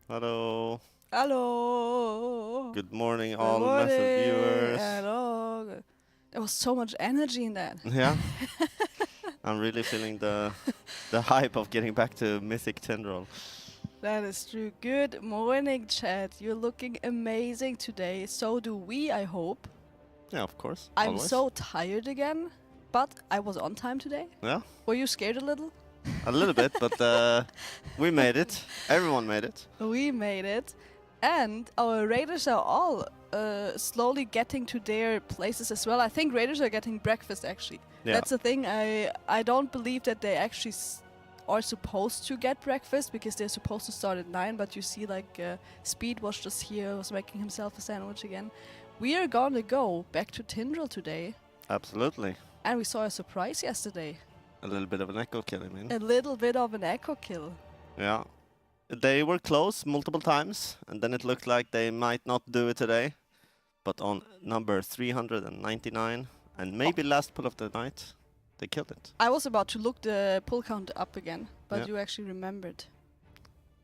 Hello. Hello. Good morning, Good all massive morning. viewers. Hello. There was so much energy in that. Yeah, I'm really feeling the hype of getting back to Mythic Tendril. That is true. Good morning, chat. You're looking amazing today. So do we, I hope. Yeah, of course. I'm Always. so tired again, but I was on time today. Yeah, Were you scared a little? a little bit, but we made it. Everyone made it. We made it. And our raiders are all slowly getting to their places as well. I think raiders are getting breakfast actually. Yeah. That's the thing. I don't believe that they actually are supposed to get breakfast because they're supposed to start at 9. But you see, like Speed was just here, was making himself a sandwich again. We are gonna go back to Tindril today. Absolutely. And we saw a surprise yesterday. A little bit of an echo kill, I mean. A little bit of an echo kill. Yeah. They were close multiple times, and then it looked like they might not do it today. But on number 399, and maybe last pull of the night, they killed it. I was about to look the pull count up again, but Yeah. you actually remembered.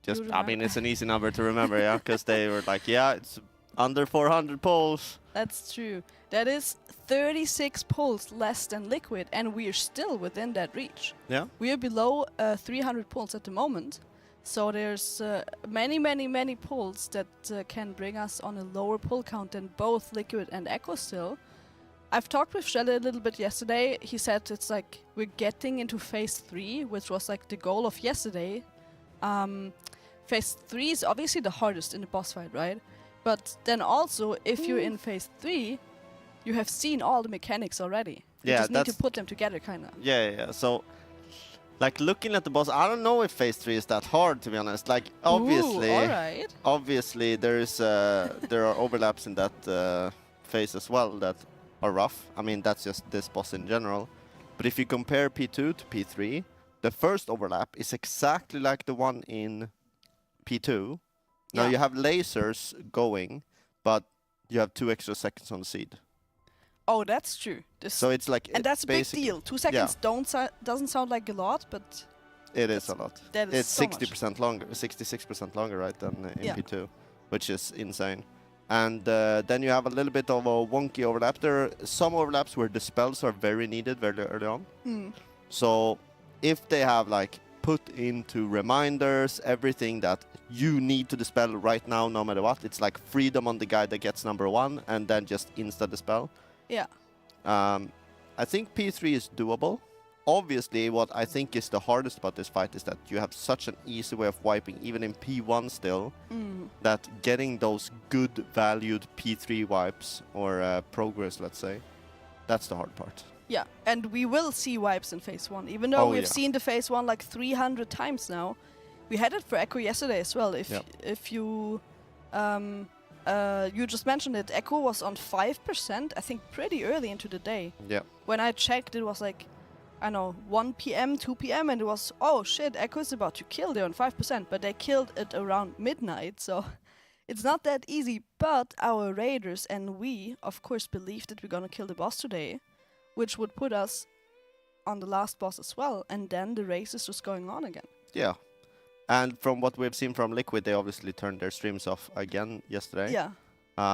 Just, I mean, it's an easy number to remember, yeah, because they were like, yeah, it's under 400 pulls. That's true. That is 36 pulls less than Liquid, and we are still within that reach. Yeah. We are below 300 pulls at the moment, so there's many pulls that can bring us on a lower pull count than both Liquid and Echo still. I've talked with Shelley a little bit yesterday. He said it's like we're getting into phase 3, which was like the goal of yesterday. Phase 3 is obviously the hardest in the boss fight, right? But then also, if you're in phase 3, you have seen all the mechanics already. You just need to put them together, kind of. Yeah. So, like, looking at the boss, I don't know if phase 3 is that hard, to be honest. Like, obviously, Ooh, all right. obviously there are overlaps in that phase as well that are rough. I mean, that's just this boss in general. But if you compare P2 to P3, the first overlap is exactly like the one in P2. Now you have lasers going, but you have 2 extra seconds on the seed. Oh, that's true. So it's like, and that's a big deal. 2 seconds doesn't sound like a lot, but it is a lot. That is it's so 60% longer, 66% longer, right, than in P2, which is insane. And then you have a little bit of a wonky overlap. There are some overlaps where the spells are very needed very early on. So if they have like put into reminders everything that you need to dispel right now, no matter what, it's like freedom on the guy that gets number 1 and then just insta dispel. Yeah. I think P3 is doable. Obviously, what I think is the hardest about this fight is that you have such an easy way of wiping, even in P1 still, that getting those good valued P3 wipes, or progress, let's say, that's the hard part. Yeah, and we will see wipes in phase 1, even though we've seen the phase 1 like 300 times now. We had it for Echo yesterday as well. If you you just mentioned it, Echo was on 5%, I think pretty early into the day. Yeah. When I checked, it was like, I know, 1 p.m., 2 p.m., and it was, oh shit, Echo is about to kill, they're on 5%, but they killed it around midnight, so it's not that easy. But our raiders and we, of course, believe that we're gonna kill the boss today, which would put us on the last boss as well, and then the race is just going on again. Yeah. And from what we've seen from Liquid, they obviously turned their streams off again yesterday. Yeah.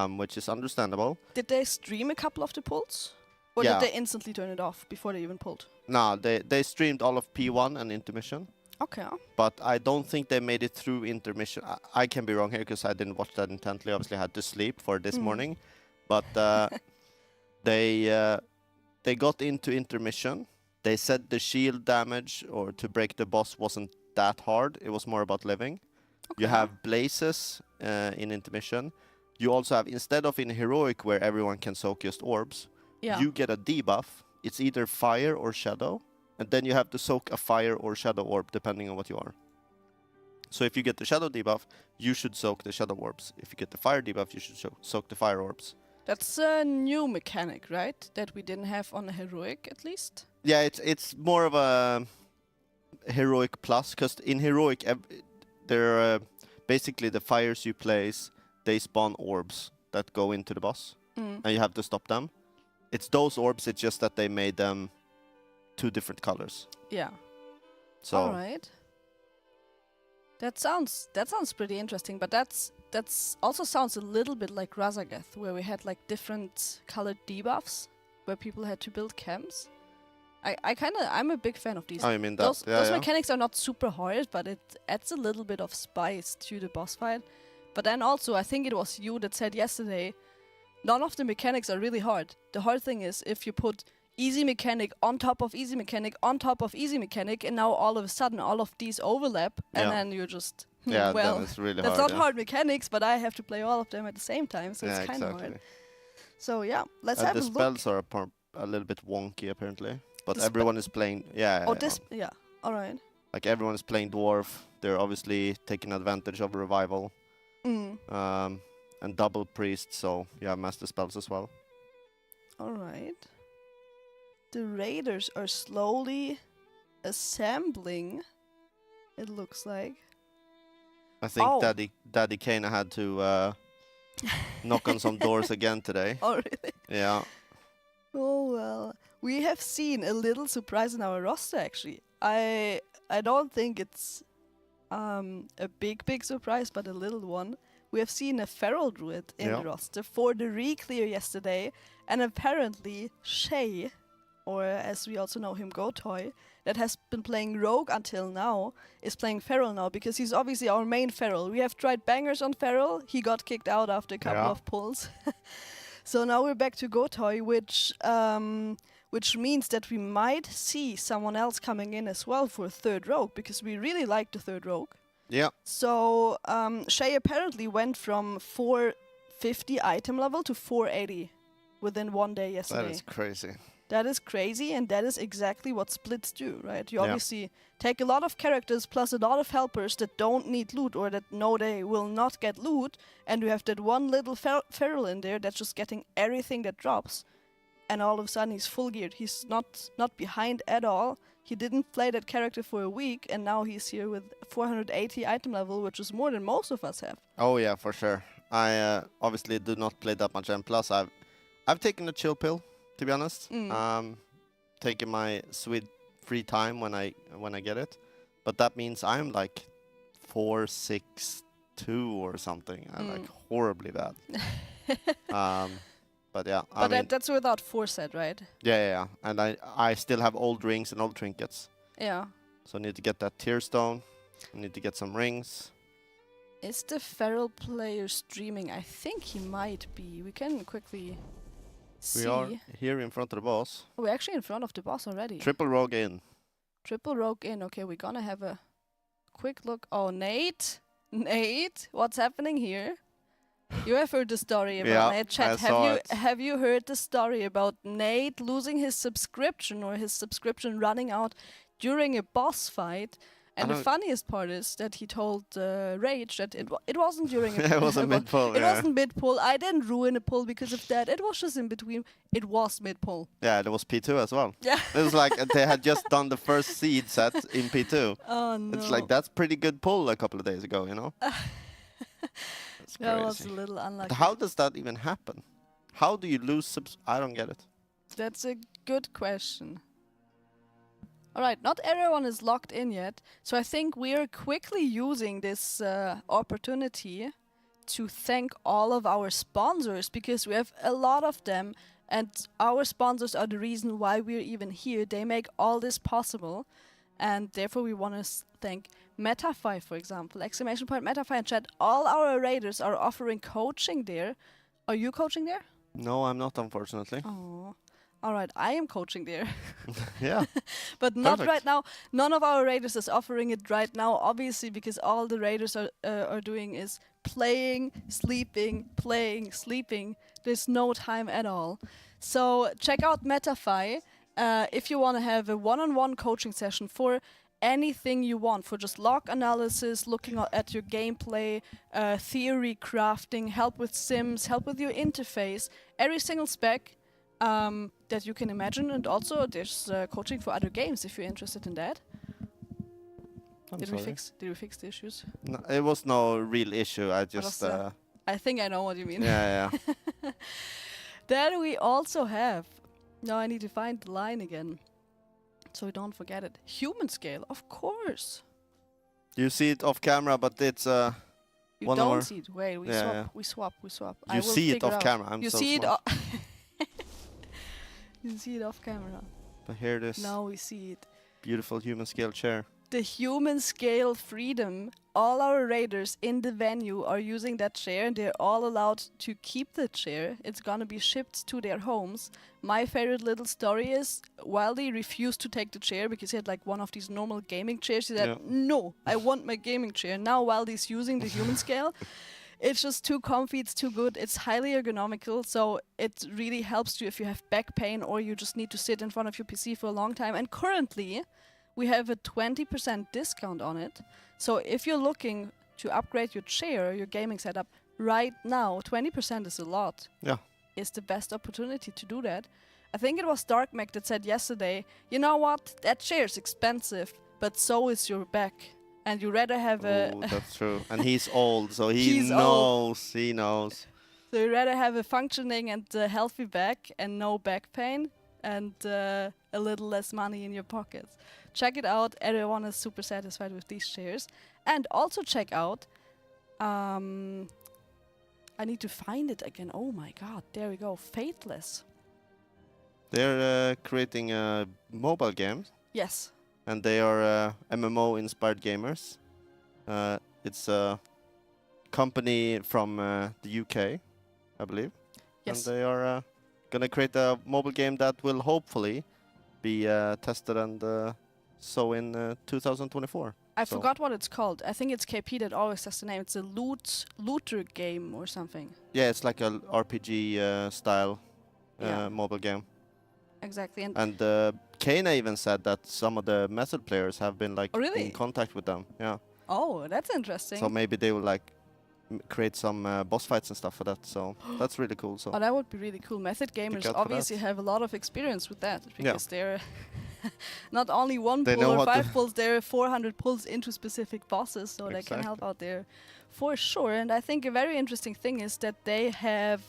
Which is understandable. Did they stream a couple of the pulls? Or did they instantly turn it off before they even pulled? No, they streamed all of P1 and Intermission. Okay. But I don't think they made it through Intermission. I can be wrong here because I didn't watch that intently. Obviously, I had to sleep for this morning. But they got into Intermission. They said the shield damage or to break the boss wasn't that hard. It was more about living. Okay. You have blazes in Intermission. You also have, instead of in Heroic where everyone can soak just orbs, you get a debuff. It's either fire or shadow. And then you have to soak a fire or shadow orb depending on what you are. So if you get the shadow debuff, you should soak the shadow orbs. If you get the fire debuff, you should soak the fire orbs. That's a new mechanic, right? That we didn't have on a Heroic, at least? Yeah, it's more of a Heroic plus, because in Heroic, there are basically the fires you place, they spawn orbs that go into the boss, and you have to stop them. It's those orbs, it's just that they made them 2 different colors. Yeah. So all right. That sounds pretty interesting, but that's also sounds a little bit like Razagath, where we had like different colored debuffs, where people had to build camps. I'm a big fan of these. Oh, you mean that? Those mechanics are not super hard, but it adds a little bit of spice to the boss fight. But then also, I think it was you that said yesterday, none of the mechanics are really hard. The hard thing is if you put easy mechanic on top of easy mechanic on top of easy mechanic, and now all of a sudden all of these overlap, and then you're just then well, it's really that's hard, not hard mechanics, but I have to play all of them at the same time, so it's kind of exactly. hard. So yeah, let's have a The look. spells are a little bit wonky apparently, but everyone is playing. All right. Like everyone is playing dwarf. They're obviously taking advantage of revival. And double priest, so you have master spells as well. All right. The raiders are slowly assembling, it looks like. I think Daddy Kana had to knock on some doors again today. Oh, really? Yeah. Oh, well. We have seen a little surprise in our roster, actually. I don't think it's a big surprise, but a little one. We have seen a feral druid in the roster for the re-clear yesterday, and apparently Shay, or as we also know him, Gotoy, that has been playing rogue until now, is playing feral now, because he's obviously our main feral. We have tried bangers on feral, he got kicked out after a couple of pulls. So now we're back to Gotoy, which means that we might see someone else coming in as well for a third rogue, because we really like the third rogue. Yeah. So Shay apparently went from 450 item level to 480 within one day yesterday. That is crazy. That is crazy, and that is exactly what splits do, right? You obviously take a lot of characters plus a lot of helpers that don't need loot or that know they will not get loot, and you have that one little feral in there that's just getting everything that drops, and all of a sudden he's full geared. He's not behind at all. He didn't play that character for a week, and now he's here with 480 item level, which is more than most of us have. Oh yeah, for sure. I obviously do not play that much M+. I've taken a chill pill, to be honest. Taking my sweet free time when I get it, but that means I'm like 462 or something. I'm like horribly bad. But yeah, But that's without foresight, right? Yeah. And I still have old rings and old trinkets. Yeah. So I need to get that tear stone. I need to get some rings. Is the feral player streaming? I think he might be. We can quickly see. We are here in front of the boss. Oh, we're actually in front of the boss already. Triple rogue in. Triple rogue in. Okay, we're gonna have a quick look. Oh, Nate, what's happening here? You have heard the story about Nate. Chat, have you heard the story about Nate losing his subscription or his subscription running out during a boss fight? And the funniest part is that he told Rage that it wasn't during a it wasn't mid-pull. It wasn't mid-pull. I didn't ruin a pull because of that. It was just in between. It was mid-pull. Yeah, there was P2 as well. Yeah. It was like they had just done the first seed set in P2. Oh, no. It's like, that's pretty good pull a couple of days ago, you know? That was a little unlucky. But how does that even happen? How do you lose I don't get it. That's a good question. Alright, not everyone is locked in yet, so I think we are quickly using this opportunity to thank all of our sponsors, because we have a lot of them, and our sponsors are the reason why we're even here. They make all this possible, and therefore we want to thank Metafy, for example. Exclamation point Metafy in chat. All our raiders are offering coaching there. Are you coaching there? No, I'm not, unfortunately. Oh. Alright, I am coaching there. Yeah. But not right now. None of our raiders is offering it right now, obviously, because all the raiders are doing is playing, sleeping, playing, sleeping. There's no time at all. So check out Metafy if you want to have a one-on-one coaching session for anything you want, for just log analysis, looking at your gameplay, theory crafting, help with sims, help with your interface, every single spec that you can imagine, and also there's coaching for other games if you're interested in that. Did we fix the issues? No, it was no real issue. I just I think I know what you mean. Yeah. Then we also have, now I need to find the line again so we don't forget it. Humanscale, of course. You see it off camera, but it's You one don't hour. see it. Wait, we Yeah, swap. yeah. We swap. We swap. I You will see it figure off out. camera. I'm You so see smart. it. You see it off camera. But here it is. Now we see it. Beautiful Humanscale chair. The Humanscale freedom. All our raiders in the venue are using that chair, and they're all allowed to keep the chair. It's gonna be shipped to their homes. My favorite little story is Wildy refused to take the chair because he had like one of these normal gaming chairs. He said, Yeah. "No, I want my gaming chair." Now Wildy's using the Humanscale. It's just too comfy, it's too good, it's highly ergonomical, so it really helps you if you have back pain or you just need to sit in front of your PC for a long time. And currently, we have a 20% discount on it. So if you're looking to upgrade your chair, your gaming setup, right now, 20% is a lot. Yeah. It's the best opportunity to do that. I think it was Darkmec that said yesterday, you know what, that chair's expensive, but so is your back. And you rather have Oh, that's true. And he's old, so he He's old. knows. He knows. So you rather have a functioning and healthy back and no back pain and a little less money in your pockets. Check it out. Everyone is super satisfied with these chairs. And also check out, I need to find it again. Oh my god, there we go. Fateless. They're creating a mobile game, Yes. and they are MMO-inspired gamers. It's a company from the UK, I believe. Yes. And they are gonna create a mobile game that will hopefully be tested and so in 2024. I So- forgot what it's called. I think it's KP that always has the name. It's a looter game or something. Yeah, it's like a RPG style Yeah. mobile game. Exactly. And And Kana even said that some of the method players have been like Oh, really? in contact with them. Yeah. oh, that's interesting. So maybe they will like create some boss fights and stuff for that. So that's really cool. So Oh, that would be really cool. Method gamers out for obviously that. have a lot of experience with that Yeah. because they're not only one They pull know or what 5 to- pulls, there are 400 pulls into specific bosses, so they can help Exactly. out there for sure. And I think a very interesting thing is that they have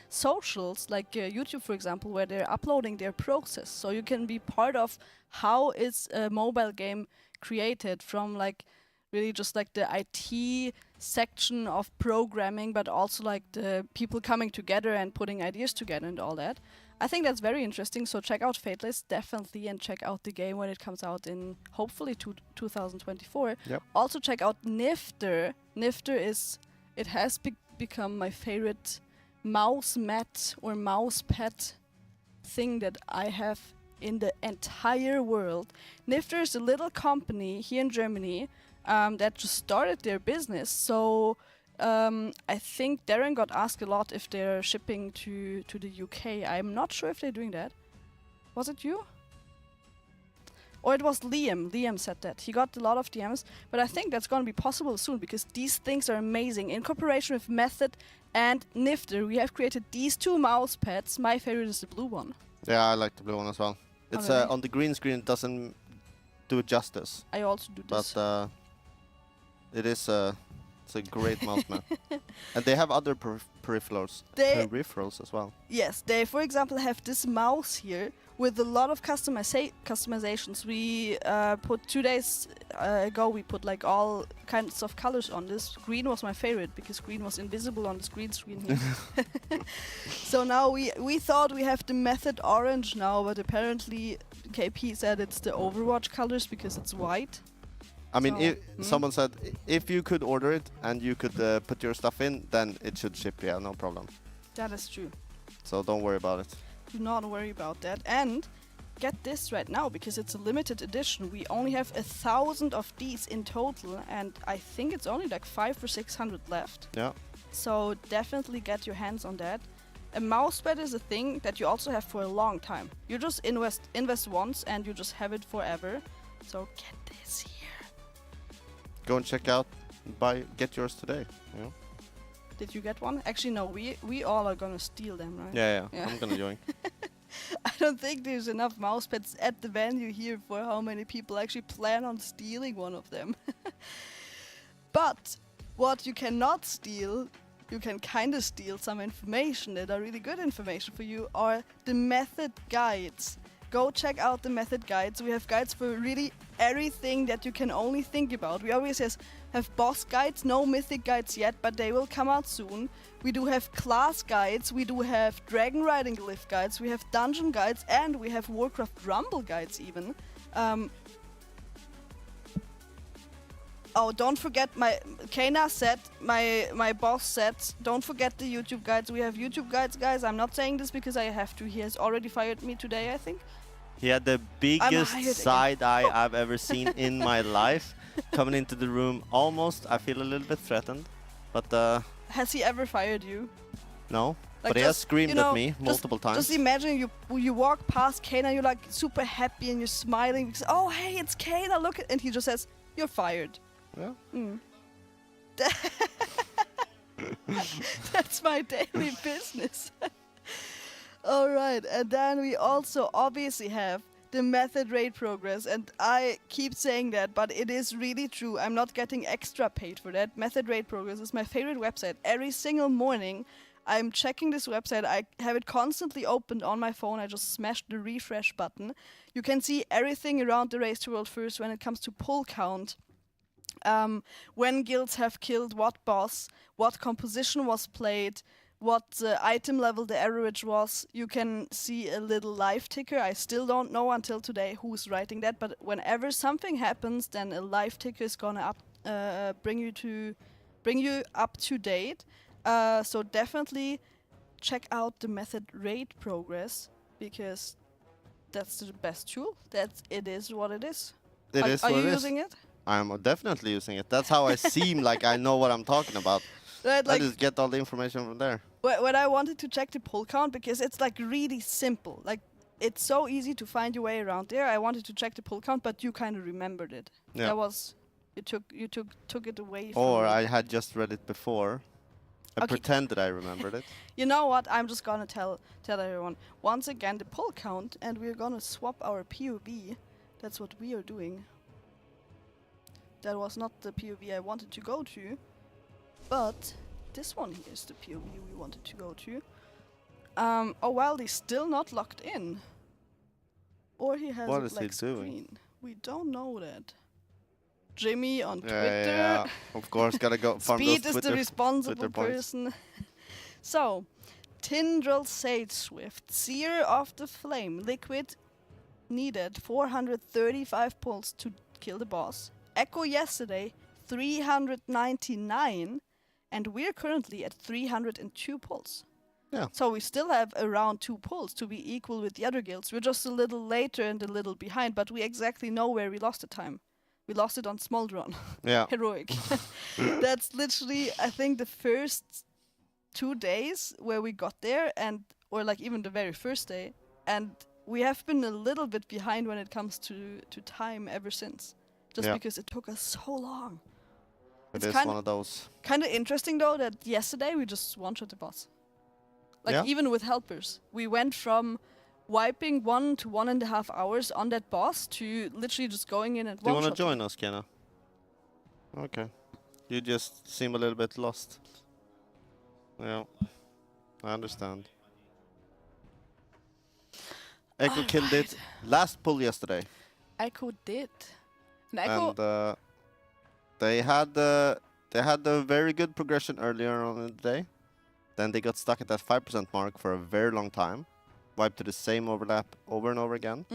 socials, like YouTube, for example, where they're uploading their process. So you can be part of how is a mobile game created from like really just like the IT section of programming, but also like the people coming together and putting ideas together and all that. I think that's very interesting. So check out Fateless definitely, and check out the game when it comes out in hopefully 2024. Yep. Also check out Nyfter. Nyfter has become my favorite mouse mat or mouse pad thing that I have in the entire world. Nyfter is a little company here in Germany that just started their business. So I think Darren got asked a lot if they're shipping to the UK. I'm not sure if they're doing that. Was it you? Or it was Liam. Liam said that. He got a lot of DMs, but I think that's going to be possible soon because these things are amazing. In cooperation with Method and Nyfter, we have created these 2 mouse pads. My favorite is the blue one. yeah, I like the blue one as well. It's really? on the green screen. It doesn't do it justice, I also do this. but it is it's a great mouse mat. And they have other peripherals as well. Yes, they, for example, have this mouse here with a lot of customizations. We put 2 days ago, we put like all kinds of colors on this. Green was my favorite because green was invisible on the green screen here. So now we thought we have the Method orange now, but apparently KP said it's the Overwatch colors because it's white. I mean, So, if someone said if you could order it and you could put your stuff in, then it should ship. Yeah, no problem. That is true. So don't worry about it. Do not worry about that. And get this right now because it's a limited edition. We only have 1,000 of these in total, and I think it's only like 500 or 600 left. Yeah. So definitely get your hands on that. A mousepad is a thing that you also have for a long time. You just invest once and you just have it forever. So get this here. Go and check out, get yours today. You know? Did you get one? Actually, no. We all are gonna steal them, right? Yeah. Yeah. I'm gonna join. I don't think there's enough mousepads at the venue here for how many people actually plan on stealing one of them. But what you cannot steal, you can kind of steal some information that are really good information for you, are the method guides. go check out the method guides. We have guides for really everything that you can only think about. We always have boss guides, no mythic guides yet, but they will come out soon. We do have class guides, we do have dragon riding glyph guides, we have dungeon guides, and we have Warcraft Rumble guides even. Oh, don't forget Kana said, my boss said, don't forget the YouTube guides. We have YouTube guides, guys. I'm not saying this because I have to. He has already fired me today, I think. He had the biggest side eye I've ever seen in my life. Coming into the room, almost, I feel a little bit threatened. But has he ever fired you? No, like but he has screamed at me multiple times. Just imagine you walk past Kana, you're like super happy and you're smiling because, oh hey, it's Kana, look at, and he just says, you're fired. Yeah. That's my daily business. Alright, and then we also obviously have the method raid progress, and I keep saying that, but it is really true. I'm not getting extra paid for that. Method raid progress is my favorite website. Every single morning I'm checking this website. I have it constantly opened on my phone. I just smashed the refresh button. You can see everything around the Race to World First when it comes to pull count. When guilds have killed what boss, what composition was played, what item level the average was. You can see a little life ticker. I still don't know until today who's writing that, but whenever something happens, then a life ticker is gonna bring you up to date. So definitely check out the method raid progress, because that's the best tool. It is what it is. Are you using it? I'm definitely using it. That's how I seem like I know what I'm talking about. Right, I just get all the information from there. When I wanted to check the pull count, because it's like really simple. Like, it's so easy to find your way around there. I wanted to check the pull count, but you kind of remembered it. Yeah. That was you took it away from Or me. I had just read it before. I pretended I remembered it. You know what? I'm just gonna tell everyone once again the pull count, and we're gonna swap our POV. That's what we are doing. That was not the POV I wanted to go to, but this one here is the POV we wanted to go to. Oh well, he's still not logged in. Or he has a black screen. We don't know that. Jimmy on Twitter. Yeah, of course, gotta go farm those Speed is the responsible person. So, Tindril Sage Swift, Seer of the Flame, Liquid needed 435 pulls to kill the boss. Echo yesterday, 399, and we're currently at 302 pulls. Yeah. So we still have around 2 pulls to be equal with the other guilds. We're just a little later and a little behind, but we exactly know where we lost the time. We lost it on Smoldron. Yeah. Heroic. That's literally, I think, the first 2 days where we got there, or like even the very first day, and we have been a little bit behind when it comes to time ever since. Just because it took us so long. It is one of those. Kind of interesting though that yesterday we just one-shot the boss. Like even with helpers. We went from wiping 1 to 1.5 hours on that boss to literally just going in and one-shotting. Do you want to join us, Kenna? Okay. You just seem a little bit lost. Yeah, I understand. Echo killed it last pull yesterday. Echo did. And they had a very good progression earlier on in the day. Then they got stuck at that 5% mark for a very long time. Wiped to the same overlap over and over again.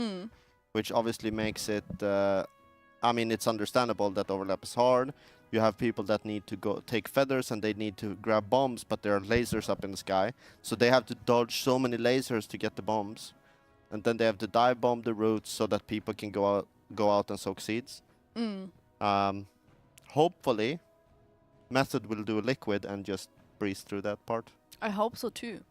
Which obviously makes it... I mean, it's understandable that overlap is hard. You have people that need to go take feathers and they need to grab bombs, but there are lasers up in the sky. So they have to dodge so many lasers to get the bombs. And then they have to dive bomb the routes so that people can go out and soak seeds. Hopefully, Method will do a liquid and just breeze through that part. I hope so too.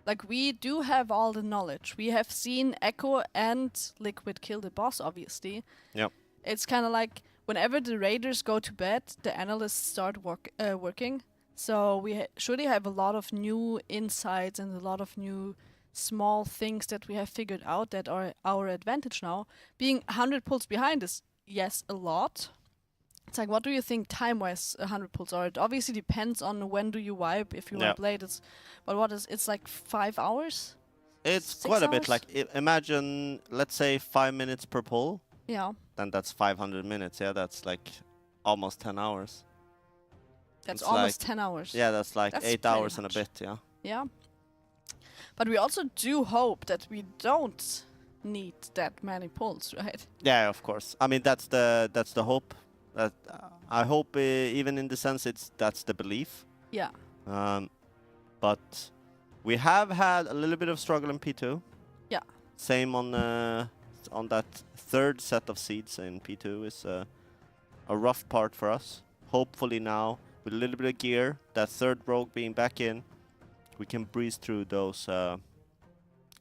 Like, we do have all the knowledge. We have seen Echo and Liquid kill the boss, obviously. Yep. It's kind of like whenever the raiders go to bed, the analysts start working. So we surely have a lot of new insights and a lot of new small things that we have figured out that are our advantage now. Being 100 pulls behind is, yes, a lot. It's like, what do you think time-wise 100 pulls are? It obviously depends on when do you wipe. If you wipe late, but it's like 5 hours? It's 6 quite a bit. hours? Like imagine, let's say 5 minutes per pull. Yeah, Then that's 500 minutes. Yeah, that's like almost 10 hours. that's It's almost like, 10 hours. yeah, that's like That's 8 pretty hours and a much. bit. Yeah. Yeah. But we also do hope that we don't need that many pulls, right? Yeah, of course. I mean, that's the hope. That I hope, even in the sense, that's the belief. Yeah. But we have had a little bit of struggle in P2. Yeah. Same on that third set of seeds in P2 is a rough part for us. Hopefully now, with a little bit of gear, that third rogue being back in, we can breeze through those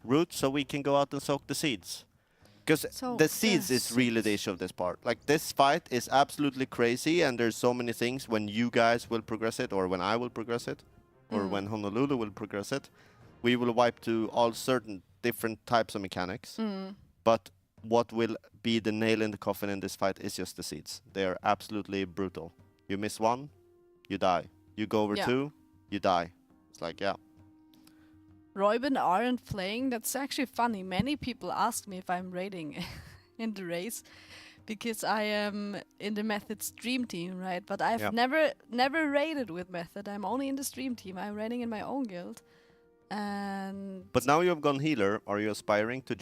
routes so we can go out and soak the seeds. Because So the seeds is really the issue of this part. Like, this fight is absolutely crazy, and there's so many things when you guys will progress it, or when I will progress it, or when Honolulu will progress it. We will wipe to all certain different types of mechanics. But what will be the nail in the coffin in this fight is just the seeds. They are absolutely brutal. You miss one, you die. You go over two, you die. It's like, yeah. Reuben aren't playing. That's actually funny. Many people ask me if I'm raiding in the race because I am in the Method stream team, right? But I've never raided with Method. I'm only in the stream team. I'm raiding in my own guild. And But now you have gone healer. Are you aspiring to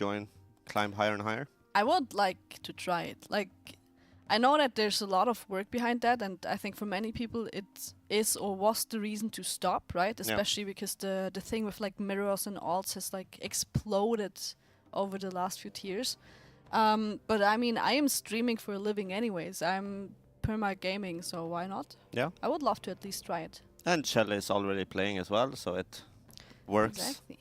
climb higher and higher? I would like to try it. Like, I know that there's a lot of work behind that, and I think for many people it is or was the reason to stop, right? Especially because the thing with like mirrors and alts has like exploded over the last few years. But I mean, I am streaming for a living anyways. I'm perma gaming, so why not? Yeah. I would love to at least try it. And Shell is already playing as well, so it works. Exactly.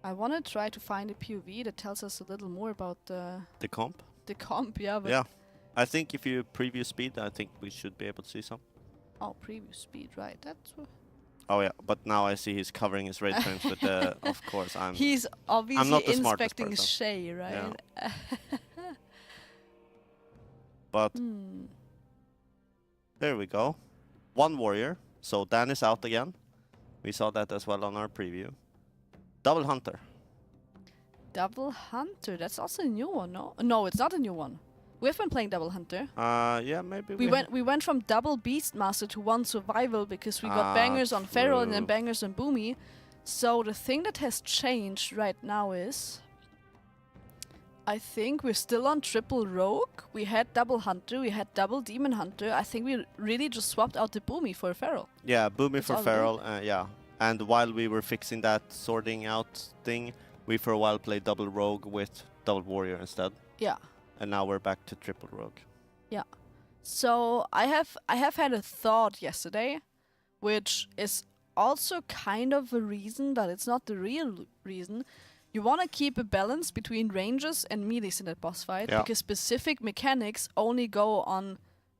I want to try to find a POV that tells us a little more about The comp? the comp, yeah. But Yeah. I think if you preview speed, I think we should be able to see some. Oh, preview speed, right? That's. Oh yeah, but now I see he's covering his raid frames with the. Of course, He's obviously not the smartest inspecting person. Shay, right? Yeah. But there we go. One warrior. So Dan is out again. We saw that as well on our preview. Double hunter. Double Hunter. That's also a new one, no? No, it's not a new one. We've been playing Double Hunter. Yeah, maybe We went from double Beastmaster to one survival because we got bangers on Feral and then true. bangers on Boomy. So the thing that has changed right now is I think we're still on triple Rogue. We had double Hunter, we had double Demon Hunter. I think we really just swapped out the Boomy for Feral. Yeah, Boomy That's for all we Feral, yeah. And while we were fixing that sorting out thing, we for a while played double Rogue with double Warrior instead. Yeah. And now we're back to triple Rogue. Yeah. So I have had a thought yesterday, which is also kind of a reason, but it's not the real reason. You want to keep a balance between ranges and melees in that boss fight, because specific mechanics only go on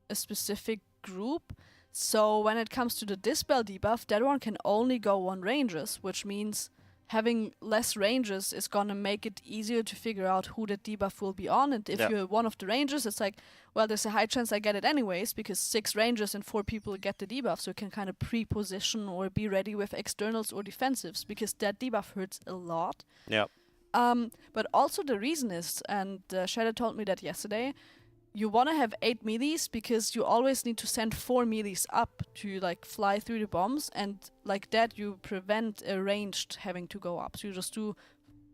a specific group. So when it comes to the Dispel debuff, that one can only go on ranges, which means having less ranges is gonna make it easier to figure out who that debuff will be on. And if you're one of the ranges, it's like, well, there's a high chance I get it anyways, because 6 rangers and 4 people get the debuff, so you can kind of pre-position or be ready with externals or defensives, because that debuff hurts a lot. Yeah. But also the reason is, and Shadow told me that yesterday, you want to have 8 melees because you always need to send 4 melees up to like fly through the bombs, and like that you prevent a ranged having to go up. So you just do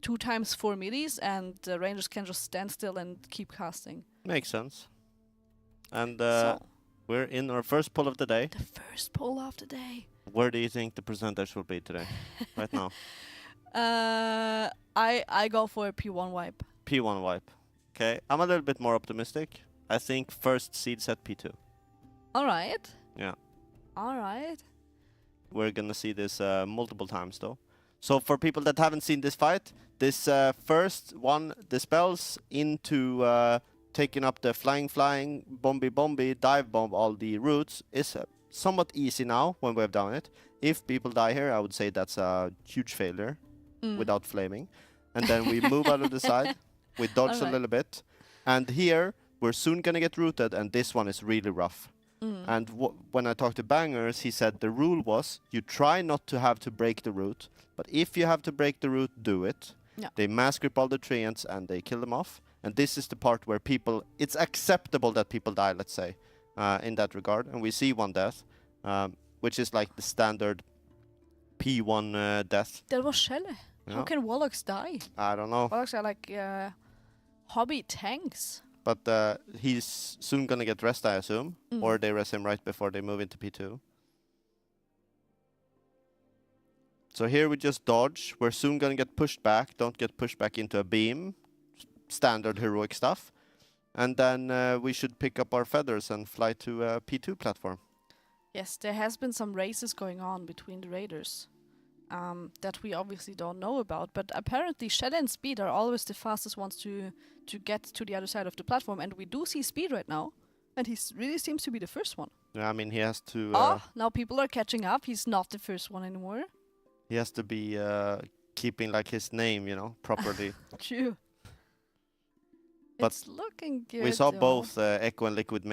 2 times 4 melees, and the rangers can just stand still and keep casting. Makes sense. And So, we're in our first pull of the day. the first pull of the day. Where do you think the percentage will be today? Right now. I go for a P1 wipe. P1 wipe. Okay, I'm a little bit more optimistic. I think first seed set P2. All right. Yeah. All right. We're gonna see this multiple times though. So for people that haven't seen this fight, this first one dispels into taking up the flying, bomby, dive bomb all the routes is somewhat easy now when we've done it. If people die here, I would say that's a huge failure without flaming. And then we move out of the side, we dodge a little bit, and here we're soon gonna get rooted, and this one is really rough. And when I talked to Bangers, he said the rule was you try not to have to break the root, but if you have to break the root, do it. Yeah. They mass grip all the treants and they kill them off. And this is the part where it's acceptable that people die, let's say, in that regard. And we see one death, which is like the standard P1 death. That was Shelle. How can Warlocks die? I don't know. Warlocks are like hobby tanks. But he's soon gonna get rest, I assume. Or they rest him right before they move into P2. So here we just dodge. We're soon gonna get pushed back. Don't get pushed back into a beam. Standard heroic stuff. And then we should pick up our feathers and fly to a P2 platform. Yes, there has been some races going on between the raiders that we obviously don't know about. But apparently Shelle and Speed are always the fastest ones to get to the other side of the platform. And we do see Speed right now. And he really seems to be the first one. Yeah, I mean, he has to... now people are catching up. He's not the first one anymore. He has to be keeping like his name, you know, properly. True. But it's looking good. We saw though. both Echo and Liquid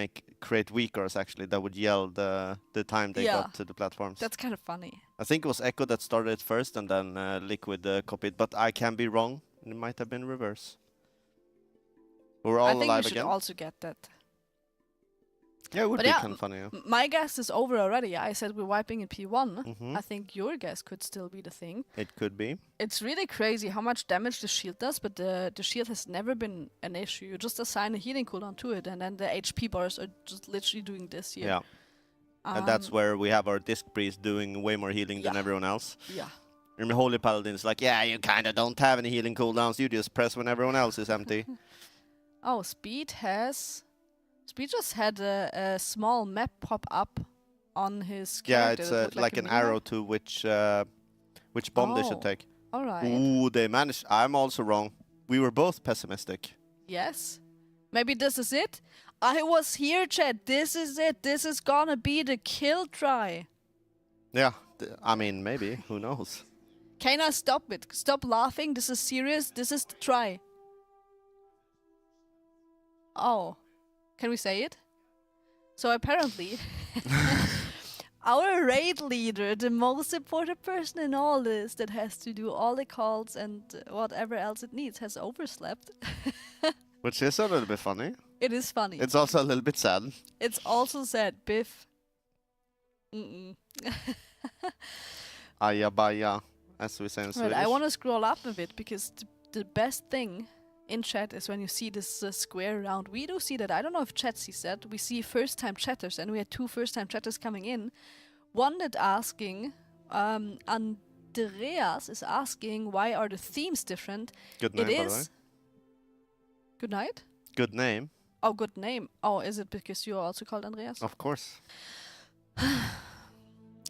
create weakers actually that would yell the time they got to the platforms. That's kind of funny. I think it was Echo that started it first and then Liquid copied, but I can be wrong. It might have been reverse. We're all I think alive we should again. also get that. Yeah, it would But be yeah, kind of funny. Yeah. My guess is over already. I said we're wiping in P1. Mhm. I think your guess could still be the thing. It could be. It's really crazy how much damage the shield does, but the shield has never been an issue. You just assign a healing cooldown to it, and then the HP bars are just literally doing this here. Yeah. And that's where we have our Disc Priest doing way more healing than yeah. everyone else. Yeah. And the Holy Paladin is like, yeah, you kind of don't have any healing cooldowns. You just press when everyone else is empty. Oh, Speed just had a small map pop up on his character. Yeah, that it's looked like a an minimap. arrow to which bomb they should Oh. take. All right. Ooh, they managed. I'm also wrong. We were both pessimistic. Yes. Maybe this is it? I was here, chat. This is it. This is gonna be the kill try. Yeah, I mean, maybe. Who knows? Can I stop it? Stop laughing. This is serious. This is the try. Oh. Can we say it? So apparently, our raid leader, the most important person in all this that has to do all the calls and whatever else it needs, has overslept. Which is a little bit funny. It is funny. It's also a little bit sad. It's also sad, Biff. Ayabaya, as we say in Swedish. Right, I want to scroll up a bit because the best thing in chat is when you see this square around. We do see that. I don't know if chat sees that. We see first-time chatters, and we had 2 first-time chatters coming in. One that asking, Andreas is asking, why are the themes different? Good name, It by the way. is. Good night? Good name. Oh, good name. Oh, is it because you're also called Andreas? Of course.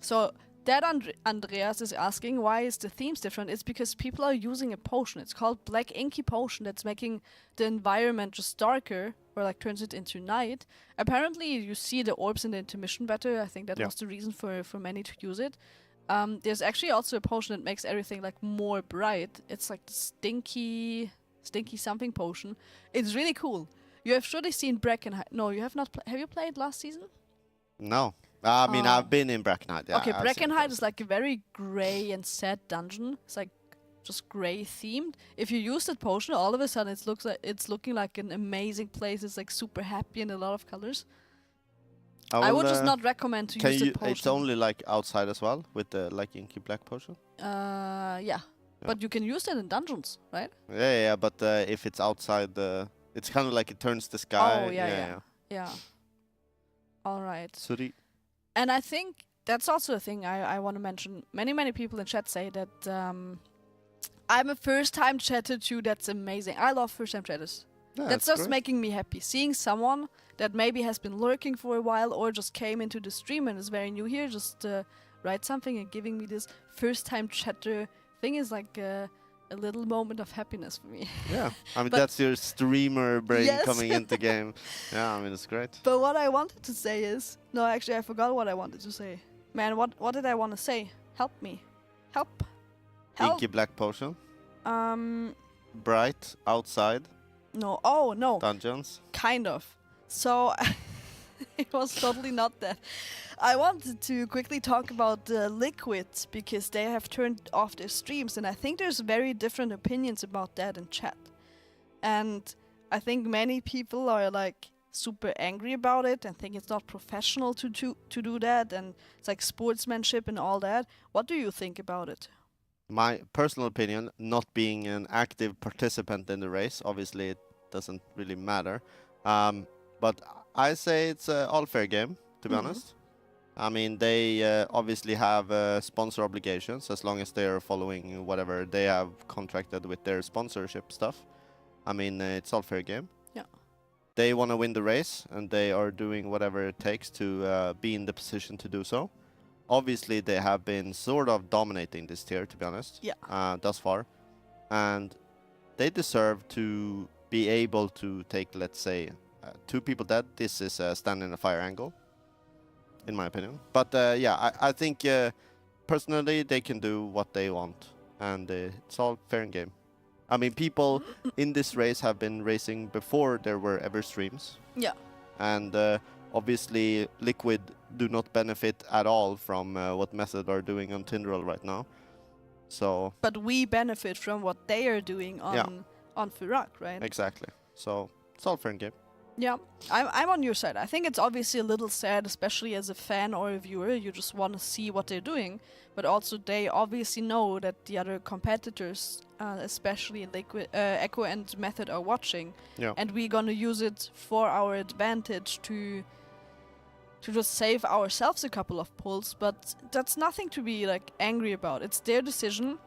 So that Andreas is asking, why is the themes different? It's because people are using a potion. It's called Black Inky Potion that's making the environment just darker, or like turns it into night. Apparently you see the orbs in the intermission better. I think that was the reason for many to use it. There's actually also a potion that makes everything like more bright. It's like the stinky something potion. It's really cool. You have surely seen Brackenhide. No, you have not. Have you played last season? No. I mean, I've been in Brackenhide. Yeah, Okay, I've seen Brackenhide those. is like a very grey and sad dungeon. It's like just grey themed. If you use that potion, all of a sudden it's looking like an amazing place. It's like super happy and a lot of colors. I would just not recommend to use the potion. It's only like outside as well with the like Inky Black potion. Yeah. But you can use that in dungeons, right? Yeah, but if it's outside it's kind of like it turns the sky. Oh yeah. All right. Suri. And I think that's also a thing I want to mention. Many people in chat say that I'm a first-time chatter too. That's amazing. I love first-time chatters. Yeah, That's just great. making me happy. Seeing someone that maybe has been lurking for a while or just came into the stream and is very new here, just write something and giving me this first-time chatter thing is like a little moment of happiness for me. Yeah, I mean, But- that's your streamer brain Yes. coming into game. Yeah, I mean, it's great. But what I wanted to say is... No, actually, I forgot what I wanted to say. Man, what did I want to say? Help me. Help. Inky Black potion. Bright outside No. Oh, no. dungeons. Kind of. So... It was totally not that. I wanted to quickly talk about Liquid because they have turned off their streams, and I think there's very different opinions about that in chat. And I think many people are like super angry about it and think it's not professional to do that, and it's like sportsmanship and all that. What do you think about it? My personal opinion, not being an active participant in the race, obviously it doesn't really matter. But I say it's all fair game, to be honest. I mean, they obviously have sponsor obligations as long as they are following whatever they have contracted with their sponsorship stuff. I mean, it's all fair game. Yeah. They want to win the race, and they are doing whatever it takes to be in the position to do so. Obviously, they have been sort of dominating this tier, to be honest, thus far. And they deserve to be able to take, let's say, 2 people dead. This is a stand in a fire angle, in my opinion. But yeah, I think personally they can do what they want, and it's all fair in game. I mean, people in this race have been racing before there were ever streams. Yeah. And obviously, Liquid do not benefit at all from what Method are doing on Tindrell right now. So. But we benefit from what they are doing on Furak, right? Exactly. So it's all fair in game. Yeah, I'm on your side. I think it's obviously a little sad, especially as a fan or a viewer. You just want to see what they're doing, but also they obviously know that the other competitors, especially Liquid, Echo and Method, are watching, and we're gonna use it for our advantage to just save ourselves a couple of pulls. But that's nothing to be like angry about. It's their decision.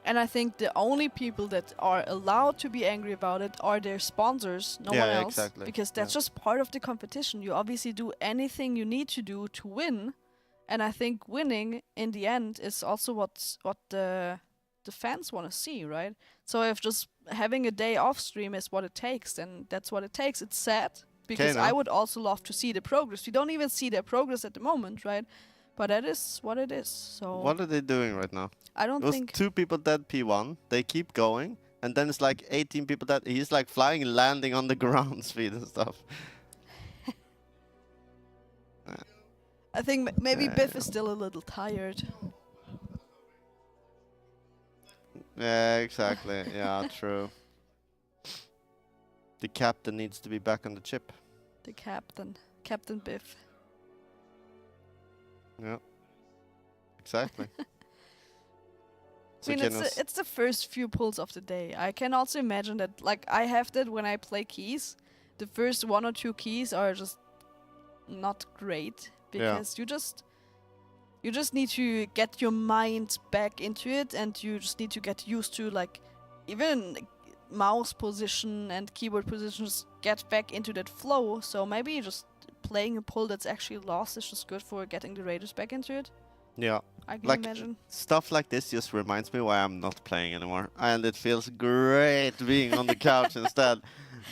And I think the only people that are allowed to be angry about it are their sponsors, no one else. Exactly. Because that's just part of the competition. You obviously do anything you need to do to win. And I think winning, in the end, is also what the fans want to see, right? So if just having a day off stream is what it takes, then that's what it takes. It's sad, because I would also love to see the progress. We don't even see their progress at the moment, right? But that is what it is. So what are they doing right now? I don't think... 2 people dead P1. They keep going. And then it's like 18 people dead. He's like flying and landing on the ground speed and stuff. I think maybe Biff is still a little tired. Yeah, exactly. Yeah, true. The captain needs to be back on the chip. The captain. Captain Biff. Yeah, exactly. I mean, it's the first few pulls of the day. I can also imagine that, like, I have that when I play keys. The first 1 or 2 keys are just not great, because you just need to get your mind back into it, and you just need to get used to, like, even like, mouse position and keyboard positions, get back into that flow. So maybe just playing a pull that's actually lost is just good for getting the Raiders back into it. Yeah. I can imagine. Stuff like this just reminds me why I'm not playing anymore. And it feels great being on the couch instead,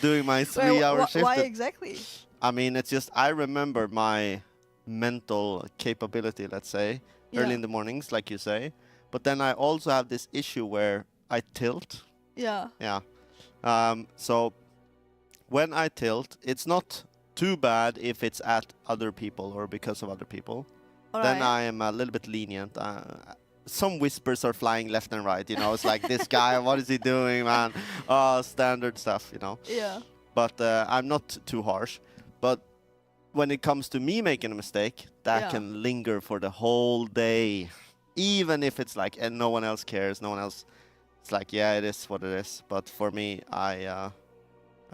doing my 3-hour shift. Why exactly? I mean, it's just, I remember my mental capability, let's say, early in the mornings, like you say. But then I also have this issue where I tilt. Yeah. Yeah. So when I tilt, it's not too bad if it's at other people or because of other people. Then I am a little bit lenient. Some whispers are flying left and right, you know. It's like, this guy, what is he doing, man? Standard stuff, you know. Yeah. But I'm not too harsh. But when it comes to me making a mistake, that can linger for the whole day. Even if it's like, and no one else cares, no one else. It's like, yeah, it is what it is. But for me, I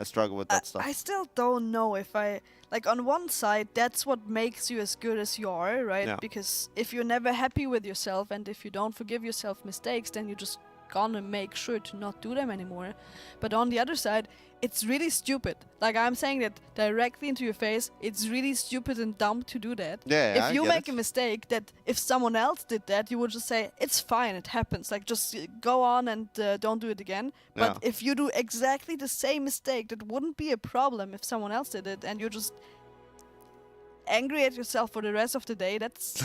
struggle with that stuff. I still don't know if like, on one side, that's what makes you as good as you are, right? Yeah. Because if you're never happy with yourself, and if you don't forgive yourself mistakes, then you're just gonna make sure to not do them anymore. But on the other side, it's really stupid. Like, I'm saying that directly into your face. It's really stupid and dumb to do that. Yeah, if you make a mistake, that if someone else did that, you would just say, it's fine, it happens. Like, just go on and don't do it again. But if you do exactly the same mistake, that wouldn't be a problem if someone else did it, and you're just angry at yourself for the rest of the day. That's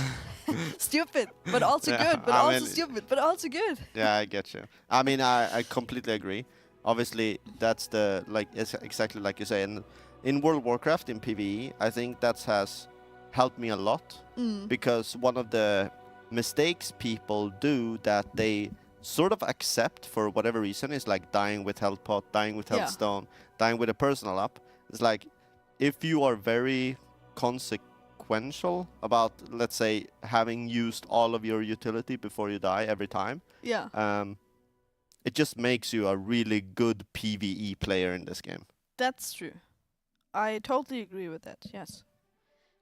stupid, but also good. But also stupid, but also good. Yeah, I get you. I mean, I completely agree. Obviously, that's the, like, it's exactly like you say, and in World of Warcraft in PvE, I think that has helped me a lot because one of the mistakes people do that they sort of accept for whatever reason is like dying with health pot, dying with health stone, dying with a personal up. It's like if you are very consequential about, let's say, having used all of your utility before you die every time, it just makes you a really good PvE player in this game. That's true. I totally agree with that. Yes.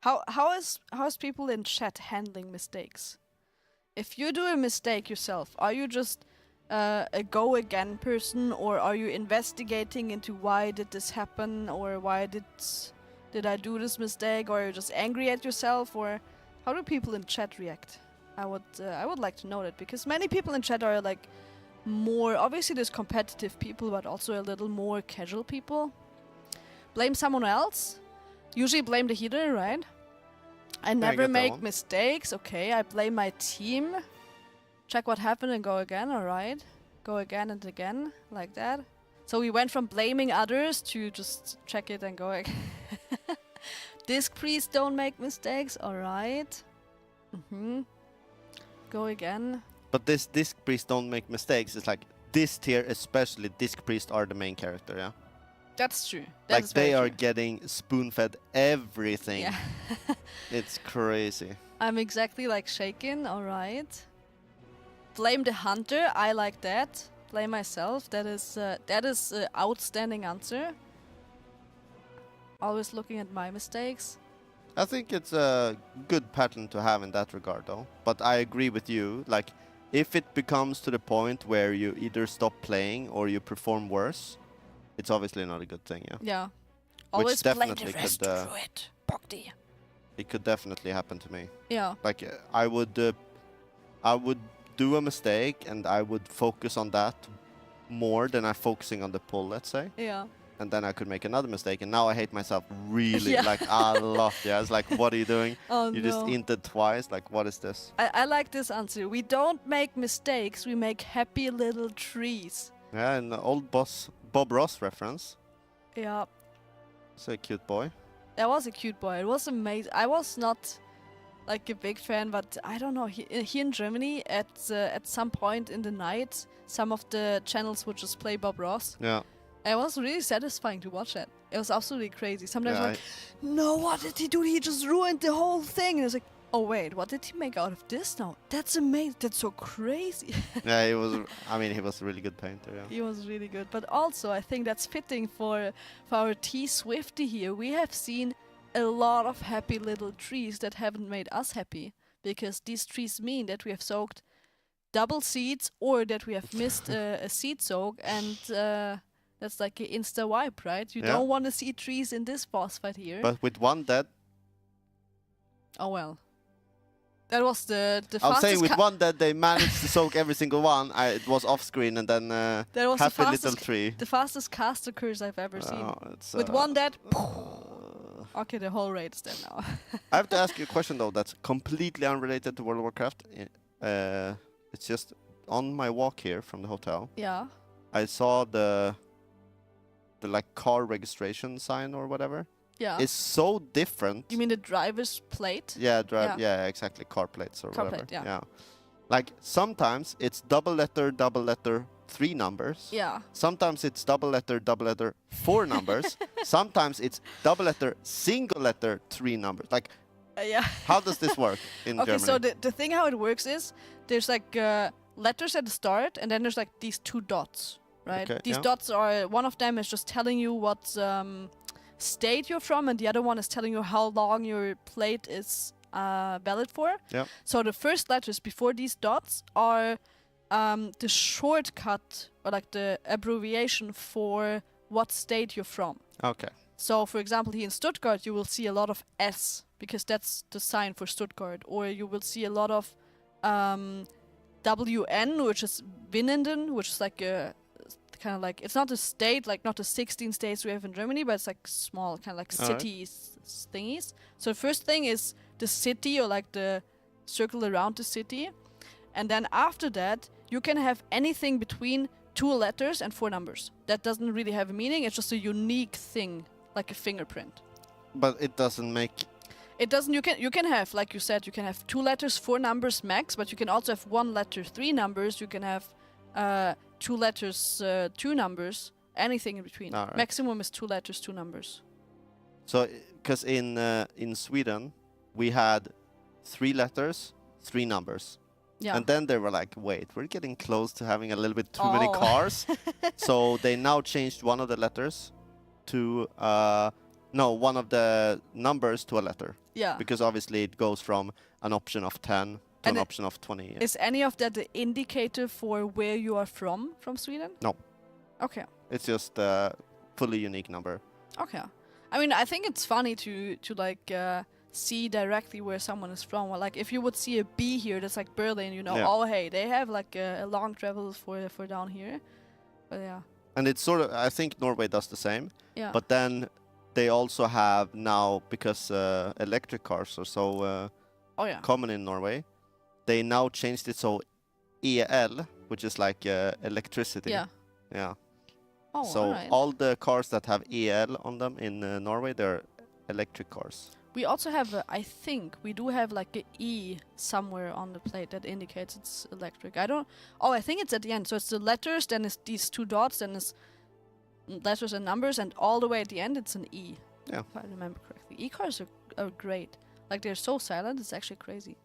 How is people in chat handling mistakes? If you do a mistake yourself, are you just a go again person, or are you investigating into why did this happen, or why did I do this mistake, or are you just angry at yourself, or how do people in chat react? I would like to know that, because many people in chat are like more, obviously there's competitive people, but also a little more casual people. Blame someone else. Usually blame the healer, right? I never make mistakes. Okay, I blame my team. Check what happened and go again, alright. Go again and again, like that. So we went from blaming others to just check it and go again. Disc priests don't make mistakes, alright. Go again. But this disc priest don't make mistakes. It's like this tier, especially disc priest, are the main character, yeah? That's true. Like they are getting spoon-fed everything. Yeah. It's crazy. I'm exactly like Shaken, alright. Blame the hunter, I like that. Blame myself, that is an outstanding answer. Always looking at my mistakes. I think it's a good pattern to have in that regard, though. But I agree with you. Like, if it becomes to the point where you either stop playing or you perform worse, it's obviously not a good thing, yeah. Yeah. Which Always blame definitely the rest could, through it. Bogdy. It could definitely happen to me. Yeah. Like, I would do a mistake and I would focus on that more than I'm focusing on the pull, let's say. Yeah. And then I could make another mistake, and now I hate myself really, like a lot. Yeah, it's like, what are you doing? Oh, you no. just inted twice. Like, what is this? I like this answer. We don't make mistakes, we make happy little trees. Yeah, an old boss Bob Ross reference. Yeah. It's a cute boy. That was a cute boy. It was amazing. I was not like a big fan, but I don't know. Here in Germany, at some point in the night, some of the channels would just play Bob Ross. Yeah. It was really satisfying to watch that. It was absolutely crazy. Sometimes I'm like, no, what did he do? He just ruined the whole thing. And it's like, oh wait, what did he make out of this now? That's amazing. That's so crazy. Yeah, he was. I mean, he was a really good painter. Yeah. He was really good. But also, I think that's fitting for our T Swifty here. We have seen a lot of happy little trees that haven't made us happy, because these trees mean that we have soaked double seeds, or that we have missed a seed soak, and that's like an insta wipe, right? You don't want to see trees in this boss fight here. But with one dead. Oh well. That was the fastest. I'm saying with one dead, they managed to soak every single one. It was off screen, and then that was happy little tree. The fastest caster curse I've ever seen. It's, with one dead. Okay, the whole raid is dead now. I have to ask you a question though. That's completely unrelated to World of Warcraft. It's just on my walk here from the hotel. Yeah. I saw the like car registration sign or whatever. Yeah. It's so different. You mean the driver's plate? Yeah, yeah, exactly. Car plates or car whatever. Plate, yeah. Like sometimes it's double letter, 3 numbers. Yeah. Sometimes it's double letter, 4 numbers. Sometimes it's double letter, single letter, 3 numbers. Like, yeah. How does this work in Germany? Okay, so the thing how it works is there's like letters at the start, and then there's like these 2 dots, right? Okay, these dots are, one of them is just telling you what state you're from, and the other one is telling you how long your plate is valid for. Yeah. So the first letters before these dots are the shortcut, or like the abbreviation for what state you're from. Okay. So, for example, here in Stuttgart, you will see a lot of S, because that's the sign for Stuttgart. Or you will see a lot of WN, which is Winnenden, which is like a kind of like, it's not a state, like not the 16 states we have in Germany, but it's like small, kind of like cities thingies. So the first thing is the city, or like the circle around the city. And then after that, you can have anything between 2 letters and 4 numbers. That doesn't really have a meaning. It's just a unique thing like a fingerprint. But it doesn't make. It doesn't. You can have, like you said, you can have 2 letters, 4 numbers max, but you can also have 1 letter, 3 numbers. You can have 2 letters, 2 numbers, anything in between. All right. Maximum is 2 letters, 2 numbers. So, because in Sweden we had 3 letters, 3 numbers. Yeah. And then they were like, wait, we're getting close to having a little bit too many cars. So they now changed one of the letters to, one of the numbers to a letter. Yeah. Because obviously it goes from an option of 10 to an option of 20. Is any of that the indicator for where you are from Sweden? No. Okay. It's just a fully unique number. Okay. I mean, I think it's funny to like see directly where someone is from. Or like if you would see a B here, that's like Berlin, you know, oh hey, they have like a long travel for down here. But yeah. And it's sort of, I think Norway does the same. Yeah. But then they also have now, because electric cars are so common in Norway, they now changed it so EL, which is like electricity. Yeah. Yeah. Oh, so all the cars that have EL on them in Norway, they're electric cars. We also have, I think, we do have like a E somewhere on the plate that indicates it's electric. I think it's at the end. So it's the letters, then it's these 2 dots, then it's letters and numbers, and all the way at the end it's an E. Yeah. If I remember correctly. E-cars are great. Like, they're so silent, it's actually crazy.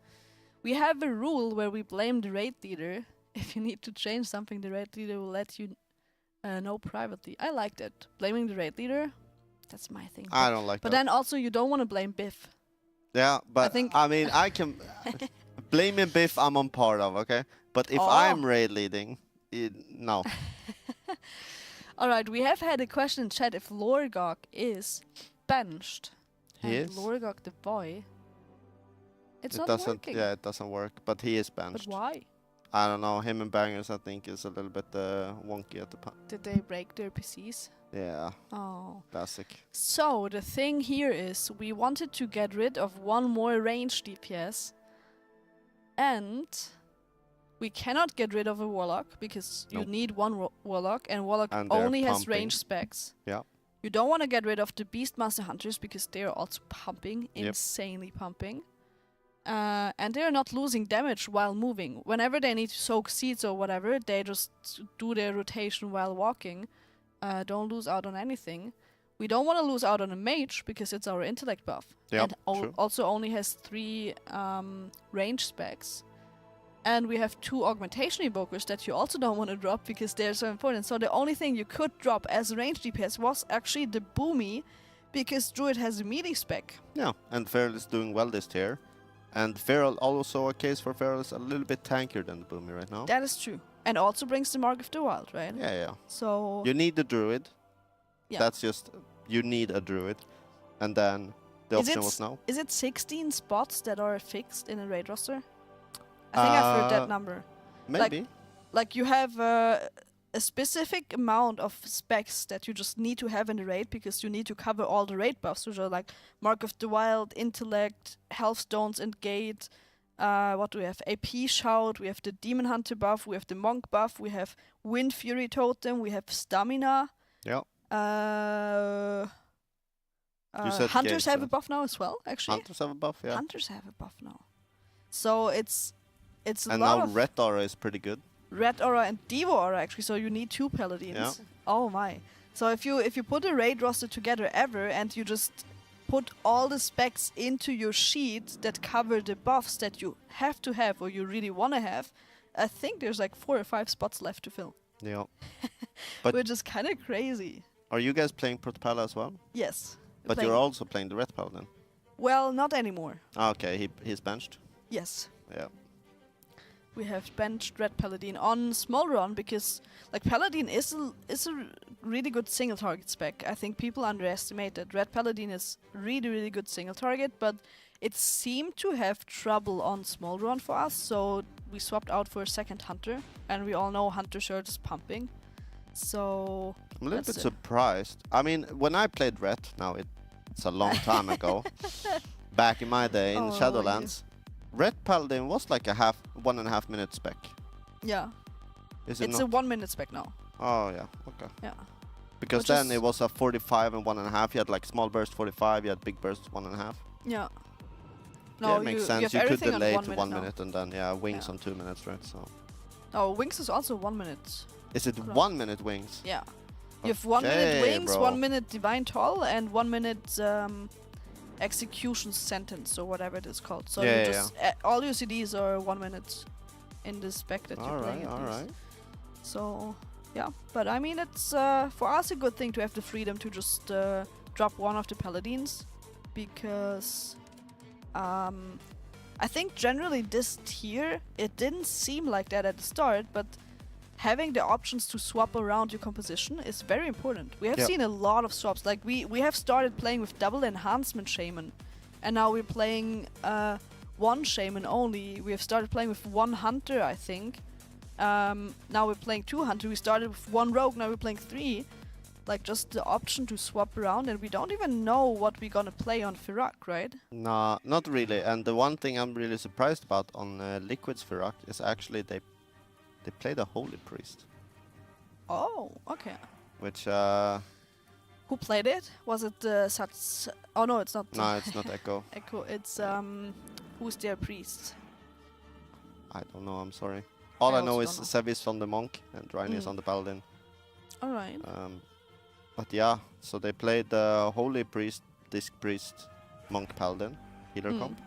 We have a rule where we blame the raid leader. If you need to change something, the raid leader will let you know privately. I like that. Blaming the raid leader, that's my thing. I don't like that. But then also you don't want to blame Biff. Yeah, but I mean, I can... blaming Biff, I'm on part of, okay? But if I'm raid leading, no. Alright, we have had a question in chat if Lorgok is benched. He is? Lorgok the boy. It not working. Yeah, it doesn't work, but he is benched. But why? I don't know. Him and Bangers, I think, is a little bit wonky at the point. Did they break their PCs? Yeah. Oh. Classic. So, the thing here is, we wanted to get rid of 1 more range DPS. And we cannot get rid of a Warlock, because you need 1 Warlock, and Warlock only has range specs. Yeah. You don't want to get rid of the Beastmaster Hunters, because they're also pumping, insanely pumping. And they're not losing damage while moving. Whenever they need to soak seeds or whatever, they just do their rotation while walking. Don't lose out on anything. We don't want to lose out on a mage, because it's our intellect buff. Yep, and also only has 3 range specs. And we have 2 augmentation evokers that you also don't want to drop, because they're so important. So the only thing you could drop as a range DPS was actually the Boomy, because Druid has a melee spec. Yeah, and Feral is doing well this tier. And Feral, also a case for Feral, is a little bit tankier than the Boomy right now. That is true. And also brings the Mark of the Wild, right? Yeah, yeah. So... You need the Druid. Yeah. That's just... You need a Druid. And then the option was now. Is it 16 spots that are fixed in a raid roster? I think I've heard that number. Maybe. Like you have a specific amount of specs that you just need to have in the raid, because you need to cover all the raid buffs, which are like Mark of the Wild, Intellect, Health Stones and Gate. What do we have? AP Shout, we have the Demon Hunter buff, we have the Monk buff, we have Wind Fury Totem, we have Stamina. Yeah. Hunters have a buff now as well, actually. Hunters have a buff, yeah. Hunters have a buff now. So it's a and lot now of... Red Aura is pretty good. Red Aura and Devo Aura, actually, so you need 2 Paladins. Yeah. Oh my. So if you put a raid roster together ever, and you just put all the specs into your sheet that cover the buffs that you have to have or you really want to have, I think there's like 4 or 5 spots left to fill. Yeah. But which is kind of crazy. Are you guys playing Protopala as well? Yes. But you're also playing the Red Paladin? Well, not anymore. Okay, he's benched? Yes. Yeah. We have benched Red Paladin on small run, because like Paladin is a really good single target spec. I think people underestimate that. Red Paladin is really good single target, but it seemed to have trouble on small run for us, so we swapped out for a second Hunter, and we all know Hunter shirt is pumping. So I'm a little bit surprised. I mean, when I played Red, now it's a long time ago, back in my day in Shadowlands, Red Paladin was like a 1.5 minute spec. Yeah. Is it it's not? a 1 minute spec now. Oh yeah, okay. Yeah. Because Which then is- it was a 45 and 1.5. You had like small burst 45, you had big burst 1.5. Yeah. Yeah, No, it makes you sense. have You could everything on delay 1 to minute 1 now. minute and then wings Yeah. on 2 minutes, right? So Oh, wings is also 1 minute. is it Cool. 1 minute wings? Yeah. You have 1 minute Okay, wings, bro. 1 minute divine toll, and 1 minute execution sentence or whatever it is called. So Yeah, you yeah, just all your CDs are 1 minute in the spec that you're playing. Alright, at least. alright. So yeah, but I mean it's for us a good thing to have the freedom to just drop one of the paladins, because I think generally this tier it didn't seem like that at the start, but having the options to swap around your composition is very important. We have Yep. seen a lot of swaps. Like we have started playing with double enhancement shaman, and now we're playing one shaman only. We have started playing with one hunter, I think. Now we're playing 2 hunter. We started with 1 rogue. Now we're playing 3. Like just the option to swap around, and we don't even know what we're gonna play on Firak, right? Nah, not really. And the one thing I'm really surprised about on Liquid's Firak is actually they play the Holy Priest, Oh, okay. which Who played it? Was it Sats? Oh no, it's not. no, it's not Echo. Echo. It's who's their priest? I don't know. I'm sorry. All I I know also is don't know. Sevis on the monk and Ryan is Mm. on the paladin. All right. But yeah, so they played the Holy Priest, Disc Priest, Monk Paladin, healer Mm. comp.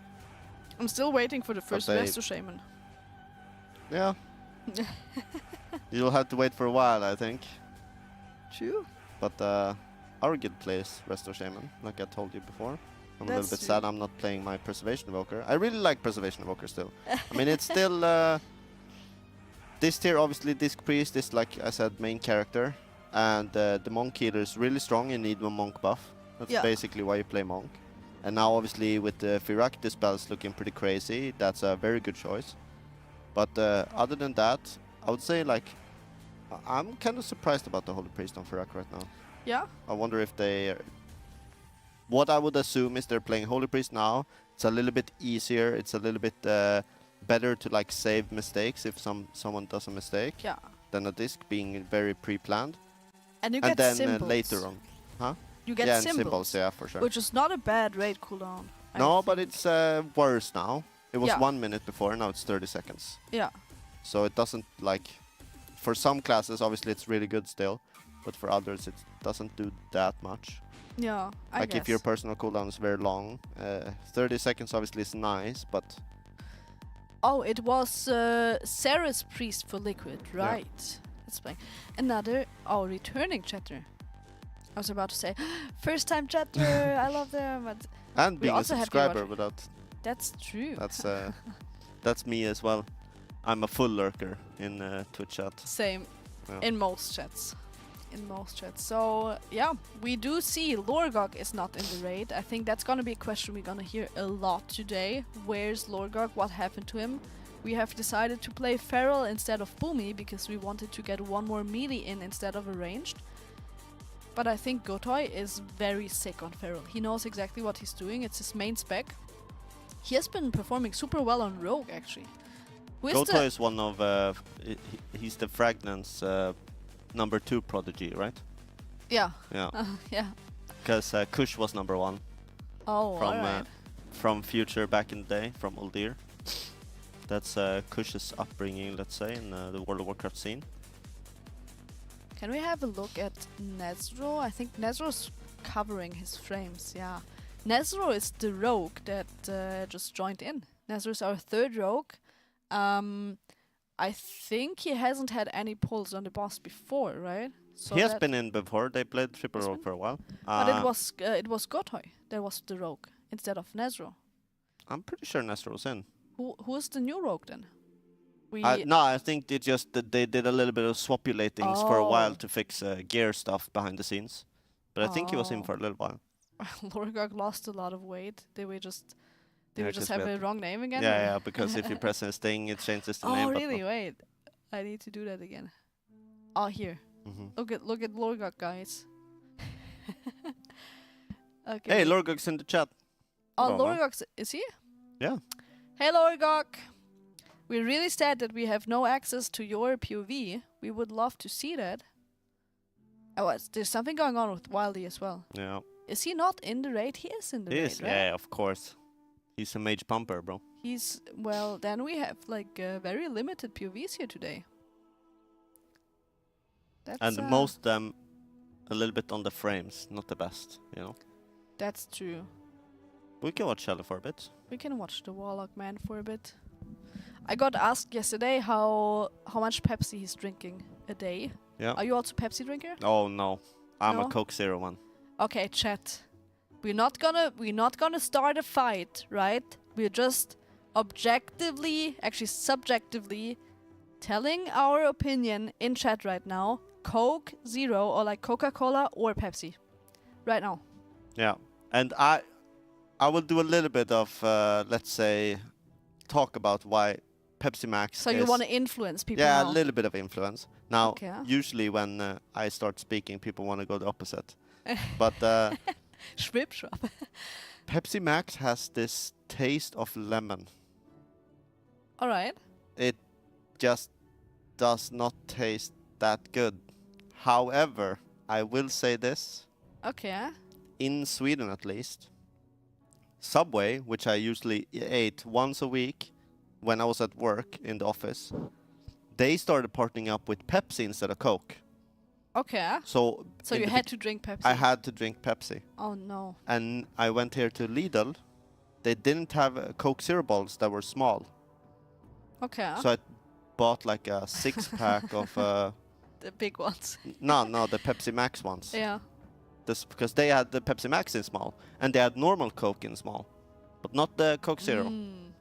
I'm still waiting for the first they- Resto Shaman. Yeah. You'll have to wait for a while, I think. True. But our guild plays Resto Shaman, like I told you before. I'm a little That's bit true. sad I'm not playing my Preservation Evoker. I really like Preservation Evoker still. I mean, it's still... this tier, obviously, Disc Priest is, like I said, main character. And the Monk healer is really strong, you need one Monk buff. That's Yeah. basically why you play Monk. And now, obviously, with the Firak, the spell's looking pretty crazy. That's a very good choice. But other than that, I would say, like, I'm kind of surprised about the Holy Priest on Firak right now. Yeah. I wonder if they... What I would assume is they're playing Holy Priest now. It's a little bit easier. It's a little bit better to, like, save mistakes if someone does a mistake. Yeah. Than a disc being very pre-planned. And you And get then symbols. later on. You get yeah, and symbols, symbols, yeah, for sure. which is not a bad raid cooldown. I No, but think. it's worse now. It was Yeah. 1 minute before, now it's 30 seconds. Yeah. So it doesn't, like... For some classes, obviously, it's really good still. But for others, it doesn't do that much. Yeah. I Like, guess. if your personal cooldown is very long, 30 seconds obviously is nice, but... Oh, it was Sarah's priest for liquid, right? That's fine. Another returning chatter. I was about to say first time chatter. I love them, but And We being a also have to subscriber watch- without... that's true. That's me as well. I'm a full lurker in Twitch chat. Same Yeah. in most chats. In most chats. So yeah, we do see Lorgok is not in the raid. I think that's gonna be a question we're gonna hear a lot today. Where's Lorgok? What happened to him? We have decided to play Feral instead of Boomy because we wanted to get one more melee in instead of a ranged. But I think Gotoy is very sick on Feral. He knows exactly what he's doing. It's his main spec. He has been performing super well on Rogue actually. Who is Goto the- is one of... he's the Fragnance number 2 prodigy, right? Yeah. Yeah. Yeah. Because Kush was number 1 Oh, from alright. from Future back in the day, from Uldir. That's Kush's upbringing, let's say, in the World of Warcraft scene. Can we have a look at Nezro? I think Nezro's covering his frames, yeah. Nezro is the rogue that just joined in. Nezro is our 3rd rogue. I think he hasn't had any pulls on the boss before, right? So He has that- been in before. They played Triple Has Rogue been? for a while. But it was Gotoy that was the rogue instead of Nezro. I'm pretty sure Nestor was in. Who is the new rogue then? We No, I think they did a little bit of swapulating for a while Oh. to fix gear stuff behind the scenes. But I think he was in Oh. for a little while. Lorgok lost a lot of weight. Did we just Yeah, have 'cause we a had- wrong name again? Yeah, or- yeah, because if you press this thing, it changes the Oh name. really? Wait, I need to do that again. Oh here, Mhm. look at Lorgok, guys. Okay. Hey, Lorgok's in the chat. Oh, Hello, man. Lorgok, is he? Yeah. Hey, Lorgok. We're really sad that we have no access to your POV. We would love to see that. Oh, there's something going on with Wildy as well. Yeah. Is he not in the raid? He is in the He raid, is. right? Yeah, of course. He's a mage pumper, bro. He's well. Then we have like very limited POVs here today. That's And most of them a little bit on the frames, not the best, you know. That's true. We can watch Shelly for a bit. We can watch the Warlock man for a bit. I got asked yesterday how much Pepsi he's drinking a day. Yeah. Are you also Pepsi drinker? Oh no, I'm No? a Coke Zero one. Okay, chat. We're not gonna start a fight, right? We're just objectively, actually subjectively, telling our opinion in chat right now. Coke Zero or like Coca-Cola or Pepsi, right now. Yeah, and I will do a little bit of let's say talk about why Pepsi Max. So you want to influence people? Yeah, now. a little bit of influence. Now, Okay. usually when I start speaking, people want to go the opposite. But Schwip schwap. Pepsi Max has this taste of lemon. All right. It just does not taste that good. However, I will say this, Okay. in Sweden at least, Subway, which I usually ate once a week when I was at work in the office, they started partnering up with Pepsi instead of Coke. Okay. So So in you the had to drink Pepsi. I had to drink Pepsi. Oh no. And I went here to Lidl. They didn't have Coke Zero balls that were small. Okay. So I bought like a 6-pack of... The big ones. no, the Pepsi Max ones. Yeah. This, because they had the Pepsi Max in small. And they had normal Coke in small. But not the Coke Zero. Mm.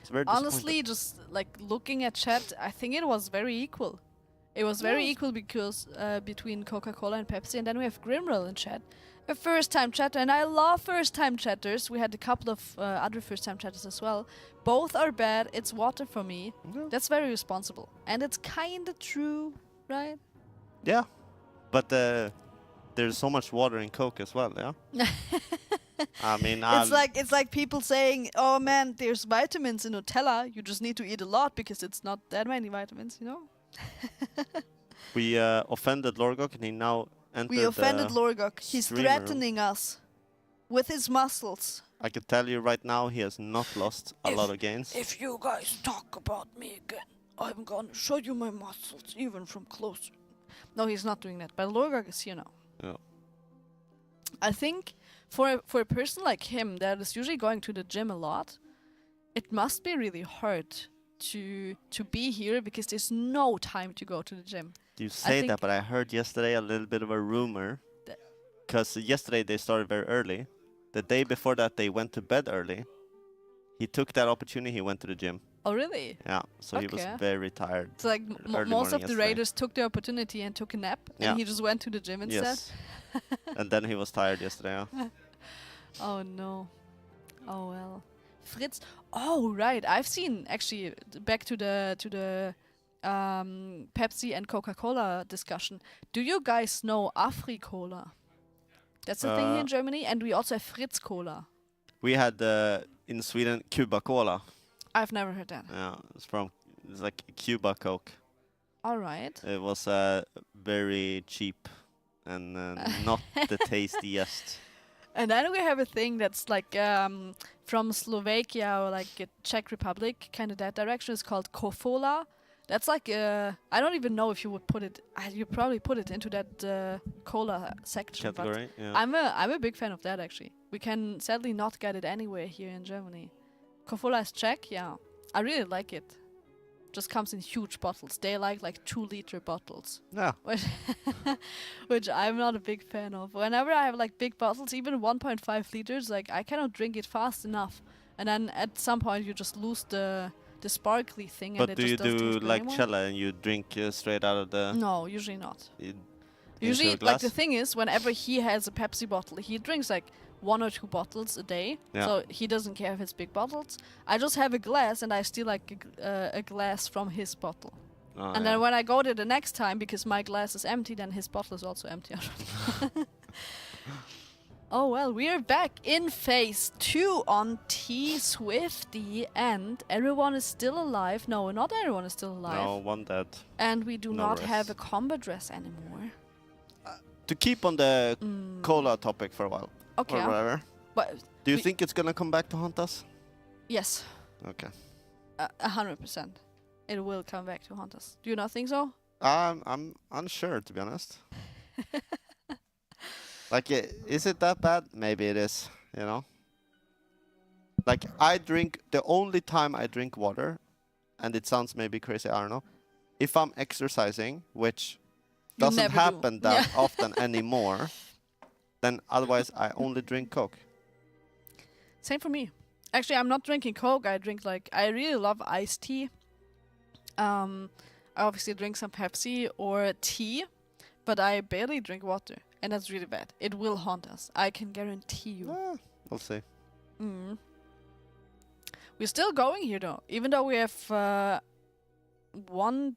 It's very Honestly, just like looking at chat, I think it was very equal. It was very equal because between Coca-Cola and Pepsi, and then we have Grimrel in chat, a first-time chatter, and I love first-time chatters. We had a couple of other first-time chatters as well. Both are bad. It's water for me. Yeah. That's very responsible, and it's kind of true, right? Yeah. But there's so much water in Coke as well, yeah? I mean, It's like people saying, "Oh man, there's vitamins in Nutella. You just need to eat a lot because it's not that many vitamins," you know. we offended Lorgok and he now entered We offended the Lorgok. He's streamer. threatening us with his muscles. I can tell you right now he has not lost a lot of gains. If you guys talk about me again, I'm gonna show you my muscles even from closer. No, he's not doing that. But Lorgok is here now. Yeah. I think for a person like him that is usually going to the gym a lot, it must be really hard to be here because there's no time to go to the gym. You say think that, but I heard yesterday a little bit of a rumor. Because yesterday they started very early. The day before that they went to bed early. He took that opportunity, he went to the gym. Oh, really? Yeah, so he was Okay. very tired. It's like Early most morning of the yesterday. raiders took the opportunity and took a nap, Yeah. and he just went to the gym instead. Yes. And then he was tired yesterday, yeah. Oh no. Oh well. Fritz. Oh right. I've seen actually back to the Pepsi and Coca-Cola discussion. Do you guys know Afri-Cola? That's a thing here in Germany, and we also have Fritz Cola. We had in Sweden Cuba Cola. I've never heard that. Yeah, it's like Cuba Coke. All right. It was very cheap and not the tastiest. And then we have a thing that's like from Slovakia or like Czech Republic, kind of that direction. It's called Kofola. That's like I don't even know if you would put it. You probably put it into that cola section. Category, But yeah. I'm a big fan of that actually. We can sadly not get it anywhere here in Germany. Kofola is Czech, yeah. I really like it. Just comes in huge bottles. They like 2-liter bottles. Yeah. Which I'm not a big fan of. Whenever I have like big bottles, even 1.5 liters, like I cannot drink it fast enough. And then at some point you just lose the sparkly thing. But and do it you just doesn't do taste good like anymore. Cella and you drink straight out of the... No, usually not. into Usually, a glass? like the thing is, whenever he has a Pepsi bottle, he drinks like 1 or 2 bottles a day. Yeah. So he doesn't care if it's big bottles. I just have a glass and I steal like a glass from his bottle. Oh, And yeah. then when I go there the next time, because my glass is empty, then his bottle is also empty. Oh well, we are back in phase 2 on T Swifty, and everyone is still alive. No, not everyone is still alive. No, one dead. And we do No not have rest. a combat dress anymore. to keep on the cola topic for a while, Okay. or whatever. But Do you think it's gonna come back to haunt us? yes, Okay. 100%. It will come back to haunt us. Do you not think so? I'm unsure, to be honest. Like, is it that bad? Maybe it is, you know? Like, the only time I drink water, and it sounds maybe crazy, I don't know, if I'm exercising, which You doesn't never do. happen that Yeah. often anymore, then otherwise I only drink Coke. Same for me. Actually, I'm not drinking Coke. I really love iced tea. I obviously drink some Pepsi or tea, but I barely drink water, and that's really bad. It will haunt us. I can guarantee you. We'll see. We're still going here, though, even though we have one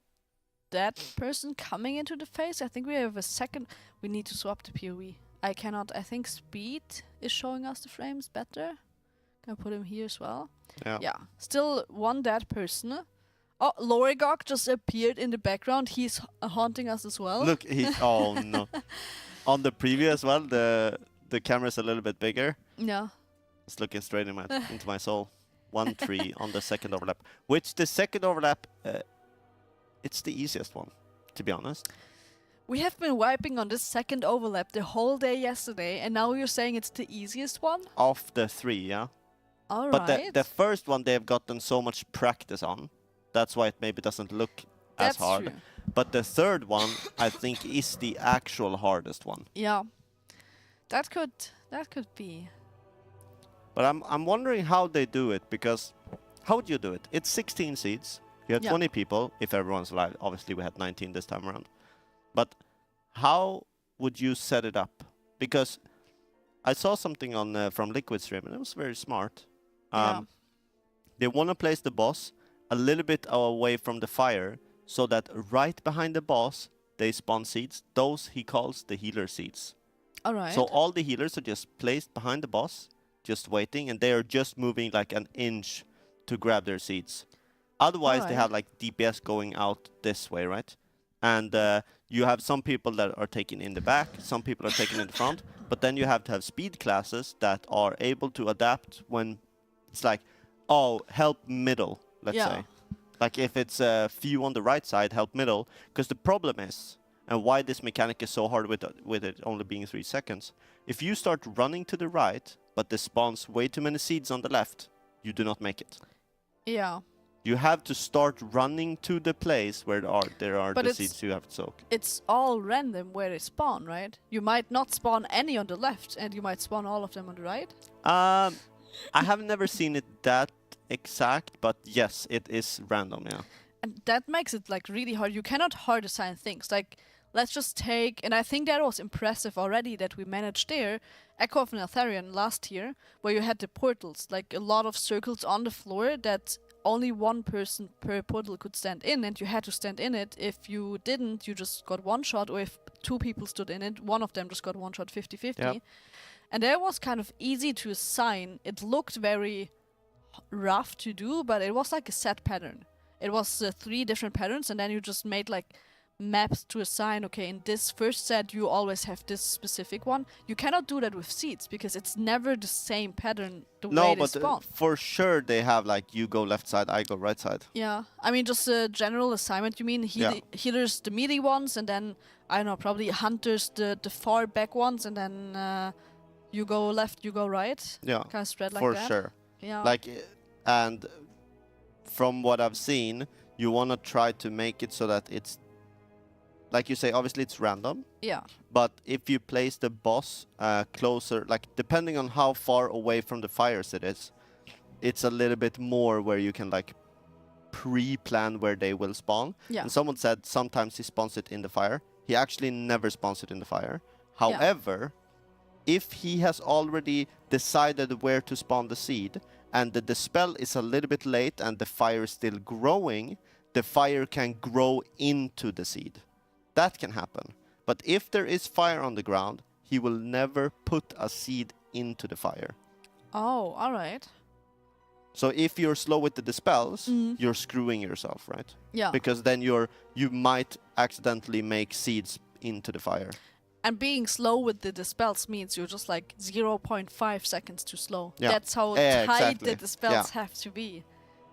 dead person coming into the phase. I think we have a second. We need to swap the POE. I cannot. I think speed is showing us the frames better. Can I put him here as well? Yeah. Still one dead person. Oh, Lorigok just appeared in the background. He's haunting us as well. Look, oh no. On the preview as well, the camera's a little bit bigger. Yeah. It's looking straight into my soul. 1-3 on the second overlap. Which the second overlap, it's the easiest one, to be honest. We have been wiping on this second overlap the whole day yesterday, and now you're saying it's the easiest one? Of the 3, yeah. All But right. the first one they've gotten so much practice on. That's why it maybe doesn't look as That's hard. true. But the third one, I think, is the actual hardest one. Yeah. That could be. But I'm wondering how they do it, because how would you do it? It's 16 seeds. You have 20 people, if everyone's alive. Obviously, we had 19 this time around. But how would you set it up? Because I saw something on from Liquid Stream, and it was very smart. They want to place the boss a little bit away from the fire, so that right behind the boss, they spawn seeds. Those he calls the healer seeds. All right. So all the healers are just placed behind the boss, just waiting, and they are just moving like an inch to grab their seeds. Otherwise, they have like DPS going out this way, right? And you have some people that are taken in the back, some people are taken in the front, but then you have to have speed classes that are able to adapt when it's like, oh, help middle, let's say. Like if it's a few on the right side, help middle. Because the problem is, and why this mechanic is so hard with it only being 3 seconds, if you start running to the right, but there spawns way too many seeds on the left, you do not make it. Yeah. You have to start running to the place where there are the seeds you have to soak. It's all random where they spawn, right? You might not spawn any on the left, and you might spawn all of them on the right. I have never seen it that exact, but yes, it is random, yeah. And that makes it like really hard. You cannot hard assign things. Like, let's just take, and I think that was impressive already that we managed there, Echo of Neltharion last year, where you had the portals, like a lot of circles on the floor that only one person per portal could stand in, and you had to stand in it. If you didn't, you just got one shot, or if 2 people stood in it, one of them just got one shot 50-50. Yep. And that was kind of easy to assign. It looked very rough to do, but it was like a set pattern. It was 3 different patterns, and then you just made like maps to assign, okay, in this first set you always have this specific one. You cannot do that with seeds because it's never the same pattern the way they spawn. No, but for sure they have like you go left side, I go right side. Yeah, I mean just a general assignment. You mean healers the melee ones, and then I don't know, probably hunters the far back ones, and then you go left, you go right. Yeah, kind of spread like for that. sure. Yeah, Like, and from what I've seen, you want to try to make it so that it's, like you say, obviously it's random. Yeah. But if you place the boss closer, like depending on how far away from the fires it is, it's a little bit more where you can like pre-plan where they will spawn. Yeah. And someone said sometimes he spawns it in the fire. He actually never spawns it in the fire. However, if he has already decided where to spawn the seed and the spell is a little bit late and the fire is still growing, the fire can grow into the seed. That can happen. But if there is fire on the ground, he will never put a seed into the fire. Oh, all right. So if you're slow with the dispels, you're screwing yourself, right? Yeah. Because then you might accidentally make seeds into the fire. And being slow with the dispels means you're just like 0.5 seconds too slow. Yeah. That's how Yeah, tight exactly. the dispels have to be.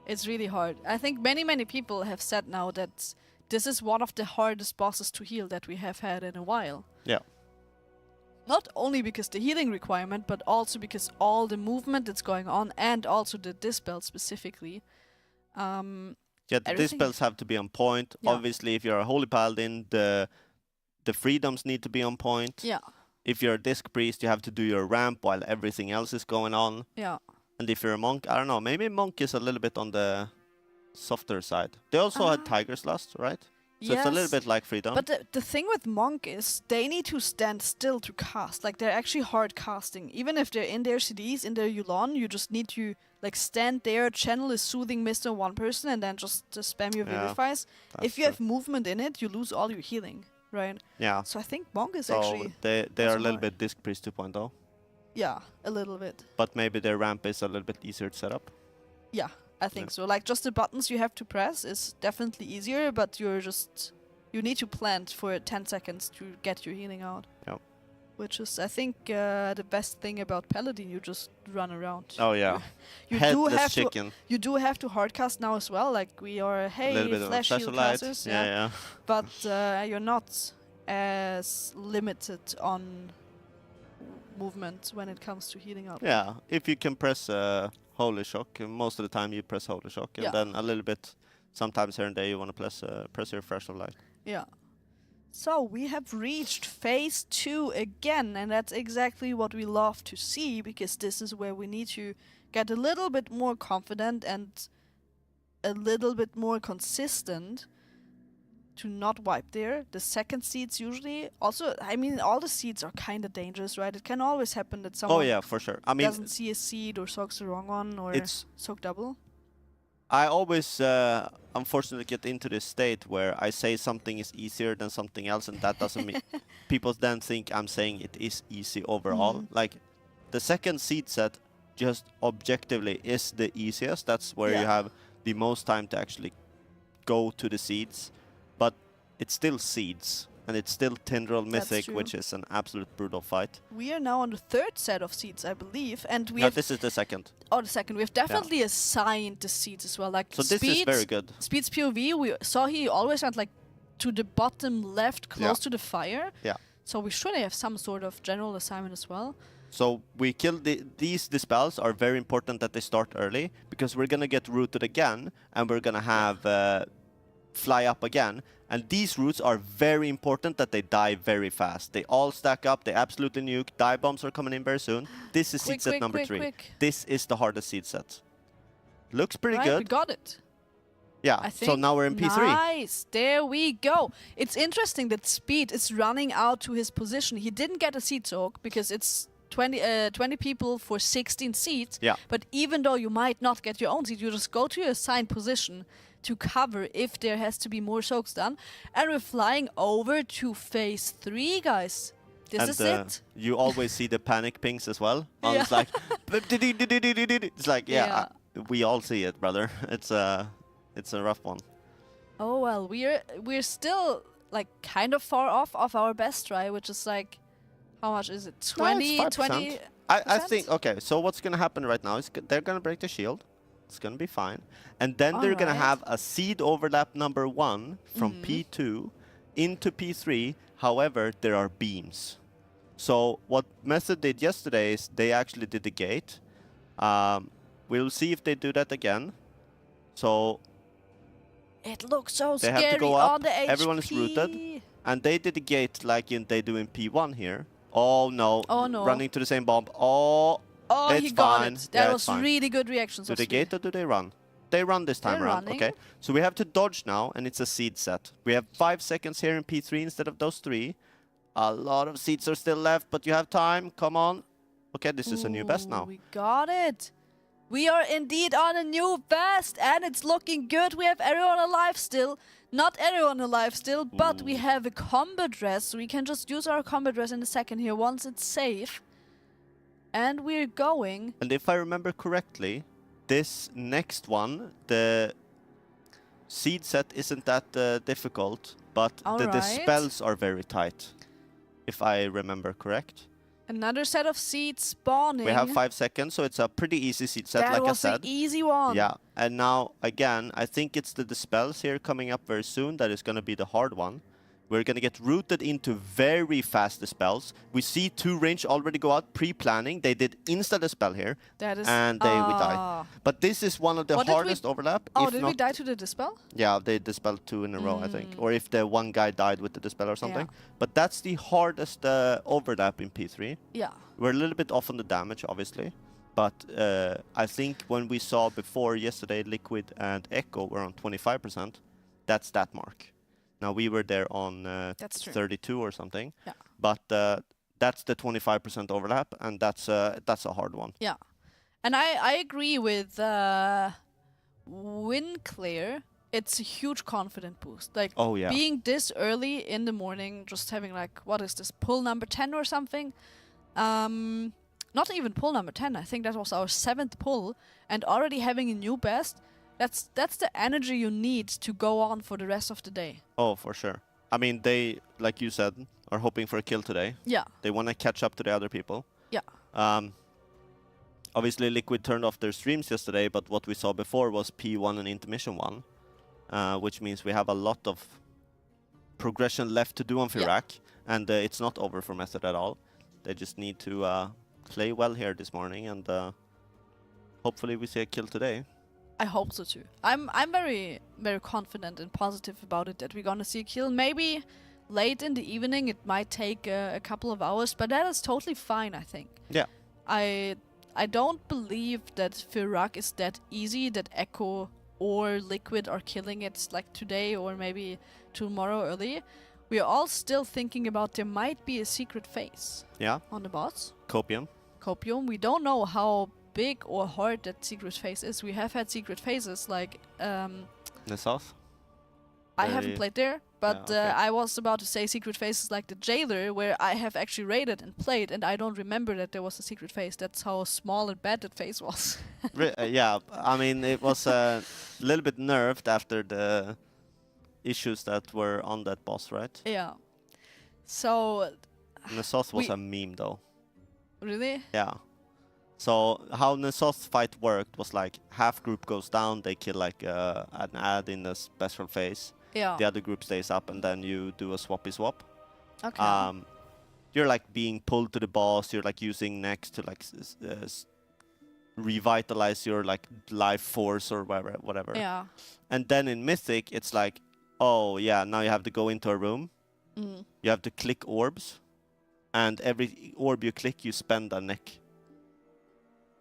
It's really hard. I think many people have said now that this is one of the hardest bosses to heal that we have had in a while. Yeah. Not only because the healing requirement, but also because all the movement that's going on, and also the dispel specifically. Yeah, the Everything- dispels have to be on point. Yeah. Obviously, if you're a holy paladin, the freedoms need to be on point. Yeah, If you're a disc priest, you have to do your ramp while everything else is going on. yeah. And if you're a monk, I don't know, maybe monk is a little bit on the softer side. They also had Tiger's Lust, right? So it's a little bit like freedom. But the thing with Monk is they need to stand still to cast. Like, they're actually hard casting. Even if they're in their CDs, in their Yulon, you just need to like stand there, channel a soothing mist on one person, and then just spam your Yeah, Vivifies. That's If you true. have movement in it, you lose all your healing, right? Yeah. So I think Monk is So actually, they are also a little hard. bit disc priest 2.0, yeah, a little bit. but maybe their ramp is a little bit easier to set up. Yeah, I think so. Like, just the buttons you have to press is definitely easier, but you need to plant for 10 seconds to get your healing out. Yep. Which is, I think, the best thing about Paladin. You just run around. Oh yeah, You do headless have chicken. You do have to hardcast now as well. Like, we are, A hey, little bit of flash heal flashlight. casters. Yeah. But you're not as limited on movement when it comes to healing up. Yeah, if you can press Holy Shock, most of the time you press Holy Shock, and Yeah. then a little bit, sometimes here and there you want to press your Flash of Light. Yeah. So we have reached phase 2 again, and that's exactly what we love to see, because this is where we need to get a little bit more confident and a little bit more consistent to not wipe there. The second seeds usually also, I mean, all the seeds are kind of dangerous, right? It can always happen that someone Oh yeah, for sure. I mean, doesn't see a seed or soaks the wrong one or it's soak double. I always unfortunately get into this state where I say something is easier than something else, and that doesn't mean people then think I'm saying it is easy overall. Mhm. Like the second seed set just objectively is the easiest. That's where you Yeah. have the most time to actually go to the seeds, but it's still seeds and it's still Tindral Mythic, true. which is an absolute brutal fight. We are now on the third set of seeds, I believe, and we No, have this is the second. the second. We have definitely assigned the seeds as well. Like, So this is very good. Speed's POV, we saw he always went like to the bottom left, close to the fire. Yeah. So we should have some sort of general assignment as well. So we kill these dispels are very important that they start early, because we're gonna get rooted again and we're gonna have fly up again. And these roots are very important that they die very fast. They all stack up, they absolutely nuke. Die bombs are coming in very soon. This is seed set number 3. This is the hardest seed set. Looks pretty Right, we good. got it. Yeah, I think. so now we're in P3. Nice, there we go. It's interesting that Speed is running out to his position. He didn't get a seed soak because it's 20 people for 16 seats. Yeah. But even though you might not get your own seat, you just go to your assigned position to cover if there has to be more soaks done. And we're flying over to phase 3, guys. This And is it. you always see the panic pings as well. Yeah. It's like, it's like, yeah, we all see it, brother. It's a rough one. Oh well, we're still like kind of far off of our best try, which is like, how much is it? No, it's 20, 5%. 20. I think, okay, so what's going to happen right now is they're going to break the shield. It's going to be fine. And then they're going to Alright. have a seed overlap number 1 from P2 into P3. However, there are beams. So what Method did yesterday is they actually did the gate. We'll see if they do that again. So, It looks so They scary have to go up, on the HP. everyone is rooted. And they did the gate like they do in P1 here. Oh no. Oh, no. Running to the same bomb. Oh, Oh, It's he got fine. it. Yeah, That it's was fine. really good reactions. do of they Speed. gate or do they run? They run this time They're around. running. Okay. So we have to dodge now, and it's a seed set. We have 5 seconds here in P3 instead of those 3. A lot of seeds are still left, but you have time. Come on. Okay, this is a new best Ooh, now. We got it. We are indeed on a new best, and it's looking good. We have everyone alive still. Not everyone alive still, but we have a combat dress. So we can just use our combat dress in a second here once it's safe. And we're going. And if I remember correctly, this next one, the seed set isn't that difficult, but the Alright. spells are very tight. if I remember correct. Another set of seeds spawning. We have 5 seconds, so it's a pretty easy seed set, that like I was said. the easy one. Yeah, and now, again, I think it's the dispels here coming up very soon that is going to be the hard one. We're going to get rooted into very fast dispels. We see 2 range already go out pre-planning. They did insta dispel here, That is. and we die. But this is one of the What did we- hardest overlap. Oh, if did not, we die to the dispel? Yeah, they dispelled 2 in a row, I think. Or if the one guy died with the dispel or something. Yeah. But that's the hardest overlap in P3. Yeah. We're a little bit off on the damage, obviously. But I think when we saw before yesterday, Liquid and Echo were on 25%. That's that mark. Now, we were there on That's true. 32 or something. Yeah. But that's the 25% overlap, and that's a hard one. Yeah. And I agree with Win Clear. It's a huge confident boost. Like, Oh, yeah. being this early in the morning, just having like, what is this, pull number 10 or something? Not even pull number 10. I think that was our 7th pull, and already having a new best. That's the energy you need to go on for the rest of the day. Oh, for sure. I mean, they, like you said, are hoping for a kill today. Yeah. They want to catch up to the other people. Yeah. Obviously, Liquid turned off their streams yesterday, but what we saw before was P1 and Intermission 1, which means we have a lot of progression left to do on Fyrak, and it's not over for Method at all. They just need to play well here this morning, and hopefully we see a kill today. I hope so too. I'm very, very confident and positive about it that we're gonna see a kill. Maybe late in the evening. It might take a couple of hours, but that is totally fine, I think. Yeah. I don't believe that Fyrak is that easy, that Echo or Liquid are killing it like today or maybe tomorrow early. We are all still thinking about there might be a secret phase Yeah. on the boss. Copium. Copium. We don't know how big or hard that secret phase is. We have had secret phases like Nesaf. I haven't played there, but Yeah, okay. I was about to say secret phases like the Jailer, where I have actually raided and played, and I don't remember that there was a secret phase. That's how small and bad that phase was. Yeah, I mean, it was a little bit nerfed after the issues that were on that boss, right? Yeah. So, Nesaf was we- a meme, though. really? Yeah. So how Nesaf's fight worked was like half group goes down, they kill like an ad in the special phase. Yeah. The other group stays up, and then you do a swappy swap. Okay. You're like being pulled to the boss. You're like using next to like revitalize your like life force or whatever. Yeah. And then in Mythic, it's like, oh yeah, now you have to go into a room. Mm. You have to click orbs, and every orb you click, you spend a neck.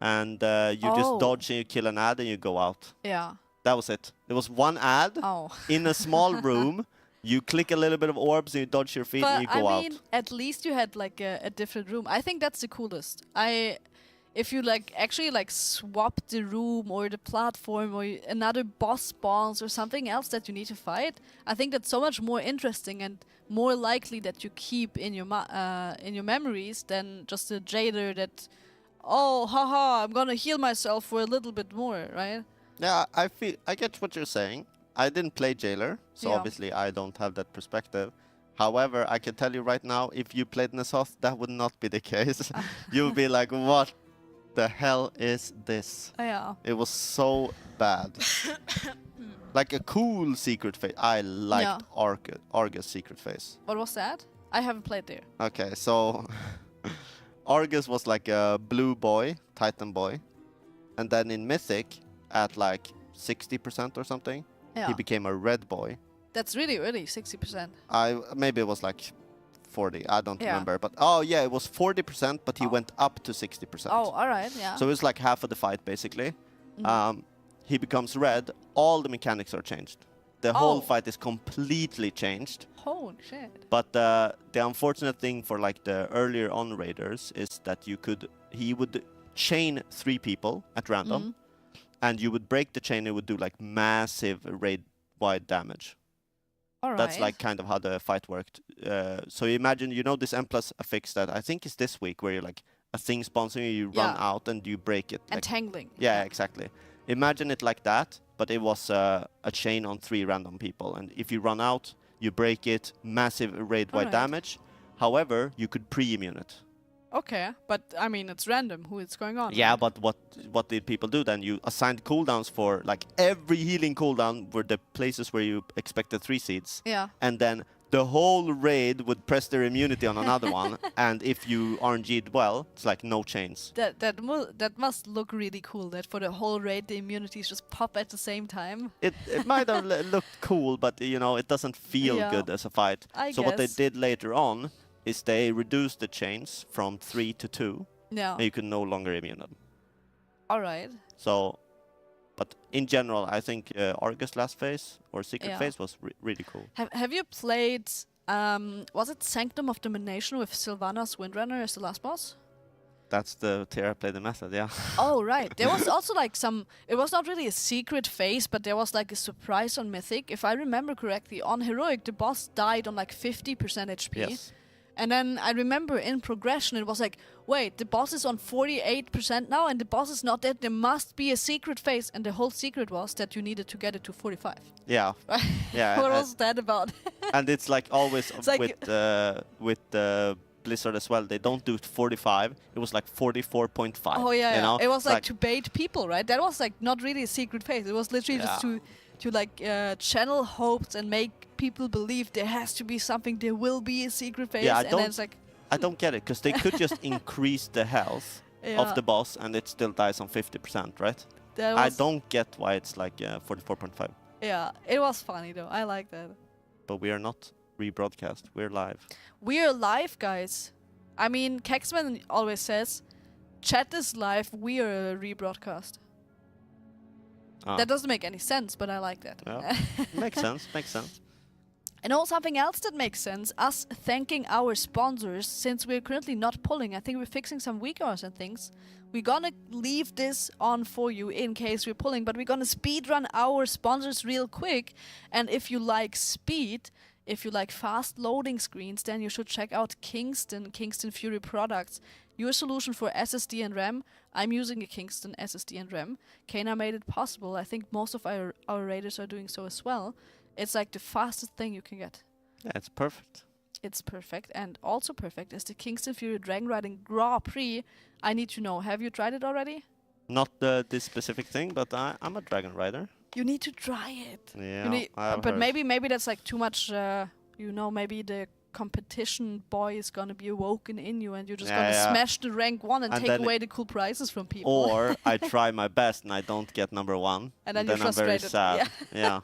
And you Oh. just dodge and you kill an ad and you go out. Yeah. That was it. There was one ad Oh. in a small room. You click a little bit of orbs and you dodge your feet and you But go I mean, out. at least you had like a different room. I think that's the coolest. If you like actually like swap the room or the platform or another boss spawns or something else that you need to fight, I think that's so much more interesting and more likely that you keep in your memories than just a jailer that, oh, haha, I'm gonna heal myself for a little bit more, right? Yeah, I get what you're saying. I didn't play Jailer, so Yeah. obviously I don't have that perspective. However, I can tell you right now, if you played Nesoth, that would not be the case. You'll be like, what the hell is this? Yeah. It was so bad. Like a cool secret phase. I liked Argus secret phase. What was that? I haven't played there. Okay, so Argus was like a blue boy, Titan boy. And then in Mythic, at like 60% or something, Yeah. he became a red boy. That's really, really 60%. Maybe it was like 40, I don't Yeah. remember. But oh yeah, it was 40%, but he Oh. went up to 60%. Oh, all right, yeah. So it's like half of the fight, basically. Mhm. He becomes red, all the mechanics are changed. The whole Oh. fight is completely changed. Holy shit. But the unfortunate thing for like the earlier on raiders is that he would chain 3 people at random, Mhm. and you would break the chain, it would do like massive raid-wide damage. All right. That's like kind of how the fight worked. So you imagine, this M+ affix that I think is this week, where you're like a thing spawns on you, you run Yeah. out and you break it. Like, Entangling. yeah, exactly. Imagine it like that, but it was a chain on 3 random people, and if you run out, you break it, massive raid-wide Alright. damage. However, you could pre-immune it. Okay, but I mean, it's random who it's going on. Yeah, right? but what did people do then? You assigned cooldowns for like every healing cooldown were the places where you expected 3 seeds, Yeah. and then the whole raid would press their immunity on another one, and if you RNG'd well, it's like no chains. That must look really cool. That for the whole raid, the immunities just pop at the same time. It might have looked cool, but you know it doesn't feel Yeah. good as a fight. I So what they guess. did later on is they reduced the chains from 3 to 2, Yeah. and you can no longer immune them. All right. So, but in general, I think Argus last phase or Secret Yeah. phase was really cool. Have you played? Was it Sanctum of Domination with Sylvanas Windrunner as the last boss? That's the tier I played the method, yeah. Oh right. There was also like some. It was not really a secret phase, but there was like a surprise on Mythic. If I remember correctly, on Heroic, the boss died on like 50% HP. Yes. And then I remember in progression, it was like, wait, the boss is on 48% now, and the boss is not dead. There must be a secret phase, and the whole secret was that you needed to get it to 45. Yeah. Yeah. What was that about? And it's like always It's like with Blizzard as well. They don't do 45. It was like 44.5. Oh yeah, you know? it was It's like to bait people, right? That was like not really a secret phase. It was literally just to like channel hopes and make people believe there has to be something. There will be a secret phase. Yeah, and then it's like I don't get it because they could just increase the health of the boss and it still dies on 50%, right? I don't get why it's like 44.5. Yeah, it was funny though. I like that. But we are not rebroadcast. We're live. We're live, guys. I mean, Kexman always says, chat is live, we are a rebroadcast. Ah. That doesn't make any sense, but I like that. Yeah. Makes sense. Makes sense. And also something else that makes sense, us thanking our sponsors, since we're currently not pulling. I think we're fixing some weak hours and things. We're gonna leave this on for you in case we're pulling, but we're gonna speed run our sponsors real quick. And if you like speed, if you like fast loading screens, then you should check out Kingston FURY products. Your solution for SSD and RAM. I'm using a Kingston SSD and RAM. Kana made it possible. I think most of our raiders are doing so as well. It's like the fastest thing you can get. Yeah, it's perfect. It's perfect, and also perfect is the Kingston FURY Dragon Riding Grand Prix. I need to know, have you tried it already? Not this specific thing, but I'm a dragon rider. You need to try it. Yeah, but maybe that's like too much. Maybe the competition boy is gonna be awoken in you, and you're just gonna smash the rank 1 and take away the cool prizes from people. Or I try my best and I don't get number 1, and then you're frustrated. I'm very sad. Yeah.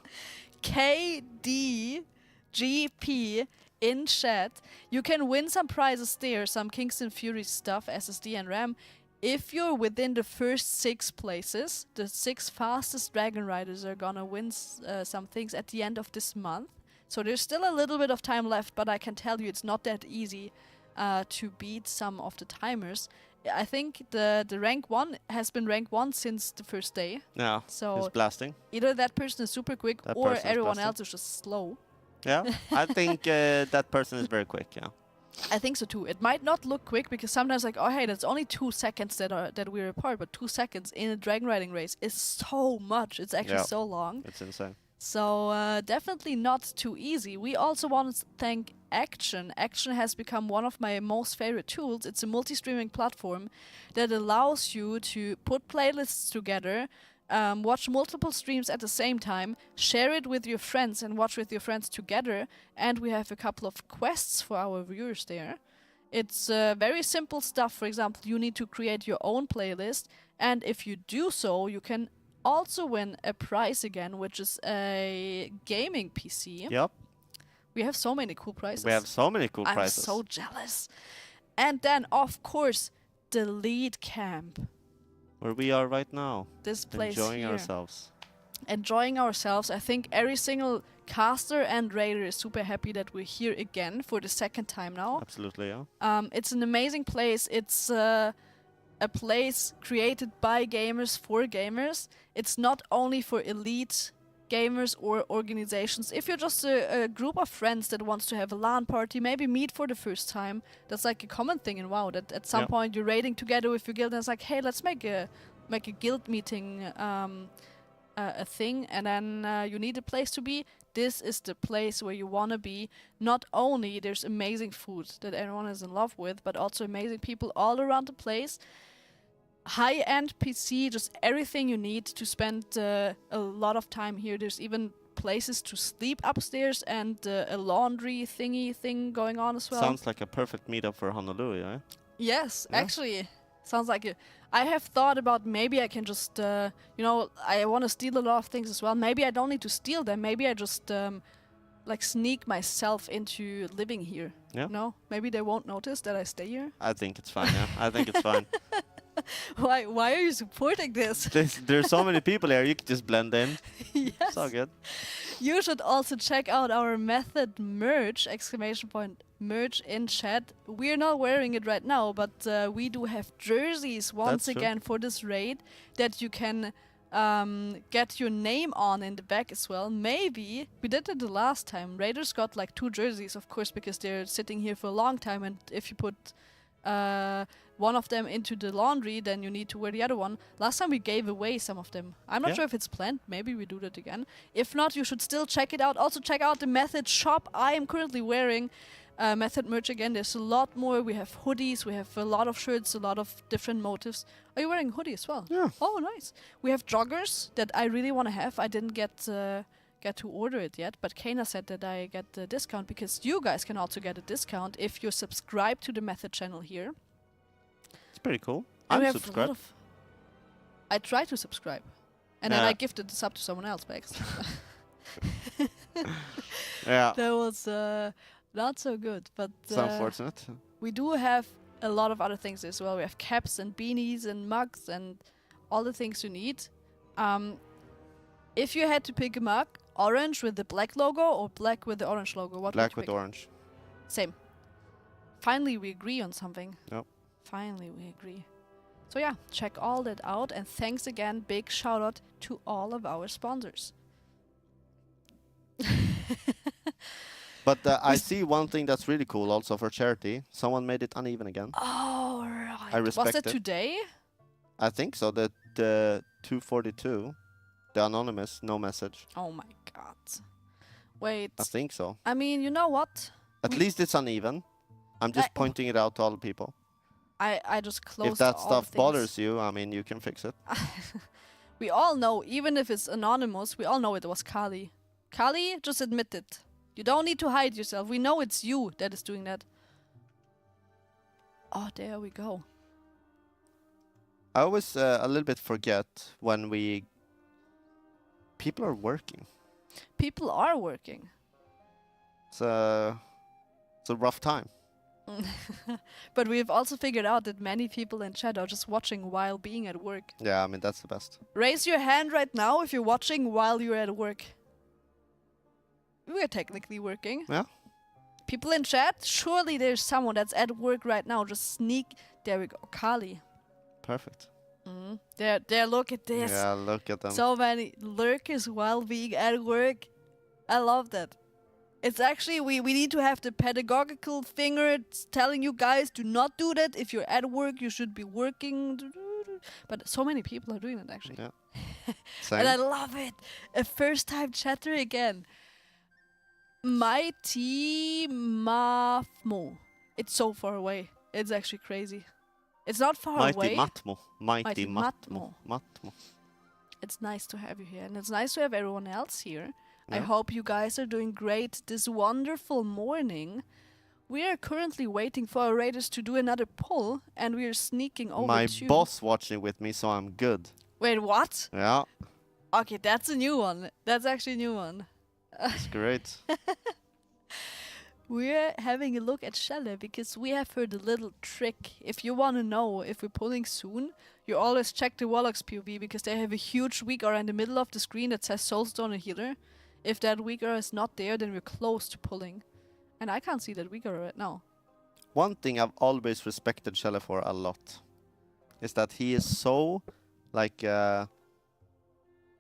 KDGP in chat. You can win some prizes there, some Kingston FURY stuff, SSD and RAM. If you're within the first 6 places, the 6 fastest Dragon Riders are gonna win some things at the end of this month. So there's still a little bit of time left, but I can tell you it's not that easy to beat some of the timers. I think the rank 1 has been rank 1 since the first day. Yeah, so it's blasting. Either that person is super quick or everyone else is just slow. Yeah, I think that person is very quick, yeah. I think so too. It might not look quick because sometimes like, oh hey, that's only 2 seconds that we're apart, but 2 seconds in a dragon riding race is so much. It's actually so long. It's insane. So definitely not too easy. We also want to thank Ection. Ection has become one of my most favorite tools. It's a multi-streaming platform that allows you to put playlists together, watch multiple streams at the same time, share it with your friends and watch with your friends together. And we have a couple of quests for our viewers there. It's very simple stuff. For example, you need to create your own playlist, and if you do so, you can also win a prize again, which is a gaming PC. Yep. We have so many cool prizes. We have so many cool prizes. I'm so jealous. And then, of course, the lead camp. Where we are right now. This place enjoying here. ourselves. Enjoying ourselves. I think every single caster and raider is super happy that we're here again for the 2nd time now. Absolutely, yeah. It's an amazing place. It's a place created by gamers for gamers. It's not only for elite gamers or organizations. If you're just a group of friends that wants to have a LAN party, maybe meet for the first time, that's like a common thing in WoW, that at some point you're raiding together with your guild and it's like, hey, let's make a guild meeting a thing, and then you need a place to be. This is the place where you want to be. Not only there's amazing food that everyone is in love with, but also amazing people all around the place. High-end PC, just everything you need to spend a lot of time here. There's even places to sleep upstairs and a laundry thing going on as well. Sounds like a perfect meetup for Honolulu, yeah? Yes, Yeah. actually, sounds like it. I have thought about maybe I can just, I want to steal a lot of things as well. Maybe I don't need to steal them. Maybe I just sneak myself into living here. Yeah. No, maybe they won't notice that I stay here. I think it's fine, yeah. I think it's fine. Why are you supporting this? There's so many people here, you can just blend in. Yes. It's all good. You should also check out our method merch, merch in chat. We're not wearing it right now, but we do have jerseys once That's true. again for this raid that you can get your name on in the back as well. Maybe we did it the last time. Raiders got like 2 jerseys, of course, because they're sitting here for a long time, and if you put one of them into the laundry, then you need to wear the other one. Last time we gave away some of them. I'm not Yeah. sure if it's planned. Maybe we do that again. If not, you should still check it out. Also check out the Method shop. I am currently wearing Method merch again. There's a lot more. We have hoodies. We have a lot of shirts, a lot of different motifs. Are you wearing a hoodie as well? Yeah. Oh, nice. We have joggers that I really want to have. I didn't get to order it yet, but Kana said that I get the discount because you guys can also get a discount if you subscribe to the Method channel here. It's pretty cool. And we I'm have a lot subscribed. of- I try to subscribe, and then Yeah. I gifted the sub to someone else by accident. Yeah. That was not so good, but It's unfortunate. we do have a lot of other things as well. We have caps and beanies and mugs and all the things you need. If you had to pick a mug, orange with the black logo or black with the orange logo, what Black would with you pick? orange. Same. Finally, we agree on something. Yep. Finally, we agree. So yeah, check all that out, and thanks again, big shout out to all of our sponsors. But I see one thing that's really cool also for charity. Someone made it uneven again. Oh, right. I Was respect that it. today? I think so. The 242, the anonymous, no message. Oh my god. Wait. I think so. I mean, you know what? At least it's uneven. I'm just pointing it out to all the people. I just closed If that all stuff things. bothers you, I mean, you can fix it. We all know, even if it's anonymous, we all know it was Kali. Kali, just admit it. You don't need to hide yourself. We know it's you that is doing that. Oh, there we go. I always a little bit forget when people are working. People are working. It's a rough time. But we've also figured out that many people in chat are just watching while being at work. Yeah, I mean, that's the best. Raise your hand right now if you're watching while you're at work. We're technically working. Yeah. People in chat, surely there's someone that's at work right now. Just sneak. There we go. Kali. Perfect. There, look at this. Yeah, look at them. So many lurkers while being at work. I love that. It's actually, we need to have the pedagogical finger telling you guys, do not do that. If you're at work, you should be working. But so many people are doing it, actually. Yeah. Same. And I love it. A first-time chatter again. Mighty Mafmo. It's so far away. It's actually crazy. It's not far away. Mighty Mighty Matmo. Matmo. It's nice to have you here, and it's nice to have everyone else here. I Yeah. hope you guys are doing great this wonderful morning. We are currently waiting for our raiders to do another pull, and we are sneaking over My to... boss watching with me, so I'm good. Wait, what? Yeah, Okay, that's a new one. That's actually a new one. it's great. We're having a look at Shelle because we have heard a little trick. If you want to know if we're pulling soon, you always check the Warlock's POV because they have a huge weak aura in the middle of the screen that says Soulstone and Healer. If that weak aura is not there, then we're close to pulling. And I can't see that weak aura right now. One thing I've always respected Shelle for a lot is that he is so, like,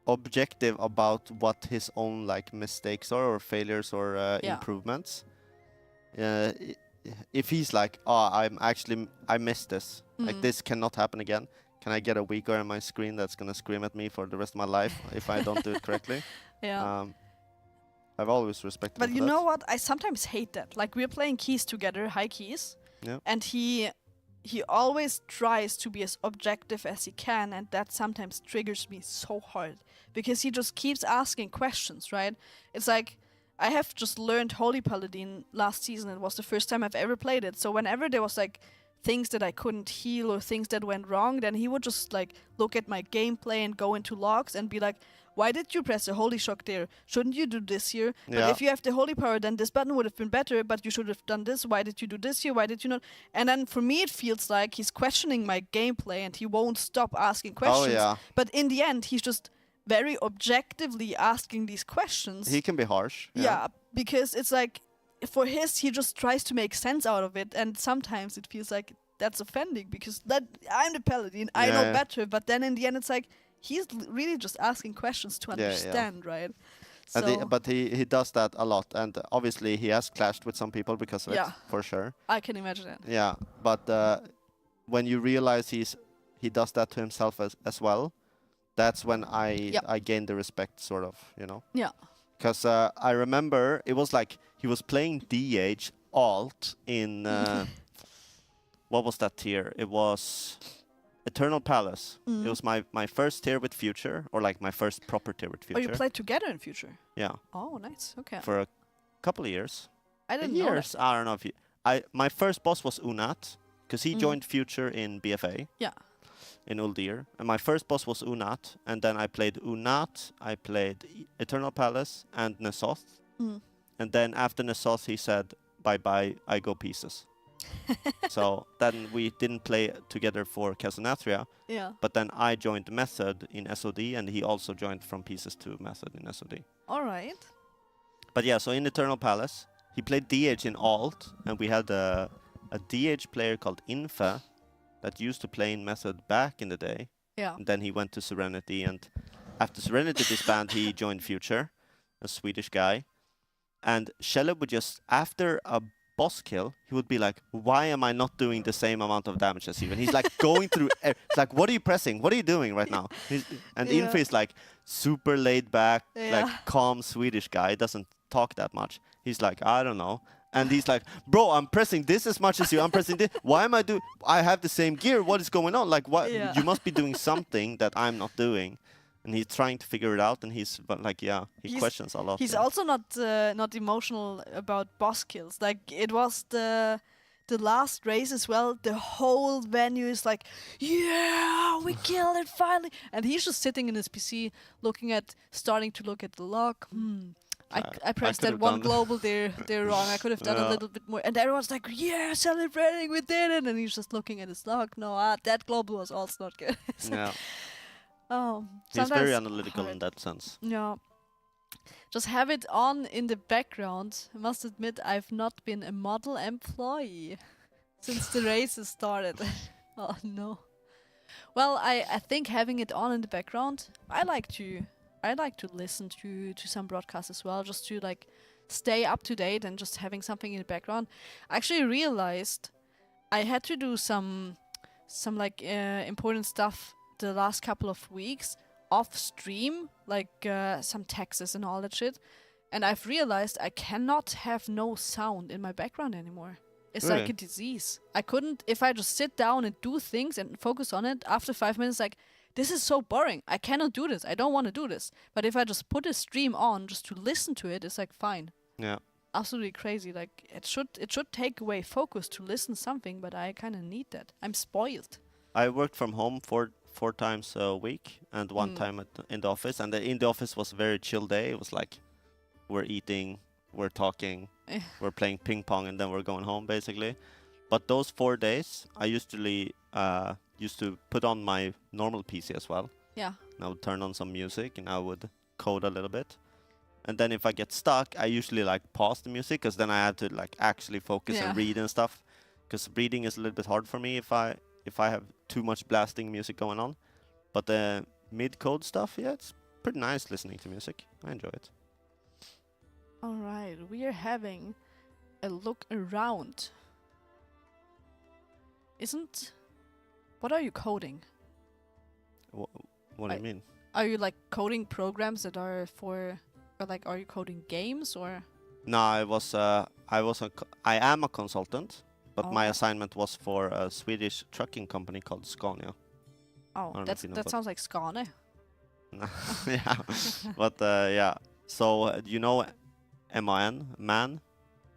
objective about what his own, like, mistakes are or failures or Yeah. improvements. If he's like, oh, I missed this, like, this cannot happen again, can I get a weaker on my screen that's gonna scream at me for the rest of my life if I don't do it correctly. Yeah. I've always respected But him you for know that. what? I sometimes hate that. Like we're playing keys together, high keys, Yeah. and he always tries to be as objective as he can, and that sometimes triggers me so hard because he just keeps asking questions, right? It's like I have just learned Holy Paladin last season. It was the first time I've ever played it. So whenever there was like things that I couldn't heal or things that went wrong, then he would just like look at my gameplay and go into logs and be like, why did you press the holy shock there? Shouldn't you do this here? But Yeah. if you have the holy power, then this button would have been better, but you should have done this. Why did you do this here? Why did you not? And then for me, it feels like he's questioning my gameplay and he won't stop asking questions. Oh yeah. But in the end, he's just very objectively asking these questions. He can be harsh. Yeah, because it's like, for he just tries to make sense out of it, and sometimes it feels like that's offending because that I'm the paladin, I know Yeah. better, but then in the end it's like he's really just asking questions to Yeah, yeah. understand, right? And So but he does that a lot, and obviously he has clashed with some people because of Yeah. it, for sure. I can imagine it. Yeah, but when you realize he does that to himself as well, that's when Yep. I gain the respect, sort of, you know. Yeah. Because I remember it was like he was playing DH alt in what was that tier? It was Eternal Palace. Mm. It was my first tier with Future, or like my first proper tier with Oh, Future. you played together in future? Yeah, Oh, nice. Okay. for a couple of years. I didn't know that. Years. I don't know if you. My first boss was Unat, because he Mm. joined Future in BFA. Yeah. In Uldir, and my first boss was Unat, and then I played Unat, I played Eternal Palace and Nesoth, Mm. and then after Nesoth he said, bye bye, I go pieces. So then we didn't play together for Casanatria, Yeah. but then I joined Method in SOD, and he also joined from pieces to Method in SOD. All right. But yeah, so in Eternal Palace, he played DH in alt, and we had a DH player called Infa that used to play in Method back in the day. Yeah. And then he went to Serenity, and after Serenity disbanded, he joined Future, a Swedish guy. And Shelle would just, after a boss kill, he would be like, why am I not doing the same amount of damage as you? And he's like going through, it's like, what are you pressing? What are you doing right now? And Yeah. Infa is like super laid back, Yeah. like calm Swedish guy, doesn't talk that much. He's like, I don't know. And he's like, bro, I'm pressing this as much as you. I'm pressing this. Why am I doing? I have the same gear. What is going on? Like, what? Yeah. You must be doing something that I'm not doing. And he's trying to figure it out. And but like, yeah, he He's- questions a lot. He's yeah. also not emotional about boss kills. Like it was the last race as well. The whole venue is like, yeah, we killed it finally. And he's just sitting in his PC, starting to look at the log. I pressed that could've one done- global there wrong. I could have done a Yeah. little bit more. And everyone's like, yeah, celebrating, we did it. And he's just looking at his log. No, that global was also not good. So, Yeah, oh, he's very sometimes analytical hard. in that sense. Yeah. Just have it on in the background. I must admit, I've not been a model employee since the races started. Oh no. Well, I think having it on in the background, I like to listen to some broadcasts as well, just to like stay up to date and just having something in the background. I actually realized I had to do some like important stuff the last couple of weeks off stream, like some taxes and all that shit. And I've realized I cannot have no sound in my background anymore. It's like Really? a disease. I couldn't, if I just sit down and do things and focus on it, after 5 minutes, like, this is so boring. I cannot do this. I don't want to do this. But if I just put a stream on just to listen to it, it's like fine. Yeah. Absolutely crazy. Like it should take away focus to listen something, but I kind of need that. I'm spoiled. I worked from home four times a week, and one Mm. time in the office. And in the office was a very chill day. It was like, we're eating, we're talking, Eh. we're playing ping pong, and then we're going home basically. But those 4 days, I usually used to put on my normal PC as well. Yeah. And I would turn on some music, and I would code a little bit. And then if I get stuck, I usually like pause the music, because then I have to like actually focus Yeah. and read and stuff. Because reading is a little bit hard for me if I have too much blasting music going on. But the mid-code stuff, yeah, it's pretty nice listening to music. I enjoy it. All right, we are having a look around. What are you coding? What do you mean? Are you like coding programs that are for, or like are you coding games or? No, I am a consultant, but my Oh. assignment was for a Swedish trucking company called Scania. Oh, don't know if you know that about- sounds like Skane. Yeah, but yeah. So you know MAN,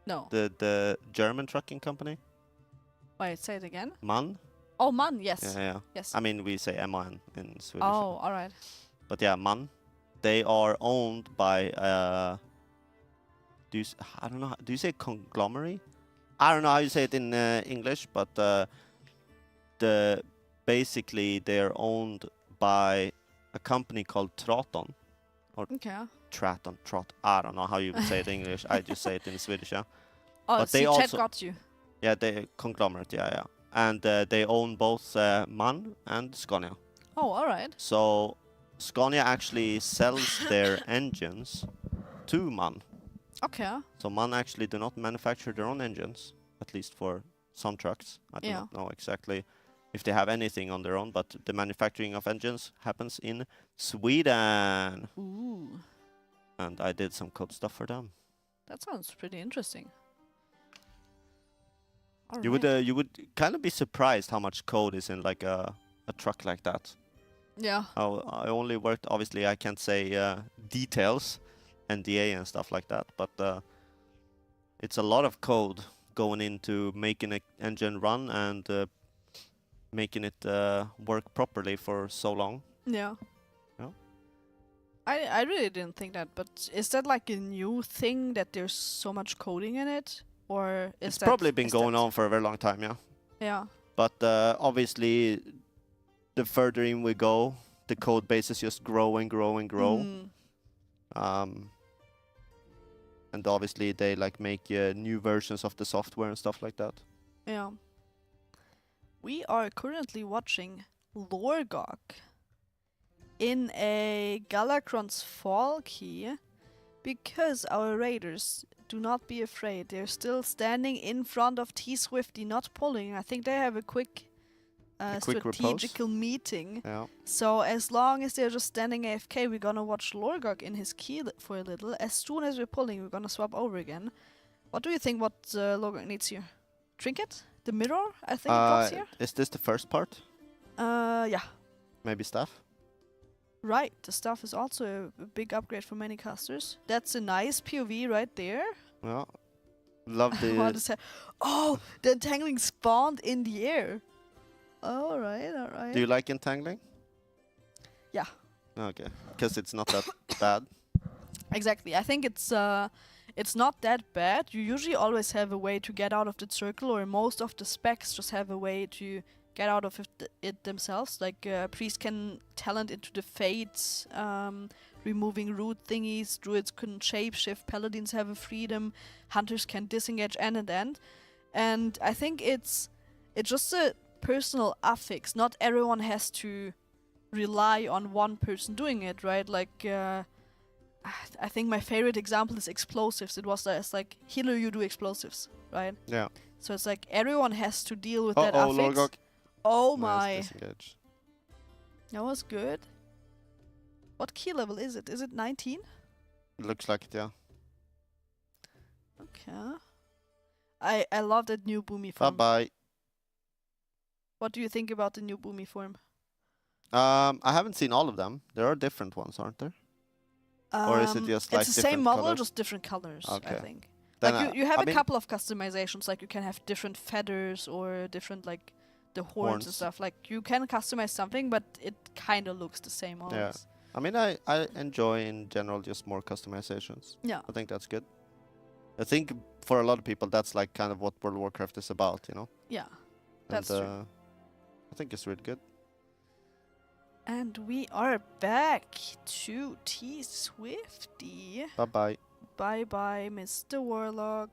No. the German trucking company, Wait, say it again. MAN. Oh, MAN. Yes. Yeah. Yes. I mean, we say MAN in Swedish. Oh, all right. But yeah, MAN. They are owned by I don't know. Do you say conglomerate? I don't know how you say it in English, but basically they're owned by a company called Traton. Okay. Traton. I don't know how you would say it in English. I just say it in Swedish, yeah. Oh, But so they chat also- got you. Yeah, they conglomerate, yeah. And they own both MAN and Scania. Oh, all right. So Scania actually sells their engines to MAN. Okay. So MAN actually do not manufacture their own engines, at least for some trucks. I do Yeah. not know exactly if they have anything on their own, but the manufacturing of engines happens in Sweden. Ooh, And I did some code stuff for them. that sounds pretty interesting. All You right. would kind of be surprised how much code is in like a truck like that. Yeah. I only worked, obviously I can't say details, NDA and stuff like that, but it's a lot of code going into making an engine run and making it work properly for so long. Yeah. Yeah. I really didn't think that, but is that like a new thing that there's so much coding in it, or is It's that probably been is going that- on for a very long time, yeah. Yeah. But obviously, the further in we go, the code bases just grow and grow and grow. Mm. And obviously, they like make new versions of the software and stuff like that. Yeah. We are currently watching Lorgok in a Galakron's fall key because our raiders, do not be afraid, they're still standing in front of T-Swifty, not pulling. I think they have a quick quick repose? strategical meeting. Yeah. So as long as they're just standing AFK, we're gonna watch Lorgok in his key for a little. As soon as we're pulling, we're gonna swap over again. What do you think what Lorgok needs here? Trinket? The mirror, I think it drops here? Is this the first part? Yeah. Maybe staff? Right, the stuff is also a big upgrade for many casters. That's a nice POV right there. Yeah. Love What the... is that? Oh, the entangling spawned in the air. Alright, alright. Do you like entangling? Yeah. Okay. Because it's not that bad. Exactly. I think it's not that bad. You usually always have a way to get out of the circle, or most of the specs just have a way to get out of it themselves. Like priest can talent into the fates, removing root thingies. Druids can shapeshift. Paladins have a freedom. Hunters can disengage end. And I think it's just a personal affix. Not everyone has to rely on one person doing it, right? Like I think my favorite example is explosives. It's like healer, you do explosives, right? Yeah. So it's like everyone has to deal with that Oh, affix. Lorgok. Oh Nice my, disengage. that was good. What key level is it? Is it 19? Looks like it, yeah. Okay. I love that new boomy form. Bye-bye. What do you think about the new boomy form? I haven't seen all of them. There are different ones, aren't there? Or is it just, like, it's the same different model, colours? just different colors, I Okay. think. Then Like you have I a mean, couple of customizations, like you can have different feathers or different like the horns and Horns. stuff. Like you can customize something, but it kind of looks the same always. I mean, I enjoy in general just more customizations. Yeah. I think that's good. I think for a lot of people that's like kind of what World of Warcraft is about, you know? Yeah, that's and, true. I think it's really good. And we are back to T-Swifty. Bye-bye. Bye-bye, Mr. Warlock.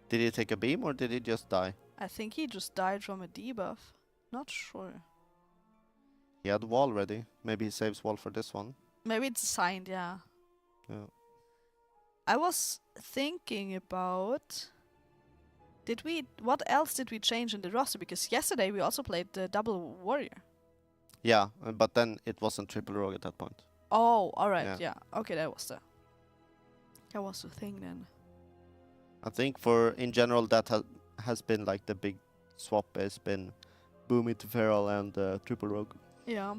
Did he take a beam or did he just die? I think he just died from a debuff. Not sure. He had wall ready. Maybe he saves wall for this one. Maybe it's signed, yeah. Yeah. I was thinking about... What else did we change in the roster? Because yesterday we also played the double warrior. Yeah, but then it wasn't triple rogue at that point. Oh, all right. Yeah. Yeah. Okay, that was the thing then. I think in general that has been like the big swap has been boom into feral and triple rogue. Yeah.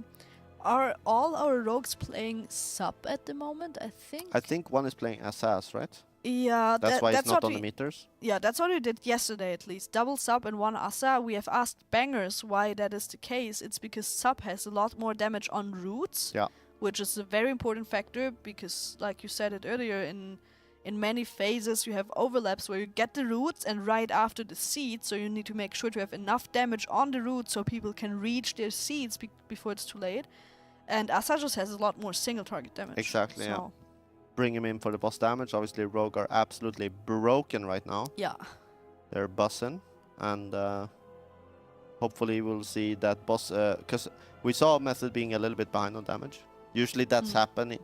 Are all our rogues playing sub at the moment? I think. I think one is playing assas, right? Yeah, That's why it's that's not what on we, the meters. Yeah, that's what we did yesterday at least. Double sub and one asa. We have asked bangers why that is the case. It's because sub has a lot more damage on roots. Yeah. Which is a very important factor because, like you said it earlier, in many phases you have overlaps where you get the roots and right after the seeds, so you need to make sure to have enough damage on the roots so people can reach their seeds before it's too late. And asa just has a lot more single target damage. Exactly, yeah. so Bring him in for the boss damage. Obviously, rogue are absolutely broken right now. yeah. They're bussing, and hopefully we'll see that boss. Because we saw Method being a little bit behind on damage. Usually that's happening.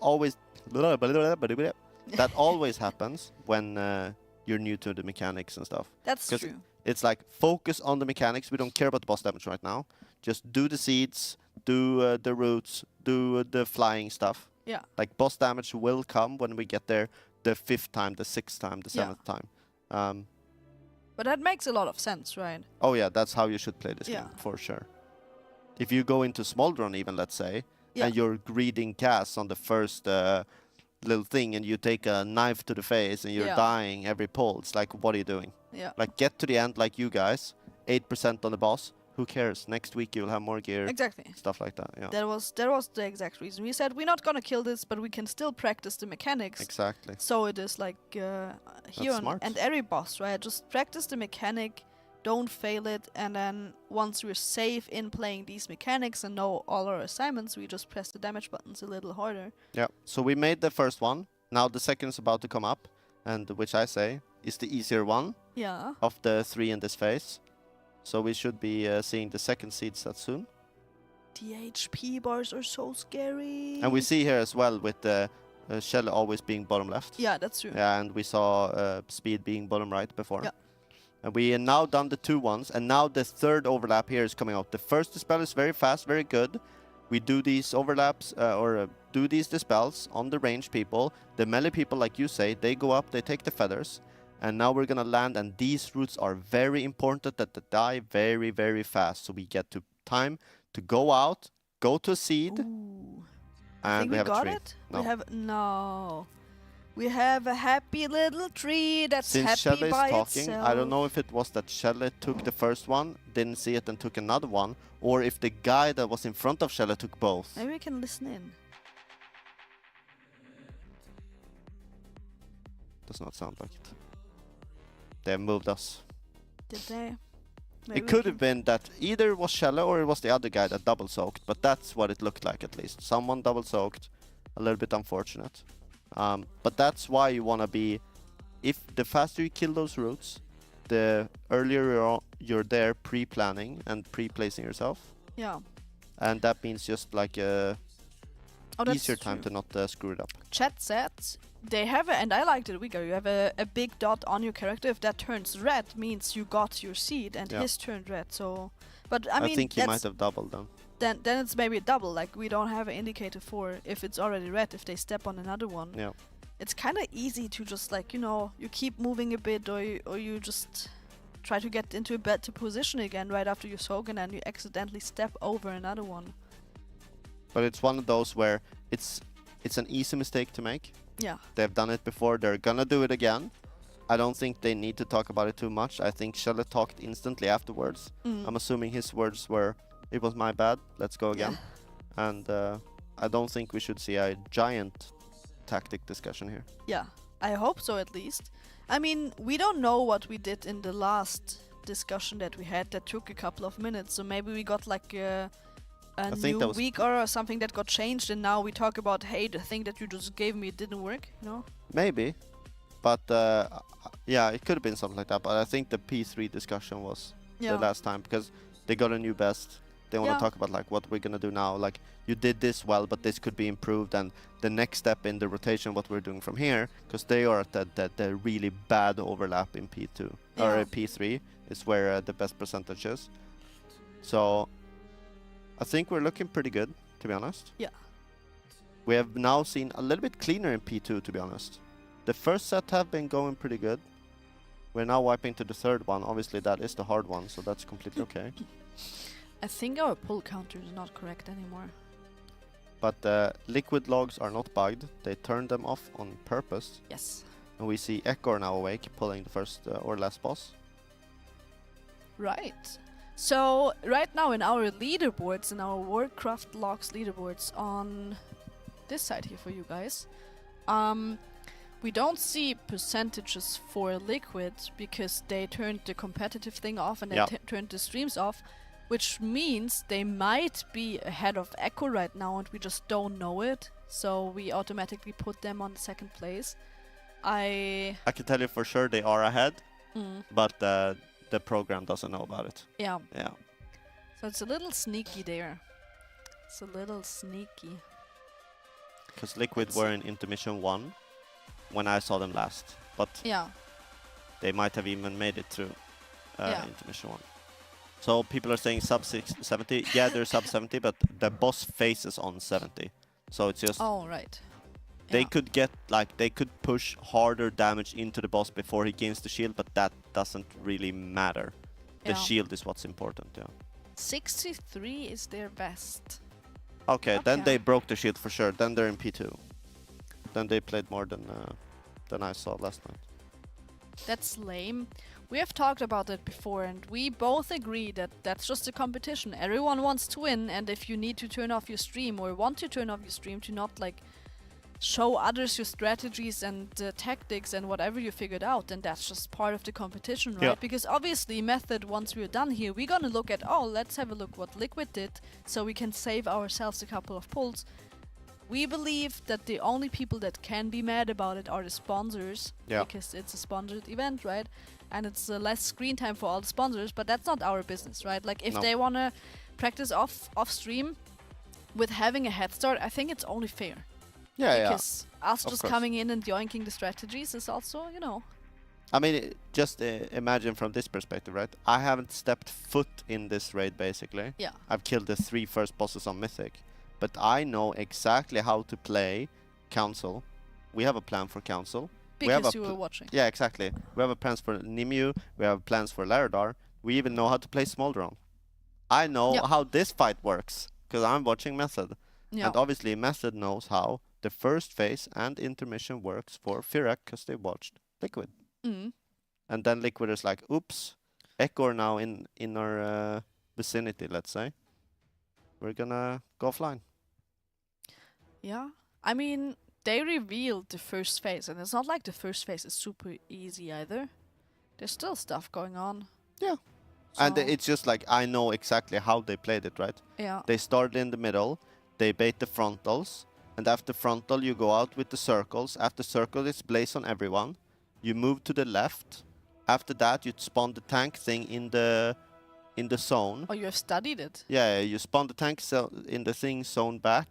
Always. That always happens when you're new to the mechanics and stuff. That's true. It's like focus on the mechanics. We don't care about the boss damage right now. Just do the seeds, do the roots, do the flying stuff. Yeah. Like boss damage will come when we get there the 5th time, the 6th time, the 7th time. But that makes a lot of sense, right? Oh yeah, that's how you should play this game for sure. If you go into Smoldron even, let's say, and you're greeting gas on the first little thing and you take a knife to the face and you're dying every pull, it's like, what are you doing? Yeah. Like, get to the end like you guys, 8% on the boss, who cares? Next week you'll have more gear. Exactly. Stuff like that, yeah. That was the exact reason. We said we're not gonna kill this, but we can still practice the mechanics. Exactly. So it is like here and every boss, right? Just practice the mechanic, don't fail it, and then once we're safe in playing these mechanics and know all our assignments, we just press the damage buttons a little harder. Yeah, so we made the first one. Now the second is about to come up, and which I say is the easier one of the 3 in this phase. So we should be seeing the second seed set soon. The HP bars are so scary. And we see here as well with the shell always being bottom left. Yeah, that's true. Yeah, and we saw speed being bottom right before. Yeah. And we have now done the 2 ones, and now the third overlap here is coming out. The first dispel is very fast, very good. We do these overlaps, do these dispels on the range people. The melee people, like you say, they go up, they take the feathers. And now we're gonna land, and these roots are very important that they die very, very fast. So we get to time to go out, go to a seed, Ooh. and we have a tree. It? No. We have a happy little tree that's Since happy Shelle by is talking, itself. I don't know if it was that Shelle took the first one, didn't see it, and took another one, or if the guy that was in front of Shelle took both. Maybe we can listen in. Does not sound like it. They have moved us. Did they? Maybe It could have been that either it was Shelle or it was the other guy that double soaked, but that's what it looked like at least. Someone double soaked, a little bit unfortunate. But that's why you want to be, if the faster you kill those roots, the earlier you're there pre-planning and pre-placing yourself. Yeah. And that means just like a easier time to not screw it up. Chat said they have and I liked it, Wigger, you have a big dot on your character. If that turns red, means you got your seed, and his turned red. So, but I mean, think he might have doubled them. Then it's maybe a double. Like, we don't have an indicator for if it's already red, if they step on another one. Yeah. It's kind of easy to just, like, you keep moving a bit, or you just try to get into a better position again right after you soak, and then you accidentally step over another one. But it's one of those where it's an easy mistake to make. Yeah. They've done it before, they're gonna do it again. I don't think they need to talk about it too much. I think Shelle talked instantly afterwards. I'm assuming his words were, "It was my bad, let's go again." Yeah. And I don't think we should see a giant tactic discussion here. Yeah, I hope so at least. I mean, we don't know what we did in the last discussion that we had that took a couple of minutes, so maybe we got like a new week or something that got changed, and now we talk about, hey, the thing that you just gave me didn't work, Maybe, but yeah, it could have been something like that, but I think the P3 discussion was the last time, because they got a new best. They want to talk about like what we're gonna do now, like you did this well, but this could be improved, and the next step in the rotation, what we're doing from here, because they are at the really bad overlap in P2 or P3 is where the best percentage is. So I think we're looking pretty good, to be honest. Yeah. We have now seen a little bit cleaner in P2, to be honest. The first set have been going pretty good. We're now wiping to the third one. Obviously, that is the hard one, so that's completely okay. I think our pull counter is not correct anymore. But the liquid logs are not bugged. They turned them off on purpose. Yes. And we see Echo now awake, pulling the first or last boss. Right. So, right now in our leaderboards, in our Warcraft logs leaderboards on this side here for you guys, we don't see percentages for Liquid because they turned the competitive thing off and they turned the streams off, which means they might be ahead of Echo right now and we just don't know it. So we automatically put them on second place. I can tell you for sure they are ahead, but the program doesn't know about it. Yeah. Yeah. So it's a little sneaky there. It's a little sneaky. Because Liquid were in Intermission 1 when I saw them last. But they might have even made it through Intermission 1. So people are saying sub 70. Yeah, they're sub 70, but the boss phase is on 70. So it's just... Oh, right. They could get, like, they could push harder damage into the boss before he gains the shield, but that doesn't really matter. The shield is what's important, 63 is their best. Okay, then they broke the shield for sure. Then they're in P2. Then they played more than I saw last night. That's lame. We have talked about it before, and we both agree that that's just a competition. Everyone wants to win, and if you need to turn off your stream or want to turn off your stream to not, like, show others your strategies and tactics and whatever you figured out, then that's just part of the competition, right? Because obviously Method, once we're done here, we're gonna look at, let's have a look what Liquid did so we can save ourselves a couple of pulls. We believe that the only people that can be mad about it are the sponsors, because it's a sponsored event, right? And it's less screen time for all the sponsors, but that's not our business, right? Like, if they wanna practice off stream with having a head start, I think it's only fair. Because us just coming in and yoinking the strategies is also, I mean, just imagine from this perspective, right? I haven't stepped foot in this raid, basically. Yeah. I've killed the 3 first bosses on Mythic. But I know exactly how to play Council. We have a plan for Council. Because you were watching. Yeah, exactly. We have plans for Nimue. We have plans for Laradar. We even know how to play Small Drone. I know how this fight works, because I'm watching Method. And obviously Method knows how the first phase and Intermission works for Firak, because they watched Liquid. And then Liquid is like, oops, Echo are now in our vicinity, let's say. We're gonna go offline. Yeah. I mean, they revealed the first phase, and it's not like the first phase is super easy either. There's still stuff going on. Yeah. So And it's just like, I know exactly how they played it, right? Yeah. They started in the middle, they bait the frontals, and after frontal you go out with the circles. After circle it's blaze on everyone. You move to the left. After that you spawn the tank thing in the zone. Oh, you have studied it? Yeah, you spawn the tank in the thing zone back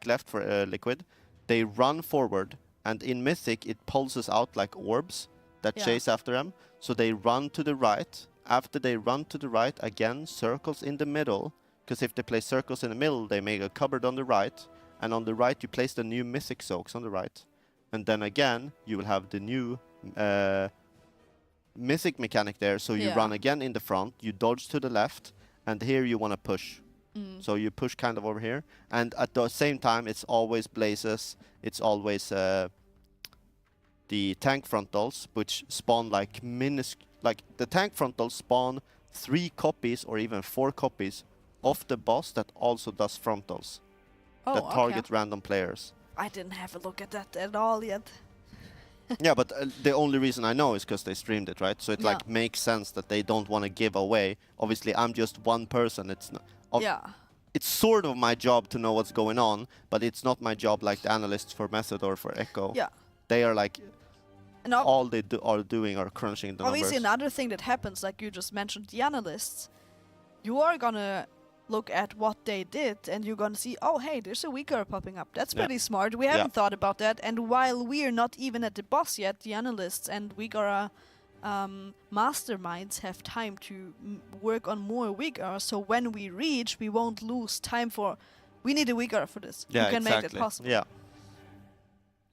left for Liquid. They run forward, and in Mythic it pulses out like orbs that chase after them. So they run to the right. After they run to the right, again, circles in the middle. Because if they place circles in the middle, they make a cupboard on the right. And on the right, you place the new Mythic Soaks on the right. And then again, you will have the new Mythic mechanic there. So you run again in the front, you dodge to the left, and here you want to push. So you push kind of over here. And at the same time, it's always blazes. It's always the tank frontals, which spawn like the tank frontals spawn 3 copies or even 4 copies of the boss that also does frontals. That target random players. I didn't have a look at that at all yet. Yeah, but the only reason I know is because they streamed it, right? So it like makes sense that they don't want to give away. Obviously, I'm just one person. It's not. It's sort of my job to know what's going on, but it's not my job like the analysts for Method or for Echo. Yeah. They are like, all they are doing are crunching the numbers. Obviously, another thing that happens, like you just mentioned, the analysts, you are gonna look at what they did, and you're gonna see, oh, hey, there's a weaker popping up. That's pretty smart. We haven't thought about that. And while we're not even at the boss yet, the analysts and Weakara masterminds have time to work on more weaker, so when we reach, we won't lose time for. We need a weaker for this. Yeah, you can exactly. make that possible. Yeah.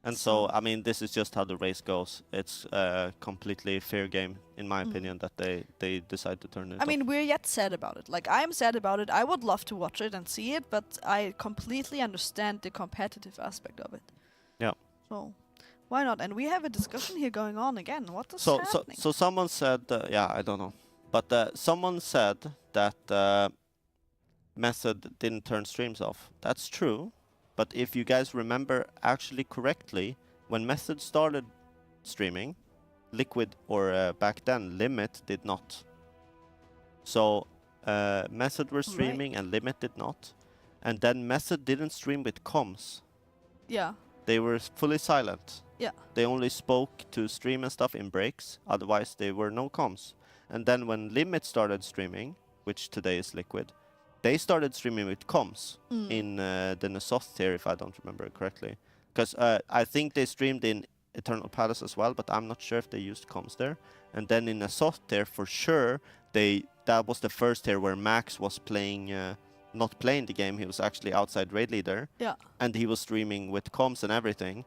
And so, So- I mean, this is just how the race goes. It's a completely fair game, in my opinion, that they decide to turn it I mean, we're yet sad about it. Like, I'm sad about it. I would love to watch it and see it, but I completely understand the competitive aspect of it. Yeah. So, why not? And we have a discussion here going on again. What is So happening? someone said, yeah, I don't know, but someone said that Method didn't turn streams off. That's true, but if you guys remember actually correctly, when Method started streaming, Liquid or back then Limit did not. So Method were streaming and Limit did not, and then Method didn't stream with comms. Yeah. They were fully silent. Yeah. They only spoke to stream and stuff in breaks, otherwise they were no comms. And then when Limit started streaming, which today is Liquid, they started streaming with comms in the Nasoth tier, if I don't remember correctly. Because I think they streamed in Eternal Palace as well, but I'm not sure if they used comms there. And then in Nasoth tier, for sure, that was the first tier where Max was playing, not playing the game, he was actually outside raid leader. Yeah. And he was streaming with comms and everything.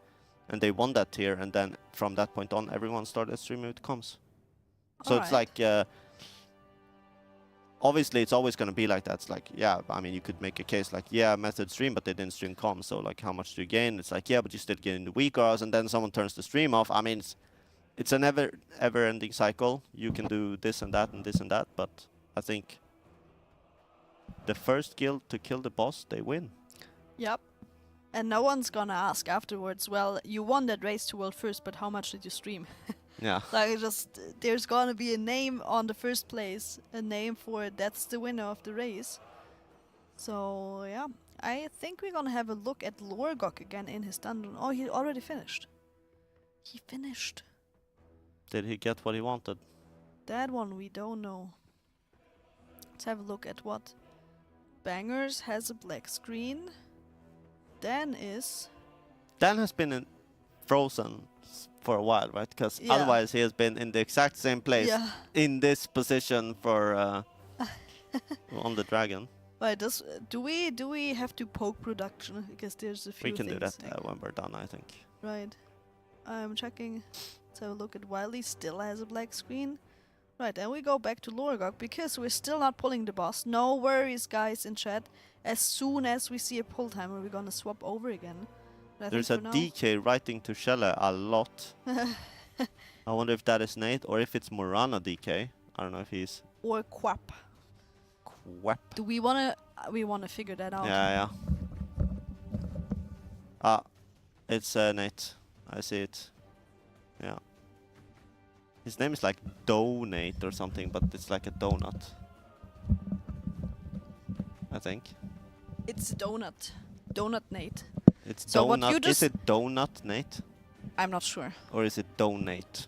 And they won that tier, and then from that point on, everyone started streaming with comms. So it's like, obviously it's always going to be like that. It's like, yeah, I mean, you could make a case like, yeah, Method stream, but they didn't stream comms, so like, how much do you gain? It's like, yeah, but you still gain the weak hours, and then someone turns the stream off. I mean, it's an ever-ending cycle. You can do this and that and this and that, but I think the first guild to kill the boss, they win. Yep. And no one's gonna ask afterwards, well, you won that race to world first, but how much did you stream? Yeah. Like, there's gonna be a name on the first place, a name for it. That's the winner of the race. So, yeah. I think we're gonna have a look at Lorgok again in his dungeon. Oh, he already finished. He finished. Did he get what he wanted? That one we don't know. Let's have a look at what. Bangers has a black screen. Dan Dan has been frozen for a while, right? Because Yeah. otherwise he has been in the exact same place in this position for on the dragon. Right, do we have to poke production? Because there's a few We can do things that when we're done, I think. Right. I'm checking. Let's have a look at Wiley. Still has a black screen. Right, and we go back to Lorgok because we're still not pulling the boss. No worries, guys, in chat. As soon as we see a pull timer, we're gonna swap over again. But I There's think a for now- DK writing to Shella a lot. I wonder if that is Nate or if it's Murana DK. I don't know if he's or Quap. Quap. Do we wanna figure that out? Yeah. It's Nate. I see it. Yeah. His name is like Donate or something, but it's like a donut. I think. It's Donut. Donut Nate. It's So what donut. you Is just- it donut, Nate? I'm not sure. Or is it donate?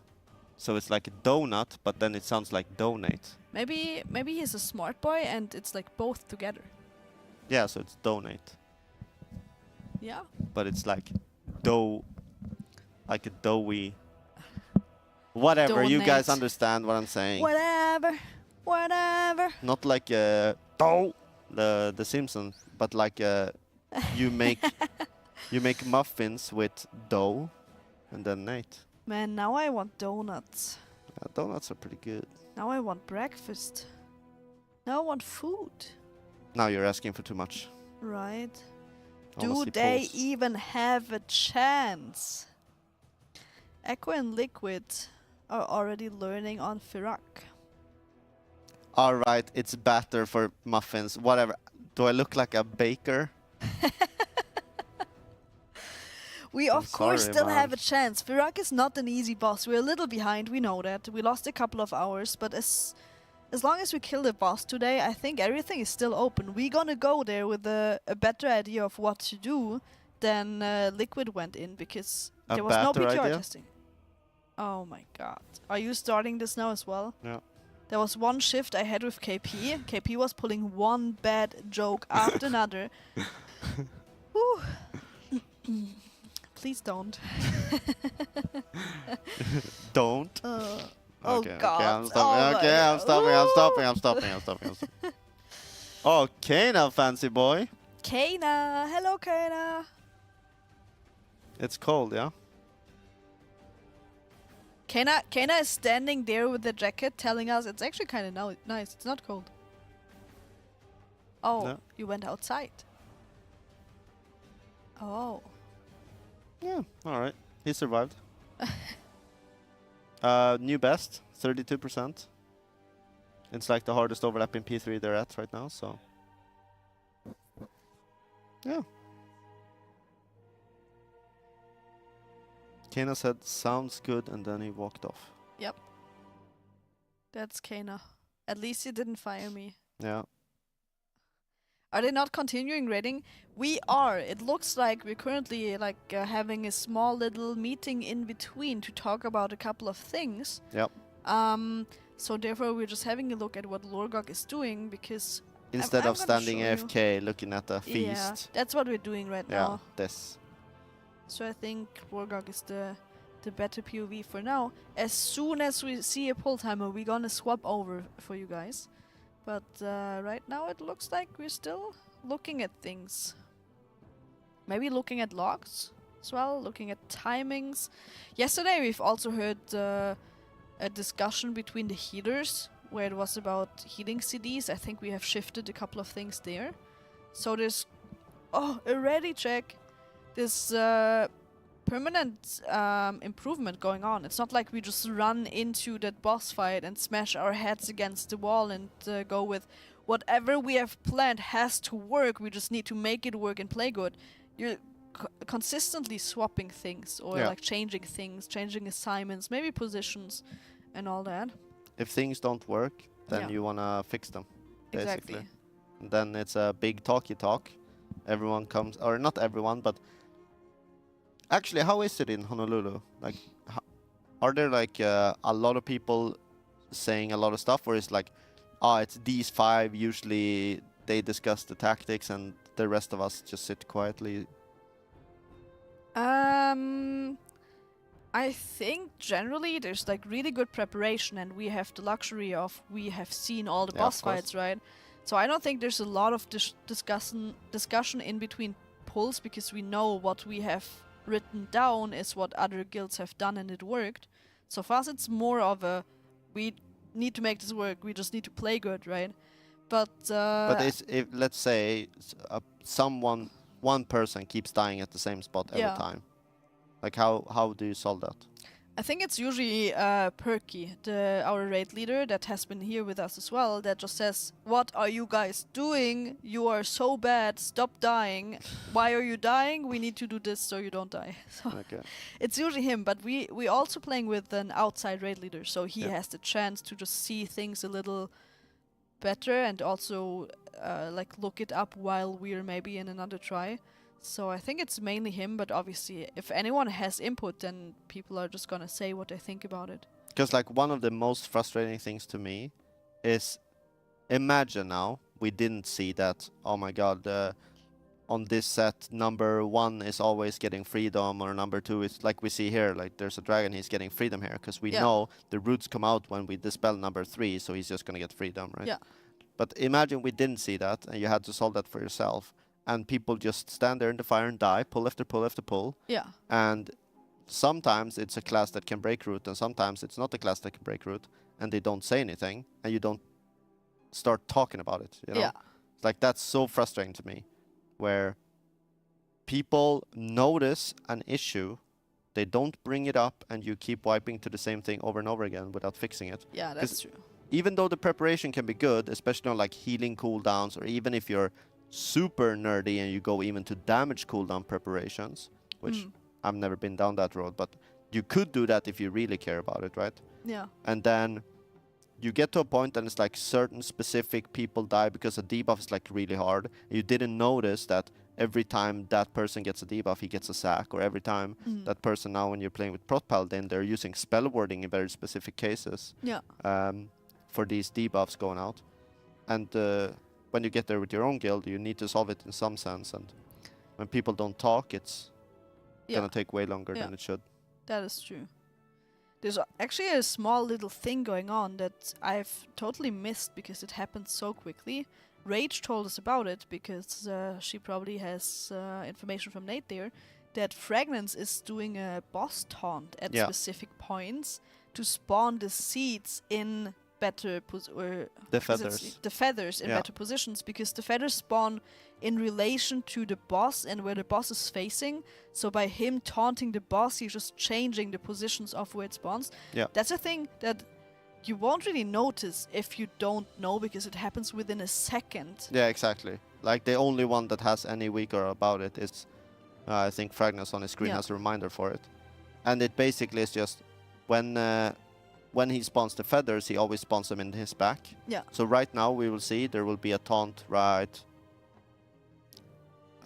So it's like a donut, but then it sounds like donate. Maybe he's a smart boy and it's like both together. Yeah, so it's donate. Yeah. But it's like like a doughy. Whatever, you guys Donate. understand what I'm saying. Whatever. Not like dough, the Simpsons, but like you make muffins with dough, and then Nate. Man, now I want donuts. Yeah, donuts are pretty good. Now I want breakfast. Now I want food. Now you're asking for too much. Right. I wanna Do see they polls. even have a chance? Echo and Liquid are already learning on Firak. All right, it's batter for muffins. Whatever. Do I look like a baker? We I'm of course sorry, still man. have a chance. Firak is not an easy boss. We're a little behind, we know that. We lost a couple of hours, but as long as we kill the boss today, I think everything is still open. We're gonna go there with a better idea of what to do than Liquid went in, because A there was no better PTR idea? testing. Oh my god. Are you starting this now as well? Yeah. There was one shift I had with KP. KP was pulling one bad joke after another. Whew. Please don't. Don't. Oh Okay, God. I'm stopping. Oh Okay, my I'm stopping. God. I'm stopping. I'm stopping. I'm stopping. I'm stopping. Okay, now, fancy boy. Kana. Hello, Kana. It's cold, yeah? Kana is standing there with the jacket telling us it's actually kind of nice. It's not cold. Oh, No. you went outside. Oh. Yeah, alright. He survived. New best, 32%. It's like the hardest overlap in P3 they're at right now, so... Yeah. Kana said, sounds good, and then he walked off. Yep. That's Kana. At least he didn't fire me. Yeah. Are they not continuing raiding? We are. It looks like we're currently having a small little meeting in between to talk about a couple of things. Yep. So therefore we're just having a look at what Lorgok is doing because Instead I'm of gonna standing show you. AFK looking at the Yeah, feast. that's what we're doing right Yeah, now. this. So I think Lorgok is the better POV for now. As soon as we see a pull timer, we're gonna swap over for you guys. But right now it looks like we're still looking at things. Maybe looking at logs as well, looking at timings. Yesterday we've also heard a discussion between the healers where it was about healing CDs. I think we have shifted a couple of things there. So there's a ready check. There's permanent improvement going on. It's not like we just run into that boss fight and smash our heads against the wall and go with whatever we have planned has to work. We just need to make it work and play good. You're consistently swapping things or Yeah. like changing things, changing assignments, maybe positions and all that. If things don't work, then Yeah. you wanna fix them, basically. Exactly. And then it's a big talky talk. Everyone comes, or not everyone, but actually, how is it in Honolulu? Like, are there like a lot of people saying a lot of stuff, or is like, it's these five, usually they discuss the tactics and the rest of us just sit quietly? I think generally there's like really good preparation and we have the luxury of we have seen all the Yeah, of boss course. fights, right? So I don't think there's a lot of discussion in between pulls because we know what we have written down is what other guilds have done and it worked. So for us it's more of a we need to make this work, we just need to play good, right? But If let's say one person keeps dying at the same spot every Yeah. time, like how do you solve that? I think it's usually Perky, our raid leader that has been here with us as well, that just says, "What are you guys doing? You are so bad. Stop dying. Why are you dying? We need to do this so you don't die." So Okay. it's usually him, but we also playing with an outside raid leader, so he Yeah. has the chance to just see things a little better and also like look it up while we're maybe in another try. So I think it's mainly him, but obviously if anyone has input, then people are just gonna say what they think about it. Because like one of the most frustrating things to me is, imagine now we didn't see that, oh my god, on this set number 1 is always getting freedom, or number 2 is like we see here, like there's a dragon, he's getting freedom here, because we Yeah. know the roots come out when we dispel number 3, so he's just gonna get freedom, right? Yeah. But imagine we didn't see that and you had to solve that for yourself, and people just stand there in the fire and die, pull after pull after pull. Yeah. And sometimes it's a class that can break root, and sometimes it's not a class that can break root, and they don't say anything, and you don't start talking about it, you know? Yeah. Like, that's so frustrating to me, where people notice an issue, they don't bring it up, and you keep wiping to the same thing over and over again without fixing it. Yeah, that's true. Even though the preparation can be good, especially on like healing cooldowns, or even if you're super nerdy and you go even to damage cooldown preparations, which I've never been down that road, but you could do that if you really care about it, right? Yeah. And then you get to a point and it's like certain specific people die because a debuff is like really hard. You didn't notice that every time that person gets a debuff, he gets a sack, or every time that person now when you're playing with Prot Paladin, they're using spell warding in very specific cases. Yeah. For these debuffs going out. And when you get there with your own guild, you need to solve it in some sense, and when people don't talk, it's gonna take way longer than it should. That is true. There's actually a small little thing going on that I've totally missed because it happened so quickly. Rage told us about it because she probably has information from Nate there, that Fragrance is doing a boss taunt at specific points to spawn the seeds in better The feathers. the feathers in better positions, because the feathers spawn in relation to the boss and where the boss is facing. So by him taunting the boss, he's just changing the positions of where it spawns. Yeah. That's a thing that you won't really notice if you don't know, because it happens within a second. Yeah, exactly. Like the only one that has any weaker about it is, I think Fragnus on his screen has a reminder for it. And it basically is just when he spawns the feathers, he always spawns them in his back. Yeah. So right now we will see there will be a taunt right.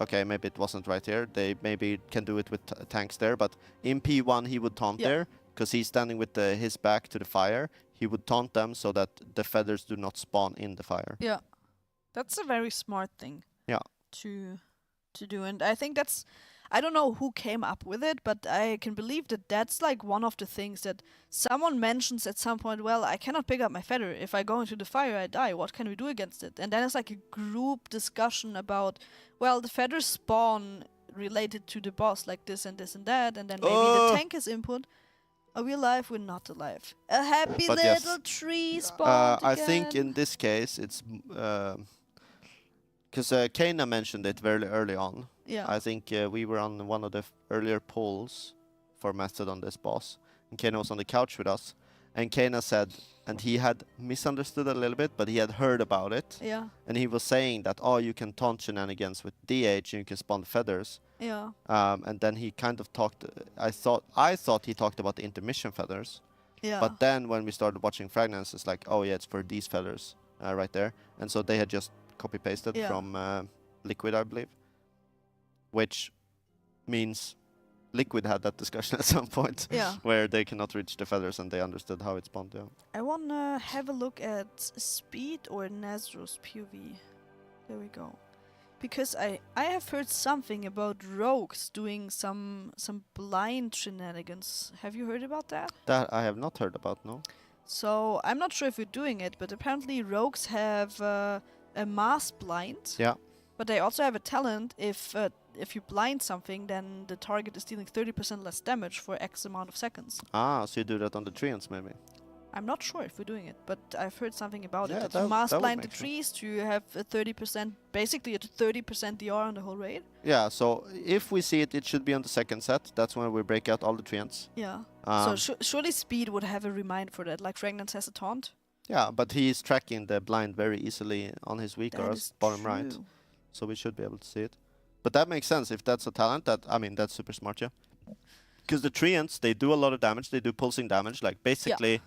Okay, maybe it wasn't right here. They maybe can do it with tanks there, but in P1 he would taunt there because he's standing with his back to the fire. He would taunt them so that the feathers do not spawn in the fire. Yeah. That's a very smart thing. Yeah. To do, and I think that's, I don't know who came up with it, but I can believe that that's like one of the things that someone mentions at some point. Well, I cannot pick up my feather. If I go into the fire, I die. What can we do against it? And then it's like a group discussion about, well, the feathers spawn related to the boss, like this and this and that, and then maybe the tank is input. Are we alive? We're not alive. A happy But little tree spawned I again. think in this case it's because Kana mentioned it very early on. Yeah. I think we were on one of the earlier polls for method on this boss, and Kana was on the couch with us, and Kana said, and he had misunderstood a little bit, but he had heard about it, Yeah. and he was saying that, oh, you can taunt shenanigans with DH and you can spawn feathers. Yeah. And then he kind of talked. I thought he talked about the intermission feathers. Yeah. But then when we started watching Fragrance, it's like, oh yeah, it's for these feathers right there. And so they had just copy pasted from Liquid, I believe, which means Liquid had that discussion at some point where they cannot reach the feathers and they understood how it spawned. Yeah. I wanna have a look at Speed or Nazro's POV. There we go. Because I have heard something about rogues doing some blind shenanigans. Have you heard about that? That I have not heard about, no. So I'm not sure if you're doing it, but apparently rogues have a mass blind. Yeah. But they also have a talent. If you blind something, then the target is dealing 30% less damage for X amount of seconds. Ah, so you do that on the treants maybe. I'm not sure if we're doing it, but I've heard something about it. Yeah, That you mass that would blind the make sense. trees to have a 30%, basically a 30% DR on the whole raid. Yeah, so if we see it, it should be on the second set. That's when we break out all the treants. Yeah. So surely Speed would have a reminder for that, like Fragrance has a taunt. Yeah, but he's tracking the blind very easily on his weak That or is bottom right. true. So we should be able to see it. But that makes sense if that's a talent. That's super smart, yeah. Because the treants, they do a lot of damage. They do pulsing damage. Like basically,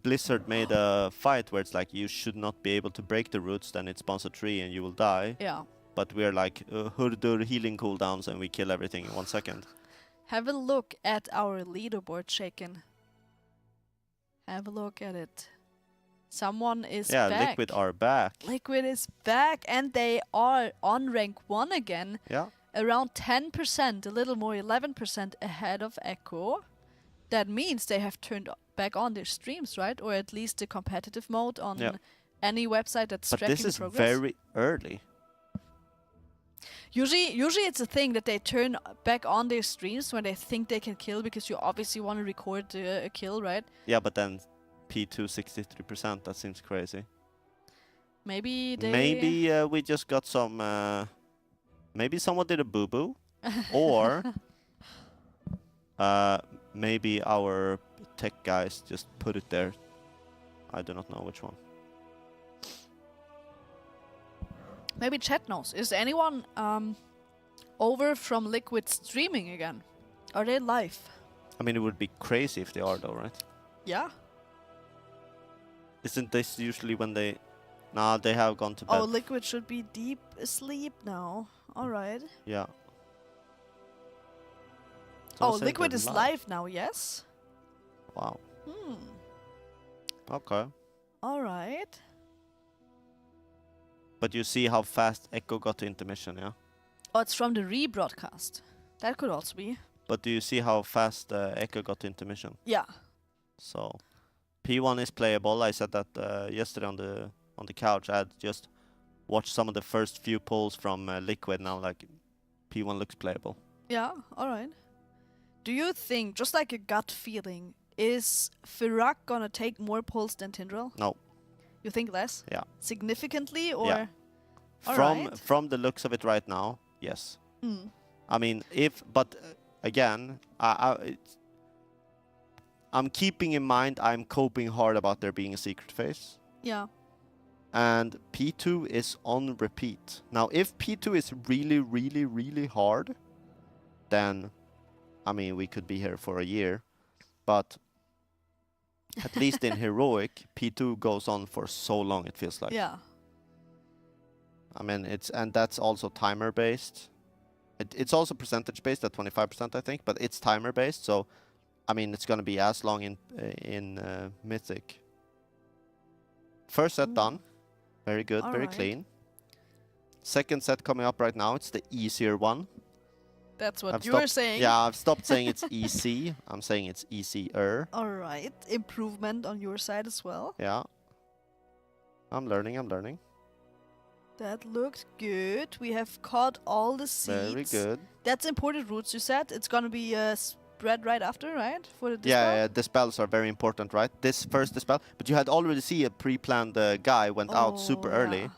Blizzard made a fight where it's like you should not be able to break the roots. Then it spawns a tree and you will die. Yeah. But we're like Hurdur healing cooldowns and we kill everything in 1 second. Have a look at our leaderboard, Shaken. Have a look at it. Someone is back. Yeah, Liquid are back. Liquid is back, and they are on rank 1 again. Yeah. Around 10%, a little more, 11% ahead of Echo. That means they have turned back on their streams, right? Or at least the competitive mode on any website that's But tracking this is the progress. very early. Usually it's a thing that they turn back on their streams when they think they can kill, because you obviously want to record a kill, right? Yeah, but then P2 63%, that seems crazy. Maybe they... Maybe we just got some... maybe someone did a boo-boo. Or... maybe our tech guys just put it there. I do not know which one. Maybe chat knows. Is anyone over from Liquid streaming again? Are they live? I mean, it would be crazy if they are though, right? Yeah. Isn't this usually when they... Nah, they have gone to bed. Oh, Liquid should be deep asleep now. Alright. Yeah. Oh, Someone said Liquid they're is live now, yes? Wow. Okay. Alright. But you see how fast Echo got to intermission, yeah? Oh, it's from the rebroadcast. That could also be. But do you see how fast Echo got to intermission? Yeah. So P1 is playable. I said that yesterday on the couch. I had just watched some of the first few pulls from Liquid. Now like P1 looks playable. Yeah, alright. Do you think, just like a gut feeling, is Firak gonna take more pulls than Tindril? No. You think less? Yeah. Significantly, or? Yeah. Alright. From the looks of it right now, yes. Mm. I mean, again, I'm keeping in mind I'm coping hard about there being a secret phase. Yeah. And P2 is on repeat. Now, if P2 is really, really, really hard, then, I mean, we could be here for a year. But at least in Heroic, P2 goes on for so long, it feels like. Yeah. I mean, and that's also timer based. It's also percentage based at 25%, I think, but it's timer based. So, I mean, it's gonna be as long in Mythic. First set done, very good, very clean. Second set coming up right now. It's the easier one. That's what you're saying. Yeah, I've stopped saying it's easy. I'm saying it's easier. Alright, improvement on your side as well. Yeah. I'm learning. That looked good. We have caught all the seeds. Very good. That's imported roots, you said. It's gonna be spread right after, right? For the dispel? Yeah, dispels are very important, right? This first dispel. But you had already see a pre-planned guy went out super early.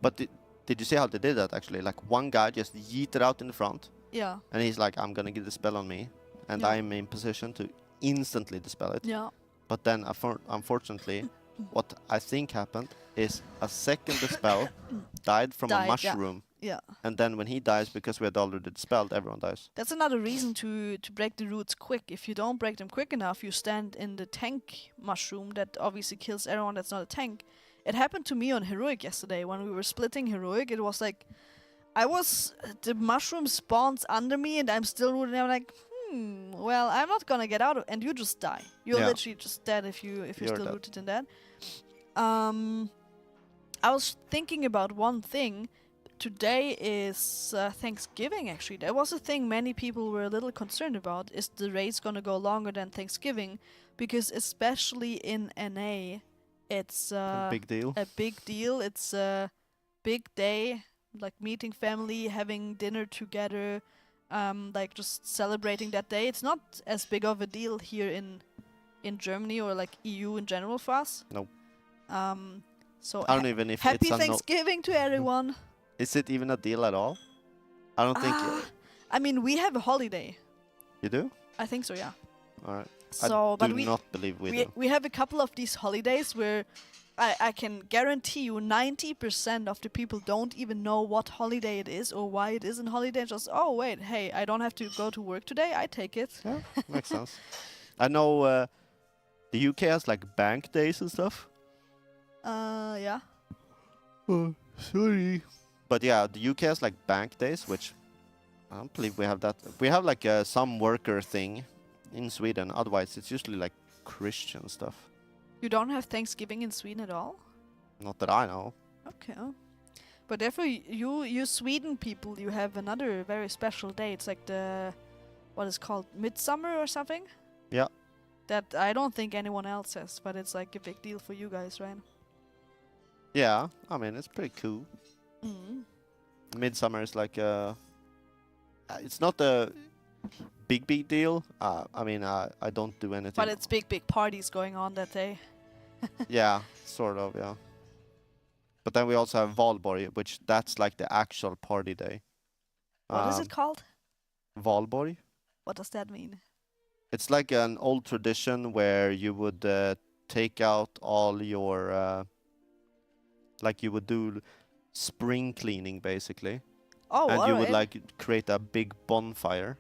But did you see how they did that, actually? Like, one guy just yeeted out in the front. Yeah. And he's like, I'm gonna get the spell on me. And I'm in position to instantly dispel it. Yeah. But then, unfortunately, what I think happened is a second dispel died from a mushroom. Yeah. And then when he dies, because we had already dispelled, everyone dies. That's another reason to break the roots quick. If you don't break them quick enough, you stand in the tank mushroom that obviously kills everyone that's not a tank. It happened to me on Heroic yesterday when we were splitting Heroic. It was like, the mushroom spawns under me and I'm still rooting. I'm like, well, I'm not gonna get out of, and you just die. You're literally just dead if you're still rooted in that. I was thinking about one thing. Today is Thanksgiving, actually. That was a thing many people were a little concerned about. Is the race gonna go longer than Thanksgiving? Because especially in NA, it's a big deal. A big deal. It's a big day. Like meeting family, having dinner together, like just celebrating that day. It's not as big of a deal here in Germany or like EU in general for us. No. So I don't even if happy it's Thanksgiving to everyone. Is it even a deal at all? I don't think. I mean, we have a holiday. You do? I think so, yeah. All right. So, I do not believe we do. We have a couple of these holidays where I can guarantee you 90% of the people don't even know what holiday it is or why it is a holiday. Just, oh, wait, hey, I don't have to go to work today. I take it. Yeah, makes sense. I know the UK has like bank days and stuff. Yeah. Oh, sorry. But yeah, the UK has like bank days, which I don't believe we have that. We have like some worker thing in Sweden. Otherwise, it's usually like Christian stuff. You don't have Thanksgiving in Sweden at all? Not that I know. Okay. But therefore, you Sweden people, you have another very special day. It's like what is called Midsummer or something? Yeah. That I don't think anyone else has, but it's like a big deal for you guys, right? Yeah, I mean, it's pretty cool. Midsummer is like it's not a big deal. I mean, I don't do anything. But it's big parties going on that day. Yeah, sort of, yeah. But then we also have Valborg, which that's like the actual party day. What is it called? Valborg. What does that mean? It's like an old tradition where you would take out all your, like you would do spring cleaning basically. Oh, and you would like create a big bonfire.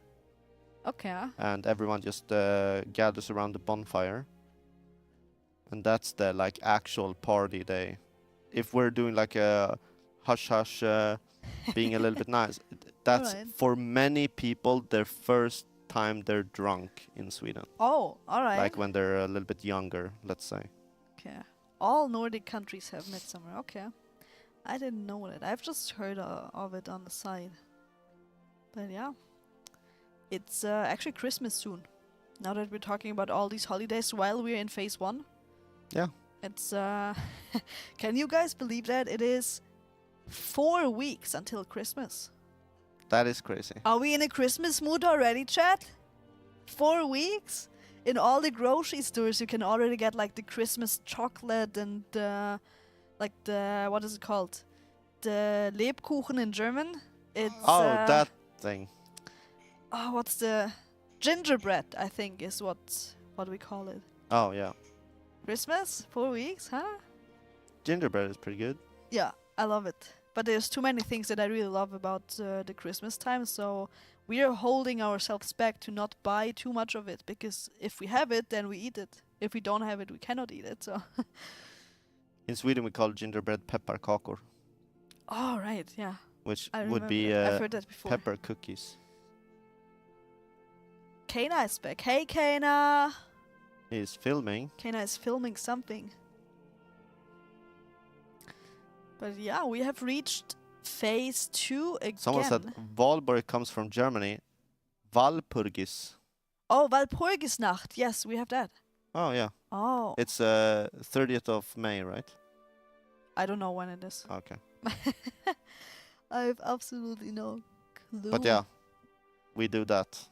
Okay. And everyone just gathers around the bonfire. And that's the like actual party day. If we're doing like a hush being a little bit nice, that's for many people their first time they're drunk in Sweden. Oh, alright. Like when they're a little bit younger, let's say. Okay. All Nordic countries have midsummer. Okay. I didn't know that. I've just heard of it on the side. But yeah. It's actually Christmas soon. Now that we're talking about all these holidays while we're in phase 1. Yeah. It's can you guys believe that it is 4 weeks until Christmas? That is crazy. Are we in a Christmas mood already, chat? 4 weeks? In all the grocery stores you can already get like the Christmas chocolate and like the, what is it called? The Lebkuchen in German. It's That thing. oh, what's the gingerbread? I think is what we call it. Oh yeah. Christmas, 4 weeks, huh? Gingerbread is pretty good. Yeah, I love it. But there's too many things that I really love about the Christmas time, so we are holding ourselves back to not buy too much of it, because if we have it, then we eat it. If we don't have it, we cannot eat it. So. In Sweden, we call gingerbread pepparkakor, Oh right, yeah. which I would remember be that. I've heard that before. pepper cookies. Kana is back. Hey Kana! He's filming. Kana is filming something. But yeah, we have reached phase 2 again. Someone said Valborg comes from Germany. Walpurgis. Oh, Walpurgisnacht. Yes, we have that. Oh yeah. Oh, It's 30th of May, right? I don't know when it is. Okay. I have absolutely no clue. But yeah, we do that.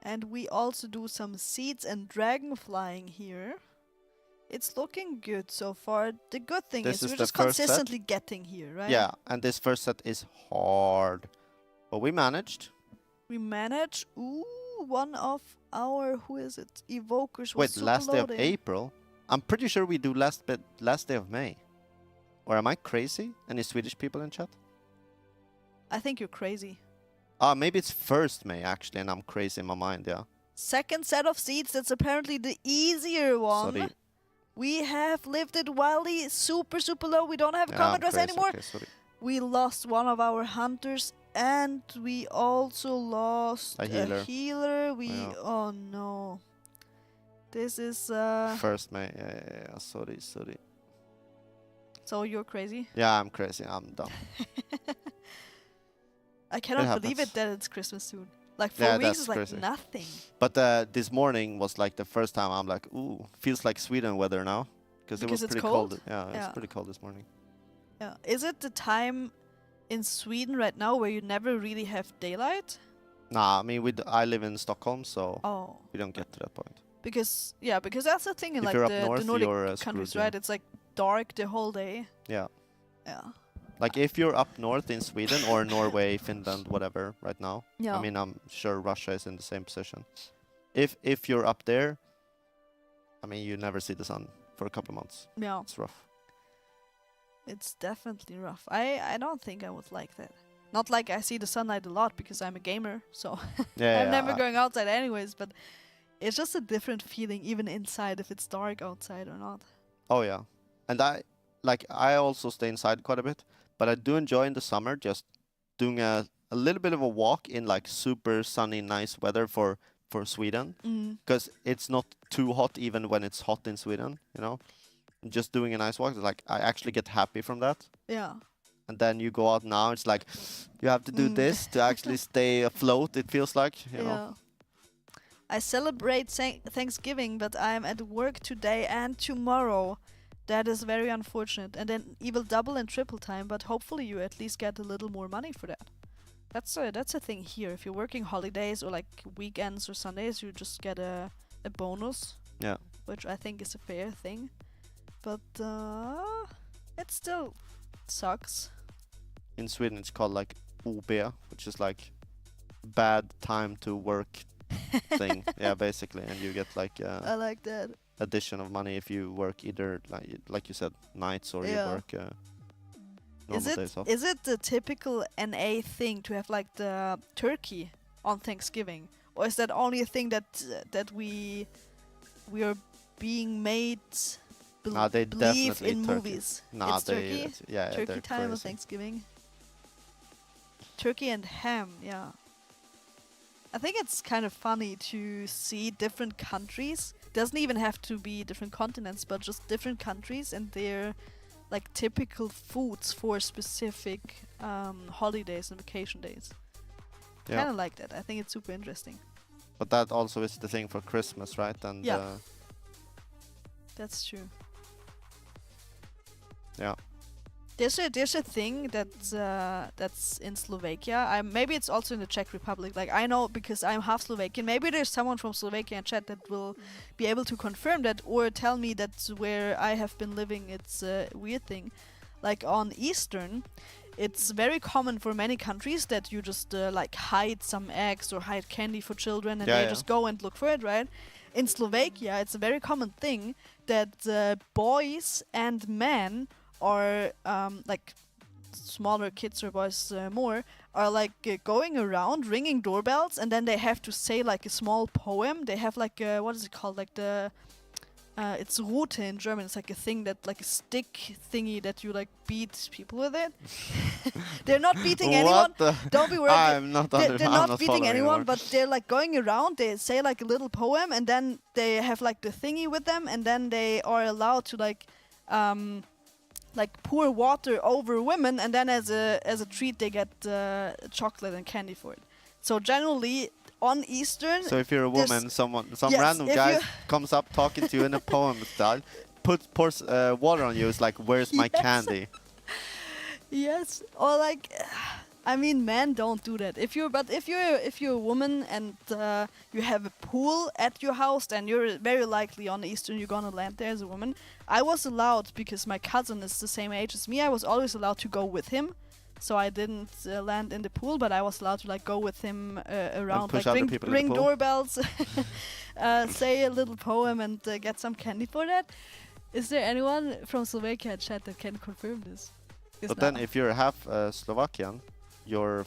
And we also do some seeds and dragon flying here. It's looking good so far. The good thing This is is we're the just first set. consistently getting here, right? Yeah, and this first set is hard. But we managed. We manage. Ooh, one of our, who is it? Evokers was Wait, super last day of loading. April? I'm pretty sure we do last day of May. Or am I crazy? Any Swedish people in chat? I think you're crazy. Maybe it's 1st May actually, and I'm crazy in my mind, yeah. Second set of seeds, that's apparently the easier one. Sorry. We have lived it wildly, super, super low. We don't have a Yeah, common I'm dress crazy, anymore. okay, sorry. We lost one of our hunters, and we also lost A healer. Yeah. Oh no. This is 1st May, yeah, sorry. so you're crazy? Yeah, I'm crazy, I'm dumb. I cannot believe it happens. that it's Christmas soon. Like 4 Yeah, weeks that's is like crazy. nothing. But this morning was like the first time I'm like, ooh, feels like Sweden weather now. Because it was Because it's pretty cold? cold. Yeah, Yeah. it's pretty cold this morning. Yeah. Is it the time in Sweden right now where you never really have daylight? Nah, I mean, I live in Stockholm, so Oh. we don't get to that point. Because that's the thing in If like you're up the north, Nordic you're countries, screwed, right? It's like dark the whole day. Yeah. Yeah. Like if you're up north in Sweden or Norway, Finland, whatever, right now. Yeah. I mean, I'm sure Russia is in the same position. If you're up there, I mean, you never see the sun for a couple months. Yeah. It's rough. It's definitely rough. I don't think I would like that. Not like I see the sunlight a lot because I'm a gamer, so Yeah. I'm never going outside anyways, but it's just a different feeling even inside if it's dark outside or not. Oh yeah, and I also stay inside quite a bit, but I do enjoy in the summer just doing a little bit of a walk in like super sunny, nice weather for Sweden, because it's not too hot even when it's hot in Sweden, you know. Just doing a nice walk, like I actually get happy from that. Yeah. And then you go out now, it's like you have to do this to actually stay afloat. It feels like, you know. I celebrate Thanksgiving, but I'm at work today and tomorrow. That is very unfortunate. And then evil double and triple time, but hopefully you at least get a little more money for that. That's a thing here. If you're working holidays or like weekends or Sundays, you just get a bonus. Yeah. Which I think is a fair thing. But it still sucks. In Sweden, it's called like OB, which is like bad time to work thing. Yeah, basically, and you get like I like that. addition of money if you work either like you said nights or you work normal days off. Is it the typical NA thing to have like the turkey on Thanksgiving, or is that only a thing that we are being made They believe definitely in turkey. movies? Nah, It's turkey. Yeah, Turkey they're time on crazy. Thanksgiving. Turkey and ham, yeah. I think it's kind of funny to see different countries. Doesn't even have to be different continents, but just different countries and their like typical foods for specific holidays and vacation days. Yeah. Kind of like that. I think it's super interesting. But that also is the thing for Christmas, right? And Yeah. That's true. yeah. There's a thing that's in Slovakia. Maybe it's also in the Czech Republic. Like I know because I'm half Slovakian. Maybe there's someone from Slovakia in chat that will be able to confirm that or tell me that's where I have been living. It's a weird thing. Like on Eastern, it's very common for many countries that you just like hide some eggs or hide candy for children and Yeah, they yeah. just go and look for it, right? In Slovakia, it's a very common thing that boys and men or like smaller kids or boys more are like going around ringing doorbells and then they have to say like a small poem. They have like what is it called, like the it's Rute in German. It's like a thing that like a stick thingy that you like beat people with it. They're not beating anyone. What the? Don't be worried. I'm not They're I'm not beating following anyone, anymore. but they're like going around. They say like a little poem, and then they have like the thingy with them, and then they are allowed to like pour water over women, and then as a treat they get chocolate and candy for it. So generally on Eastern, So if you're a there's- woman, some Yes, random if guy you- comes up talking to you in a poem style, pours water on you, is like, "Where's my Yes. candy?" yes, or like, I mean, men don't do that. If you're a woman and you have a pool at your house, then you're very likely on Eastern you're gonna land there as a woman. I was allowed because my cousin is the same age as me. I was always allowed to go with him, so I didn't land in the pool, but I was allowed to like go with him around, push like other people in the ring pool? doorbells, say a little poem, and get some candy for that. Is there anyone from Slovakia chat that can confirm this? Yes, But no. then if you're half Slovakian, your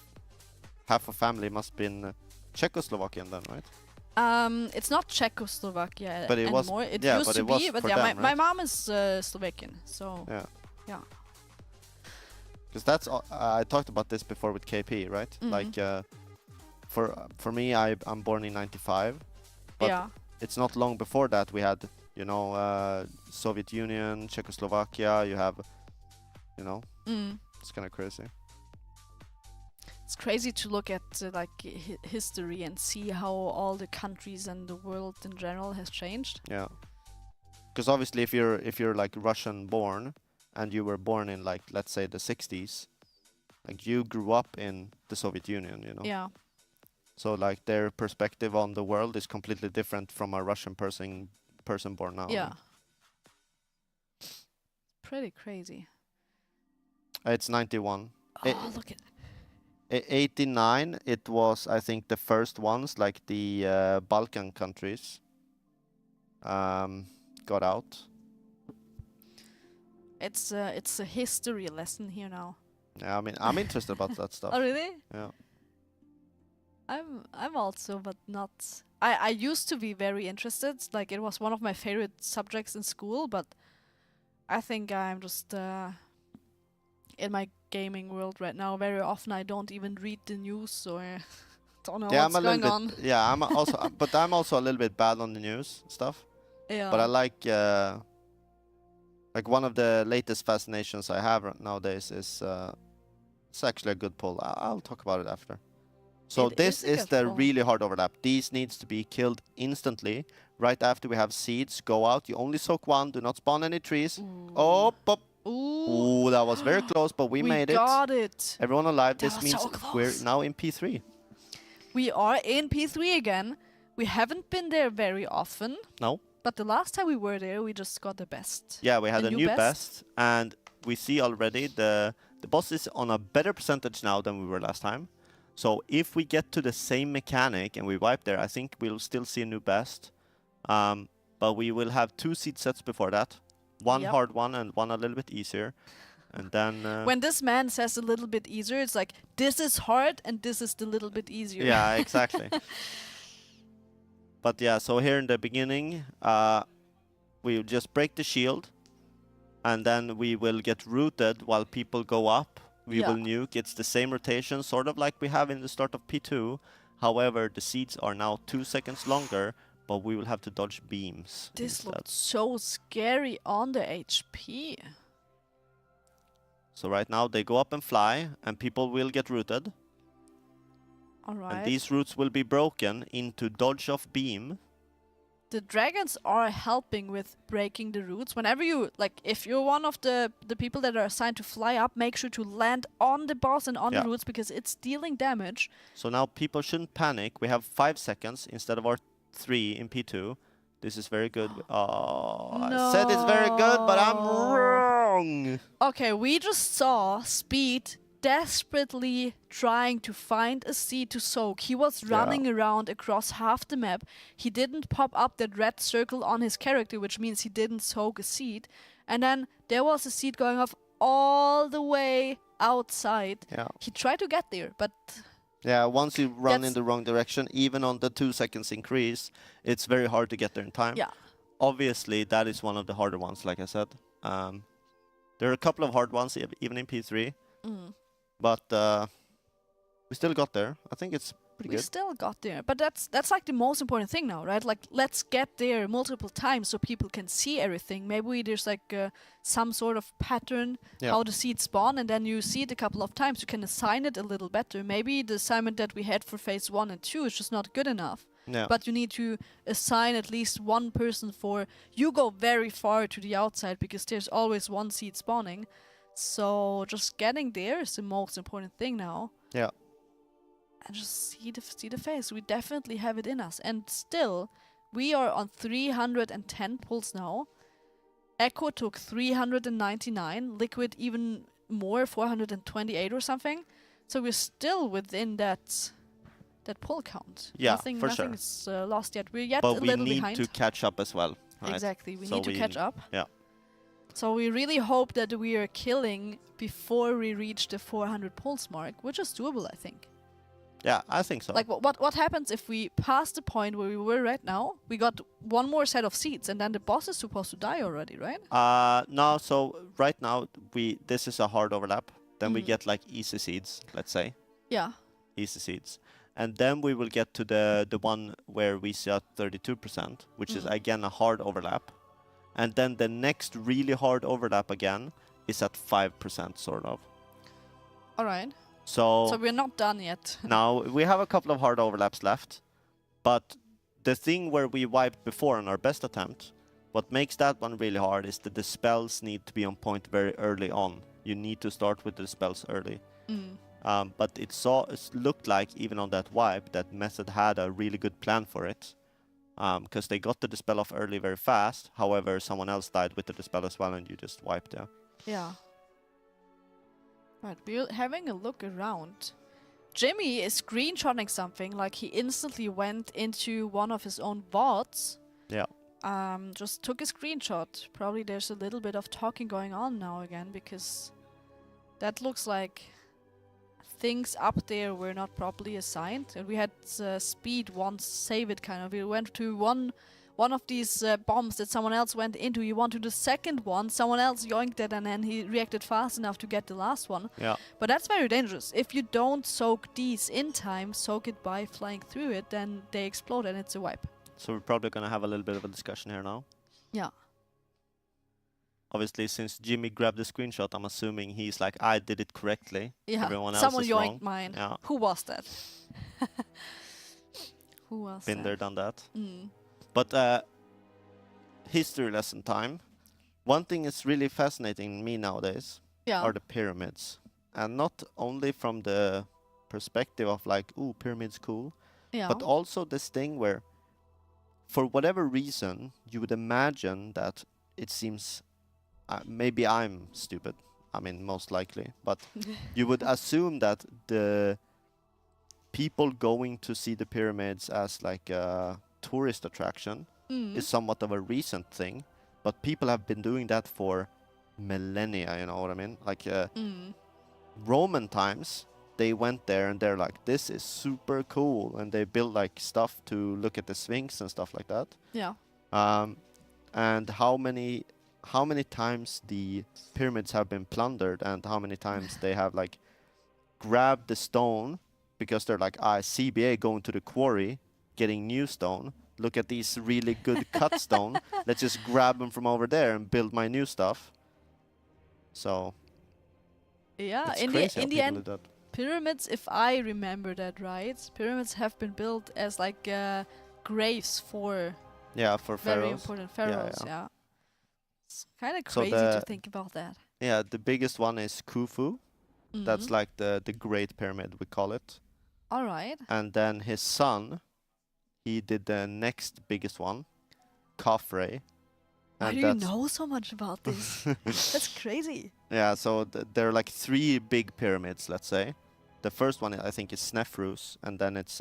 half of family must been Czechoslovakian then, right? It's not Czechoslovakia But it was- anymore. It yeah, used but to it was be, but for yeah, them, my right? mom is Slovakian, so Yeah. yeah. Because that's I talked about this before with KP, right? Mhm. Like for me, I'm born in '95, but yeah. it's not long before that we had Soviet Union, Czechoslovakia. You have, it's kind of crazy. It's crazy to look at history and see how all the countries and the world in general has changed. Yeah. Because obviously, if you're like Russian born and you were born in like, let's say, the 60s, like you grew up in the Soviet Union, Yeah. So like their perspective on the world is completely different from a Russian person born now. Yeah. Pretty crazy. It's 91. Oh, look at 89, it was, I think, the first ones, like the Balkan countries, got out. it's a history lesson here now. Yeah, I mean, I'm interested about that stuff. Oh really? Yeah. I'm also, but not. I used to be very interested. Like it was one of my favorite subjects in school, but I think I'm just in my gaming world right now. Very often I don't even read the news or don't know what's I'm a going little on. bit. Yeah, I'm also, but I'm also a little bit bad on the news stuff. Yeah. But I like one of the latest fascinations I have nowadays is it's actually a good pull. I'll talk about it after. So It this is a is good the pull. really hard overlap. These needs to be killed instantly. Right after we have seeds, go out. You only soak one. Do not spawn any trees. Oh, pop. Ooh. Ooh, that was very close, but we made it. got it. Everyone alive. That This was means so we're close. now in P3. We are in P3 again. We haven't been there very often. No. But the last time we were there, we just got the best. Yeah, we had The a new new best? best, and we see already the boss is on a better percentage now than we were last time. So if we get to the same mechanic and we wipe there, I think we'll still see a new best. But we will have 2 seed sets before that. One Yep. hard one and one a little bit easier. And then... When this man says a little bit easier, it's like, this is hard and this is the little bit easier. yeah, exactly. But yeah, so here in the beginning, we just break the shield. And then we will get rooted while people go up. We will nuke. It's the same rotation, sort of like we have in the start of P2. However, the seeds are now 2 seconds longer, but we will have to dodge beams. This instead. looked so scary on the HP. So right now they go up and fly, and people will get rooted. All right. And these roots will be broken into dodge off beam. The dragons are helping with breaking the roots. Whenever you, like, if you're one of the people that are assigned to fly up, make sure to land on the boss and on the roots because it's dealing damage. So now people shouldn't panic. We have 5 seconds instead of our 3 in P2. This is very good. Oh, No. I said it's very good, but I'm wrong. Okay, we just saw Speed desperately trying to find a seed to soak. He was running around across half the map. He didn't pop up that red circle on his character, which means he didn't soak a seed. And then there was a seed going off all the way outside. Yeah. He tried to get there, but Yeah, once you run in the wrong direction, even on the 2 seconds increase, it's very hard to get there in time. yeah. Obviously, that is one of the harder ones, like I said. There are a couple of hard ones, even in P3. But we still got there. I think it's pretty We good. still got there, but that's like the most important thing now, right? Like, let's get there multiple times so people can see everything. Maybe there's like some sort of pattern how the seeds spawn, and then you see it a couple of times. You can assign it a little better. Maybe the assignment that we had for phase 1 and 2 is just not good enough. Yeah. But you need to assign at least one person for. You go very far to the outside because there's always one seed spawning. So just getting there is the most important thing now. Yeah. And just see the face. We definitely have it in us. And still, we are on 310 pulls now. Echo took 399. Liquid even more, 428 or something. So we're still within that pull count. Yeah, nothing for sure. is lost yet. We're yet But a we little need behind. to catch up as well. Right? Exactly. We So need to catch up. Yeah. So we really hope that we are killing before we reach the 400 pulse mark, which is doable, I think. Yeah, I think so. Like, what happens if we pass the point where we were right now? We got one more set of seeds, and then the boss is supposed to die already, right? No, so right now, this is a hard overlap. Then we get like easy seeds, let's say. Yeah. Easy seeds. And then we will get to the one where we see at 32%, which is again a hard overlap. And then the next really hard overlap again is at 5%, sort of. All right. So we're not done yet. now we have a couple of hard overlaps left. But the thing where we wiped before on our best attempt, what makes that one really hard is that the spells need to be on point very early on. You need to start with the spells early. But it looked like, even on that wipe, that Method had a really good plan for it. Because they got the dispel off early very fast. However, someone else died with the dispel as well, and you just wiped it. Yeah. Right, we're having a look around. Jimmy is screenshotting something, like he instantly went into one of his own bots. Yeah. Just took a screenshot. Probably there's a little bit of talking going on now again, because that looks like things up there were not properly assigned. And we had Speed once save it, kind of. We went to one of these bombs that someone else went into. He went to the second one, someone else yoinked it, and then he reacted fast enough to get the last one. Yeah. But that's very dangerous. If you don't soak these in time, soak it by flying through it, then they explode and it's a wipe. So we're probably going to have a little bit of a discussion here now. Yeah. Obviously, since Jimmy grabbed the screenshot, I'm assuming he's like, I did it correctly. Yeah. Everyone else Someone is yoinked wrong. mine. Yeah. Who was that? Who was Been that? there, done that. Mm. But history lesson time. One thing that's really fascinating me nowadays Yeah. are the pyramids. And not only from the perspective of like, ooh, pyramids cool, Yeah. but also this thing where, for whatever reason, you would imagine that it seems, maybe I'm stupid, I mean, most likely, but you would assume that the people going to see the pyramids as like a tourist attraction is somewhat of a recent thing, but people have been doing that for millennia, you know what I mean? Like Roman times, they went there and they're like, this is super cool, and they built like stuff to look at the Sphinx and stuff like that. Yeah. And how many times the pyramids have been plundered, and how many times they have like grabbed the stone because they're like, CBA going to the quarry, getting new stone. Look at these really good cut stone. Let's just grab them from over there and build my new stuff. So Yeah. it's In crazy how the people end, do that. pyramids, if I remember that right, pyramids have been built as like graves for Yeah, for very pharaohs. important pharaohs. yeah. Yeah, it's kind of So crazy to the think about that. yeah, the biggest one is Khufu. That's Mhm. like the Great Pyramid, we call it. All right. And then his son, he did the next biggest one, Khafre. Why And do you that's know so much about this? That's crazy. yeah, so there are like 3 big pyramids, let's say. The first one I think is Snefrus, and then it's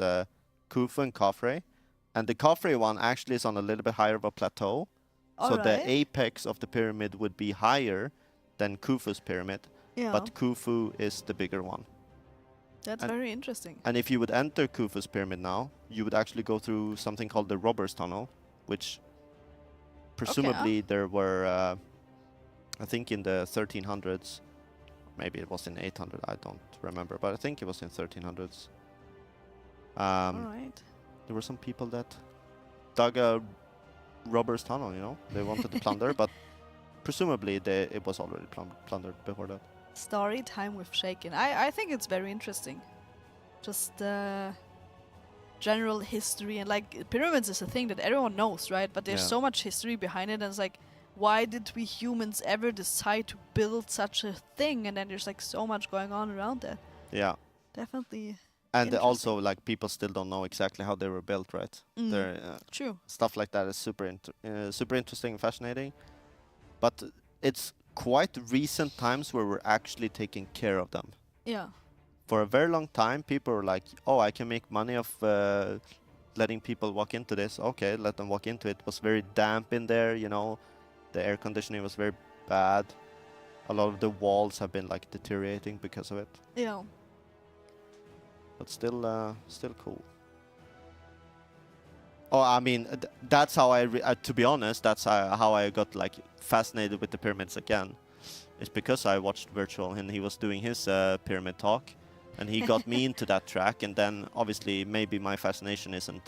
Khufu and Khafre. And the Khafre one actually is on a little bit higher of a plateau. All So right. the apex of the pyramid would be higher than Khufu's pyramid, Yeah, but Khufu is the bigger one. that's and- very interesting. And if you would enter Khufu's pyramid now, you would actually go through something called the Robber's Tunnel, which presumably there were, I think in the 1300s, maybe it was in 800, I don't remember, but I think it was in 1300s. All right. There were some people that dug a robber's tunnel, you know? They wanted to plunder, but presumably it was already plundered before that. Story time with Shaken. I think it's very interesting. Just general history, and like pyramids is a thing that everyone knows, right? But there's Yeah. so much history behind it, and it's like, why did we humans ever decide to build such a thing? And then there's like so much going on around that. Yeah. Definitely. And Interesting. also, like, people still don't know exactly how they were built, right? Mm. There, True. stuff like that is super interesting and fascinating. But it's quite recent times where we're actually taking care of them. Yeah. For a very long time, people were like, oh, I can make money off letting people walk into this. Okay, let them walk into it. It was very damp in there, you know. The air conditioning was very bad. A lot of the walls have been like deteriorating because of it. Yeah. But still cool. Oh, I mean, that's how to be honest, that's how I got like fascinated with the pyramids again. It's because I watched Virtual and he was doing his pyramid talk, and he got me into that track. And then obviously maybe my fascination isn't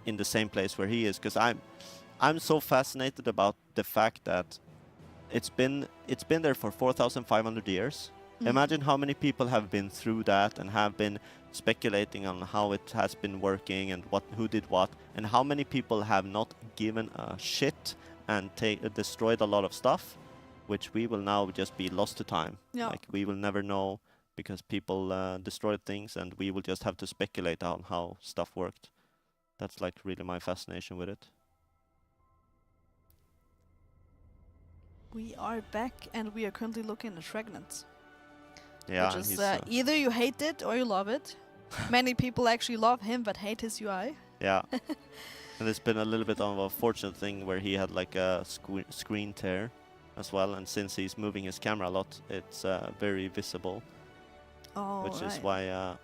in the same place where he is, because I'm so fascinated about the fact that it's been there for 4,500 years. Mm. Imagine how many people have been through that and have been speculating on how it has been working and who did what, and how many people have not given a shit and destroyed a lot of stuff, which we will now just be lost to time. Yeah. Like, we will never know because people destroyed things, and we will just have to speculate on how stuff worked. That's like really my fascination with it. We are back, and we are currently looking at fragments. Yeah, Which is he's, either you hate it or you love it. Many people actually love him but hate his UI. yeah. And it's been a little bit of a fortunate thing where he had like a screen tear as well, and since he's moving his camera a lot, it's very visible, Oh, which is right. why.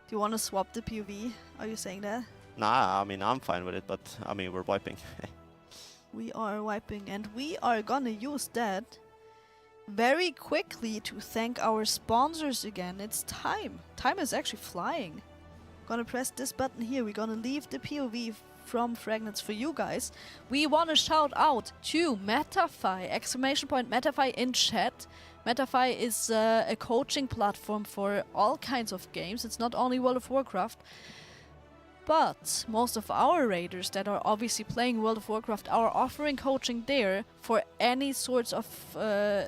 Do you want to swap the POV? Are you saying that? Nah, I mean, I'm fine with it, but I mean, we're wiping. We are wiping, and we are gonna use that very quickly to thank our sponsors again. It's time. Time is actually flying. Gonna press this button here. We're gonna leave the POV from Fragments for you guys. We want to shout out to Metafy! Exclamation point Metafy in chat. Metafy is a coaching platform for all kinds of games. It's not only World of Warcraft. But most of our raiders that are obviously playing World of Warcraft are offering coaching there for any sorts of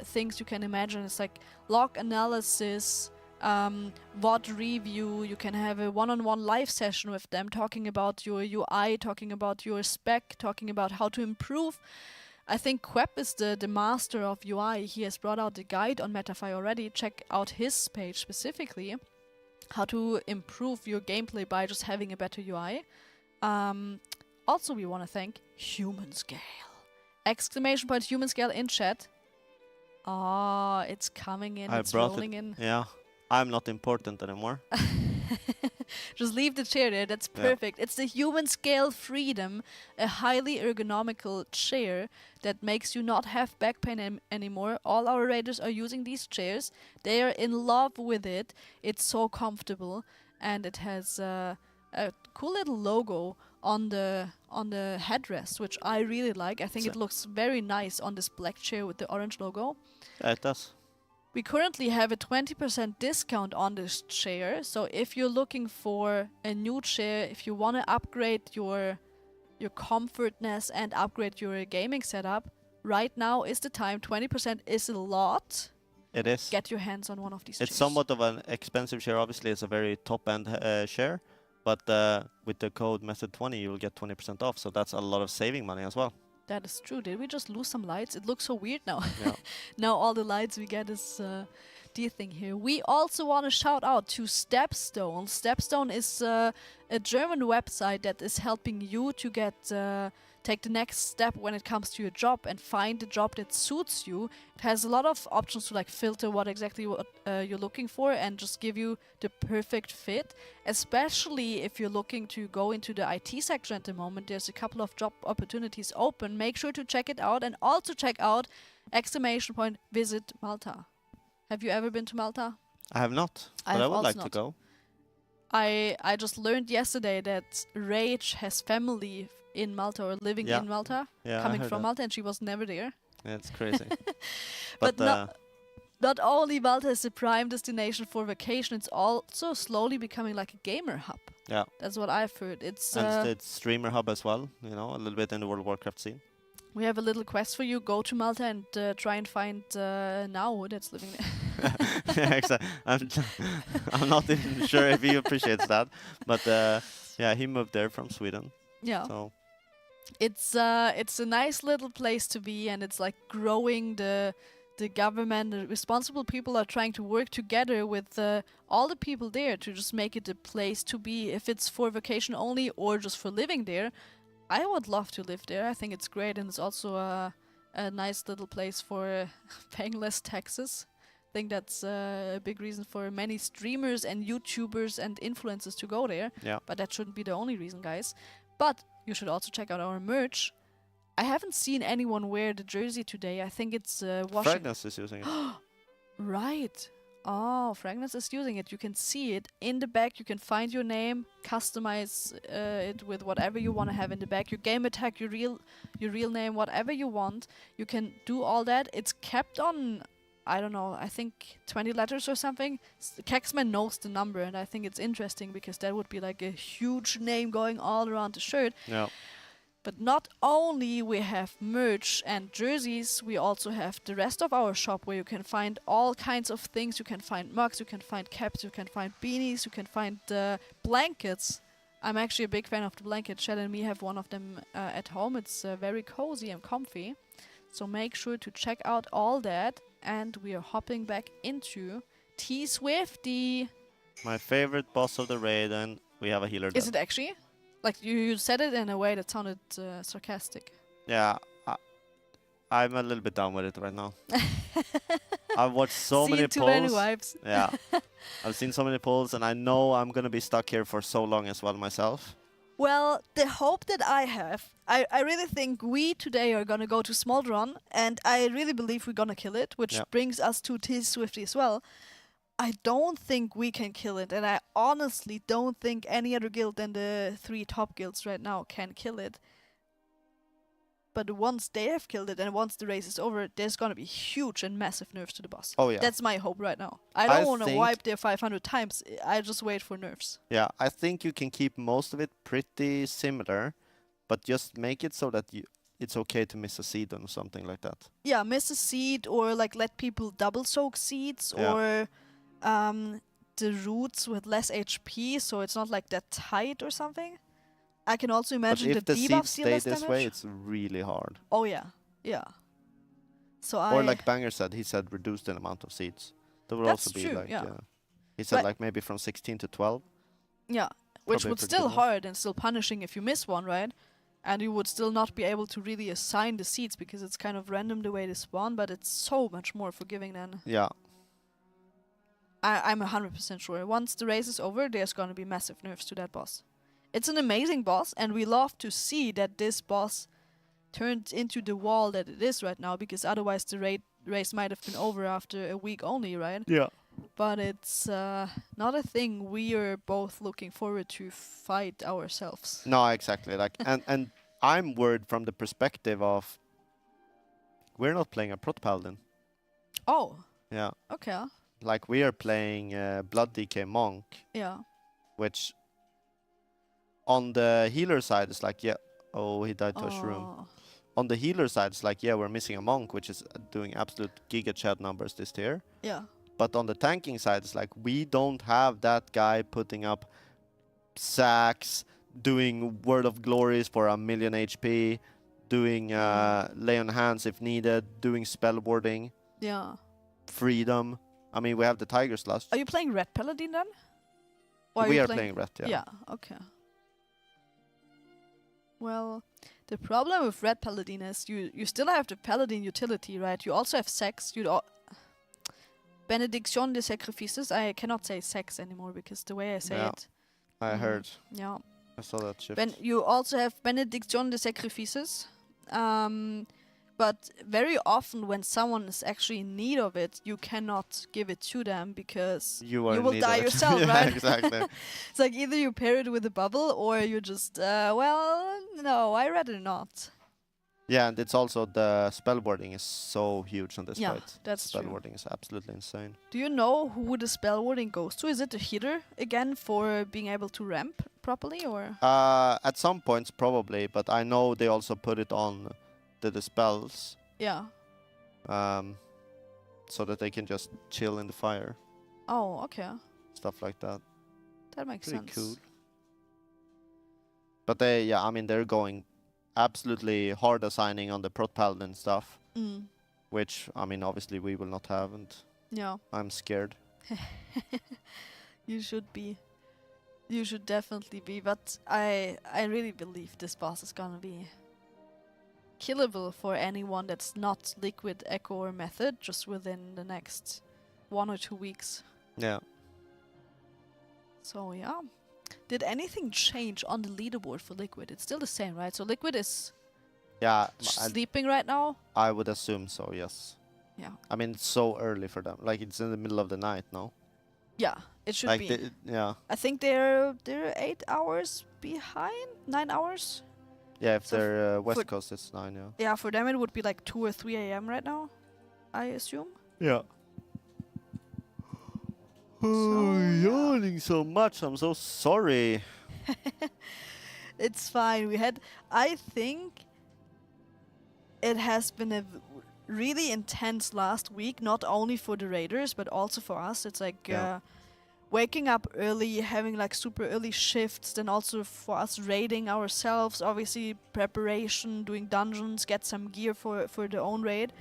things you can imagine. It's like log analysis, VOD review. You can have a one-on-one live session with them talking about your UI, talking about your spec, talking about how to improve. I think Quep is the master of UI. He has brought out a guide on Metafy already. Check out his page specifically. How to improve your gameplay by just having a better UI. Also, we want to thank Humanscale! Exclamation point Humanscale in chat. Ah, it's coming in, it's rolling in. Yeah, I'm not important anymore. Just leave the chair there, that's Yeah. perfect. It's the Humanscale Freedom, a highly ergonomical chair that makes you not have back pain anymore. All our raiders are using these chairs. They are in love with it. It's so comfortable, and it has a cool little logo on the headrest, which I really like. I think it looks very nice on this black chair with the orange logo. Yeah, it does. We currently have a 20% discount on this chair. So if you're looking for a new chair, if you want to upgrade your comfortness and upgrade your gaming setup, right now is the time. 20% is a lot. It is. Get your hands on one of these chairs. It's somewhat of an expensive share. Obviously, it's a very top-end share, but with the code method20, you'll get 20% off. So that's a lot of saving money as well. That is true. Did we just lose some lights? It looks so weird now. Yeah. Now all the lights we get is the thing here. We also want to shout out to Stepstone. Stepstone is a German website that is helping you to get take the next step when it comes to your job and find the job that suits you. It has a lot of options to like filter what you're looking for and just give you the perfect fit. Especially if you're looking to go into the IT section at the moment, there's a couple of job opportunities open. Make sure to check it out and also check out !visit Malta. Have you ever been to Malta? I have not, but I would like to go. I just learned yesterday that Rage has family in Malta or living in Malta, coming from Malta, and she was never there. Yeah, it's crazy. but not only Malta is a prime destination for vacation, it's also slowly becoming like a gamer hub. Yeah. That's what I've heard. It's streamer hub as well, you know, a little bit in the World of Warcraft scene. We have a little quest for you. Go to Malta and try and find Nao that's living there. Yeah, exactly. I'm not even sure if he appreciates that, but yeah, he moved there from Sweden. Yeah. So it's a nice little place to be, and it's like growing the government. The responsible people are trying to work together with all the people there to just make it a place to be. If it's for vacation only or just for living there, I would love to live there. I think it's great, and it's also a nice little place for paying less taxes. I think that's a big reason for many streamers and YouTubers and influencers to go there. yeah, But that shouldn't be the only reason, guys. But you should also check out our merch. I haven't seen anyone wear the jersey today. I think it's Fragnance is using it. Right. Oh, Fragnance is using it. You can see it in the back. You can find your name, customize it with whatever you want to have in the back. Your gamer tag, your real name, whatever you want. You can do all that. It's kept on, I don't know, I think 20 letters or something. Kexman knows the number, and I think it's interesting because that would be like a huge name going all around the shirt. Yeah. But not only we have merch and jerseys, we also have the rest of our shop where you can find all kinds of things. You can find mugs, you can find caps, you can find beanies, you can find blankets. I'm actually a big fan of the blanket. Shad and me have one of them at home. It's very cozy and comfy. So make sure to check out all that. And we are hopping back into T-Swifty. My favorite boss of the raid, and we have a healer. Is it actually? Like, you said it in a way that sounded sarcastic. Yeah, I'm a little bit down with it right now. I've watched so many too many polls. vibes. Yeah, I've seen so many polls, and I know I'm gonna be stuck here for so long as well myself. Well, the hope that I have, I really think we today are gonna go to Smoldron, and I really believe we're gonna kill it, which brings us to T-Swifty as well. I don't think we can kill it, and I honestly don't think any other guild than the 3 top guilds right now can kill it. But once they have killed it, and once the race is over, there's gonna be huge and massive nerfs to the boss. Oh yeah. That's my hope right now. I don't want to wipe there 500 times. I just wait for nerfs. Yeah, I think you can keep most of it pretty similar, but just make it so that it's okay to miss a seed or something like that. Yeah, miss a seed, or like let people double soak seeds, or the roots with less HP, so it's not like that tight or something. I can also imagine but if the debuffs seeds stay this damage. way, it's really hard. Oh yeah, yeah. So or like Banger said, he said reduce the amount of seeds. That would That's also be true, like, yeah. He said But like maybe from 16 to 12. Yeah, which Probably would pretty still good. hard and still punishing if you miss one, right? And you would still not be able to really assign the seeds because it's kind of random the way they spawn, but it's so much more forgiving then. Yeah. I'm 100% sure. Once the race is over, there's going to be massive nerfs to that boss. It's an amazing boss, and we love to see that this boss turned into the wall that it is right now, because otherwise the race might have been over after a week only, right? Yeah. But it's not a thing we are both looking forward to fight ourselves. No, exactly. Like, and I'm worried from the perspective of we're not playing a Prot Paladin. Oh. Yeah. Okay. Like we are playing Blood DK Monk, Yeah. which on the healer side is like, yeah, oh, he died to a shroom. Oh. On the healer side, it's like, yeah, we're missing a monk, which is doing absolute giga chat numbers this tier. Yeah. But on the tanking side, it's like, we don't have that guy putting up sacks, doing Word of Glories for 1,000,000 HP, doing lay on hands if needed, doing spell warding, Yeah. freedom. I mean, we have the Tiger Slush. Are you playing Red Paladin then? Or We you are playing red, yeah. Yeah, okay. Well, the problem with Red Paladin is you still have the Paladin utility, right? You also have sex. Benediction des Sacrifices. I cannot say sex anymore because the way I say Yeah. it. I heard. Yeah. I saw that shift. You also have Benediction des Sacrifices. But very often when someone is actually in need of it, you cannot give it to them because You will need die it. yourself, Yeah, right? exactly. It's like either you pair it with a bubble or you just, well, no, I rather not. Yeah, and it's also the spell warding is so huge on this Yeah, fight. that's Spell true. warding is absolutely insane. Do you know who the spell warding goes to? Is it the healer again for being able to ramp properly, or? At some points probably, but I know they also put it on the spells, Yeah. so that they can just chill in the fire, Oh, okay. stuff like that. That makes Pretty sense. cool. But I mean, they're going absolutely hard assigning on the Prot Paladin stuff, Mm. which, I mean, obviously we will not have, and Yeah. I'm scared. You should be. You should definitely be. But I really believe this boss is gonna be killable for anyone that's not Liquid, Echo, or Method just within the next 1 or 2 weeks. Yeah. So yeah. Did anything change on the leaderboard for Liquid? It's still the same, right? So Liquid is Yeah, sleeping right now? I would assume so, yes. Yeah. I mean, it's so early for them. Like, it's in the middle of the night, no? Yeah, it should Like, be. yeah. I think they're 8 hours behind? 9 hours? Yeah, if So they're West for- Coast, it's 9, yeah. Yeah, for them it would be like 2 or 3 a.m. right now, I assume. Yeah. Oh, yawning so much. I'm so sorry. It's fine. I think it has been a really intense last week, not only for the Raiders, but also for us. It's like Yeah. waking up early, having like super early shifts, then also for us raiding ourselves, obviously preparation, doing dungeons, get some gear for the own raid.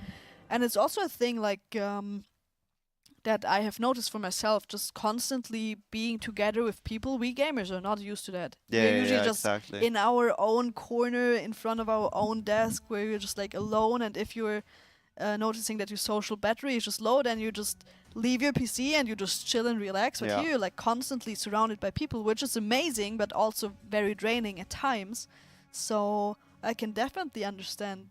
And it's also a thing like that I have noticed for myself, just constantly being together with people. We gamers are not used to that. We're usually just exactly. in our own corner in front of our own desk where you're just like alone, and if you're noticing that your social battery is just low, then you just leave your PC and you just chill and relax. But Yeah. here you're like constantly surrounded by people, which is amazing but also very draining at times. So I can definitely understand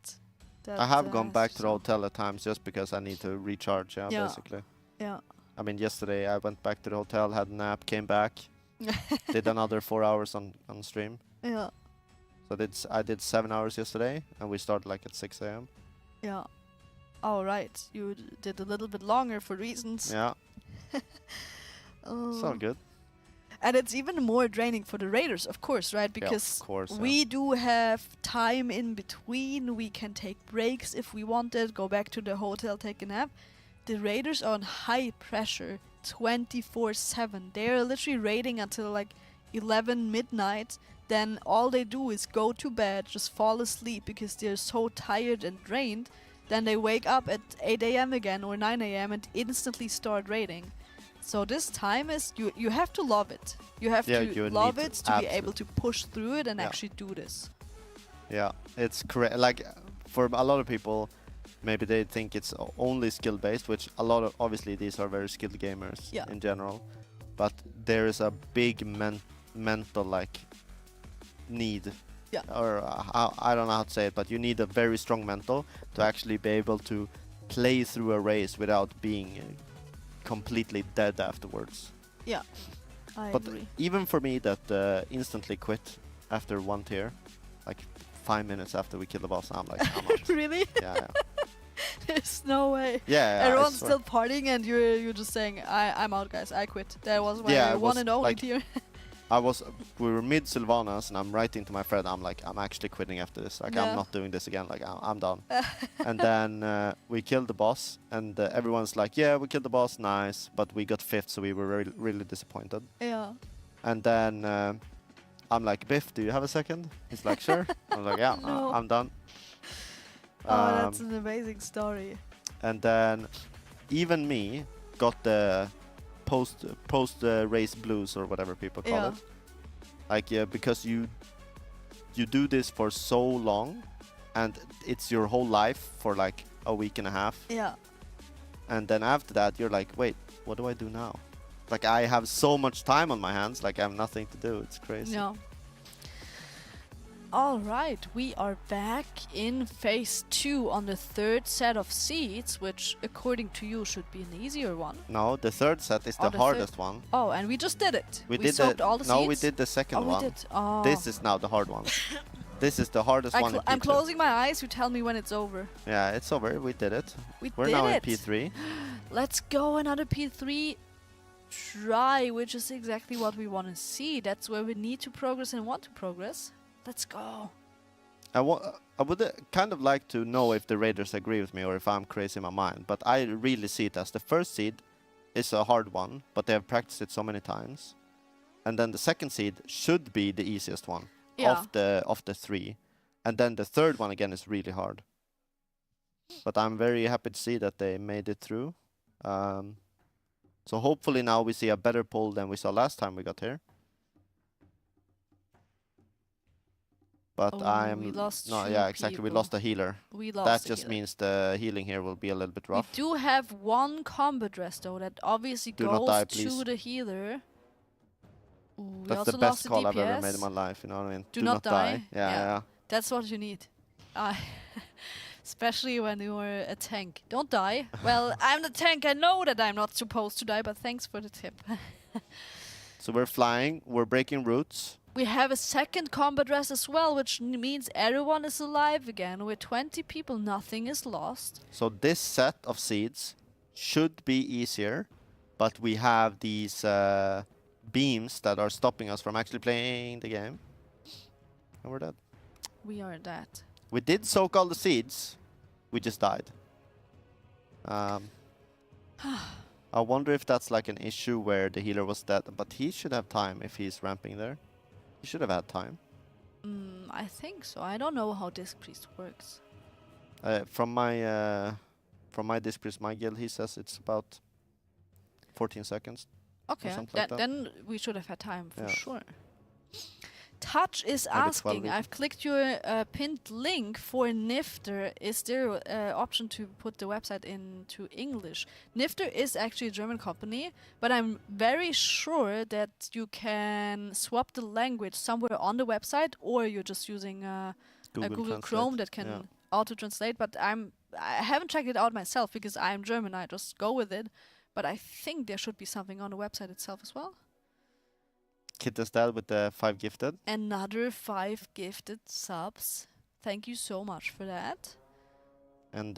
that. I have gone back to the hotel at times just because I need to recharge, yeah. Basically. Yeah. I mean, yesterday I went back to the hotel, had a nap, came back, did another 4 hours on stream. Yeah. So I did 7 hours yesterday, and we started like at 6 a.m. Yeah. All right. You did a little bit longer for reasons. Yeah, it's all Oh. good. And it's even more draining for the Raiders, of course, right? Because yeah, of course, we do have time in between. We can take breaks if we wanted, go back to the hotel, take a nap. The Raiders are on high pressure 24/7. They're literally raiding until like 11 midnight. Then all they do is go to bed, just fall asleep because they're so tired and drained. Then they wake up at 8 a.m. again or 9 a.m. and instantly start raiding. So this time is, you have to love it. You have Yeah, to you love need it to be able to push through it and Yeah. actually do this. Yeah, it's correct. Like, for a lot of people, maybe they think it's only skill based, which obviously these are very skilled gamers Yeah. in general, but there is a big mental like need. Yeah. Or I don't know how to say it, but you need a very strong mental to actually be able to play through a race without being completely dead afterwards. I But agree. even for me that instantly quit after one tier, like 5 minutes after we kill the boss, I'm like, I'm out. Really? Yeah, yeah. There's no way. Yeah, I Everyone's swear. still partying, and you're just saying, I'm out, guys. I quit. That was my Yeah, it one was and only like- tier. We were mid Sylvanas, and I'm writing to my friend. I'm like, I'm actually quitting after this. Like, Yeah. I'm not doing this again. Like, I'm done. And then we killed the boss, and everyone's like, yeah, we killed the boss, nice. But we got 5th, so we were really disappointed. Yeah. And then I'm like, Biff, do you have a second? He's like, sure. I'm like, yeah, No. I'm done. Oh, that's an amazing story. And then even me got the post race blues, or whatever people call Yeah. it. Like, yeah, because you do this for so long, and it's your whole life for like a week and a half, Yeah. and then after that you're like, wait, what do I do now? Like, I have so much time on my hands, like I have nothing to do. It's crazy. No. All right, we are back in phase 2 on the 3rd set of seeds, which according to you should be an easier one. No, the 3rd set is Oh, the the hardest one. Oh, and we just did it. We did soaked all the no, seeds. we did the second Oh, one. we did. Oh. This is now the hard one. This is the hardest one. I'm in P2. closing my eyes. You tell me when it's over. Yeah, it's over. We did it. We're did now it. in P3. Let's go another P3 try, which is exactly what we want to see. That's where we need to progress and want to progress. Let's go. I would kind of like to know if the raiders agree with me or if I'm crazy in my mind, but I really see it as the first seed is a hard one, but they have practiced it so many times. And then the second seed should be the easiest one of the 3. And then the third one again is really hard. But I'm very happy to see that they made it through. So hopefully now we see a better pull than we saw last time we got here. But we lost no, 2 yeah, exactly. We people. lost a healer. We lost That a just healer. means the healing here will be a little bit rough. We do have 1 combat rest though that obviously Do not goes die, to please. the healer. Ooh, we That's also the lost best call I've DPS. ever made in my life. You know what I mean? Do not die. Yeah, Yeah. yeah. That's what you need. Especially when you're a tank. Don't die. Well, I'm the tank. I know that I'm not supposed to die, but thanks for the tip. So we're flying. We're breaking routes. We have a second combat rest as well, which means everyone is alive again. With 20 people, nothing is lost. So this set of seeds should be easier, but we have these beams that are stopping us from actually playing the game. And we're dead. We are that. We did soak all the seeds. We just died. I wonder if that's like an issue where the healer was dead, but he should have time if he's ramping there. He should have had time. I think so. I don't know how Disc Priest works. From my Disc Priest, my guild, he says it's about 14 seconds. Okay, something like that. then we should have had time for Yeah. sure. Touch is Maybe 12 asking, even. I've clicked your pinned link for Nyfter. Is there an option to put the website into English? Nyfter is actually a German company, but I'm very sure that you can swap the language somewhere on the website, or you're just using a Google Translate. Chrome that can Yeah. auto-translate. But I haven't checked it out myself because I'm German. I just go with it. But I think there should be something on the website itself as well. Kit is dead with the 5 gifted. Another 5 gifted subs. Thank you so much for that. And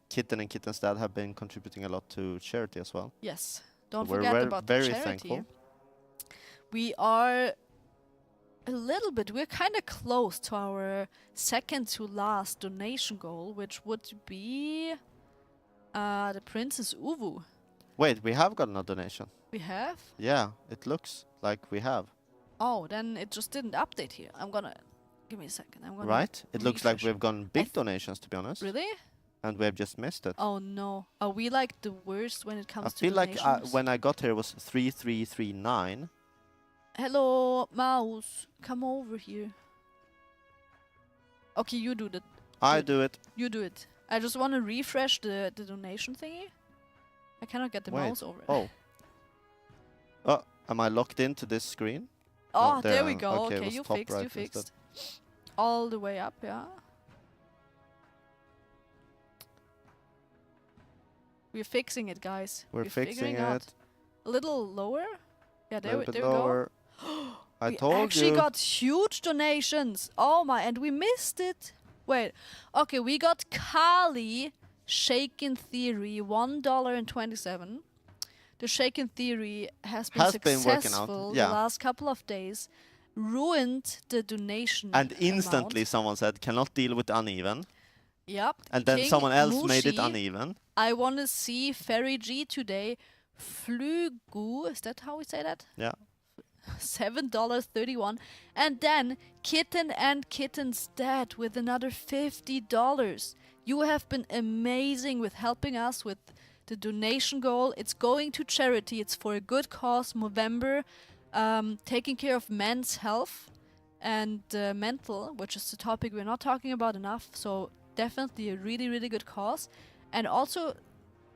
Kitten and Kitten's dad have been contributing a lot to charity as well. Yes. Don't We're forget about very the charity. thankful. We are a little bit, we're kind of close to our second to last donation goal, which would be the Princess Uvu. Wait, we have gotten a donation. We have? Yeah, it looks like we have. Oh, then it just didn't update here. I'm gonna... Give me a second. I'm gonna... Right? It looks like refresh. we've gotten big donations, to be honest. Really? And we have just missed it. Oh no. Are we like the worst when it comes I to feel like donations? when I got here it was 3339. Hello, mouse. Come over here. Okay, you do that. I Good. do it. You do it. I just want to refresh the donation thingy. I cannot get the Wait. mouse over. Oh. Oh, am I locked into this screen? Oh, Oh, there there. we go. Okay, it Okay, was you top fixed, you right instead. fixed. All the way up, yeah. We're fixing it, guys. We're figuring fixing out. it. A little lower? Yeah, A there we little bit go. lower. I We told actually you. got huge donations. Oh my, and we missed it. Wait, okay, we got Kali Shaken Theory, $1.27. The Shaken Theory has been Has been working out, successful yeah. the last couple of days. Ruined the donation And instantly amount. someone said, cannot deal with uneven. Yep. And then King someone else made it Mushi, uneven. I want to see Ferry G today. Flugu, is that how we say that? Yeah. $7.31. And then Kitten and Kitten's Dad with another $50. You have been amazing with helping us with the donation goal. It's going to charity. It's for a good cause. Movember, taking care of men's health and mental, which is the topic we're not talking about enough. So definitely a really, really good cause. And also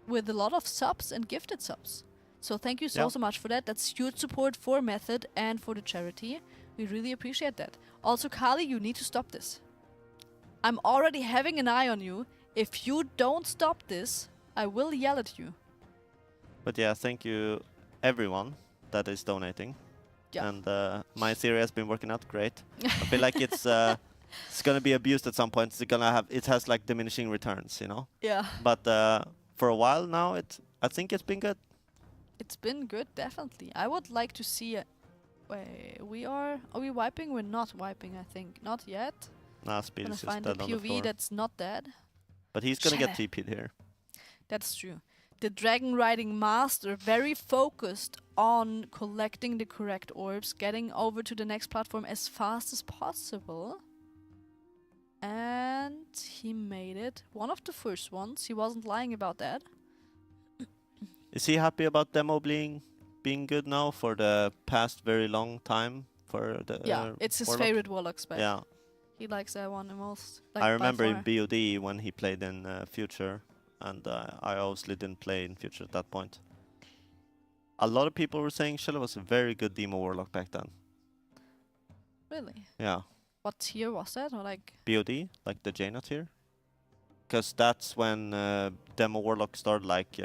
with a lot of subs and gifted subs. So thank you so much for that. That's huge support for Method and for the charity. We really appreciate that. Also, Kali, you need to stop this. I'm already having an eye on you. If you don't stop this, I will yell at you. But yeah, thank you everyone that is donating. Yeah. And my theory has been working out great. I feel like it's gonna be abused at some point. It has like diminishing returns, you know. Yeah. But for a while now, I think it's been good. It's been good, definitely. I would like to see. Wait, are we wiping? We're not wiping, I think. Not yet. Nah, Speed Gonna is just find a dead on the POV floor. that's not dead. But he's gonna get Shit. TP'd here. That's true. The dragon riding master, very focused on collecting the correct orbs, getting over to the next platform as fast as possible. And he made it. One of the first ones. He wasn't lying about that. Is he happy about demo being good now for the past very long time for the Yeah, it's his Warlock? favorite Warlock spec. Yeah. He likes that one the most. Like, I by remember in far. BOD when he played in Future, and I obviously didn't play in Future at that point. A lot of people were saying Shilla was a very good demo Warlock back then. Really? Yeah. What tier was that? Or like BOD, like the Jaina tier. Because that's when demo Warlock started like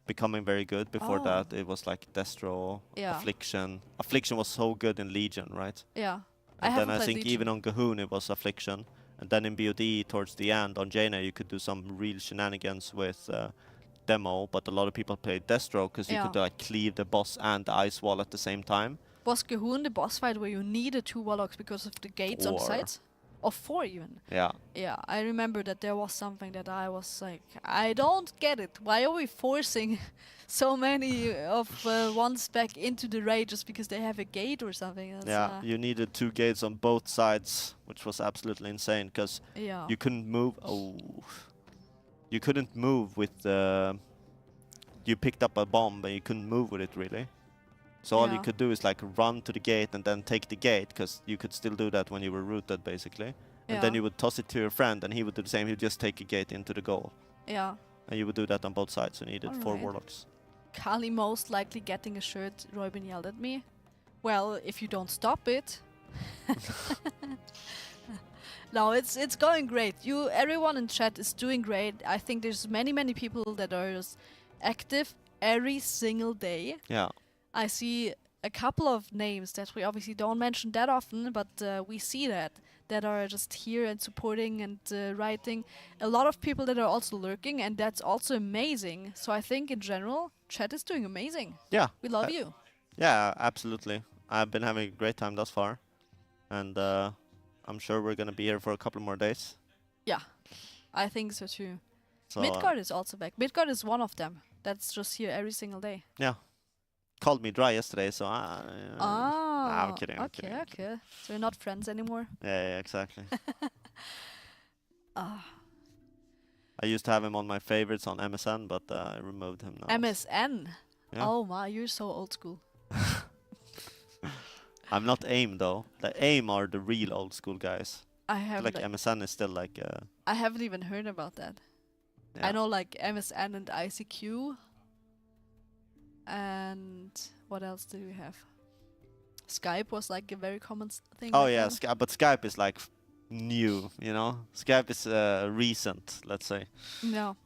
becoming very good. Before that, it was like Destro, Affliction. Affliction was so good in Legion, right? Yeah. And then I think Legion. even on Gahoon it was Affliction. And then in BOD towards the end on Jaina you could do some real shenanigans with demo, but a lot of people played Destro because you could like cleave the boss and the ice wall at the same time. Was Gahoon the boss fight where you needed 2 Warlocks because of the gates on the sides? Or 4 even? Yeah. Yeah, I remember that there was something that I was like, I don't get it. Why are we forcing so many of one spec into the raid just because they have a gate or something? That's, you needed 2 gates on both sides, which was absolutely insane because you couldn't move. You couldn't move with you picked up a bomb but you couldn't move with it really. So all you could do is like run to the gate and then take the gate, because you could still do that when you were rooted basically. And then you would toss it to your friend and he would do the same. He would just take a gate into the goal. Yeah. And you would do that on both sides. So you needed 4 Warlocks. Kali most likely getting a shirt. Robin yelled at me. Well, if you don't stop it. No, it's going great. Everyone in chat is doing great. I think there's many people that are just active every single day. Yeah. I see a couple of names that we obviously don't mention that often, but we see that are just here and supporting and writing. A lot of people that are also lurking, and that's also amazing. So I think in general, chat is doing amazing. Yeah. We love you. Yeah, absolutely. I've been having a great time thus far. And I'm sure we're going to be here for a couple more days. Yeah, I think so too. So, Midgard is also back. Midgard is one of them. That's just here every single day. Yeah. Called me dry yesterday, so I'm kidding. Okay. So we're not friends anymore. Yeah, exactly. I used to have him on my favorites on MSN, but I removed him now. MSN? Yeah. Oh my, you're so old school. I'm not AIM though. The AIM are the real old school guys. I have like MSN is still like I haven't even heard about that. Yeah. I know like MSN and ICQ. And what else do we have? Skype was like a very common thing. Oh yeah, but Skype is like new, you know? Skype is recent, let's say. No.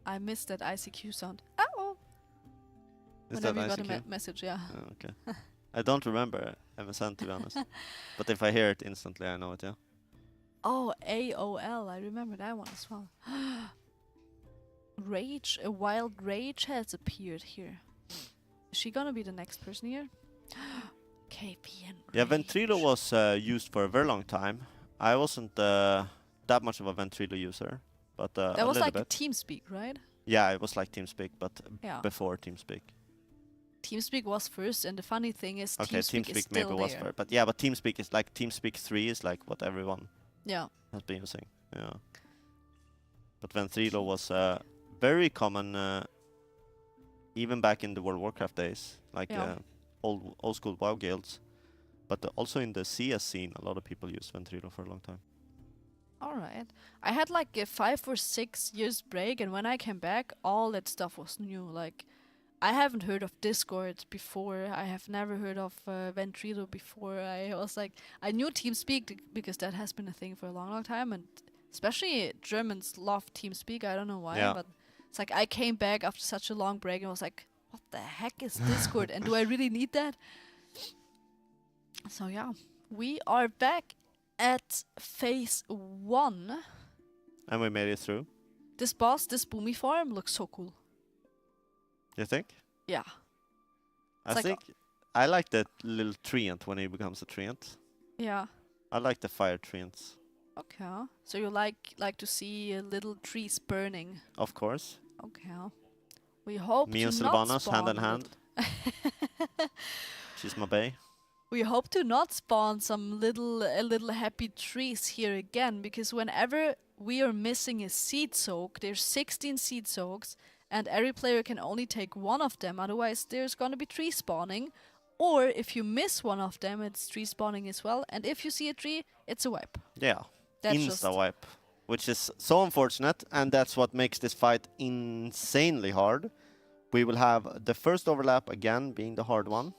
I missed that ICQ sound. Oh! Whenever you got a message, yeah. Oh, okay. I don't remember MSN to be honest. But if I hear it instantly, I know it, yeah. Oh, AOL. I remember that one as well. Rage. A wild rage has appeared here. Is she gonna be the next person here? KP and Yeah, Rage. Ventrilo was used for a very long time. I wasn't that much of a Ventrilo user, but That a was little like a bit. TeamSpeak, right? Yeah, it was like TeamSpeak, but Yeah. before TeamSpeak. TeamSpeak was first, and the funny thing is Okay, TeamSpeak is TeamSpeak still maybe was there. first, but yeah, but TeamSpeak is like TeamSpeak 3 is like what everyone Yeah. has been using. Yeah. But Ventrilo was very common even back in the World of Warcraft days, like Yeah. old school WoW guilds. But also in the CS scene, a lot of people used Ventrilo for a long time. All right. I had like a 5 or 6 years break, and when I came back, all that stuff was new. Like, I haven't heard of Discord before. I have never heard of Ventrilo before. I was like, I knew TeamSpeak because that has been a thing for a long, long time, and especially Germans love TeamSpeak. I don't know why, Yeah. but it's like I came back after such a long break and was like, what the heck is Discord, and do I really need that? So yeah, we are back at phase 1. And we made it through. This boss, this boomy farm, looks so cool. You think? Yeah. I It's like think I like that little treant when he becomes a treant. Yeah. I like the fire treants, Okay. So you like to see little trees burning. of course. Okay. We hope Me to and not Sylvanas spawn hand in hand. She's my bae. We hope to not spawn some little happy trees here again, because whenever we are missing a seed soak, there's 16 seed soaks, and every player can only take one of them. Otherwise, there's gonna be tree spawning. Or if you miss one of them, it's tree spawning as well. And if you see a tree, it's a wipe. Yeah. That's Insta just wipe, which is so unfortunate, and that's what makes this fight insanely hard. We will have the first overlap again being the hard one,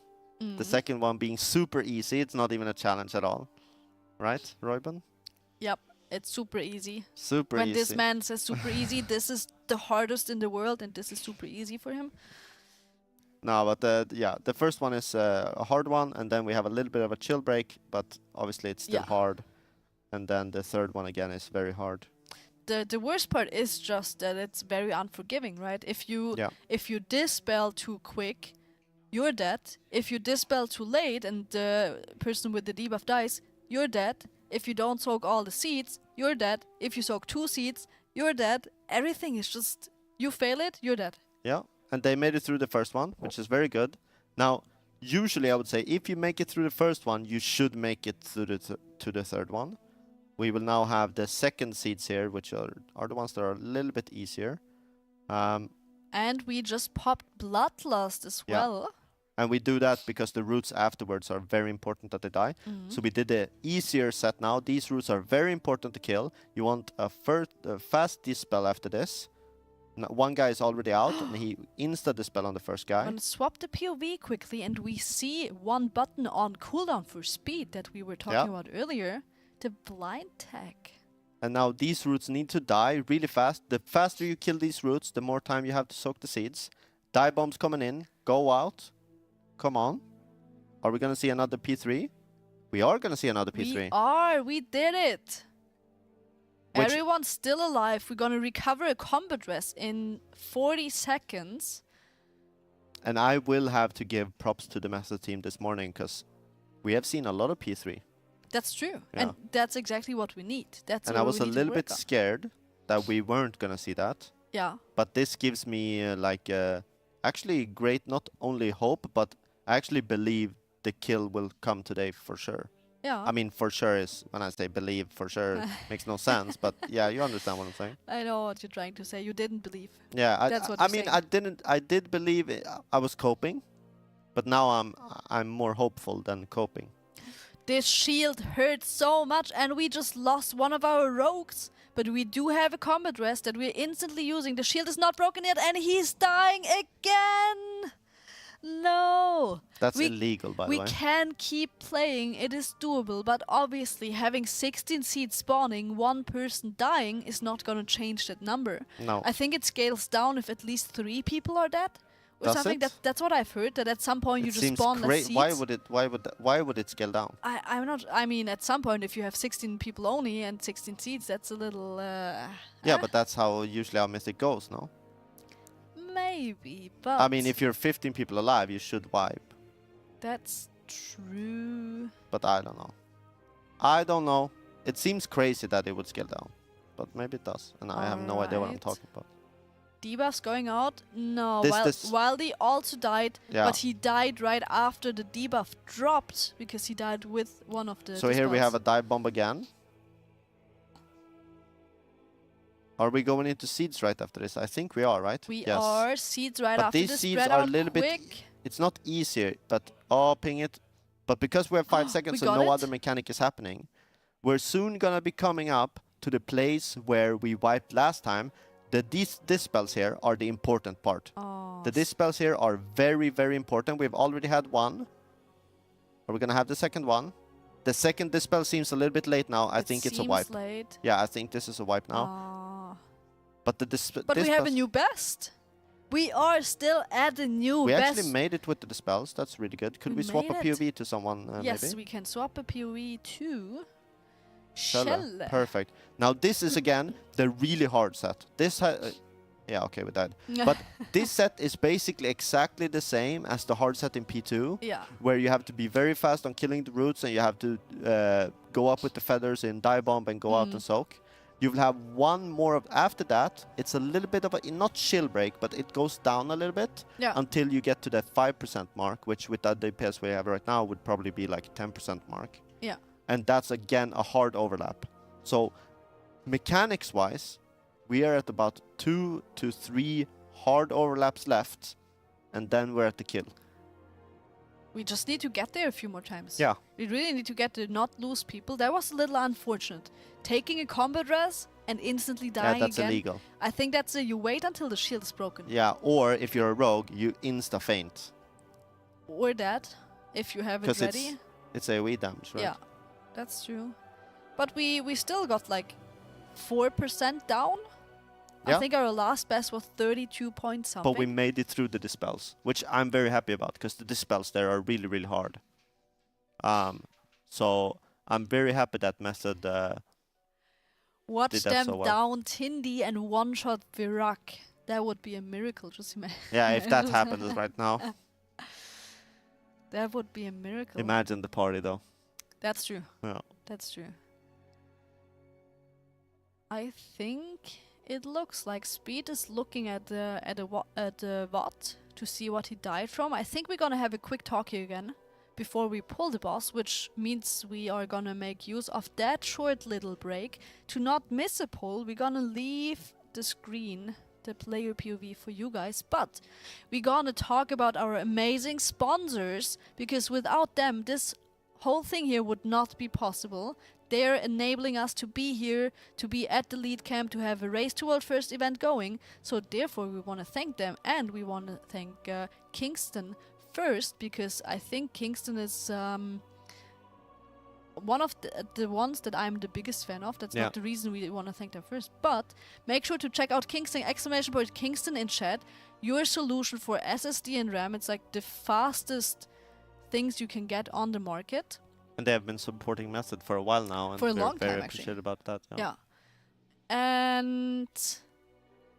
the second one being super easy. It's not even a challenge at all, right, Royben? Yep, it's super easy. Super When easy. this man says super easy, this is the hardest in the world, and this is super easy for him. No, but yeah, the first one is a hard one, and then we have a little bit of a chill break, but obviously it's still Yeah. hard. And then the third one again is very hard. The worst part is just that it's very unforgiving, right? Yeah. If you dispel too quick, you're dead. If you dispel too late and the person with the debuff dies, you're dead. If you don't soak all the seeds, you're dead. If you soak 2 seeds, you're dead. Everything is just, you fail it, you're dead. Yeah, and they made it through the first one, which is very good. Now, usually I would say if you make it through the first one, you should make it through to the third one. We will now have the second seeds here, which are the ones that are a little bit easier. And we just popped Bloodlust as Yeah. well. And we do that because the roots afterwards are very important that they die. So we did the easier set now. These roots are very important to kill. You want a fast dispel after this. One guy is already out, and he insta-dispel on the first I'm guy. gonna swap the POV quickly, and we see one button on cooldown for speed that we were talking about earlier. The blind tag. And now these roots need to die really fast. The faster you kill these roots, the more time you have to soak the seeds. Die bombs coming in. Go out. Come on. Are we going to see another P3? We are going to see another P3. We did it. Everyone's still alive. We're gonna recover a combat rest in 40 seconds. And I will have to give props to the master team this morning, because we have seen a lot of P3. That's true. Yeah. And that's exactly what we need. That's And what I was we a need to little work bit on. scared that we weren't going to see that. Yeah. But this gives me actually great, not only hope, but I actually believe the kill will come today for sure. Yeah. I mean, for sure is, when I say believe, for sure makes no sense. But yeah, you understand what I'm saying. I know what you're trying to say. You didn't believe. Yeah, That's what I you're mean, saying. I did believe I was coping, but now I'm more hopeful than coping. This shield hurts so much, and we just lost one of our rogues. But we do have a combat rest that we're instantly using. The shield is not broken yet, and he's dying again! No! That's illegal, by the way. We can keep playing, it is doable, but obviously having 16 seeds spawning, one person dying is not gonna change that number. No. I think it scales down if at least 3 people are dead, or Does something. it? That's what I've heard. That at some point you It just seems spawn less seeds. Why would it scale down? I'm not. I mean, at some point, if you have 16 people only and 16 seeds, that's a little. Yeah, but that's how usually our mythic goes, no? Maybe, but I mean, if you're 15 people alive, you should wipe. that's true. But I don't know. I don't know. It seems crazy that it would scale down, but maybe it does, and I have no idea what I'm Alright. talking about. Debuffs going out? No. This- Wildy also died, Yeah. but he died right after the debuff dropped because he died with one of the. So here we have a dispels. dive bomb again. Are we going into seeds right after this? I think we are, right? We yes. are seeds right But after these this. seeds Spread are a out little bit quick. It's not easier, but oh, ping it. But because we have 5 seconds We and got no it. other mechanic is happening, we're soon gonna be coming up to the place where we wiped last time. These dispels here are the important part. Oh, The dispels here are very, very important. We've already had one. Are we gonna have the second one? The second dispel seems a little bit late now. I it think it's a seems wipe. Late. Yeah, I think this is a wipe now. Ah. But the But we have a dispels- new best. We are still at the new We best. actually made it with the dispels. That's really good. Could We we swap a made it. POV to someone Yes, maybe? we can swap a PoE to Shell. Shell. Perfect. Now this is again the really hard set. Yeah, okay, we died. But this set is basically exactly the same as the hard set in P2, yeah. where you have to be very fast on killing the roots and you have to go up with the feathers in dive bomb and go out and soak. You will have one more of after that. It's a little bit of a not chill break, but it goes down a little bit Yeah. until you get to the 5% mark, which with the DPS we have right now would probably be like 10% mark. Yeah. And that's again a hard overlap. So mechanics wise, we are at about 2 to 3 hard overlaps left, and then we're at the kill. We just need to get there a few more times. Yeah. We really need to get there, not lose people. That was a little unfortunate. Taking a combat res and instantly dying Yeah, that's again. illegal. I think that's you wait until the shield is broken. Yeah, or if you're a rogue, you insta faint. Or that, if you have it 'Cause ready. It's AoE damage, right? Yeah, that's true. But we still got like 4% down. Yeah. I think our last best was 32 point something. But we made it through the dispels, which I'm very happy about because the dispels there are really, really hard. So I'm very happy that method. Watch did that them so well. down Tindy and one-shot Virak. That would be a miracle, just imagine. Yeah, if that happens right now, That would be a miracle. imagine the party though. That's true. Yeah. That's true. I think it looks like Speed is looking at the VOD to see what he died from. I think we're gonna have a quick talk here again before we pull the boss, which means we are gonna make use of that short little break to not miss a pull. We're gonna leave the screen, the player POV for you guys, but we're gonna talk about our amazing sponsors, because without them this whole thing here would not be possible. They're enabling us to be here, to be at the lead camp, to have a Race to World First event going. So therefore we want to thank them, and we want to thank Kingston first, because I think Kingston is one of the ones that I'm the biggest fan of. That's Yeah. not the reason we want to thank them first. But make sure to check out Kingston, ! Kingston in chat. Your solution for SSD and RAM. It's like the fastest things you can get on the market. And they have been supporting Method for a while now, and For a we're long very time, actually. appreciative about that. Yeah. And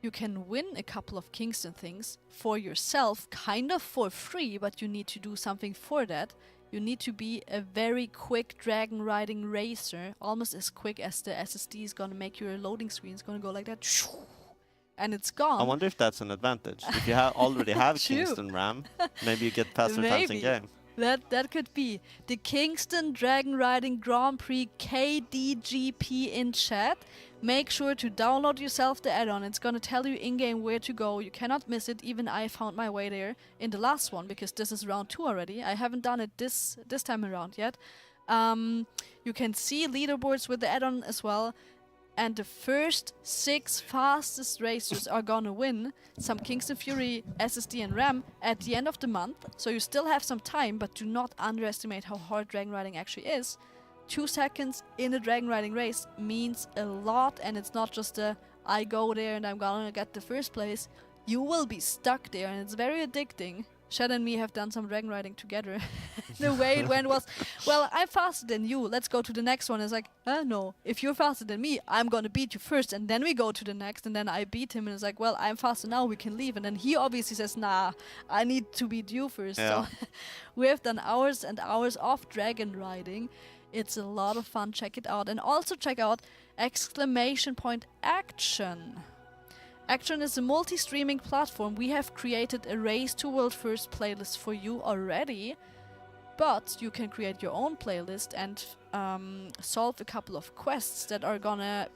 you can win a couple of Kingston things for yourself, kind of for free, but you need to do something for that. You need to be a very quick dragon riding racer, almost as quick as the SSD is gonna make your loading screen. It's gonna go like that, and it's gone. I wonder if that's an advantage. If you already have True. Kingston RAM, maybe you get faster times in Maybe. game. That could be. The Kingston Dragon Riding Grand Prix KDGP in chat. Make sure to download yourself the add-on. It's gonna tell you in-game where to go. You cannot miss it. Even I found my way there in the last one, because this is round 2 already. I haven't done it this time around yet. You can see leaderboards with the add-on as well. And the first 6 fastest racers are gonna win some Kingston FURY SSD and RAM at the end of the month. So you still have some time, but do not underestimate how hard dragon riding actually is. 2 seconds in a dragon riding race means a lot, and it's not just a I go there and I'm gonna get the first place. you will be stuck there, and it's very addicting. Shed and me have done some dragon riding together. The way it went was, well, I'm faster than you, let's go to the next one. It's like, no, if you're faster than me, I'm gonna beat you first, and then we go to the next, and then I beat him, and it's like, well, I'm faster now, we can leave. And then he obviously says, nah, I need to beat you first. Yeah. So we have done hours and hours of dragon riding. It's a lot of fun, check it out. And also check out Action. Action is a multi-streaming platform. We have created a Race to World First playlist for you already, but you can create your own playlist and solve a couple of quests that are gonna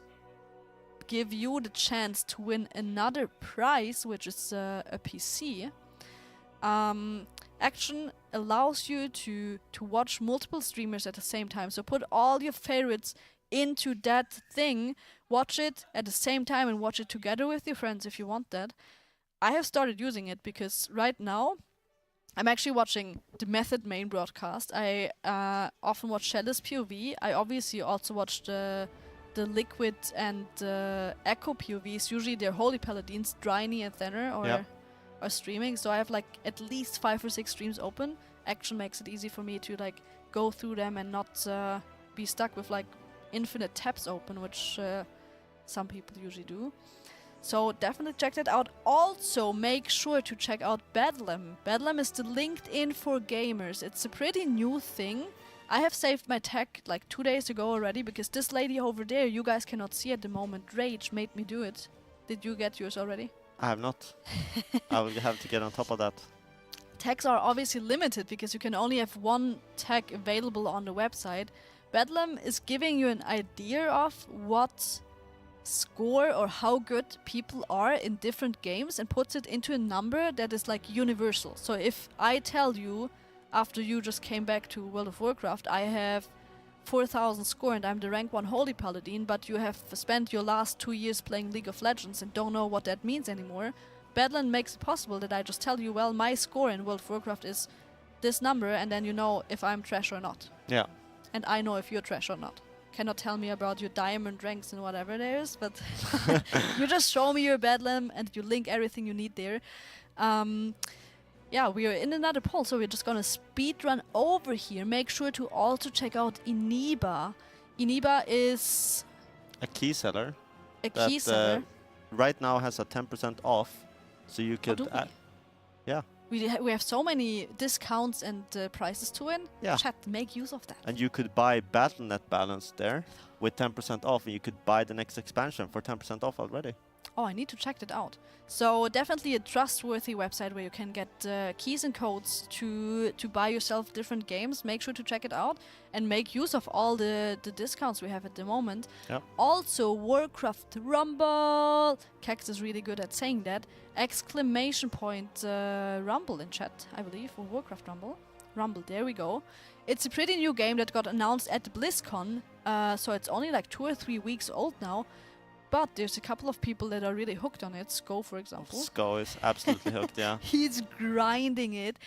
give you the chance to win another prize, which is a PC. Action allows you to watch multiple streamers at the same time. So put all your favorites into that thing, watch it at the same time, and watch it together with your friends if you want that. I have started using it because right now I'm actually watching the Method main broadcast. I often watch Shell's POV. I obviously also watch the Liquid and Echo POVs. Usually they're Holy Paladins, Dryny and Thenner are streaming. So I have like at least 5 or 6 streams open. Action makes it easy for me to like go through them and not be stuck with like infinite tabs open, which some people usually do. So definitely check that out. Also make sure to check out Bedlam. Bedlam is the LinkedIn for gamers. It's a pretty new thing. I have saved my tag like 2 days ago already because this lady over there, you guys cannot see at the moment, Rage, made me do it. Did you get yours already? I have not. I will have to get on top of that. Tags are obviously limited because you can only have one tag available on the website. Bedlam is giving you an idea of what score or how good people are in different games and puts it into a number that is like universal. So if I tell you, after you just came back to World of Warcraft, I have 4,000 score and I'm the rank 1 Holy Paladin, but you have spent your last 2 years playing League of Legends and don't know what that means anymore, Bedlam makes it possible that I just tell you, well, my score in World of Warcraft is this number, and then you know if I'm trash or not. Yeah. And I know if you're trash or not. Cannot tell me about your diamond ranks and whatever there is, but you just show me your Bedlam and you link everything you need there. Yeah, we are in another poll, so we're just gonna speed run over here. Make sure to also check out Iniba. Iniba is A key seller. a key seller. Right now has a 10% off, so you could. do we? Yeah. We have so many discounts and prices to win. Yeah. Chat, make use of that. And you could buy Battle.net balance there with 10% off, and you could buy the next expansion for 10% off already. Oh, I need to check that out. So definitely a trustworthy website where you can get keys and codes to buy yourself different games. Make sure to check it out and make use of all the discounts we have at the moment. Yep. Also, Warcraft Rumble. Kex is really good at saying that. Exclamation point Rumble in chat, I believe, or Warcraft Rumble. Rumble, there we go. It's a pretty new game that got announced at BlizzCon, so it's only like 2 or 3 weeks old now. But there's a couple of people that are really hooked on it. Sko, for example. Sko is absolutely hooked, yeah. He's grinding it.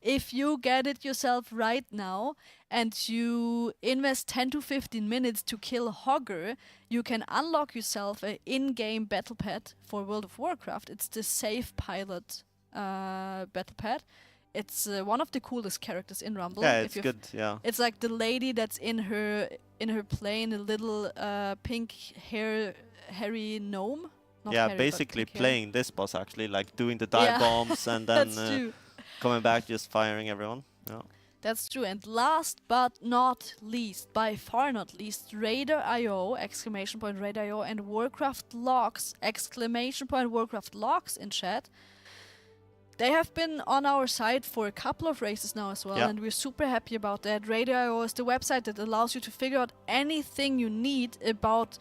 If you get it yourself right now and you invest 10 to 15 minutes to kill Hogger, you can unlock yourself an in-game battle pad for World of Warcraft. It's the Safe Pilot battle pad. It's one of the coolest characters in Rumble. Yeah, it's good, yeah. It's like the lady that's in her plane, a little pink hairy gnome. Not Yeah, hairy, basically but pink hair. playing this boss actually, like doing the dive bombs and then That's true. coming back just firing everyone. Yeah. That's true. And last but not least, by far not least, Raider.io, exclamation point Raider.io, and Warcraft Logs, exclamation point Warcraft Logs in chat. They have been on our site for a couple of races now as well, Yeah. and we're super happy about that. Raider.io is the website that allows you to figure out anything you need about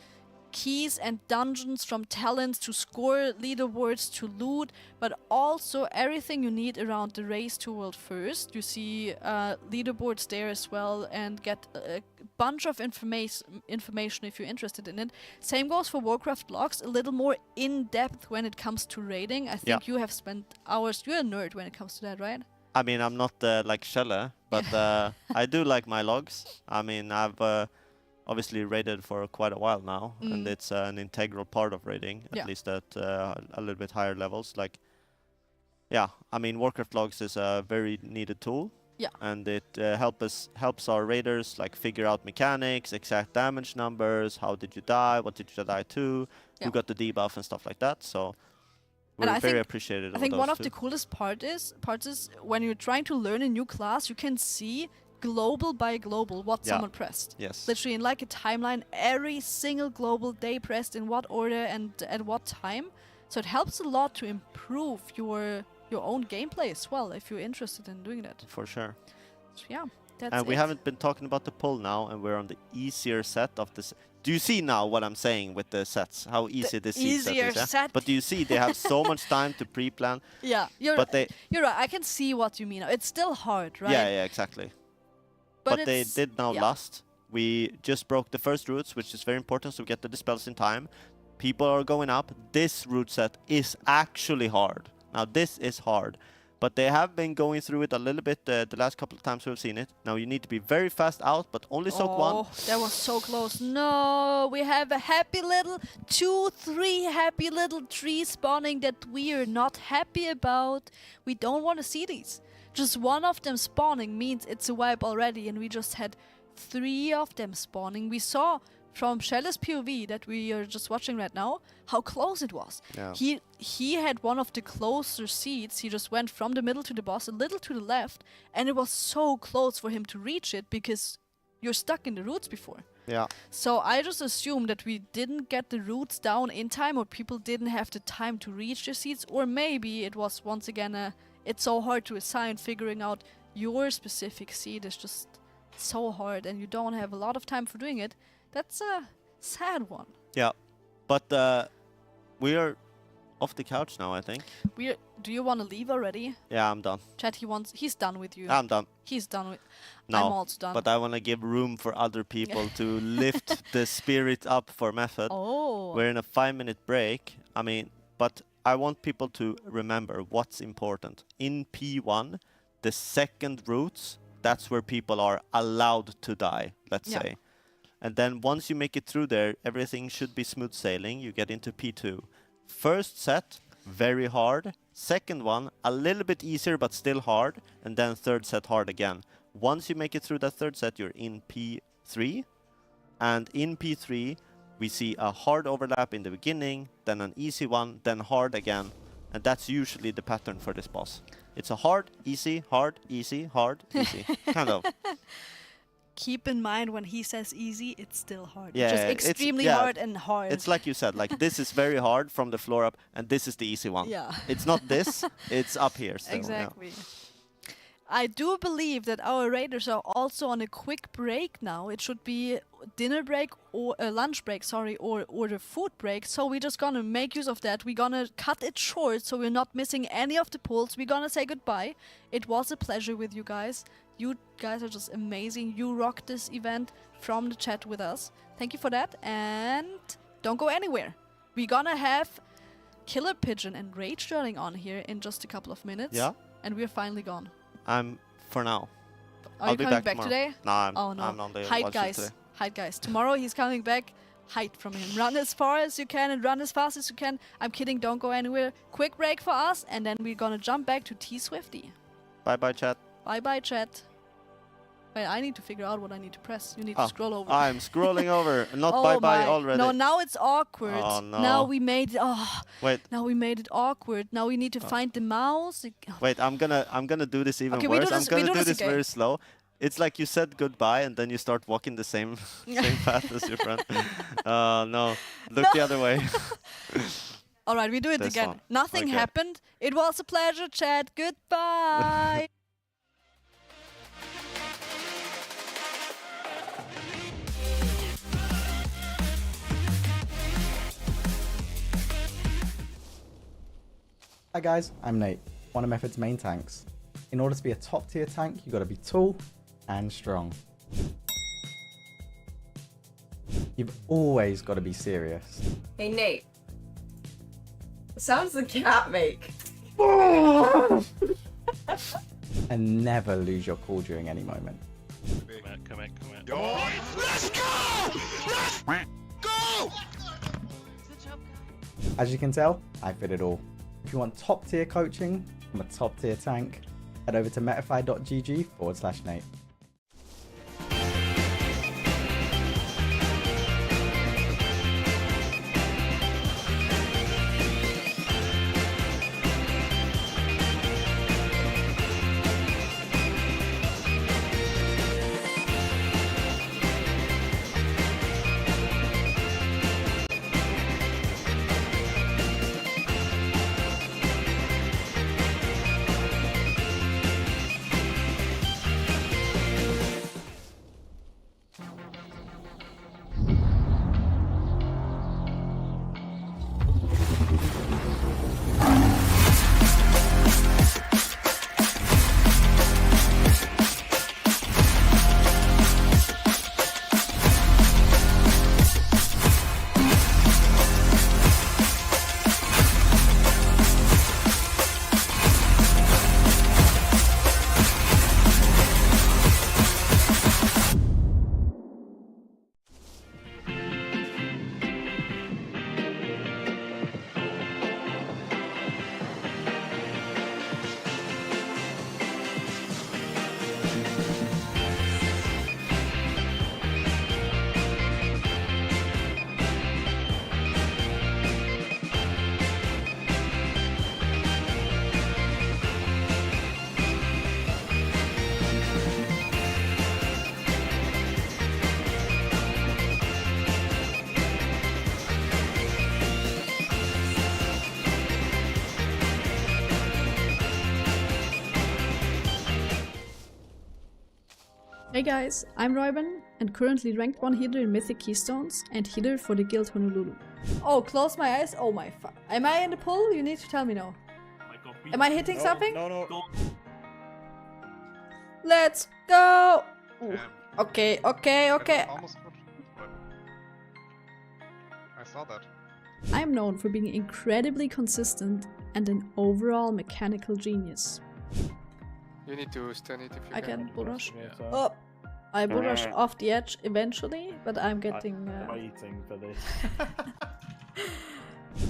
keys and dungeons, from talents to score leaderboards to loot, but also everything you need around the race to World First. You see leaderboards there as well, and get a bunch of information if you're interested in it. Same goes for Warcraft Logs, a little more in-depth when it comes to raiding. I think you have spent hours. You're a nerd when it comes to that, right? I mean, I'm not like Shelle, but I do like my logs. I mean, I've obviously raided for quite a while now, and it's an integral part of raiding, at least at a little bit higher levels. Like Yeah, I mean, Warcraft logs is a very needed tool. Yeah. And it helps our raiders like figure out mechanics, exact damage numbers, how did you die, what did you die to, Yeah. who got the debuff and stuff like that. So And we're I very think- appreciative I of think those one of two. the coolest parts is when you're trying to learn a new class, you can see global by global what Yeah. someone pressed. Yes. Literally in like a timeline, every single global they pressed in what order and at what time. So it helps a lot to improve your own gameplay as well if you're interested in doing that. For sure. So yeah, that's And we it. haven't been talking about the pull now, and we're on the easier set of this. Do you see now what I'm saying with the sets? How easy the seed set easier is? Yeah? set. But do you see they have so much time to pre-plan? Yeah, you're right. I can see what you mean. It's still hard, right? Yeah, exactly. But they it's- did now yeah. last. We just broke the first roots, which is very important, so we get the dispels in time. People are going up. This root set is actually hard. Now this is hard. But they have been going through it a little bit the last couple of times we've seen it. Now you need to be very fast out, but only soak one. Oh, that was so close. No, we have a happy little 3 happy little trees spawning that we are not happy about. We don't want to see these. Just one of them spawning means it's a wipe already, and we just had 3 of them spawning. We saw from Shell's POV that we are just watching right now how close it was. Yeah. He had one of the closer seats. He just went from the middle to the boss, a little to the left, and it was so close for him to reach it because you're stuck in the roots before. Yeah. So I just assumed that we didn't get the roots down in time, or people didn't have the time to reach the seats, or maybe it was once again it's so hard to assign. Figuring out your specific seat is just so hard, and you don't have a lot of time for doing it. That's a sad one. Yeah. But we are off the couch now, I think. Do you want to leave already? Yeah, I'm done. Chat, he's done with you. I'm done. He's done with. No, I'm also done. but I want to give room for other people to lift the spirit up for Method. Oh. We're in a 5-minute break. I mean, but I want people to remember what's important. In P1, the second roots, that's where people are allowed to die, let's Yeah. say. And then once you make it through there, everything should be smooth sailing. You get into P2. First set, very hard. Second one, a little bit easier, but still hard. And then third set, hard again. Once you make it through that third set, you're in P3. And in P3, we see a hard overlap in the beginning, then an easy one, then hard again. And that's usually the pattern for this boss. It's a hard, easy, hard, easy, hard, easy. Kind of. Keep in mind when he says easy, it's still hard. Yeah, Just it's- extremely yeah, hard and hard. It's like you said, like this is very hard from the floor up, and this is the easy one. Yeah. It's not this, it's up here still. yeah. Exactly. I do believe that our raiders are also on a quick break now. It should be dinner break or lunch break, sorry, or the food break. So we're just gonna make use of that. We're gonna cut it short so we're not missing any of the pulls. We're gonna say goodbye. It was a pleasure with you guys. You guys are just amazing. You rocked this event from the chat with us. Thank you for that. And don't go anywhere. We're gonna have Killer Pigeon and Rage Sterling on here in just a couple of minutes. Yeah. And we're finally gone. I'm for now. Are I'll you be coming back back tomorrow. today? No, I'm Oh no. on the Hide, watch guys. today. Hide, guys. Tomorrow he's coming back. Hide from him. Run as far as you can and run as fast as you can. I'm kidding. Don't go anywhere. Quick break for us, and then we're gonna jump back to T Swifty. Bye bye, chat. Bye bye, chat. Wait, I need to figure out what I need to press. You need Oh, to scroll over. I'm scrolling over. Not Oh bye bye my. already. No, now it's awkward. Oh, no. Now we made it. Oh, Wait, now we made it awkward. Now we need to find the mouse. wait. I'm gonna do this even Okay, we worse. do I'm this- we gonna do do this this again. very slow. It's like you said goodbye and then you start walking the same same path as your friend. No, look the other way. All right, we do it This again. one. Nothing Okay. happened. It was a pleasure, chat. Goodbye. Hi guys, I'm Nate, one of Method's main tanks. In order to be a top tier tank, you gotta be tall and strong. You've always gotta be serious. Hey Nate. What sounds the cat make? And never lose your cool during any moment. Come in. As you can tell, I fit it all. If you want top tier coaching, from a top tier tank, head over to metafy.gg/Nate. Hey guys, I'm Royben and currently ranked 1 healer in Mythic Keystones and healer for the Guild Honolulu. Oh, close my eyes. Oh my fuck. Am I in the pool? You need to tell me now. Am I hitting something? No. Let's go! Ooh. Okay. Almost good. But I saw that. I'm known for being incredibly consistent and an overall mechanical genius. You need to stand it if you I can bullrush. Yeah. Oh, I bullrush off the edge eventually, but I'm getting... Waiting for this.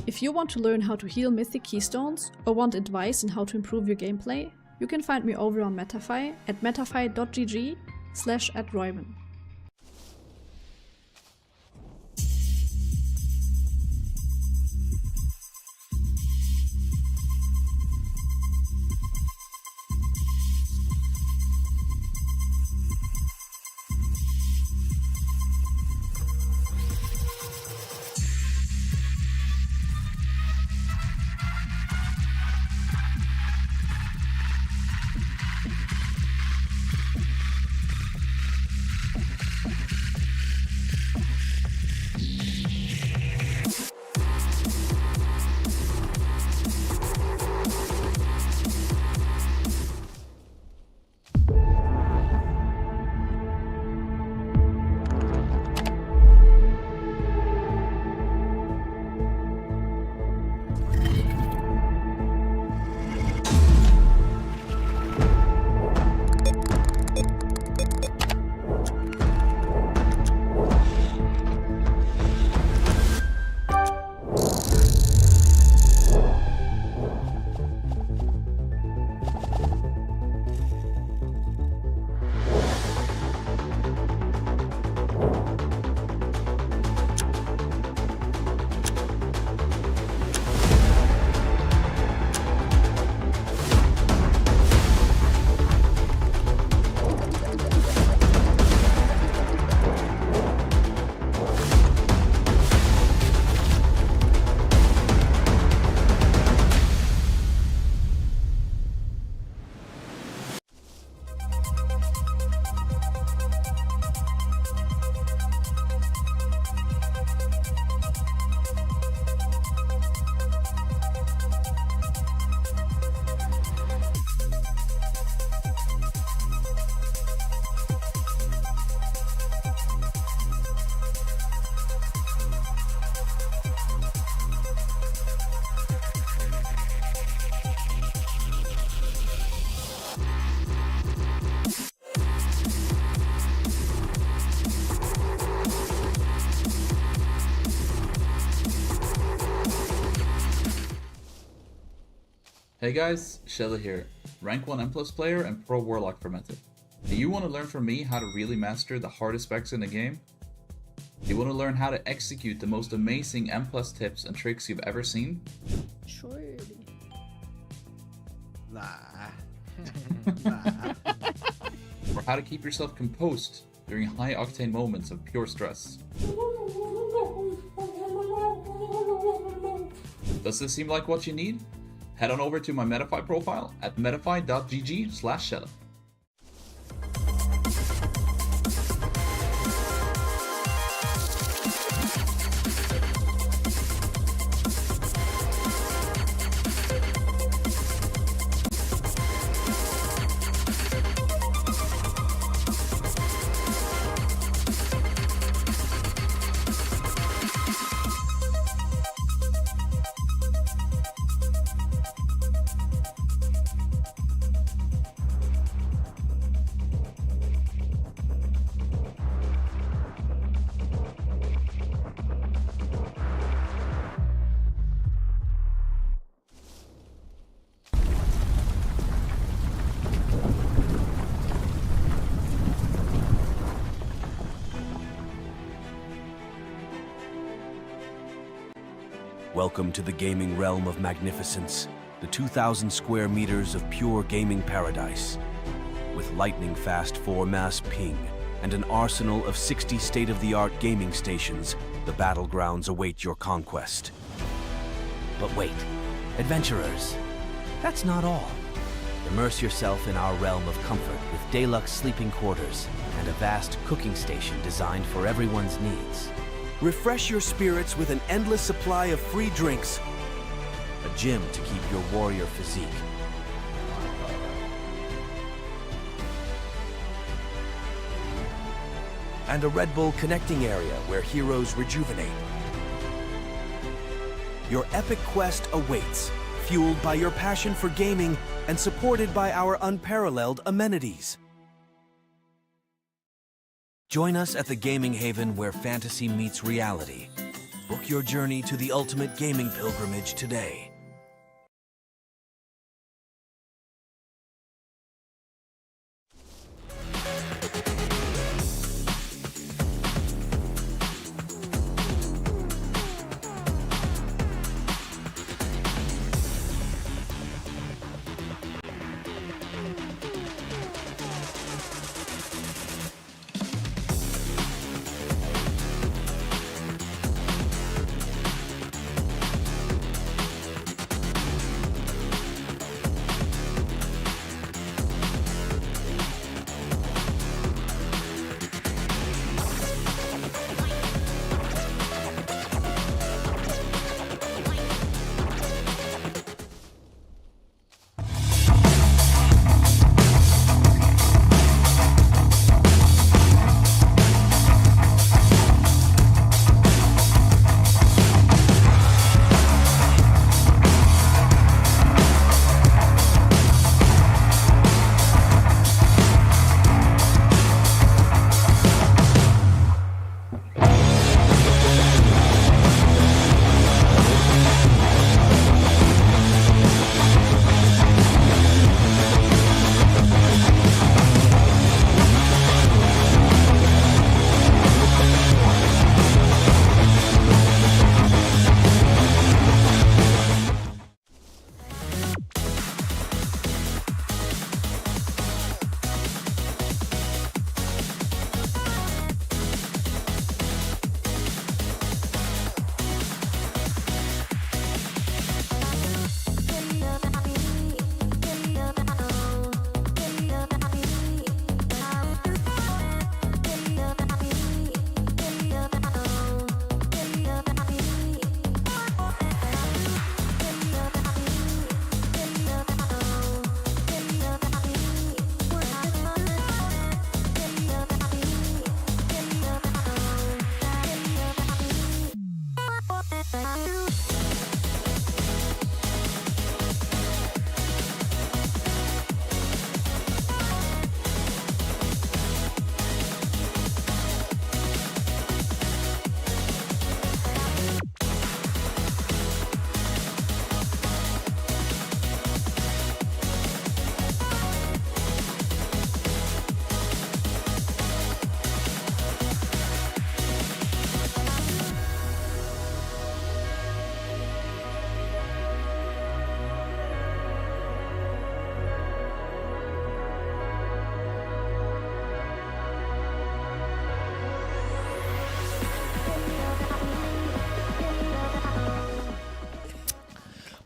If you want to learn how to heal Mythic Keystones or want advice on how to improve your gameplay, you can find me over on Metafy at metafy.gg/@Royben. Hey guys, Shella here, rank 1 M+ player and pro warlock for Metafy. Do you want to learn from me how to really master the hardest specs in the game? Do you want to learn how to execute the most amazing M+ tips and tricks you've ever seen? Surely. Or how to keep yourself composed during high octane moments of pure stress? Does this seem like what you need? Head on over to my Metafy profile at metafy.gg/Shella. Welcome to the gaming realm of magnificence, the 2,000 square meters of pure gaming paradise. With lightning-fast 4-mass ping and an arsenal of 60 state-of-the-art gaming stations, the battlegrounds await your conquest. But wait, adventurers, that's not all. Immerse yourself in our realm of comfort with deluxe sleeping quarters and a vast cooking station designed for everyone's needs. Refresh your spirits with an endless supply of free drinks, a gym to keep your warrior physique, and a Red Bull connecting area where heroes rejuvenate. Your epic quest awaits, fueled by your passion for gaming and supported by our unparalleled amenities. Join us at the gaming haven where fantasy meets reality. Book your journey to the ultimate gaming pilgrimage today.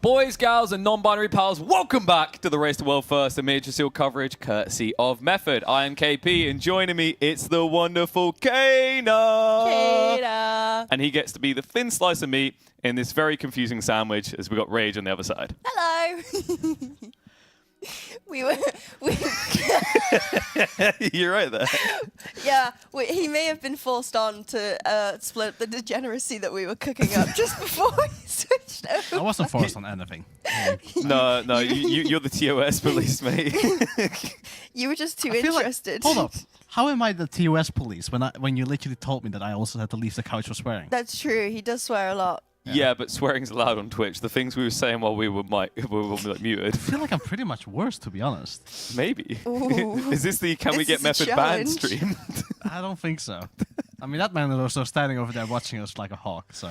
Boys, gals, and non-binary pals, welcome back to the Race to World First Amirdrassil coverage, courtesy of Method. I am KP, and joining me, it's the wonderful Kana. And he gets to be the thin slice of meat in this very confusing sandwich, as we got Rage on the other side. Hello. You're right there. Yeah, he may have been forced on to split the degeneracy that we were cooking up just before we switched over. I wasn't forced on anything. No, you're the TOS police, mate. You were just too I feel like- interested. hold up. How am I the TOS police when you literally told me that I also had to leave the couch for swearing? That's true. He does swear a lot. Yeah, but swearing's allowed on Twitch. The things we were saying while we were muted. I feel like I'm pretty much worse, to be honest. Maybe. Ooh. Is this the Can We This Get is a Method banned challenge. stream? I don't think so. I mean, that man is also standing over there watching us like a hawk, so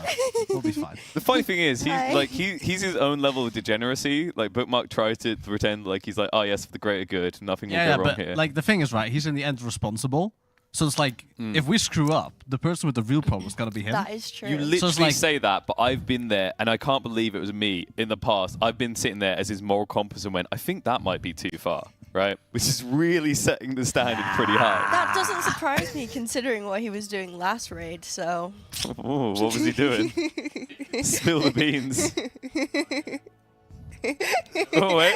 we'll be fine. The funny thing is, Hi. he's his own level of degeneracy. Like Bookmark tries to pretend like he's like, oh yes, for the greater good, nothing will go wrong but here. like the thing is, right? He's in the end responsible. So it's like, if we screw up, the person with the real problem is gonna be him. That is true. You So literally it's like- say that, but I've been there, and I can't believe it was me in the past. I've been sitting there as his moral compass and went, I think that might be too far, right? Which is really setting the standard pretty high. That doesn't surprise me considering what he was doing last raid, so... Ooh, what was he doing? Spill the beans. Oh, wait.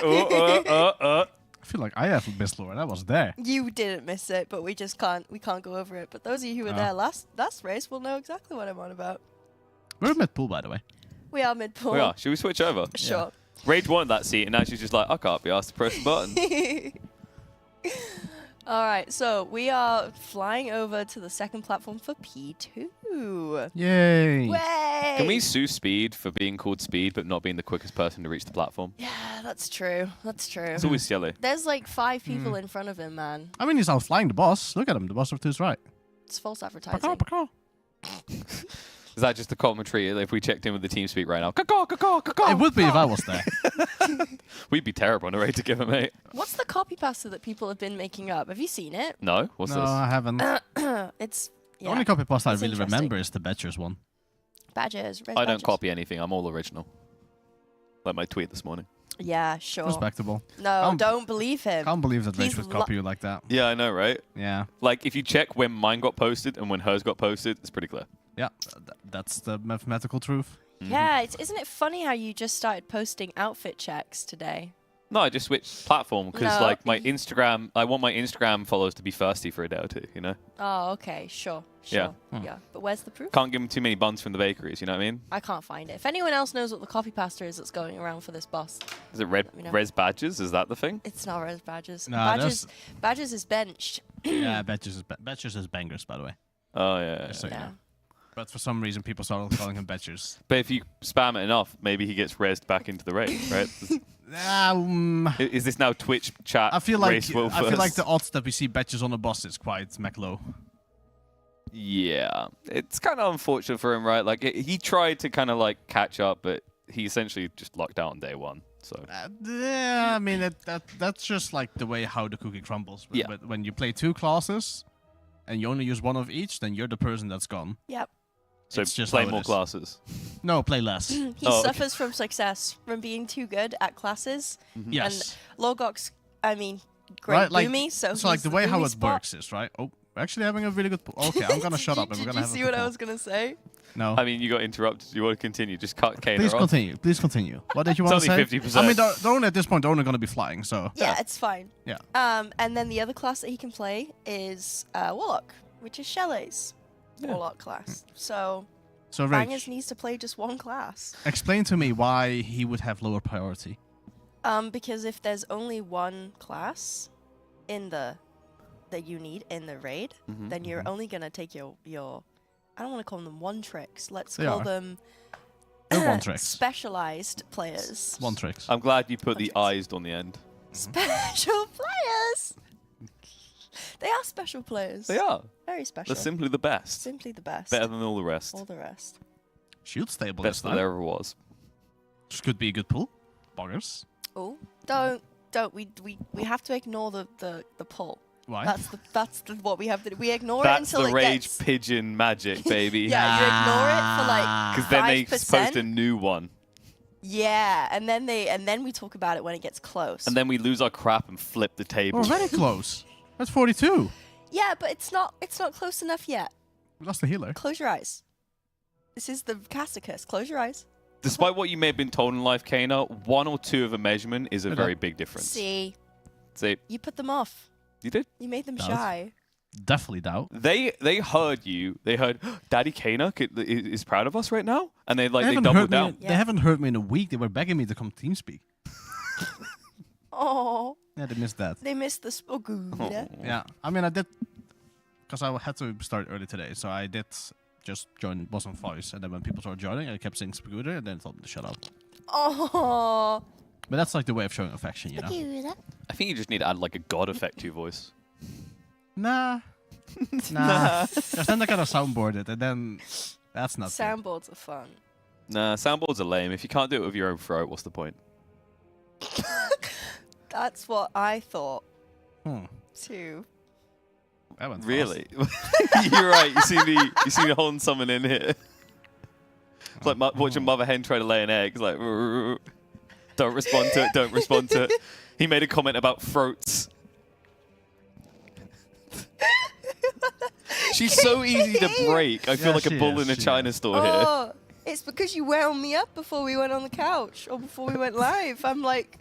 I feel like I have missed Lord. I was there. You didn't miss it, but we can't go over it. But those of you who were there last race will know exactly what I'm on about. We're mid pool, by the way. We are mid-pool. We are. Should we switch over? Sure. Rage wanted that seat, and now she's just like, I can't be asked to press the button. All right, so we are flying over to the second platform for P2. Yay! Way! Can we sue Speed for being called Speed but not being the quickest person to reach the platform? Yeah, that's true. That's true. It's always yellow. There's like 5 people in front of him, man. I mean, he's outflying the boss. Look at him. The boss to his right. It's false advertising. Pakaw, pakaw. Is that just a commentary if we checked in with the team speak right now? Caw, caw, caw, It would be if I was there. We'd be terrible on a raid together, mate. What's the copy pasta that people have been making up? Have you seen it? No? What's No, this? I haven't. It's The only copy pasta I It's really interesting. remember is the Badgers one. badges. Red I don't badges. copy anything. I'm all original. Like my tweet this morning. Yeah, sure. Respectable. No, don't believe him. Can't believe that Rage He's would copy you like that. Yeah, I know, right? Yeah. Like, if you check when mine got posted and when hers got posted, it's pretty clear. Yeah, that's the mathematical truth. Yeah, isn't it funny how you just started posting outfit checks today? No, I just switched platform because, No. like, my Instagram, I want my Instagram followers to be thirsty for a day or two, you know? Oh, okay, sure. Yeah. Yeah. But where's the proof? Can't give them too many buns from the bakeries, you know what I mean? I can't find it. If anyone else knows what the copy pasta is that's going around for this boss, Is it Let me know. res badges? Is that the thing? it's not res badges. Nah, badges is benched. Yeah, Badgers is bangers, by the way. Oh, yeah. Just so you Yeah. know. But for some reason, people started calling him Badgers. But if you spam it enough, maybe he gets rezzed back into the raid, right? Is this now Twitch chat? I feel like race will first? the odds that we see Badgers on the boss is quite low. Yeah, it's kind of unfortunate for him, right? Like he tried to kind of like catch up, but he essentially just locked out on day one. So Yeah, I mean that's just like the way how the cookie crumbles. Yeah. But when you play 2 classes and you only use 1 of each, then you're the person that's gone. Yep. so It's just play how it more is. classes. No, play less. He Oh, okay. suffers from success, from being too good at classes. Yes. And Logox, I mean, great Right, like, Boomy, so like he's the way how Boomy it spot. works is, right? Oh, we're actually having a really good pool. Okay, I'm gonna shut up and we're Did gonna you have see a what good I pool. was gonna say? No. I mean, you got interrupted. You want to continue? Just cut Kane Please off. continue. Please continue. What did you want It's to say? only 50%. I mean, they're only at this point they're only going to be flying, so. Yeah, it's fine. Yeah. And then the other class that he can play is Warlock, which is Shelley's Warlock class. So So, Bangers Rage, needs to play just one class. explain to me why he would have lower priority. Because if there's only one class in that you need in the raid, then you're only gonna take your I don't want to call them one tricks. Let's They call are. them They're one tricks. specialized players. One tricks. I'm glad you put the eyes on the end. Special players. They are special players. They are. Very special. They're simply the best. Simply the best. Better than all the rest. All the rest. Shield stable Best this that time. there ever was. Which could be a good pull. Boggers. Oh, don't. We have to ignore the pull. Why? That's what we have to do. We ignore That's it until the it rage gets. pigeon magic, baby. Yeah, you ignore it for like Because then they 5%. post a new one. Yeah, and then we talk about it when it gets close. And then we lose our crap and flip the table. We're very close. That's 42. Yeah, but it's not close enough yet. We lost the healer. Close your eyes. This is the Cassicus. Close your eyes. Despite what you may have been told in life, Kana, 1 or 2 of a measurement is a very big difference. See. See. You put them off. You did? You made them Doubt. shy. Definitely doubt. They heard you. They heard Daddy Kana is proud of us right now, and they They haven't doubled heard down. me. They haven't heard me in a week. They were begging me to come TeamSpeak. Oh. Yeah, they missed that. They missed the spooku. Yeah, I mean, I did, because I had to start early today, so I did just join Boss on Voice, and then when people started joining, I kept saying Scooter, and then told them to shut up. Oh. But that's like the way of showing affection, you know? I think you just need to add like a god effect to your voice. Nah. Nah. Because then I gotta soundboard it, and then that's not good. Soundboards are fun. Nah, soundboards are lame. If you can't do it with your own throat, what's the point? That's what I thought Hmm. too. That went Really? You're right. You see me holding someone in here. It's like watching Mother Hen try to lay an egg. It's like, don't respond to it. Don't respond to it. He made a comment about throats. She's so easy to break. I feel like a bull in a china store here. Oh, it's because you wound me up before we went on the couch or before we went live. I'm like,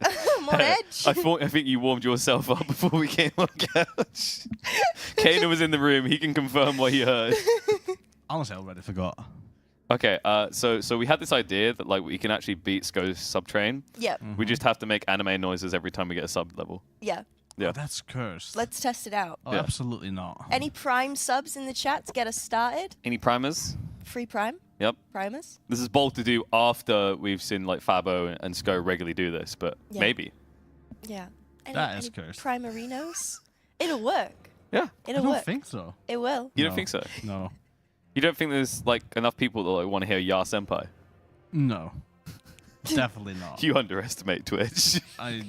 I'm on edge. I think you warmed yourself up before we came on couch. Kana was in the room. He can confirm what he heard. Honestly, I already forgot. Okay, so we had this idea that like we can actually beat Sko's subtrain. Yeah. We just have to make anime noises every time we get a sub level. Yeah. Yeah. Oh, that's cursed. Let's test it out. Oh, absolutely not. Any Prime subs in the chat to get us started? Any primers? Free Prime? Yep. Primers? This is bold to do after we've seen like Fabo and Sko regularly do this, but Yeah. maybe. Yeah. That is cursed. Primerinos? It'll work. Yeah. It'll I don't work. think so. It will. You don't think so? No. You don't think there's like enough people that like, want to hear Ya Senpai? No. Definitely not. You underestimate Twitch. I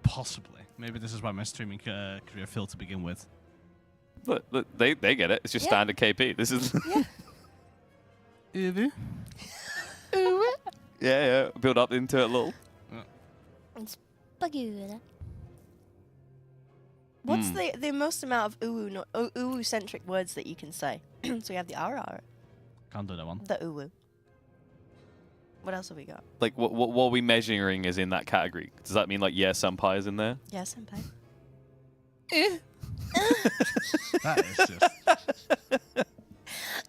possibly. Maybe this is why my streaming career failed to begin with. Look, they get it. It's just standard KP. This is. Evie? Yeah. Build up into it a little. It's buggy. What's the most amount of uwu-centric words that you can say? So we have the ara, Can't do that one. the uwu. What else have we got? Like what are we measuring is in that category? Does that mean like Yeah Senpai is in there? Yeah, senpai. That is just...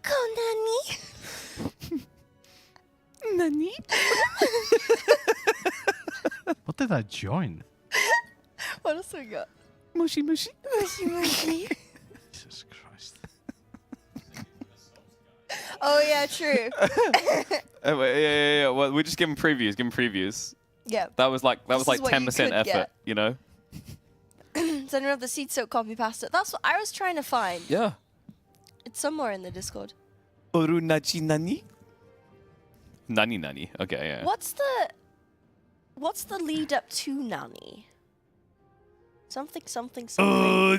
Konani. Nani? What did I join? What else have we got? Mushy mushy. Mushy mushy. Jesus Christ. Oh yeah, true. Oh, wait, yeah. Well, we're just giving previews. Yeah. That was like This is what you 10% could effort, get. you know? Does anyone have the seed soak copy pasta? That's what I was trying to find. Yeah. It's somewhere in the Discord. Orunachi nani? Nani. Okay, yeah. What's the lead up to Nani? Something.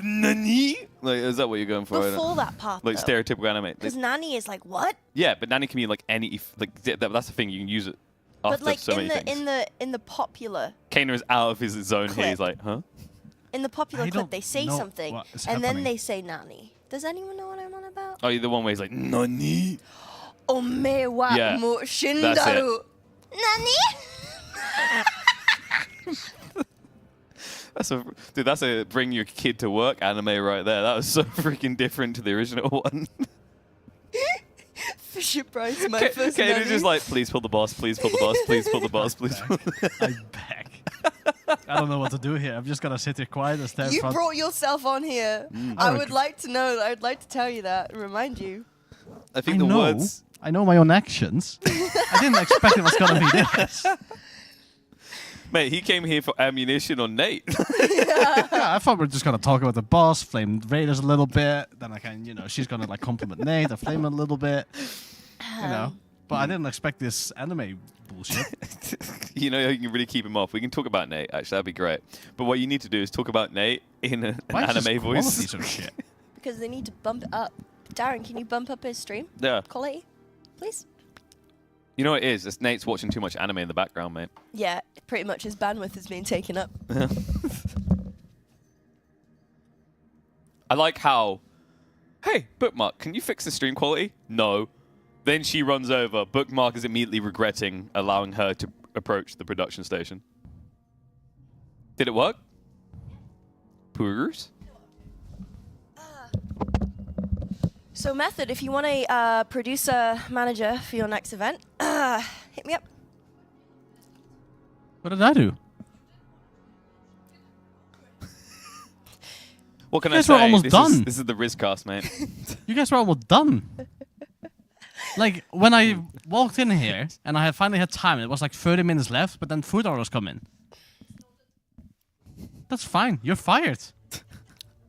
Nani? Like, is that what you're going for? Before that part, like though. stereotypical anime. Because Nani is like what? Yeah, but Nani can mean like any. That's the thing. You can use it after But like so many things. in the popular Kana is out of his zone here. clip. He's like, huh? in the popular I clip don't they say know something what is and then happening. they say Nani. Does anyone know what I'm on about? Oh, you're the one where he's like, Nani? Ome wa Yeah, mo shindaru. Nani? That's a bring your kid to work anime right there. That was so freaking different to the original one. Fisher Price, my first Kana's Nani. just like, please pull the boss, please pull the boss, please pull the boss, please pull the I'm back. I don't know what to do here. I'm just gonna sit here quiet and stare in You front. brought yourself on here. I would like to know. I'd like to tell you that and remind you. I think the words... I know my own actions. I didn't expect it was gonna be this. Mate, he came here for ammunition on Nate. Yeah, I thought we were just gonna talk about the boss, flame Raiders a little bit. Then I can, she's gonna like compliment Nate, I flame him a little bit. But I didn't expect this anime bullshit. You can really keep him off. We can talk about Nate, actually, that'd be great. But what you need to do is talk about Nate in an anime voice. Shit? Because they need to bump it up. Darren, can you bump up his stream Yeah. quality, please? You know what it is? It's Nate's watching too much anime in the background, mate. Yeah, pretty much his bandwidth is being taken up. I like how, hey, Bookmark, can you fix the stream quality? No. Then she runs over. Bookmark is immediately regretting allowing her to approach the production station. Did it work? Poogers? So Method, if you want a producer manager for your next event, hit me up. What did I do? What can You I guys say? were almost done. This is the Rizcast, mate. You guys were almost done. Like, when I walked in here, and I had finally had time, it was like 30 minutes left, but then food orders come in. That's fine. You're fired.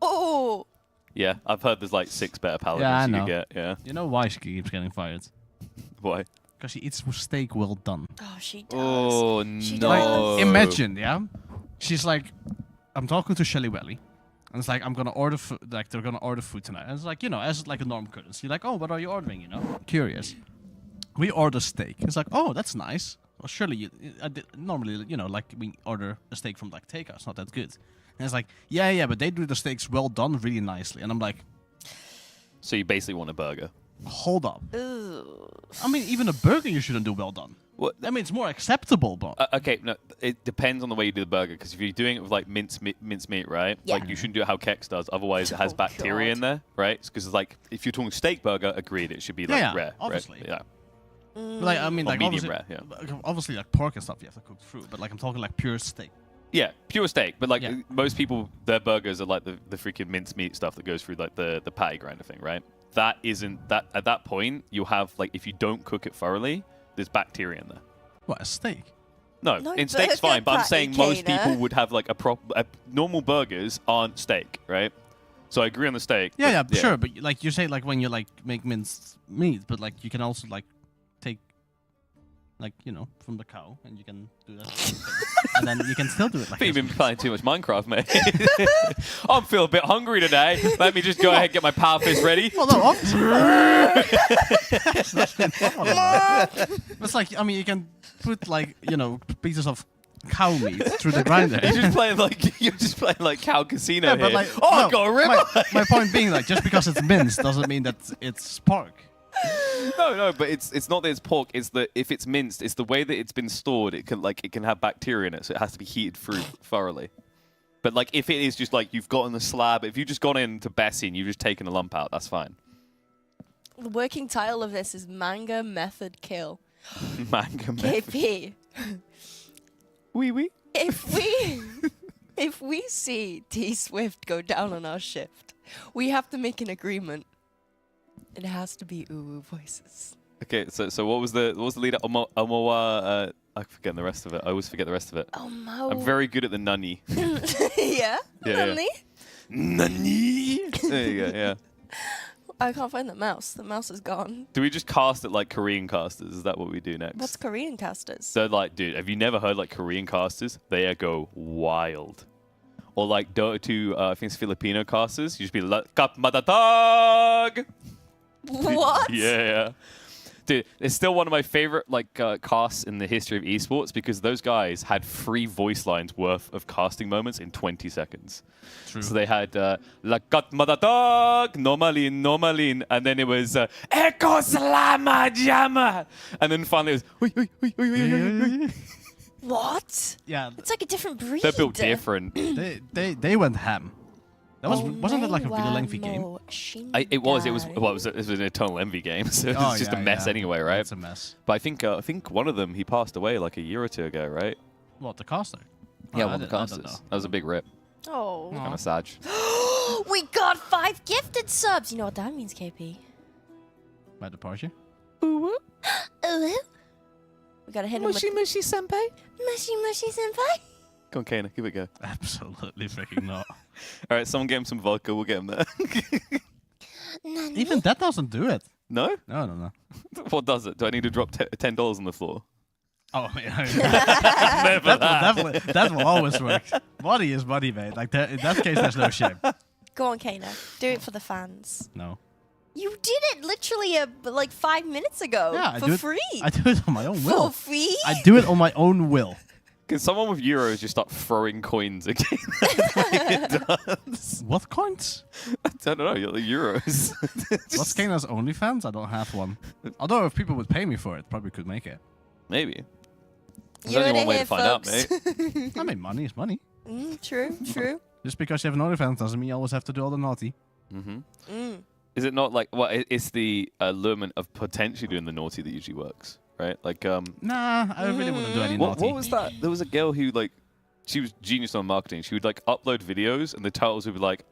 Oh! Yeah, I've heard there's like 6 better paladins Yeah, I you know. could get. Yeah. You know why she keeps getting fired? Why? Because she eats steak well done. Oh, she does. Oh, She no. Like, imagine, yeah? She's like, I'm talking to Shelly Welly. And it's like, I'm gonna order food, like, they're gonna order food tonight. And it's like, you know, as like a norm courtesy, like, oh, what are you ordering, you know? Curious. We order steak. It's like, oh, that's nice. Well, surely normally, you know, like, we order a steak from, like, Takeout. It's not that good. And it's like, yeah, but they do the steaks well done really nicely. And I'm like... So you basically want a burger? Hold up. Ooh. I mean, even a burger you shouldn't do well done. What? I mean, it's more acceptable, but... Okay, no, it depends on the way you do the burger. Because if you're doing it with like minced meat, right? Yeah. Like you shouldn't do it how Kex does. Otherwise, it has Oh, bacteria God. in there, right? Because it's like if you're talking steak burger, agreed, it should be like Yeah, rare, obviously. Right? Yeah. But, like, I mean, Or like, medium obviously, rare, obviously, like, pork and stuff you have to cook through. But, like, I'm talking, like, pure steak. Yeah, pure steak. But like Yeah. most people, their burgers are like the freaking minced meat stuff that goes through like the patty grinder thing, right? That isn't that at that point you have like if you don't cook it thoroughly, there's bacteria in there. What, a steak? No, No in steak's burger fine, but I'm patty, saying most Kana. people would have like normal burgers aren't steak, right? So I agree on the steak. Yeah, but, sure. But, like, you say, like, when you, like, make minced meat, but, like, you can also, like, take, like, you know, from the cow, and you can do that. And then you can still do it I like think this. you've been playing too much Minecraft, mate. I'm feeling a bit hungry today. Let me just go ahead and get my power fist ready. Well, no, obviously. It's like, I mean, you can put, like, you know, pieces of cow meat through the grinder. You're just playing like Cow Casino Yeah, here. but, like, oh, no, I got a ribeye. my point being, like, just because it's minced doesn't mean that it's pork. No, but it's not that it's pork. It's that if it's minced, it's the way that it's been stored. It can have bacteria in it, so it has to be heated through thoroughly. But like if it is just like you've gotten the slab, if you've just gone into Bessie and you've just taken a lump out, that's fine. The working title of this is Manga Method Kill. Manga method. KP. Wee. If we see T Swift go down on our shift, we have to make an agreement. It has to be uwu voices. Okay, so what was the leader? Omowa. I'm forgetting the rest of it. I always forget the rest of it. Omo. I'm very good at the nunny. Yeah. Nani? Nunny. There you go. Yeah. I can't find the mouse. The mouse is gone. Do we just cast it like Korean casters? Is that what we do next? What's Korean casters? So like, dude, have you never heard like Korean casters? They go wild. Or like Dota 2, I think it's Filipino casters. You just be like, "Kat matatag." What? Yeah. Dude, it's still one of my favorite like casts in the history of esports because those guys had 3 voice lines worth of casting moments in 20 seconds. True. So they had Lakat matatag, Nomalin, and then it was Eko Salama Jama, and then finally it was What? Yeah. It's like a different breed. They're built different. They went ham. That wasn't it like a really lengthy game? It was an Eternal Envy game, so it was just a mess anyway, right? It's a mess. But I think one of them he passed away like a year or 2 ago, right? What, the caster? Yeah, Oh, one of the I don't casters. know. That was a big rip. Oh. Kind of sad. We got 5 gifted subs. You know what that means, KP? My departure? Ooh. Ooh. We gotta hit him with... Mushy senpai. Mushy senpai. Go on, Kana, give it a go. Absolutely freaking not. All right, someone get him some vodka. We'll get him there. Even that doesn't do it. No? No. What does it? Do I need to drop $10 on the floor? Oh, yeah. that will always work. Money is money, mate. Like in that case, there's no shame. Go on, Kana. Do it for the fans. No. You did it literally like 5 minutes ago. Yeah, for free. I do it on my own will. For free? I do it on my own will. Can someone with euros just start throwing coins again? It does. What coins? I don't know. You're like euros. What's Kana's OnlyFans? I don't have one. Although if people would pay me for it, probably could make it. Maybe. There's You only heard one it way here, to find out, folks. mate. I mean, money is money. True, true. Just because you have an OnlyFans doesn't mean you always have to do all the naughty. Is it not like it's the allurement of potentially doing the naughty that usually works, right? Like Nah, I really wouldn't do any naughty. what was that? There was a girl who like she was genius on marketing. She would like upload videos and the titles would be like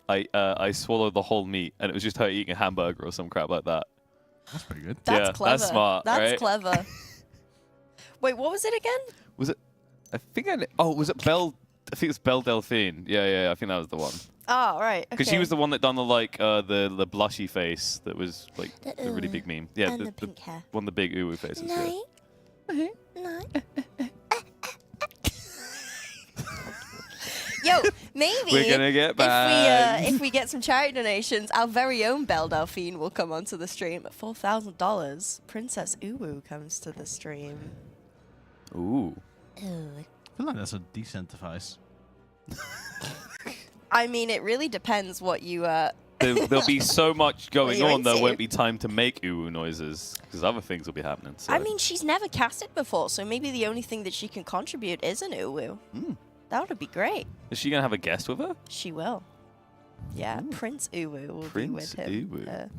I swallowed the whole meat, and it was just her eating a hamburger or some crap like that. That's pretty good. That's Yeah, clever. that's smart, That's right? clever. Wait, what was it again? Was it? I think was it Belle? I think it's Belle Delphine. Yeah. I think that was the one. Oh, right. Because she was the one that done the like the blushy face that was like the really big meme. Yeah, and the pink hair. One of the big uwu faces. Yeah. No. Yo, maybe We're gonna get banned. if we get some charity donations, our very own Belle Delphine will come onto the stream at $4,000. Princess Uwu comes to the stream. Ooh. Ooh. I feel like that's a decent device. I mean, it really depends what you. There'll be so much going you're on, there into. won't be time to make uwu noises because other things will be happening. So. I mean, she's never casted before, so maybe the only thing that she can contribute is an Uwu. That would be great. Is she gonna have a guest with her? She will. Yeah, Prince Uwu will be with Prince him. Uwu.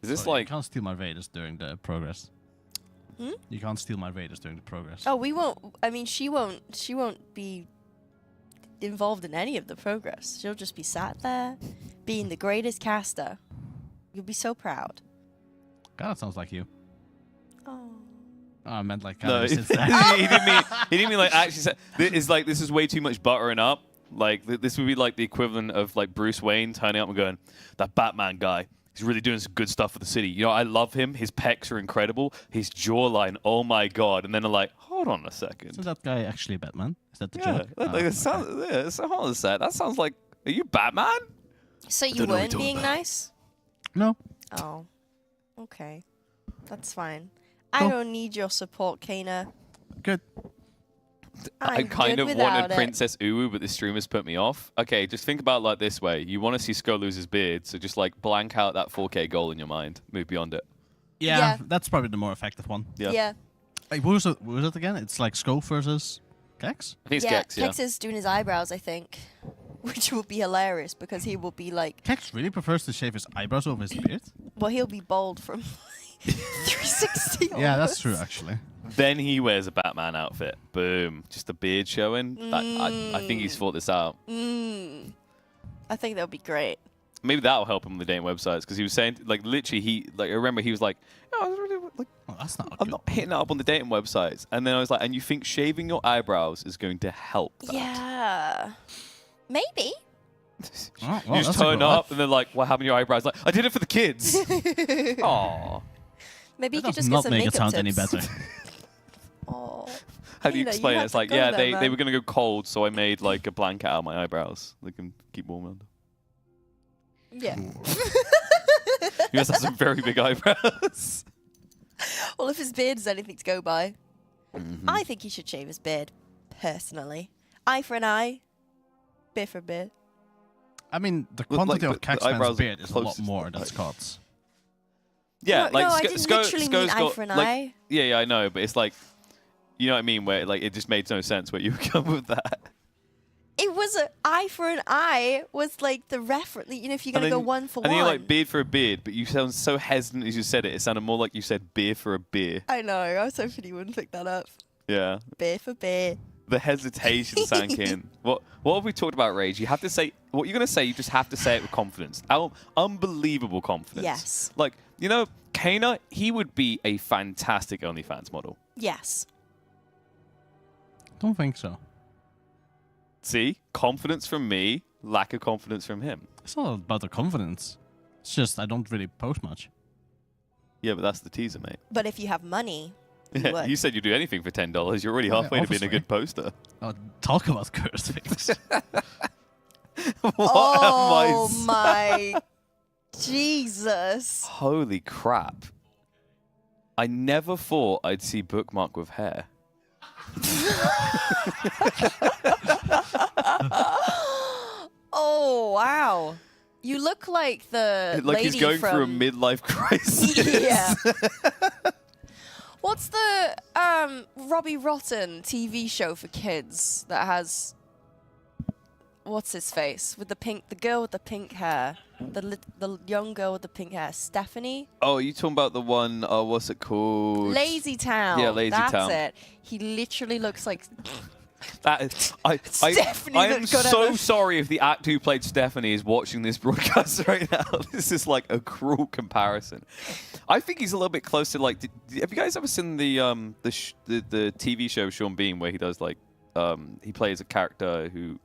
Is this Sorry, like? You can't steal my Raiders during the progress. You can't steal my Raiders during the progress. Oh, we won't. I mean, she won't. She won't be involved in any of the progress. She'll just be sat there, being the greatest caster. You'll be so proud. God, that sounds like you. Oh. Oh, I meant like No, he he didn't mean like actually. This is way too much buttering up. Like this would be like the equivalent of like Bruce Wayne turning up and going, "That Batman guy, he's really doing some good stuff for the city. You know, I love him. His pecs are incredible. His jawline, oh my god!" And then they're like, "Hold on a second. Isn't that guy actually Batman? Is that the Yeah, joke? like, it sounds, so hold on a sec. That sounds like. Are you Batman? So you don't know what weren't you're being talking about. nice? No. Oh. Okay. That's fine. I don't need your support, Kana. Good. I I'm kind good of without wanted it. Princess Uwu, but the streamers put me off. Okay, just think about it like this way. You want to see Sko lose his beard, so just like blank out that 4K goal in your mind. Move beyond it. Yeah, Yeah. that's probably the more effective one. Yeah. Hey, what was it again? It's like Sko versus Kex? I think it's Yeah, Gex, yeah. Kex is doing his eyebrows, I think. Which will be hilarious because he will be like, Kex really prefers to shave his eyebrows over his beard? well, he'll be bald from 360 Yeah, that's onwards. true, actually. Then he wears a Batman outfit. Boom. Just the beard showing. I think he's thought this out. I think that would be great. Maybe that'll help him with the dating websites because he was saying, like, literally, I remember he was like, "Oh, I was really, like, Well, that's not I'm good. not hitting it up on the dating websites." And then I was like, "And you think shaving your eyebrows is going to help that?" Yeah. Maybe. Oh, well, You just that's a turn good up laugh. and they're like, "What happened to your eyebrows?" Like, I did it for the kids. Aww. Maybe you That could does just not get some make it makeup sound tips. any better. Oh. How do you Tina, explain you it? had It's to like, go yeah, there, they man. were going to go cold, so I made like a blanket out of my eyebrows. They can keep warm under. Yeah. You must have some very big eyebrows. Well, if his beard is anything to go by, Mm-hmm. I think he should shave his beard, personally. Eye for an eye, beard for a beard. I mean, the Look, quantity like, of the Kexman's eyebrows beard is a lot closest, more than like- Scott's. Yeah, No, like no, I Sko- didn't Sko- literally Sko's mean eye got, for an like, eye. Yeah, I know, but it's like, you know what I mean? Where like it just made no sense where you would come with that. It was an eye for an eye was like the reference. You know, if you're going to go one for and one. then you're like beard for a beard, but you sound so hesitant as you said it. It sounded more like you said beer for a beer. I know. I was hoping you wouldn't pick that up. Yeah. Beer for beer. The hesitation sank in. What have we talked about, Rage? You have to say what you're gonna say. You just have to say it with confidence. Unbelievable confidence. Yes. Like, you know, Kana, he would be a fantastic OnlyFans model. Yes. Don't think so. See, confidence from me, lack of confidence from him. It's not about the confidence. It's just I don't really post much. Yeah, but that's the teaser, mate. But if you have money, you would. You said you'd do anything for $10. You're already halfway to being a obviously. good poster. Oh, talk about cursed things. What Oh am I my Jesus. Holy crap. I never thought I'd see Bookmark with hair. Oh, wow. You look like the Like lady he's going from... through a midlife crisis. Yeah. What's the Robbie Rotten TV show for kids that has... What's his face? With the girl with the pink hair. The young girl with the pink hair. Stephanie? Oh, you talking about the one, what's it called? Lazy Town. Yeah, Lazy That's Town. it. He literally looks like... That is, I am that got so out of- sorry if the actor who played Stephanie is watching this broadcast right now. This is like a cruel comparison. I think he's a little bit close to like. Have you guys ever seen the TV show Sean Bean where he does like he plays a character who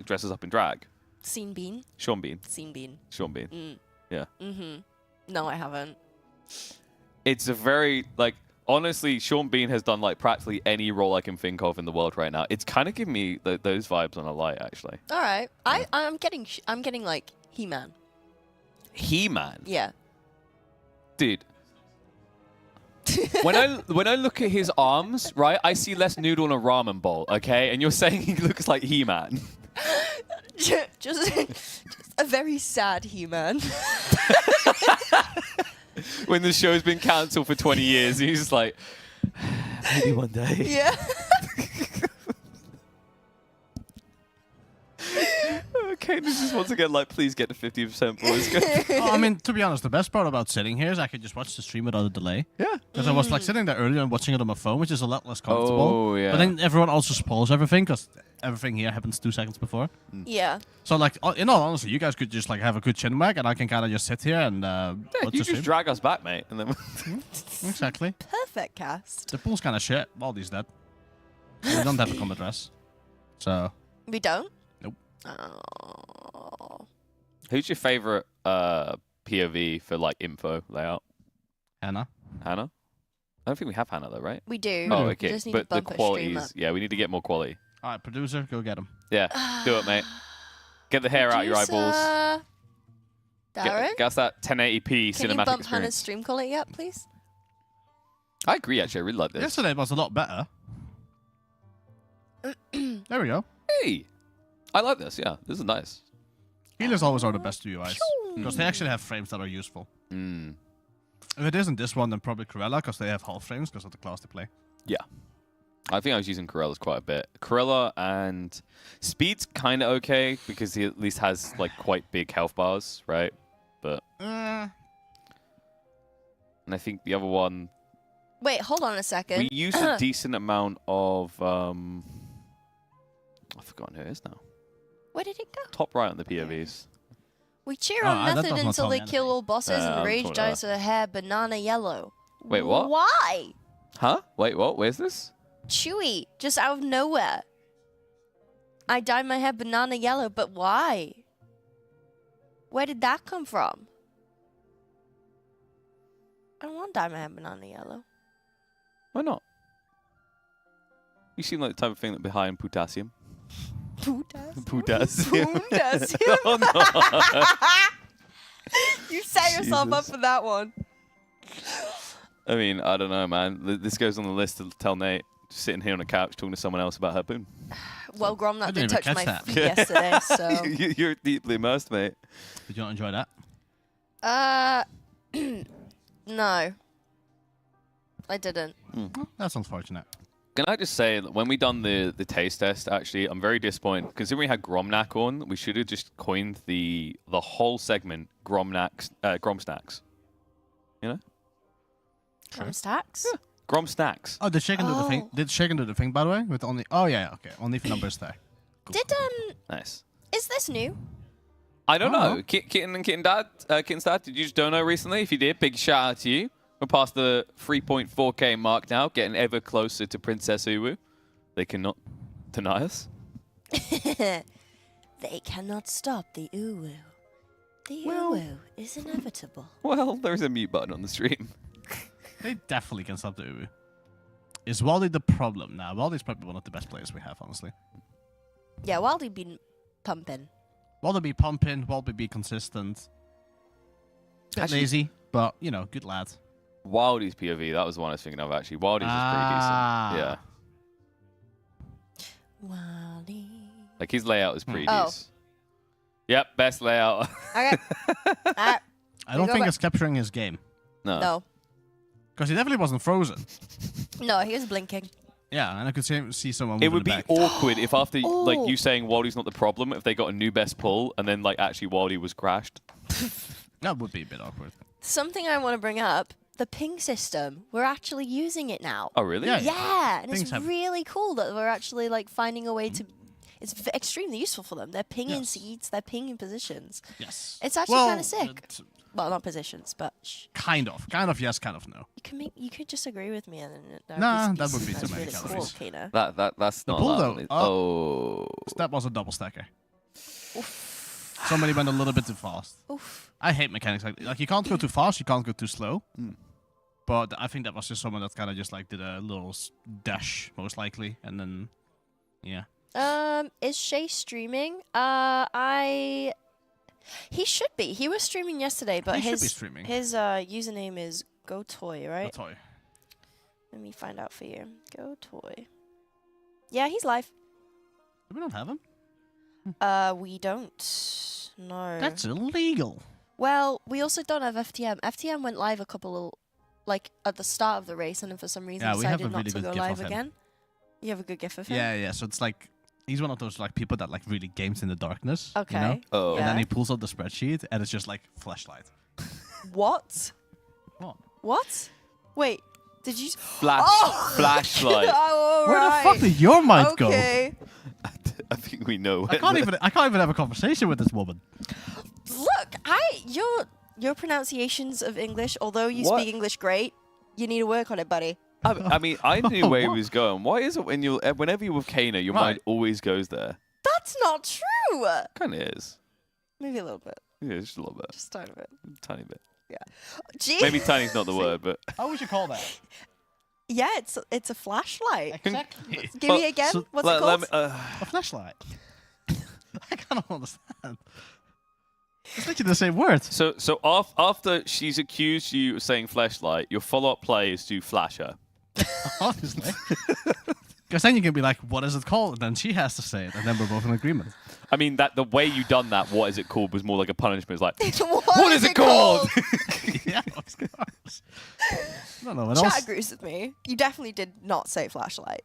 dresses up in drag? Scene Bean? Sean Bean. Scene Bean. Sean Bean. Mm. Yeah. Mm-hmm. No, I haven't. It's a very like. Honestly, Sean Bean has done like practically any role I can think of in the world right now. It's kind of giving me those vibes on a light, actually. All right. I'm getting like He-Man. He-Man. Yeah. Dude. when I look at his arms, right, I see less noodle in a ramen bowl, okay? And you're saying he looks like He-Man. just a very sad He-Man. When the show's been cancelled for 20 years, he's just like, maybe one day. Yeah. Okay, this is once again like, please get to 50%, boys. I mean, to be honest, the best part about sitting here is I could just watch the stream without a delay. Yeah. Because I was like sitting there earlier and watching it on my phone, which is a lot less comfortable. Oh, yeah. But then everyone also spoils everything because everything here happens 2 seconds before. Yeah. So like, in all honesty, you guys could just like have a good chin wag, and I can kind of just sit here and Yeah, watch you the just stream. drag us back, mate. And then Exactly. Perfect cast. The pool's kind of shit. Baldy's dead. We don't have a combat dress. So. We don't? Nope. Oh. Who's your favorite POV for like info layout? Hannah. Hannah? I don't think we have Hannah though, right? We do. Oh, We okay. just need But to the bump her quality stream is, up. yeah, we need to get more quality. All right, producer, go get him. Yeah, do it, mate. Get the hair out your eyeballs. Darren? Get us that 1080p Can you cinematic bump Hannah's experience. stream quality up, please? I agree, actually. I really like this. Yesterday was a lot better. There we go. Hey, I like this. Yeah, this is nice. Healers always are the best UIs because they actually have frames that are useful. Mm. If it isn't this one, then probably Corella because they have half frames because of the class they play. Yeah. I think I was using Corella's quite a bit. Corella and Speed's kind of okay because he at least has like quite big health bars, right? But and I think the other one Wait, hold on a second. we used a decent amount of I've forgotten who it is now. Where did it go? Top right on the POVs. We cheer Oh, on that Method does not until tell they me kill all bosses I'm and rage talking dyes her hair banana yellow. Wait, what? Why? Huh? Wait, what? Where's this? Chewy, just out of nowhere. I dyed my hair banana yellow, but why? Where did that come from? I don't want to dye my hair banana yellow. Why not? You seem like the type of thing that behind potassium. Potassium. Potassium. Oh, no. You set yourself up Jesus. for that one. I mean, I don't know, man. This goes on the list to tell Nate. Just sitting here on the couch talking to someone else about Harpoon. Well, Grom, I that didn't did even touch my catch that. feet yesterday, so. You're deeply immersed, mate. Did you not enjoy that? No. I didn't. Oh, that's unfortunate. Can I just say that when we done the taste test, actually, I'm very disappointed. Considering we had Gromnak on, we should have just coined the whole segment Grom Snacks. You know? Grom stacks? Yeah. Grom Snacks. Oh, did Shaken do the thing? Did Shaken do the thing, by the way? With only... Oh, yeah, okay. Only if numbers there. Cool. Did, Nice. is this new? I don't Oh. know. Kitten and Kitten's dad, did you just dono recently? If you did, big shout out to you. We're past the 3.4K mark now, getting ever closer to Princess Uwu. They cannot deny us. They cannot stop the uwu. The uwu is inevitable. Well, there's a mute button on the stream. They definitely can stop the Uwu. Is Wally the problem now? Wally's probably one of the best players we have, honestly. Yeah, Wildy been pumping. Wally be pumping, Wally be consistent. Bit lazy, but you know, good lad. Wildy's POV, that was the one I was thinking of actually. Wildy's is pretty decent. Yeah. Wildy. Like his layout is pretty Oh. decent. Yep, best layout. Okay. I don't go think back. it's capturing his game. No. Because he definitely wasn't frozen. No, he was blinking. Yeah, and I could see someone. It moving would be back. awkward if after like Oh. you saying Wildy's not the problem, if they got a new best pull and then like actually Wildy was crashed. That would be a bit awkward. Something I want to bring up, the ping system. We're actually using it now. Oh really? Yeah, and Things it's have- really cool that we're actually like finding a way to. It's extremely useful for them. They're pinging Yes. seeds. They're pinging positions. Yes. It's actually Well, kind of sick. Well, not positions, but Kind of yes, kind of no. you could just agree with me, and then Nah, that would be that's too many really calories. Cool, Kena. That's The not pull, allowed. though. Oh. That was a double stacker. Somebody went a little bit too fast. Oof. I hate mechanics like you can't go too fast, you can't go too slow. But I think that was just someone that kind of just like did a little dash, most likely, and then yeah. Is Shay streaming? He should be. He was streaming yesterday, but He should his be streaming. his username is GoToy, right? The toy. Let me find out for you. GoToy. Yeah, he's live. We don't have him. We don't. No. That's illegal. Well, we also don't have FTM. FTM went live a couple, like at the start of the race, and then for some reason Yeah, we have decided a not really to good go gif live of him. again. You have a good gif of him. Yeah. So it's like he's one of those like people that like really games in the darkness. Okay. You know? Oh. And then Yeah. he pulls out the spreadsheet, and it's just like flashlight. What? What? What? Wait. Did you? Flashlight. Oh, Where right. the fuck did your mind go? Okay. I think we know. I can't even have a conversation with this woman. Look, your pronunciations of English, although you What? speak English great, you need to work on it, buddy. I mean, I knew where he was going. Why is it whenever you're with Kana, your mind always goes there? That's not true. Kind of is. Maybe a little bit. Yeah, just a little bit. Just a tiny bit. Tiny bit. Yeah. Gee. Maybe tiny's not the word, but How would you call that? Yeah, it's a flashlight. Exactly. Give me again. So- What's it called? A flashlight. I cannot understand. It's literally the same word. So after she's accused you of saying flashlight, your follow-up play is to flash her. Honestly. Because then you can be like, what is it called? And then she has to say it, and then we're both in agreement. I mean, that the way you done that, what is it called, was more like a punishment. It's like, what is it called? Yeah, of course. No, what Chat else? agrees with me. You definitely did not say flashlight.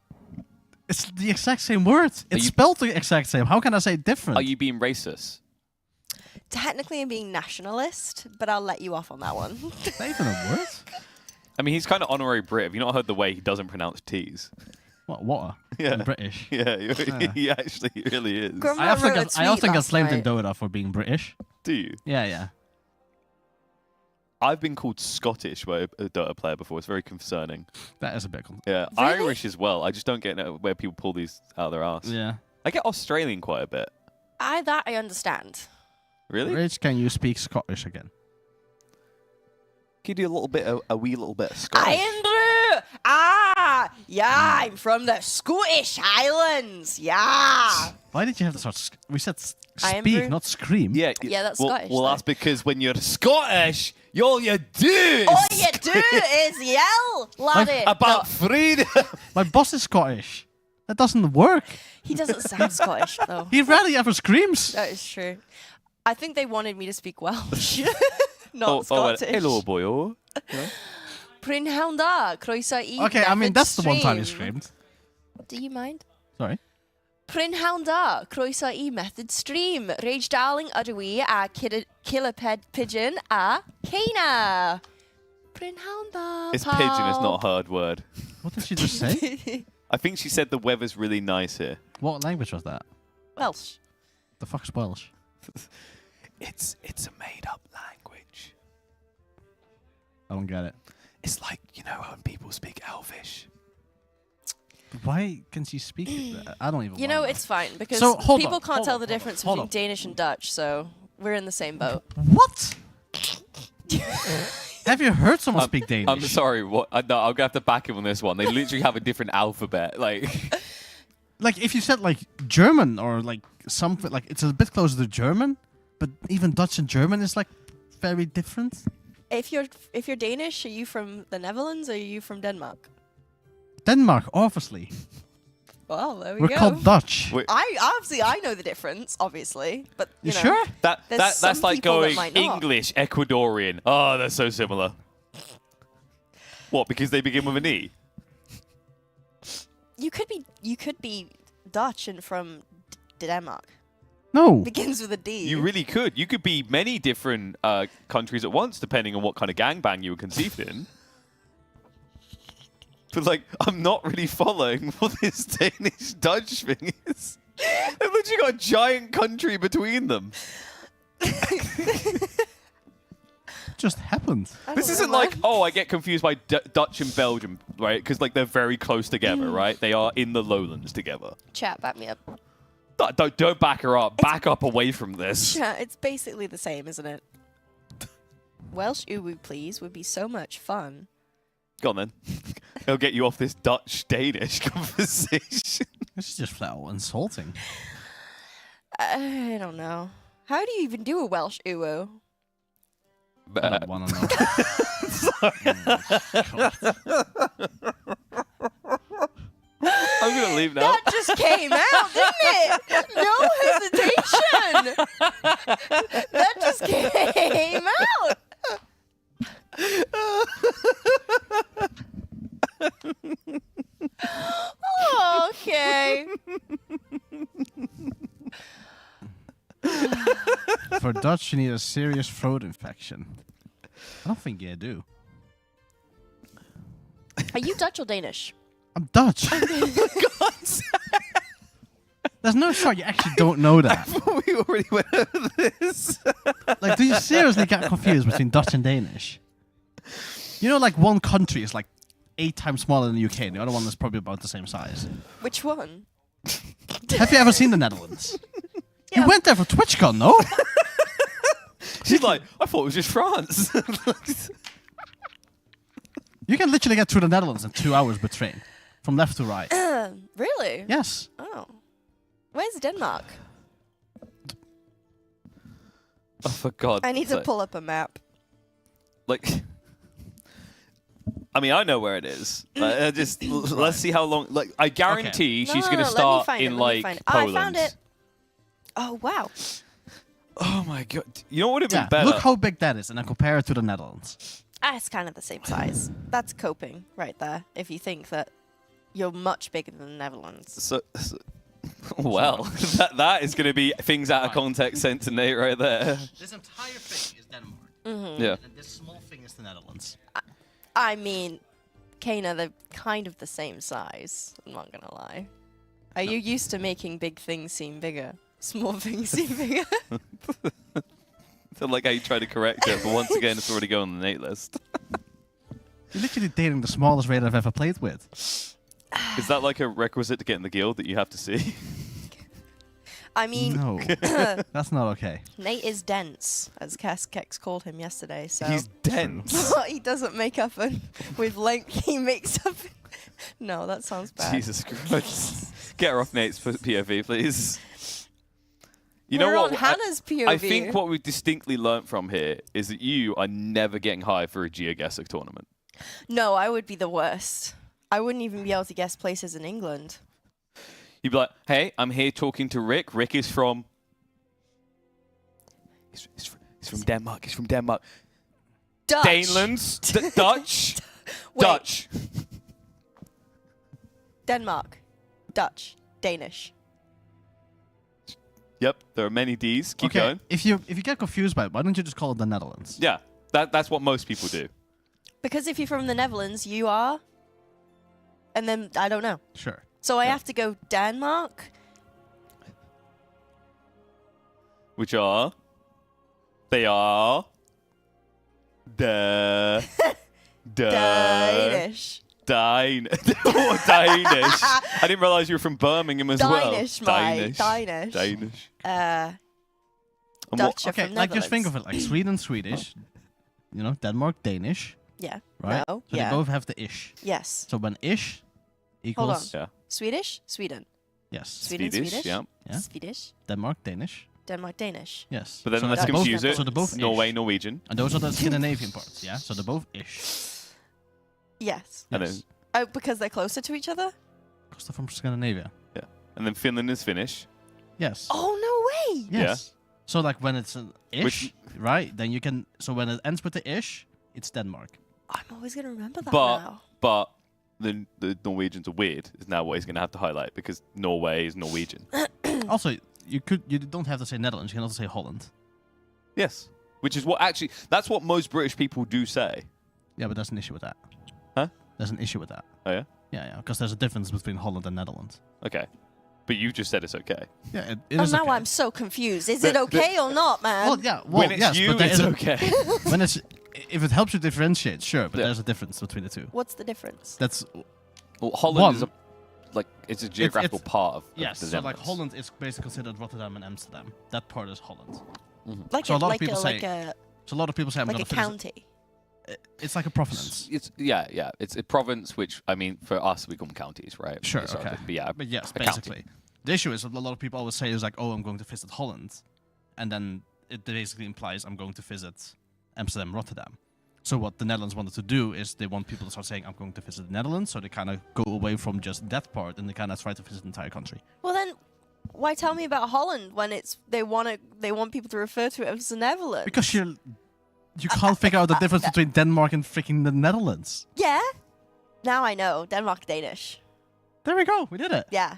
It's the exact same word. It's spelled the exact same. How can I say it different? Are you being racist? Technically, I'm being nationalist, but I'll let you off on that one. Is that even a word? I mean, he's kind of honorary Brit. Have you not heard the way he doesn't pronounce T's? What? Water? Yeah. I'm British. Yeah, Yeah. he actually really is. Grandma I often wrote a get tweet claimed in last night. Dota for being British. Do you? Yeah. I've been called Scottish by a Dota player before. It's very concerning. That is a bit. Yeah, Really? Irish as well. I just don't get where people pull these out of their ass. Yeah. I get Australian quite a bit. That I understand. Really? Rich, can you speak Scottish again? Can you do a wee little bit of Scottish? Andrew! Yeah, I'm from the Scottish Highlands. Yeah. Why did you have to start? We said I am speak, Bru- not scream. Yeah, Yeah, that's well, Scottish, Well, though. that's because when you're Scottish, all you do is All you do is yell, laddie. about freedom. My boss is Scottish. That doesn't work. He doesn't sound Scottish, though. He rarely ever screams. That is true. I think they wanted me to speak Welsh, not Scottish. Hello, boyo. Prynhaunda, croeso I Okay, I mean method that's the one time you stream. screamed. Do you mind? Sorry. Prynhaunda, croeso I method stream. Rage darling udwi a killer pigeon a Kana. Prynhaunda. It's pigeon. It's not a hard word. What did she just say? I think she said the weather's really nice here. What language was that? Welsh. The fuck's Welsh? It's a made-up language. I don't get it. It's like, you know, when people speak Elvish. Why can she speak it? I don't even You know, it's fine because So, hold people on, can't hold tell on, the hold on, difference hold between on. Danish and Dutch, so we're in the same boat. What? Have you heard someone speak Danish? I'm sorry. What? No, I'm going to have to back him on this one. They literally have a different alphabet. Like, Like, if you said, like, German or, like, something, like, it's a bit closer to German, but even Dutch and German is, like, very different. If you're Danish, are you from the Netherlands or are you from Denmark? Denmark, obviously. Well, there we We're go. called Dutch. I know the difference, obviously, but You know, sure? there's some That's like people that going might not. English, Ecuadorian. Oh, they're so similar. What? Because they begin with an E? You could be Dutch and from Denmark. No. Begins with a D. You really could. You could be many different countries at once, depending on what kind of gangbang you were conceived in. But, like, I'm not really following what this Danish-Dutch thing is. They've literally got a giant country between them. Just happened. This isn't like, oh, I get confused by Dutch and Belgium, right? Because, like, they're very close together, right? They are in the lowlands together. Chat, back me up. Don't back her up. Back up away from this. Chat, it's basically the same, isn't it? Welsh uwu, please, would be so much fun. Go on, then. It'll get you off this Dutch-Danish conversation. This is just flat out insulting. I don't know. How do you even do a Welsh uwu? I don't want to know. I'm going to leave now. That just came out, didn't it? No hesitation. That just came out. Oh, okay. For Dutch, you need a serious throat infection. I don't think you do. Are you Dutch or Danish? I'm Dutch. There's no shot you actually don't know that. We already went over this. Like, do you seriously get confused between Dutch and Danish? You know, like, one country is like 8 times smaller than the UK, and the other one is probably about the same size. Which one? Have you ever seen the Netherlands? You went there for TwitchCon, no? She's like, I thought it was just France. You can literally get through the Netherlands in 2 hours by train, from left to right. Really? Yes. Oh. Where's Denmark? Oh, for God. I need to pull up a map. Like, I mean, I know where it is. Let's see how long. Like, I guarantee she's going to start in like Poland. I found it. Oh wow. Oh my God! You know what would have been Yeah, better? look how big that is, and then compare it to the Netherlands. It's kind of the same size. That's coping right there. If you think that you're much bigger than the Netherlands. So well, that is going to be things out of context sent to Nate right there. This entire thing is Denmark. Mm-hmm. Yeah. And this small thing is the Netherlands. I mean, Kana, they're kind of the same size. I'm not gonna lie. Are you used to making big things seem bigger? Small things seem bigger? I like how you try to correct it, but once again, it's already going on the Nate list. You're literally dating the smallest raid I've ever played with. Is that like a requisite to get in the guild that you have to see? I mean, No, that's not okay. Nate is dense, as Kex called him yesterday. So He's dense. What he doesn't make up with length, he makes up. No, that sounds bad. Jesus Christ. Get her off Nate's POV, please. You We're know what? on Hannah's POV. I think what we've distinctly learnt from here is that you are never getting hired for a GeoGuessr tournament. No, I would be the worst. I wouldn't even be able to guess places in England. You'd be like, hey, I'm here talking to Rick. Rick is from... He's from Denmark. He's from Denmark. Dutch. Danelands. Dutch. Wait. Dutch. Denmark. Dutch. Danish. Yep, there are many Ds. Keep Okay, going. if you get confused by it, why don't you just call it the Netherlands? Yeah, that's what most people do. Because if you're from the Netherlands, you are. And then, I don't know. Sure. So I have to go Denmark. Which are... They are... Danish. Danish. Danish. I didn't realise you were from Birmingham as well. Danish. Danish. Danish. And Dutch are Okay, from like just think Netherlands. of it like Sweden, Swedish. You know, Denmark, Danish. Yeah. Right? No. So Yeah. they both have the ish. Yes. So when ish equals... Yeah. Swedish? Sweden. Yes. Sweden, Swedish, Swedish. yeah. Yeah. Swedish. Denmark, Danish. Denmark, Danish. Yes. But then so let's they're both- confuse it. So they're both Norway, ish. Norwegian. And those are the Scandinavian parts, yeah? So they're both ish. Yes. And Yes. then, Oh, because they're closer to each other? Because they're from Scandinavia. yeah. And then Finland is Finnish. Yes. Oh, no way! Yes. So like when it's an ish, Which- right? Then you can. So when it ends with the ish, it's Denmark. I'm always going to remember that But now. but the Norwegians are weird is now what he's going to have to highlight because Norway is Norwegian. Also, you don't have to say Netherlands. You can also say Holland. Yes. Which is what actually, that's what most British people do say. Yeah, but there's an issue with that. Huh? There's an issue with that. Oh, yeah? Yeah, because there's a difference between Holland and Netherlands. Okay. But you just said it's okay. Yeah, it Oh, is now okay. I'm so confused. Is The- it okay or not, man? Well, yeah. Well, When it's yes, you, but there it's is a- okay. when it's if it helps you differentiate, sure. But Yeah. there's a difference between the two. What's the difference? That's Well, Holland is One- it's a geographical part of yes. the So like Netherlands. Holland is basically considered Rotterdam and Amsterdam. That part is Holland. Like So a lot of like people say- like a So a lot of people say I'm like going a to finish. county. It's like a provenance. It's yeah. It's a province, which I mean, for us, we call them counties, right? Sure. Historically. Okay. But yeah. But yes, a county. basically, the issue is that a lot of people always say is like, "Oh, I'm going to visit Holland," and then it basically implies I'm going to visit Amsterdam, Rotterdam. So what the Netherlands wanted to do is they want people to start saying, "I'm going to visit the Netherlands," so they kind of go away from just that part and they kind of try to visit the entire country. Well then, why tell me about Holland when it's they want people to refer to it as the Netherlands? Because you can't figure out the difference between Denmark and freaking the Netherlands. Yeah. Now I know Denmark, Danish. There we go. We did it. Yeah.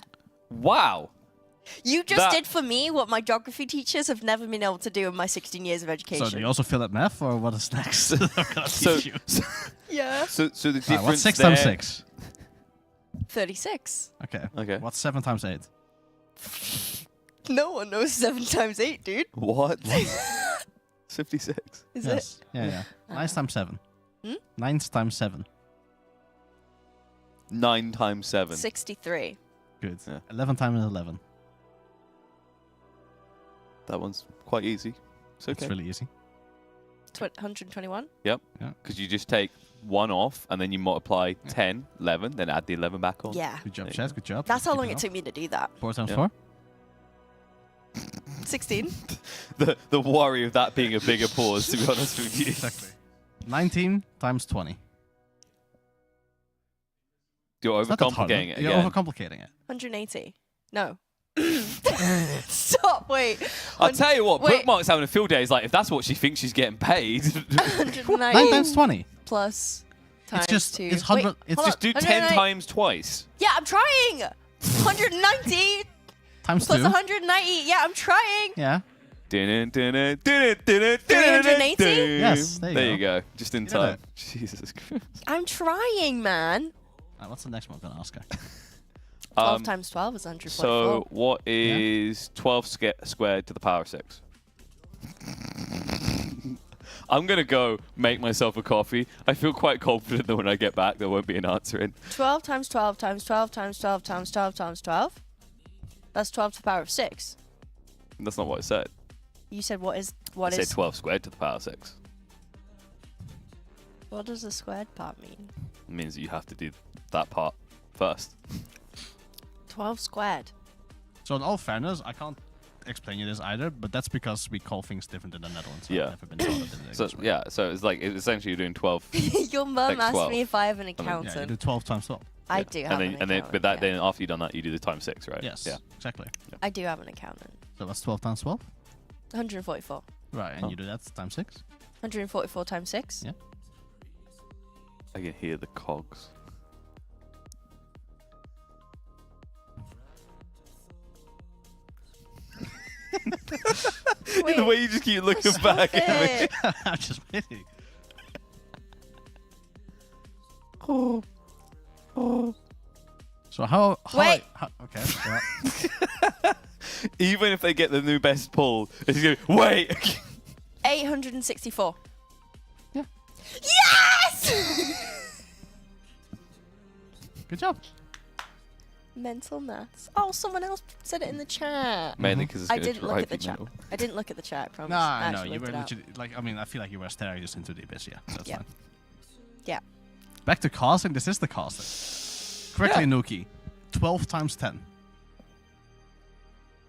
Wow. You just That- did for me what my geography teachers have never been able to do in my 16 years of education. So do you also fail at math, or what is next? I'm gonna So, teach you. Yeah. so the difference Alright, what's 6 there, times 6? 36. Okay. Okay. What's 7 times 8? No one knows 7 times 8, dude. What? 56. Is Yes. Yeah, yeah. 9 times 7. Hmm? 9 times 7. 9 times 7. it? 63. Good. Yeah. 11 times 11. That one's quite easy. It's okay. It's really easy. 121. Yep. Yeah. Because you just take 1 off and then you multiply 10, 11, then add the 11 back on. Yeah. Good job, There you Chaz. Good job. That's how Keep long it up. took me to do that. 4 times Yeah. 4? 16. The worry of that being a bigger pause, to be honest with you. Exactly. 19 times 20. You're It's not that hard, overcomplicating huh? it You're again. overcomplicating it. 180. No. Stop. Wait. I'll tell you what, Wait. Bookmark's having a field day. Is like, if that's what she thinks she's getting paid, 190 9 times 20. plus times It's just 2. it's 100. Wait, It's hold just do on. 10 190. times twice. Yeah, I'm trying. 190 times plus 2. 190. Yeah, I'm trying. Yeah. 380? Yes, there you go. Just in You did time. it. Jesus Christ. I'm trying, man. What's the next one I'm gonna ask her? 12 times 12 is 100.4. So what is 12 squared to the power of 6? I'm going to go make myself a coffee. I feel quite confident that when I get back, there won't be an answer in. 12 times 12 times 12 times 12 times 12 times 12. That's 12 to the power of 6. That's not what I said. You said I said 12 squared to the power of 6. What does the squared part mean? It means that you have to do that part first. 12 squared. So in all fairness, I can't explain you this either, but that's because we call things different in the Netherlands. So Yeah. I've never been taught it in the So English way. yeah, so it's like essentially you're doing 12. Your mum Like asked 12. me if I have an mean, yeah, Yeah, you accountant. do 12 times 12. I do have an accountant. But that yeah. then after you've done that, you do the times 6, right? Yes. Yeah. Exactly. I do have an accountant. So that's 12 times 12. 144. Right, and Oh. you do that times 6. 144 times 6. Yeah. I can hear the cogs. Wait, the way you just keep looking stop back at me. it. I'm just waiting. So Wait. Okay. Yeah. Even if they get the new best pull, it's going to wait. 864. Yeah. Yes! Good job. Mental maths. Oh, someone else said it in the chat. Mainly because it's I going to didn't look drive at the you chat. mental. I didn't look at the chat, I promise. No, I no, actually you were looked it up. literally like. I mean, I feel like you were staring just into the abyss. Yeah, that's Yeah. fine. Yeah. Back to casting. This is the casting. Correctly, Nuki. 12 times 10.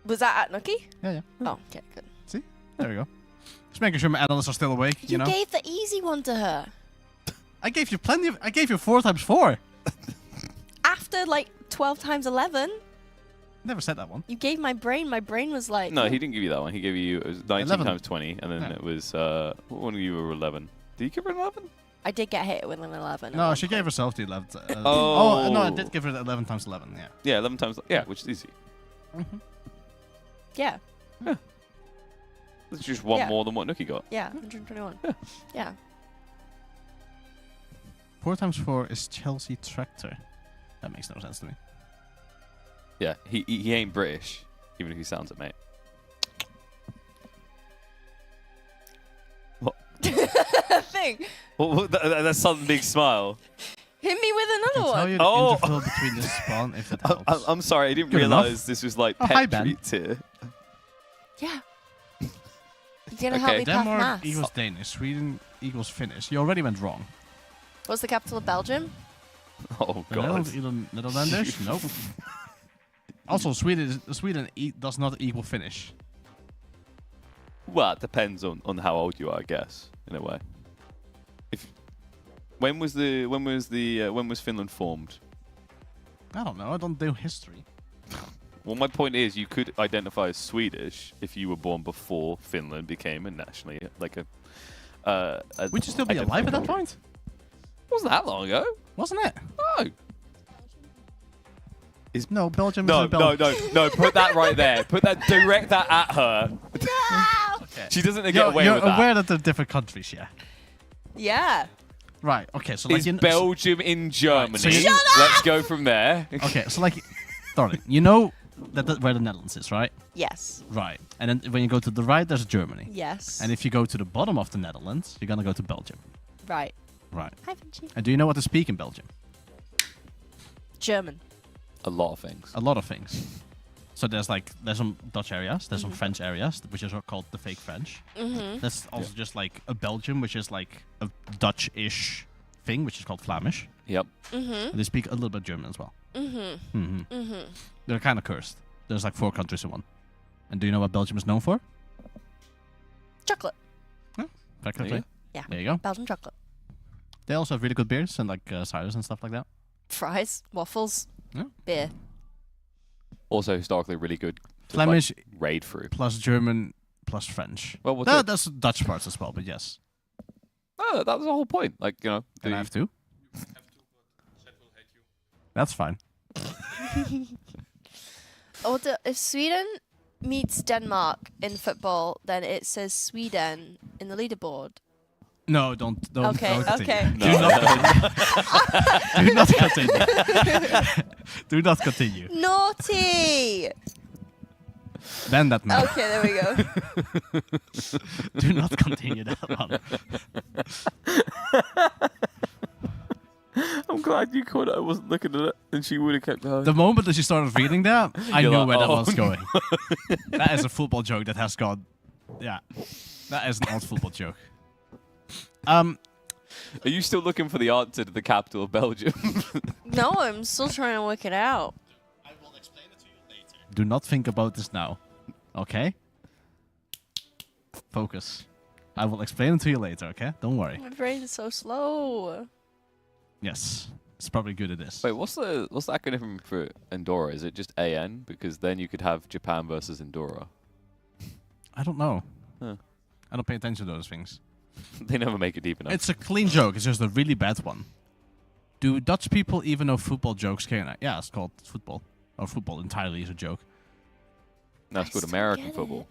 Was that at Nookie? Yeah. Oh, okay, good. See? There we go. Just making sure my analysts are still awake, you know? gave the easy one to her. I gave you plenty of... I gave you 4 times 4. After, like, 12 times 11, Never said that one. you gave my brain was like... No, he didn't give you that one. He gave you it was 19 11. times 20, and then Yeah. it was one of you were 11. Did you give her an 11? I did get hit with an 11. No, she gave herself the 11. Oh. No, I did give her the 11 times 11, yeah. Yeah, 11 times. Yeah, which is easy. Yeah, It's just one Yeah. more than what Nookie got. yeah, 121. Yeah. 4 times 4 is Chelsea Tractor. That makes no sense to me. Yeah, he ain't British, even if he sounds it, mate. What? Thing. That sudden big smile. Hit me with I another can tell one. you the Oh. interval between the spawn if it helps. I'm sorry, I didn't Good enough. realize this was like Oh, pet hi, Ben. treats here. Yeah. You're gonna help Okay. me pass Denmark maths. equals Danish. Sweden equals Finnish. You already went wrong. What's the capital of Belgium? Oh The god. Netherlands? Nope. Also, Sweden does not equal Finnish. Well, it depends on how old you are, I guess, in a way. When was Finland formed? I don't know. I don't do history. Well, my point is, you could identify as Swedish if you were born before Finland became a nationally like a. Would you still be alive at that point? Wasn't that long ago? Wasn't it? No. No, Belgium No, is no. Put that right there. Direct that at her. Okay. She doesn't get away You're with that. aware that they're different countries, yeah? Yeah. Right. Okay. So Is like Belgium in Germany? so you- Let's go from there. Okay. So like, darling, you know where the Netherlands is, right? Yes. Right. And then when you go to the right, there's Germany. Yes. And if you go to the bottom of the Netherlands, you're gonna go to Belgium. Right. Right. Hi, Vinci. And do you know what to speak in Belgium? German. A lot of things. A lot of things. So there's some Dutch areas, there's some French areas, which are called the fake French. There's also just like a Belgium, which is like a Dutch-ish thing, which is called Flemish. Yep. And they speak a little bit German as well. They're kind of cursed. There's like 4 countries in one. And do you know what Belgium is known for? Chocolate. Practically. Yeah. There you go. Belgian chocolate. They also have really good beers and like ciders and stuff like that. Fries, waffles, Yeah. beer. Also historically really good to Flemish raid through. plus German plus French. Well, what's it? There's Dutch parts as well, but yes. Oh, that was the whole point. Like, you know. And I have to. That's fine. If Sweden meets Denmark in football, then it says Sweden in the leaderboard. No, don't. Okay, don't okay. continue. Do not continue. Do not continue. Naughty! Ban that man. Okay, there we go. Do not continue that one. I'm glad you caught it. I wasn't looking at it, and she would have kept going. The moment that she started reading that, I You're knew like, where that "Oh, was no." going. That is a football joke that has gone. Yeah, that is an old football joke. Are you still looking for the answer to the capital of Belgium? No, I'm still trying to work it out. I will explain it to you later. Do not think about this now. Okay? Focus. I will explain it to you later, okay? Don't worry. My brain is so slow. Yes. It's probably good at this. Wait, what's the acronym for Andorra? Is it just AN? Because then you could have Japan versus Andorra. I don't know. Huh. I don't pay attention to those things. They never make it deep enough. It's a clean joke. It's just a really bad one. Do Dutch people even know football jokes? Yeah, it's called football. Or football entirely is a joke. No, it's called still American get football.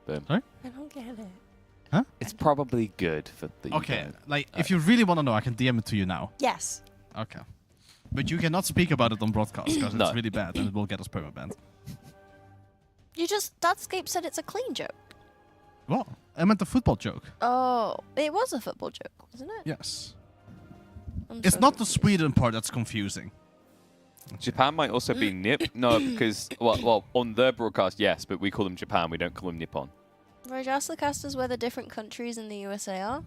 Boom. Sorry? I don't get it. It's probably good for the Okay, like, if you really want to know, I can DM it to you now. Yes. Okay. But you cannot speak about it on broadcast, because No. it's really bad, and it will get us perma-banned. Dadscape said it's a clean joke. Well, I meant the football joke. Oh, it was a football joke, wasn't it? Yes. I'm It's so not the confused. Sweden part that's confusing. Japan might also be Nip. No, because well, on their broadcast, yes, but we call them Japan. We don't call them Nippon. Raj, ask the casters where the different countries in the USA are.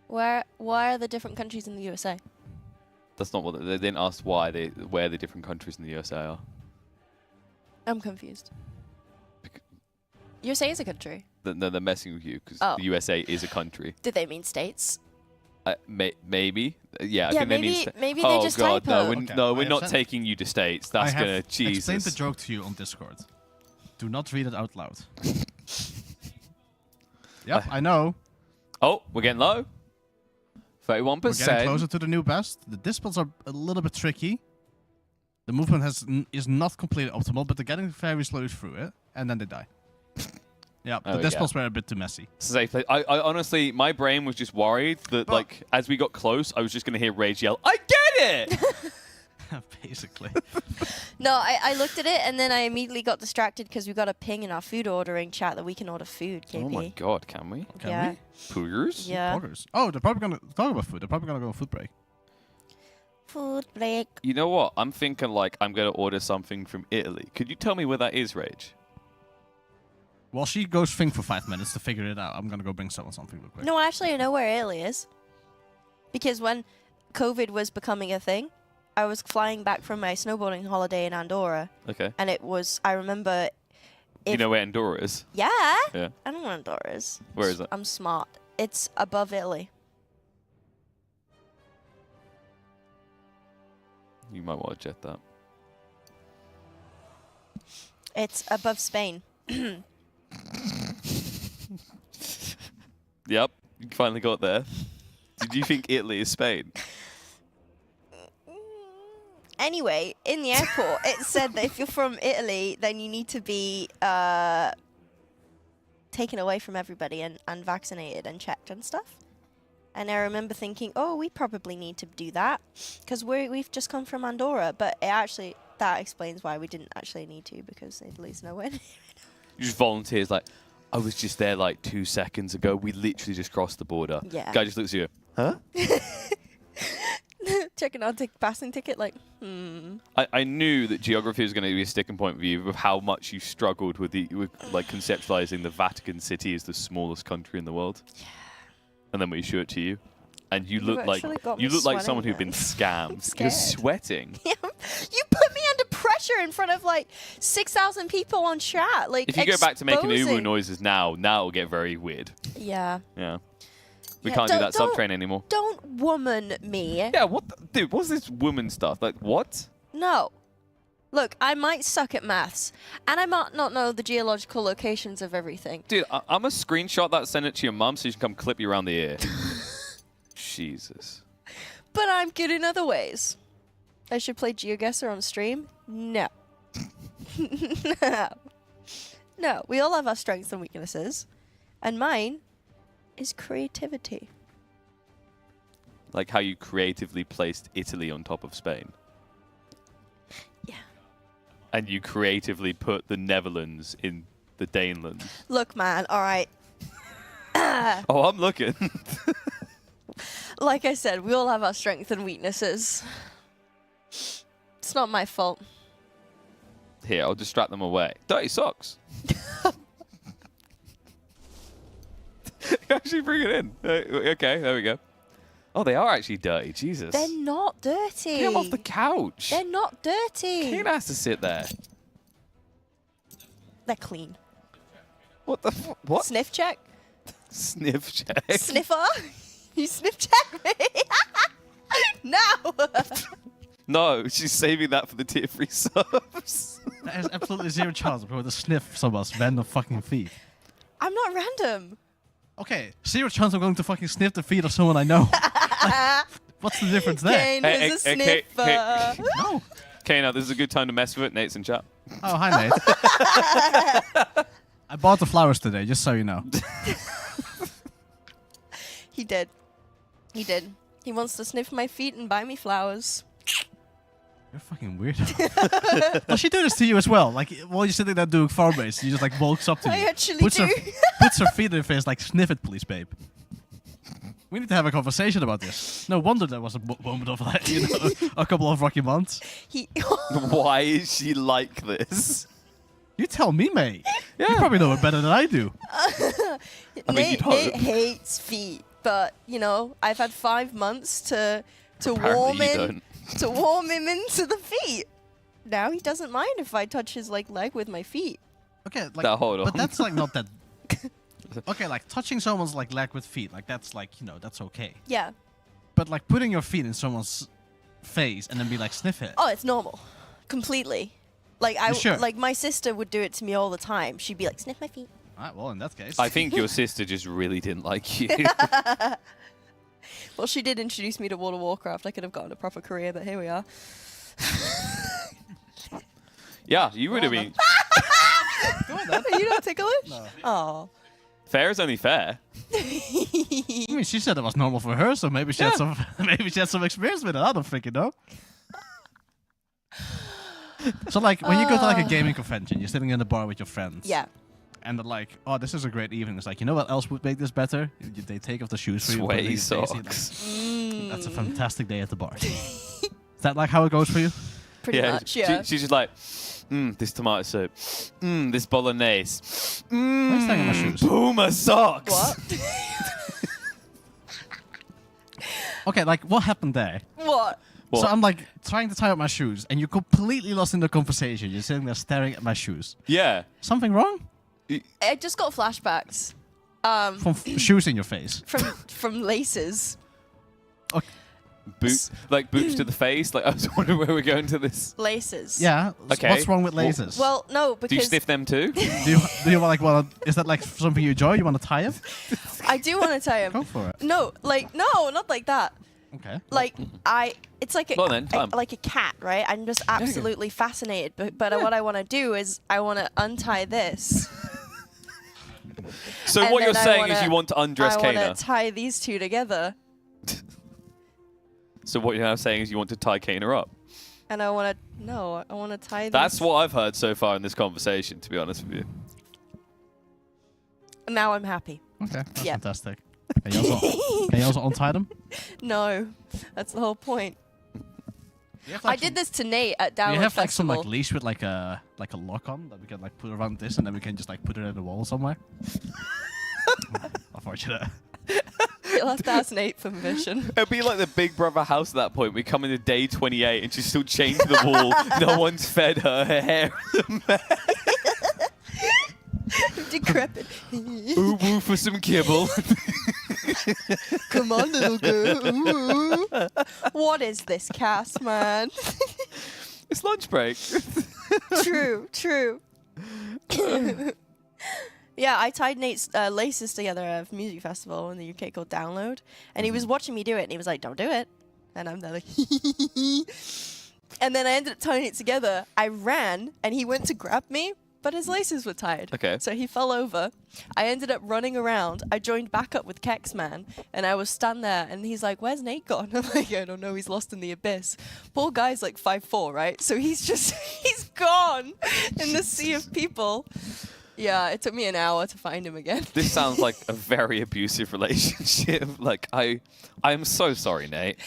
Why are the different countries in the USA? That's not what they didn't ask where the different countries in the USA are. I'm confused. USA is a country. They're messing with you because Oh. the USA is a country. Did they mean states? Maybe. Yeah, I Yeah, think they mean maybe they oh just god, no, typo. we're, Okay, no, we're I not have taking you to states. That's I have gonna Jesus. explained the joke to you on Discord. Do not read it out loud. Yep, I know. Oh, we're getting low. We're getting 31%. closer to the new best. The dispels are a little bit tricky. The movement is not completely optimal, but they're getting very slowly through it, and then they die. Yeah, There the we go. dispels were a bit too messy. Safe place. I honestly, my brain was just worried that, But- like, as we got close, I was just gonna hear Rage yell, "I get it!" Basically. No, I looked at it and then I immediately got distracted because we got a ping in our food ordering chat that we can order food, KP. Oh my god, can we? Can yeah. we? Poogers? Yeah. Poggers. Oh, they're probably gonna talk about food. They're probably gonna go on food break. Food break. You know what? I'm thinking like I'm gonna order something from Italy. Could you tell me where that is, Rage? While she goes think for 5 minutes to figure it out, I'm gonna go bring someone something real quick. No, actually, I know where Italy is. Because when COVID was becoming a thing, I was flying back from my snowboarding holiday in Andorra. Okay. And it was, I remember... You know where Andorra is? Yeah. Yeah. I know where Andorra is. Where is it? I'm smart. It's above Italy. You might want to jet that. It's above Spain. Yep, you finally got there. Did you think Italy is Spain? Anyway, in the airport, it said that if you're from Italy, then you need to be taken away from everybody and vaccinated and checked and stuff. And I remember thinking, oh, we probably need to do that because we've just come from Andorra. But it actually, that explains why we didn't actually need to because Italy's nowhere near. You just volunteers like, I was just there like 2 seconds ago. We literally just crossed the border. Yeah. Guy just looks at you. Huh? Checking our passing ticket, like, I knew that geography was going to be a sticking point with you, with how much you struggled with like conceptualizing the Vatican City as the smallest country in the world. Yeah. And then we show it to you, and you look like someone who'd been scammed. You're sweating. You put me under pressure in front of like 6,000 people on chat. Like, If you go back to making uwu exposing- noises now it'll get very weird. Yeah. Yeah. We Yeah, can't do that don't- subtrain anymore. Don't woman me. Yeah, what dude, what's this woman stuff? Like, what? No. Look, I might suck at maths, and I might not know the geological locations of everything. Dude, I'm a screenshot that, send it to your mum so she can come clip you around the ear. Jesus. But I'm good in other ways. I should play GeoGuessr on stream? No. No. No, we all have our strengths and weaknesses. And mine is creativity. Like how you creatively placed Italy on top of Spain. Yeah. And you creatively put the Netherlands in the Danelands. Look, man, all right. Oh, I'm looking. Like I said, we all have our strengths and weaknesses. It's not my fault. Here, I'll distract them away. Dirty socks. Actually bring it in. Okay, there we go. Oh, they are actually dirty. Jesus. They're not dirty. Get them off the couch. They're not dirty. Kane has to sit there. They're clean. What the what? Sniff check? Sniff check. Sniffer? You sniff check me? No. No, she's saving that for the tier 3 subs. There is absolutely zero chance we would sniff someone's random fucking feet. I'm not random. Okay, zero chance I'm going to fucking sniff the feet of someone I know. Like, what's the difference there? Kane is a sniffer. No. Okay, now this is a good time to mess with it. Nate's in chat. Oh, hi, Nate. I bought the flowers today, just so you know. He did. He did. He wants to sniff my feet and buy me flowers. You're fucking weirdo. Does she do this to you as well? Like, while you're sitting there doing farm base, she just like walks up to you. I actually puts do. Puts her feet in your face like, sniff it, please, babe. We need to have a conversation about this. No wonder there was a moment of like, you know, a couple of rocky months. Why is she like this? You tell me, mate. Yeah. You probably know it better than I do. I mean, Nate hates feet, but you know, I've had 5 months to warm him into the feet. Now he doesn't mind if I touch his leg with my feet. Okay, like, Now, hold on. but that's like not that. Okay, like touching someone's like leg with feet, like that's like that's okay. Yeah. But like putting your feet in someone's face and then be like sniff it. Oh, it's normal. Completely. Like Sure. like my sister would do it to me all the time. She'd be like, sniff my feet. Alright, well in that case. I think your sister just really didn't like you. Well, she did introduce me to World of Warcraft. I could have gotten a proper career, but here we are. Yeah, you would have been. Go on then. Are you not ticklish? No. Oh. Fair is only fair. I mean, she said it was normal for her, so maybe she had some experience with it. I don't freaking know. So like when you go to like a gaming convention, you're sitting in the bar with your friends. Yeah. And they're like, "Oh, this is a great evening." It's like, you know what else would make this better? They take off the shoes for you. put it in Sweaty your face, and you're socks. like, that's a fantastic day at the bar. Is that like how it goes for you? Pretty much, yeah. She's just like, this tomato soup. This bolognese. Why are you standing on my shoes? Puma socks. What? Okay, like what happened there? What? So I'm like trying to tie up my shoes, and you're completely lost in the conversation. You're sitting there staring at my shoes. Yeah. Something wrong? I just got flashbacks. From shoes in your face. From laces. Okay. Boots to the face. Like I was wondering where we're going to this. Laces. Yeah. Okay. What's wrong with lasers? Well, no, because Do you sniff them too? do you like? Well, is that like something you enjoy? You want to tie them? I do want to tie him. Go for it. No, not like that. Okay. Like it's like Well then, time. like a cat, right? I'm just absolutely fascinated. But what I want to do is I want to untie this. So And what you're then I saying wanna- is you want to undress I want Kana. to tie these two together, So what you're now saying is you want to tie Kana up. and I want to tie. That's these. what I've heard so far in this conversation, to be honest with you. Now I'm happy. Okay. That's Yeah. fantastic. Can you also untie them? No, that's the whole point. I did this to Nate at Do Download you have like some Festival. like leash with like a lock on that we can like put around this, and then we can just like put it in the wall somewhere? Unfortunate. You'll have to ask Nate for permission. It'd be like the Big Brother house at that point. We come into day 28 and she's still chained to the wall. No one's fed her. Her hair is a mess. Decrepit. Ooh, woo for some kibble. Come on, little girl. Ooh. What is this cast, man? It's lunch break. True. Yeah, I tied Nate's laces together at a music festival in the UK called Download, and he was watching me do it, and he was like, "Don't do it," and I'm there like, and then I ended up tying it together. I ran, and he went to grab me, but his laces were tied. Okay. So he fell over. I ended up running around. I joined back up with Kexman, and I was standing there, and he's like, "Where's Nate gone?" I'm like, "I don't know. He's lost in the abyss." Poor guy's like 5'4", right? So he's gone in the sea of people. Yeah, it took me an hour to find him again. This sounds like a very abusive relationship. Like, I'm so sorry, Nate.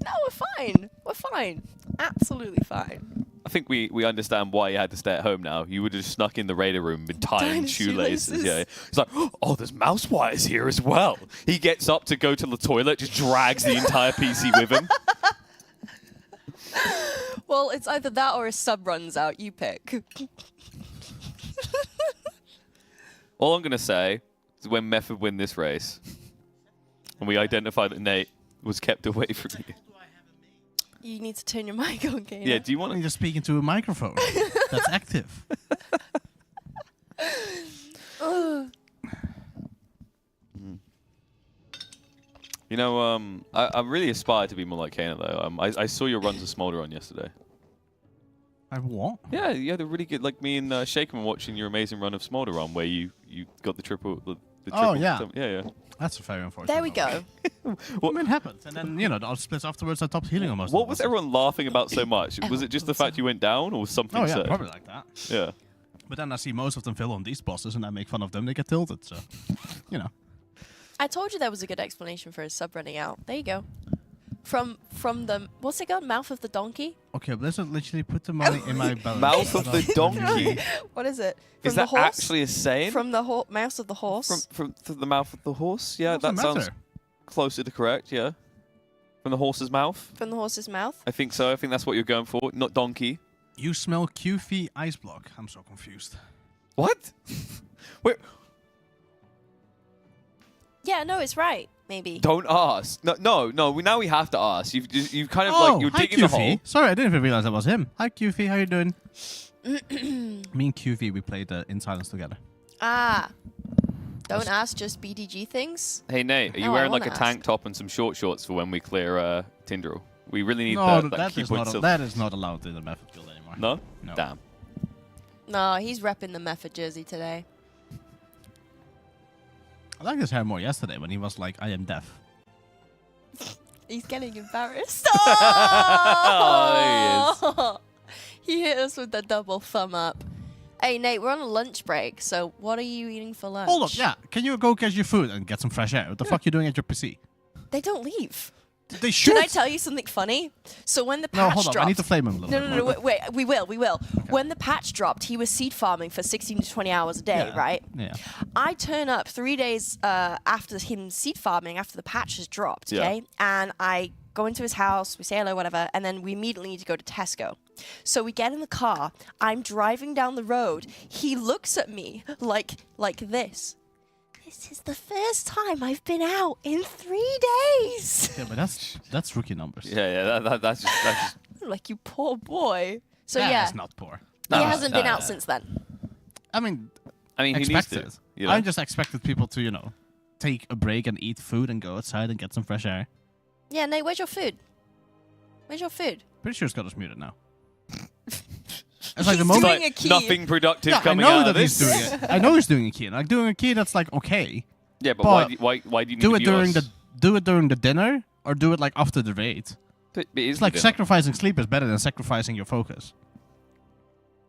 No, we're fine. We're fine. Absolutely fine. I think we understand why you had to stay at home now. You would have snuck in the radar room and tying Tying shoelaces. shoelaces. Yeah. He's like, oh, there's mouse wires here as well. He gets up to go to the toilet, just drags the entire PC with him. Well, it's either that or a sub runs out. You pick. All I'm going to say is when Metafy win this race, and we identify that Nate was kept away from you. You need to turn your mic on, Kana. Yeah, do you want to just speak into a microphone that's active? You know, I really aspire to be more like Kana, though. I saw your runs of Smolder on yesterday. I what? Yeah, you had a really good, like me and Shaken were watching your amazing run of Smolder on where you got the triple. The triple Oh, yeah. Yeah. That's very unfortunate. There we go. I mean, it happens. And then, the odd splits afterwards, I stopped healing almost. What was everyone laughing about so much? Was it just the fact you went down or something? Oh, yeah, said? probably like that. Yeah. But then I see most of them fail on these bosses, and I make fun of them, they get tilted, so, I told you there was a good explanation for his sub running out. There you go. From the, what's it called? Mouth of the donkey? Okay, Blizzard literally put the money in my belly. Mouth of the donkey? What is it? Is From that the horse? actually a saying? From the mouth of the horse? From the mouth of the horse? Yeah, Doesn't that sounds matter. closer to correct, yeah. From the horse's mouth? From the horse's mouth? I think so. I think that's what you're going for. Not donkey. You smell QV ice block. I'm so confused. What? Wait, Yeah, no, it's right. Maybe. don't ask. No. Now we have to ask. You've kind of like you're hi, digging the QV. hole. Sorry, I didn't even realize that was him. Hi, QV. How you doing? Me and QV, we played In Silence together. Ah. Don't ask just BDG things. Hey Nate, are you No, I wearing like a wanna tank top and some short shorts for when we clear Tyndall? We really need No, that that key is point not silver. that is not allowed in the Method Guild anymore. No? No. Damn. No, he's repping the Method jersey today. I liked his hair more yesterday when he was like, I am deaf. He's getting embarrassed. Oh, He hit us with the double thumb up. Hey, Nate, we're on a lunch break, so what are you eating for lunch? Hold up, yeah. Can you go get your food and get some fresh air? What the fuck are you doing at your PC? They don't leave. They should. Can I tell you something funny? So when the patch No, hold on. dropped... I need to flame him a little bit. No, more. wait, we will. When the patch dropped, he was seed farming for 16 to 20 hours a day, Yeah. right? Yeah. I turn up 3 days after him seed farming, after the patch has dropped, Yeah. okay? And I go into his house, we say hello, whatever, and then we immediately need to go to Tesco. So we get in the car, I'm driving down the road, he looks at me like this. This is the first time I've been out in 3 days. Yeah, but that's rookie numbers. Yeah, that's just Like, you poor boy. So That yeah, is not poor. he hasn't been out since then. I mean, I mean, he needs expected. to. You know? I just expected people to, take a break and eat food and go outside and get some fresh air. Yeah, Nate, where's your food? Where's your food? Pretty sure Scott is muted now. It's like the He's moment. doing like a key. nothing productive Yeah, I coming know out that of this. he's doing it. I know he's doing a key. Like doing a key, that's like okay. Yeah, but But why do you need Do to it view during us? do it during the dinner or do it like after the raid. But it is It's like the dinner. sacrificing sleep is better than sacrificing your focus.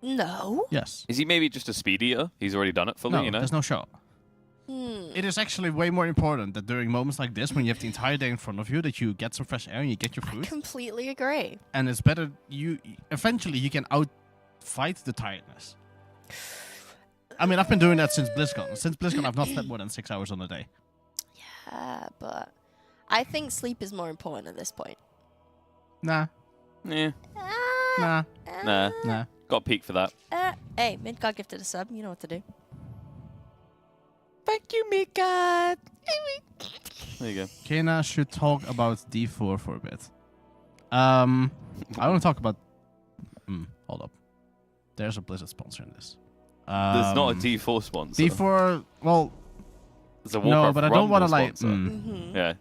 No. Yes. Is he maybe just a speed eater? He's already done it fully, No, you know? there's no shot. It is actually way more important that during moments like this, when you have the entire day in front of you, that you get some fresh air and you get your food. Completely agree. And it's better eventually you can outfight the tiredness. I mean, I've been doing that since BlizzCon. Since BlizzCon, I've not slept more than 6 hours on a day. Yeah, but I think sleep is more important at this point. Nah, Yeah. nah, Nah. nah. Got a peek for that. Hey, Midgard gifted a sub. You know what to do. Thank you, Mika. There you go. Kena should talk about D4 for a bit. I want to talk about... hold up. There's a Blizzard sponsor in this. There's not a D4 sponsor. D4, well... There's a No, Warcraft but I don't want to Rumble like... sponsor. Yeah.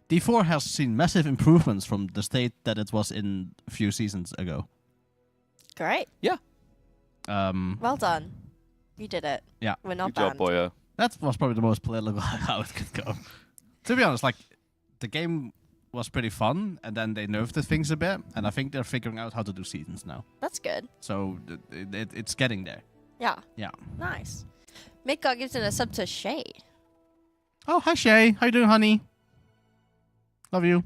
D4 has seen massive improvements from the state that it was in a few seasons ago. Great. Yeah. Well done. You did it. Yeah. We're not Good job, banned. boyo. That was probably the most political how it could go. To be honest, like, the game was pretty fun, and then they nerfed the things a bit, and I think they're figuring out how to do seasons now. That's good. So it's getting there. Yeah. Yeah. Nice. Midgard gifted a sub to Shay. Oh, hi Shay. How you doing, honey? Love you.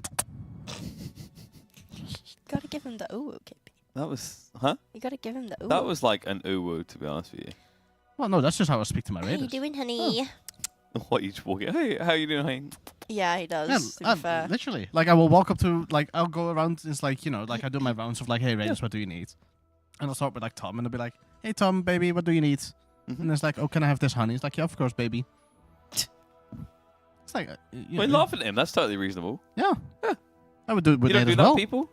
Gotta give him the ooh, KP. That was... Huh? You gotta give him the ooh. That was like an uwu, to be honest with you. Well, no, that's just how I speak to my How raiders. you doing, honey? What, you just walk in? Hey, how you doing, hey? Yeah, he does. to be fair. Literally. Like, I will walk up to, like, I'll go around, it's like, like, I do my rounds of, like, hey, raiders, what do you need? And I'll start with, like, Tom, and I'll be like, hey, Tom, baby, what do you need? And it's like, oh, can I have this, honey? It's like, yeah, of course, baby. It's like, We're laughing at him. That's totally reasonable. Yeah. I would do it with You don't Nate do as that, well. people?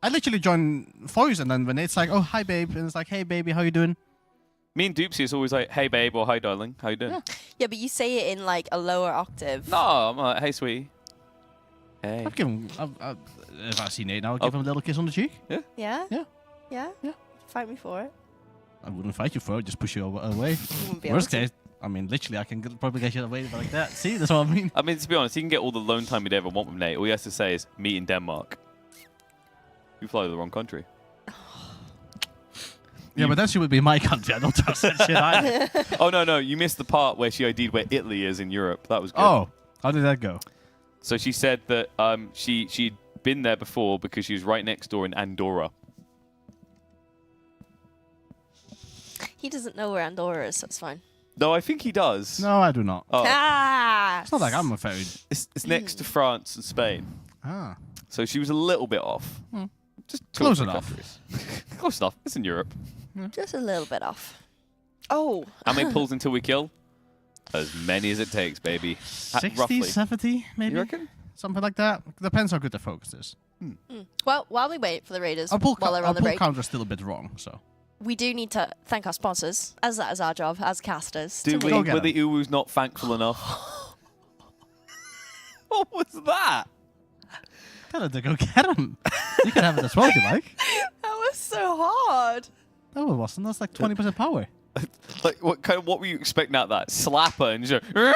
I literally join voice, and then when Nate's like, oh, hi, babe, and it's like, hey, baby, how you doing? Me and Doopsy is always like, hey, babe, or hi, darling. How you doing? Yeah, but you say it in like a lower octave. No, I'm like, hey, sweetie. Hey. I've given if I see Nate now, I'll give him a little kiss on the cheek. Yeah? Yeah? Yeah. Yeah? Yeah. Fight me for it. I wouldn't fight you for it, just push you away. wouldn't be Worst able to. case, I mean, literally, I can probably get you away like that. See, that's what I mean. I mean, to be honest, he can get all the lone time he'd ever want with Nate. All he has to say is, meet in Denmark. You fly to the wrong country. Yeah, but then she would be in my country. I don't trust that shit either. Oh, no. You missed the part where she ID'd where Italy is in Europe. That was good. Oh, how did that go? So she said that she'd been there before because she was right next door in Andorra. He doesn't know where Andorra is, so it's fine. No, I think he does. No, I do not. Oh. Ah! It's not like I'm a very... It's next to France and Spain. Ah. So she was a little bit off. Just two or Close three enough. countries. Close enough. It's in Europe. Just a little bit off. Oh. How many pulls until we kill? As many as it takes, baby. 60, Roughly. 70, maybe? You reckon? Something like that. Depends how good the focus is. Well, while we wait for the Raiders, Our pull, while they're on the break, counter's still a bit wrong, so. we do need to thank our sponsors, as that is our job as casters. Do to we? make- Were the Uwus not thankful enough? What was that? Tell her to go get him. You can have it as well if you like. That was so hard. No, it wasn't. That's like 20% power. Like, what were you expecting out of that? Slap her and just... No,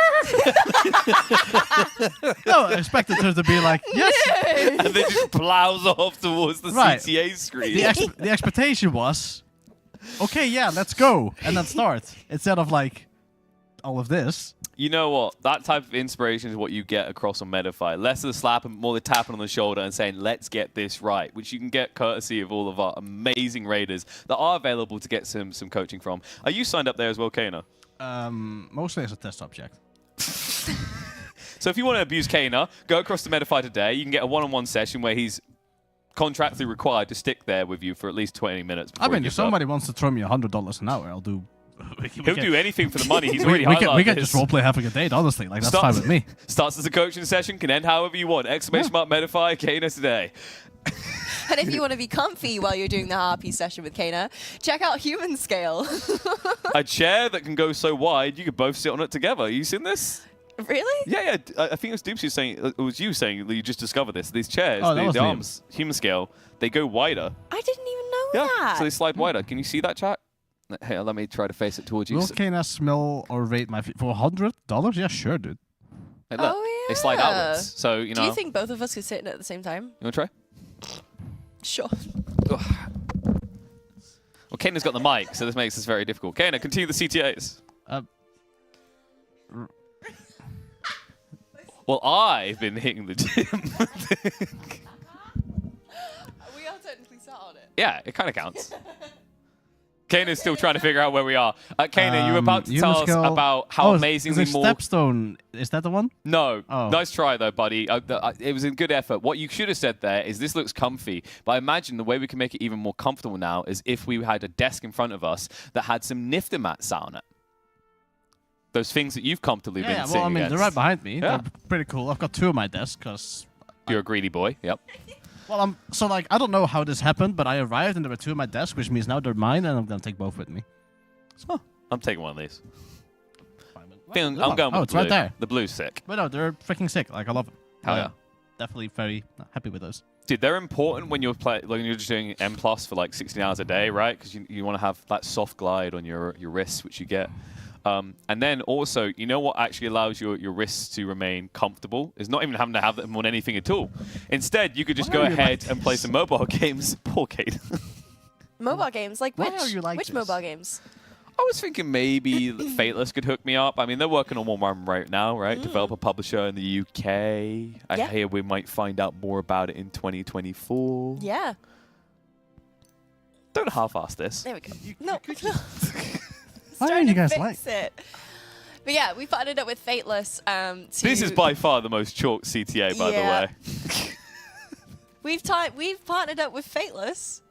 I expected her to be like, yes. And then just plows off towards the Right. CTA screen. The expectation was, okay, yeah, let's go. And then start. Instead of like, all of this. You know what? That type of inspiration is what you get across on Metafy. Less of the slap and more the tapping on the shoulder and saying, let's get this right, which you can get courtesy of all of our amazing raiders that are available to get some coaching from. Are you signed up there as well, Kana? Mostly as a test object. So if you want to abuse Kana, go across to Metafy today. You can get a one-on-one session where he's contractually required to stick there with you for at least 20 minutes. I mean, if somebody wants to throw me $100 an hour, I'll do... He'll do anything for the money. He's already highlighted we can this. just roleplay having a date, honestly. Like, that's fine with me. Starts as a coaching session, can end however you want. Exclamation mark Metafy, Kana today. And if you want to be comfy while you're doing the RP session with Kana, check out Humanscale. A chair that can go so wide, you could both sit on it together. You seen this? Really? Yeah. I think it was Doopsy saying, it was you saying that you just discovered this. These chairs, Oh, that was the me. arms, Humanscale, they go wider. I didn't even know Yeah, that. so they slide wider. Can you see that, chat? Hey, let me try to face it towards you. Will Kana smell or rate my feet for $100? Yeah, sure, dude. Hey, look, Oh, they slide yeah. outwards. So, you know. Do you think both of us could sit in it at the same time? You want to try? Sure. Well, Kana's got the mic, so this makes this very difficult. Kana, continue the CTAs. Well, I've been hitting the gym. We are technically sat on it. Yeah, it kind of counts. Kana's still trying to figure out where we are. Kana, you were about to tell us about how amazingly is it more... Stepstone, is that the one? No. Oh. Nice try, though, buddy. It was a good effort. What you should have said there is this looks comfy, but I imagine the way we can make it even more comfortable now is if we had a desk in front of us that had some Nyfter mats sat on it. Those things that you've comfortably been Yeah, sitting well, I mean, against. they're right behind me. Yeah. They're pretty cool. I've got two on my desk, because... You're a greedy boy, yep. Well, so, like, I don't know how this happened, but I arrived and there were two on my desk, which means now they're mine, and I'm going to take both with me. So, I'm taking one of these. Well, I'm going with it's the blue. right there. The blue's sick. But no, they're freaking sick. Like, I love them. Hell yeah. Definitely very happy with those. Dude, they're important when you're just doing M+ for like 16 hours a day, right? Because you want to have that soft glide on your wrists, which you get. And then also, you know what actually allows your wrists to remain comfortable is not even having to have them on anything at all. Instead, you could just go ahead and play some mobile games. Poor Kate. Mobile games? Like Why which? are you like which this? mobile games? I was thinking maybe Fateless could hook me up. I mean, they're working on one right now, right? Developer publisher in the UK. I Yeah. hear we might find out more about it in 2024. Yeah. Don't half-ass this. There we go. No. Why are you guys like? It. But yeah, we partnered up with Fateless. This is by far the most chalk CTA, by the Yeah. way. We've partnered up with Fateless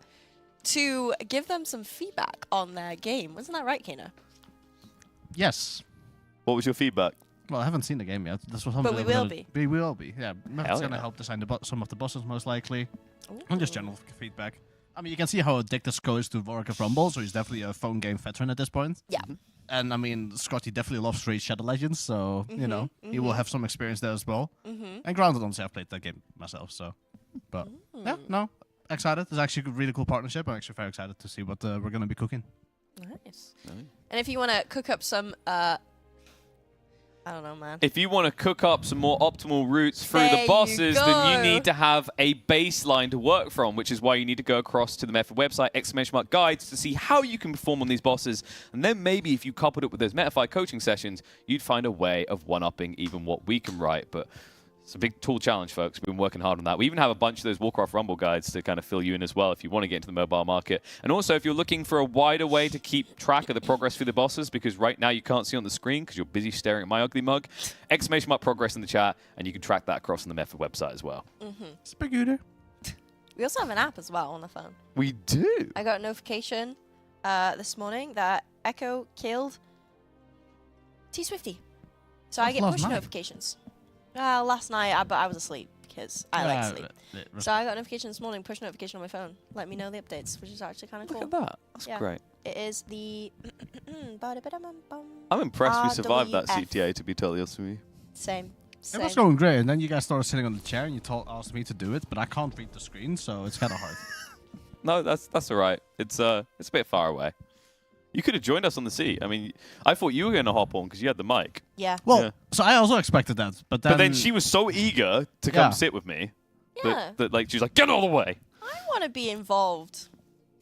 to give them some feedback on their game. Wasn't that right, Kana? Yes. What was your feedback? Well, I haven't seen the game yet. This was But we will be. We will be, yeah. It's Hell going to yeah. help design some of the bosses, most likely. And just general feedback. I mean, you can see how addicted Sko is to Warwick of Rumble, so he's definitely a phone game veteran at this point. Yeah. And I mean, Scotty definitely loves Raid Shadow Legends, so, you know, he will have some experience there as well. And Grounded, honestly, I've played that game myself, so. But, yeah, no, excited. It's actually a really cool partnership. I'm actually very excited to see what we're going to be cooking. Nice. And if you want to cook up some, I don't know, man. If you want to cook up some more optimal routes through There the you bosses, then go. you need to have a baseline to work from, which is why you need to go across to the Metafy website, ! Guides, to see how you can perform on these bosses. And then maybe if you coupled it with those Metafy coaching sessions, you'd find a way of one-upping even what we can write. But it's a big tool challenge, folks. We've been working hard on that. We even have a bunch of those Warcraft Rumble guides to kind of fill you in as well if you want to get into the mobile market. And also, if you're looking for a wider way to keep track of the progress through the bosses, because right now you can't see on the screen because you're busy staring at my ugly mug, ! Progress in the chat, and you can track that across on the Metafy website as well. Spagooter. We also have an app as well on the phone. We do. I got a notification this morning that Echo killed T-Swifty. So I That's get last push night. notifications. Last night, but I was asleep because I like sleep. So I got a notification this morning, push notification on my phone. Let me know the updates, which is actually kind of cool. Look at that. That's Yeah. great. It is the... I'm impressed we survived that RWF. CTA, to be totally honest with you. Same. It was going great, and then you guys started sitting on the chair, and you asked me to do it, but I can't read the screen, so it's kind of hard. No, that's all right. It's a bit far away. You could have joined us on the seat. I mean, I thought you were going to hop on because you had the mic. Yeah. Well, Yeah. so I also expected that, but then she was so eager to come sit with me Yeah. that like she was like, get out of the way. I want to be involved.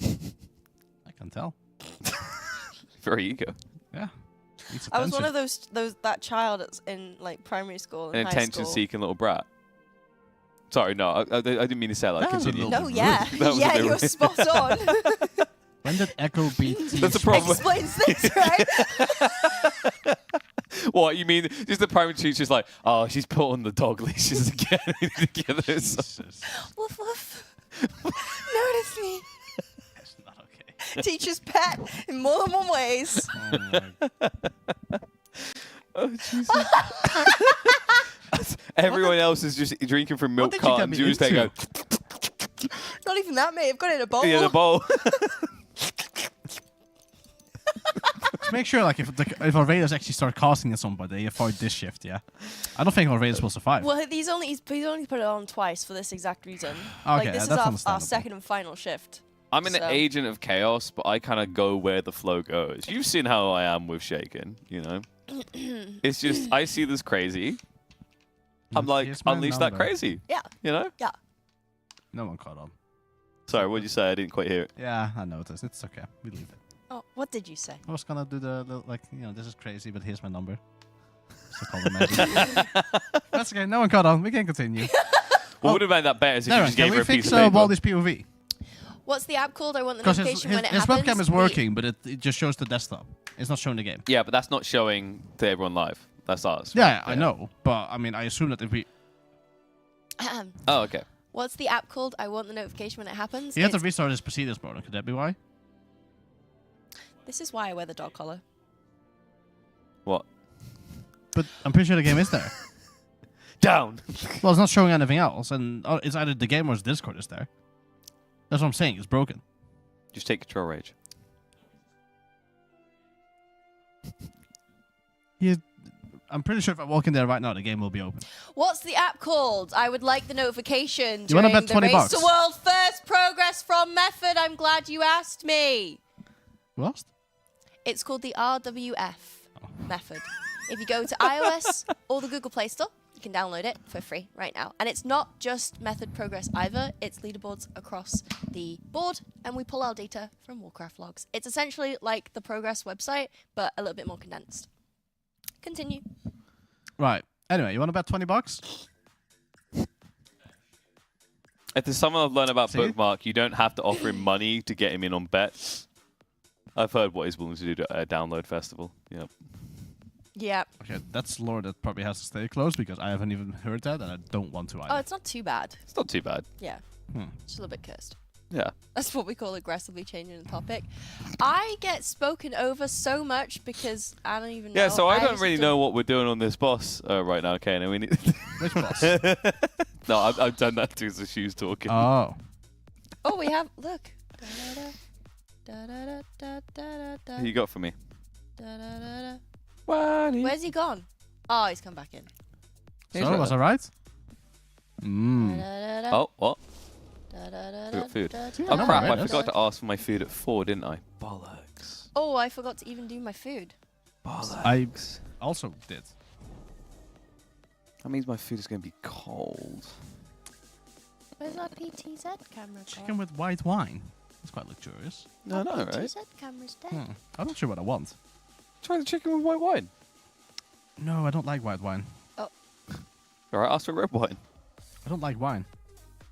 I can tell. Very eager. Yeah. I was one of that child that's in like primary school and An high school. attention-seeking little brat. Sorry, no, I didn't mean to say that. That was a Continue. little No, yeah, That was a yeah, bit you're rude. spot on. When did Echo beat T? That's a problem. Explains things, right? What, you mean just the primary teacher's like, oh, she's put on the dog leashes again. We need to get this. Jesus. Woof woof. Notice me. That's not okay. Teacher's pet in more than one ways. Oh my. Oh, Jesus. Everyone else is just drinking from milk did you get cartons. me You just take a into? Not even that, mate. I've got it in a bowl. yeah, the bowl. Just make sure, like, if our raiders actually start casting at somebody, they avoid this shift. Yeah. I don't think our raiders will survive. Well, he's only put it on twice for this exact reason. Okay, like this is that's our understandable. second and final shift. I'm an So- agent of chaos, but I kind of go where the flow goes. You've seen how I am with Shaken, you know? It's just, I see this crazy. I'm like, Here's my unleash that number. crazy. Yeah. You know? Yeah. No one caught on. Sorry, what did you say? I didn't quite hear it. Yeah, I noticed. It's okay. We leave it. Oh, what did you say? I was gonna do the like, this is crazy, but here's my number. So call them magic. That's okay. No one caught on. We can continue. What would have made that better is if you Darren, just can gave we her a piece fix of paper. Baldi's POV? What's the app called? I want the Because notification his when it his happens. webcam is working, but it just shows the desktop. It's not showing the game. Yeah, but that's not showing to everyone live. That's ours. Yeah, right? I know. But, I mean, I assume that if we... Oh, okay. What's the app called? I want the notification when it happens. You have to It's- restart his procedures mode. Could that be why? This is why I wear the dog collar. What? But I'm pretty sure the game is there. Down! Well, it's not showing anything else, and it's either the game or his Discord is there. That's what I'm saying. It's broken. Just take control rage. I'm pretty sure if I walk in there right now, the game will be open. What's the app called? I would like the notification You wanna during bet the 20 Race bucks? to World First Progress from Method. I'm glad you asked me. Lost? It's called the RWF method. If you go to iOS or the Google Play Store, you can download it for free right now. And it's not just method progress either. It's leaderboards across the board, and we pull our data from Warcraft logs. It's essentially like the progress website, but a little bit more condensed. Continue. Right. Anyway, you want to bet 20 bucks? If there's someone I've learned about See? Bookmark, you don't have to offer him money to get him in on bets. I've heard what he's willing to do at a download festival. Yep. Yeah. Okay, that's lore that probably has to stay closed because I haven't even heard that and I don't want to either. Oh, it's not too bad. It's not too bad. Yeah. Hmm. Just a little bit cursed. Yeah. That's what we call aggressively changing the topic. I get spoken over so much because I don't even know. Yeah, so I don't just really know what we're doing on this boss right now, Kane. We need Which boss? No, I've done that too, so she's talking. Oh. Oh, we have. Look. Da-da-da, Who you got for me? da-da-da-da. Wani. Where's he gone? Oh, he's come back in. He's So, right was I there. right? Mmm. Da-da-da-da, Oh, what? da-da-da-da, We got food. da-da-da-da. Oh, no, crap. right, I that's- forgot to ask for my food at 4, didn't I? Bollocks. Oh, I forgot to even do my food. Bollocks. Also did. That means my food is going to be cold. Where's our PTZ camera? Chicken with white wine. That's quite luxurious. No, no, right? PTZ camera's dead. Hmm. I'm not sure what I want. Try the chicken with white wine. No, I don't like white wine. Alright, ask for red wine. I don't like wine.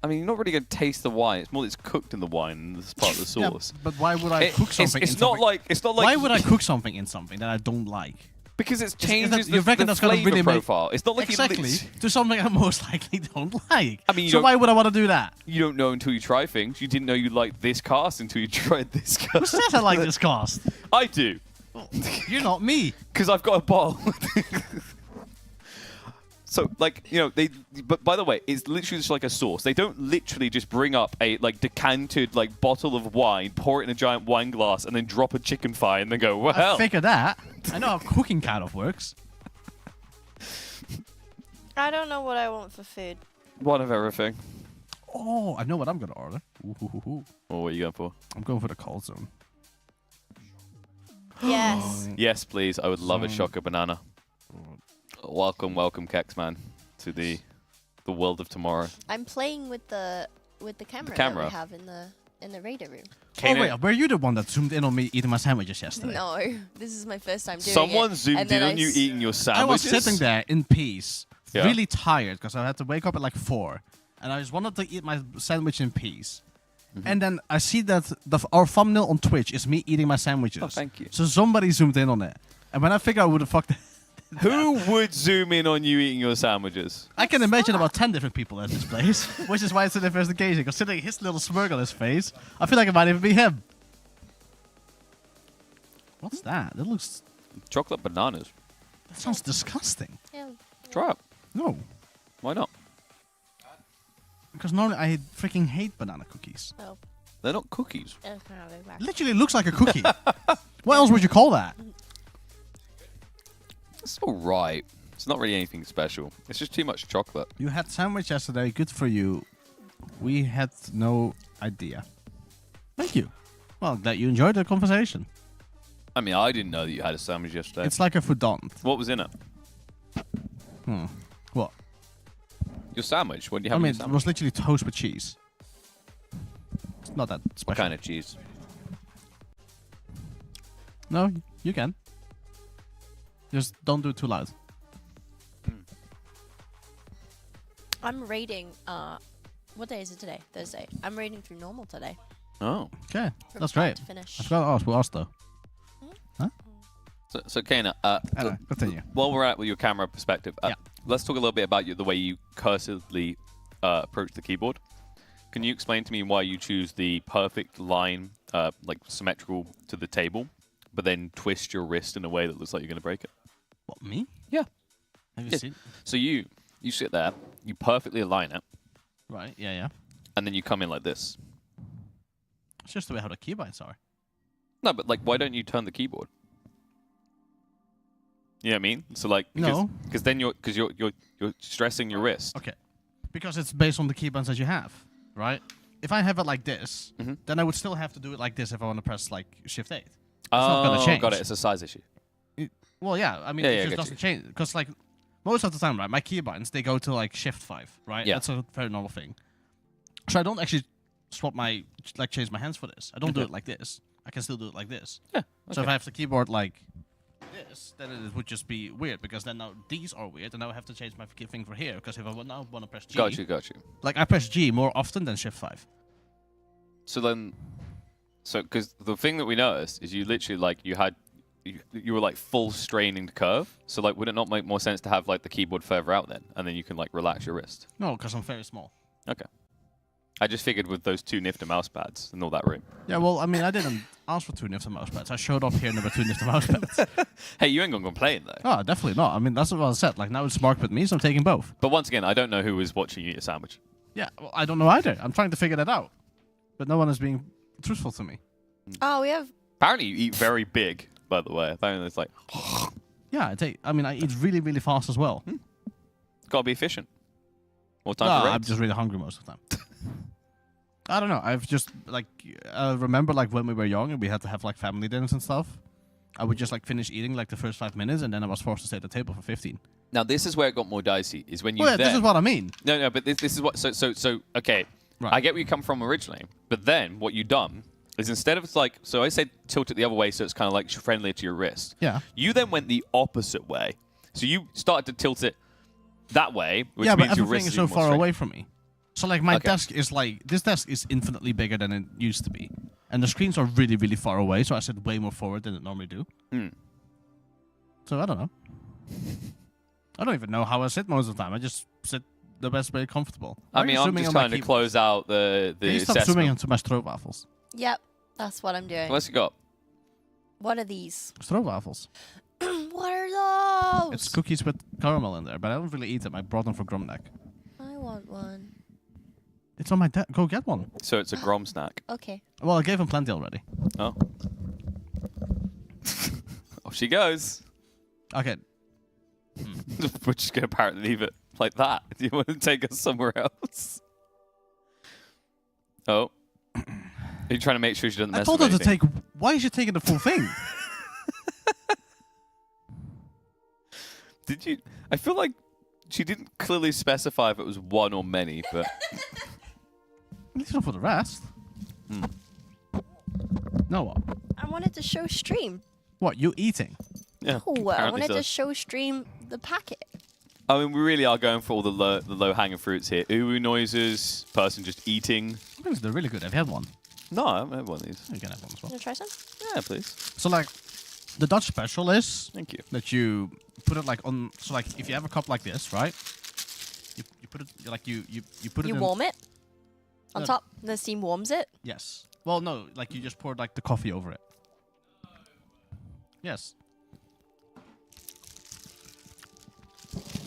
I mean, you're not really going to taste the wine. It's more that it's cooked in the wine and it's part of the sauce. Yeah, but why would I cook something It's in not something? like... It's not like... Why would I cook something in something that I don't like? Because it Is changes that- you reckon the that's gonna flavor really make- profile. It's not like Exactly. To something I most likely don't like. I mean, you so don't- why would I want to do that? You don't know until you try things. You didn't know you liked this cast until you tried this Who cast. says I like this cast? I do. You're not me. Because I've got a bottle. So, like, you know, but by the way, it's literally just like a sauce. They don't literally just bring up a, like, decanted, like, bottle of wine, pour it in a giant wine glass, and then drop a chicken thigh and then go, well. I figured that. I know how cooking kind of works. I don't know what I want for food. One of everything. Oh, I know what I'm going to order. Ooh. Oh, what are you going for? I'm going for the cold zone. Yes. Yes, please. I would love a shocker banana. Welcome, Kexman, to the world of tomorrow. I'm playing with the camera, camera? that we have in the radar room. Oh wait, were you the one that zoomed in on me eating my sandwiches yesterday? No, this is my first time doing Someone it. zoomed in on you eating your sandwiches? I was sitting there in peace, Yeah. really tired because I had to wake up at like 4, and I just wanted to eat my sandwich in peace. And then I see that our thumbnail on Twitch is me eating my sandwiches. Oh, thank you. So somebody zoomed in on it, and when I figured out who the fuck. Who would zoom in on you eating your sandwiches? I can imagine about 10 different people at this place, which is why it's an investigation. Considering his little smirk on his face, I feel like it might even be him. What's that? That looks... Chocolate bananas. That sounds disgusting. Yeah. Try it. No. Why not? Because normally I freaking hate banana cookies. Oh. They're not cookies. Literally looks like a cookie. What else would you call that? It's alright. It's not really anything special. It's just too much chocolate. You had sandwich yesterday. Good for you. We had no idea. Thank you. Well, glad you enjoyed the conversation. I mean, I didn't know that you had a sandwich yesterday. It's like a fondant. What was in it? What? Your sandwich? What do you have I in mean, your it sandwich? was literally toast with cheese. It's not that special. What kind of cheese? No, you can. Just don't do it too loud. I'm raiding. What day is it today? Thursday. I'm raiding through normal today. Oh. Okay, From that's start great. to finish. I forgot to ask. We'll ask though. So Kana, Anyway, continue. while we're at with your camera perspective, let's talk a little bit about the way you cursively approach the keyboard. Can you explain to me why you choose the perfect line, like symmetrical to the table, but then twist your wrist in a way that looks like you're going to break it? What, me? Yeah. Have you Yeah. seen? So you sit there, you perfectly align it, Right, yeah. and then you come in like this. It's just the way how the keybinds are. No, but like, why don't you turn the keyboard? You know what I mean? So like, because then you're stressing your wrist. Okay. Because it's based on the keybinds that you have, right? If I have it like this, then I would still have to do it like this if I want to press like Shift 8. It's not going to change. Got it. It's a size issue. Well, yeah. I mean, it just doesn't change. Because like most of the time, right, my keybinds, they go to like Shift 5, right? Yeah. That's a very normal thing. So I don't actually swap my, like change my hands for this. I don't do it like this. I can still do it like this. Yeah. So if I have the keyboard like this, then it would just be weird because then now these are weird and now I have to change my thing for here because if I now want to press G. Got you. Like I press G more often than Shift 5. So then, because the thing that we noticed is you literally like you were like full straining the curve. So like, would it not make more sense to have like the keyboard further out then, and then you can like relax your wrist? No, because I'm very small. Okay. I just figured with those 2 Nyfter mouse pads and all that room. Yeah, well, I mean, I didn't ask for 2 Nyfter mouse pads. I showed up here with 2 Nyfter mouse pads. Hey, you ain't gonna complain though. Oh, definitely not. I mean, that's what I said. Like now it's marked with me, so I'm taking both. But once again, I don't know who was watching you eat a sandwich. Yeah, well, I don't know either. I'm trying to figure that out, but no one is being truthful to me. Oh, we have. Apparently, you eat very big. By the way, apparently it's like. Yeah, I eat really, really fast as well. Gotta be efficient. More time No, for I'm raids. just really hungry most of the time. I don't know. I've just like remember like when we were young and we had to have like family dinners and stuff. I would just like finish eating like the first 5 minutes and then I was forced to stay at the table for 15. Now this is where it got more dicey. Is when you. Well, yeah, this is what I mean. No, but this is what. So okay. Right. I get where you come from originally, but then what you done is instead of like, so I said tilt it the other way, so it's kind of like friendly to your wrist. Yeah. You then went the opposite way, so you started to tilt it that way, which yeah, but means your everything wrist is so even more far straight. away from me. So like my Okay. desk is like this desk is infinitely bigger than it used to be, and the screens are really, really far away. So I sit way more forward than it normally do. So I don't know. I don't even know how I sit most of the time. I just sit the best way comfortable. I mean, I'm just trying to close out the Can you stop zooming assessment. into my stroopwafels? Yep, that's what I'm doing. What's you got? What are these? Stroopwafels. What are those? It's cookies with caramel in there, but I don't really eat them. I brought them for Gromnek. I want one. It's on my desk. Go get one. So it's a Grom snack. Okay. Well, I gave him plenty already. Oh. Off she goes. Okay. We're just going to apparently leave it like that. Do you want to take us somewhere else? Oh. Are you trying to make sure she doesn't mess I told with her to anything? take... Why is she taking the full thing? Did you... I feel like she didn't clearly specify if it was one or many, but... At least not for the rest. No, what? I wanted to show stream. What, you eating? Yeah, Oh, I apparently wanted so. to show stream the packet. I mean, we really are going for all the low-hanging fruits here. Ooh noises, person just eating. I think they're really good. Have you had one? No, I haven't had one of these. You can have one as well. Want to try some? Yeah, please. So, like, the Dutch special is... Thank you. That you put it, like, on... So, like, if you have a cup like this, right? You put it, like, you put it You in... warm it on No. top. The steam warms it. Yes. Well, no, like, you just pour, like, the coffee over it. Yes.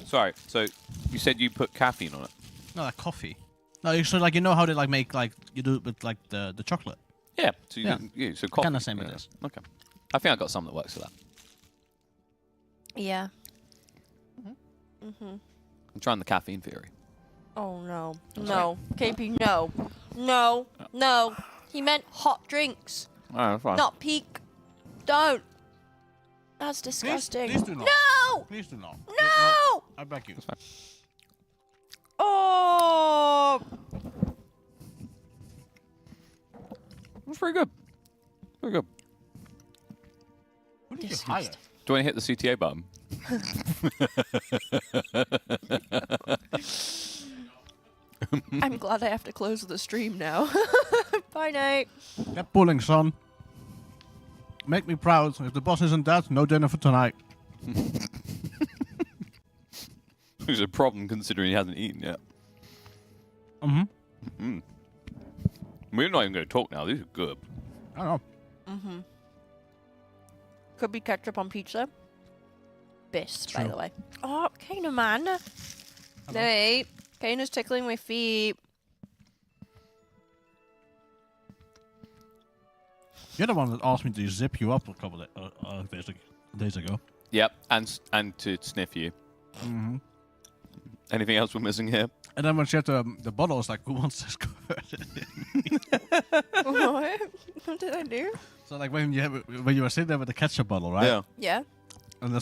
Sorry, so you said you put caffeine on it? No, like coffee. No, so like you know how they like make like you do it with like the chocolate. Yeah. So you Yeah. so coffee. Kinda same with this. Okay. I think I got some that works for that. Yeah. I'm trying the caffeine theory. Oh no. No. KP, no. No. No. He meant hot drinks. Oh, that's fine. Not peak. Don't. That's disgusting. Please do not. No! Please do not. No! I beg you. Oh! That's very good. Very good. Who did you hire? Do you want to hit the CTA button? I'm glad I have to close the stream now. Bye, Nate. Get pulling, son. Make me proud. If the boss isn't dead, no dinner for tonight. Which is a problem considering he hasn't eaten yet. We're not even going to talk now. These are good. I don't know. Could be ketchup on pizza. Best, by True. the way. Oh, Kana, man. Nate. Kana's tickling my feet. You're the one that asked me to zip you up a couple of days ago. Yep, and to sniff you. Anything else we're missing here? And then when she had the bottle, I was like, who wants this squirt? What? What did I do? So like when you were sitting there with the ketchup bottle, right? Yeah. Yeah. And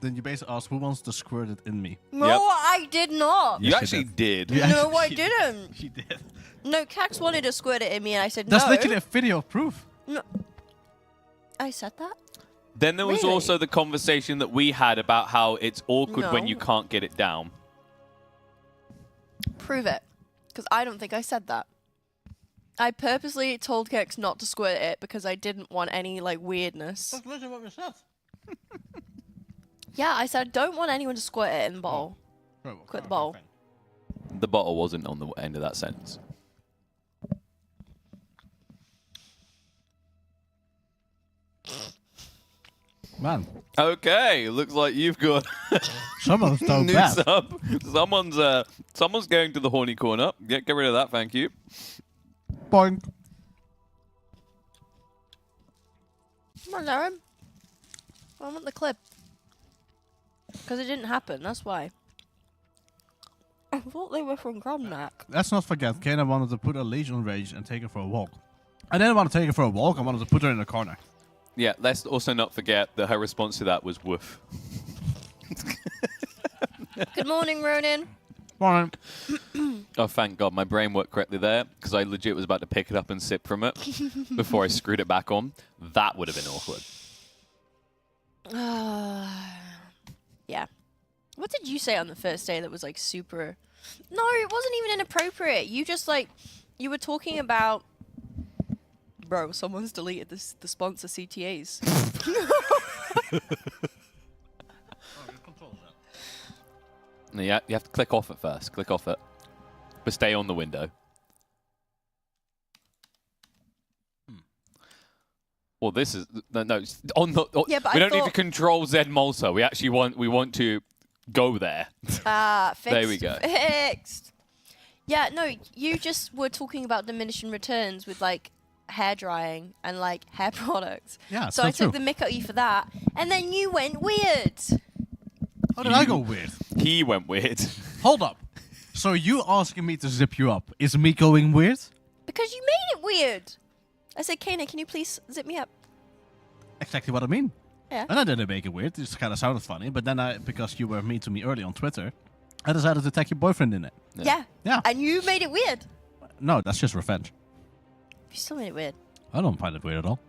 then you basically asked, who wants to squirt it in me? No, Yep. I did not. You Yes, actually you did. You No, I actually- didn't. She did. No, Cax wanted to squirt it in me, and I said That's no. literally a video proof. No. I said that? Then there was Really? also the conversation that we had about how it's awkward when No. you can't get it down. Prove it. Because I don't think I said that. I purposely told Kex not to squirt it because I didn't want any, like, weirdness. That's literally what we said. Yeah, I said I don't want anyone to squirt it in the bowl. Quit the bowl. The bottle wasn't on the end of that sentence. Man, Okay, looks like you've got someone's done new bad. sub. Someone's going to the horny corner. Get rid of that, thank you. Boink. Come on, Darren. I want the clip. Because it didn't happen, that's why. I thought they were from Gromnak. Let's not forget, Kana wanted to put a leash on Rage and take her for a walk. I didn't want to take her for a walk, I wanted to put her in a corner. Yeah, let's also not forget that her response to that was woof. Good morning, Ronan. Morning. Oh, thank God, my brain worked correctly there, because I legit was about to pick it up and sip from it before I screwed it back on. That would have been awkward. Yeah. What did you say on the first day that was like super... No, it wasn't even inappropriate. You just like... You were talking about... Bro, someone's deleted the sponsor CTAs. No, you have to click off it first. Click off it. But stay on the window. Well, this is no. On the, Yeah, but we I don't need to thought- control Z Malta. We actually want to go there. Fixed. There we go. Fixed. Yeah, no, you just were talking about diminishing returns with like hair drying and like hair products. Yeah, So I so took the mick at you for that, and then you went weird. How did I go weird? He went weird. Hold up. So you asking me to zip you up is me going weird? Because you made it weird. I said, Kana, can you please zip me up? Exactly what I mean. Yeah. And I didn't make it weird. It just kind of sounded funny. But then because you were mean to me early on Twitter, I decided to tag your boyfriend in it. Yeah. Yeah. And you made it weird. No, that's just revenge. You still made it weird. I don't find it weird at all.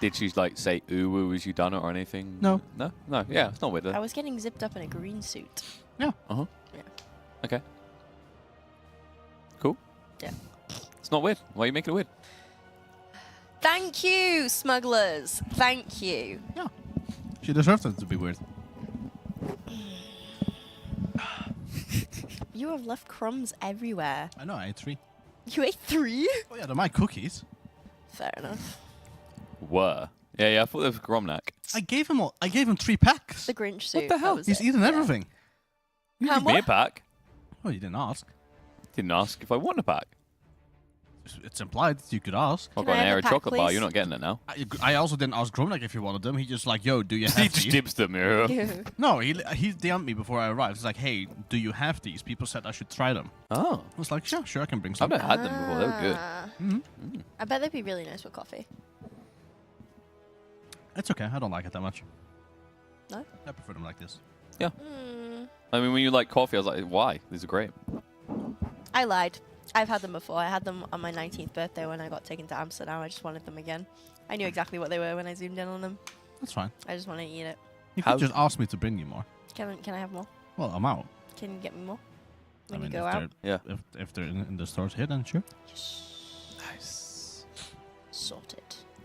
Did she like say ooh as you done it or anything? No. No? No. Yeah, it's not weird. I was getting zipped up in a green suit. Yeah. Uh-huh. Yeah. Okay. Cool. Yeah. It's not weird. Why are you making it weird? Thank you, smugglers. Thank you. Yeah. She deserved it to be weird. You have left crumbs everywhere. I know, I ate 3. You ate 3? Oh yeah, they're my cookies. Fair enough. Were. Yeah, I thought it was Gromnak. I gave him 3 packs. The Grinch suit. What the hell? He's eaten everything. You give me a pack. Oh, you didn't ask. Didn't ask if I want a pack. It's implied that you could ask. I've got an air of chocolate bar. You're not getting it now. I also didn't ask Gromnak if he wanted them. He just like, yo, do you have He these? just dips them, yeah. No, he DM'd me before I arrived. He's like, hey, do you have these? People said I should try them. Oh. I was like, yeah, sure, I can bring some. I've never had them before. They were good. Mm-hmm. I bet they'd be really nice with coffee. It's okay. I don't like it that much. No? I prefer them like this. Yeah. I mean, when you like coffee, I was like, why? These are great. I lied. I've had them before. I had them on my 19th birthday when I got taken to Amsterdam. I just wanted them again. I knew exactly what they were when I zoomed in on them. That's fine. I just want to eat it. You could just ask me to bring you more. Can I have more? Well, I'm out. Can you get me more? I When mean, you go if out? they're, if they're in the stores here, then sure. Nice. Sorted.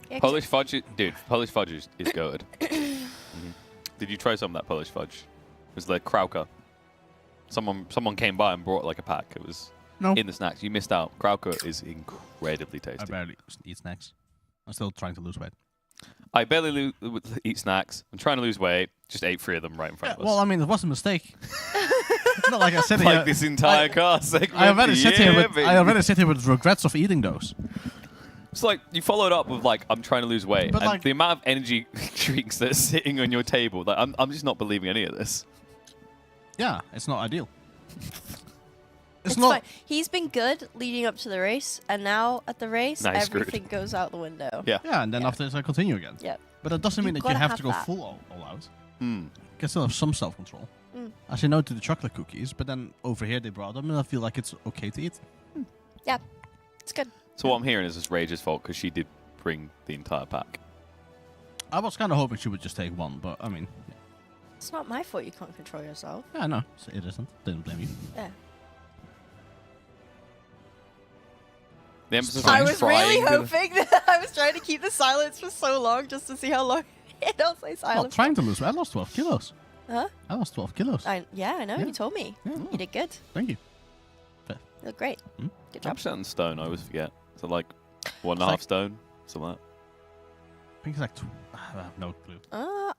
Yeah, Polish fudge, dude. Polish fudge is good. Did you try some of that Polish fudge? It was the Krauka. Someone came by and brought like a pack. It was in the snacks. You missed out. Krauka is incredibly tasty. I barely eat snacks. I'm still trying to lose weight. I barely eat snacks. I'm trying to lose weight. Just ate 3 of them right in front of us. Well, I mean, it was a mistake. Not like I said like here. this entire car segment. I already sit here with baby. I already sit here with regrets of eating those. It's like you followed up with like I'm trying to lose weight, But and like- the amount of energy drinks that are sitting on your table. Like I'm just not believing any of this. Yeah, it's not ideal. It's not. fine. He's been good leading up to the race, and now at the race, Now he's screwed. everything goes out the window. Yeah. Yeah, and then after this I continue again. Yep. But that doesn't mean You've that you gotta have have to go that. full all out. Hmm. You can still have some self-control. Mm. I say no to the chocolate cookies, but then over here they brought them, and I feel like it's okay to eat. Yeah, it's good. So what I'm hearing is it's Rage's fault because she did bring the entire pack. I was kind of hoping she would just take one, but I mean, It's not my fault you can't control yourself. yeah, no, it isn't. Didn't blame you. Yeah. The emphasis I on was trying really hoping that I was trying to keep the silence for so long just to see how long it'll say Well, silence. trying to lose. I lost 12 kilos. Huh? I lost 12 kilos. Yeah, I know. Yeah. You told me. Yeah. You did good. Thank you. You look great. Hmm? Good I'm job. percent stone. I always forget. So like 1.5 It's like- stone, something like that. I think it's like I have no clue.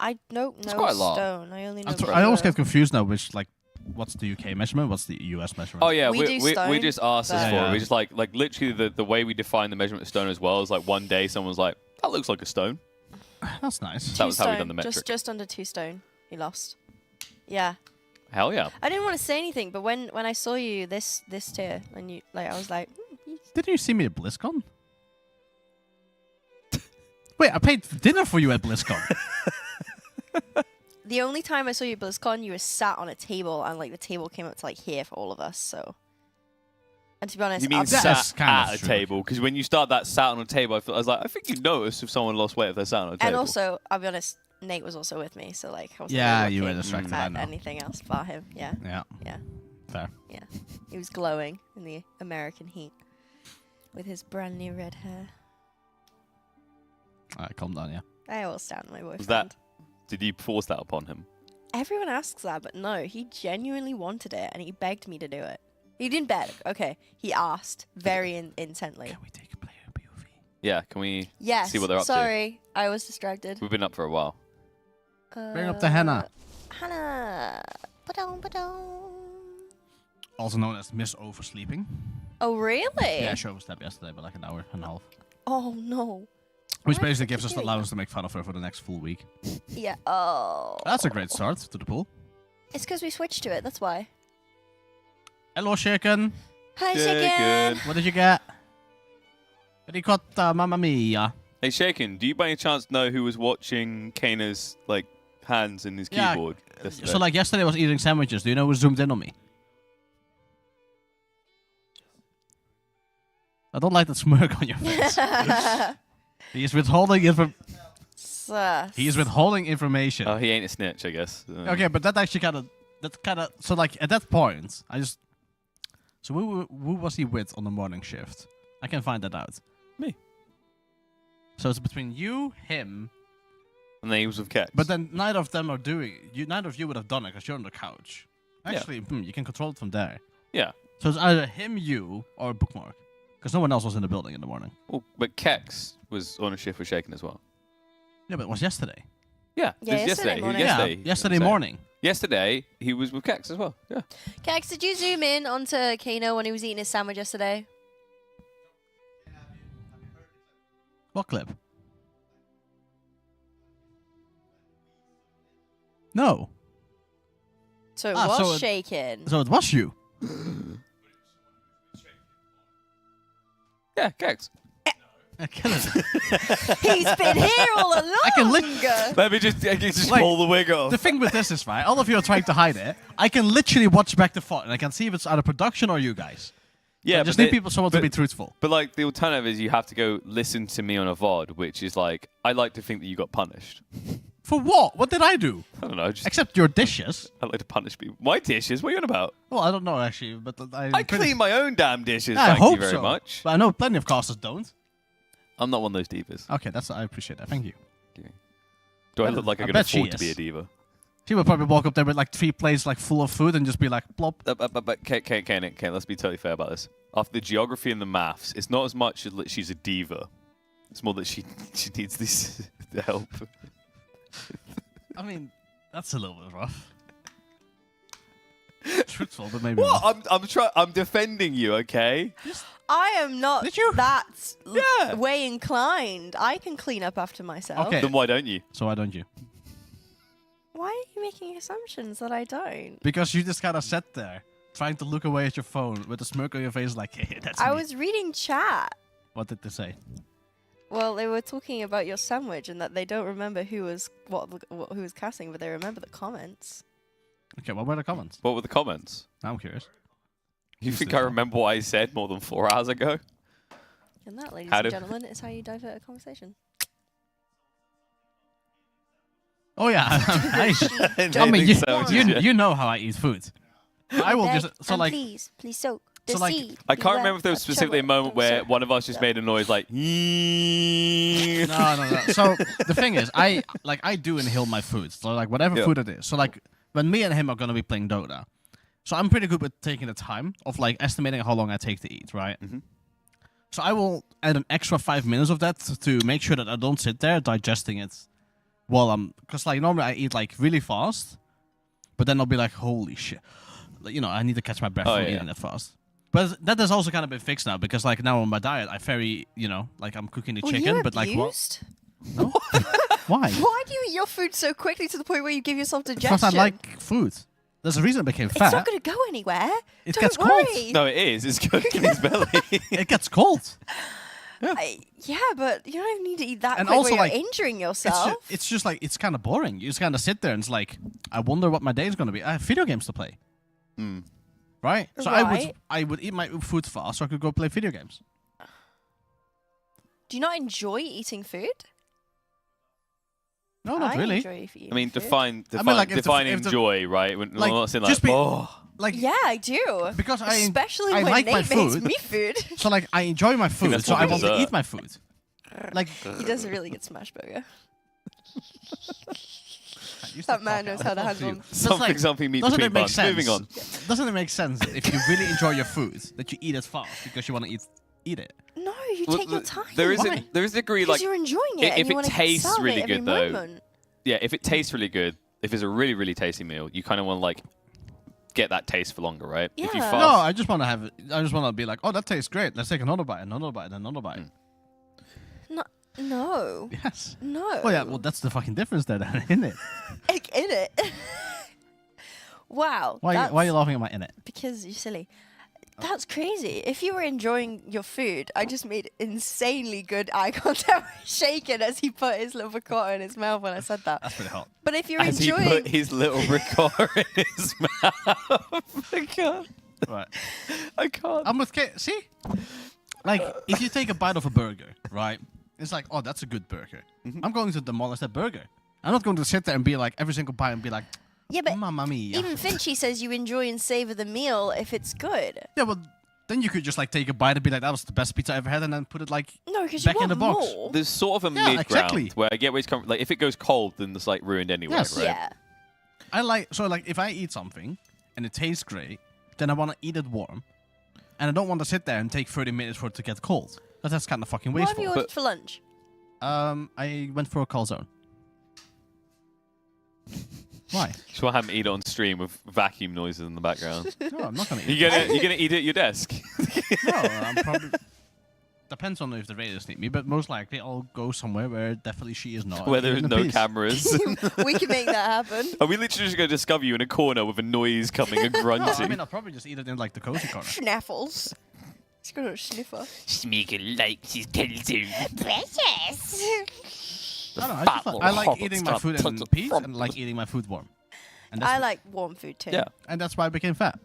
I no quite a lot. stone. I only know. I always get confused now. Which like, what's the UK measurement? What's the US measurement? Oh yeah, We do we stone, just asked this but- for it. Yeah. We just like literally the way we define the measurement of stone as well is like one day someone was like, that looks like a stone. That's nice. That was how we done the metric. Just under 2 stone. You lost. Yeah. Hell yeah. I didn't want to say anything, but when I saw you this tier, and you like, I was like, Didn't you see me at BlizzCon? Wait, I paid dinner for you at BlizzCon. the only time I saw you at BlizzCon, you were sat on a table, and like the table came up to like here for all of us. So, and to be honest, You mean That's sat kind of at a true. table? Because when you start that sat on a table, I was like, I think you notice if someone lost weight if they're sat on a table. and also, I'll be honest, Nate was also with me, so like, I wasn't Yeah, really you were looking distracted, I at know. anything else but him. Yeah, Yeah, yeah, fair. yeah. He was glowing in the American heat with his brand new red hair. Alright, calm down, yeah. I will stand my boyfriend. Was that? Did you force that upon him? Everyone asks that, but no, he genuinely wanted it, and he begged me to do it. He didn't beg, okay. He asked very intently. Can we take a player POV? Yeah, can we Yes. see what they're up to? Sorry, I was distracted. We've been up for a while. Bring up the Hannah. Hannah. Ba-dum, ba-dum. Also known as Miss Oversleeping. Oh, really? Yeah, she overslept yesterday by like an hour and a half. Oh, no. Which Why basically would gives you us the do allowance to make fun of her for the next full week. Yeah. Oh. That's a great start to the pool. It's because we switched to it, that's why. Hello, chicken. Hi, chicken. What did you get? Ricotta, mamma mia. Hey, Shaken, do you by any chance know who was watching Kana's like hands in his Yeah, keyboard? yesterday? So like yesterday I was eating sandwiches. Do you know who zoomed in on me? I don't like that smirk on your face. He is withholding Sus. He is withholding information. Oh, he ain't a snitch, I guess. Okay, but that actually kind of so like at that point I just so who was he with on the morning shift? I can find that out. Me. So it's between you, him, And then he was with Kex. but then neither of them are doing. Neither of you would have done it because you're on the couch. Actually, you can control it from there. Yeah. So it's either him, you, or Bookmark, because no one else was in the building in the morning. Well, but Kex was on a shift with Shaken as well. Yeah, but it was yesterday. Yeah, Yeah, it was yesterday morning. Yeah, yesterday morning. Yesterday, he was with Kex as well. Yeah. Kex, did you zoom in onto Kano when he was eating his sandwich yesterday? What clip? No. So it Ah, was so it- shaken. So it was you. Yeah, Kex. He's been here all along. I can Let me just Like, pull the wig off. The thing with this is, right, all of you are trying to hide it. I can literally watch back the footage, and I can see if it's either production or you guys. Yeah, I just but need someone to be truthful. But like the alternative is you have to go listen to me on a VOD, which is like I like to think that you got punished. For what? What did I do? I don't know. Just Except your dishes. I like to punish people. My dishes? What are you on about? Well, I don't know actually, but I clean my own damn dishes. I Thank hope you very so. much. But I know plenty of casters don't. I'm not one of those divas. Okay, I appreciate that. Thank you. Do I look like I can bet she afford to be is. a diva? She would probably walk up there with like 3 plates like full of food and just be like plop. But Kane, let's be totally fair about this. After the geography and the maths, it's not as much that she's a diva. It's more that she needs this help. I mean, that's a little bit rough. Truthful, but maybe What? I'm defending you, okay? I am not that Yeah. way inclined. I can clean up after myself. Okay. Then why don't you? So why don't you? Why are you making assumptions that I don't? Because you just kind of sat there trying to look away at your phone with a smirk on your face like, hey, that's I me. was reading chat. What did they say? Well, they were talking about your sandwich and that they don't remember who was who was casting, but they remember the comments. Okay, what were the comments? What were the comments? I'm curious. You think I remember what I said more than 4 hours ago? And that, ladies How and do- gentlemen, is how you divert a conversation. Oh yeah, I mean, you know how I eat food. I will just so like please soak the so, like, seed. I can't remember if there was specifically a moment where one of us just made a noise like. no. So the thing is, I do inhale my food. So like whatever Yeah. food it is. So like when me and him are gonna be playing Dota, so I'm pretty good with taking the time of like estimating how long I take to eat, right? Mhm. So I will add an extra 5 minutes of that to make sure that I don't sit there digesting it while because like normally I eat like really fast, but then I'll be like, holy shit, like, you know, I need to catch my breath Oh, from yeah. eating that fast. But that has also kind of been fixed now because like now on my diet, I very, you know, like I'm cooking the Were chicken, you but like what? abused? No? Why? Why do you eat your food so quickly to the point where you give yourself digestion? Because I like food. There's a reason I became It's fat. not going to go anywhere. It Don't gets cold. worry. No, it is. It's cooking his belly. It gets cold. Yeah, but you don't need to eat that And quick also, where like, you're injuring yourself. It's just like, it's kind of boring. You just kind of sit there and it's like, I wonder what my day is going to be. I have video games to play. Mm. Right? So Right. I would eat my food fast so I could go play video games. Do you not enjoy eating food? No, not I really. enjoy eating I mean, food. define like, if the- define if the- enjoy, right? When, like, I'm not saying just like, be- oh. Like, Yeah, I do. because Especially I when like Nate my makes food. me food. So like, I enjoy my food, that's so what I we want to deserve. eat my food. Like, He does a really good smash burger. you That stop man talking, knows I'll how to talk handle you. them. Something meat doesn't between it make buns. sense? Moving on. Doesn't it make sense if you really enjoy your food that you eat it fast because you want to eat it? No, you take your time. There is a degree Because like you're enjoying it. if and you it wanna tastes salivate really every good though. moment. Yeah, if it tastes really good, if it's a really really tasty meal, you kind of want to like get that taste for longer, right? If you Yeah. fast, No, I just want to have it. I just want to be like, oh, that tastes great. Let's take another bite, another bite, another bite. No. Yes. No. Oh yeah. Well, that's the fucking difference there, then, isn't it? Like, in it. Wow. Why are you laughing at my in it? Because you're silly. That's crazy. If you were enjoying your food, I just made insanely good eye contact with Shaken as he put his little ricotta in his mouth when I said that. That's pretty hot. But if you're as enjoying... he put his little ricotta in his mouth. I can't. Right. I can't. I'm with Kate. See? Like, if you take a bite of a burger, right? It's like, oh, that's a good burger. I'm going to demolish that burger. I'm not going to sit there and be like, every single bite and be like, Yeah, but Mamma mia. even Finchy says you enjoy and savor the meal if it's good. Yeah, well, then you could just like take a bite and be like, that was the best pizza I ever had, and then put it like No, because you back in the want box. more. There's sort of a Yeah, mid ground exactly. where I get where it's coming. Like if it goes cold, then it's like ruined anyway, Yes. right? Yeah. I like, so like, if I eat something and it tastes great, then I want to eat it warm. And I don't want to sit there and take 30 minutes for it to get cold. Because that's kind of fucking What have wasteful. you ordered for lunch? I went for a calzone. Why? Just want to have him eat it on stream with vacuum noises in the background. No, I'm not gonna eat You're gonna eat it at your desk. No, I'm probably... Depends on if the radios need me, but most likely I'll go somewhere where definitely she is not. Where there's in no peace. cameras. We can make that happen. Are we literally just going to discover you in a corner with a noise coming and No, grunting? I mean, I'll probably just eat it in like the cozy corner. Schnaffles. He's got a sniffer. Sneaking like she's calzone. Precious. I don't know, I like eating my food in peace and like eating my food warm. And that's I like warm food too. Yeah. And that's why I became fat.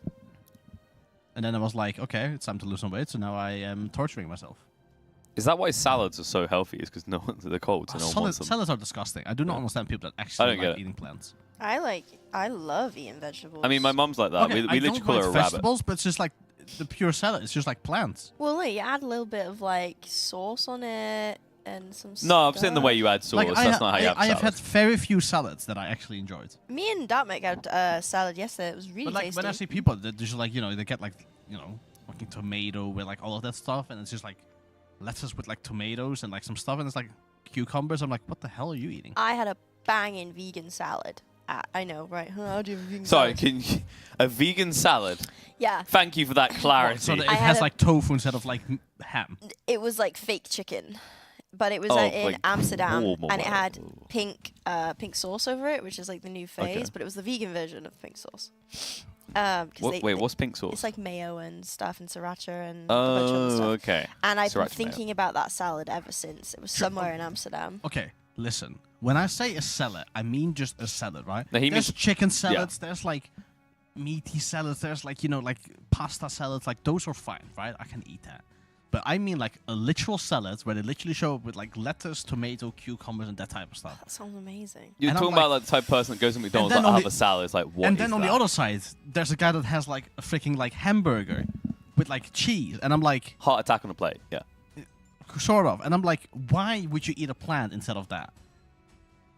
And then I was like, okay, it's time to lose some weight, so now I am torturing myself. Is that why salads are so healthy? Is because no one's they're cold, so no one wants them. Salads are disgusting. I do not understand people that actually don't get like it. eating plants. I love eating vegetables. I mean, my mum's like that. Okay, we I literally don't call her a mind rabbit. vegetables, but it's just like the pure salad. It's just like plants. Well, no, you add a little bit of like sauce on it and some No, I'm saying the way you add sauce. Like, That's not how you have I have salad. had very few salads that I actually enjoyed. Me and Dartmouth had salad yesterday. It was really But like tasty. when I see people that just like, you know, they get like, you know, fucking tomato with like all of that stuff, and it's just like lettuce with like tomatoes and like some stuff, and it's like cucumbers. I'm like, what the hell are you eating? I had a banging vegan salad. I know, right? How do you have a vegan Sorry, salad? a vegan salad? Yeah. Thank you for that clarity. So that it I has had like tofu instead of like ham. It was like fake chicken, but it was Oh, in like Amsterdam, warm or and it had whatever. pink sauce over it, which is like the new phase. Okay. But it was the vegan version of pink sauce. Wait, what's pink sauce? It's like mayo and stuff and sriracha and a bunch of other Oh, stuff. okay. And I've been Sriracha mayo. thinking about that salad ever since. It was somewhere in Amsterdam. Okay, listen. When I say a salad, I mean just a salad, right? No, he there's means- chicken salads. There's like meaty salads. There's like, you know, like pasta salads. Like those are fine, right? I can eat that. But I mean like a literal salad where they literally show up with like lettuce, tomato, cucumbers, and that type of stuff. That sounds amazing. You're And I'm talking about like the type of person that goes to McDonald's then like, on I'll the- have a salad. It's like, what and is then on that? the other side, there's a guy that has like a freaking like hamburger with like cheese, and I'm like, Heart attack on a plate, yeah. sort of, and I'm like, why would you eat a plant instead of that?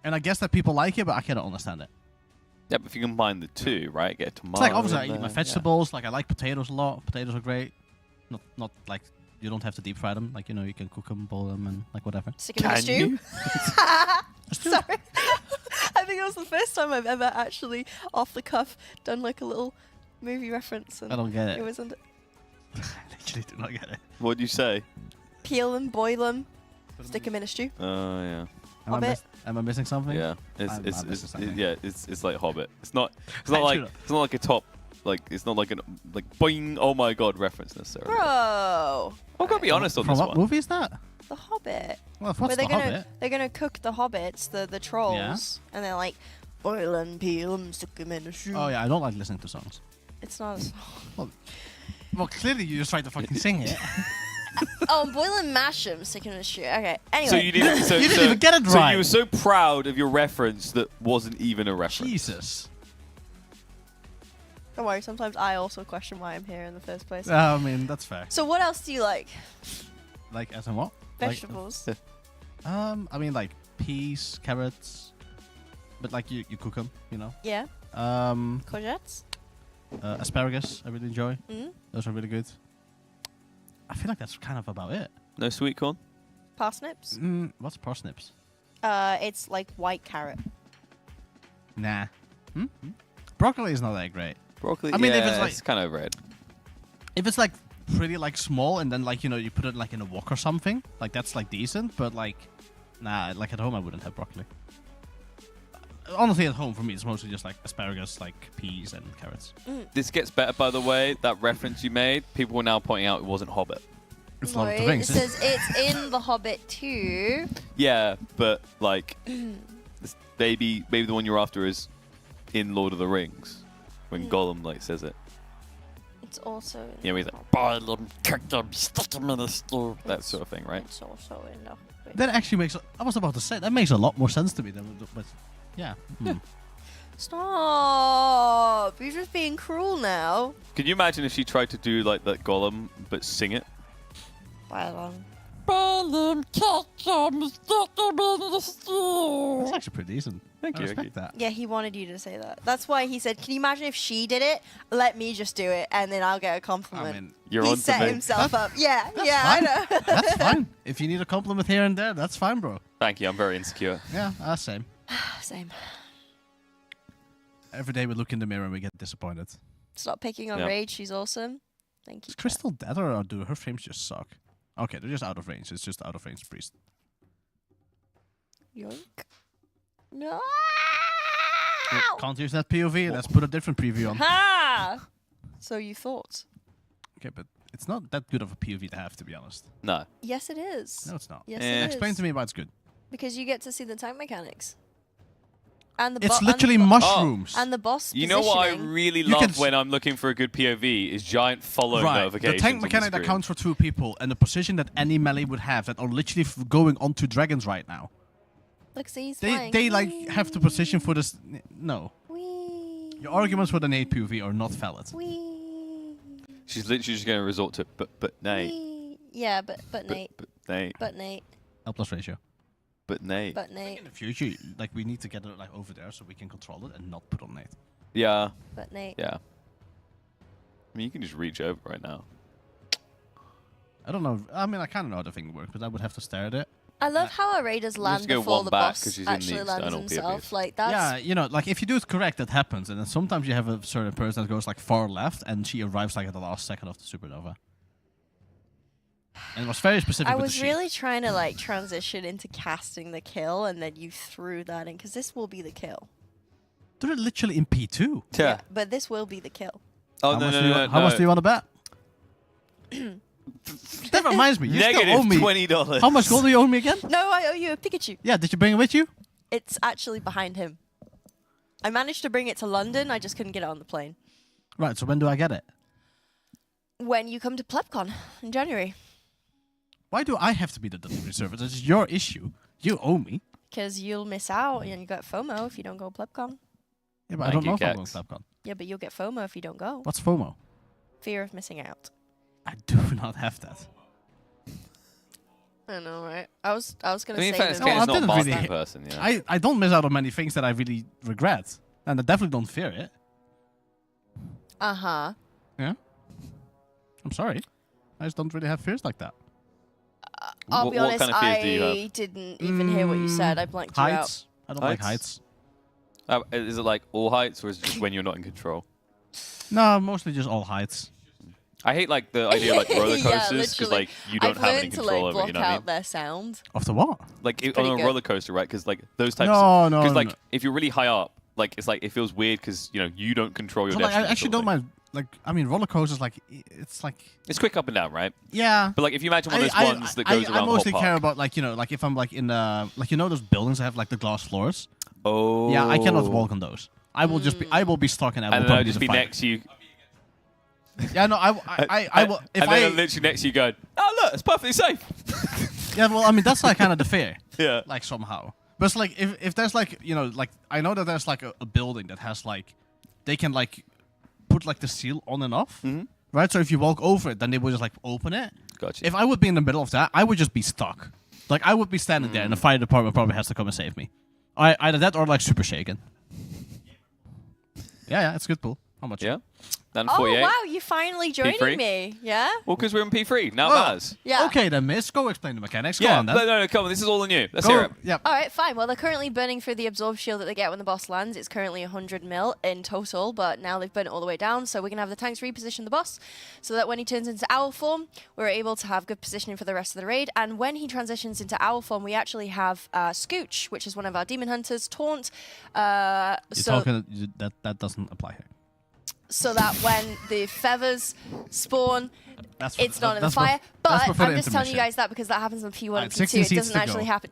And I guess that people like it, but I cannot understand it. Yeah, but if you combine the two, right, get a tomato. It's like obviously I in eat my there, vegetables. Like I like potatoes a lot. Potatoes are great. Not like you don't have to deep fry them. Like, you know, you can cook them, boil them, and like whatever. Stick 'em in a Can stew. you? Sorry. I think it was the first time I've ever actually, off the cuff, done like a little movie reference. And I don't get it. It was under I literally do not get it. What'd you say? peel them, boil them, stick them in a stew. Oh, yeah. Am I missing something? Yeah, I'm missing something. it's like Hobbit. It's not I like do it's not like a top, like it's not like an like boing, oh my god reference necessarily. Bro, I've got to be honest on From this what one. movie is that? The Hobbit. Well, what's Where the Hobbit? they're gonna cook the hobbits, the trolls, and they're like boil them, peel them, stick them in a stew. Oh yeah, I don't like listening to songs. It's not a song. Well, clearly you just tried to fucking sing it. Oh, boil and mash them, stick them in a stew. Okay. Anyway. So you didn't, so, You didn't so- even get it So right. you were so proud of your reference that wasn't even a reference. Jesus. Don't worry. Sometimes I also question why I'm here in the first place. I mean, that's fair. So what else do you like? Like, as in what? Vegetables. I mean, like peas, carrots, but like you cook them, you know. Yeah. Asparagus, Courgettes. I really enjoy. Mm. Those are really good. I feel like that's kind of about it. No sweet corn? Parsnips? What's parsnips? It's like white carrot. Nah. Broccoli is not that great. Broccoli, I mean, yeah, if it's like kind of red. if it's like pretty like small and then like you put it like in a wok or something, like that's like decent. But like, nah, like at home I wouldn't have broccoli. Honestly, at home for me it's mostly just like asparagus, like peas and carrots. This gets better, by the way. That reference you made, people were now pointing out it wasn't Hobbit. It's No, Lord of the it Rings. says it's in The Hobbit too. Yeah, but like, maybe the one you're after is in Lord of the Rings, when Gollum like says it. It's also in Yeah, he's The like, boil them, cook them, stick them in the store. That sort of thing, right? It's also in The Hobbit. That actually makes. I was about to say that makes a lot more sense to me than, but yeah. Stop! You're just being cruel now. Can you imagine if she tried to do like that Gollum, but sing it? That's actually pretty decent. Thank I you. respect that. Yeah, he wanted you to say that. That's why he said, "Can you imagine if she did it? Let me just do it, and then I'll get a compliment." I mean, You're he on set to me. himself up. Yeah, That's yeah, fine. I know. That's fine. If you need a compliment here and there, that's fine, bro. Thank you. I'm very insecure. Yeah, same. Same. Every day we look in the mirror and we get disappointed. Stop picking on Yeah. Rage. She's awesome. Thank you. Is Crystal dead or do her frames just suck? Okay, they're just out of range. It's just out of range priest. Yoink. No. Oh, can't use that POV. Let's put a different preview on. Ha! So you thought? Okay, but it's not that good of a POV to have, to be honest. No. Yes, it is. No, it's not. Yes, Eh. it is. Explain to me why it's good. Because you get to see the tank mechanics. And the It's bo- literally and the bo- mushrooms. And the boss You know what I positioning. really You can love when I'm looking for a good POV is giant following Right, the notifications. tank on mechanic the that screen. counts for 2 people and the position that any melee would have that are literally going onto dragons right now. Look, see, he's They flying. like have the position for this. No. Whee! Your arguments for the Nate POV are not valid. Whee! She's literally just going to resort to but Nate. Whee! Yeah, but Nate. But Nate. But Nate. Helpless ratio. But Nate. But Nate. In the future, like we need to get it like over there so we can control it and not put on Nate. Yeah. But Nate. Yeah. I mean, you can just reach over right now. I don't know. I mean, I kind of know how the thing works, but I would have to stare at it. I love how our raiders land go before one the back boss 'cause she's in the actually lands external himself. POVs. Like that's Yeah, you know, like if you do it correct, that happens, and then sometimes you have a certain person that goes like far left, and she arrives like at the last second of the supernova. And it was very specific. I with was the sheep. really trying to like transition into casting the kill, and then you threw that in because this will be the kill. They're literally in P2. Yeah. But this will be the kill. Oh, How no, much no, do you no, want- How much do you want to bet? That reminds me. You still Negative owe me $20. How much gold do you owe me again? No, I owe you a Pikachu. Yeah, did you bring it with you? It's actually behind him. I managed to bring it to London. I just couldn't get it on the plane. Right. So when do I get it? When you come to PlebCon in January, Why do I have to be the delivery service? This is your issue. You owe me. because you'll miss out and you got FOMO if you don't go PlebCon. Yeah, but I Thank don't you, know if I'm going Kex. to FlapCon. Yeah, but you'll get FOMO if you don't go. What's FOMO? Fear of missing out. I do not have that. I know, right? I was gonna I mean, in say fairness, that. No, Kane's I not a didn't marketing really- person, you know. I don't miss out on many things that I really regret. And I definitely don't fear it. Uh-huh. Yeah? I'm sorry. I just don't really have fears like that. I'll be What honest, kind of fears do you I have? didn't even hear what you said. I blanked you out. Heights. I don't like heights. Is it like all heights, or is it just when you're not in control? No, mostly just all heights. I hate like the idea of like roller Yeah, coasters because literally. like you don't I've have any learned to control like over it. block You know what I out mean? their sound. Of the what? Like on pretty a good. roller coaster, right? Because like those types. No, no, Because like no. if you're really high up, like it's like it feels weird because you know you don't control your So, like, destiny. I actually sort of don't thing. mind. Like, I mean, roller coasters, like, it's like. It's quick up and down, right? Yeah. But like if you imagine one of those ones that goes around I the mostly whole care park. about, like, you know, like if I'm like in like, you know, those buildings that have like the glass floors. Oh. Yeah, I cannot walk on those. I will just be. I will be stuck in. I will And then probably I'll just be fight. next to you. Yeah, no, I will. If and then I'm literally next to you going, oh look, it's perfectly safe. Yeah, well, I mean, that's like kind of the fear. Yeah. Like somehow. But it's like if there's like, you know, like I know that there's like a building that has like they can like put like the seal on and off. Right? So if you walk over it, then they will just like open it. Gotcha. If I would be in the middle of that, I would just be stuck. Like I would be standing there and the fire department probably has to come and save me. Either that or like super shaken. Yeah, it's a good pool. How much? Yeah. Down Oh 48. wow, you finally joining P3? me. Yeah. Well, because we're in P3. Now it matters. Yeah. Okay then, miss. Go explain the mechanics. Go Yeah. on then. No, come on. This is all on you. Let's Go. hear it. Yep. All right, fine. Well, they're currently burning through the absorb shield that they get when the boss lands. It's currently 100 mil in total, but now they've burnt it all the way down. So we're gonna have the tanks reposition the boss, so that when he turns into owl form, we're able to have good positioning for the rest of the raid. And when he transitions into owl form, we actually have Scooch, which is one of our demon hunters, taunt. You're talking that doesn't apply here. So that when the feathers spawn, That's it's not in the that's fire. that's But before I'm the just telling you intermission. guys that because that happens on P1 Alright, and P2. 16 It seats doesn't to actually go. happen.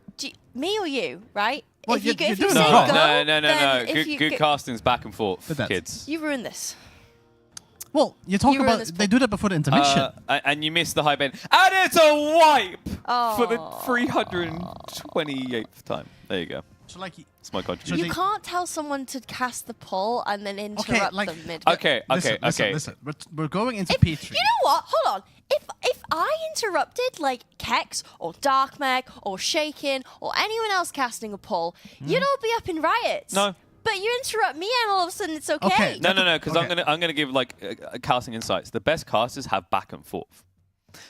Me or you, right? Well, if you you're if you doing say it go, wrong. No. then if you Good go- casting's back and forth, But that's- kids. You ruined this. Well, you talk You ruined about this they do that before the intermission. And you missed the high bend. And it's a wipe for the Oh. 328th time. There you go. So like, That's my contribution. You can't tell someone to cast the pull and then interrupt like- them mid. Okay. Listen. We're going into If, P3. you know what? Hold on. If I interrupted like Kex or Dark Mech or Shaken or anyone else casting a pull, you'd all be up in riots. No. But you interrupt me and all of a sudden it's okay. Okay. No, because Okay. I'm gonna give like casting insights. The best casters have back and forth.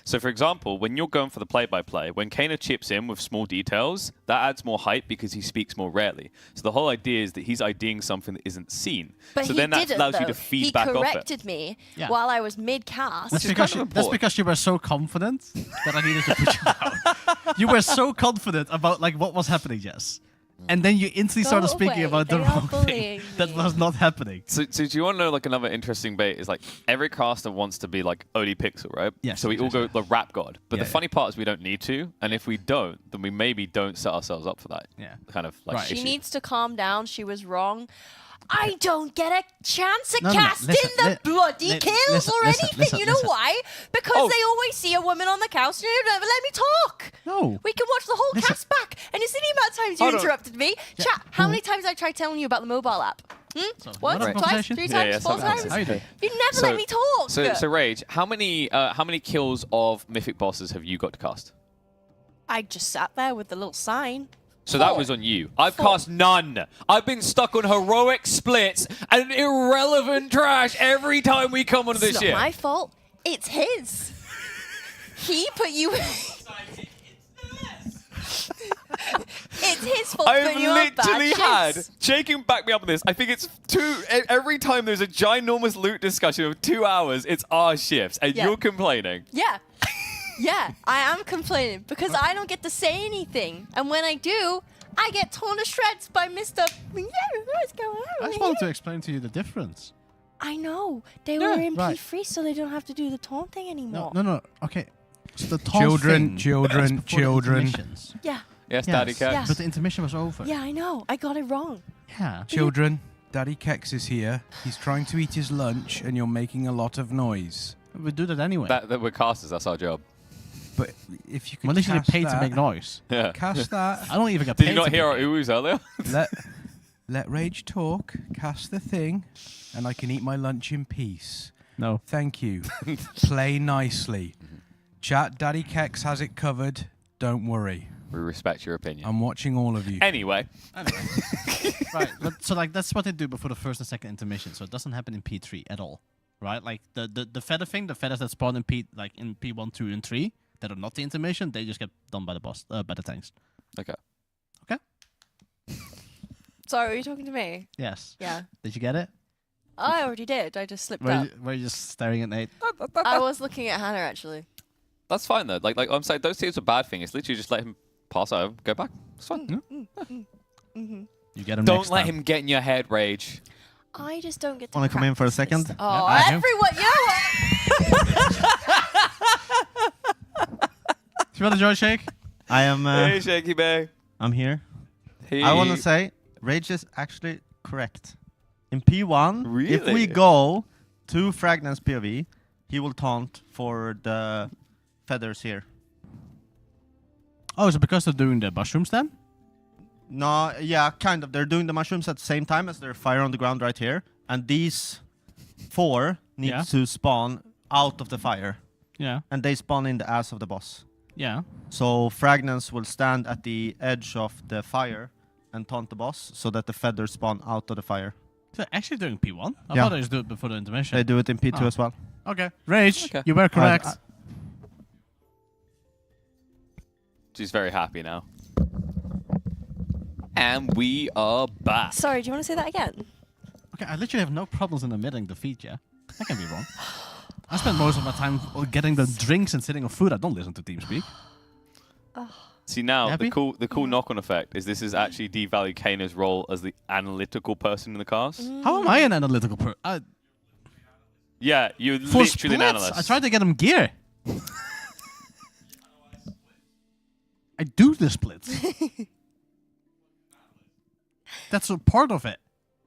So, for example, when you're going for the play-by-play, when Kana chips in with small details, that adds more hype because he speaks more rarely. So the whole idea is that he's IDing something that isn't seen. But so he then that didn't, allows though. you to feed he back off it. corrected me Yeah. while I was mid-cast. That's is because, kind of that's important. because you were so confident that I needed to put you down. You were so confident about like what was happening, Jess. And then you instantly started Go speaking away, about the they are wrong thing bullying that me. was not happening. So do you want to know like another interesting bait? Is like every caster wants to be like Odie Pixel, right? Yes, So we all go the rap god. But Yeah, the funny part is we don't need to. And if we don't, then we maybe don't set ourselves up for that. Yeah. Kind of like Right. issue. She needs to calm down. She was wrong. I don't get a chance at No, casting listen, the bloody kills or anything. You know listen. why? Because Oh. they always see a woman on the couch and they never let me talk. No. We can watch the whole Listen. cast back. And you see the amount of times you Hold on. interrupted me. Chat, how many times I tried telling you about the mobile app? So, you Once, want a twice, conversation? 3 Yeah, times, yeah, 4 something times? else. How you doing? You never let me talk. So Rage, how many kills of mythic bosses have you got to cast? I just sat there with the little sign. So that 4. was on you. I've 4. cast none. I've been stuck on heroic splits and irrelevant trash every time we come onto It's this not year. my fault. It's his. He put you. It's his fault I've for your bad literally had, shifts. Jake can back me up on this, I think it's every time there's a ginormous loot discussion of 2 hours, it's our shifts, and Yeah. you're complaining. Yeah. Yeah, I am complaining because I don't get to say anything. And when I do, I get torn to shreds by Mr. Yeah, what's going on? I just here?" wanted to explain to you the difference. I know. They Yeah, were in right. P3 so they don't have to do the taunt thing anymore. No. Okay. So the taunt Children, thing children, is before the children. intermissions. Yeah. Yes, Daddy Cat. Yes. But the intermission was over. Yeah, I know. I got it wrong. Yeah. Children, Daddy Kex is here. He's trying to eat his lunch, and you're making a lot of noise. We do that anyway. That we're casters, that's our job. But if you could Well, at least you get cast paid to that- make noise. Yeah. Cast that. I don't even get Did paid you not to hear our make oohs earlier? let Rage talk. Cast the thing, and I can eat my lunch in peace. No. Thank you. Play nicely. Chat, Daddy Kex has it covered. Don't worry. We respect your opinion. I'm watching all of you. Anyway. Right, but so like that's what they do before the first and second intermission, so it doesn't happen in P3 at all, right? Like the feather thing, the feathers that spawn in P1, 2, and 3 that are not the intermission, they just get done by the boss, by the tanks. Okay. Okay. Sorry, were you talking to me? Yes. Yeah. Did you get it? I already did. I just slipped Were up. you just staring at Nate? I was looking at Hannah actually. That's fine though. Like I'm saying, those teams are bad thing. It's literally just let him pass over, go back. It's fine. You get him. Don't next let time. him get in your head, Rage. I just don't get to Want to come in for a practice this second? stuff. Oh, I do. everyone, you know what? Do you want to join Shake? I am. Hey, Shaky Bay. I'm here. Hey. I want to say, Rage is actually correct. In P1, if we Really? go to Fragnance POV, he will taunt for the feathers here. Oh, is it because they're doing the mushrooms then? No, yeah, kind of. They're doing the mushrooms at the same time as their fire on the ground right here. And these 4 need Yeah. to spawn out of the fire. Yeah. And they spawn in the ass of the boss. Yeah. So Fragnance will stand at the edge of the fire and taunt the boss so that the feathers spawn out of the fire. They're actually doing P1? I Yeah. thought they just do it before the intermission. They do it in P2 Oh. as well. Okay. Rage, Okay. you were correct. She's very happy now. And we are back. Sorry, do you want to say that again? Okay, I literally have no problems in admitting defeat, yeah? I can be wrong. I spend most of my time getting the drinks and sitting on food. I don't listen to TeamSpeak. See now, Happy? the cool knock-on effect is this is actually devalue Kana's role as the analytical person in the cast. How am I an analytical person? Yeah, you're For literally an splits, analyst. I tried to get him gear. I do the splits. That's a part of it.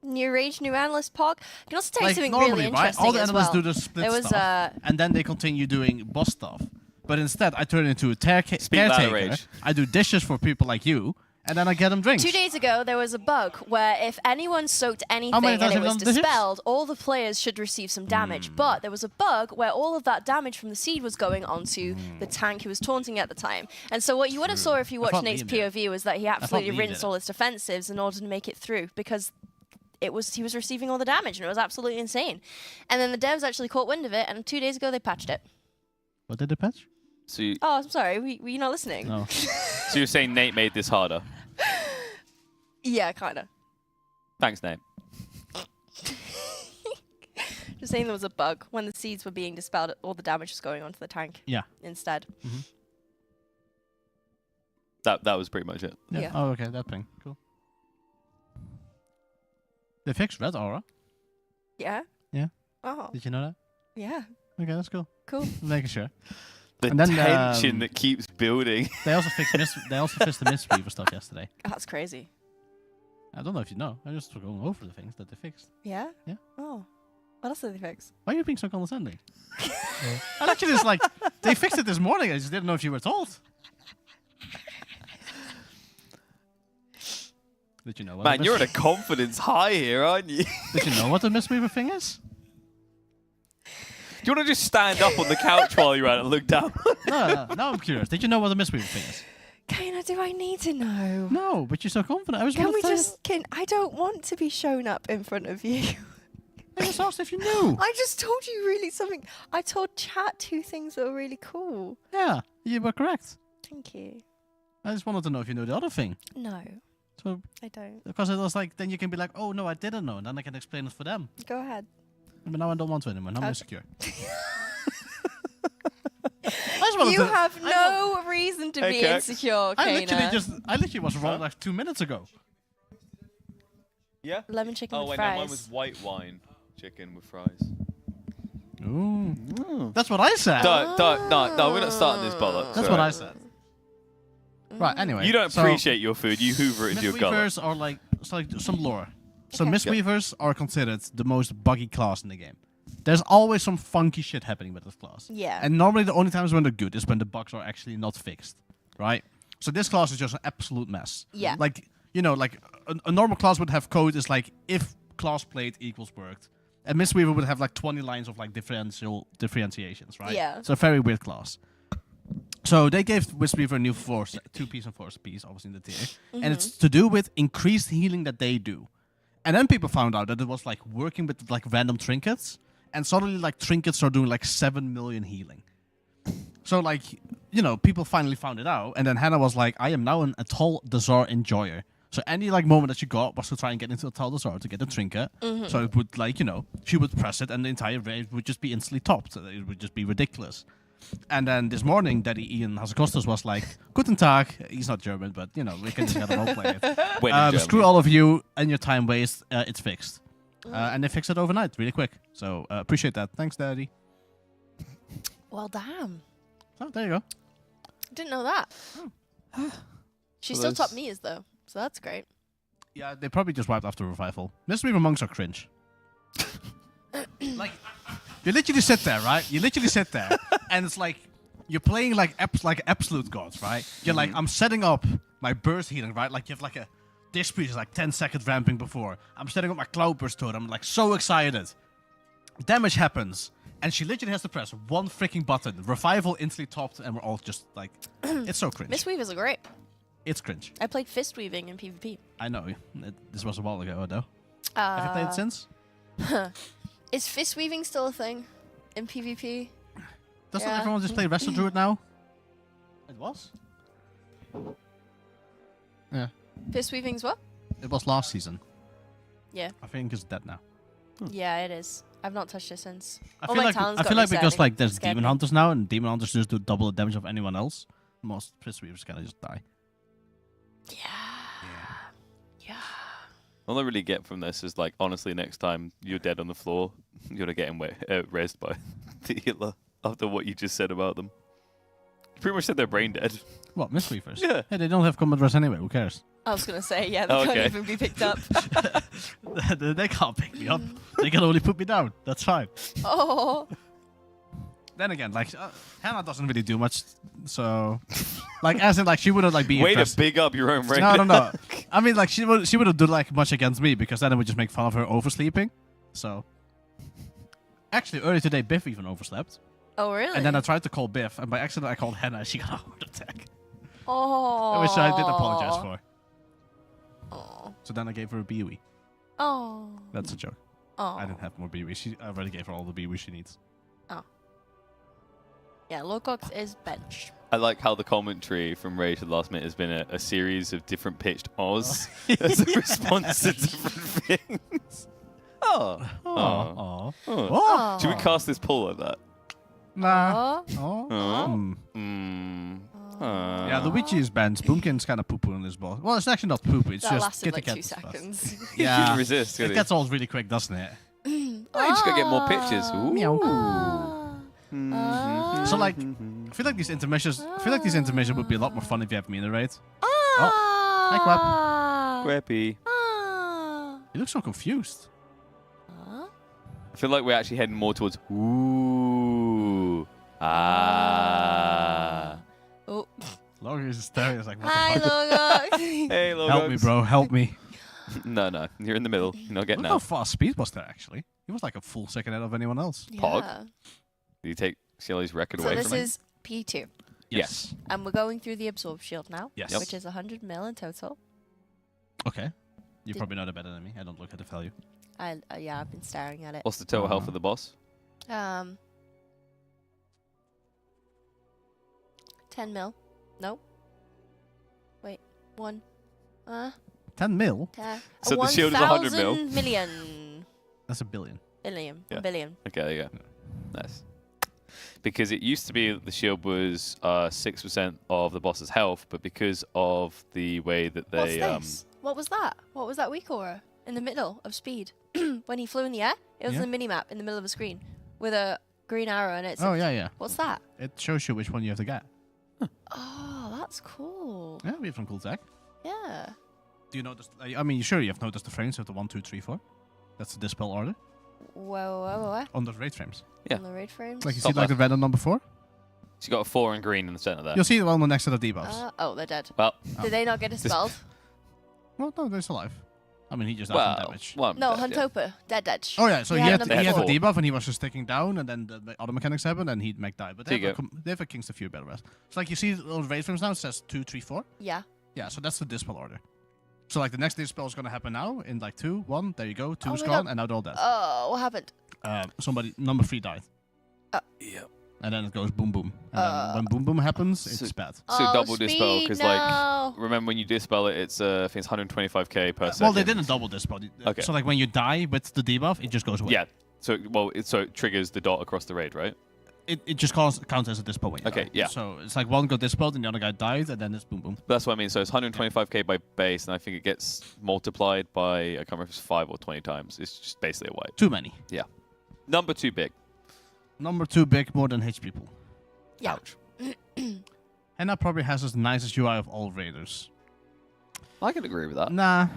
New Rage, new analyst, Pog. I can also tell you Like something normally, really right? interesting All the as analysts well. do the split There was stuff, and then they continue doing boss stuff. But instead, I turn into a Speak louder, caretaker. Rage. I do dishes for people like you, and then I get them drinks. 2 days ago, there was a bug where if anyone soaked anything many and times it have you was done dishes? dispelled, all the players should receive some damage. But there was a bug where all of that damage from the seed was going onto the tank who was taunting at the time. And so what you would have saw if you watched thought Nate's Liam did. POV was that he absolutely Liam did rinsed it. all his defensives in order to make it through because he was receiving all the damage and it was absolutely insane. And then the devs actually caught wind of it, and 2 days ago they patched it. What did they patch? So, you, Oh, I'm sorry, were you not listening? No. so you're saying Nate made this harder? Yeah, kind of. Thanks, Nate. Just saying there was a bug. When the seeds were being dispelled, all the damage was going onto the tank Yeah. instead. That was pretty much it. Yeah. Oh, okay, that thing. Cool. They fixed red aura. Yeah? Yeah. Oh. Did you know that? Yeah. Okay, that's cool. Cool. Making sure. The And then, tension that keeps building. They also fixed the Mistweaver stuff yesterday. Oh, that's crazy. I don't know if you know. I'm just going over the things that they fixed. Yeah? Yeah. Oh. What else did they fix? Why are you being so condescending? I actually just like they fixed it this morning. I just didn't know if you were told. Did you know? What Man, the you're at a confidence high here, aren't you? Did you know what the Mistweaver thing is? Do you want to just stand up on the couch while you're at it and look down? No. Now I'm curious. Did you know what the Mistweaver thing is? Kana, do I need to know? No, but you're so confident. I was Can gonna we tell you- just... I don't want to be shown up in front of you. I just asked if you knew. I just told you really something. I told chat 2 things that were really cool. Yeah, you were correct. Thank you. I just wanted to know if you knew the other thing. No, So, I don't. because it was like, then you can be like, oh no, I didn't know, and then I can explain it for them. Go ahead. But now I don't want to anymore. Now I'm Okay. insecure. I just wanted You to- have no reason to be insecure, I Kana. literally was wrong like 2 minutes ago. Yeah? Lemon chicken Oh, with wait, fries. no, mine was white wine chicken with fries. Ooh. That's what I said. No, we're not starting this bollocks. That's what I said. Right, anyway. You don't so appreciate your food, you hoover it into your gullet. Mistweavers are like, it's like some lore. So Okay. Mistweavers are considered the most buggy class in the game. There's always some funky shit happening with this class. Yeah. And normally the only times when they're good is when the bugs are actually not fixed, right? So this class is just an absolute mess. Yeah. Like, you know, like a normal class would have code is like if class played equals worked. And Mistweaver would have like 20 lines of like differentiations, right? Yeah. So a very weird class. So they gave Mistweaver a new 2-piece and 4-piece, obviously in the tier. And it's to do with increased healing that they do. And then people found out that it was like working with like random trinkets. And suddenly like trinkets are doing like 7 million healing. So like, you know, people finally found it out. And then Hannah was like, I am now an Atoll Desar enjoyer. So any like moment that she got was to try and get into Atoll Desar to get a trinket. So it would like, you know, she would press it and the entire raid would just be instantly topped. So it would just be ridiculous. And then this morning, Daddy Ian Hazakostas was like, Guten Tag. He's not German, but, you know, we can just get a role play it. Screw all of you and your time waste. It's fixed. And they fixed it overnight, really quick. So appreciate that. Thanks, Daddy. Well, damn. Oh, there you go. Didn't know that. She So still there's- topped me as though, so that's great. Yeah, they probably just wiped after revival. Mistweaver monks are cringe. Like, you literally sit there, right? You literally sit there, and it's like you're playing like absolute gods, right? You're like, I'm setting up my burst healing, right? Like you have like a this piece is like 10-second ramping before. I'm setting up my cloud burst totem. I'm like so excited. Damage happens, and she literally has to press one freaking button. Revival instantly topped, and we're all just like, it's so cringe. Mistweavers are great. It's cringe. I played fist weaving in PvP. I know. This was a while ago, though. Have you played it since? Is fist weaving still a thing in PvP? Doesn't everyone just play Wrestle Druid now? It was. Yeah. Fist weaving's what? It was last season. Yeah. I think it's dead now. Yeah, it is. I've not touched it since. I feel like because like there's Demon Hunters now, and Demon Hunters just do double the damage of anyone else. Most Fist Weavers kind of just die. All I really get from this is like, honestly, next time you're dead on the floor, you're gonna get rezzed by the healer after what you just said about them. You pretty much said they're brain dead. What, Mistweavers? Yeah. Hey, they don't have combat rest anyway. Who cares? I was gonna say, yeah, they can't even be picked up. They can't pick me up. They can only put me down. That's fine. Oh. Then again, like Hannah doesn't really do much, so like as in like she wouldn't like be. Way to big up your own brain. No. I mean, like she wouldn't do like much against me because then it would just make fun of her oversleeping. So actually, earlier today, Biff even overslept. Oh really? And then I tried to call Biff, and by accident I called Hannah. And she got a heart attack. Oh. Which I did apologize for. Oh. So then I gave her a BUE. Oh. That's a joke. Oh. I didn't have more BUE. I already gave her all the BUE she needs. Oh. Yeah, Locox is bench. I like how the commentary from Ray to the last minute has been a series of different pitched Oz as a response to different things. Oh. Should we cast this poll like that? Nah. Yeah, Luigi is banned. Boomkin's kind of poo-poo on this boss. Well, it's actually not poo-poo. It's That just lasted like kitty 2 cat stuff. seconds. Yeah. You can resist, It can gets old really quick, doesn't it? Oh, you just gotta get more pictures. Ooh. So like, I feel like these intermissions would be a lot more fun if you have me in the raid. Hi, Quap. Quappy. You look so confused. I feel like we're actually heading more towards ooh. Ah. Oh. Logan is staring. It's like, what Hi, the fuck? Logox. Hey, Logox. Help me, bro. Help me. No. You're in the middle. You're not getting Look how out. fast Speed was there, actually. He was like a full second ahead of anyone else. Pog. Yeah. Did you take Shelly's record So away this from him? is P2. Yes. And we're going through the Absorb Shield now. Yes. Yep. Which is 100 mil in total. Okay. You probably know that better than me. I don't look at the value. Yeah, I've been staring at it. What's the total health of the boss? 10 mil. No. Wait. 1. 10 mil? So the shield is 100 mil? 1,000 million. That's a billion. Billion. Yeah. 1 billion. Okay, there you go. Nice. Because it used to be that the shield was 6% of the boss's health, but because of the way that they... What's this? What was that? What was that weak aura in the middle of speed? When he flew in the air? It was Yeah. a mini-map in the middle of a screen with a green arrow and it's... Oh, yeah. What's that? It shows you which one you have to get. Oh, that's cool. Yeah, we have some cool tech. Yeah. Do you notice? I mean, sure, you have noticed the frames of the 1, 2, 3, 4. That's the dispel order Whoa. on the raid frames. Yeah. On the raid frames? Like you Top see, like the red on number 4. So you got a 4 and green in the center there. You'll see the one next to the debuffs. Oh, they're dead. Well, Did they not get dispelled? Well, no, they're still alive. I mean, he just well, died from damage. well, No, yeah. Huntoper. Dead. Oh yeah, so he had had number a four. debuff and he was just ticking down, and then the other mechanics happened, and he'd make die. But There you go. they have a Kingston FURY better rest. It's like you see those raid frames now. It says 2, 3, 4. Yeah. Yeah, so that's the dispel order. So like the next dispel is gonna happen now in like 2, 1. There you go. 2 is my gone, God. and now they're all dead. Oh, what happened? Somebody number 3 died. Yeah. And then it goes boom boom. And then when boom boom happens, it's bad. So Oh, double dispel, because speed, no. like, remember when you dispel it, it's I think it's 125k per second. Well, they didn't double dispel. Okay. So like when you die with the debuff, it just goes away. Yeah. So it triggers the dot across the raid, right? It just counts as a dispel when you Okay, die. yeah. So it's like one got dispelled and the other guy died, and then it's boom boom. That's what I mean. So it's 125k by base, and I think it gets multiplied by, I can't remember if it's 5 or 20 times. It's just basically a wipe. Too many. Yeah. Number 2 big. Number 2 big, more than H people. Yeah. Ouch. And that probably has the nicest UI of all raiders. I can agree with that. Nah.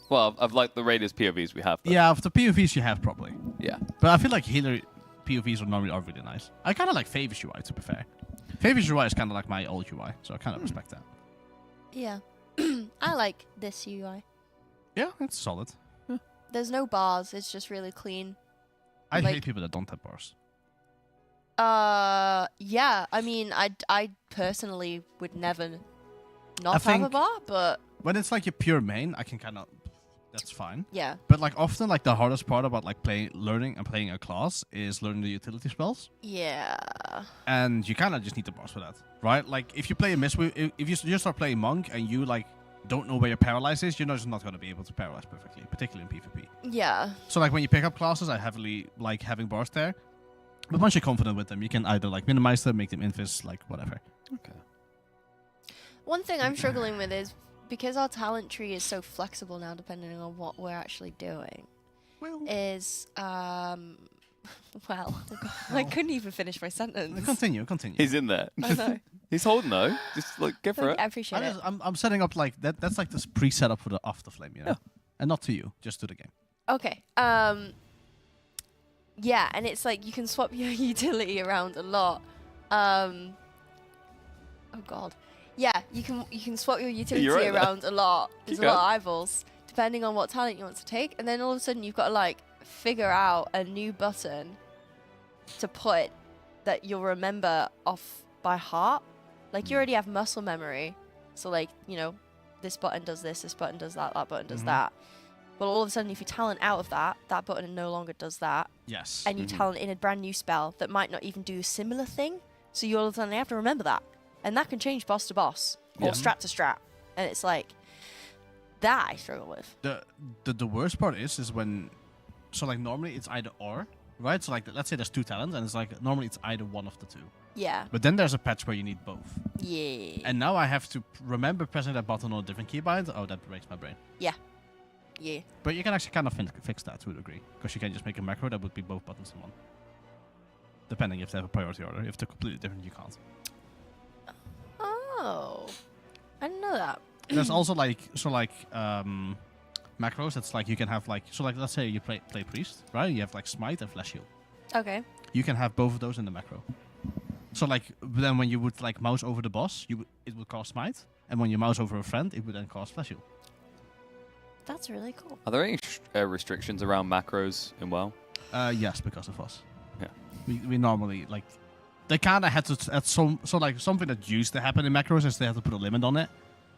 Well, I've liked the raiders POVs we have. Though. Yeah, of the POVs you have probably. Yeah. But I feel like healer POVs are normally really nice. I kind of like Favors UI, to be fair. Favors UI is kind of like my old UI, so I kind of respect that. Yeah. I like this UI. Yeah, it's solid. There's no bars. It's just really clean. I Like- hate people that don't have bars. Yeah. I mean, I personally would never I not have a think- bar, but When it's like your pure main, I can kind of... that's fine. Yeah. But like often, like the hardest part about like learning and playing a class is learning the utility spells. Yeah. And you kind of just need the boss for that, right? Like if you play a if you just start playing monk and you like don't know where your paralyze is, you're just not going to be able to paralyze perfectly, particularly in PvP. Yeah. So like when you pick up classes, I heavily like having bars there. But once you're confident with them, you can either like minimize them, make them invis, like whatever. Okay. One thing I'm struggling with is because our talent tree is so flexible now, depending on what we're actually doing. Is well, I couldn't even finish my sentence. Continue. He's in there. I know. He's holding though. Just like go for it. I appreciate it. I'm setting up like that. That's like this pre-setup for the after flame, you know, and not to you, just to the game. Okay. Yeah, and it's like you can swap your utility around a lot. Oh god. Yeah, you can swap your utility right around a lot. There's Keep a lot of going. eyeballs, depending on what talent you want to take, and then all of a sudden you've got to like figure out a new button to put that you'll remember off by heart. Like you already have muscle memory, so like this button does this button does that button does that. But all of a sudden, if you talent out of that button no longer does that. Yes. And you talent in a brand new spell that might not even do a similar thing. So you all of a sudden have to remember that. And that can change boss to boss or strat to strat. And it's like, that I struggle with. The worst part is when, so like normally it's either or, right? So like let's say there's two talents and it's like normally it's either one of the two. Yeah. But then there's a patch where you need both. Yeah. And now I have to remember pressing that button on a different keybind. Oh, that breaks my brain. Yeah. Yeah. But you can actually kind of fix that to a degree, because you can just make a macro that would be both buttons in one. Depending if they have a priority order. If they're completely different, you can't. Oh. I didn't know that. There's also macros that's like you can have like, so like let's say you play priest, right? You have like smite and flash heal. Okay. You can have both of those in the macro. So like then when you would like mouse over the boss, it would cause smite, and when you mouse over a friend, it would then cause flash heal. That's really cool. Are there any restrictions around macros in WoW? Yes, because of us. Yeah. We normally like they kind of had to at so like something that used to happen in macros is they had to put a limit on it,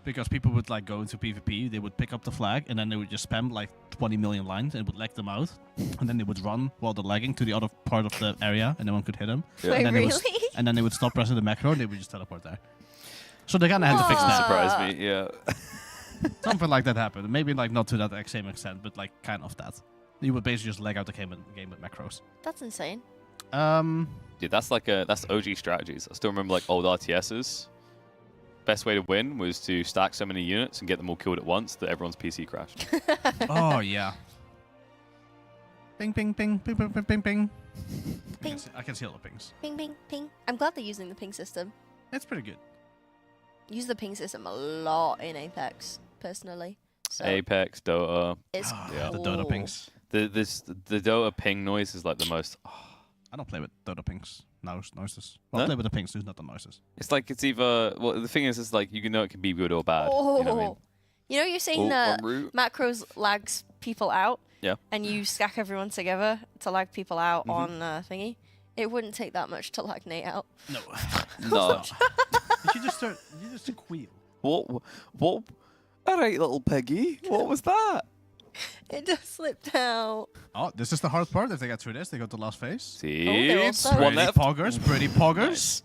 because people would like go into PvP, they would pick up the flag and then they would just spam like 20 million lines and it would lag them out, and then they would run while they're lagging to the other part of the area and no one could hit them. Yeah. Wait, and then really? and then they would stop pressing the macro and they would just teleport there. So they kind of had to fix that. Surprise me, yeah. Something like that happened. Maybe like not to that same extent, but like kind of that. You would basically just lag out the game with macros. That's insane. Dude, that's OG strategies. I still remember like old RTSs. Best way to win was to stack so many units and get them all killed at once that everyone's PC crashed. Oh yeah. Ping ping ping ping ping ping ping ping. Ping. I can see all the pings. Ping, ping, ping. I'm glad they're using the ping system. It's pretty good. Use the ping system a lot in Apex, personally. So Apex, Dota. it's yeah. The Dota cool. pings. The Dota ping noise is like the most. I don't play with Dota pings. Noises. Well, I No? play with the pings, not the noises. It's like it's either. Well, the thing is, it's like you can know it can be good or bad. Oh. You know what I mean? You're saying Oh, that one route. macros lags people out? Yeah. And you stack everyone together to lag people out Mhm. on thingy? It wouldn't take that much to lag Nate out. No. No. You should just start. You just squeal. What? All right, little piggy. What was that? It just slipped out. Oh, this is the hard part. If they get through this, they go to the last phase. See, they're all it's sorry. one Pretty left. poggers, pretty poggers.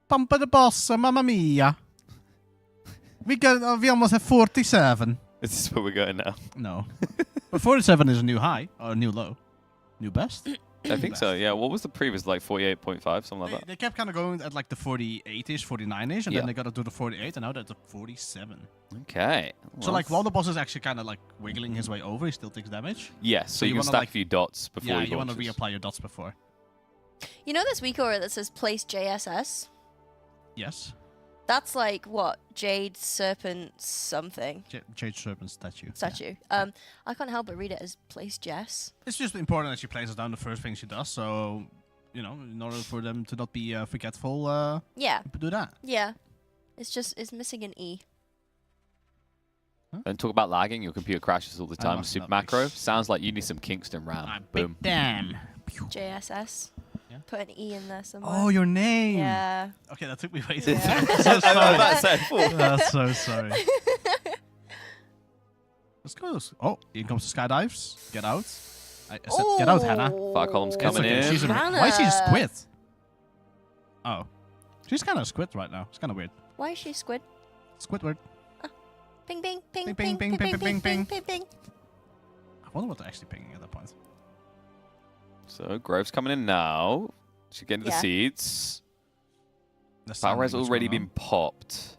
Pumpa the boss, mamma mia. We almost have 47. Is this where we're going now? No. But 47 is a new high, or a new low. New best? I think so. Yeah. What was the previous? Like 48.5, something like that. They kept kind of going at like the 48-ish, 49-ish, and Yeah. then they got to do the 48, and now they're at the 47. Okay. So like while the boss is actually kind of like wiggling his way over, he still takes damage. Yes. So you can wanna, stack like- a few dots before Yeah, he you want to launches. reapply your dots before. You know this weak aura that says place JSS? Yes. That's like what? Jade Serpent something. Jade Serpent statue. Statue. I can't help but read it as place Jess. It's just important that she places down the first thing she does, so, you know, in order for them to not be forgetful, Yeah. do that. Yeah. It's missing an E. And talk about lagging. Your computer crashes all the I time. must Super not be. macro. Sounds like you need some Kingston RAM. Boom. Damn. JSS. Yeah. Put an E in there somewhere. Oh, your name. Yeah. Okay, that took me way too Yeah. long. So I was about to sorry. say, That's so sorry. Let's go. Oh, in comes the skydives. Get out. I said, get out, Hannah. Fire column's It's coming okay. in. She's why is she a squid? Oh. She's kind of a squid right now. It's kind of weird. Why is she a squid? Squidward. Ping, ping, ping, Ping, ping, ping, ping, ping, ping, ping, ping, ping. I wonder what they're actually pinging at that point. So Grove's coming in now. Should get into the seeds. Power has already been popped.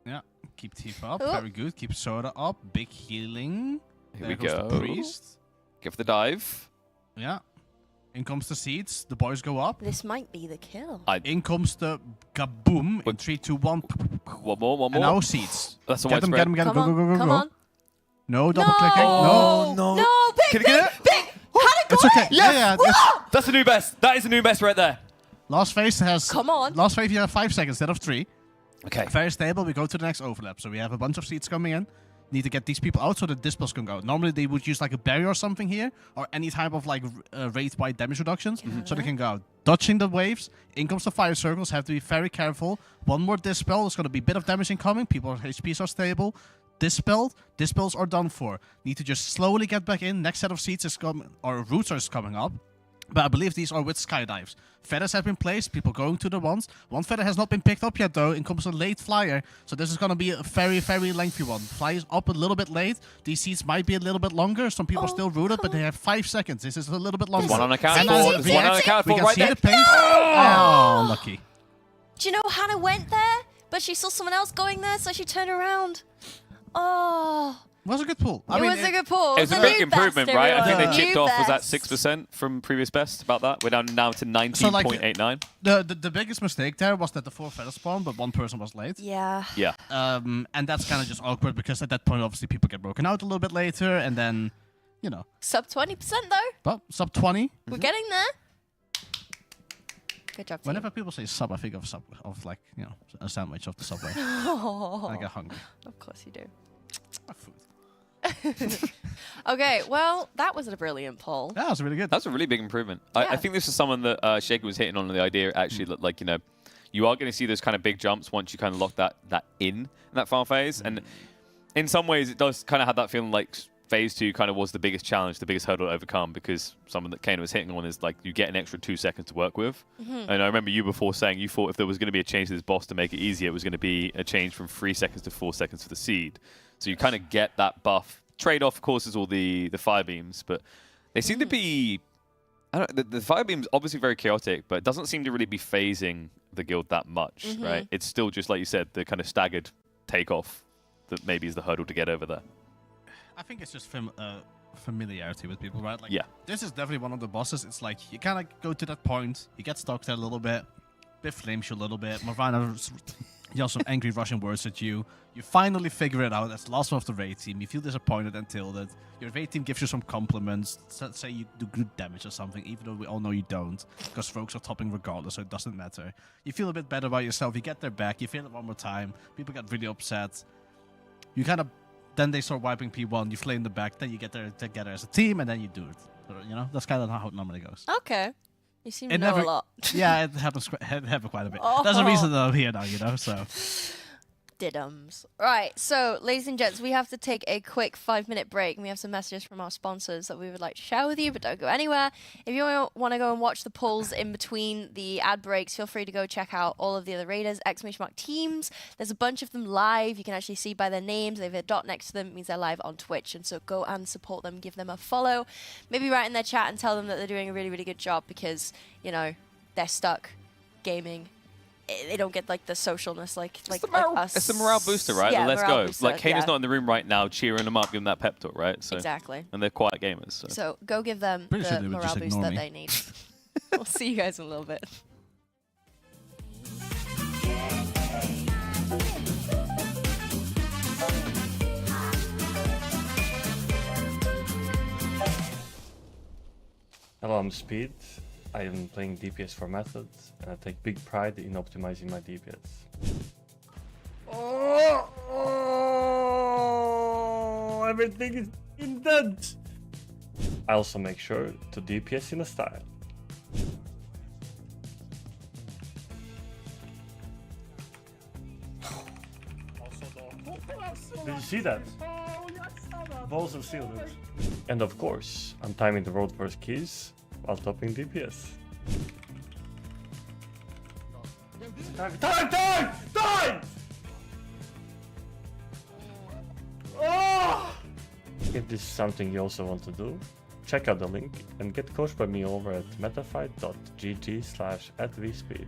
Yeah. Keep teeth up. Oh. Very good. Keep soda up. Big healing. Here There we goes go. the priest. Give the dive. Yeah. In comes the seeds. The boys go up. This might be the kill. In comes the kaboom. In 3, 2, 1. One more. And now seeds. That's a Get them, widespread. get them, get them. Come Go, on, go, go, go, come go. on. No double clicking. No. No, Can ping, I get it? ping. Hannah, go It's okay. in. Yeah, yeah. That's the new best. That is the new best right there. Last phase has. Come on. Last phase you have 5 seconds instead of 3. Okay. Very stable. We go to the next overlap. So we have a bunch of seeds coming in. Need to get these people out so the dispels can go. Normally they would use like a barrier or something here, or any type of like rate by damage reductions, so they can go out. Dodging the waves. In comes the fire circles. Have to be very careful. One more dispel. There's going to be a bit of damage incoming. People's HPs are stable. Dispelled. Dispels are done for. Need to just slowly get back in. Next set of seeds is coming, or roots are coming up. But I believe these are with skydives. Feathers have been placed, people going to the ones. One feather has not been picked up yet though, in comes a late flyer. So this is going to be a very, very lengthy one. Flies up a little bit late. These seeds might be a little bit longer. Some people still rooted, but they have 5 seconds. This is a little bit longer. One on account And for. now There's one on account we for can right see there. the pace. Oh, lucky. Do you know Hannah went there, but she saw someone else going there, so she turned around. Oh. It was a good pull. It was a good pull. It was a big new improvement, best, right? I think everyone. they chipped New off, was that best. 6% from previous best? About that? We're down now to 19.89. The biggest mistake there was that the 4 feathers spawned, but one person was late. Yeah. Yeah. And that's kind of just awkward because at that point, obviously, people get broken out a little bit later, and then, you know. Sub 20% though. Well, sub 20. We're getting there. Good job, team. Whenever people say sub, I think of like, you know, a sandwich off the subway. Oh. I get hungry. Of course you do. My food. Okay, well, that was a brilliant pull. That was really good. That's a really big improvement. Yeah. I think this is someone that Shaker was hitting on the idea, actually, that, like, you know, you are going to see those kind of big jumps once you kind of lock that in that final phase. And in some ways, it does kind of have that feeling like phase 2 kind of was the biggest challenge, the biggest hurdle to overcome, because someone that Kane was hitting on is like you get an extra 2 seconds to work with. And I remember you before saying you thought if there was going to be a change to this boss to make it easier, it was going to be a change from 3 seconds to 4 seconds for the seed. So you kind of get that buff. Trade-off, of course, is all the fire beams, but they seem to be... I don't, the fire beam's obviously very chaotic, but it doesn't seem to really be phasing the guild that much, right? It's still just, like you said, the kind of staggered takeoff that maybe is the hurdle to get over there. I think it's just familiarity with people, right? Like, yeah. This is definitely one of the bosses. It's like you kind of go to that point, you get stuck there a little bit flames you a little bit. Marvana yells some angry Russian words at you. You finally figure it out as the last one of the raid team. You feel disappointed and tilted. Your raid team gives you some compliments. Say you do good damage or something, even though we all know you don't, because rogues are topping regardless, so it doesn't matter. You feel a bit better about yourself. You get their back. You feel it one more time. People get really upset. You kind of... Then they start wiping P1. You flame the back. Then you get there together as a team, and then you do it. So, you know, that's kind of how it normally goes. Okay. You seem to know a lot. Yeah, it happens quite a bit. There's a reason that I'm here now, you know, so... Diddums. Right, so, ladies and gents, we have to take a quick 5-minute break, and we have some messages from our sponsors that we would like to share with you, but don't go anywhere. If you want to go and watch the polls in between the ad breaks, feel free to go check out all of the other Raiders, !mark teams. There's a bunch of them live. You can actually see by their names. They have a dot next to them. It means they're live on Twitch, and so go and support them. Give them a follow. Maybe write in their chat and tell them that they're doing a really, really good job because, you know, they're stuck gaming. They don't get like the socialness like us. It's the morale booster, right? Yeah, Let's morale go. booster, Like Kane is yeah. not in the room right now, cheering them up, giving that pep talk, right? So, Exactly. And they're quiet gamers. So go give them Pretty sure the they would morale just boost ignore that me. they need. We'll see you guys in a little bit. Hello, I'm Speed. I am playing DPS for methods, and I take big pride in optimizing my DPS. Oh, everything is in dead. I also make sure to DPS in a style. Did you see that? Balls of steel, dude. And of course, I'm timing the road first keys while topping DPS. Time! Oh! If this is something you also want to do, check out the link and get coached by me over at metafy.gg/@vspeed.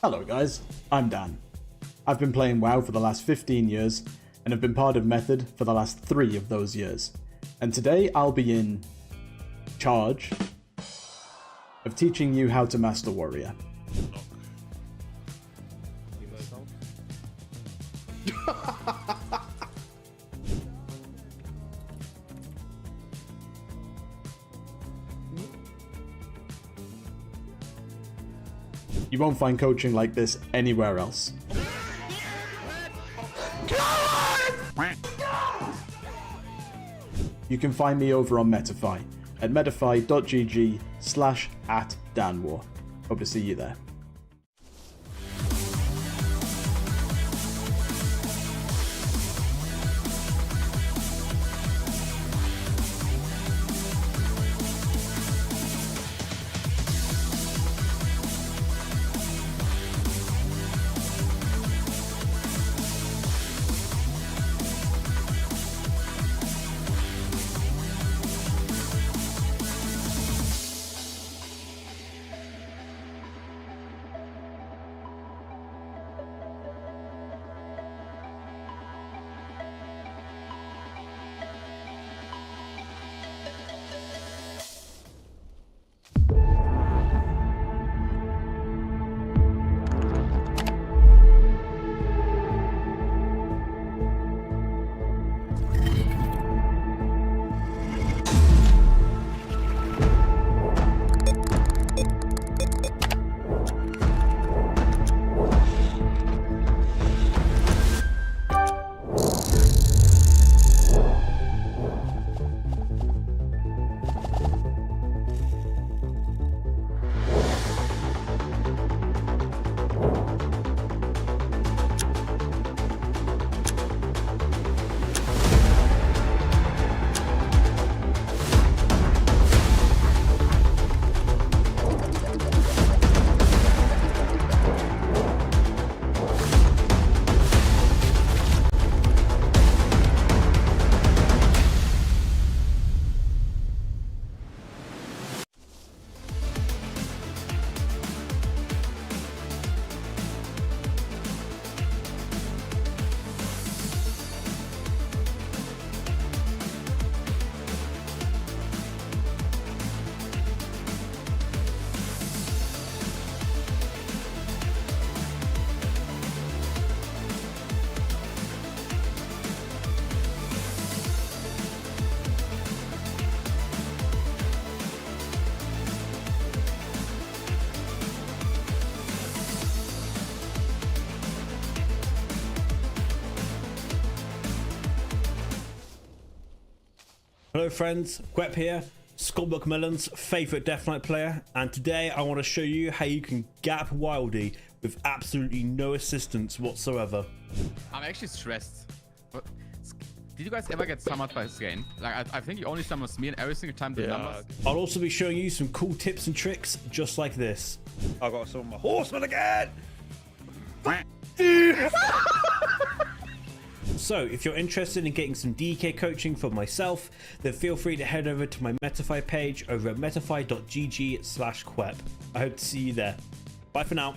Hello guys, I'm Dan. I've been playing WoW for the last 15 years and have been part of Method for the last 3 of those years. And today I'll be in charge of teaching you how to master Warrior. You won't find coaching like this anywhere else. You can find me over on Metafy at metafy.gg/@danwar. Hope to see you there. Hello friends, Gwep here, Scott McMillan's favourite Death Knight player, and today I want to show you how you can gap Wildy with absolutely no assistance whatsoever. I'm actually stressed. But did you guys ever get summoned by this game? Like, I think you only summons me, and every single time the numbers. I'll also be showing you some cool tips and tricks just like this. I got some of my horsemen again! So, if you're interested in getting some DK coaching for myself, then feel free to head over to my Metafy page over at metafy.gg/quep. I hope to see you there. Bye for now.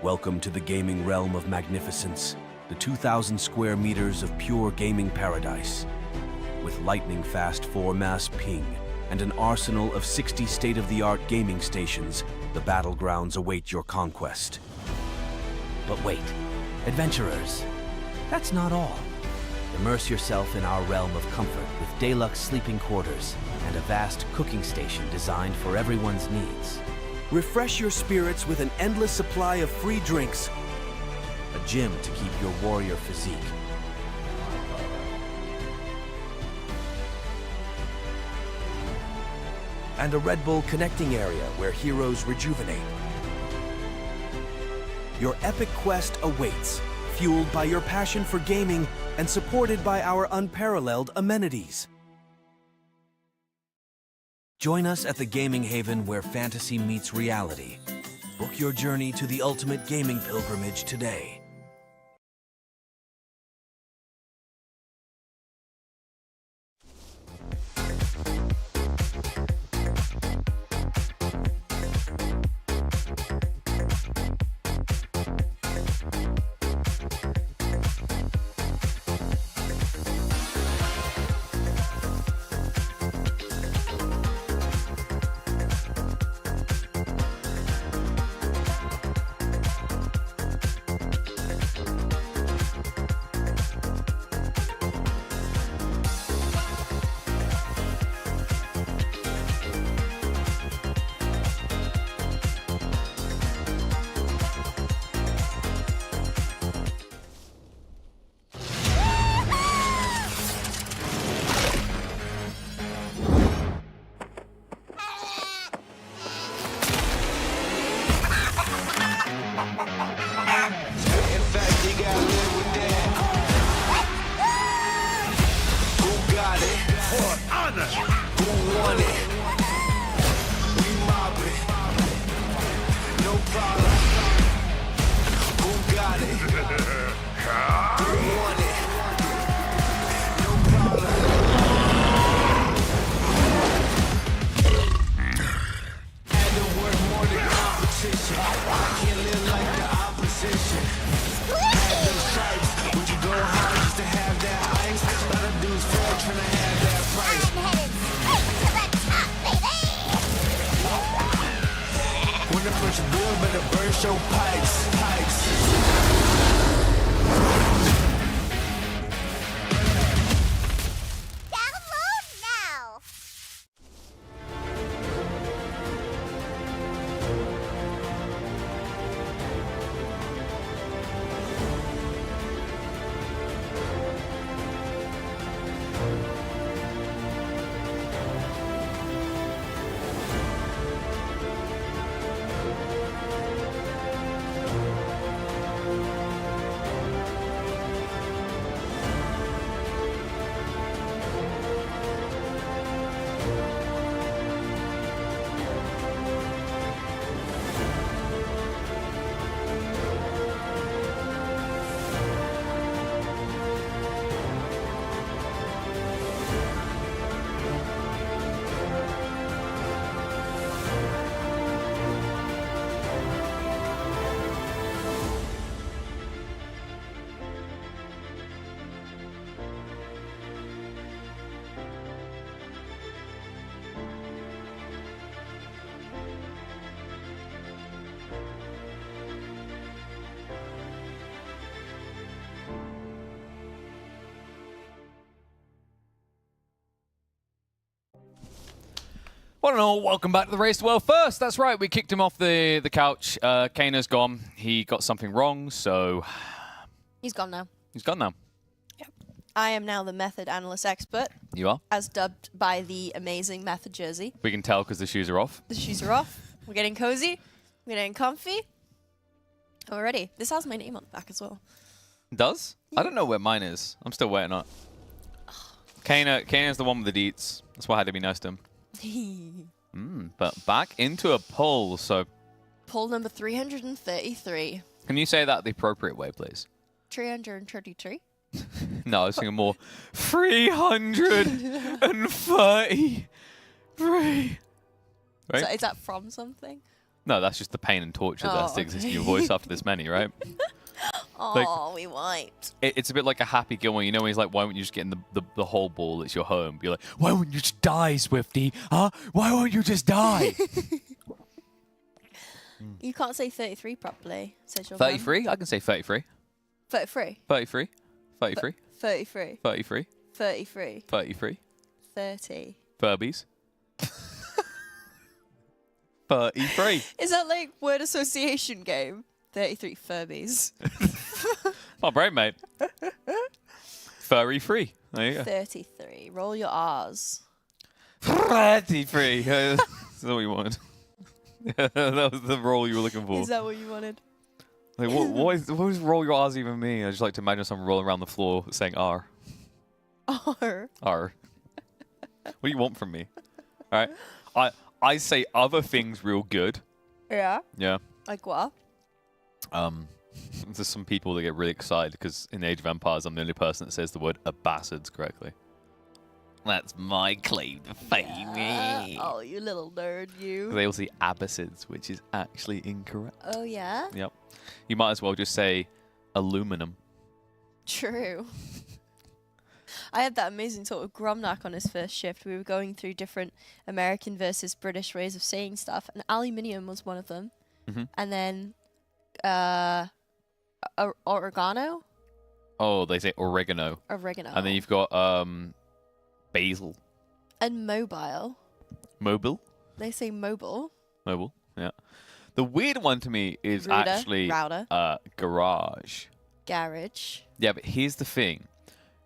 Welcome to the gaming realm of magnificence, the 2,000 square meters of pure gaming paradise. With lightning-fast 4-mass ping and an arsenal of 60 state-of-the-art gaming stations, the battlegrounds await your conquest. But wait, adventurers, that's not all. Immerse yourself in our realm of comfort with deluxe sleeping quarters and a vast cooking station designed for everyone's needs. Refresh your spirits with an endless supply of free drinks, a gym to keep your warrior physique, and a Red Bull connecting area where heroes rejuvenate. Your epic quest awaits, fueled by your passion for gaming and supported by our unparalleled amenities. Join us at the gaming haven where fantasy meets reality. Book your journey to the ultimate gaming pilgrimage today. Well, no, welcome back to the Race to World First. That's right, we kicked him off the couch. Kana's gone. He got something wrong, so... He's gone now. He's gone now. I am now the method analyst expert, You are? as dubbed by the amazing method jersey. We can tell because the shoes are off. The shoes are off. We're getting cozy. We're getting comfy. And we're ready. This has my name on the back as well. Does? I don't know where mine is. I'm still waiting on it. Kana's the one with the deets. That's why I had to be nice to him. But back into a pull, so... Pull number 333. Can you say that the appropriate way, please? 333. No, I was thinking more 333. Right? Is that from something? No, that's just the pain and torture that has to exist in your voice after this many, right? Oh, we wiped. It's a bit like a Happy Gilmore. You know when he's like, why won't you just get in the whole ball? It's your home. Be like, why won't you just die, Swifty? Huh? Why won't you just die? You can't say 33 properly, says your 33? I can say 33. 33. 33. 33. 33. 33. 33. 33. 30. Furbies. 33. Is that like word association game? 33 Furbies. My brain, mate. Furry free. There you go. 33. Roll your R's. 33. That's what you wanted. That was the roll you were looking for. Is that what you wanted? Like, what does roll your R's even mean? I just like to imagine someone rolling around the floor saying R. R. R. What do you want from me? All right. I say other things real good. Yeah. Yeah. Like what? There's some people that get really excited because in Age of Empires, I'm the only person that says the word Abbasids correctly. That's my claim to fame. Yeah. Oh, you little nerd, you. They all say Abbasids, which is actually incorrect. Oh, yeah? Yep. You might as well just say aluminum. True. I had that amazing talk with Gromnak on his first shift. We were going through different American versus British ways of saying stuff, and aluminium was one of them. And then oregano? Oh, they say oregano. Oregano. And then you've got basil. And mobile. Mobile? They say mobile. Mobile, yeah. The weird one to me is Router, actually router. garage. Garage. Yeah, but here's the thing.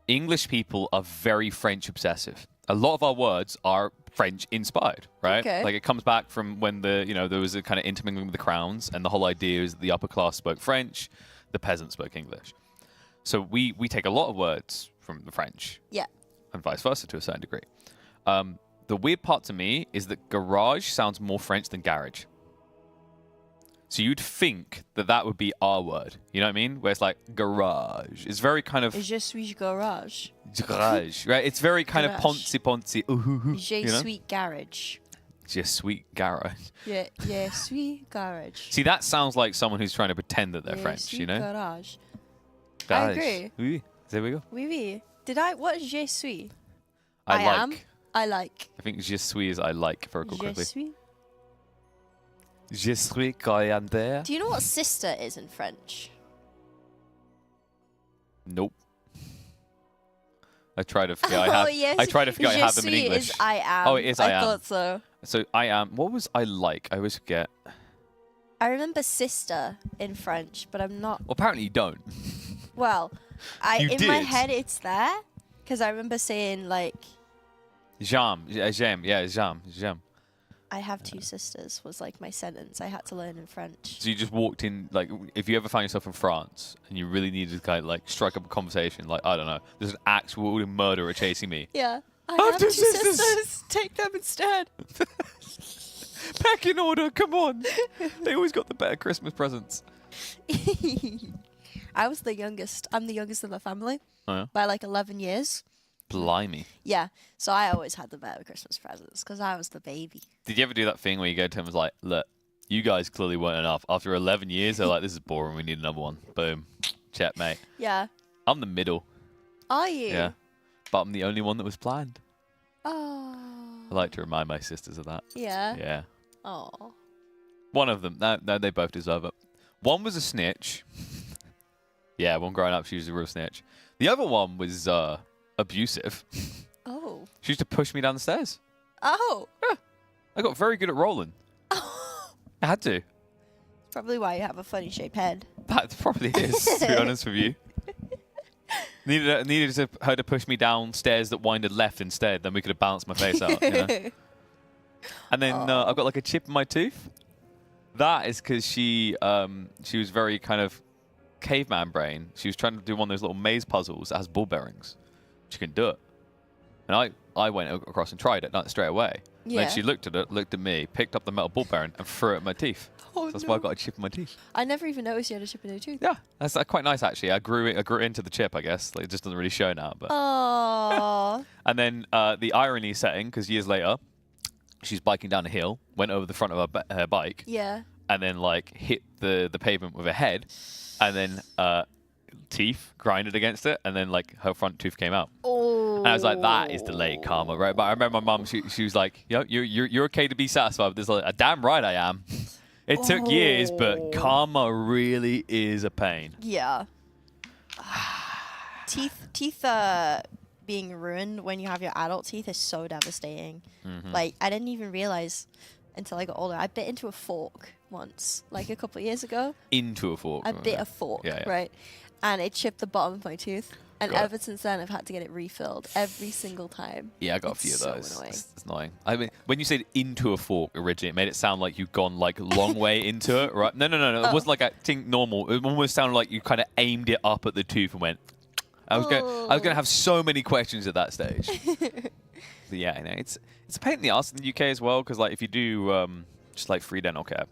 English people are very French obsessive. A lot of our words are French inspired, right? Okay. Like it comes back from when there was a kind of intermingling with the crowns, and the whole idea is that the upper class spoke French, the peasants spoke English. So we take a lot of words from the French. Yeah. And vice versa to a certain degree. The weird part to me is that garage sounds more French than garage. So you'd think that would be our word. You know what I mean? Where it's like garage. It's very kind of... Je suis garage. Garage, right? It's very kind of Garage. poncy. Je suis garage. Je suis garage. Je suis garage. See, that sounds like someone who's trying to pretend that they're Je French, suis you know? Garage. Garage. I agree. Oui. There we go. Oui, oui. What is je suis? I am. like. I like. I think je suis is I like, if I recall Je correctly. suis. Je suis coriander. Do you know what sister is in French? Nope. I try to forget I have. Oh, yes. I try to forget I have them in Je suis English. is I am. Oh, it is I am. I thought so. So I am. What was I like? I always forget. I remember sister in French, but I'm not. Well, apparently you don't. Well, You in my did. head it's there because I remember saying like J'aime. Yeah, j'aime. I have two sisters was like my sentence I had to learn in French. So you just walked in, like, if you ever found yourself in France and you really needed to kind of like strike up a conversation, like, I don't know, there's an actual murderer chasing me. Yeah. I have have two two sisters. sisters. Take them instead. Pack in order, come on. They always got the better Christmas presents. I was the youngest. I'm the youngest in the family Oh, yeah? by like 11 years. Blimey. Yeah. So I always had the better Christmas presents because I was the baby. Did you ever do that thing where you go to him and was like, look, you guys clearly weren't enough. After 11 years, they're like, this is boring. We need another one. Boom. Checkmate. Yeah. I'm the middle. Are you? Yeah. But I'm the only one that was planned. Oh. I like to remind my sisters of that. Yeah. Yeah. Oh. One of them. No, they both deserve it. One was a snitch. Yeah, one growing up, she was a real snitch. The other one was abusive. Oh. She used to push me down the stairs. Oh. Yeah. I got very good at rolling. I had to. Probably why you have a funny shaped head. That probably is, to be honest with you. Needed her to push me down stairs that winded left instead, then we could have balanced my face out. You know? And then I've got like a chip in my tooth. That is because she was very kind of caveman brain. She was trying to do one of those little maze puzzles that has ball bearings. She can do it. And I went across and tried it straight away. Yeah. Then she looked at it, looked at me, picked up the metal ball bearing and threw it at my teeth. Oh, so that's why I got a chip in my teeth. I never even noticed you had a chip in your tooth. Yeah, that's quite nice actually. I grew into the chip, I guess. Like, it just doesn't really show now. But Aww. And then the irony setting, because years later, she's biking down a hill, went over the front of her bike, Yeah. and then like hit the pavement with her head, and then teeth grinded against it, and then like her front tooth came out. Oh. And I was like, that is delayed karma, right? But I remember my mum, she was like, yo, you're okay to be satisfied with this. Like, a damn right I am. It took years, but karma really is a pain. Yeah. Teeth being ruined when you have your adult teeth is so devastating. Like, I didn't even realize until I got older. I bit into a fork once, like a couple of years ago. Into a fork? I bit a fork, yeah. right? And it chipped the bottom of my tooth. And God. ever since then, I've had to get it refilled every single time. Yeah, I got a few of so those. Annoying. It's annoying. I mean, when you said into a fork originally, it made it sound like you'd gone like long way into it, right? No. It wasn't like acting normal. It almost sounded like you kind of aimed it up at the tooth and went. I was going to have so many questions at that stage. But yeah, you know, it's a pain in the ass in the UK as well, because like if you do just like free dental care,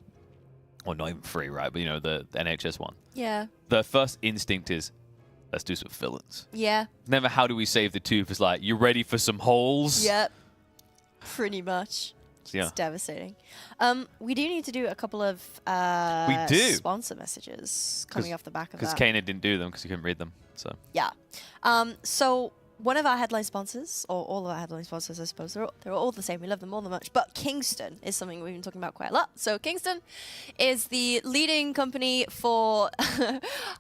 or not even free, right? But you know the NHS one. Yeah. The first instinct is, let's do some fillings. Yeah. Never how do we save the tooth. It's like, you ready for some holes? Yep. Pretty much. Yeah. It's devastating. We do need to do a couple of sponsor messages coming off the back of that. Because Kana didn't do them because he couldn't read them. So Yeah. So one of our headline sponsors, or all of our headline sponsors, I suppose, they're all the same. We love them all that much. But Kingston is something we've been talking about quite a lot. So Kingston is the leading company for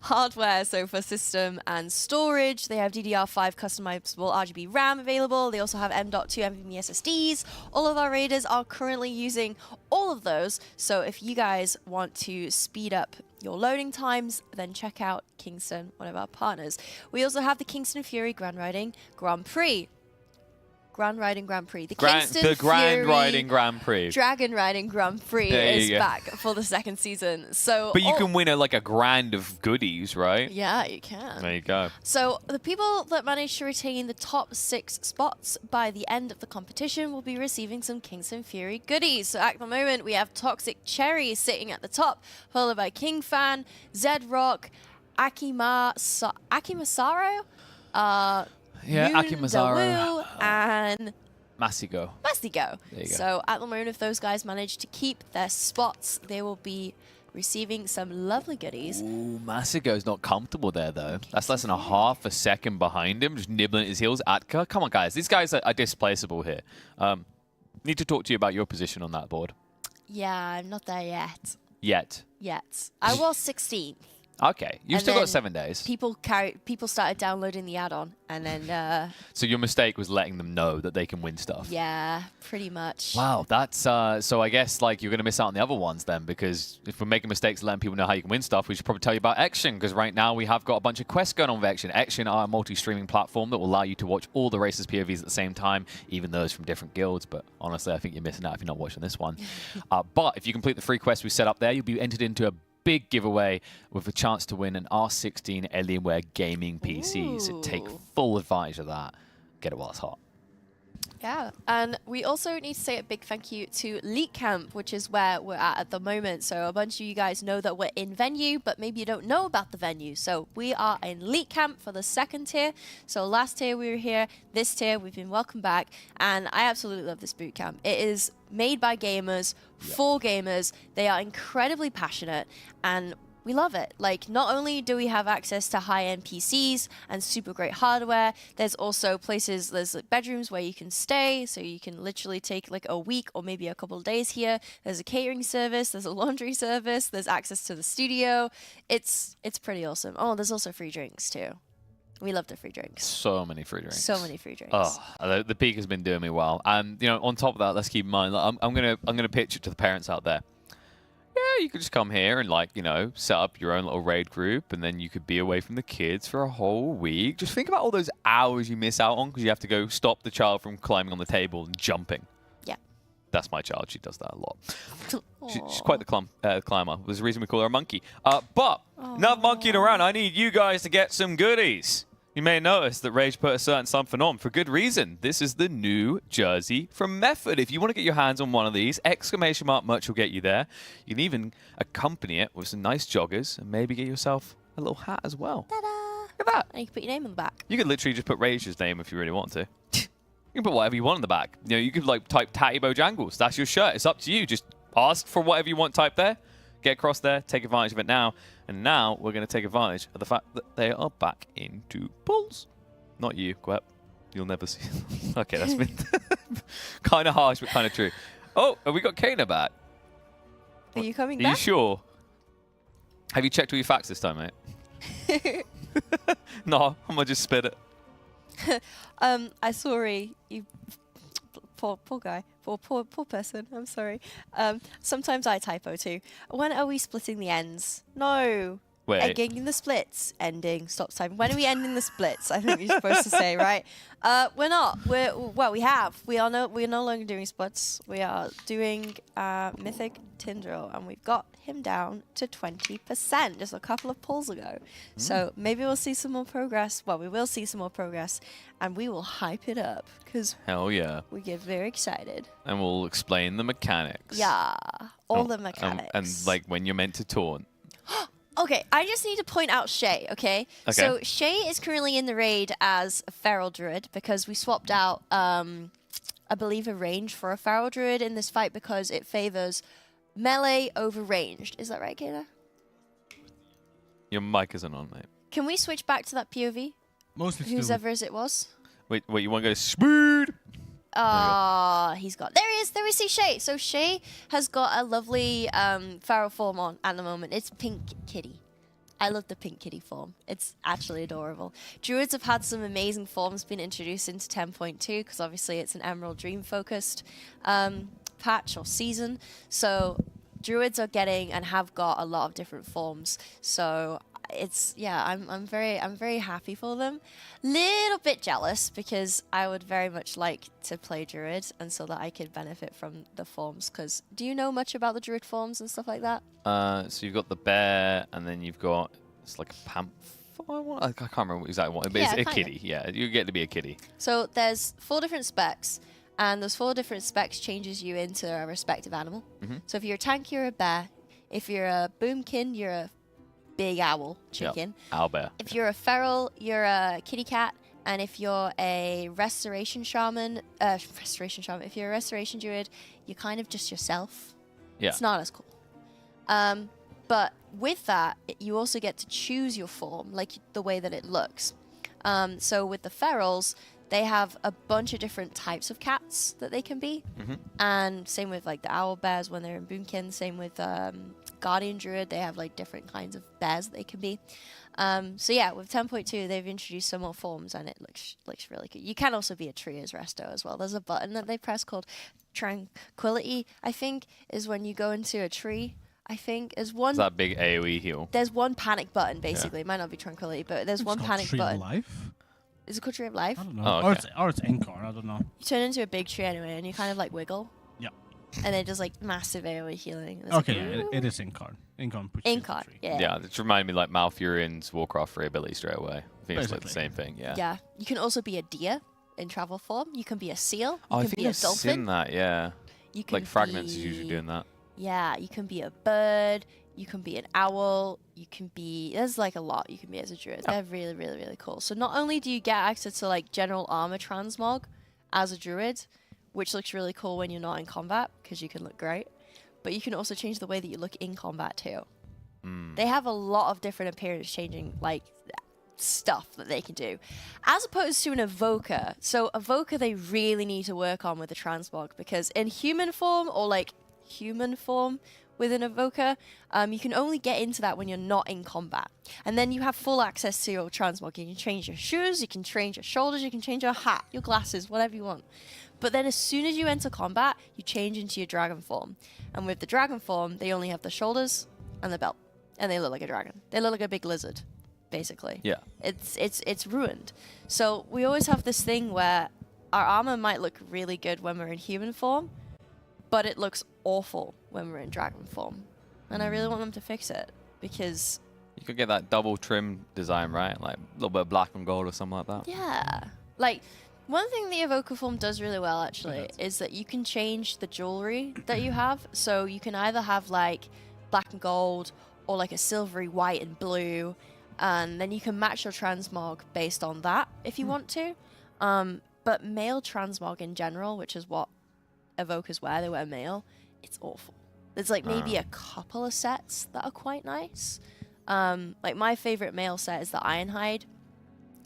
hardware, so for system and storage. They have DDR5 customizable RGB RAM available. They also have M.2 NVMe SSDs. All of our raiders are currently using all of those. So if you guys want to speed up your loading times, then check out Kingston, one of our partners. We also have the Kingston FURY Grand Riding Grand Prix. Grand Riding Grand Prix. The Grand Riding Grand Prix. Dragon Riding Grand Prix is back for the second season. So, but you can win like a grand of goodies, right? Yeah, you can. There you go. So the people that manage to retain the top 6 spots by the end of the competition will be receiving some Kingston FURY goodies. So at the moment, we have Toxic Cherry sitting at the top, followed by King Fan, Zed Rock, Akimasaro, Akimasaro, and Masigo. Masigo. There you go. So at the moment, if those guys manage to keep their spots, they will be receiving some lovely goodies. Ooh, Masigo's not comfortable there, though. That's less than a half a second behind him, just nibbling at his heels. Atka, come on, guys. These guys are displaceable here. Need to talk to you about your position on that board. Yeah, I'm not there yet. Yet. I was 16th. Okay, you've And still got then 7 days. People started downloading the add-on, and then So your mistake was letting them know that they can win stuff. yeah, pretty much. Wow, that's so I guess like you're going to miss out on the other ones then, because if we're making mistakes letting people know how you can win stuff, we should probably tell you about Ection, because right now we have got a bunch of quests going on with Ection. Ection are a multi-streaming platform that will allow you to watch all the races POVs at the same time, even those from different guilds, but honestly I think you're missing out if you're not watching this one. But if you complete the free quest we set up there, you'll be entered into a big giveaway with a chance to win an R16 Alienware gaming PC. So take full advantage of that. Get it while it's hot. Yeah, and we also need to say a big thank you to Leak Camp, which is where we're at the moment. So a bunch of you guys know that we're in venue, but maybe you don't know about the venue. So we are in Leak Camp for the 2nd tier. So last tier we were here, this tier we've been welcome back, and I absolutely love this boot camp. It is made by gamers, for gamers. They are incredibly passionate, and we love it. Like, not only do we have access to high-end PCs and super great hardware, there's also places, there's like bedrooms where you can stay, so you can literally take like a week or maybe a couple of days here. There's a catering service, there's a laundry service, there's access to the studio. It's pretty awesome. Oh, there's also free drinks too. We love the free drinks. So many free drinks. So many free drinks. Oh, the peak has been doing me well. And you know, on top of that, let's keep in mind, like, I'm gonna pitch it to the parents out there. Yeah, you could just come here and, like, you know, set up your own little raid group, and then you could be away from the kids for a whole week. Just think about all those hours you miss out on because you have to go stop the child from climbing on the table and jumping. Yeah. That's my child. She does that a lot. She's quite the climber. There's a reason we call her a monkey. But enough monkeying around. I need you guys to get some goodies. You may notice that Rage put a certain something on for good reason. This is the new jersey from Method. If you want to get your hands on one of these, exclamation mark much will get you there. You can even accompany it with some nice joggers and maybe get yourself a little hat as well. Ta-da! Look at that. And you can put your name on the back. You could literally just put Rage's name if you really want to. You can put whatever you want on the back. You know, you could like type Tatty Bojangles. That's your shirt. It's up to you. Just ask for whatever you want type there. Get across there. Take advantage of it now. And now we're going to take advantage of the fact that they are back into pulls. Not you, Gwep. You'll never see them. Okay, that's been kind of harsh, but kind of true. Oh, have we got Kana back? Are you coming Are back? you sure? Have you checked all your facts this time, mate? No, I'm going to just spit it. I sorry, you poor guy, poor person. I'm sorry. Sometimes I typo too. When are we splitting the ends? No. Wait. Egging the splits. Ending. Stop typing. When are we ending the splits? I think you're supposed to say, right? We're not. We have. We are no longer doing splits. We are doing Mythic Tindril, and we've got him down to 20% just a couple of pulls ago. So maybe we'll see some more progress. Well, we will see some more progress, and we will hype it up because Hell yeah. we get very excited. And we'll explain the mechanics. Yeah, all the mechanics. And like when you're meant to taunt. Okay, I just need to point out Shay, okay? So Shay is currently in the raid as a Feral Druid because we swapped out, I believe, a range for a Feral Druid in this fight because it favors melee over ranged. Is that right, Kayla? Your mic isn't on, mate. Can we switch back to that POV? Mostly Who's ever as it was? Wait, you want to go speed? He's got... There we see Shay. So Shay has got a lovely feral form on at the moment. It's Pink Kitty. I love the Pink Kitty form. It's actually adorable. Druids have had some amazing forms being introduced into 10.2 because obviously it's an Emerald Dream focused patch or season. So Druids are getting and have got a lot of different forms. So it's I'm very happy for them. Little bit jealous because I would very much like to play Druid and so that I could benefit from the forms. Because do you know much about the Druid forms and stuff like that? So you've got the bear, and then you've got it's like a panther. I can't remember exactly what, but it's a kitty. Yeah, you get to be a kitty. So there's 4 different specs, and those 4 different specs changes you into a respective animal. So if you're a tank, you're a bear. If you're a boomkin, you're a big owl chicken. Yep. Owl bear. If you're a feral, you're a kitty cat. And if you're a restoration shaman, if you're a restoration druid, you're kind of just yourself. Yeah. It's not as cool. But with that, you also get to choose your form, like the way that it looks. So with the ferals, they have a bunch of different types of cats that they can be. And same with like the owl bears when they're in boomkin. Same with guardian druid, they have like different kinds of bears that they can be. So yeah, with 10.2, they've introduced some more forms, and it looks really good. You can also be a tree as resto as well. There's a button that they press called Tranquility, I think, is when you go into a tree. I think there's one. Is that big AoE heal? There's one panic button basically. Yeah. It might not be Tranquility, but there's It's one called panic Tree of button. Life? Is it called Tree of Life? I don't know. Oh, okay. Or it's Incarn, I don't know. You turn into a big tree anyway, and you kind of like wiggle. Yeah. And it does like massive AoE healing. It's Okay, like, yeah, it is Incarn. Incarn puts Incarn, yeah. Yeah, it reminded me like Malfurion's Warcraft free ability straight away. I think it's like the Basically. same thing. Yeah. Yeah. You can also be a deer in travel form. You can be a seal. You Oh, I can think be a I've dolphin. seen that. Yeah. You can Like Fragments is be- usually doing that. Yeah, you can be a bird. You can be an owl. You can be... There's like a lot you can be as a druid. They're really, really, really cool. So not only do you get access to like general armor transmog as a druid, which looks really cool when you're not in combat because you can look great, but you can also change the way that you look in combat too. They have a lot of different appearance changing like stuff that they can do, as opposed to an evoker. So evoker they really need to work on with the transmog because in human form or like human form, with an evoker. You can only get into that when you're not in combat. And then you have full access to your transmog. You can change your shoes, you can change your shoulders, you can change your hat, your glasses, whatever you want. But then as soon as you enter combat, you change into your dragon form. And with the dragon form, they only have the shoulders and the belt. And they look like a dragon. They look like a big lizard, basically. Yeah. It's ruined. So we always have this thing where our armor might look really good when we're in human form, but it looks awful when we're in dragon form. And I really want them to fix it, because... You could get that double trim design, right? Like a little bit of black and gold or something like that. Yeah. Like, one thing the evoker form does really well, actually, is that you can change the jewelry that you have. So you can either have, like, black and gold, or like a silvery white and blue, and then you can match your transmog based on that if you want to. But male transmog in general, which is what evokers wear, they wear male, it's awful. There's like maybe a couple of sets that are quite nice. Like my favorite male set is the Ironhide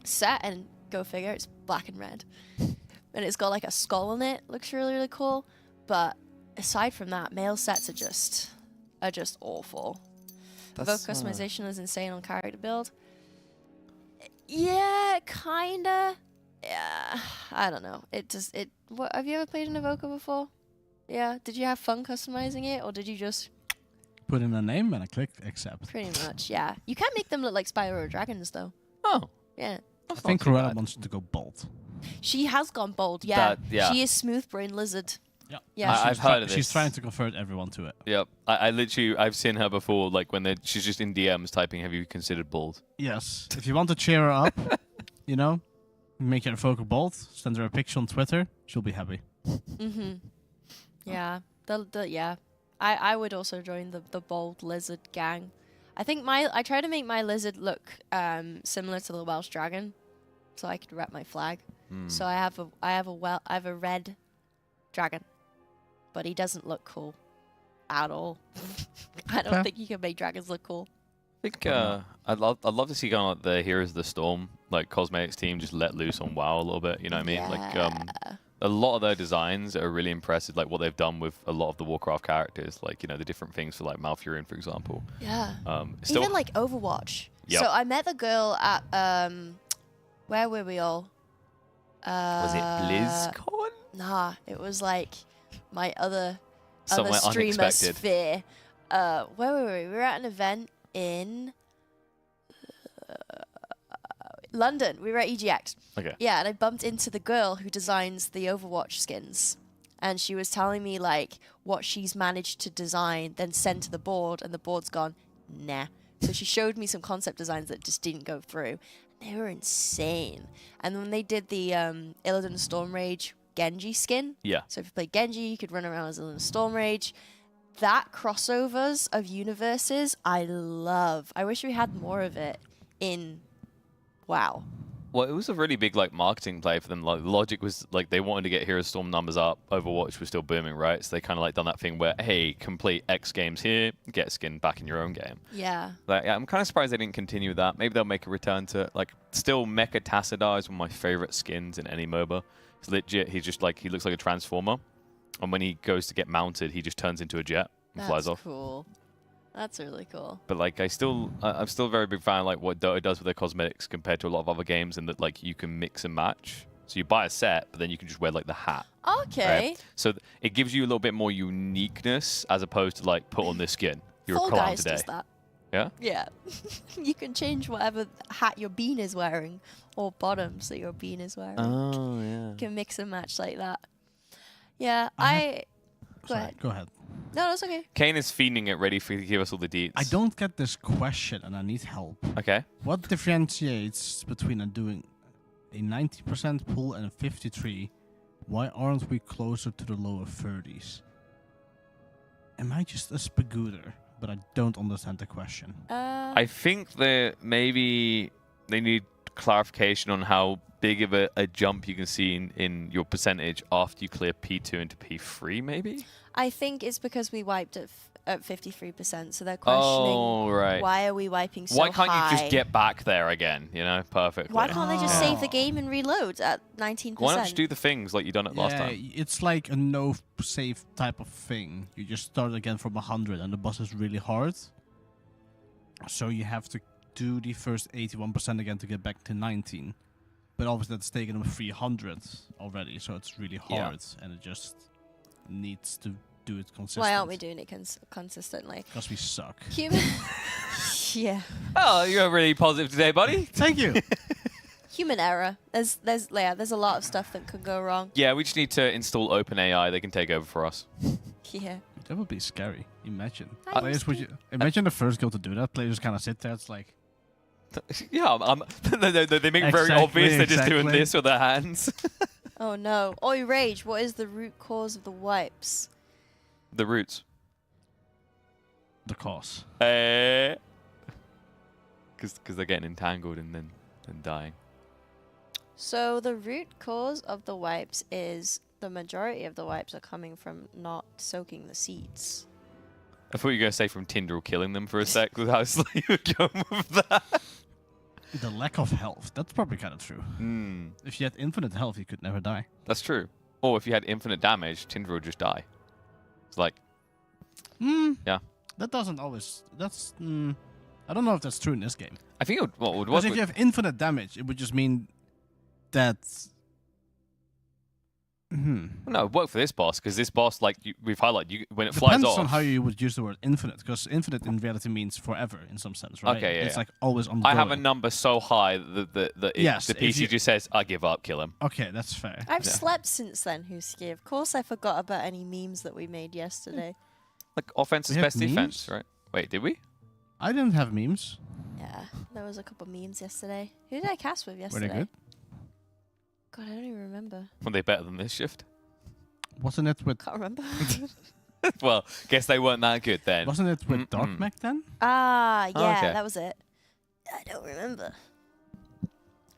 set, and go figure, it's black and red. And it's got like a skull on it, looks really, really cool. But aside from that, male sets are just awful. Evoke customization is insane on character build. Yeah, kinda. Yeah, I don't know. What, have you ever played an evoker before? Yeah. Did you have fun customizing it, or did you just Put in a name and I click accept. pretty much? Yeah. You can make them look like Spyro dragons, though. Oh. Yeah. I think Cruella wants to go bold. She has gone bold. Yeah. yeah. She is smooth brain lizard. Yeah. Yeah. I've heard of this. She's trying to convert everyone to it. Yep. I literally, I've seen her before, like when she's just in DMs typing, have you considered bald? Yes. If you want to cheer her up, you know, make her evoker bold, send her a picture on Twitter, she'll be happy. Mm-hmm. Yeah. Yeah. I would also join the bold lizard gang. I think I try to make my lizard look similar to the Welsh dragon, so I could rep my flag. So I have a red dragon, but he doesn't look cool at all. I don't think you can make dragons look cool. I think I'd love to see kind of like the Heroes of the Storm, like cosmetics team, just let loose on WoW a little bit. You know what I mean? Like a lot of their designs are really impressive. Like what they've done with a lot of the Warcraft characters, like, you know, the different things for like Malfurion, for example. Yeah. Still, even like Overwatch. Yep. So I met the girl at where were we all? Was it BlizzCon? Nah, it was like my other Somewhere streamer unexpected. sphere. Where were we? We were at an event in London. We were at EGX. Okay. Yeah, and I bumped into the girl who designs the Overwatch skins. And she was telling me like what she's managed to design, then send to the board, and the board's gone, nah. So she showed me some concept designs that just didn't go through. They were insane. And when they did the Illidan Stormrage Genji skin, yeah. So if you play Genji, you could run around as Illidan Stormrage. That crossovers of universes, I love. I wish we had more of it in WoW. Well, it was a really big like marketing play for them. Like the logic was like they wanted to get Hero Storm numbers up. Overwatch was still booming, right? So they kind of like done that thing where, hey, complete X games here, get skin back in your own game. Yeah. Like, yeah, I'm kind of surprised they didn't continue with that. Maybe they'll make a return to it. Like, still Mecha Tassadar is one of my favorite skins in any MOBA. It's legit. He's just like, he looks like a transformer. And when he goes to get mounted, he just turns into a jet and flies off. That's cool. That's really cool. But like, I'm still a very big fan of like what Dota does with their cosmetics compared to a lot of other games, and that like you can mix and match. So you buy a set, but then you can just wear like the hat. Okay. Right? So it gives you a little bit more uniqueness as opposed to like put on this skin. You're Fall a clown Guys today. does that. Yeah. Yeah. You can change whatever hat your bean is wearing, or bottoms that your bean is wearing. Oh yeah. You can mix and match like that. Yeah. Go ahead. Go ahead. No, that's okay. Kane is feeding it, ready for you to give us all the deets. I don't get this question, and I need help. Okay. What differentiates between doing a 90% pull and a 53? Why aren't we closer to the lower 30s? Am I just a spagooter? But I don't understand the question. I think that maybe they need clarification on how big of a jump you can see in your percentage after you clear P2 into P3, maybe? I think it's because we wiped it at 53%, so they're questioning why are we wiping so high? Why can't you just get back there again, you know, perfectly? Why can't they just save the game and reload at 19%? Why not just do the things like you done it last time? It's like a no-save type of thing. You just start again from 100, and the boss is really hard. So you have to do the first 81% again to get back to 19. But obviously that's taken them 300 already, so it's really hard, and it just needs to do it consistently. Why aren't we doing it consistently? Because we suck. Yeah. Oh, you're really positive today, buddy. Thank you. Human error. There's a lot of stuff that could go wrong. Yeah, we just need to install OpenAI. They can take over for us. Yeah. That would be scary. Imagine. Imagine the first girl to do that. Players kind of sit there. It's like... Yeah, they make it very obvious they're just doing this with their hands. Oh no. Oi, Rage, what is the root cause of the wipes? The roots. The cause. Because they're getting entangled and then dying. So the root cause of the wipes is the majority of the wipes are coming from not soaking the seeds. I thought you were going to say from Tindril killing them for a sec, because how slow you would go with that. The lack of health. That's probably kind of true. If you had infinite health, you could never die. That's true. Or if you had infinite damage, Tindril would just die. It's like... Yeah. That doesn't always... That's... I don't know if that's true in this game. I think it would... What would Because if you have infinite damage, it would just mean that... No, it worked for this boss, because this boss, like we've highlighted, when it flies off... Depends on how you would use the word infinite, because infinite in reality means forever in some sense, right? Okay, yeah, It's like always ongoing. I have a number so high that the PC just says, I give up, kill him. Okay, that's fair. I've slept since then, Husky. Of course I forgot about any memes that we made yesterday. Like, offense is We have best defense, memes? right? Wait, did we? I didn't have memes. Yeah, there was a couple memes yesterday. Who did I cast with yesterday? Were they good? God, I don't even remember. Were they better than this shift? Wasn't it with... Can't remember. Well, guess they weren't that good then. Wasn't it with Dark Mech then? Ah, yeah, Okay. that was it. I don't remember.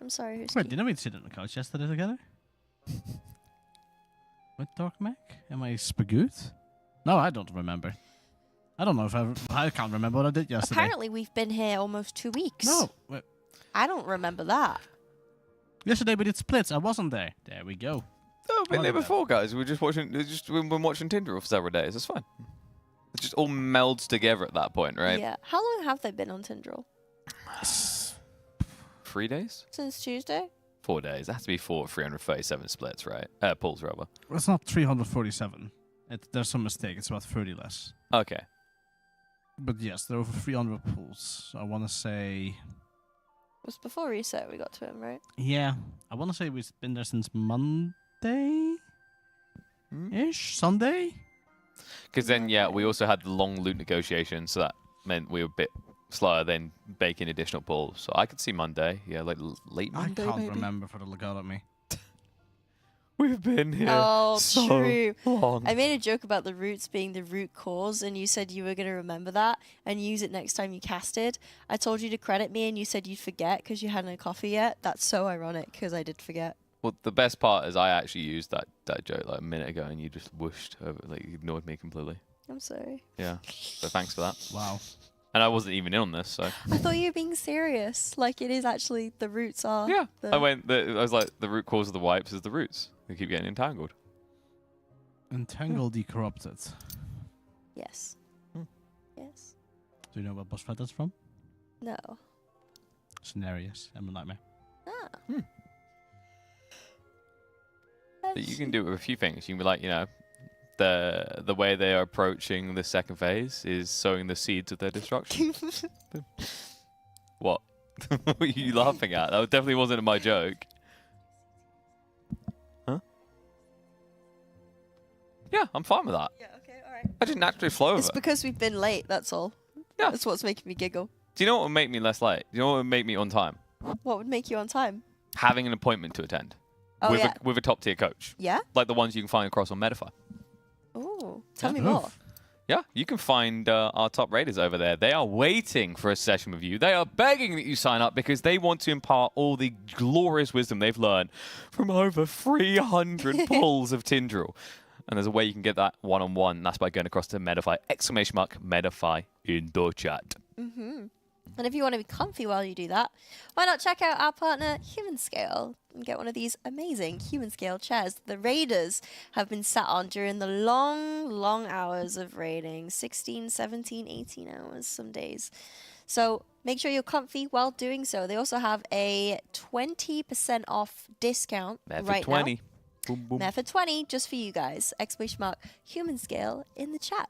I'm sorry, Husky. Wait, didn't we sit on the couch yesterday together? With Dark Mech? Am I spagoot? No, I don't remember. I don't know if I can't remember what I did yesterday. Apparently we've been here almost 2 weeks. No. Wait. I don't remember that. Yesterday we did splits. I wasn't there. There we go. No, I've been there before, guys. We've been watching Tinder for several days. It's fine. It just all melds together at that point, right? Yeah. How long have they been on Tindril? 3 days? Since Tuesday? 4 days. That has to be 337 splits, right? Pulls, rather. Well, it's not 347. There's some mistake. It's about 30 less. Okay. But yes, there are over 300 pulls. So I want to say... It was before reset we got to him, right? Yeah. I want to say we've been there since Monday-ish? Sunday? Because then, yeah, we also had the long loot negotiation, so that meant we were a bit slower than baking additional pulls. So I could see Monday. Yeah, like late Monday, I can't maybe? remember for the look out at me. We've been here Oh, so true. long. I made a joke about the roots being the root cause, and you said you were going to remember that and use it next time you casted. I told you to credit me, and you said you'd forget because you hadn't had coffee yet. That's so ironic because I did forget. Well, the best part is I actually used that joke like a minute ago, and you just whooshed over, like you ignored me completely. I'm sorry. Yeah, so thanks for that. Wow. And I wasn't even in on this, so. I thought you were being serious. Like it is actually the roots are. Yeah. The I was like, the root cause of the wipes is the roots. They keep getting entangled. Entangled, decorrupted. Yes. Yes. Do you know what boss fight that's from? No. Scenarios. I'm a nightmare. Ah. But you can do it with a few things. You can be like, you know, the way they are approaching the second phase is sowing the seeds of their destruction. What? What are you laughing at? That definitely wasn't my joke. Huh? Yeah, I'm fine with that. Yeah, okay, alright. I just naturally flow with It's it. because we've been late, that's all. Yeah. That's what's making me giggle. Do you know what would make me less late? Do you know what would make me on time? What would make you on time? Having an appointment to attend. Oh, with yeah. with a top tier coach. Yeah? Like the ones you can find across on Metafy. Oh, tell Yeah. me more. Yeah, you can find our top raiders over there. They are waiting for a session with you. They are begging that you sign up because they want to impart all the glorious wisdom they've learned from over 300 pulls of Tindril. And there's a way you can get that one-on-one. That's by going across to Metafy, !Metafy in the chat. And if you want to be comfy while you do that, why not check out our partner Humanscale and get one of these amazing Humanscale chairs that the raiders have been sat on during the long, long hours of raiding. 16, 17, 18 hours some days. So make sure you're comfy while doing so. They also have a 20% off discount right 20. now. Boom, boom. Method 20 just for you guys. !Humanscale in the chat.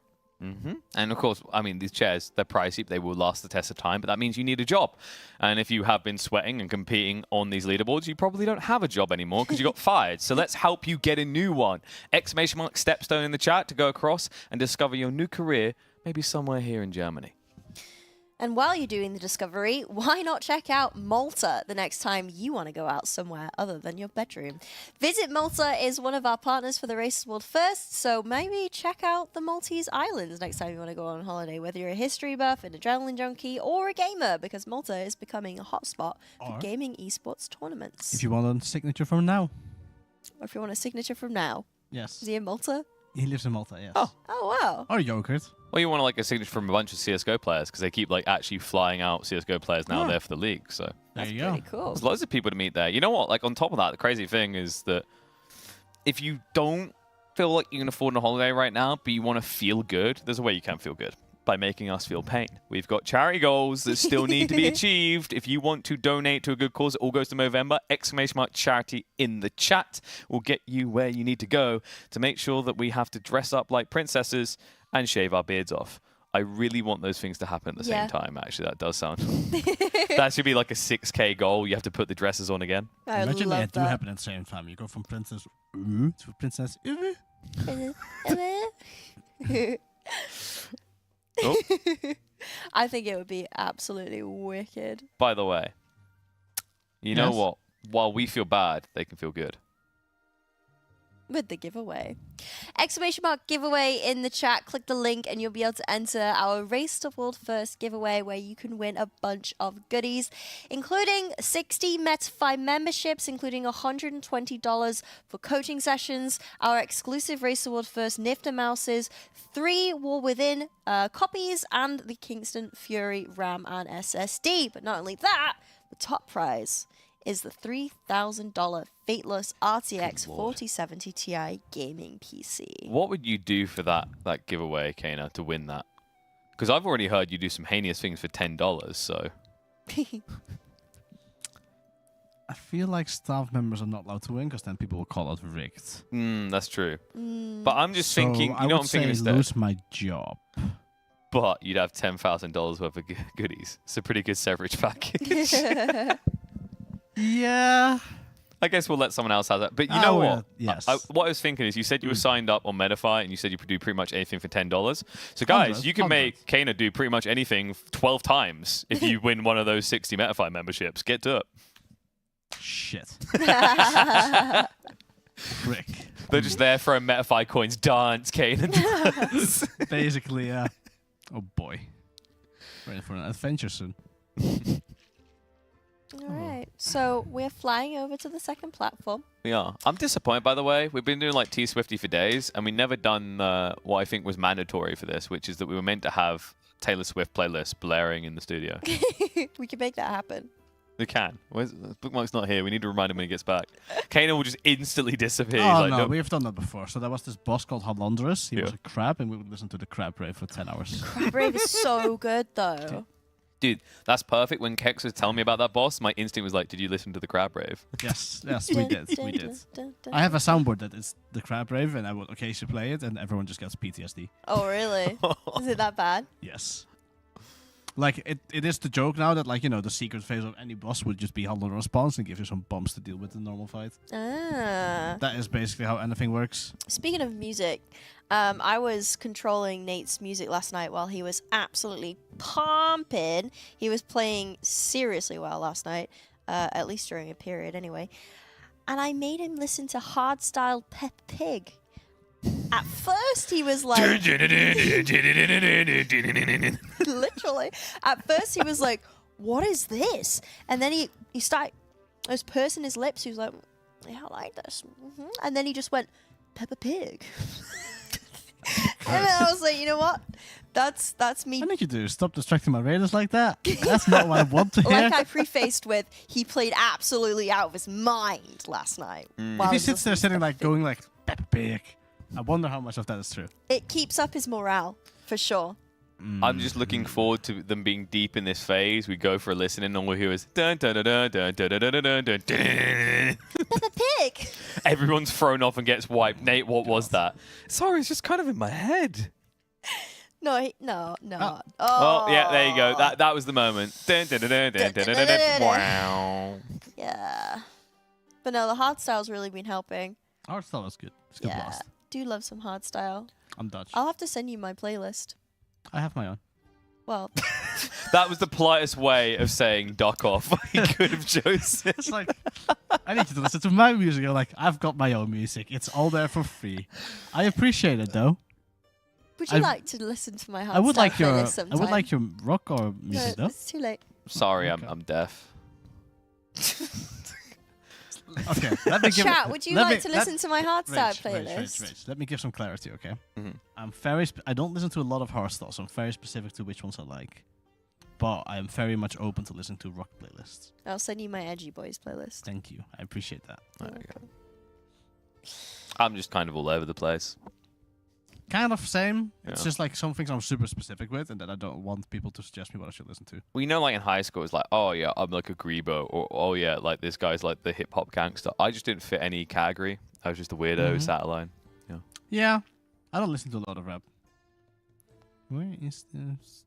And of course, I mean, these chairs, they're pricey, they will last the test of time, but that means you need a job. And if you have been sweating and competing on these leaderboards, you probably don't have a job anymore because you got fired. So let's help you get a new one. !Stepstone in the chat to go across and discover your new career, maybe somewhere here in Germany. And while you're doing the discovery, why not check out Malta the next time you want to go out somewhere other than your bedroom? Visit Malta is one of our partners for the Races World First, so maybe check out the Maltese Islands next time you want to go on holiday, whether you're a history buff, an adrenaline junkie, or a gamer, because Malta is becoming a hotspot for gaming esports tournaments. If you want a signature from now. Or if you want a signature from now. Yes. Is he in Malta? He lives in Malta, yes. Oh, wow. Or yogurt. Well, you want like a signature from a bunch of CSGO players because they keep like actually flying out CSGO players now there for the league. So there you go. Pretty cool. There's loads of people to meet there. You know what? Like on top of that, the crazy thing is that if you don't feel like you can afford a holiday right now, but you want to feel good, there's a way you can feel good. By making us feel pain. We've got charity goals that still need to be achieved. If you want to donate to a good cause, it all goes to Movember. !Charity in the chat will get you where you need to go to make sure that we have to dress up like princesses and shave our beards off. I really want those things to happen at the same time, actually. That does sound... that should be like a 6K goal. You have to put the dresses on again. Imagine they do happen at the same time. You go from Princess to Princess Oh. I think it would be absolutely wicked. By the way, you know what? While we feel bad, they can feel good. With the giveaway. !Giveaway in the chat. Click the link and you'll be able to enter our Race to World First giveaway where you can win a bunch of goodies, including 60 Metafy memberships, including $120 for coaching sessions, our exclusive Race to World First Nyfter mouses, 3 War Within copies, and the Kingston FURY RAM and SSD. But not only that, the top prize is the $3,000 Fateless RTX 4070 Ti gaming PC. What would you do for that giveaway, Kana, to win that? Because I've already heard you do some heinous things for $10, so... I feel like staff members are not allowed to win because then people will call it rigged. That's true. But I'm just thinking, you know what I'm thinking instead? Lose my job. But you'd have $10,000 worth of goodies. It's a pretty good severage package. Yeah. I guess we'll let someone else have that. But you know what? Yes. What I was thinking is you said you were signed up on Metafy and you said you could do pretty much anything for $10. So guys, you can make Kana do pretty much anything 12 times if you win one of those 60 Metafy memberships. Get to it. Shit. Frick. They're just there throwing Metafy coins. Dance, Kana. Dance. Basically, yeah. Oh boy. Ready for an adventure soon. Alright, so we're flying over to the second platform. We are. I'm disappointed, by the way. We've been doing like T-Swifty for days, and we never done what I think was mandatory for this, which is that we were meant to have Taylor Swift playlist blaring in the studio. We can make that happen. We can. Bookmark's not here. We need to remind him when he gets back. Kana will just instantly disappear. Oh, like, no, we've done that before. So there was this boss called Humanscale. He was a crab, and we would listen to the crab rave for 10 hours. Crab rave is so good, though. Dude, that's perfect. When Kex was telling me about that boss, my instinct was like, did you listen to the crab rave? Yes, we did. We did. I have a soundboard that is the crab rave, and I would occasionally play it, and everyone just gets PTSD. Oh, really? Is it that bad? Yes. Like, it is the joke now that, like, you know, the secret phase of any boss would just be hold on response and give you some bumps to deal with the normal fight. Ah. That is basically how anything works. Speaking of music, I was controlling Nate's music last night while he was absolutely pumping. He was playing seriously well last night, at least during a period anyway. And I made him listen to Hardstyle Pep Pig. At first, he was like... Literally. At first, he was like, what is this? And then he started... I was pursing his lips. He was like, yeah, I like this. And then he just went, Peppa Pig. And then I was like, you know what? That's me. I think you do. Stop distracting my raiders like that. That's not what I want to hear. Like I prefaced with, he played absolutely out of his mind last night. If he sits there sitting like going like Peppa Pig, I wonder how much of that is true. It keeps up his morale, for sure. I'm just looking forward to them being deep in this phase. We go for a listen and all we hear is dun dun dun dun dun dun dun dun dun dun. Peppa Pig. Everyone's thrown off and gets wiped. Nate, what was that? Sorry, it's just kind of in my head. No. Oh, yeah, there you go. That was the moment. Dun, dun, dun, dun, dun, dun, dun, dun, dun. Wow. Yeah. But no, the hardstyle's really been helping. Hardstyle is good. It's good Yeah. blast. Do love some hardstyle. I'm Dutch. I'll have to send you my playlist. I have my own. Well, That was the politest way of saying duck off he could have chosen. It's like, I need you to listen to my music. You're like, I've got my own music. It's all there for free. I appreciate it though. would you like to listen to my hardstyle I would like your playlist sometime? I would like your rock or music No, though. it's too late. Sorry, I'm deaf. Okay, let me give. Chat, would you like to listen to my hardstyle playlist? Rage. Let me give some clarity, okay? Mhm. I'm very. I don't listen to a lot of hardstyle, so I'm very specific to which ones I like. But I am very much open to listening to rock playlists. I'll send you my Edgy Boys playlist. Thank you. I appreciate that. There we go. I'm just kind of all over the place. Kind of same. It's Yeah. just like some things I'm super specific with, and that I don't want people to suggest me what I should listen to. Well, you know, like in high school, it's like, oh yeah, I'm like a Grebo, or oh yeah, like this guy's like the hip hop gangster. I just didn't fit any category. I was just a weirdo who sat alone. Yeah. Yeah, I don't listen to a lot of rap. Where is this?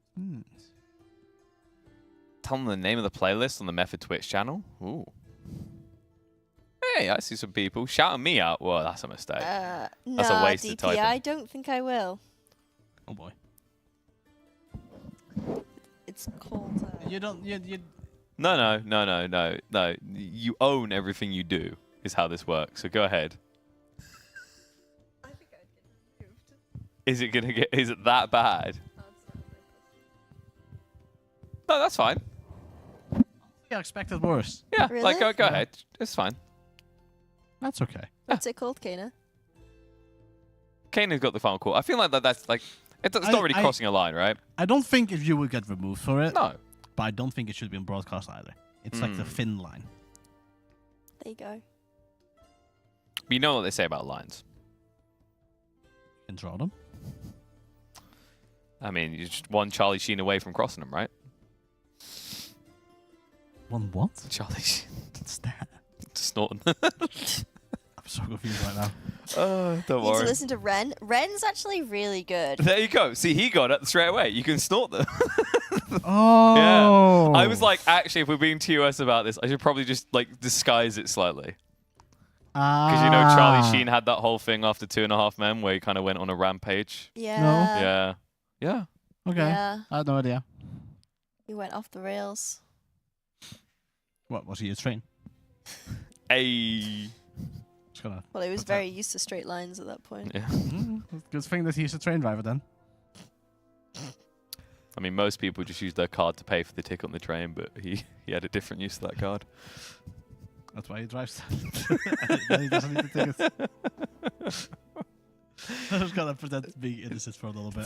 Tell them the name of the playlist on the Method Twitch channel. Ooh. Hey, I see some people shouting me out. Well, that's a mistake. That's a waste DP, of typing. I don't think I will. Oh boy. It's called. You don't. You. No. You own everything you do. Is how this works. So go ahead. I think I'd get moved. Is it gonna get? Is it that bad? No, that's fine. Yeah, expected worse. Yeah, Really? like go ahead. It's fine. That's okay. What's it called, Kana? Kana's got the final call. I feel like that's like it's not really crossing a line, right? I don't think if you would get removed for it. No. But I don't think it should be on broadcast either. It's like the thin line. There you go. But you know what they say about lines. You can draw them. I mean, you're just one Charlie Sheen away from crossing them, right? One what? Charlie Sheen. What's that? Snorting. I'm so confused right now. Oh, don't You need to worry. listen to Ren. Ren's actually really good. There you go. See, he got it straight away. You can snort them. Oh. Yeah. I was like, actually, if we're being TOS about this, I should probably just like disguise it slightly. Because you know Charlie Sheen had that whole thing after 2.5 Men where he kind of went on a rampage. Yeah. Yeah. Yeah. Okay. Yeah. I had no idea. He went off the rails. What was he a train? Hey. Just gonna. Well, he was very used to straight lines at that point. Yeah. Good thing that he's a train driver then. I mean, most people just use their card to pay for the ticket on the train, but he had a different use of that card. That's why he drives. Then he doesn't need the tickets. I was gonna pretend to be innocent for a little bit.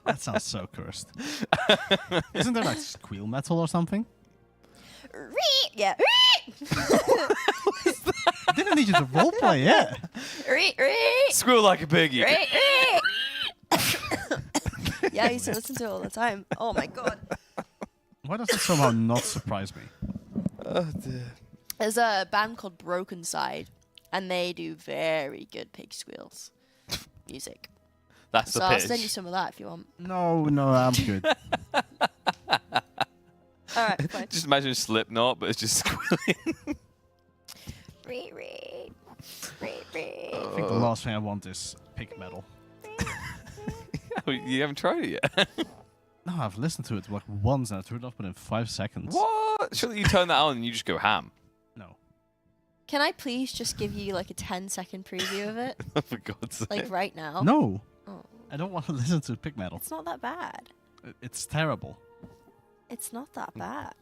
That sounds so cursed. Isn't there like squeal metal or something? Yeah. I didn't need you to roleplay it. Squeal like a piggy. Yeah, I used to listen to it all the time. Oh my god. Why does it somehow not surprise me? Oh dear. There's a band called Broken Side, and they do very good pig squeals music. That's so the I'll pitch. send you some of that if you want. No, I'm good. Alright, fine. Just imagine Slipknot, but it's just squealing. Ree. I think the last thing I want is pig metal. Oh, you haven't tried it yet. No, I've listened to it like once and I turned it off within 5 seconds. What? Surely you turn that on and you just go ham. No. Can I please just give you like a 10-second preview of it? For God's sake. Like right now? No. Oh. I don't want to listen to pig metal. It's not that bad. It's terrible. It's not that bad.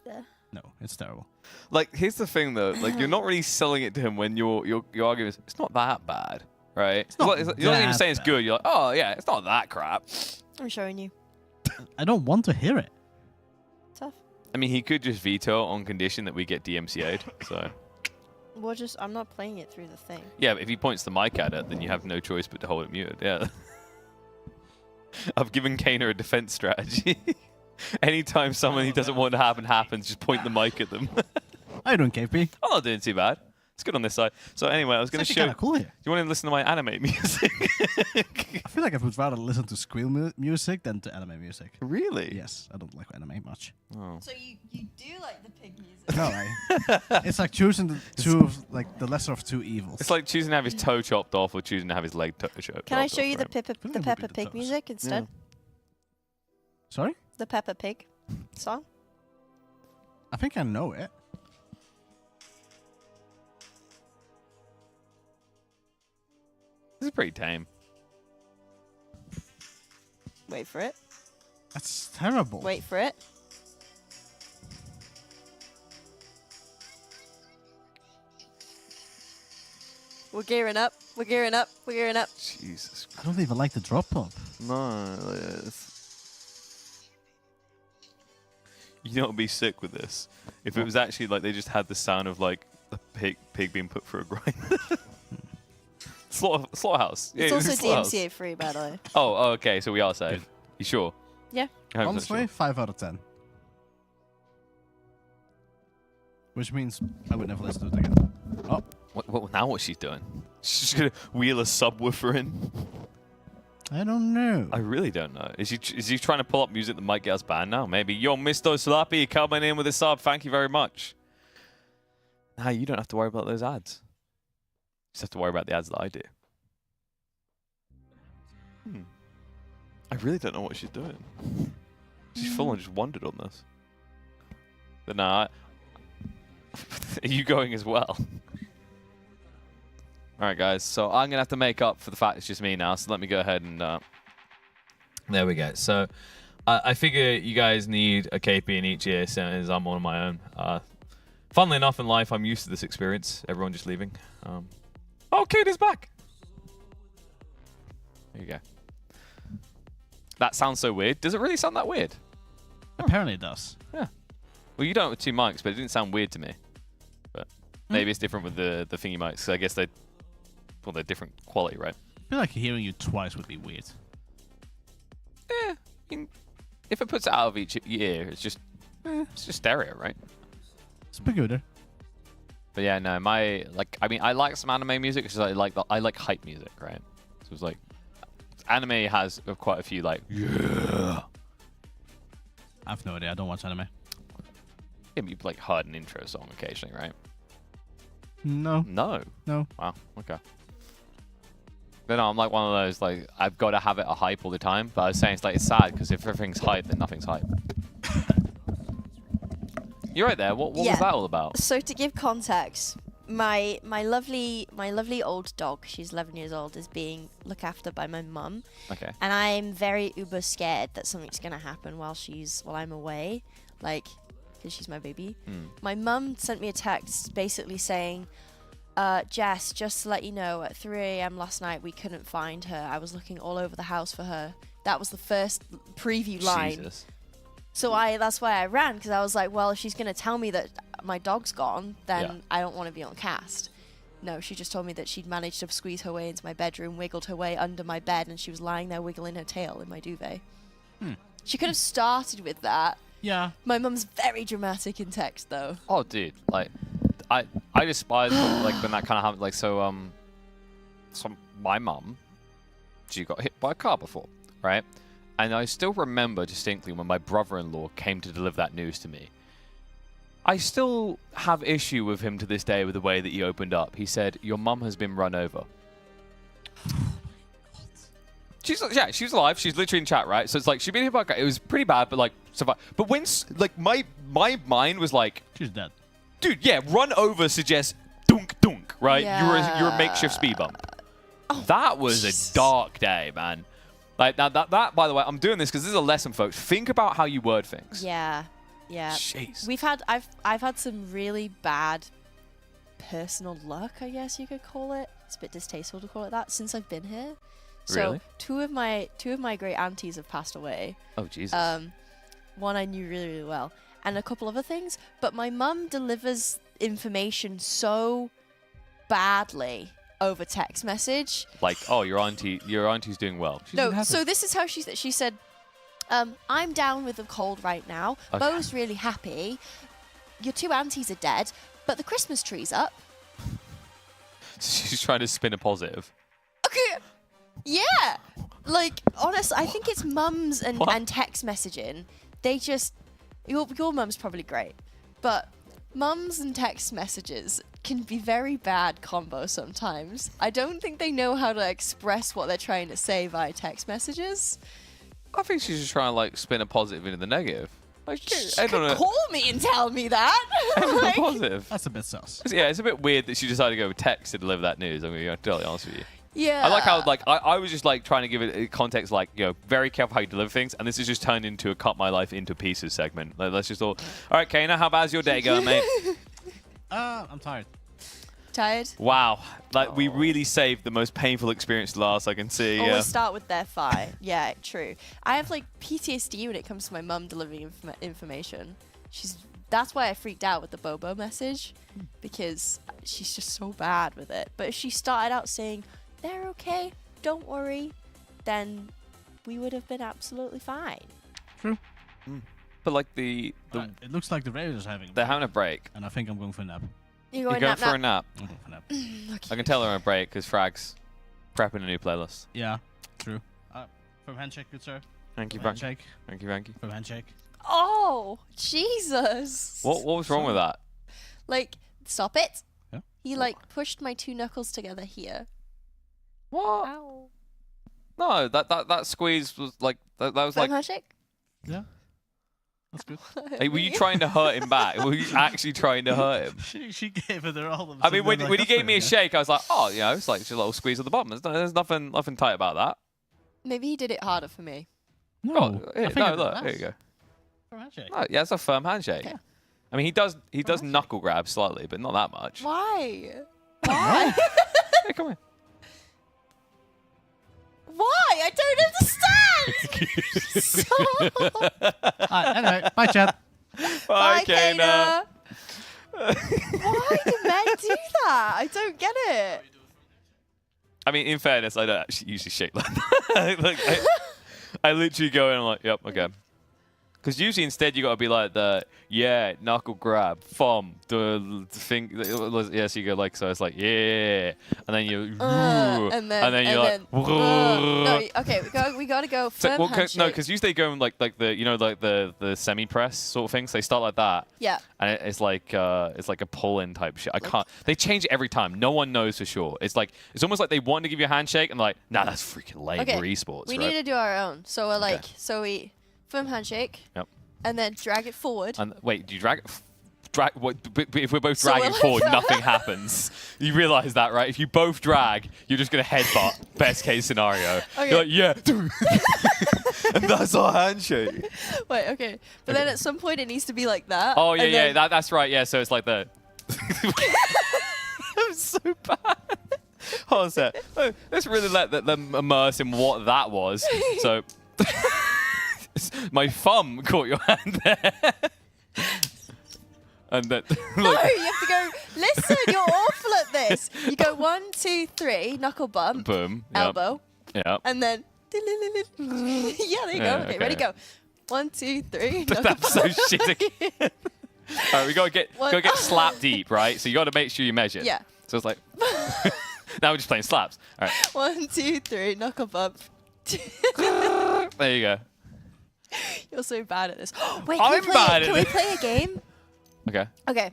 No, it's terrible. Like, here's the thing though. Like, you're not really selling it to him when your argument is it's not that bad, right? It's not you're not even that saying it's good. You're like, oh yeah, it's not that crap. I'm showing you. I don't want to hear it. Tough. I mean, he could just veto on condition that we get DMCA'd. So. I'm not playing it through the thing. Yeah, but if he points the mic at it, then you have no choice but to hold it muted. Yeah. I've given Kana a defense strategy. Anytime someone he doesn't want to happen happens, just point the mic at them. How you doing, KP? I'm not doing too bad. It's good on this side. So anyway, I was going to show. Kind of cool here. Do you want to listen to my anime music? I feel like I would rather listen to squeal music than to anime music. Really? Yes, I don't like anime much. Oh. So you do like the pig music? No, it's like choosing the lesser of two evils. It's like choosing to have his toe chopped off or choosing to have his leg chopped off. Can I show you the Peppa Pig music instead? Yeah. Sorry? The Peppa Pig song? I think I know it. This is pretty tame. Wait for it. That's terrible. Wait for it. We're gearing up. We're gearing up. We're gearing up. Jesus. I don't even like the drop pop. No. You know what would be sick with this? If it was actually like they just had the sound of like a pig being put through a grinder. Slaughterhouse. It's also DMCA free, by the way. Oh, okay. So we are safe. You sure? Yeah. Honestly, Sure. 5 out of 10. Which means I would never listen to it again. Oh. What now? What's she doing? She's gonna wheel a subwoofer in. I don't know. I really don't know. Is he trying to pull up music that might get us banned now? Maybe. Yo, Mr. Slappy coming in with a sub. Thank you very much. Now you don't have to worry about those ads. You just have to worry about the ads that I do. I really don't know what she's doing. She's full on just wandered on this. But nah. Are you going as well? Alright guys, so I'm going to have to make up for the fact it's just me now, so let me go ahead and... There we go. So, I figure you guys need a KP in each ear, since I'm on my own. Funnily enough, in life, I'm used to this experience. Everyone just leaving. Oh, Kate is back! There you go. That sounds so weird. Does it really sound that weird? Apparently it does. Yeah. Well, you don't with two mics, but it didn't sound weird to me. But maybe it's different with the thingy mics. So I guess they're different quality, right? I feel like hearing you twice would be weird. Yeah. I mean, if it puts it out of each ear, it's just stereo, right? It's pretty good. But yeah, no, I like some anime music because I like hype music, right? So it's like anime has quite a few like yeah. I have no idea. I don't watch anime. Yeah, you've like heard an intro song occasionally, right? No. No. No. Wow. Okay. But no, I'm like one of those like I've got to have it a hype all the time. But I was saying it's like it's sad because if everything's hype, then nothing's hype. You're right there. What was that all about? So to give context, my lovely old dog, she's 11 years old, is being looked after by my mum. Okay. And I'm very uber scared that something's gonna happen while I'm away, like because she's my baby. My mum sent me a text basically saying, Jess, just to let you know, at 3 a.m. last night we couldn't find her. I was looking all over the house for her. That was the first preview line. Jesus. So that's why I ran, because I was like, well, if she's going to tell me that my dog's gone, then I don't want to be on cast. No, she just told me that she'd managed to squeeze her way into my bedroom, wiggled her way under my bed, and she was lying there wiggling her tail in my duvet. She could have started with that. Yeah. My mum's very dramatic in text, though. Oh, dude, like, I despise like when that kind of happened. Like, so my mum, she got hit by a car before, right? And I still remember distinctly when my brother-in-law came to deliver that news to me. I still have issue with him to this day with the way that he opened up. He said, "Your mum has been run over." She's alive. She's literally in chat, right? So it's like she's been hit by a car. It was pretty bad, but like survived. But when like my mind was like, she's dead. Dude, yeah, run over suggests dunk dunk, right? Yeah. You're a makeshift speed bump. That was a dark day, man. Like that by the way, I'm doing this because this is a lesson, folks. Think about how you word things. Yeah. Yeah. Jeez. I've had some really bad personal luck, I guess you could call it. It's a bit distasteful to call it that since I've been here. So Really? two of my great aunties have passed away. Oh Jesus. One I knew really, really well, and a couple other things. But my mum delivers information so badly over text message. Like, oh, your auntie's doing well. She's in No, heaven. so this is how she said, I'm down with the cold right now. Okay. Bo's really happy. Your two aunties are dead, but the Christmas tree's up. She's trying to spin a positive. Okay. Yeah. Like, honestly, I think it's mums and text messaging. They just... Your mum's probably great. But mums and text messages can be very bad combo sometimes. I don't think they know how to express what they're trying to say via text messages. I think she's just trying to like spin a positive into the negative. Like, I don't know. Call me and tell me that. Like, positive. That's a bit sus. Yeah, it's a bit weird that she decided to go with text to deliver that news. I'm going to be totally honest with you. Yeah. I like how like I was just like trying to give it a context, like, you know, very careful how you deliver things, and this is just turned into a cut my life into pieces segment. Like, let's just all right, Kana, how bad's your day going, mate? I'm tired. Tired? Wow, like we really saved the most painful experience last. I can see. Always start with their fight. Yeah, true. I have like PTSD when it comes to my mum delivering information. That's why I freaked out with the Bobo message, because she's just so bad with it. But if she started out saying, they're okay, don't worry, then we would have been absolutely fine. True. But like the it looks like the Raiders are having. They're having a break. And I think I'm going for a nap. You're going nap, for a nap. I'm going for a nap. Okay. I can tell they're on a break because Frag's prepping a new playlist. Yeah, true. From handshake, good sir. Thank you, From Frank. handshake. Thank you, Frankie. From handshake. Oh, Jesus. What was wrong with that? Like, stop it. Yeah? He like pushed my two knuckles together here. What? Ow. No, that squeeze was like that was Firm like. handshake? Yeah. That's good. Hey, were you trying to hurt him back? Were you actually trying to hurt him? She gave it her all. I mean, when he gave me a shake, I was like, oh, you know, it's like just a little squeeze at the bottom. There's nothing tight about that. Maybe he did it harder for me. No, Oh, here, no, look, here you go. Firm handshake. Oh, yeah, it's a firm handshake. Okay. I mean, he does knuckle grab slightly, but not that much. Why? Why? Hey, come here. Why? I don't understand. Anyway, bye, chat. Bye, Kana. Kana. Why do men do that? I don't get it. I mean, in fairness, I don't actually usually shake like that. Like, I literally go in and I'm like, yep, okay. Because usually instead you got to be like knuckle grab, thumb, the thing. Yeah, so you go like, so it's like, yeah. And then you, and then you're like, no, okay, we got to go firm handshake. no, because usually they go in like the, you know, like the semi-press sort of things. They start like that. Yeah. And it's like a pull-in type shit. I can't. They change it every time. No one knows for sure. It's like it's almost like they want to give you a handshake and like, nah, that's freaking lame. Okay, We're esports. we right? need to do our own. So we're like, so we firm handshake. Yep. And then drag it forward. And wait, do you drag? What? But if we're both So dragging we're like forward, nothing happens. You realize that, right? If you both drag, you're just gonna headbutt. Best case scenario. Okay. You're like, yeah, and that's our handshake. Wait, okay. But then at some point it needs to be like that. Oh yeah, and yeah, then- that's right. Yeah, so it's like the. I'm so bad. Hold on a sec. Let's really let them immerse in what that was. So. My thumb caught your hand there. And then No, you have to go. Listen, you're awful at this. You go 1, 2, 3, knuckle bump, boom, elbow, yep. and then. Yeah, there you go. Yeah, Okay, ready, okay. go. 1, 2, 3. Knuckle That's so shit again. All right, we gotta get slap deep, right? So you gotta make sure you measure. Yeah. So it's like now we're just playing slaps. All right. 1, 2, 3, knuckle bump. There you go. You're so bad at this. Wait, I'm bad at can we this. play a game? Okay. Okay,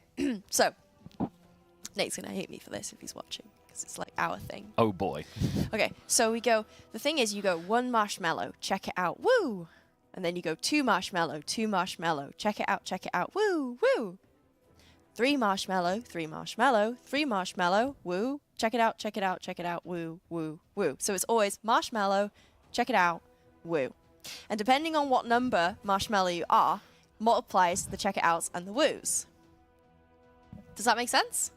so Nate's gonna hate me for this if he's watching, because it's like our thing. Oh boy. Okay, so we go, the thing is you go 1 marshmallow, check it out, woo! And then you go 2 marshmallow, check it out, woo, woo! 3 marshmallow, 3 marshmallow, 3 marshmallow, woo, check it out, woo, woo, woo. So it's always marshmallow, check it out, woo. And depending on what number marshmallow you are, multiplies the check it outs and the woos. Does that make sense?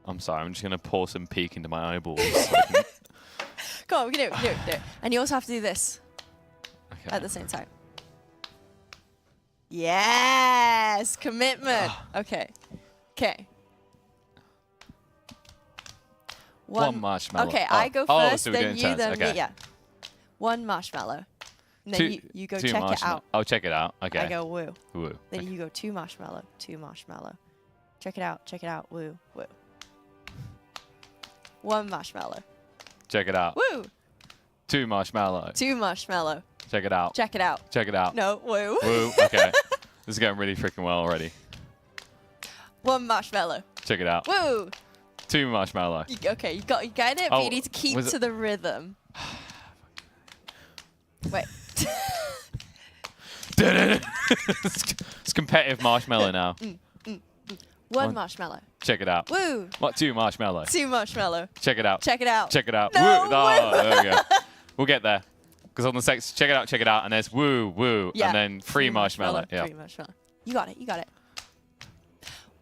I'm sorry, I'm just gonna pour some peek into my eyeballs. Come on, we can do it. And you also have to do this at the same time. Yes, commitment. Okay. One marshmallow. Okay, I go first, so we're then doing you, turns. then Okay. me. Yeah. One marshmallow. And then you go check it out. Oh, check it out. Okay. I go woo. Woo. Then you go 2 marshmallow. Check it out. Woo. 1 marshmallow. Check it out. Woo. 2 marshmallow. 2 marshmallow. Check it out. Check it out. Check it out. No, woo. Woo. Okay. This is going really freaking well already. 1 marshmallow. Check it out. Woo. 2 marshmallow. Okay, you got it, but you need to keep to the rhythm. Wait. It's competitive marshmallow now. 1 marshmallow. Check it out. Woo. What? 2 marshmallow. 2 marshmallow. Check it out. Check it out. Check it out. No, woo. Oh, woo. there we go. We'll get there. Because on the sex, check it out, and there's woo, Yeah. and then 3 marshmallow. Yeah. 3 marshmallow. You got it.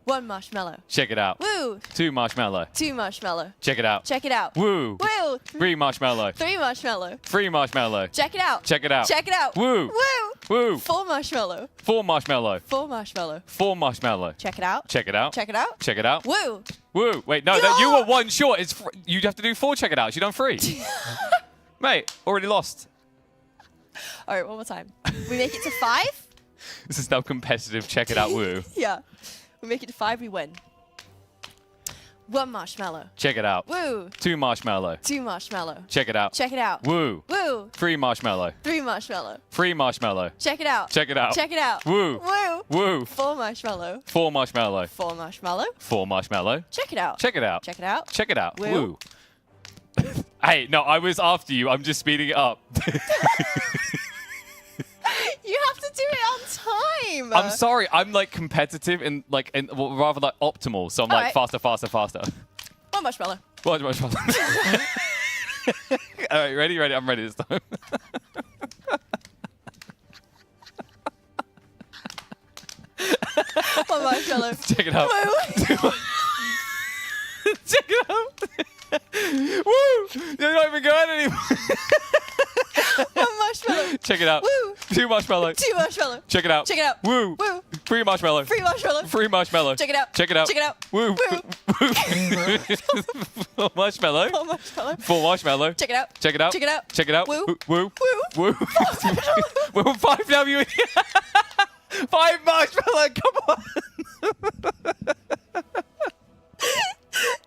1 marshmallow. Check it out. Woo. 2 marshmallow. 2 marshmallow. Check it out. Check it out. Woo. Woo. 3 marshmallow. 3 marshmallow. 3 marshmallow. Check it out. Check it out. Check it out. Woo. Woo. Woo. 4 marshmallow. 4 marshmallow. 4 marshmallow. 4 marshmallow. Check it out. Check it out. Check it out. Check it out. Woo. Woo. Wait, no, you were 1 short. You'd have to do 4 check it outs. You done 3. Mate, already lost. All right, one more time. We make it to 5? This is now competitive. Check it out. Woo. Yeah. We make it to 5, we win. 1 marshmallow. Check it out. Woo. 2 marshmallow. 2 marshmallow. Check it out. Check it out. Woo. Woo. 3 marshmallow. 3 marshmallow. 3 marshmallow. Check it out. Check it out. Check it out. Woo. Woo. Woo. 4 marshmallow. 4 marshmallow. 4 marshmallow. 4 marshmallow. Check it out. Check it out. Check it out. Check it out. Woo. Woo. Hey, no, I was after you. I'm just speeding it up. You have to do it on time. I'm sorry. I'm like competitive and like, well, rather like optimal. So I'm like Alright. faster. 1 marshmallow. 1 marshmallow. All right, ready? I'm ready this time. One marshmallow. Check it out. Woo. Check it out. Woo! You're not even going anymore. 1 marshmallow. Check it out. Woo. 2 marshmallow. 2 marshmallow. Check it out. Check it out. Woo. Woo. 3 marshmallow. 3 marshmallow. 3 marshmallow. Check it out. Check it out. Check it out. Woo. Woo. 4 marshmallow. 4 marshmallow. 4 marshmallow. Check it out. Check it out. Check it out. Check it out. Woo. Woo. Woo. Woo. Woo. 5 W. 5 marshmallow. Come on.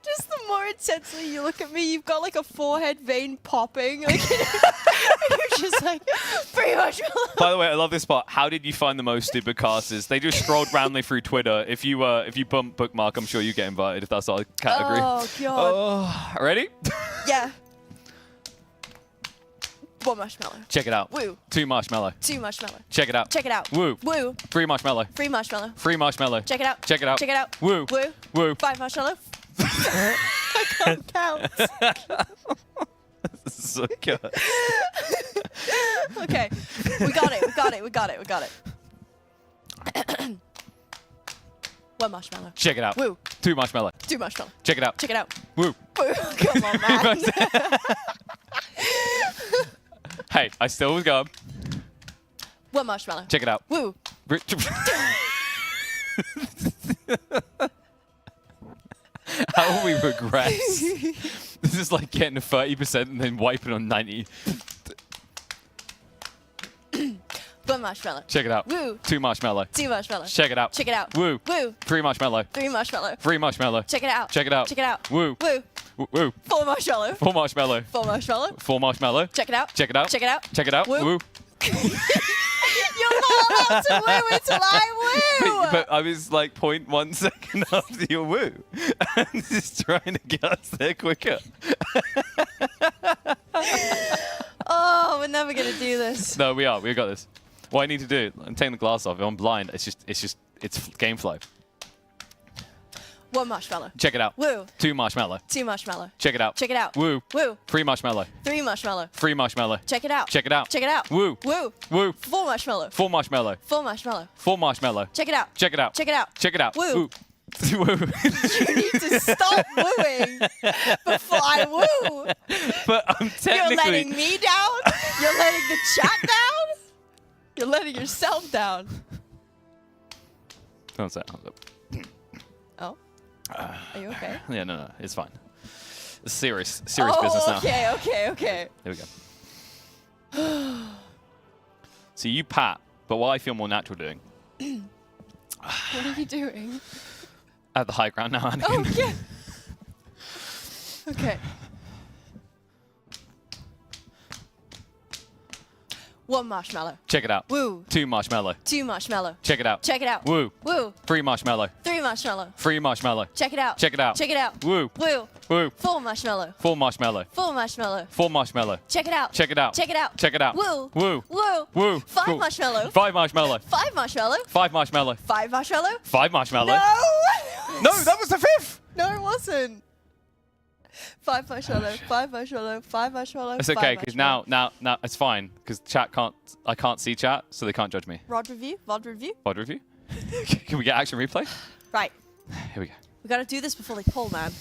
Just the more intensely you look at me, you've got like a forehead vein popping. Like, you're just like, 3 marshmallow. By the way, I love this part. How did you find the most stupid casters? They just scrolled randomly through Twitter. If you bookmark, I'm sure you get invited if that's our category. Oh, God. Oh, ready? Yeah. 1 marshmallow. Check it out. Woo. 2 marshmallow. 2 marshmallow. Check it out. Check it out. Woo. Woo. 3 marshmallow. 3 marshmallow. 3 marshmallow. Check it out. Check it out. Check it out. Woo. Woo. Woo. 5 marshmallow. I can't count. This is so good. Okay. We got it. 1 marshmallow. Check it out. Woo. 2 marshmallow. 2 marshmallow. Check it out. Check it out. Woo. Woo. Come on, man. Hey, I still was going. 1 marshmallow. Check it out. Woo. How will we regress? This is like getting to 30% and then wiping on 90. 1 marshmallow. Check it out. Woo. 2 marshmallow. 2 marshmallow. Check it out. Check it out. Woo. Woo. 3 marshmallow. 3 marshmallow. 3 marshmallow. Check it out. Check it out. Check it out. Woo. Woo. Woo. 4 marshmallow. 4 marshmallow. 4 marshmallow. 4 marshmallow. Check it out. Check it out. Check it out. Check it out. Woo. Woo. You're not allowed to woo until I woo. But I was like 0.1 second after your woo. I'm just trying to get us there quicker. Oh, we're never gonna do this. No, we are. We got this. What I need to do, I'm taking the glass off. If I'm blind, it's game flow. 1 marshmallow. Check it out. Woo. 2 marshmallow. 2 marshmallow. Check it out. Check it out. Woo. Woo. 3 marshmallow. 3 marshmallow. 3 marshmallow. Check it out. Check it out. Check it out. Woo. Woo. Woo. 4 marshmallow. 4 marshmallow. 4 marshmallow. 4 marshmallow. Check it out. Check it out. Check it out. Check it out. Woo. Woo. Woo. You need to stop wooing before I woo. But I'm technically... You're letting me down. You're letting the chat down. You're letting yourself down. One sec. Oh. Are you okay? Yeah, no, it's fine. It's serious business now. Okay. There we go. So you pat, but what I feel more natural doing. What are you doing? At the high ground now, Anakin. Oh, yeah. Okay. 1 marshmallow. Check it out. Woo. 2 marshmallow. 2 marshmallow. Check it out. Check it out. Woo. Woo. 3 marshmallow. 3 marshmallow. 3 marshmallow. Check it out. Check it out. Check it out. Woo. Woo. Woo. 4 marshmallow. 4 marshmallow. 4 marshmallow. 4 marshmallow. Check it out. Check it out. Check it out. Check it out. Woo. Woo. Woo. Woo. 5 Cool. marshmallow. 5 marshmallow. 5 marshmallow. 5 marshmallow. 5 marshmallow. 5 marshmallow. No. No, that was the 5th. No, it wasn't. 5 marshmallow. 5 marshmallow. 5 marshmallow. It's okay, because now it's fine, because I can't see chat, so they can't judge me. VOD review. VOD review. VOD review? Can we get action replay? Right. Here we go. We gotta do this before they pull, man.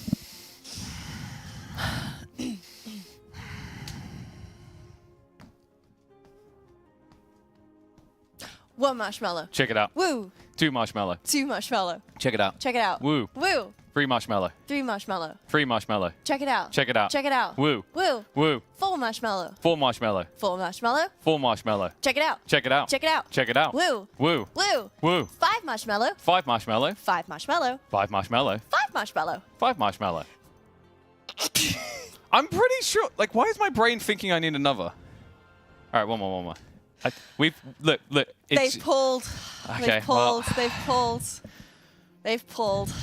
One marshmallow. Check it out. Woo. 2 marshmallow. 2 marshmallow. Check it out. Check it out. Woo. Woo. 3 marshmallow. 3 marshmallow. 3 marshmallow. Check it out. Check it out. Check it out. Woo. Woo. Woo. 4 marshmallow. 4 marshmallow. 4 marshmallow. 4 marshmallow. Check it out. Check it out. Check it out. Check it out. Woo. Woo. Woo. Woo. 5 marshmallow. 5 marshmallow. 5 marshmallow. 5 marshmallow. 5 marshmallow. 5 marshmallow. I'm pretty sure. Like, why is my brain thinking I need another? All right, one more. Look. It's, They've pulled. Okay, They've pulled. well. They've pulled. They've pulled.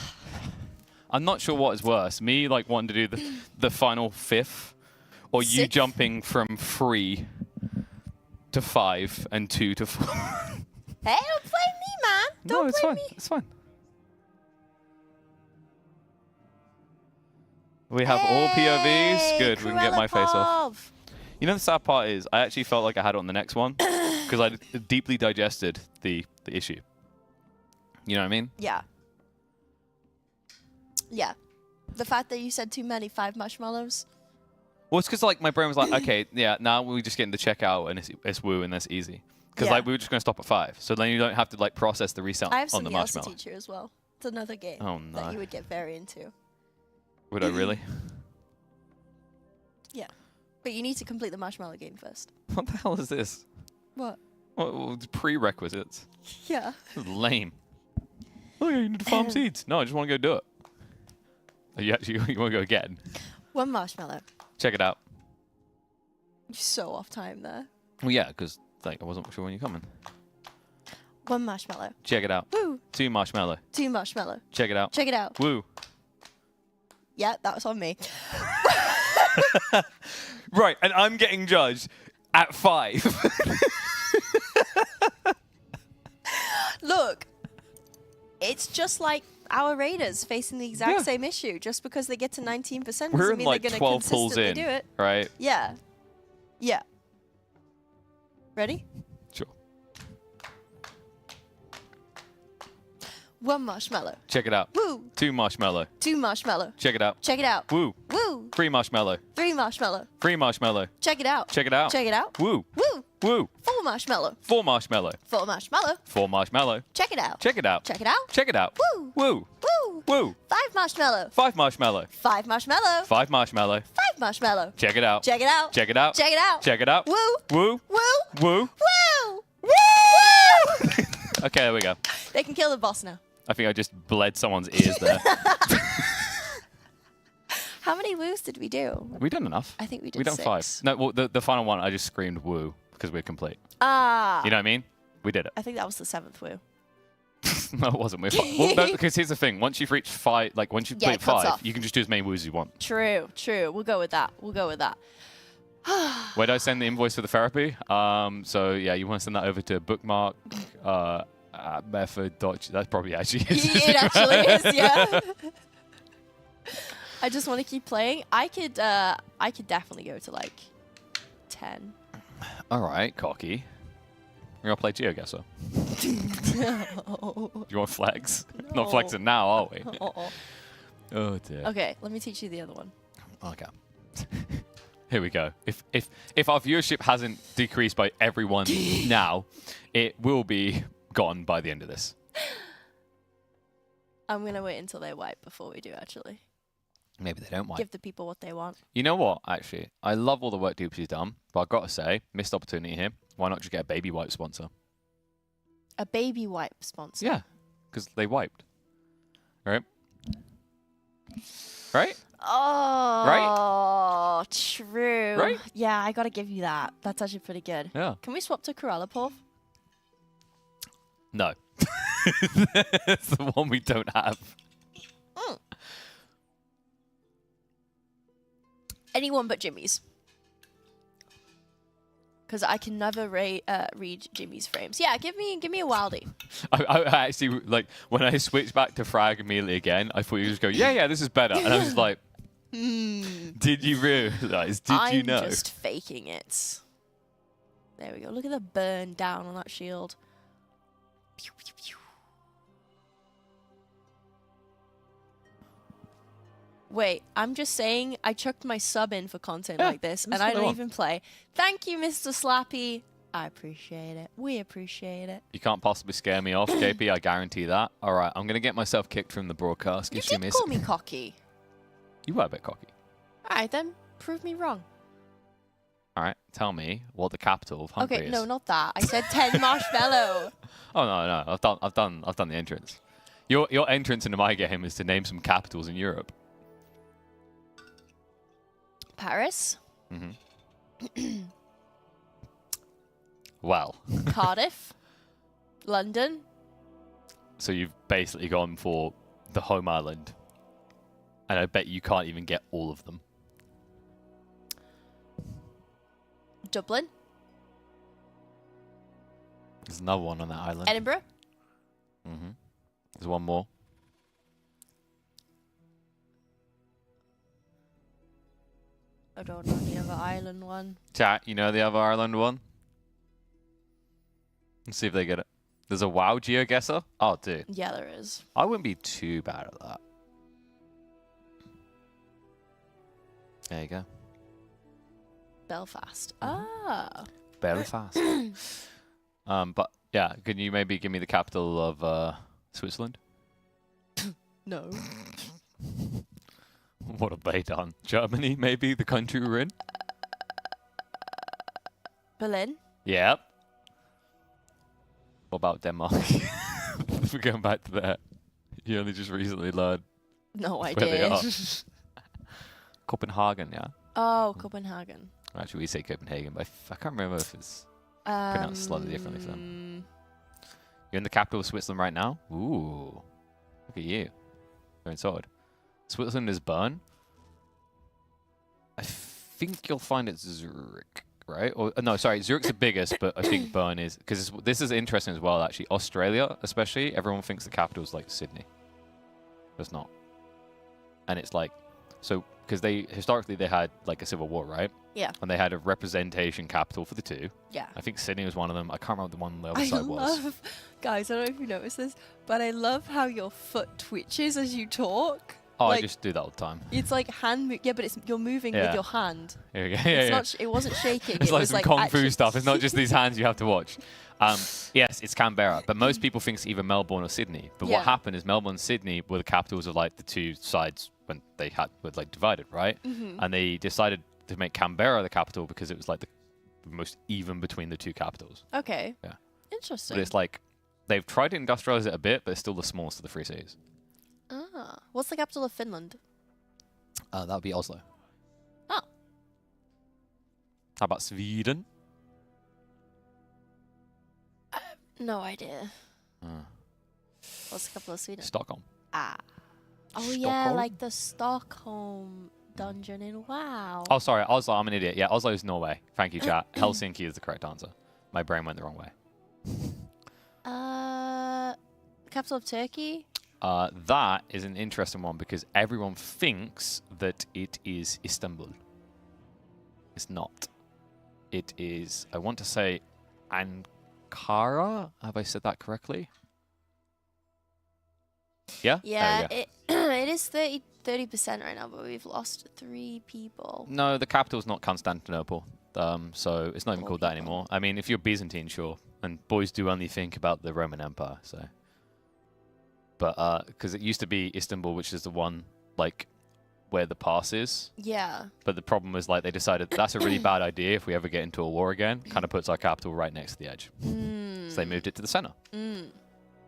I'm not sure what is worse. Me, like, wanting to do the final 5th, or you 6th? jumping from 3 to 5 and 2 to 4. Hey, don't blame me, man. Don't No, it's blame fine. me. It's fine. We have all POVs. Good, we can get my face off. You know, the sad part is, I actually felt like I had it on the next one because I deeply digested the issue. You know what I mean? Yeah. Yeah. The fact that you said too many 5 marshmallows. Well, it's because like my brain was like, okay, yeah, now we just get into checkout and it's woo and that's easy. Because Yeah. like we were just gonna stop at 5, so then you don't have to like process the reset I have on the something else to marshmallow. teach you as well. It's another game Oh, no. that you would get very into. Would I really? Yeah. But you need to complete the marshmallow game first. What the hell is this? What? What prerequisites? Yeah. This is lame. Oh yeah, you need to farm seeds. No, I just want to go do it. Oh, you actually you want to go again? 1 marshmallow. Check it out. You're so off time there. Well, yeah, because like I wasn't sure when you're coming. 1 marshmallow. Check it out. Woo. 2 marshmallow. 2 marshmallow. Check it out. Check it out. Woo. Yeah, that was on me. Right, and I'm getting judged at 5. Look, it's just like our Raiders facing the exact Yeah. same issue. Just because they get to 19% We're doesn't in mean like they're going to 12 pulls consistently in, do it. right? Yeah. Yeah. Ready? Sure. 1 marshmallow. Check it out. Woo. 2 marshmallow. 2 marshmallow. Check it out. Check it out. Woo. Woo. 3 marshmallow. 3 marshmallow. 3 marshmallow. Check it out. Check it out. Check it out. Woo. Woo. Woo. 4 marshmallow. 4 marshmallow. 4 marshmallow. 4 marshmallow. Check it out. Check it out. Check it out. Check it out. Woo. Woo. Woo. Woo. 5 marshmallow. 5 marshmallow. 5 marshmallow. 5 marshmallow. 5 marshmallow. Check it out. Check it out. Check it out. Check it out. Check it out. Woo. Woo. Woo. Woo. Woo. Woo. Okay, there we go. They can kill the boss now. I think I just bled someone's ears there. How many woos did we do? We done enough. I think we did We done 6. 5. No, well, the final one, I just screamed woo because we're complete. Ah. You know what I mean? We did it. I think that was the 7th woo. No, it wasn't. We're fine. Well, no, because here's the thing. Once you've reached 5, like once you've Yeah, played it cuts 5, off. you can just do as many woos as you want. True, true. We'll go with that. We'll go with that. Where do I send the invoice for the therapy? So yeah, you want to send that over to bookmark Method dodge. That's probably actually It actually is, yeah. I just want to keep playing. I could definitely go to like 10. All right, cocky. We're gonna play GeoGuessr. No. Do you want flex? No. Not flexing now, are we? Oh dear. Okay, let me teach you the other one. Okay. Here we go. If our viewership hasn't decreased by everyone now, it will be gone by the end of this. I'm gonna wait until they wipe before we do. Actually, Maybe they don't wipe. give the people what they want. You know what? Actually, I love all the work Doopsy's done, but I've got to say, missed opportunity here. Why not just get a baby wipe sponsor? A baby wipe sponsor. Yeah, because they wiped. Right? Right? Oh, true. Right? Yeah, I gotta give you that. That's actually pretty good. Yeah. Can we swap to Corellapov? No. That's the one we don't have. Mm. Anyone but Jimmy's. Because I can never read Jimmy's frames. Yeah, give me a wildie. I actually, like, when I switched back to frag immediately again, I thought you would just go, yeah, this is better. And I was just like, did you realize? Did you know? I'm just faking it. There we go. Look at the burn down on that shield. Pew, pew, pew. Wait, I'm just saying I chucked my sub in for content like this, and I don't even play. Thank you, Mr. Slappy. I appreciate it. We appreciate it. You can't possibly scare me off, JP. I guarantee that. All right, I'm going to get myself kicked from the broadcast. You did call me cocky. You were a bit cocky. All right, then. Prove me wrong. All right, tell me what the capital of Hungary Okay, is. no, not that. I said 10 marshmallow. Oh, no. I've done the entrance. Your entrance into my game is to name some capitals in Europe. Paris. Mm-hmm. Well. Cardiff. London. So you've basically gone for the home island. And I bet you can't even get all of them. Dublin. There's another one on that island. Edinburgh. Mm-hmm. There's one more. I don't know the other island one. Chat, you know the other island one? Let's see if they get it. There's a WoW GeoGuessr? Oh, dude. Yeah, there is. I wouldn't be too bad at that. There you go. Belfast. Ah. Belfast. But yeah, can you maybe give me the capital of Switzerland? No. What have they done? Germany, maybe? The country we're in? Berlin. Yep. What about Denmark? We're going back to there. You only just recently learned. No where idea. they are. Copenhagen, yeah? Oh, Copenhagen. Actually, we say Copenhagen, but I can't remember if it's pronounced slightly differently for them. You're in the capital of Switzerland right now? Ooh. Look at you. Going solid. Switzerland is Bern. I think you'll find it's Zurich, right? Or no, sorry, Zurich's the biggest, but I think Bern is, because this is interesting as well, actually. Australia, especially, everyone thinks the capital is like Sydney. But it's not. And it's like, so, because historically they had like a civil war, right? Yeah. And they had a representation capital for the two. Yeah. I think Sydney was one of them. I can't remember the one on the other side was. Guys, I don't know if you noticed this, but I love how your foot twitches as you talk. Oh, like, I just do that all the time. It's like yeah, but you're moving with your hand. Here we go. It's not. It wasn't shaking. It's it like was some like kung fu actually stuff. It's not just these hands you have to watch. Yes, it's Canberra, but most people think it's either Melbourne or Sydney. But what happened is Melbourne and Sydney were the capitals of like the two sides when they were like divided, right? Mm-hmm. And they decided to make Canberra the capital because it was like the most even between the two capitals. Okay. Yeah. Interesting. But it's like they've tried to industrialize it a bit, but it's still the smallest of the three cities. Ah, what's the capital of Finland? That would be Oslo. Oh. How about Sweden? No idea. What's the capital of Sweden? Stockholm. Ah. Oh yeah, Stockholm? like the Stockholm dungeon in WoW. Oh, sorry, Oslo. I'm an idiot. Yeah, Oslo is Norway. Thank you, chat. Helsinki is the correct answer. My brain went the wrong way. Capital of Turkey? That is an interesting one because everyone thinks that it is Istanbul. It's not. It is, I want to say, Ankara. Have I said that correctly? Yeah? Yeah, it is 30% right now, but we've lost 3 people. No, the capital's not Constantinople. So it's not even called that anymore. I mean, if you're Byzantine, sure. And boys do only think about the Roman Empire, so. But, because it used to be Istanbul, which is the one, like, where the pass is. Yeah. But the problem was, like, they decided that's a really bad idea if we ever get into a war again. Kind of puts our capital right next to the edge. So they moved it to the center.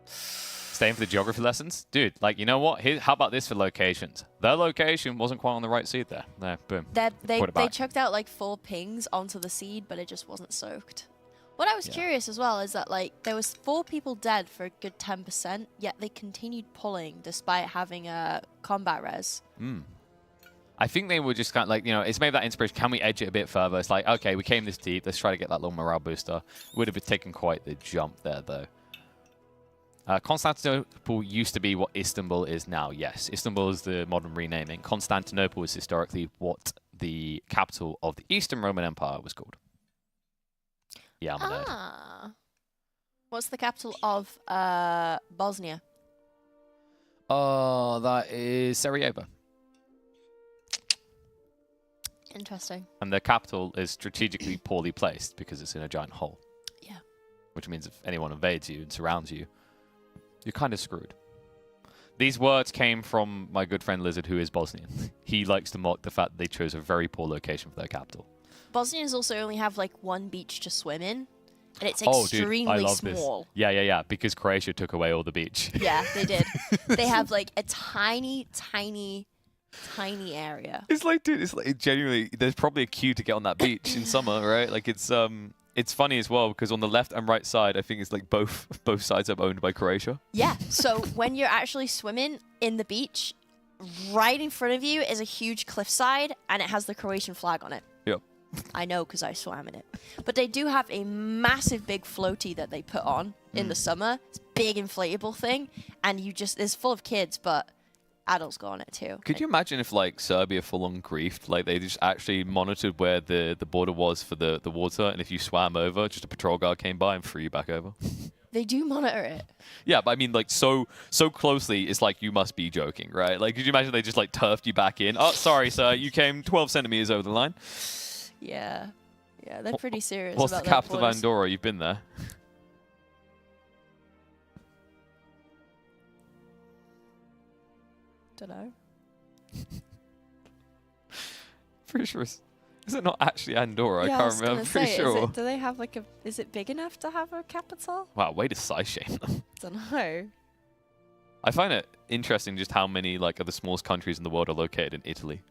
Staying for the geography lessons? Dude, like, you know what? How about this for locations? Their location wasn't quite on the right seed there. There, boom. They chucked out like 4 pings onto the seed, but it just wasn't soaked. What I was curious as well is that like there was 4 people dead for a good 10%, yet they continued pulling despite having a combat res. I think they were just kind of like, you know, it's maybe that inspiration. Can we edge it a bit further? It's like, okay, we came this deep. Let's try to get that little morale booster. Would have taken quite the jump there, though. Constantinople used to be what Istanbul is now, yes. Istanbul is the modern renaming. Constantinople was historically what the capital of the Eastern Roman Empire was called. Yeah, What's the capital of Bosnia? Oh, that is Sarajevo. Interesting. And the capital is strategically poorly placed because it's in a giant hole. Yeah. Which means if anyone invades you and surrounds you, you're kind of screwed. These words came from my good friend Lizard, who is Bosnian. He likes to mock the fact that they chose a very poor location for their capital. Bosnians also only have like 1 beach to swim in, and it's Dude, extremely I love small. This. Yeah, because Croatia took away all the beach. Yeah, they did. They have like a tiny area. It's like, dude, it's like genuinely, there's probably a queue to get on that beach in summer, right? Like it's funny as well because on the left and right side, I think it's like both sides are owned by Croatia. Yeah, so when you're actually swimming in the beach, right in front of you is a huge cliffside, and it has the Croatian flag on it. Yep. I know because I swam in it. But they do have a massive big floaty that they put on in the summer. It's a big inflatable thing, and it's full of kids, but adults go on it too. Could you imagine if like Serbia full on griefed, like they just actually monitored where the border was for the water, and if you swam over, just a patrol guard came by and threw you back over? They do monitor it. Yeah, but I mean like so closely, it's like you must be joking, right? Like could you imagine they just like turfed you back in? Oh, sorry sir, you came 12 centimeters over the line. Yeah, they're pretty serious. What's about the their capital of borders. Andorra? You've been there. Don't know. Pretty sure is it not actually Andorra? Yeah, I can't remember. I'm pretty sure. Do they have like is it big enough to have a capital? Wow, way to size shame them. Don't know. I find it interesting just how many like of the smallest countries in the world are located in Italy.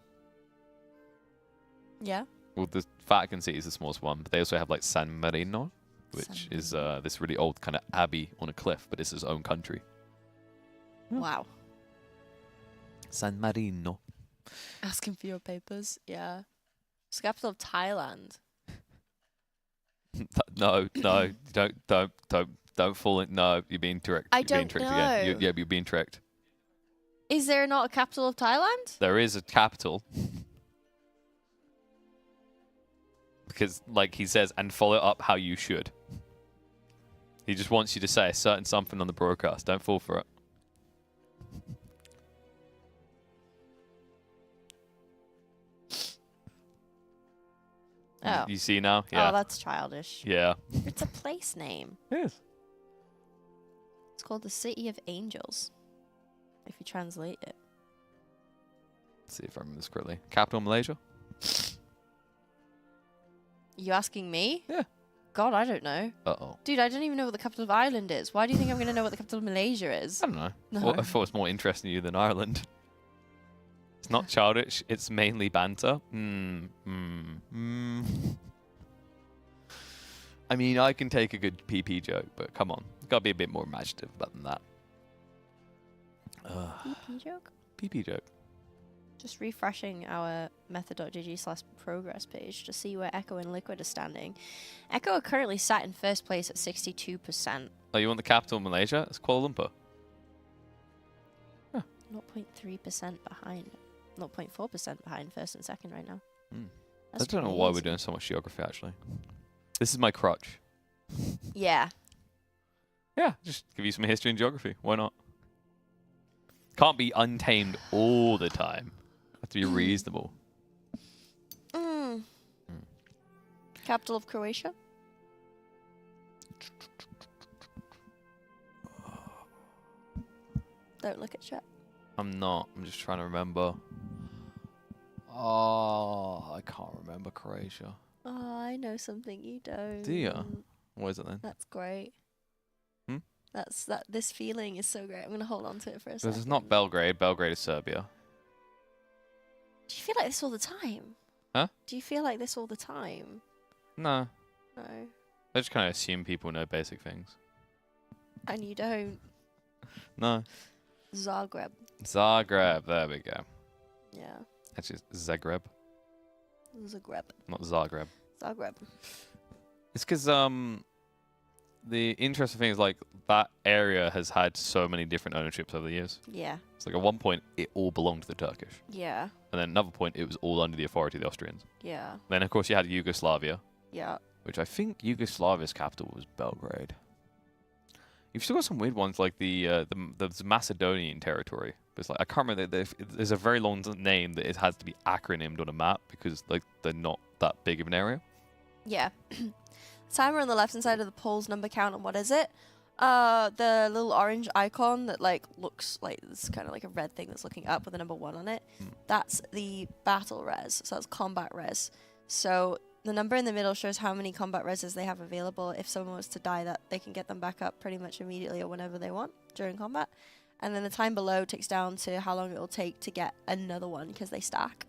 Yeah. Well, the Vatican City is the smallest one, but they also have like San Marino, which is this really old kind of abbey on a cliff, but it's its own country. Wow. San Marino. Asking for your papers. Yeah. It's the capital of Thailand. No, don't fall in. No, you're being tricked. I You're being don't tricked know. again. You're being tricked. Is there not a capital of Thailand? There is a capital. Because, like he says, and follow up how you should. He just wants you to say a certain something on the broadcast. Don't fall for it. Oh. You see now? Yeah. Oh, that's childish. Yeah. It's a place name. Yes. It's called the City of Angels, if you translate it. Let's see if I remember this correctly. Capital of Malaysia? You asking me? Yeah. God, I don't know. Uh-oh. Dude, I don't even know what the capital of Ireland is. Why do you think I'm going to know what the capital of Malaysia is? I don't know. No. I thought it was more interesting to you than Ireland. It's not childish. It's mainly banter. I mean, I can take a good PP joke, but come on. Got to be a bit more imaginative about than that. PP joke? PP joke. Just refreshing our method.gg/progress page to see where Echo and Liquid are standing. Echo are currently sat in first place at 62%. Oh, you want the capital of Malaysia? It's Kuala Lumpur. 0.3% behind. 0.4% behind first and second right now. I don't know why we're doing so much geography, actually. This is my crutch. Yeah. Yeah, just give you some history and geography. Why not? Can't be untamed all the time. Have to be reasonable. Capital of Croatia? Don't look at chat. I'm not. I'm just trying to remember. Oh, I can't remember Croatia. Oh, I know something you don't. Do you? What is it then? That's great. Hmm? This feeling is so great. I'm gonna hold on to it for a Because second. it's not Belgrade. Belgrade is Serbia. Do you feel like this all the time? Huh? Do you feel like this all the time? No. No. I just kind of assume people know basic things. And you don't. No. Zagreb. Zagreb. There we go. Yeah. Actually, it's Zagreb. Zagreb. Not Zagreb. Zagreb. It's because the interesting thing is like that area has had so many different ownerships over the years. Yeah. It's like at one point it all belonged to the Turkish. Yeah. And then another point it was all under the authority of the Austrians. Yeah. Then of course you had Yugoslavia. Yeah. Which I think Yugoslavia's capital was Belgrade. You've still got some weird ones like the Macedonian territory. But it's like I can't remember. There's a very long name that it has to be acronymed on a map because like they're not that big of an area. Yeah. Timer on the left hand side of the poll's number count, and what is it? The little orange icon that like looks like it's kind of like a red thing that's looking up with a number 1 on it. That's the battle res, so that's combat res. So the number in the middle shows how many combat reses they have available. If someone was to die, that they can get them back up pretty much immediately or whenever they want during combat. And then the time below ticks down to how long it will take to get another one because they stack.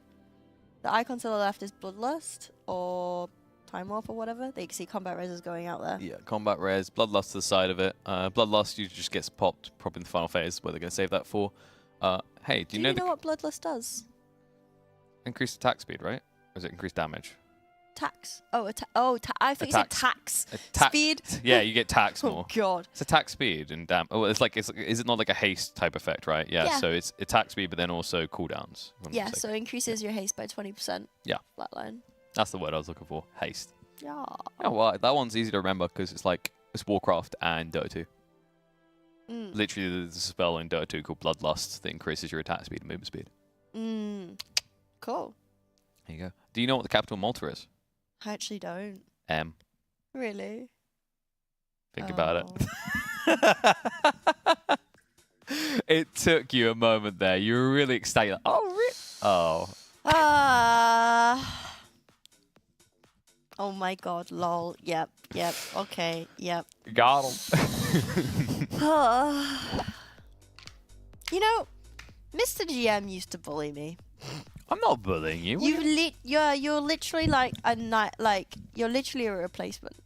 The icon to the left is Bloodlust or Time Warp or whatever. They can see combat reses going out there. Yeah, combat res, Bloodlust to the side of it. Bloodlust usually just gets popped probably in the final phase where they're going to save that for. Hey, do you know what Bloodlust does? Increased attack speed, right? Or is it increased damage? Tax. Oh, I think it's tax. Speed. Yeah, you get tax Oh, more. God. It's attack speed and Oh, it's like is it not like a haste type effect, right? Yeah. Yeah. So it's attack speed, but then also cooldowns. Yeah, so it increases your haste by 20%. Yeah. Flatline. That's the word I was looking for. Haste. Yeah. Oh, well, that one's easy to remember because it's like it's Warcraft and Dota 2. Literally, there's a spell in Dota 2 called Bloodlust that increases your attack speed and movement speed. Cool. There you go. Do you know what the capital of Malta is? I actually don't. M. Really? Think about it. It took you a moment there. You were really excited. Oh, really? Oh. Oh my god, lol. Yep, okay, yep. Got him. You know, Mr. GM used to bully me. I'm not bullying you. You're literally like you're literally a replacement.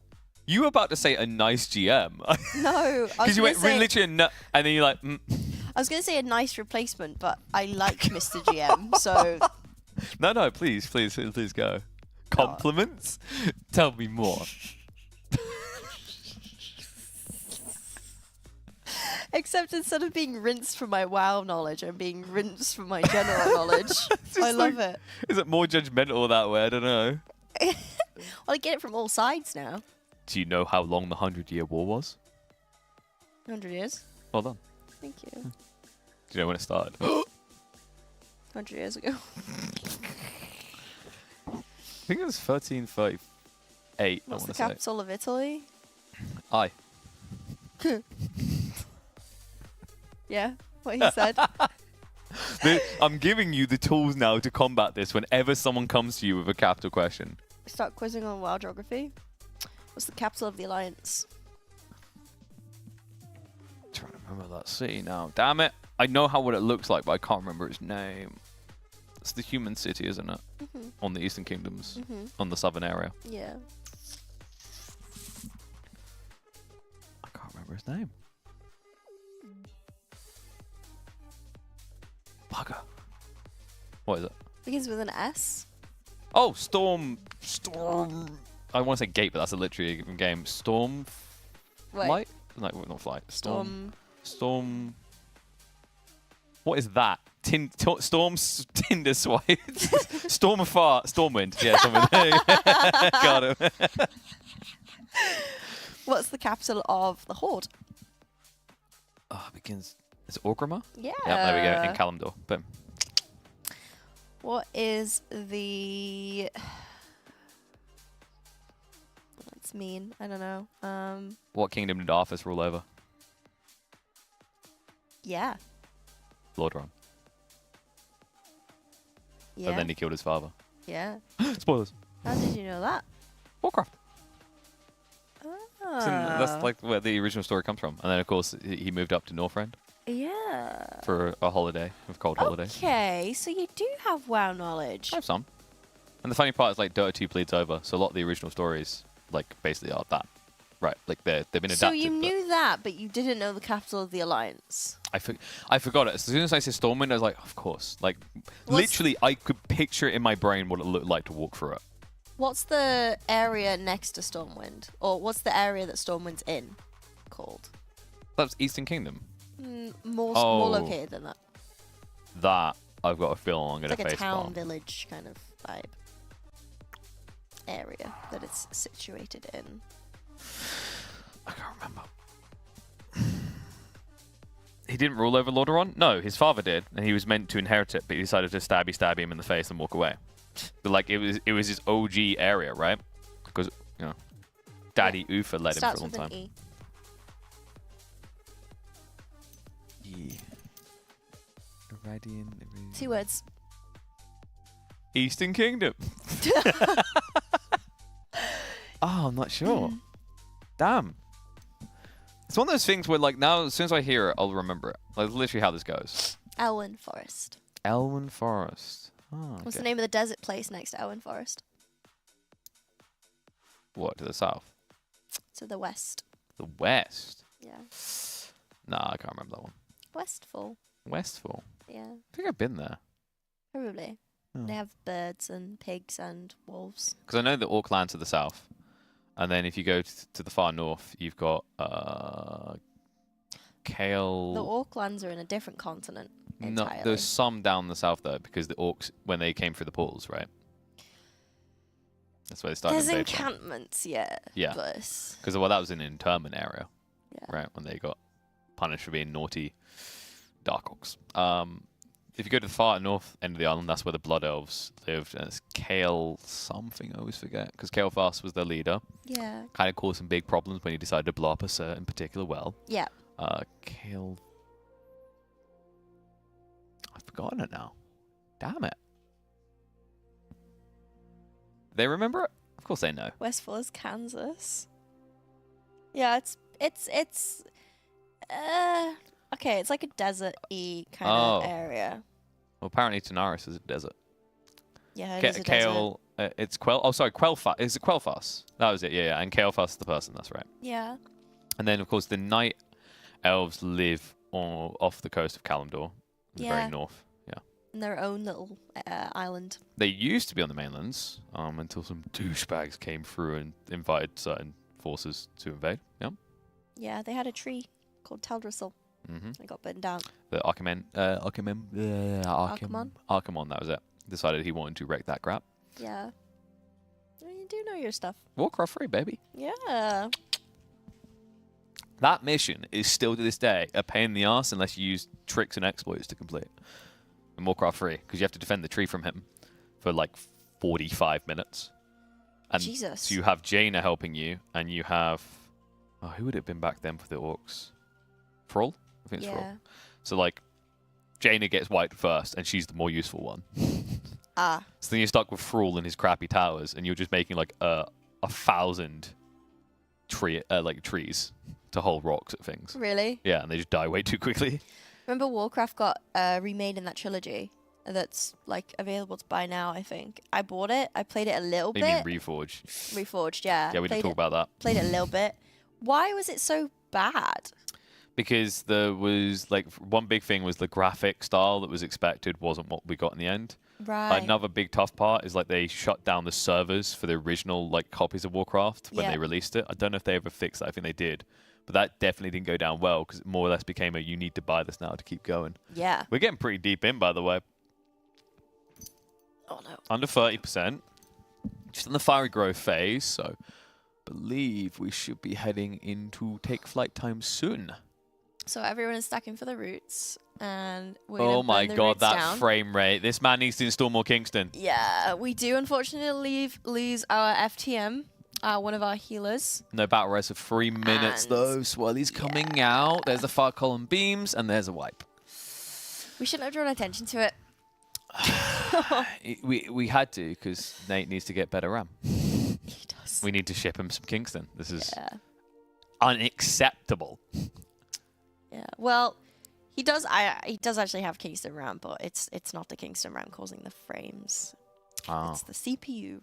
You were about to say a nice GM. No, Because you went literally and then you're like. I was gonna say a nice replacement, but I like Mr. GM, so. No, please go. Compliments? Tell me more. Except instead of being rinsed for my WoW knowledge, I'm being rinsed for my general knowledge. I love it. Is it more judgmental that way? I don't know. Well, I get it from all sides now. Do you know how long the 100-Year War was? 100 years. Well done. Thank you. Do you know when it started? 100 years ago. I think it was 1338. What's the I want capital of Italy? I. Yeah, what he said. I'm giving you the tools now to combat this whenever someone comes to you with a capital question. Start quizzing on WoW geography. What's the capital of the Alliance? I'm trying to remember that city now. Damn it. I know what it looks like, but I can't remember its name. It's the human city, isn't it? On the Eastern Kingdoms. On the southern area. Yeah. I can't remember his name. Bugger. What is it? Begins with an S. Oh, Storm. I want to say Gate, but that's literally a game. Storm. Wait. Flight? No, not Flight. Storm. What is that? Storm's Tinder swipe. Storm of fart. Stormwind. Yeah, Stormwind. Got him. What's the capital of the Horde? Oh, it begins. Is it Orgrimmar? Yeah. Yeah, there we go. In Kalimdor. Boom. What is the... What's mean? I don't know. What kingdom did Arthas rule over? Yeah. Lordaeron. Yeah. And then he killed his father. Yeah. Spoilers. How did you know that? Warcraft. Ah. That's like where the original story comes from. And then, of course, he moved up to Northrend Yeah. for a holiday, a cold holiday. Okay, so you do have WoW knowledge. I have some. And the funny part is, like, Dota 2 bleeds over, so a lot of the original stories, like, basically are that. Right, like, they've been adapted. So you knew that, but you didn't know the capital of the Alliance. I forgot it. As soon as I said Stormwind, I was like, of course. Like, literally, I could picture in my brain what it looked like to walk through it. What's the area next to Stormwind? Or what's the area that Stormwind's in called? That's Eastern Kingdom. More located than that. That, I've got a feeling I'm going to It's like face a town, bomb. village kind of vibe. Area that it's situated in. I can't remember. He didn't rule over Lordaeron? No, his father did, and he was meant to inherit it, but he decided to stab him in the face and walk away. But like it was his OG area, right? Because Daddy Ufa led him for a long time. E. Yeah. 2 words. Eastern Kingdom. Oh, I'm not sure. Damn. It's one of those things where, like, now as soon as I hear it, I'll remember it. Like, literally how this goes. Elwyn Forest. Elwyn Forest. Oh, What's the okay. name of the desert place next to Elwyn Forest? What, to the south? To the west. The west? Yeah. Nah, I can't remember that one. Westfall. Westfall? Yeah. I think I've been there. Probably. Oh. They have birds and pigs and wolves. Because I know the Orc land to the south. And then if you go to the far north, you've got Kale. The Orklands are in a different continent No, entirely. there's some down the south though, because the Orcs, when they came through the portals, right? That's where they started. There's invading. encampments, yeah. Yeah. But Because well, that was in an interment area, yeah. right? When they got punished for being naughty Dark Orcs. If you go to the far north end of the island, that's where the Blood Elves lived, and it's Kale something, I always forget, because Kale Fast was their leader. Yeah. Kind of caused some big problems when he decided to blow up a certain particular well. Yeah. Kale... I've forgotten it now. Damn it. They remember it? Of course they know. Westfall is Kansas. Yeah, it's okay, it's like a desert-y kind of area. Well, apparently Tanaris is a desert. Yeah, it is a Kale, it's Quelfast. Is it Quelfast? That was it, yeah. And Kael'thas is the person, that's right. Yeah. And then, of course, the Night Elves live off the coast of Kalimdor, in the very north. Yeah. In their own little island. They used to be on the mainlands until some douchebags came through and invited certain forces to invade. Yeah. Yeah, they had a tree called Teldrassil. Mm-hmm. It got burned down. The Archimon, that was it. Decided he wanted to wreck that crap. Yeah. Well, you do know your stuff. Warcraft 3, baby. Yeah. That mission is still to this day a pain in the ass unless you use tricks and exploits to complete. In Warcraft 3, because you have to defend the tree from him for like 45 minutes. And Jesus. So you have Jaina helping you, and you have... Oh, who would it have been back then for the orcs? Thrall? I think it's Thrall. So like, Jaina gets wiped first, and she's the more useful one. Ah. So then you're stuck with Thrall and his crappy towers, and you're just making like 1,000 trees to hold rocks at things. Really? Yeah, and they just die way too quickly. Remember Warcraft got remade in that trilogy that's like available to buy now, I think. I bought it. I played it a little You mean bit. Reforged? Reforged, yeah. Yeah, we didn't talk about that. Played it a little bit. Why was it so bad? Because there was like one big thing was the graphic style that was expected wasn't what we got in the end. Right. Another big tough part is like they shut down the servers for the original like copies of Warcraft when they released it. I don't know if they ever fixed that. I think they did, But that definitely didn't go down well because it more or less became a you need to buy this now to keep going. Yeah. We're getting pretty deep in, by the way. Oh no. Under 30%. Just in the fiery growth phase, so believe we should be heading into take flight time soon. So everyone is stacking for the roots, and we're Oh my burn the god, roots that down. frame rate. This man needs to install more Kingston. Yeah, we do unfortunately lose our FTM, one of our healers. No battle res for 3 minutes though. Swirly's coming out. There's the 5 column beams, and there's a wipe. We shouldn't have drawn attention to it. We had to because Nate needs to get better RAM. He does. We need to ship him some Kingston. This is unacceptable. Yeah. Well, he does. He does actually have Kingston RAM, but it's not the Kingston RAM causing the frames. Oh. It's the CPU.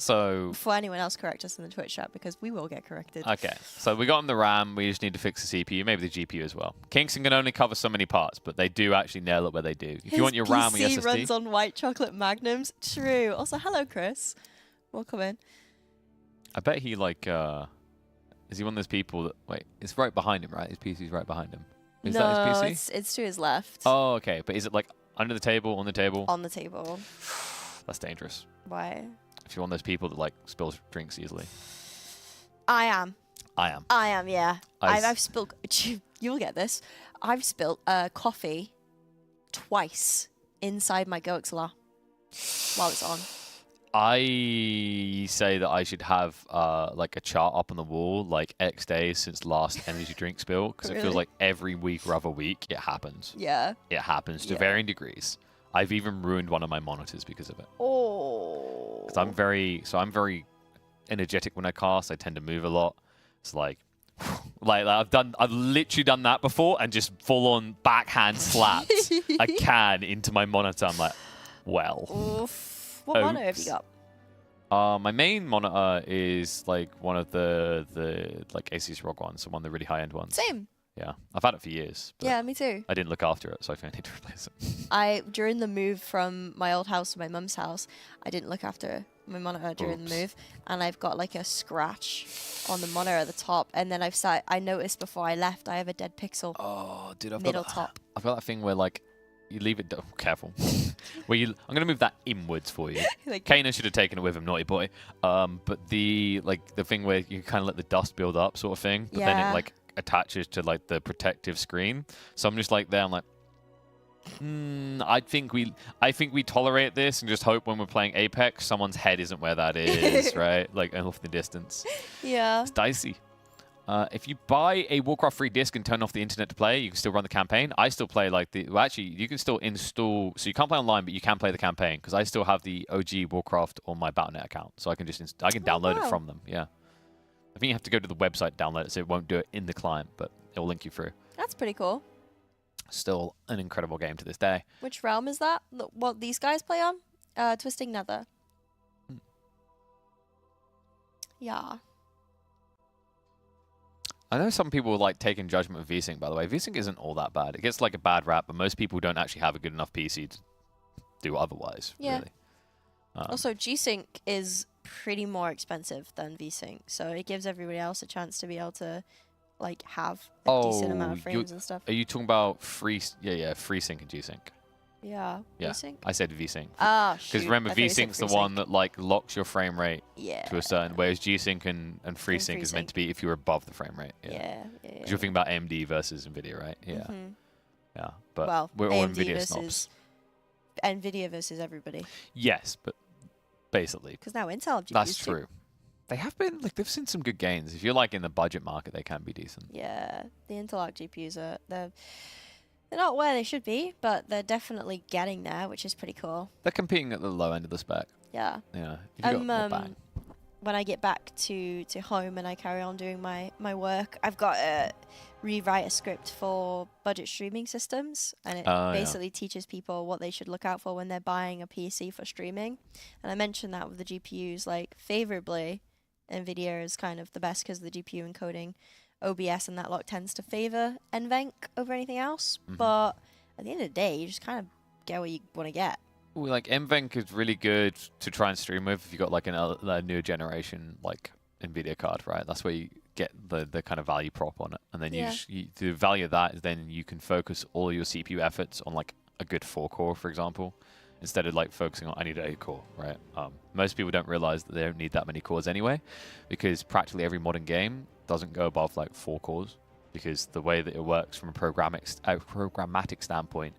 So Before anyone else correct us in the Twitch chat, because we will get corrected. okay, so we got him the RAM. We just need to fix the CPU, maybe the GPU as well. Kingston can only cover so many parts, but they do actually nail it where they do. If you want your RAM and your PC SSD, runs on white chocolate magnums. True. Also, hello, Chris. Welcome in. I bet he like is he one of those people that wait? It's right behind him, right? His PC's right behind him. Is that his PC? it's to his left. Oh, okay. But is it like under the table, on the table? On the table. That's dangerous. Why? If you're one of those people that like spills drinks easily. I am. I am. I am. Yeah. Ice. I've spilled. You'll get this. I've spilled coffee twice inside my Goxla while it's on. I say that I should have like a chart up on the wall, like X days since last energy drink spill, because it feels Really? like every week or other week it happens. Yeah. It happens to Yeah. varying degrees. I've even ruined one of my monitors because of it. Oh. Because I'm very energetic when I cast. I tend to move a lot. It's like I've literally done that before and just full on backhand slapped a can into my monitor. I'm like, well. Oof. What monitor have you got? My main monitor is like one of the like Asus ROG ones, so one of the really high end ones. Same. Yeah, I've had it for years. but Yeah, me too. I didn't look after it, so I think I need to replace it. During the move from my old house to my mum's house, I didn't look after my monitor during the move, and I've got like a scratch on the monitor at the top, and then I noticed before I left I have a dead pixel. Oh, dude, I've middle got top. I've got that thing where like you leave it. Careful. I'm gonna move that inwards for you. Like- Kana should have taken it with him, naughty boy. But the thing where you kind of let the dust build up, sort of thing. But then Yeah. it like attaches to like the protective screen. So I'm just like there. I'm like, I think we tolerate this and just hope when we're playing Apex, someone's head isn't where that is, right? Like off the distance. Yeah. It's dicey. If you buy a Warcraft free disc and turn off the internet to play, you can still run the campaign. I still play like actually, you can still install. So you can't play online, but you can play the campaign because I still have the OG Warcraft on my Battle.net account, so I can just I can download it wow. from them. Yeah, I think you have to go to the website to download it, so it won't do it in the client, but it will link you through. That's pretty cool. Still an incredible game to this day. Which realm is that? What these guys play on? Twisting Nether. Yeah. I know some people like taking judgment of VSync, by the way. VSync isn't all that bad. It gets like a bad rap, but most people don't actually have a good enough PC to do otherwise. Yeah. Really. Also, G-Sync is pretty more expensive than V-Sync, so it gives everybody else a chance to be able to like have a decent amount of frames and stuff. Are you talking about free? Yeah, free sync and G-Sync. Yeah. Yeah, V-Sync? I said VSync. Ah, Because shoot. remember, I thought you said VSync's the FreeSync. one that like locks your frame rate Yeah. to a certain, whereas G-Sync and FreeSync is meant to be if you're above the frame rate. Yeah. Because you're thinking about AMD versus NVIDIA, right? Yeah. Mhm. Yeah, but Well, we're all AMD NVIDIA snobs. versus NVIDIA versus everybody. Yes, but basically. Because now Intel have GPUs That's too. true. They have been, like, they've seen some good gains. If you're, like, in the budget market, they can be decent. Yeah, the Intel Arc GPUs they're not where they should be, but they're definitely getting there, which is pretty cool. They're competing at the low end of the spec. Yeah. Yeah. If you got more bang. When I get back to home and I carry on doing my work, I've got to rewrite a script for budget streaming systems, and it basically teaches people what they should look out for when they're buying a PC for streaming. And I mentioned that with the GPUs, like favorably, NVIDIA is kind of the best because the GPU encoding, OBS and that lot tends to favor NVENC over anything else. Mhm. But at the end of the day, you just kind of get what you want to get. Well, like, NVENC is really good to try and stream with if you got, like, a newer generation, like, NVIDIA card, right? That's where you get the kind of value prop on it, and then Yeah. the value of that is then you can focus all your CPU efforts on like a good 4-core, for example, instead of like focusing on I need an 8-core, right? Most people don't realize that they don't need that many cores anyway, because practically every modern game doesn't go above like 4 cores, because the way that it works from a programmatic standpoint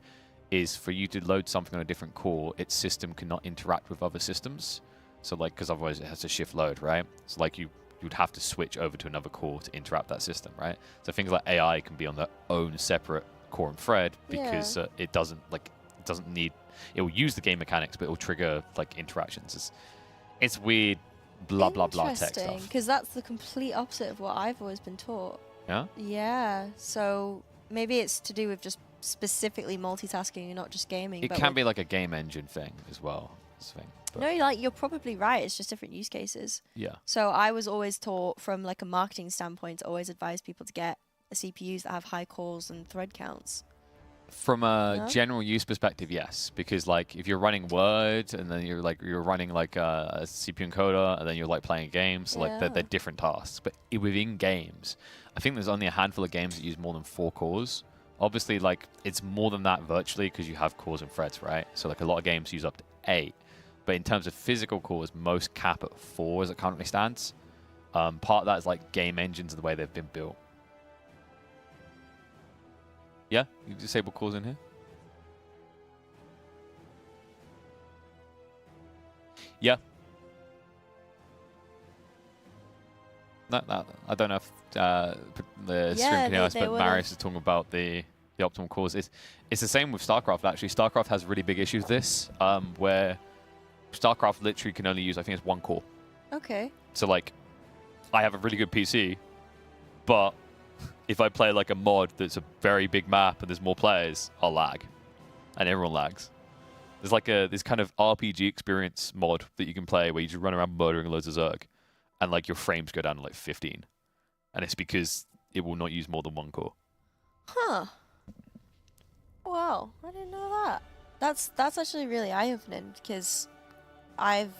is for you to load something on a different core, its system cannot interact with other systems. So like, because otherwise it has to shift load, right? So like you'd have to switch over to another core to interact that system, right? So things like AI can be on their own separate core and thread because it doesn't need, it will use the game mechanics, but it will trigger like interactions. It's weird, blah blah blah tech Interesting, stuff. because that's the complete opposite of what I've always been taught. Yeah. Yeah. So maybe it's to do with just specifically multitasking and not just gaming. It but can be like a game engine thing as well. No, like you're probably right. It's just different use cases. Yeah. So I was always taught from like a marketing standpoint to always advise people to get CPUs that have high cores and thread counts. From a general use perspective, yes, because like if you're running Word and then you're running like a CPU encoder and then you're like playing games, like they're different tasks. But within games, I think there's only a handful of games that use more than 4 cores. Obviously, like it's more than that virtually because you have cores and threads, right? So like a lot of games use up to 8. But in terms of physical cores, most cap at 4 as it currently stands. Part of that is like game engines and the way they've been built. Yeah, you disable cores in here. Yeah. No, I don't know if the stream can hear us, but Marius is talking about the optimal cores. It's the same with StarCraft actually. StarCraft has really big issues with this, where StarCraft literally can only use, I think it's 1 core. Okay. So like, I have a really good PC, but if I play like a mod that's a very big map and there's more players, I'll lag, and everyone lags. There's like this kind of RPG experience mod that you can play where you just run around murdering loads of Zerg, and like your frames go down to like 15, and it's because it will not use more than 1 core. Huh. Wow, I didn't know that. That's actually really eye-opening because I've,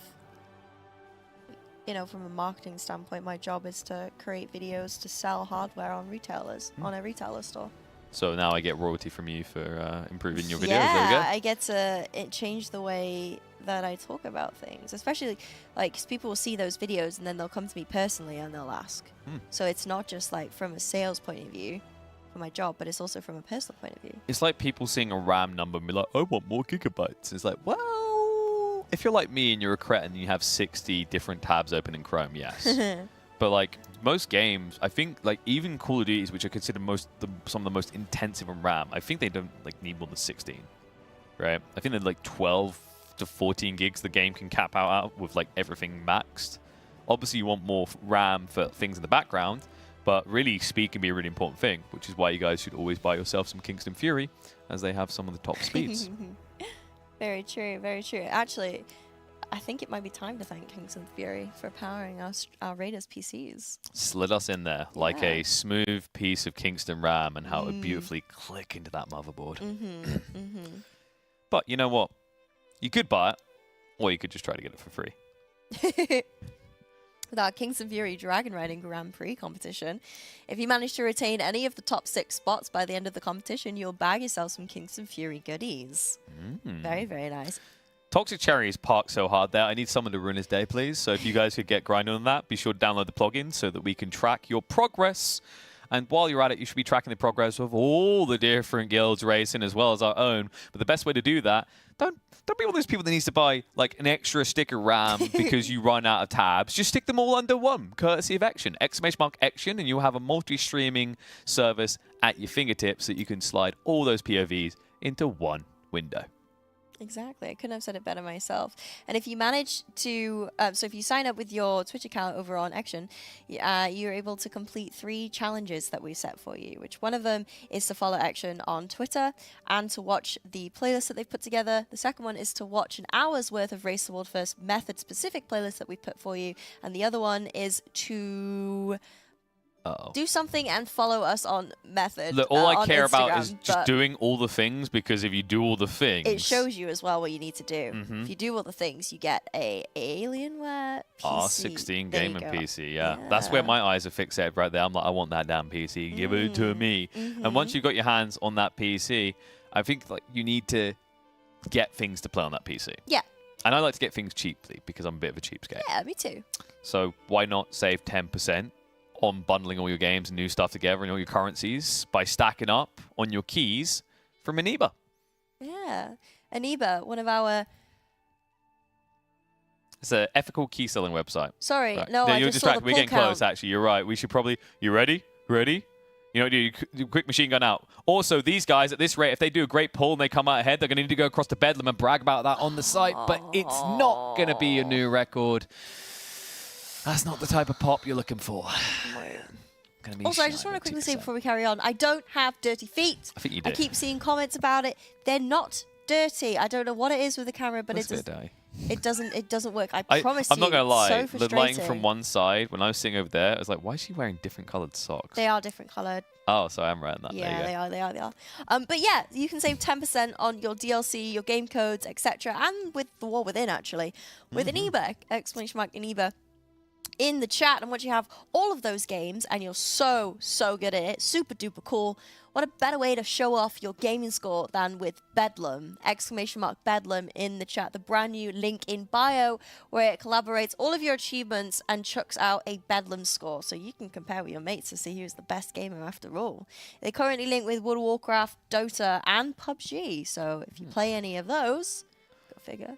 you know, from a marketing standpoint, my job is to create videos to sell hardware on retailers, on a retailer store. So now I get royalty from you for improving your videos. Yeah, there we go. I get to change the way that I talk about things, especially like 'cause people will see those videos and then they'll come to me personally and they'll ask. So it's not just like from a sales point of view for my job, but it's also from a personal point of view. It's like people seeing a RAM number and be like, I want more gigabytes. It's like, well, if you're like me and you're a cretin and you have 60 different tabs open in Chrome, yes. But like most games, I think like even Call of Duties, which are considered some of the most intensive in RAM, I think they don't like need more than 16, right? I think they're like 12 to 14 gigs the game can cap out at with like everything maxed. Obviously you want more RAM for things in the background, but really speed can be a really important thing, which is why you guys should always buy yourself some Kingston FURY, as they have some of the top speeds. Very true, very true. Actually, I think it might be time to thank Kingston FURY for powering our Raiders PCs. Slid us in there like a smooth piece of Kingston RAM and how it would beautifully click into that motherboard. But you know what? You could buy it, or you could just try to get it for free. With our Kingston FURY Dragon Riding Grand Prix competition, if you manage to retain any of the top 6 spots by the end of the competition, you'll bag yourself some Kingston FURY goodies. Very, very nice. Toxic Cherry is parked so hard there. I need someone to ruin his day, please. So if you guys could get grinding on that, be sure to download the plugin so that we can track your progress. And while you're at it, you should be tracking the progress of all the different guilds racing as well as our own. But the best way to do that, don't be one of those people that needs to buy like an extra sticker RAM because you run out of tabs. Just stick them all under one, courtesy of Ection. !Ection, and you'll have a multi-streaming service at your fingertips that you can slide all those POVs into one window. Exactly. I couldn't have said it better myself. And if you manage to, so if you sign up with your Twitch account over on Ection, you're able to complete 3 challenges that we set for you, which one of them is to follow Ection on Twitter and to watch the playlist that they've put together. The second one is to watch an hour's worth of Race the World First method-specific playlist that we've put for you. And the other one is to Do something and follow us on Method. Look, all I on care about Instagram, is just but doing all the things, because if you do all the things... it shows you as well what you need to do. Mhm. If you do all the things, you get a Alienware PC. R16 There you gaming go. PC, yeah. That's where my eyes are fixated right there. I'm like, I want that damn PC. Give it to me. And once you've got your hands on that PC, I think like you need to get things to play on that PC. Yeah. And I like to get things cheaply because I'm a bit of a cheapskate. Yeah, me too. So why not save 10% on bundling all your games and new stuff together and all your currencies by stacking up on your keys from Aniba? Yeah. Aniba, one of our... It's an ethical key selling website. Sorry, Right. no, I you're just saw the distracted. We're pull getting close, count. actually. You're right. We should probably... You ready? Ready? You know, do quick machine gun out. Also, these guys, at this rate, if they do a great pull and they come out ahead, they're going to need to go across to Bedlam and brag about that on the site. But it's not going to be a new record. That's not the type of pop you're looking for. Also, I just want to quickly say before we carry on, I don't have dirty feet. I think you do. I keep seeing comments about it. They're not dirty. I don't know what it is with the camera, but Looks it a bit does. dirty. It doesn't work. I promise you. I'm not going to lie. So The frustrating. lighting from one side, when I was sitting over there, I was like, why is she wearing different coloured socks? They are different coloured. Oh, so I'm right in that. Yeah, there you go. they are. But yeah, you can save 10% on your DLC, your game codes, etc., and with the war within actually, with Aniba, !Aniba, in the chat. And once you have all of those games and you're so good at it, super duper cool, what a better way to show off your gaming score than with Bedlam, !Bedlam in the chat, the brand new link in bio where it collaborates all of your achievements and chucks out a Bedlam score so you can compare with your mates to see who's the best gamer after all. They currently link with World of Warcraft, Dota and PUBG, so if you play any of those, go figure,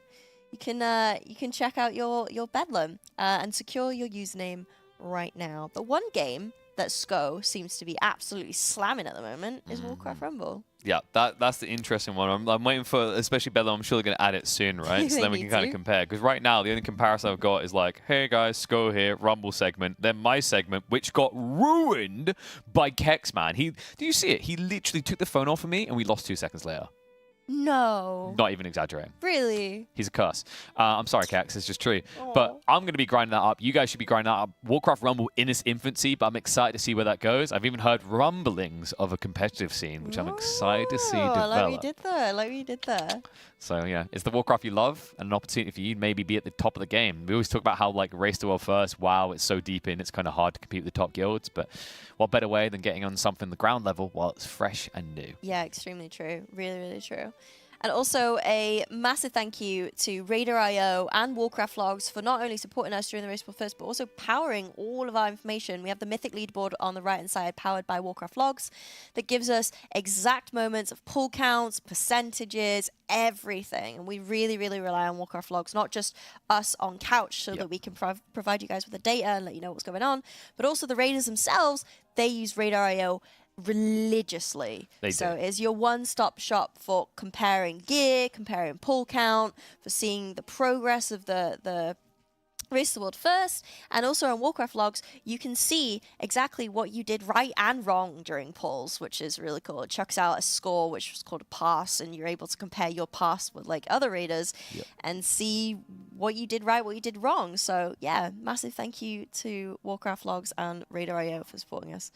you can check out your Bedlam and secure your username right now. The one game that SCO seems to be absolutely slamming at the moment is Warcraft Rumble. Yeah, that's the interesting one. I'm waiting for, especially Bedlam, I'm sure they're going to add it soon, right? So They then we need can kind to. of compare. Because right now, the only comparison I've got is like, hey guys, SCO here, Rumble segment. Then my segment, which got ruined by Kexman. Do you see it? He literally took the phone off of me and we lost 2 seconds later. No. Not even exaggerating. Really? He's a cuss. I'm sorry, Kex, it's just true. But I'm going to be grinding that up. You guys should be grinding that up. Warcraft Rumble in its infancy, but I'm excited to see where that goes. I've even heard rumblings of a competitive scene, which I'm excited to see develop. I like what you did there. So yeah, it's the Warcraft you love and an opportunity for you to maybe be at the top of the game. We always talk about how like Race to World First, wow, it's so deep in, it's kind of hard to compete with the top guilds, but what better way than getting on something the ground level while it's fresh and new. Yeah, extremely true. Really, really true. And also a massive thank you to Raider.io and Warcraft Logs for not only supporting us during the Race War First, but also powering all of our information. We have the Mythic leaderboard on the right-hand side, powered by Warcraft Logs, that gives us exact moments of pull counts, percentages, everything. And we really, really rely on Warcraft Logs, not just us on couch so that we can provide you guys with the data and let you know what's going on, but also the Raiders themselves, they use Raider.io religiously. So it's your one-stop shop for comparing gear, comparing pull count, for seeing the progress of the Race to the World First, and also on Warcraft Logs, you can see exactly what you did right and wrong during pulls, which is really cool. It chucks out a score, which was called a pass, and you're able to compare your pass with like other raiders and see what you did right, what you did wrong. So yeah, massive thank you to Warcraft Logs and Raider.io for supporting us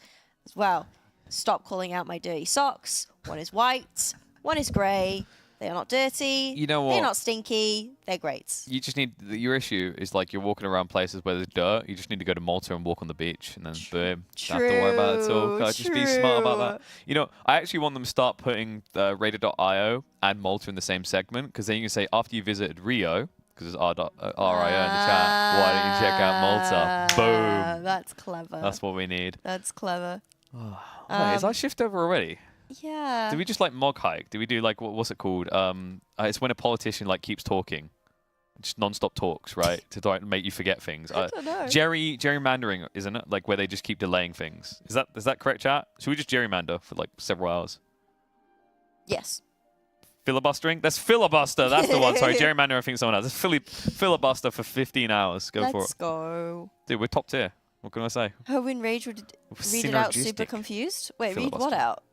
as well. Stop calling out my dirty socks. One is white, one is grey. They are not dirty. You know what? They're not stinky. They're great. You just need, your issue is like you're walking around places where there's dirt. You just need to go to Malta and walk on the beach and then boom. Don't have to worry about it at all. Gotta just be smart about that. You know, I actually want them to start putting Raider.io and Malta in the same segment, because then you can say after you visited Rio, because there's RIO in the chat, why don't you check out Malta? Boom. That's clever. That's what we need. That's clever. Wait, is our shift over already? Yeah. Do we just like mog hike? Do we do like what's it called? It's when a politician like keeps talking, just non-stop talks, right? To like make you forget things. I don't know. Gerrymandering, isn't it? Like where they just keep delaying things. Is that correct, chat? Should we just gerrymander for like several hours? Yes. Filibustering? That's filibuster. That's the one. Sorry, gerrymander. I think someone else. It's filibuster for 15 hours. Go for it. Let's go. Dude, we're top tier. What can I say? Owen Rage would read it out super confused. Wait, read what out?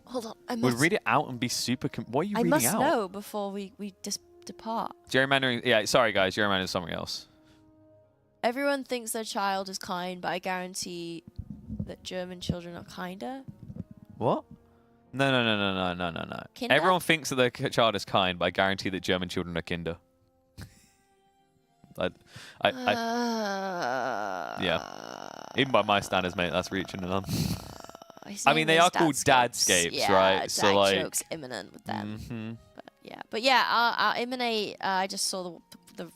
Hold on. I must. We'd read it out and be super. What are you I reading must out? know before we depart. Gerrymandering. Yeah, sorry guys. Gerrymandering is something else. Everyone thinks their child is kind, but I guarantee that German children are kinder. What? No. Kinder? Everyone thinks that their child is kind, but I guarantee that German children are kinder. Yeah. Even by my standards, mate, that's reaching it on. I mean, they are called dadscapes, right? So like, joke's imminent with them. But yeah, our Imminate. I just saw the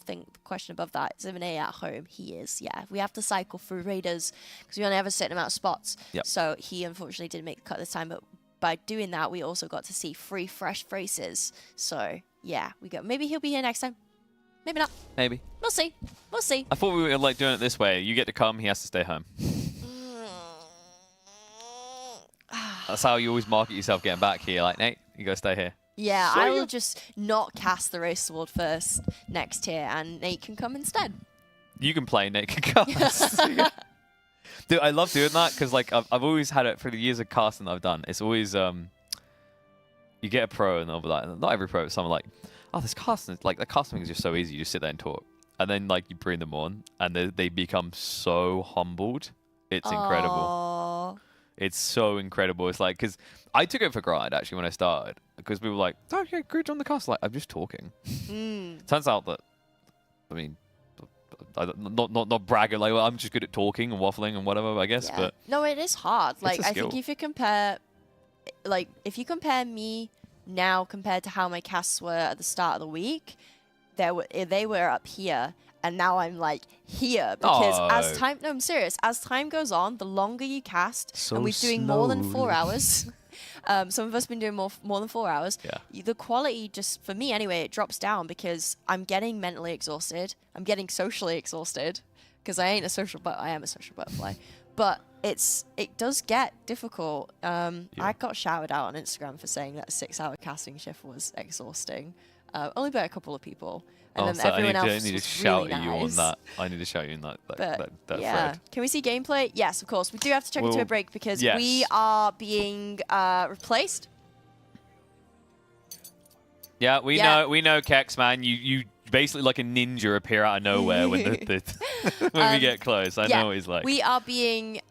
question above that. Is Imminate at home? He is. Yeah, we have to cycle through raiders because we only have a certain amount of spots. Yep. So he unfortunately didn't make the cut this time, but by doing that, we also got to see 3 fresh faces. So yeah, we go. Maybe he'll be here next time. Maybe not. Maybe. We'll see. We'll see. I thought we were like doing it this way. You get to come, he has to stay home. That's how you always market yourself getting back here. Like, Nate, you gotta stay here. Yeah, I will just not cast the Race Sword first next tier, and Nate can come instead. You can play, Nate can cast. Dude, I love doing that because like I've always had it for the years of casting that I've done. It's always you get a pro and they'll be like, not every pro, but someone like, oh, this casting, like the casting is just so easy. You just sit there and talk, and then like you bring them on, and they become so humbled. It's incredible. It's so incredible. It's like, because I took it for granted actually when I started, because we were like, oh yeah, great on the cast. Like, I'm just talking. Turns out that, I mean, not bragging, like, well, I'm just good at talking and waffling and whatever, I guess. Yeah. But no, it is hard. Like, I skill. think if you compare me now compared to how my casts were at the start of the week, they were up here. And now I'm like here because as time, no, I'm serious. As time goes on, the longer you cast, and we're doing more than 4 hours. Some of us have been doing more than 4 hours. Yeah. The quality, just for me anyway, it drops down because I'm getting mentally exhausted. I'm getting socially exhausted because I am a social butterfly. But it does get difficult. I got shouted out on Instagram for saying that a 6-hour casting shift was exhausting. Only by a couple of people. And then everyone else I need to shout at you on that. I need to shout you in that yeah. thread. Can we see gameplay? Yes, of course. We do have to check into a break because we are being replaced. Yeah, we know, Kex, man. You basically like a ninja appear out of nowhere when when we get close. I know what he's like. We are being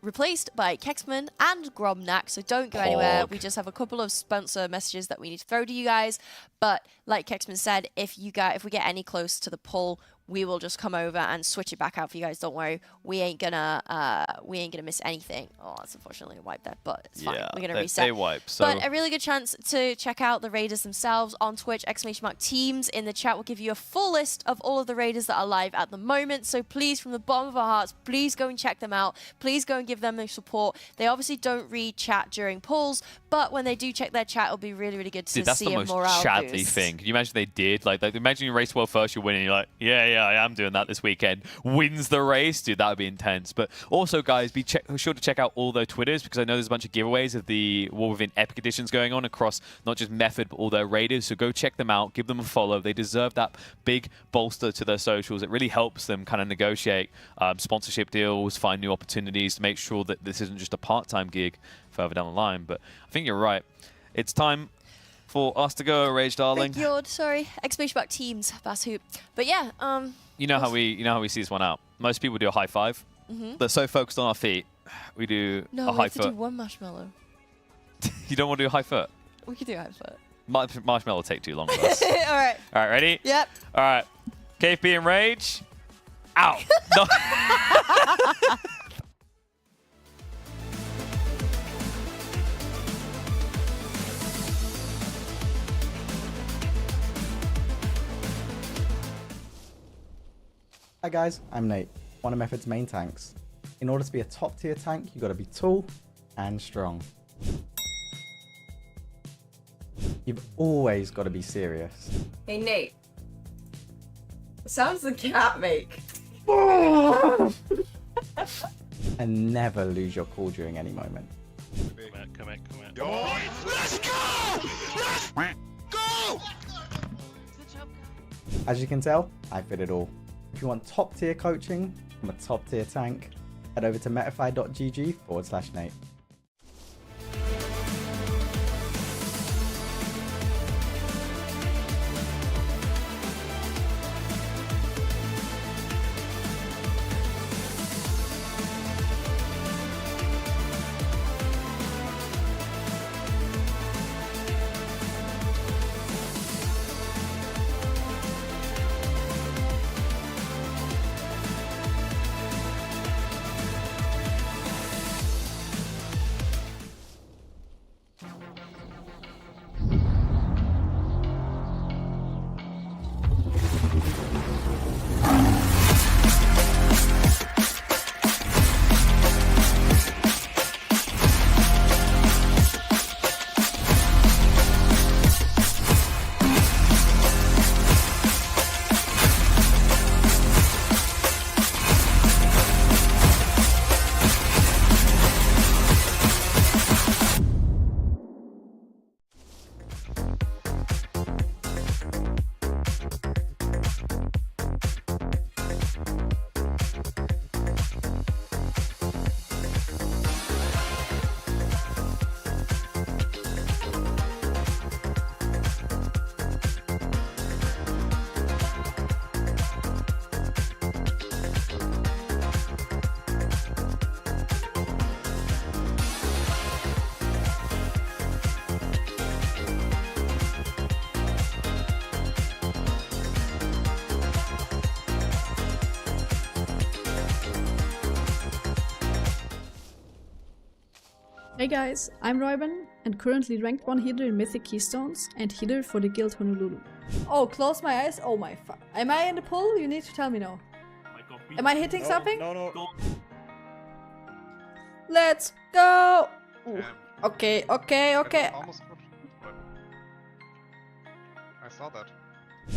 replaced by Kexman and Grobnak, so don't go anywhere. We just have a couple of sponsor messages that we need to throw to you guys. But like Kexman said, if we get any close to the pull, we will just come over and switch it back out for you guys. Don't worry, we ain't gonna miss anything. Oh, that's unfortunately a wipe there, but it's fine. We're gonna reset. They wipe. So. But a really good chance to check out the raiders themselves on Twitch. !teams in the chat will give you a full list of all of the raiders that are live at the moment. So please, from the bottom of our hearts, please go and check them out. Please go and give them their support. They obviously don't read chat during pulls, but when they do check their chat, it'll be really, really good to see a morale boost. That's the most Chadley thing. Can you imagine they did? Like imagine you race world first, you're winning, you're like, yeah, I am doing that this weekend. Wins the race, dude. That would be intense. But also, guys, be sure to check out all their Twitters because I know there's a bunch of giveaways of the War Within Epic Editions going on across not just Method but all their raiders. So go check them out, give them a follow. They deserve that big bolster to their socials. It really helps them kind of negotiate sponsorship deals, find new opportunities to make sure that this isn't just a part-time gig further down the line. But I think you're right. It's time for us to go, Rage Darling. Sorry. !teams, Bass Hoop. But yeah, you know how we see this one out. Most people do a high five. They're so focused on our feet. We do a high foot. No, we have to do one marshmallow. You don't want to do a high foot? We could do a high foot. Marshmallow will take too long for us. All right. All right, ready? Yep. All right. KFB and Rage. Ow. No. Hi guys, I'm Nate, one of Method's main tanks. In order to be a top tier tank, you gotta be tall and strong. You've always gotta be serious. Hey Nate. What sounds the cat make? And never lose your cool during any moment. Come in. Let's go! Let's go! As you can tell, I fit it all. If you want top tier coaching from a top tier tank, head over to metafy.gg/Nate. Hey guys, I'm Royben, and currently ranked 1 healer in Mythic Keystones, and healer for the Guild Honolulu. Oh, close my eyes? Oh my fuck. Am I in the pool? You need to tell me now. Am I hitting something? No. Let's go! Ooh. Okay. Almost good. I saw that.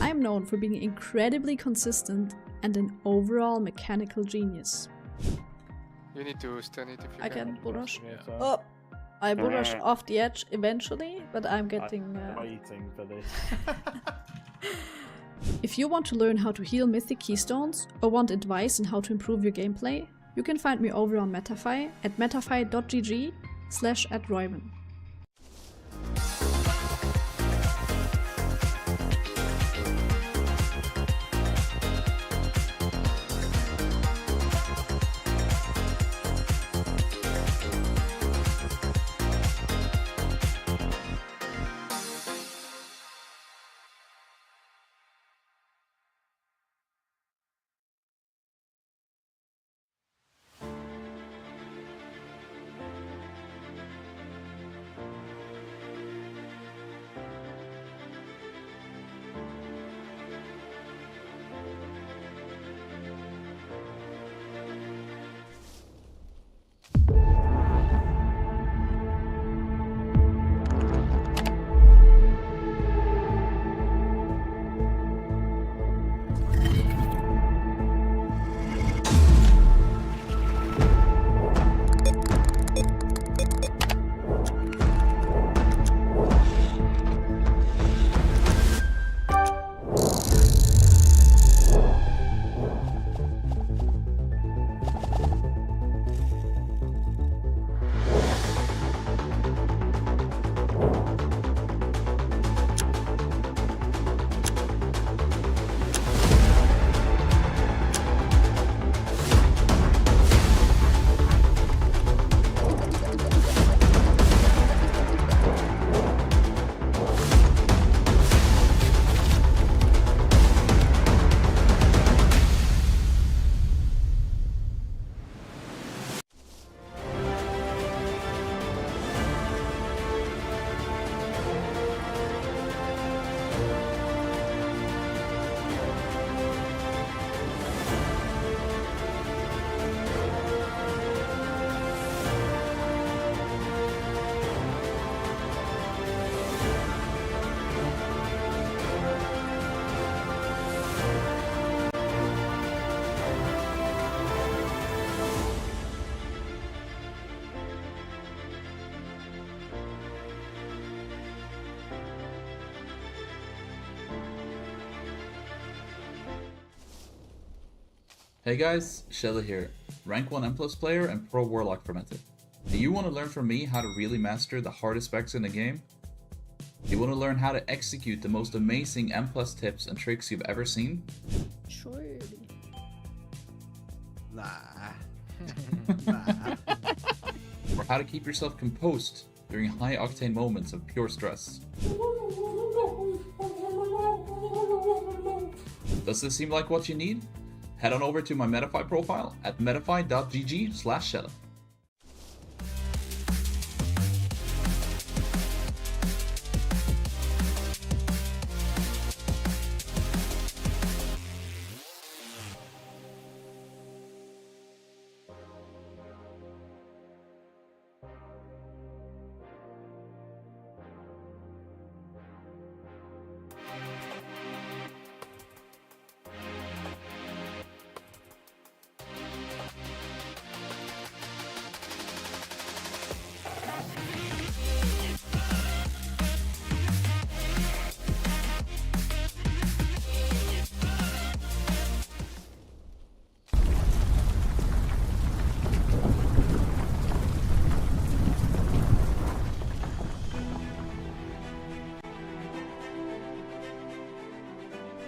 I'm known for being incredibly consistent and an overall mechanical genius. You need to stun it if you I can bull rush. Yeah. Oh, I bull rush off the edge eventually, but I'm getting... I'm waiting for this. If you want to learn how to heal Mythic Keystones, or want advice on how to improve your gameplay, you can find me over on Metafy at metafy.gg/@Royben. Hey guys, Shella here, rank 1 M+ player and pro warlock for Metafy. Do you want to learn from me how to really master the hardest specs in the game? Do you want to learn how to execute the most amazing M+ tips and tricks you've ever seen? Surely. Nah. Or how to keep yourself composed during high octane moments of pure stress? Does this seem like what you need? Head on over to my Metafy profile at metafy.gg/Shella.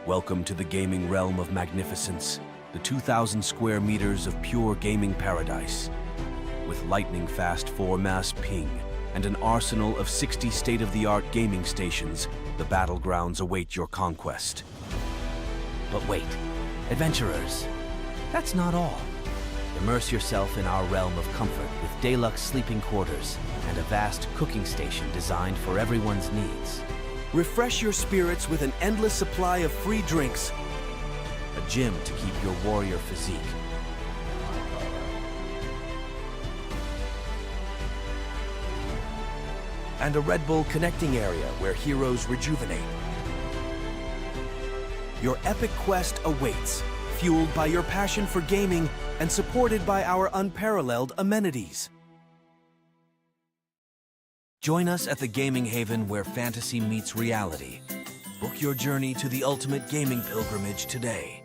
Welcome to the gaming realm of magnificence, the 2,000 square meters of pure gaming paradise. With lightning-fast 4-mass ping and an arsenal of 60 state-of-the-art gaming stations, the battlegrounds await your conquest. But wait, adventurers, that's not all. Immerse yourself in our realm of comfort with deluxe sleeping quarters and a vast cooking station designed for everyone's needs. Refresh your spirits with an endless supply of free drinks. A gym to keep your warrior physique. And a Red Bull connecting area where heroes rejuvenate. Your epic quest awaits, fueled by your passion for gaming and supported by our unparalleled amenities. Join us at the gaming haven where fantasy meets reality. Book your journey to the ultimate gaming pilgrimage today.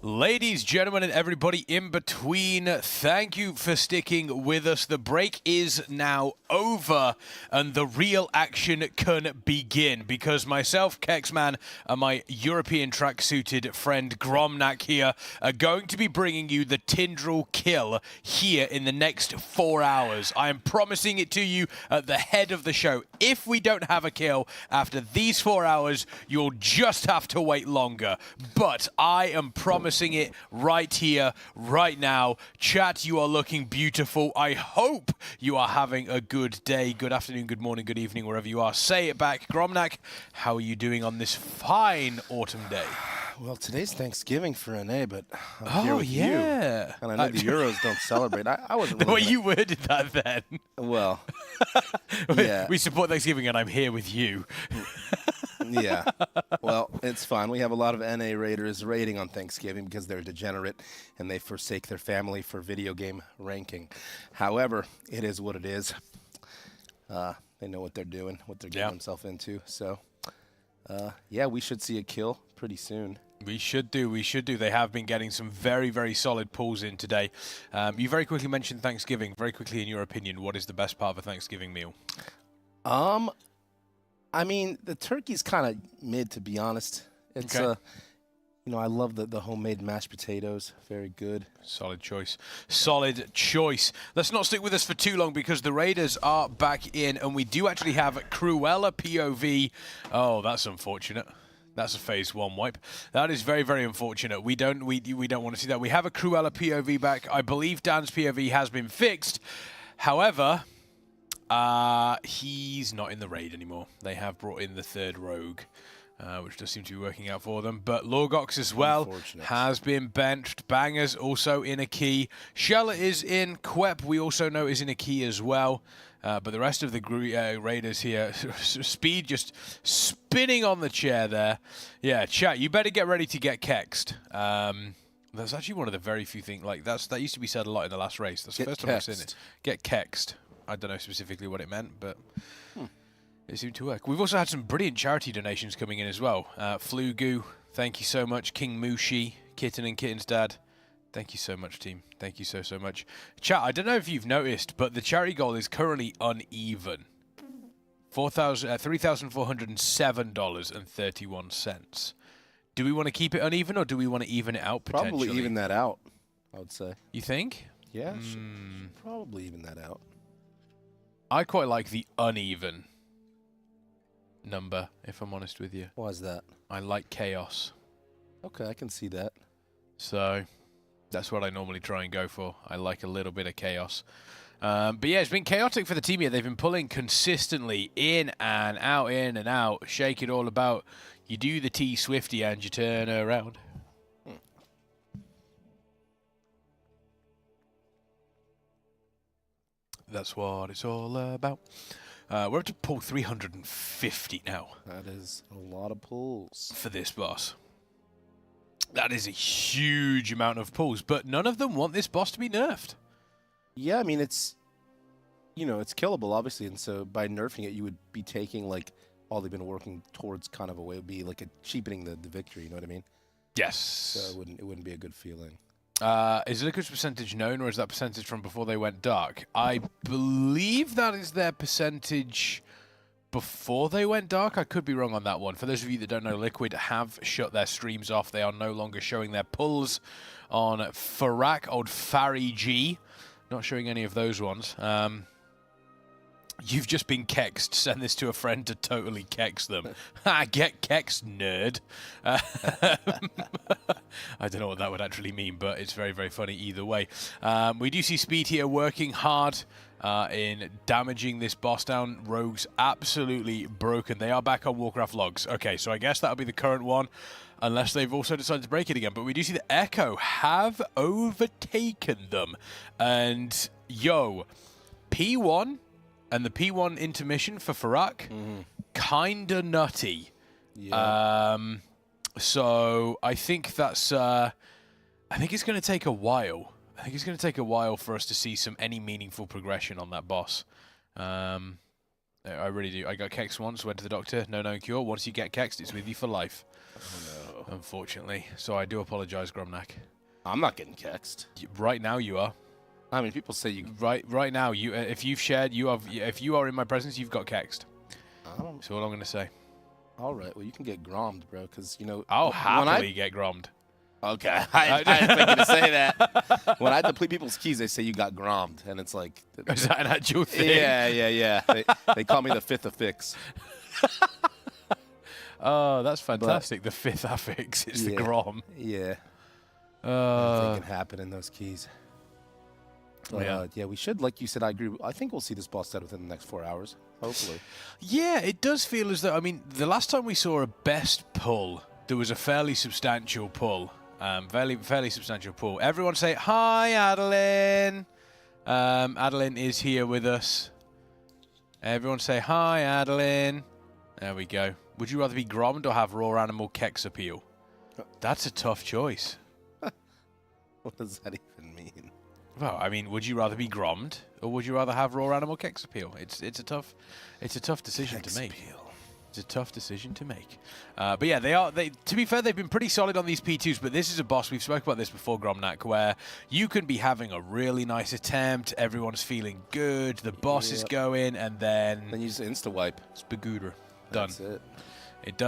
Ladies, gentlemen, and everybody in between, thank you for sticking with us. The break is now over, and the real action can begin, because myself, Kexman, and my European track-suited friend Gromnak here are going to be bringing you the Tindril kill here in the next 4 hours. I am promising it to you at the head of the show. If we don't have a kill after these 4 hours, you'll just have to wait longer. But I am promising it right here, right now. Chat, you are looking beautiful. I hope you are having a good day, good afternoon, good morning, good evening, wherever you are. Say it back. Gromnak, how are you doing on this fine autumn day? Well, today's Thanksgiving for NA, but I'm here with yeah. you. And I know the Euros don't celebrate. I wasn't really... The way you worded that then. Well, yeah. We support Thanksgiving and I'm here with you. Yeah. Well, it's fine. We have a lot of NA raiders raiding on Thanksgiving because they're degenerate and they forsake their family for video game ranking. However, it is what it is. They know what they're doing, what they're getting themselves into. So, yeah, we should see a kill pretty soon. We should do. We should do. They have been getting some very, very solid pulls in today. You very quickly mentioned Thanksgiving. Very quickly, in your opinion, what is the best part of a Thanksgiving meal? I mean, the turkey's kind of mid, to be honest. It's you know, I love the homemade mashed potatoes. Very good. Solid choice. Solid choice. Let's not stick with us for too long because the Raiders are back in, and we do actually have Cruella POV. Oh, that's unfortunate. That's a phase 1 wipe. That is very, very unfortunate. We don't want to see that. We have a Cruella POV back. I believe Dan's POV has been fixed. However, he's not in the raid anymore. They have brought in the third rogue, which does seem to be working out for them. But Lorgox as well has been benched. Banger's also in a key. Shella is in. Quep, we also know, is in a key as well. But the rest of the Raiders here, Speed just spinning on the chair there. Yeah, chat, you better get ready to get kexed. That's actually one of the very few things, like, that used to be said a lot in the last race. That's the first time I've seen it. Get kexed. I don't know specifically what it meant, but it seemed to work. We've also had some brilliant charity donations coming in as well. Flugu, thank you so much. King Mushi, Kitten and Kitten's dad. Thank you so much, team. Thank you so much. Chat, I don't know if you've noticed, but the charity goal is currently uneven. $3,407.31. Do we want to keep it uneven, or do we want to even it out potentially? Probably even that out, I would say. You think? Yeah, should probably even that out. I quite like the uneven number, if I'm honest with you. Why is that? I like chaos. Okay, I can see that. So that's what I normally try and go for. I like a little bit of chaos. But yeah, it's been chaotic for the team here. They've been pulling consistently in and out, shake it all about. You do the T-Swifty and you turn around. That's what it's all about. We're up to pull 350 now. That is a lot of pulls. For this boss. That is a huge amount of pulls, but none of them want this boss to be nerfed. Yeah, I mean, it's, you know, it's killable, obviously, and so by nerfing it, you would be taking, like, all they've been working towards kind of a way. It would be like a cheapening the victory, you know what I mean? Yes. So it wouldn't be a good feeling. Is Liquid's percentage known, or is that percentage from before they went dark? I believe that is their percentage before they went dark. I could be wrong on that one. For those of you that don't know, Liquid have shut their streams off. They are no longer showing their pulls on Farak, old Fary G. Not showing any of those ones. You've just been kexed. Send this to a friend to totally kex them. Get kexed, nerd. I don't know what that would actually mean, but it's very, very funny either way. We do see Speed here working hard in damaging this boss down. Rogues absolutely broken. They are back on Warcraft logs. Okay, so I guess that'll be the current one, unless they've also decided to break it again. But we do see the Echo have overtaken them. And, yo, P1 and the P1 intermission for Farak, kinda nutty. Yeah. So I think that's, I think it's going to take a while. I think it's going to take a while for us to see any meaningful progression on that boss. I really do. I got kexed once, went to the doctor, no cure. Once you get kexed, it's with you for life. Oh, no. Unfortunately. So I do apologize, Gromnak. I'm not getting kexed. Right now you are. I mean, people say you... Right now, you if you've shared, if you are in my presence, you've got kexed. That's all I'm going to say. All right, well, you can get grommed, bro, because, you know... I'll happily get grommed. Okay, I didn't think you to say that. When I deplete people's keys, they say you got grommed, and it's like... Is that an actual thing? Yeah. They call me the fifth affix. Oh, that's fantastic. The fifth affix is the grom. Yeah. Anything can happen in those keys. Yeah, we should, like you said, I agree. I think we'll see this boss dead within the next 4 hours, hopefully. Yeah, it does feel as though, I mean, the last time we saw a best pull, there was a fairly substantial pull. Fairly substantial pull. Everyone say, hi, Adeline. Adeline is here with us. Everyone say, hi, Adeline. There we go. Would you rather be grommed or have raw animal kex appeal? That's a tough choice. What does that even mean? Well, I mean, would you rather be grommed or would you rather have raw animal kex appeal? It's a tough decision to make. It's a tough decision to make. But yeah, to be fair, they've been pretty solid on these P2s, but this is a boss, we've spoken about this before, Gromnak, where you can be having a really nice attempt, everyone's feeling good, the boss is going, and then you just insta-wipe. Spagooter. Done. That's it. It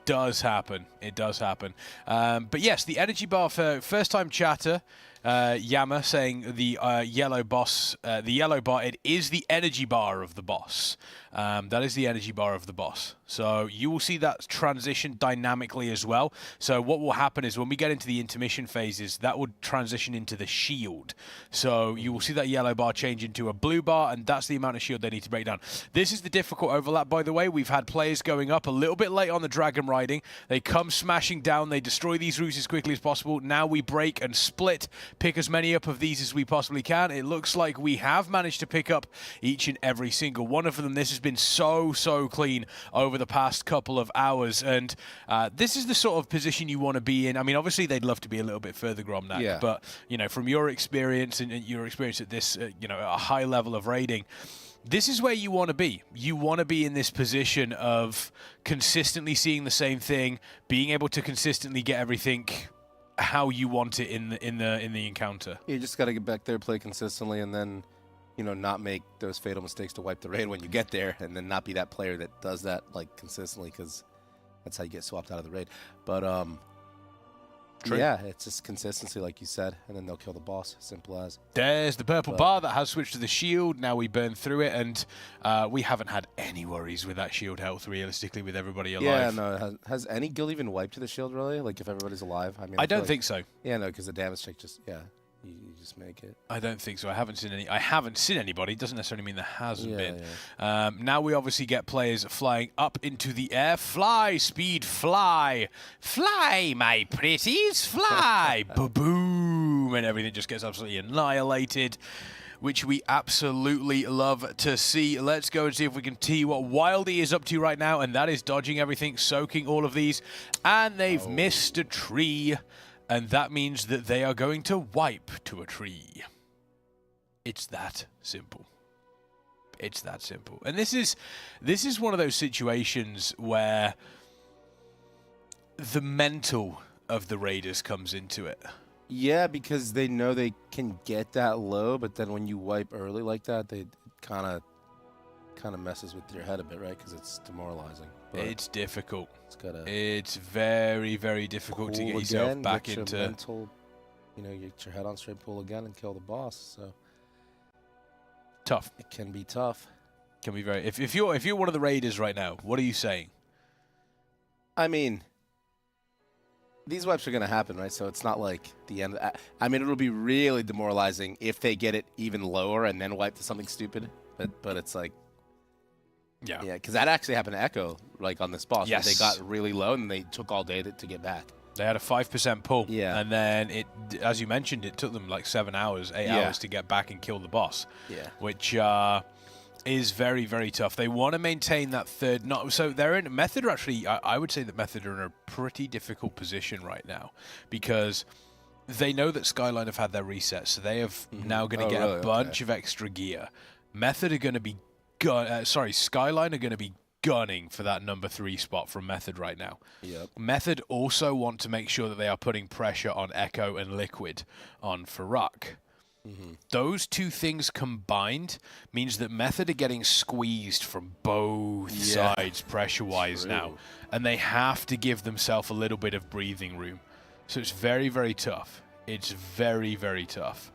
does happen. It does happen. But yes, the energy bar for first-time chatter, Yama saying the yellow bar, it is the energy bar of the boss. That is the energy bar of the boss. So you will see that transition dynamically as well. So what will happen is when we get into the intermission phases, that would transition into the shield. So you will see that yellow bar change into a blue bar, and that's the amount of shield they need to break down. This is the difficult overlap, by the way. We've had players going up a little bit late on the dragon riding. They come smashing down. They destroy these routes as quickly as possible. Now we break and split, pick as many up of these as we possibly can. It looks like we have managed to pick up each and every single one of them. This has been so clean over the past couple of hours, and this is the sort of position you want to be in. I mean, obviously they'd love to be a little bit further, Gromnak, but you know, from your experience and your experience at this, you know, a high level of raiding, this is where you want to be. You want to be in this position of consistently seeing the same thing, being able to consistently get everything how you want it in the encounter. You just got to get back there, play consistently, and then, you know, not make those fatal mistakes to wipe the raid when you get there, and then not be that player that does that like consistently, because that's how you get swapped out of the raid. But yeah, it's just consistency, like you said, and then they'll kill the boss. Simple as. There's the purple bar that has switched to the shield. Now we burn through it, and we haven't had any worries with that shield health, realistically, with everybody alive. Yeah, no. Has any guild even wiped to the shield, really? Like, if everybody's alive? I mean, I don't think so. Yeah, no, because the damage check just, you just make it. I don't think so. I haven't seen anybody. It doesn't necessarily mean there hasn't been. Yeah. Now we obviously get players flying up into the air. Fly, speed, fly. Fly, my pretties, fly. Ba-boom. And everything just gets absolutely annihilated, which we absolutely love to see. Let's go and see if we can see what Wildy is up to right now, and that is dodging everything, soaking all of these. And they've missed a tree. And that means that they are going to wipe to a tree. It's that simple. It's that simple. And this is one of those situations where the mental of the raiders comes into it. Yeah, because they know they can get that low, but then when you wipe early like that, they kind of messes with your head a bit, right? Because it's demoralizing. But it's difficult. It's very difficult to get yourself back get into your mental, you know, get your head on straight, pull again, and kill the boss. So tough. It can be tough. Can be very. If you're one of the raiders right now, what are you saying? I mean, these wipes are going to happen, right? So it's not like the end. I mean, it'll be really demoralizing if they get it even lower and then wipe to something stupid. But it's like. Yeah, because that actually happened to Echo, like on this boss. Yes. They got really low and they took all day to get back. They had a 5% pull. Yeah. And then, as you mentioned, it took them like 8 hours to get back and kill the boss. Yeah. Which is very tough. They want to maintain that third. So they're in Method. Actually, I would say that Method are in a pretty difficult position right now because they know that Skyline have had their reset, so they have now going to get a bunch of extra gear. Method are going to be. Skyline are going to be gunning for that number 3 spot from Method right now. Yep. Method also want to make sure that they are putting pressure on Echo and Liquid on Farak. Those two things combined means that Method are getting squeezed from both sides pressure-wise now, and they have to give themselves a little bit of breathing room. So it's very tough. It's very tough.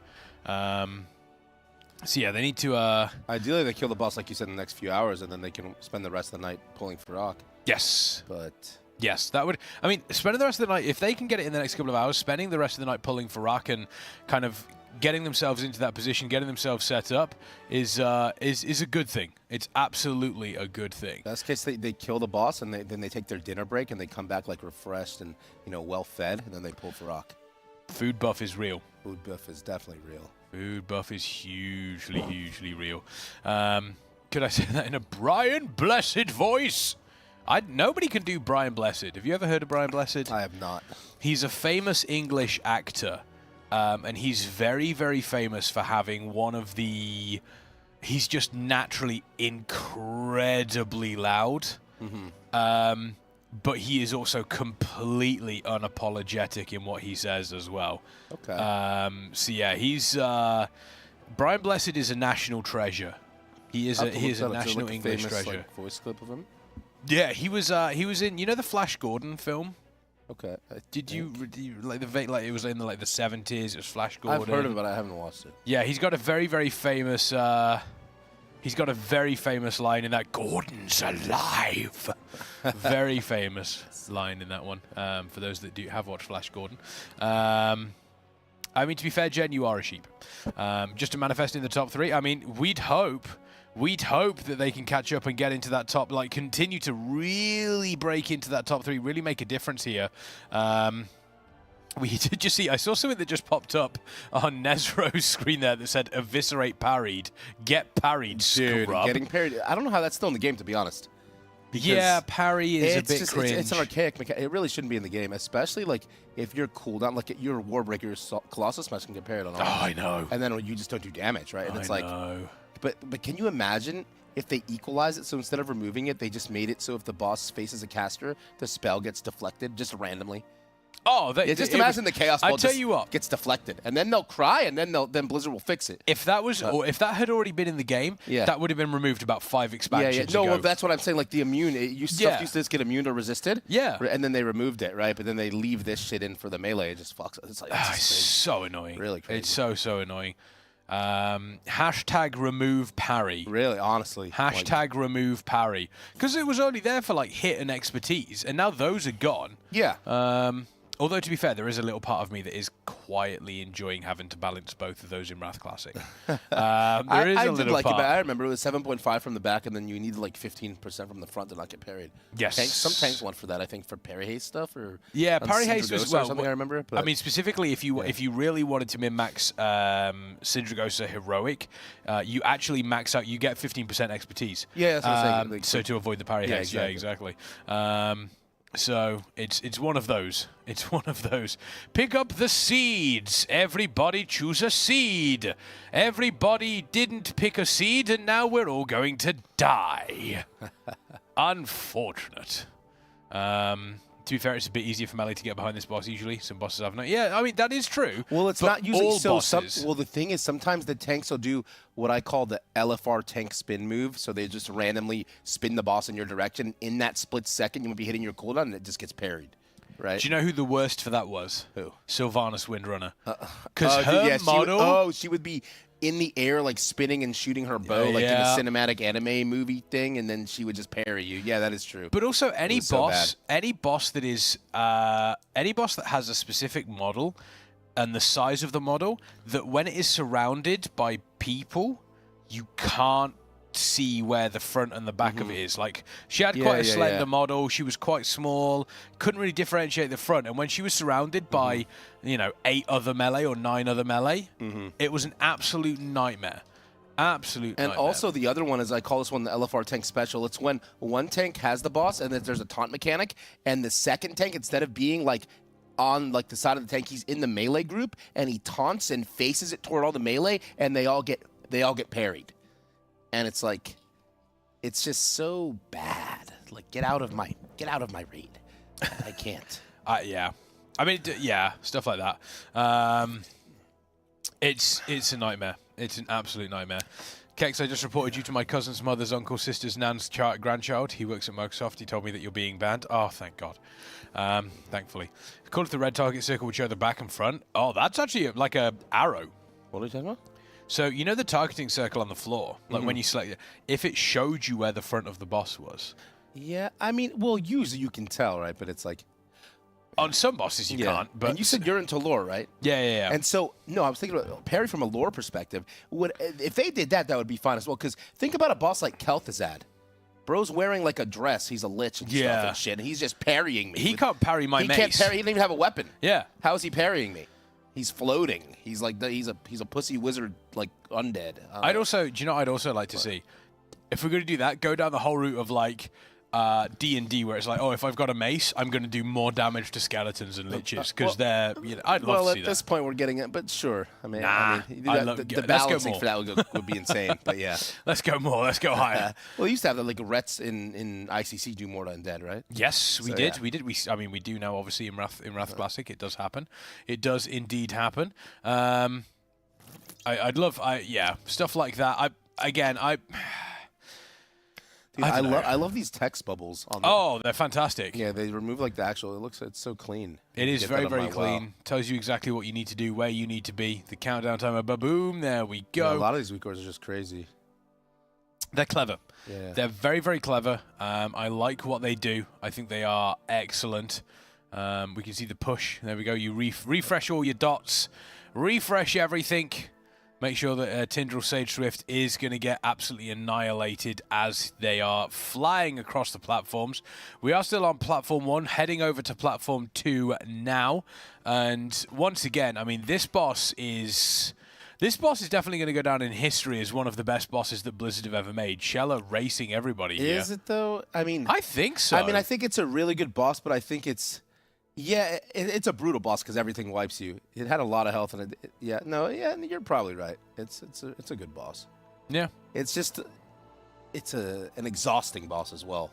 So yeah, they need to. Ideally, they kill the boss, like you said, in the next few hours, and then they can spend the rest of the night pulling Farak. Yes. But yes, that would. I mean, spending the rest of the night, if they can get it in the next couple of hours, spending the rest of the night pulling Farak and kind of getting themselves into that position, getting themselves set up, is a good thing. It's absolutely a good thing. Best case, they kill the boss, and then they take their dinner break, and they come back like refreshed and well fed, and then they pull Farak. Food buff is real. Food buff is definitely real. Food buff is hugely real. Could I say that in a Brian Blessed voice? Nobody can do Brian Blessed. Have you ever heard of Brian Blessed? I have not. He's a famous English actor, and he's very, very famous for having one of the... He's just naturally incredibly loud. But he is also completely unapologetic in what he says as well. Okay. So yeah, he's... Brian Blessed is a national treasure. He is a national like English famous, treasure. Like, voice clip of him. Yeah, he was in, you know, the Flash Gordon film. Okay. Did you like it was in the 70s? It was Flash Gordon. I've heard of it, but I haven't watched it. Yeah, he's got a very, very famous. He's got a very famous line in that. Gordon's alive. Very famous line in that one. For those that do have watched Flash Gordon. I mean, to be fair, Jen, you are a sheep. Just to manifest in the top 3. I mean, we'd hope that they can catch up and get into that top, like continue to really break into that top 3, really make a difference here. We did just see, I saw something that just popped up on Nezro's screen there that said eviscerate parried, get parried, Dude, scrub. getting parried. I don't know how that's still in the game, to be honest. Yeah, parry is a bit cringe. It's an archaic mechanic. It really shouldn't be in the game, especially like if you're cooldown, like your Warbreaker, your Colossus Smash can get parried on all. Oh, I know. And then you just don't do damage, right? And it's I like, know. But can you imagine if they equalize it? So instead of removing it, they just made it so if the boss faces a caster, the spell gets deflected just randomly. Oh, just imagine the chaos ball. I tell you what, gets deflected, and then they'll cry, and then Blizzard will fix it. If that was, or if that had already been in the game, that would have been removed about 5 expansions No, ago. well, that's what I'm saying. Like the immune, stuff used to just get immune or resisted. Yeah, and then they removed it, right? But then they leave this shit in for the melee. It just fucks. It's like it's so annoying. Really crazy. It's so annoying. Hashtag remove parry. Really, honestly. Hashtag remove parry. Because it was only there for like hit and expertise, and now those are gone. Yeah. Although, to be fair, there is a little part of me that is quietly enjoying having to balance both of those in Wrath Classic. There is I a did little like part. it, but I remember it was 7.5 from the back, and then you needed like 15% from the front to not get parried. Yes. Some tanks went for that, I think, for parry haste stuff. Yeah, parry haste as well. Or something I remember. I mean, specifically, if you really wanted to min-max Syndragosa Heroic, you actually max out, you get 15% expertise. Yeah, that's what I'm saying. So to avoid the parry haste. Yeah, exactly. So it's one of those. It's one of those. Pick up the seeds. Everybody choose a seed. Everybody didn't pick a seed, and now we're all going to die. Unfortunate. To be fair, it's a bit easier for Melee to get behind this boss usually. Some bosses have not. Yeah, I mean, that is true. Well, it's but not usually all so. bosses. Well, the thing is, sometimes the tanks will do what I call the LFR tank spin move. So they just randomly spin the boss in your direction. In that split second, you might be hitting your cooldown, and it just gets parried. Right? Do you know who the worst for that was? Who? Sylvanas Windrunner. Because her model... she would be in the air, like spinning and shooting her bow, like in a cinematic anime movie thing, and then she would just parry you. Yeah, that is true. But also, any boss that is, any boss that has a specific model and the size of the model, that when it is surrounded by people, you can't see where the front and the back of it is. Like, she had quite a slender model, she was quite small, couldn't really differentiate the front, and when she was surrounded by, 8 other melee or 9 other melee, it was an absolute nightmare. Absolute And nightmare. also the other one is, I call this one the LFR tank special. It's when one tank has the boss and then there's a taunt mechanic, and the second tank, instead of being like on like the side of the tank, he's in the melee group, and he taunts and faces it toward all the melee, and they all get parried. And it's like, it's just so bad. Like, get out of my raid. I can't. Yeah. I mean, stuff like that. It's a nightmare. It's an absolute nightmare. Kex, I just reported you to my cousin's mother's uncle, sister's nan's grandchild. He works at Microsoft. He told me that you're being banned. Oh, thank God. Thankfully. Call it the red target circle would show the back and front. Oh, that's actually like a arrow. What are you talking about? So, you know the targeting circle on the floor? Like when you select it, if it showed you where the front of the boss was. Yeah, I mean, well, usually you can tell, right? But it's like... On some bosses you can't. But and you said you're into lore, right? Yeah. And so, no, I was thinking about parry from a lore perspective. If they did that, that would be fine as well. Because think about a boss like Kel'Thuzad. Bro's wearing like a dress. He's a lich and stuff and shit. And he's just parrying me. He can't parry my mace. He can't parry. He doesn't even have a weapon. Yeah. How is he parrying me? He's floating. He's like he's a pussy wizard, like undead. I'd also like to see, if we're going to do that, go down the whole route of like D&D where it's like, oh, if I've got a mace, I'm going to do more damage to skeletons and liches because they're. You know, I'd love to see at this point, we're getting it, but sure. I mean, the let's balancing go for that would be insane. But yeah, let's go more. Let's go higher. Well, we used to have like Rets in ICC do more to undead, right? Yes, we did. Yeah. We did. I mean, we do now. Obviously, in Wrath Classic, it does happen. It does indeed happen. I'd love. Stuff like that. Dude, I love these text bubbles. They're fantastic. Yeah, they remove like the actual. It's so clean. It is very, very clean. Tells you exactly what you need to do, where you need to be. The countdown timer, boom, there we go. Yeah, a lot of these weak cores are just crazy. They're clever. Yeah. They're very, very clever. I like what they do. I think they are excellent. We can see the push. There we go. You refresh all your dots. Refresh everything. Make sure that Tindral Sage Swift is going to get absolutely annihilated as they are flying across the platforms. We are still on Platform 1, heading over to Platform 2 now. And once again, I mean, this boss is definitely going to go down in history as one of the best bosses that Blizzard have ever made. Shella racing everybody here. Is it, though? I mean... I think so. I mean, I think it's a really good boss, but I think it's... Yeah, it's a brutal boss because everything wipes you. It had a lot of health, and you're probably right. It's a good boss. Yeah, it's just an exhausting boss as well.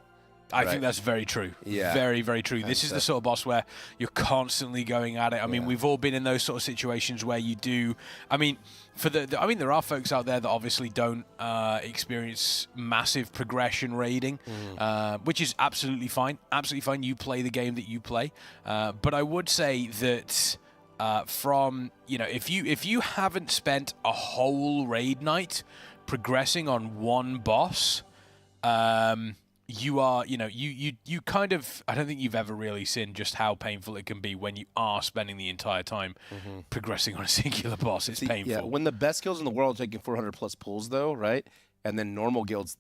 I think that's very true. Yeah, very, very true. This is the sort of boss where you're constantly going at it. I mean, we've all been in those sort of situations where you do. I mean, there are folks out there that obviously don't experience massive progression raiding, which is absolutely fine. Absolutely fine. You play the game that you play. But I would say that if you haven't spent a whole raid night progressing on one boss, you are, you kind of, I don't think you've ever really seen just how painful it can be when you are spending the entire time progressing on a singular boss. It's painful. Yeah, when the best guilds in the world are taking 400 plus pulls, though, right? And then normal guilds,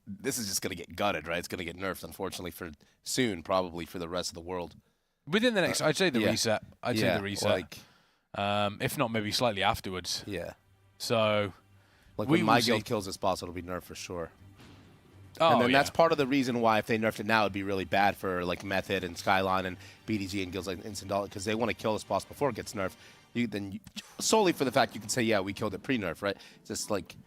this is just going to get gutted, right? It's going to get nerfed, unfortunately, probably for the rest of the world. Within the next, I'd say the reset. I'd say the reset. Like, if not, maybe slightly afterwards. Yeah. So, like when my guild kills this boss, it'll be nerfed for sure. Oh, and then that's part of the reason why if they nerfed it now, it'd be really bad for like Method and Skyline and BDG and guilds like Instant Dollar because they want to kill this boss before it gets nerfed. Solely for the fact you can say, yeah, we killed it pre-nerf, right? Just like,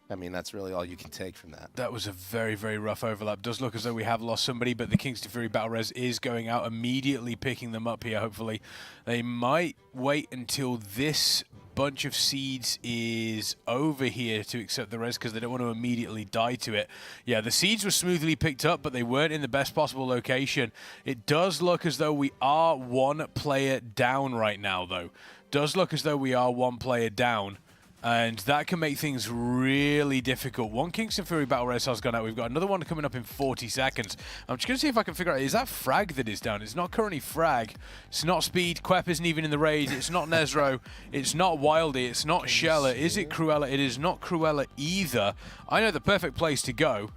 I mean, that's really all you can take from that. That was a very, very rough overlap. Does look as though we have lost somebody, but the Kingston FURY Battle Res is going out, immediately picking them up here, hopefully. They might wait until this bunch of seeds is over here to accept the res because they don't want to immediately die to it. Yeah, the seeds were smoothly picked up, but they weren't in the best possible location. It does look as though we are one player down right now, though. Does look as though we are one player down. And that can make things really difficult. One Kingston FURY Battle Res has gone out. We've got another one coming up in 40 seconds. I'm just going to see if I can figure out, is that Frag that is down? It's not currently Frag. It's not Speed. Quep isn't even in the raid. It's not Nezro. It's not Wildy. It's not Shella. Is it Cruella? It is not Cruella either. I know the perfect place to go.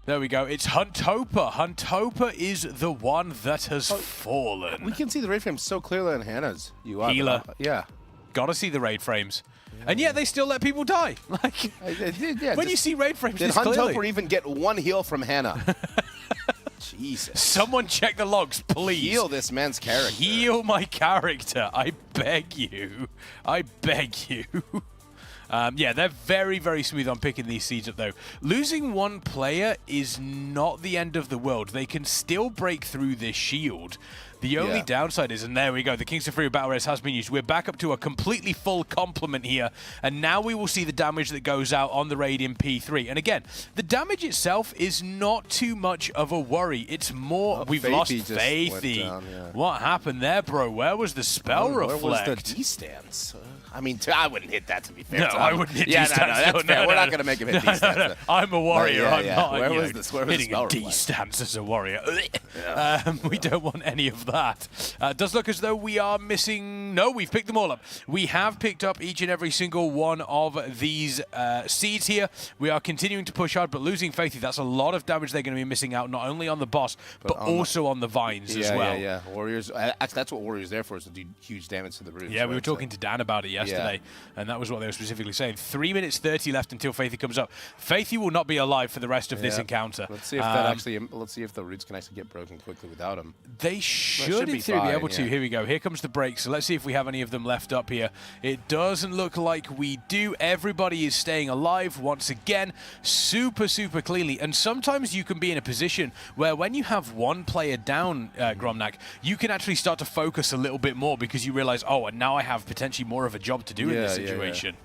There we go. It's Huntoper. Huntoper is the one that has fallen. We can see the raid frames so clearly on Hannah's. Healer. Yeah. Gotta see the raid frames. And yet they still let people die. Like, when you see raid frames, did Huntoper even get one heal from Hannah? Jesus. Someone check the logs, please. Heal this man's character. Heal my character. I beg you. I beg you. Yeah, they're very, very smooth on picking these seeds up, though. Losing one player is not the end of the world. They can still break through this shield. The only downside is, and there we go, the Kingston FURY Battle Res has been used. We're back up to a completely full complement here, and now we will see the damage that goes out on the raid in P3. And again, the damage itself is not too much of a worry. It's more, we've lost Faithy. What happened there, bro? Where was the spell reflect? Where was the D-stance? I mean, I wouldn't hit that, to be fair. No, I wouldn't hit D-stance. That's fair. We're not going to make him hit D-stance. I'm a warrior. I'm not where was hitting a D-stance as a warrior. We don't want any of that. Does look as though we are missing... No, we've picked them all up. We have picked up each and every single one of these seeds here. We are continuing to push hard, but losing Faithy, that's a lot of damage they're going to be missing out, not only on the boss, but also on the vines as well. Yeah. Warriors... Actually, that's what Warriors are there for, is to do huge damage to the roots. Yeah, we were talking to Dan about it yesterday, and that was what they were specifically saying. 3 minutes 30 left until Faithy comes up. Faithy will not be alive for the rest of this encounter. Let's see if that actually. Let's see if the roots can actually get broken quickly without him. They should in theory be able to. Here we go. Here comes the break. So let's see if we have any of them left up here. It doesn't look like we do. Everybody is staying alive once again, super cleanly. And sometimes you can be in a position where when you have one player down, Gromnak, you can actually start to focus a little bit more because you realize, oh, and now I have potentially more of a job to do in this situation.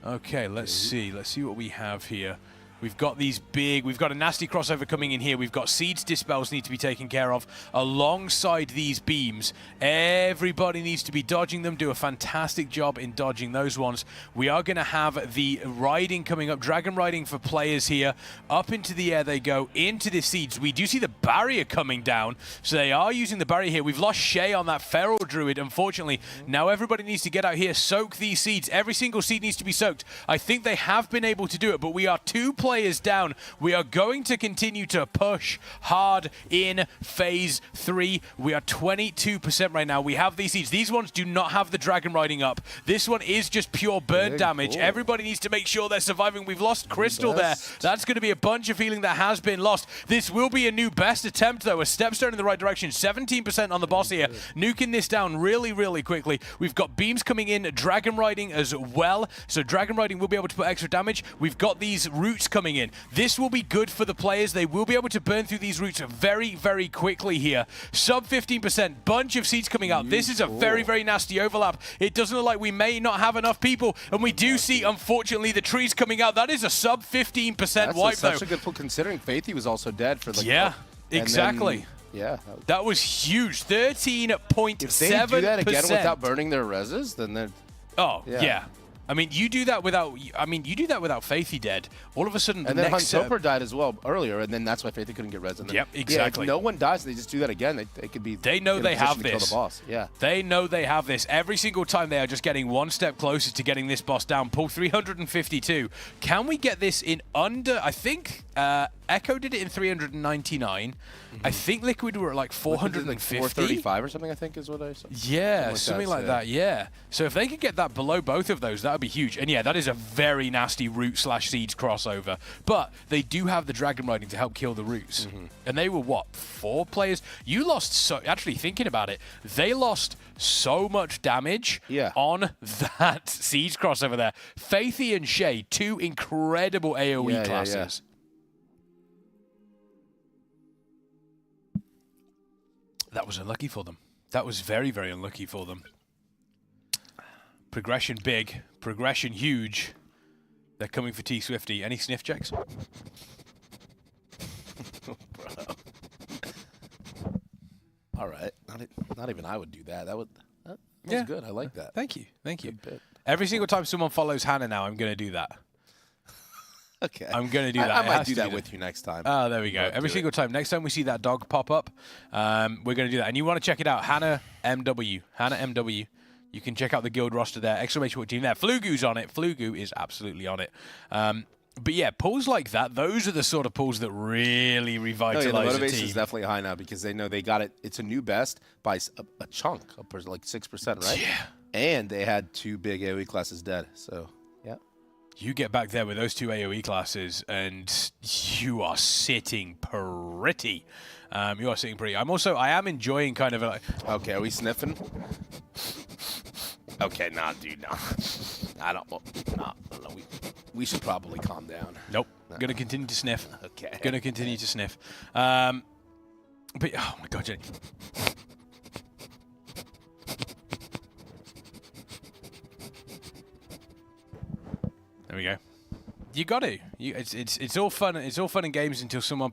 Okay, let's see. Let's see what we have here. We've got these we've got a nasty crossover coming in here. We've got Seeds dispels need to be taken care of alongside these beams. Everybody needs to be dodging them, do a fantastic job in dodging those ones. We are going to have the riding coming up, dragon riding for players here. Up into the air they go, into the Seeds. We do see the barrier coming down, so they are using the barrier here. We've lost Shay on that feral druid, unfortunately. Now everybody needs to get out here, soak these Seeds. Every single seed needs to be soaked. I think they have been able to do it, but we are 2 players down. We are going to continue to push hard in phase 3. We are 22% right now. We have these seeds. These ones do not have the dragon riding up. This one is just pure burn damage. Cool. Everybody needs to make sure they're surviving. We've lost Crystal there. That's going to be a bunch of healing that has been lost. This will be a new best attempt, though. A stepstone in the right direction. 17% on the boss here. Nuking this down really quickly. We've got beams coming in, dragon riding as well. So dragon riding will be able to put extra damage. We've got these roots coming in. This will be good for the players. They will be able to burn through these roots very quickly here. Sub 15%, bunch of seeds coming out. This is a very nasty overlap. It doesn't look like we may not have enough people, and we do see, unfortunately, the trees coming out. That is a sub 15% wipe, though. That's a good pull, considering Faithy was also dead for like... Yeah, exactly. Yeah. That was huge. 13.7%. If they do that again without burning their reses, then they're... Oh, yeah. I mean, you do that without. Faithy dead. All of a sudden, and then Huntsoper died as well earlier, and then that's why Faithy couldn't get res. Yep, exactly. If no one dies, they just do that again. They could be. They know they have this. Kill the boss. Yeah. They know they have this. Every single time they are just getting one step closer to getting this boss down. Pull 352. Can we get this in under? I think Echo did it in 399. I think Liquid were at like 450. 435 or something, I think is what I saw. Yeah, something like that, yeah. So if they could get that below both of those, that would be huge. And yeah, that is a very nasty root/seeds crossover. But they do have the dragon riding to help kill the roots. And they were, what, 4 players? You lost, actually thinking about it, they lost so much damage on that seeds crossover there. Faithy and Shay, 2 incredible AoE classes. That was unlucky for them. That was very unlucky for them. Progression big. Progression huge. They're coming for T Swifty. Any sniff checks? All right. Not even I would do that. That was good. I like that. Thank you. Every single time someone follows Hannah now, I'm going to do that. Okay. I'm going to do that. I might do that with you next time. Oh, there we go. Every single time. Next time we see that dog pop up, we're going to do that. And you want to check it out. Hannah MW. Hannah MW. You can check out the guild roster there. Exclamation point team there. Flugu's on it. Flugu is absolutely on it. But yeah, pulls like that, those are the sort of pulls that really revitalize the a team. motivation is definitely high now because they know they got it. It's a new best by a chunk, like 6%, right? Yeah. And they had 2 big AoE classes dead, so... You get back there with those 2 AoE classes, and you are sitting pretty. You are sitting pretty. I am enjoying kind of like... Okay, are we sniffing? Okay, nah, dude, nah. I don't... Nah, we should probably calm down. Nope. Gonna continue to sniff. Okay. Gonna continue to sniff. But, oh my god, Jenny. There we go. You got to. It's all fun. It's all fun and games until someone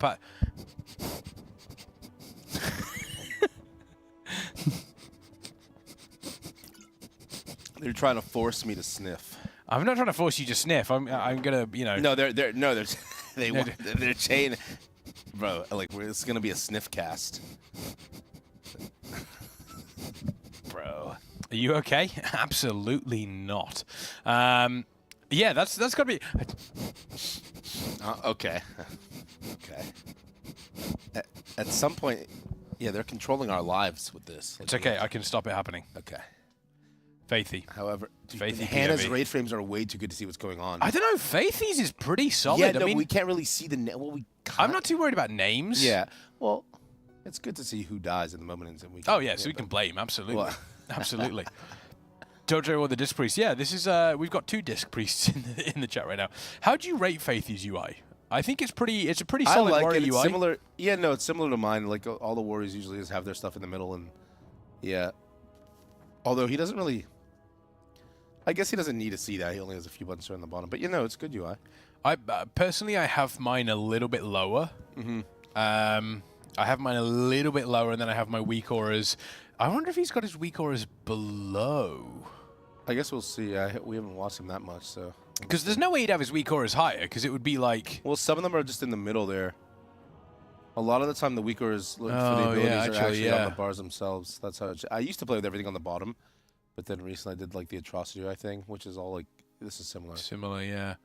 They're trying to force me to sniff. I'm not trying to force you to sniff. I'm gonna, you know. No, they're chain, bro. Like it's gonna be a sniff cast. Bro, are you okay? Absolutely not. Yeah, that's gotta be. Okay. Okay. At some point, yeah, they're controlling our lives with this. It's okay. I can stop it happening. Okay. Faithy. However, dude, Faithy Hannah's POV. raid frames are way too good to see what's going on. I don't know. Faithy's is pretty solid. Yeah, no, I mean, we can't really see the... Well, I'm not too worried about names. Yeah, well, it's good to see who dies in the moment. And we Oh, yeah, so we can blame. Absolutely. Well- Absolutely. Jojo or the Disc Priest. Yeah, this is... we've got 2 Disc Priests in the chat right now. How do you rate Faithy's UI? I think it's a pretty solid I like warrior it. It's UI. similar. Yeah, no, it's similar to mine. Like all the warriors usually just have their stuff in the middle, and yeah. Although he doesn't really. I guess he doesn't need to see that. He only has a few buttons on the bottom. But you know, it's good UI. I personally, I have mine a little bit lower. Mm-hmm. I have mine a little bit lower, and then I have my weak auras. I wonder if he's got his weak auras below. I guess we'll see. We haven't watched him that much, so. Because there's no way he'd have his weak auras higher, because it would be like... Well, some of them are just in the middle there. A lot of the time, the weak auras for the Oh, abilities yeah, are actually on yeah. the bars themselves. That's how I used to play with everything on the bottom, but then recently I did like the atrocity UI thing, which is all like this is similar. Similar, yeah.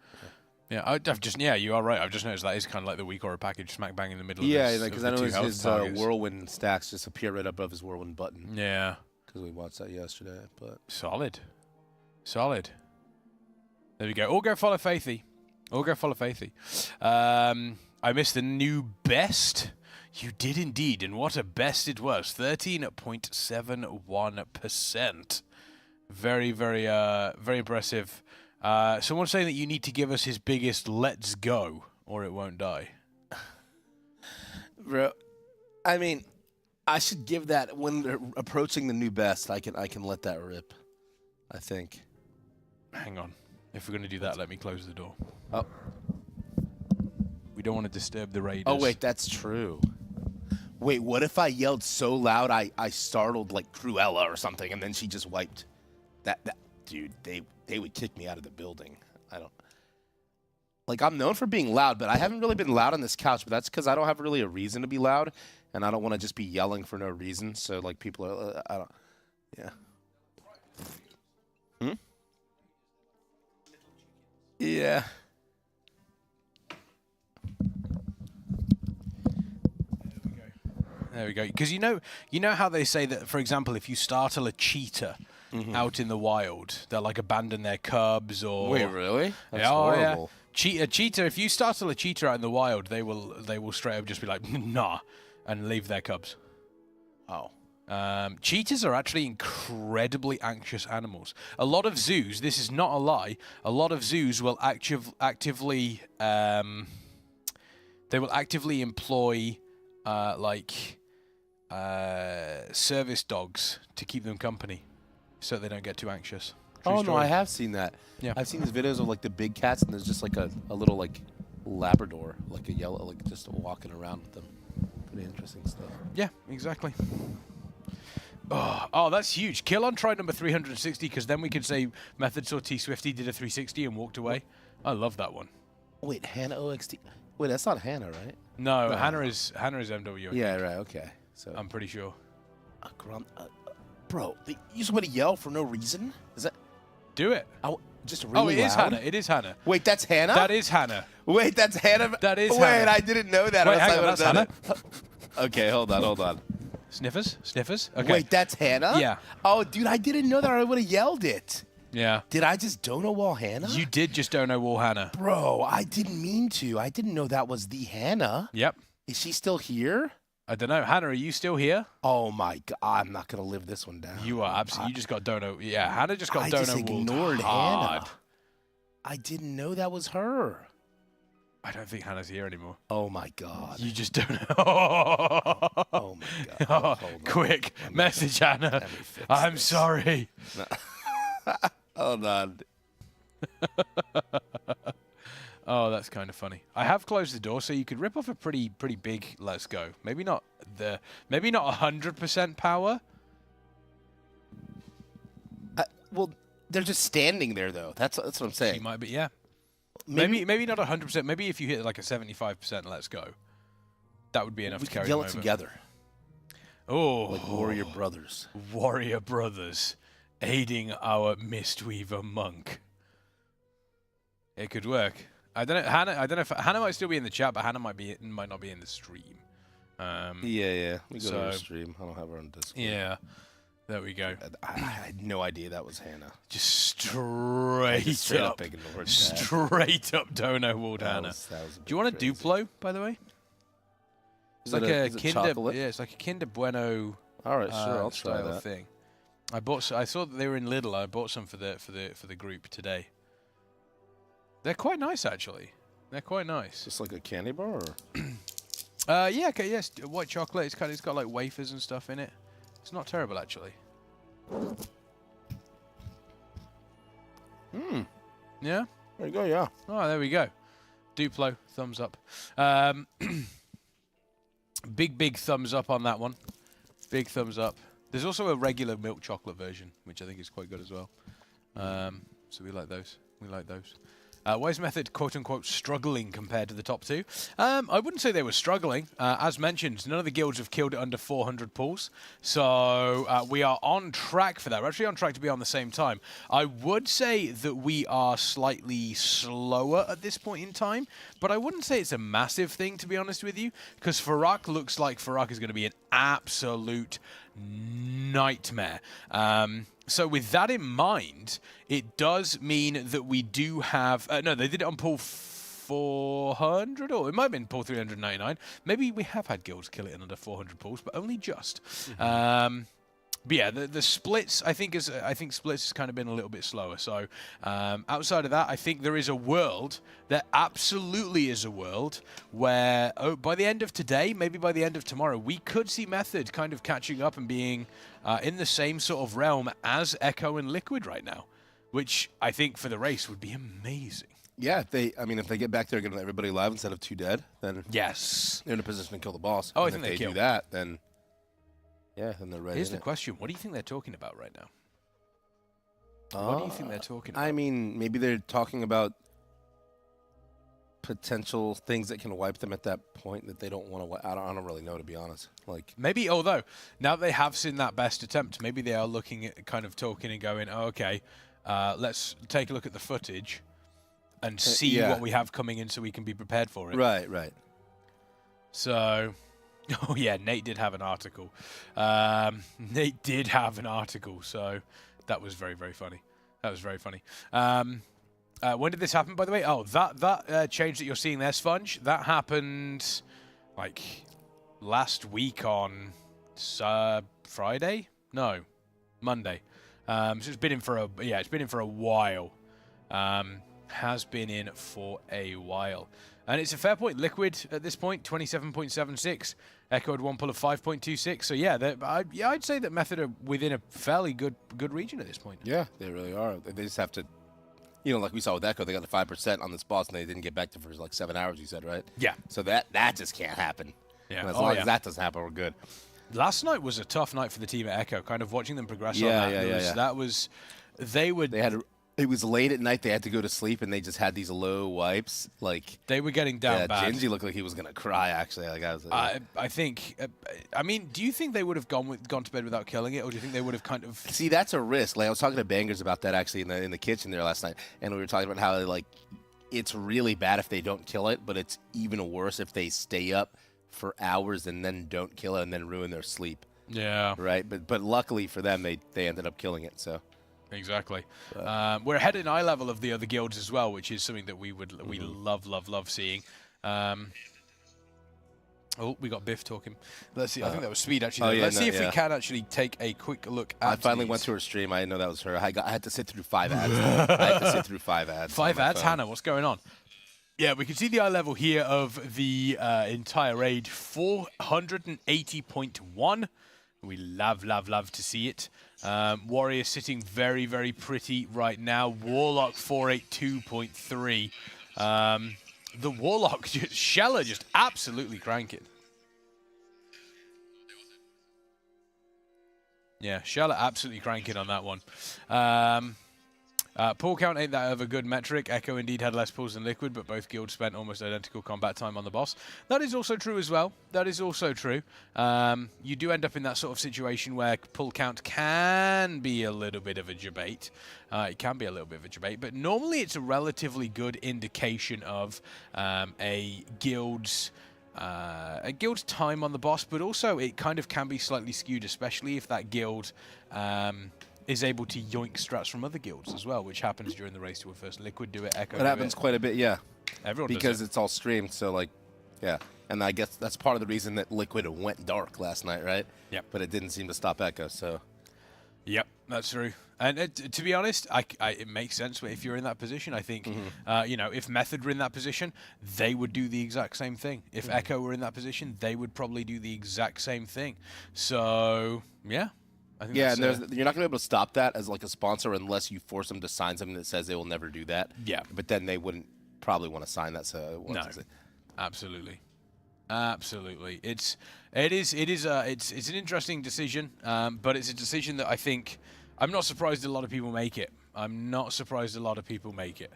Yeah, I've just you are right. I've just noticed that is kind of like the weak aura package, smack bang in the middle. Yeah, of because the I know two health his targets. whirlwind stacks just appear right above his whirlwind button. Yeah. Because we watched that yesterday, but Solid. Solid. There we go. All go follow Faithy. All go follow Faithy. I missed the new best. You did indeed, and what a best it was. 13.71%. Very, very, very impressive. Someone's saying that you need to give us his biggest let's go, or it won't die. Bro, I mean, I should give that when they're approaching the new best. I can let that rip. I think. Hang on. If we're going to do that, let me close the door. Oh. We don't want to disturb the raiders. Oh, wait, that's true. Wait, what if I yelled so loud I startled, like, Cruella or something, and then she just wiped? That dude, they would kick me out of the building. I don't... Like, I'm known for being loud, but I haven't really been loud on this couch, but that's because I don't have really a reason to be loud, and I don't want to just be yelling for no reason, so, like, people are... I don't... Yeah. Hmm? Yeah. There we go. Because you know how they say that, for example, if you startle a cheetah out in the wild, they'll like abandon their cubs or. Wait, really? That's yeah, horrible. Yeah. A cheetah. If you startle a cheetah out in the wild, they will straight up just be like nah, and leave their cubs. Oh. Cheetahs are actually incredibly anxious animals. A lot of zoos, this is not a lie, a lot of zoos will actively employ service dogs to keep them company so they don't get too anxious. Oh, no, I have seen that. Yeah. I've seen these videos of, like, the big cats, and there's just, like, a little, like, Labrador, like a yellow, like, just walking around with them. Pretty interesting stuff. Yeah, exactly. Oh, that's huge. Kill on try number 360, because then we could say Method saw T Swifty did a 360 and walked away. I love that one. Wait, Hannah OXT. Wait, that's not Hannah, right? No, Hannah is MW. Yeah, right, okay. So I'm pretty sure. Bro, you just want to yell for no reason? Is that... Do it. Just really it is loud? Hannah. It is Hannah. Wait, that's Hannah? That is Hannah. Wait, that's Hannah? That is Wait, Hannah. I didn't know that. Wait, I hang on, that's Hannah. Okay, hold on. Sniffers? Okay. Wait, that's Hannah? Yeah. Oh, dude, I didn't know that. I would have yelled it. Yeah. Did I just dono wall Hannah? You did just dono wall Hannah. Bro, I didn't mean to. I didn't know that was the Hannah. Yep. Is she still here? I don't know. Hannah, are you still here? Oh my God, I'm not going to live this one down. You are absolutely. You just got dono. Yeah, Hannah just got dono I just ignored hard. Hannah. I didn't know that was her. I don't think Hannah's here anymore. Oh my God. You just don't know. Oh my God. Quick, message Hannah. I'm sorry. Hold on. Oh, that's kind of funny. I have closed the door, so you could rip off a pretty big let's go. Maybe not 100% power. Well, they're just standing there though. That's what I'm saying. She might be, yeah. Maybe not 100%. Maybe if you hit like a 75% let's go, that would be enough to carry yell them it over. together. Oh, like warrior brothers. Warrior brothers, aiding our Mistweaver monk. It could work. I don't know. Hannah. I don't know if Hannah might still be in the chat, but Hannah might not be in the stream. Yeah. We go to her stream. I don't have her on Discord. Yeah. There we go. I had no idea that was Hannah. Just straight up ignored that. Straight up Dono walled That Hannah. was a Do you want a Duplo, by the way? It's like a Kinder. Yeah, it's like a Kinder Bueno. All right, sure, I'll try style that. thing. I saw that they were in Lidl. I bought some for the group today. They're quite nice, actually. They're quite nice. Just like a candy bar, or? Yeah, okay, yes, white chocolate. It's got like wafers and stuff in it. It's not terrible, actually. Yeah. There you go. Yeah. Oh, there we go. Duplo, thumbs up. Big thumbs up on that one. Big thumbs up. There's also a regular milk chocolate version, which I think is quite good as well. So we like those. We like those. Why is Method quote-unquote struggling compared to the top two? I wouldn't say they were struggling. As mentioned, none of the guilds have killed it under 400 pulls. So we are on track for that. We're actually on track to be on the same time. I would say that we are slightly slower at this point in time, but I wouldn't say it's a massive thing, to be honest with you, because Farak looks like Farak is going to be an absolute nightmare. So with that in mind, it does mean that we do have... no, they did it on pull 400, or it might have been pull 399. Maybe we have had guilds kill it in under 400 pulls, but only just. But yeah, the splits, I think splits has kind of been a little bit slower. So outside of that, I think there is a world, there absolutely is a world, where by the end of today, maybe by the end of tomorrow, we could see Method kind of catching up and being in the same sort of realm as Echo and Liquid right now, which I think for the race would be amazing. Yeah, if they get back there and get everybody alive instead of 2 dead, then yes, they're in a position to kill the boss. Oh, and I think if they do kill. that, then yeah, then they're ready. Here's the question: what do you think they're talking about right now? What do you think they're talking about? I mean, maybe they're talking about potential things that can wipe them at that point that they don't want to. I don't really know, to be honest. Like maybe, although now they have seen that best attempt, maybe they are looking at kind of talking and going, oh, okay, let's take a look at the footage and see what we have coming in so we can be prepared for it. Right, right. So, oh yeah, Nate did have an article. Nate did have an article, so that was very, very funny. That was very funny. When did this happen, by the way? Oh, that change that you're seeing there, Sponge, that happened like last week on Friday? No, Monday. So it's been in for a while. Has been in for a while. And it's a fair point. Liquid at this point, 27.76. Echo had one pull of 5.26. So yeah, I'd say that Method are within a fairly good region at this point. Yeah, they really are. They just have to, like we saw with Echo, they got the 5% on this boss and they didn't get back to for like 7 hours. You said, right? Yeah. So that just can't happen. Yeah. And as long as that doesn't happen, we're good. Last night was a tough night for the team at Echo. Kind of watching them progress on Yeah, that. That was. It was late at night. They had to go to sleep, and they just had these low wipes. Like they were getting down bad. Gingy looked like he was gonna cry. Actually, like I was. I think. I mean, do you think they would have gone to bed without killing it, or do you think they would have kind of? See, that's a risk. Like I was talking to Bangers about that actually in the kitchen there last night, and we were talking about how like it's really bad if they don't kill it, but it's even worse if they stay up for hours and then don't kill it and then ruin their sleep. Yeah. Right. But luckily for them, they ended up killing it. So. Exactly. We're ahead in eye level of the other guilds as well, which is something that we love seeing. Oh, we got Biff talking. Let's see. I think that was Speed actually. Let's see if we can actually take a quick look at. I finally went to her stream. I didn't know that was her. I had to sit through 5 ads. I had to sit through 5 ads. 5 ads, Hannah. What's going on? Yeah, we can see the eye level here of the entire raid, 480.1. We love to see it. Warrior sitting very, very pretty right now. Warlock 482.3. The Warlock, Sheller just absolutely cranking. Yeah, Sheller absolutely cranking on that one. Pull count ain't that of a good metric. Echo indeed had less pulls than Liquid, but both guilds spent almost identical combat time on the boss. That is also true as well. That is also true. You do end up in that sort of situation where pull count can be a little bit of a debate. It can be a little bit of a debate, but normally it's a relatively good indication of a guild's guild's time on the boss, but also it kind of can be slightly skewed, especially if that guild is able to yoink strats from other guilds as well, which happens during the race to a first. Liquid do it, Echo It happens quite a bit, yeah. Everyone because does it. it's all streamed, so like, yeah. And I guess that's part of the reason that Liquid went dark last night, right? Yep. But it didn't seem to stop Echo, so. Yep, that's true. And to be honest, it makes sense if you're in that position. I think, you know, if Method were in that position, they would do the exact same thing. If Echo were in that position, they would probably do the exact same thing. So, yeah. I think yeah, and you're not going to be able to stop that as like a sponsor unless you force them to sign something that says they will never do that. Yeah. But then they wouldn't probably want to sign that, so. No, absolutely. Absolutely, it's an interesting decision, but it's a decision that I think I'm not surprised a lot of people make it. I'm not surprised a lot of people make it.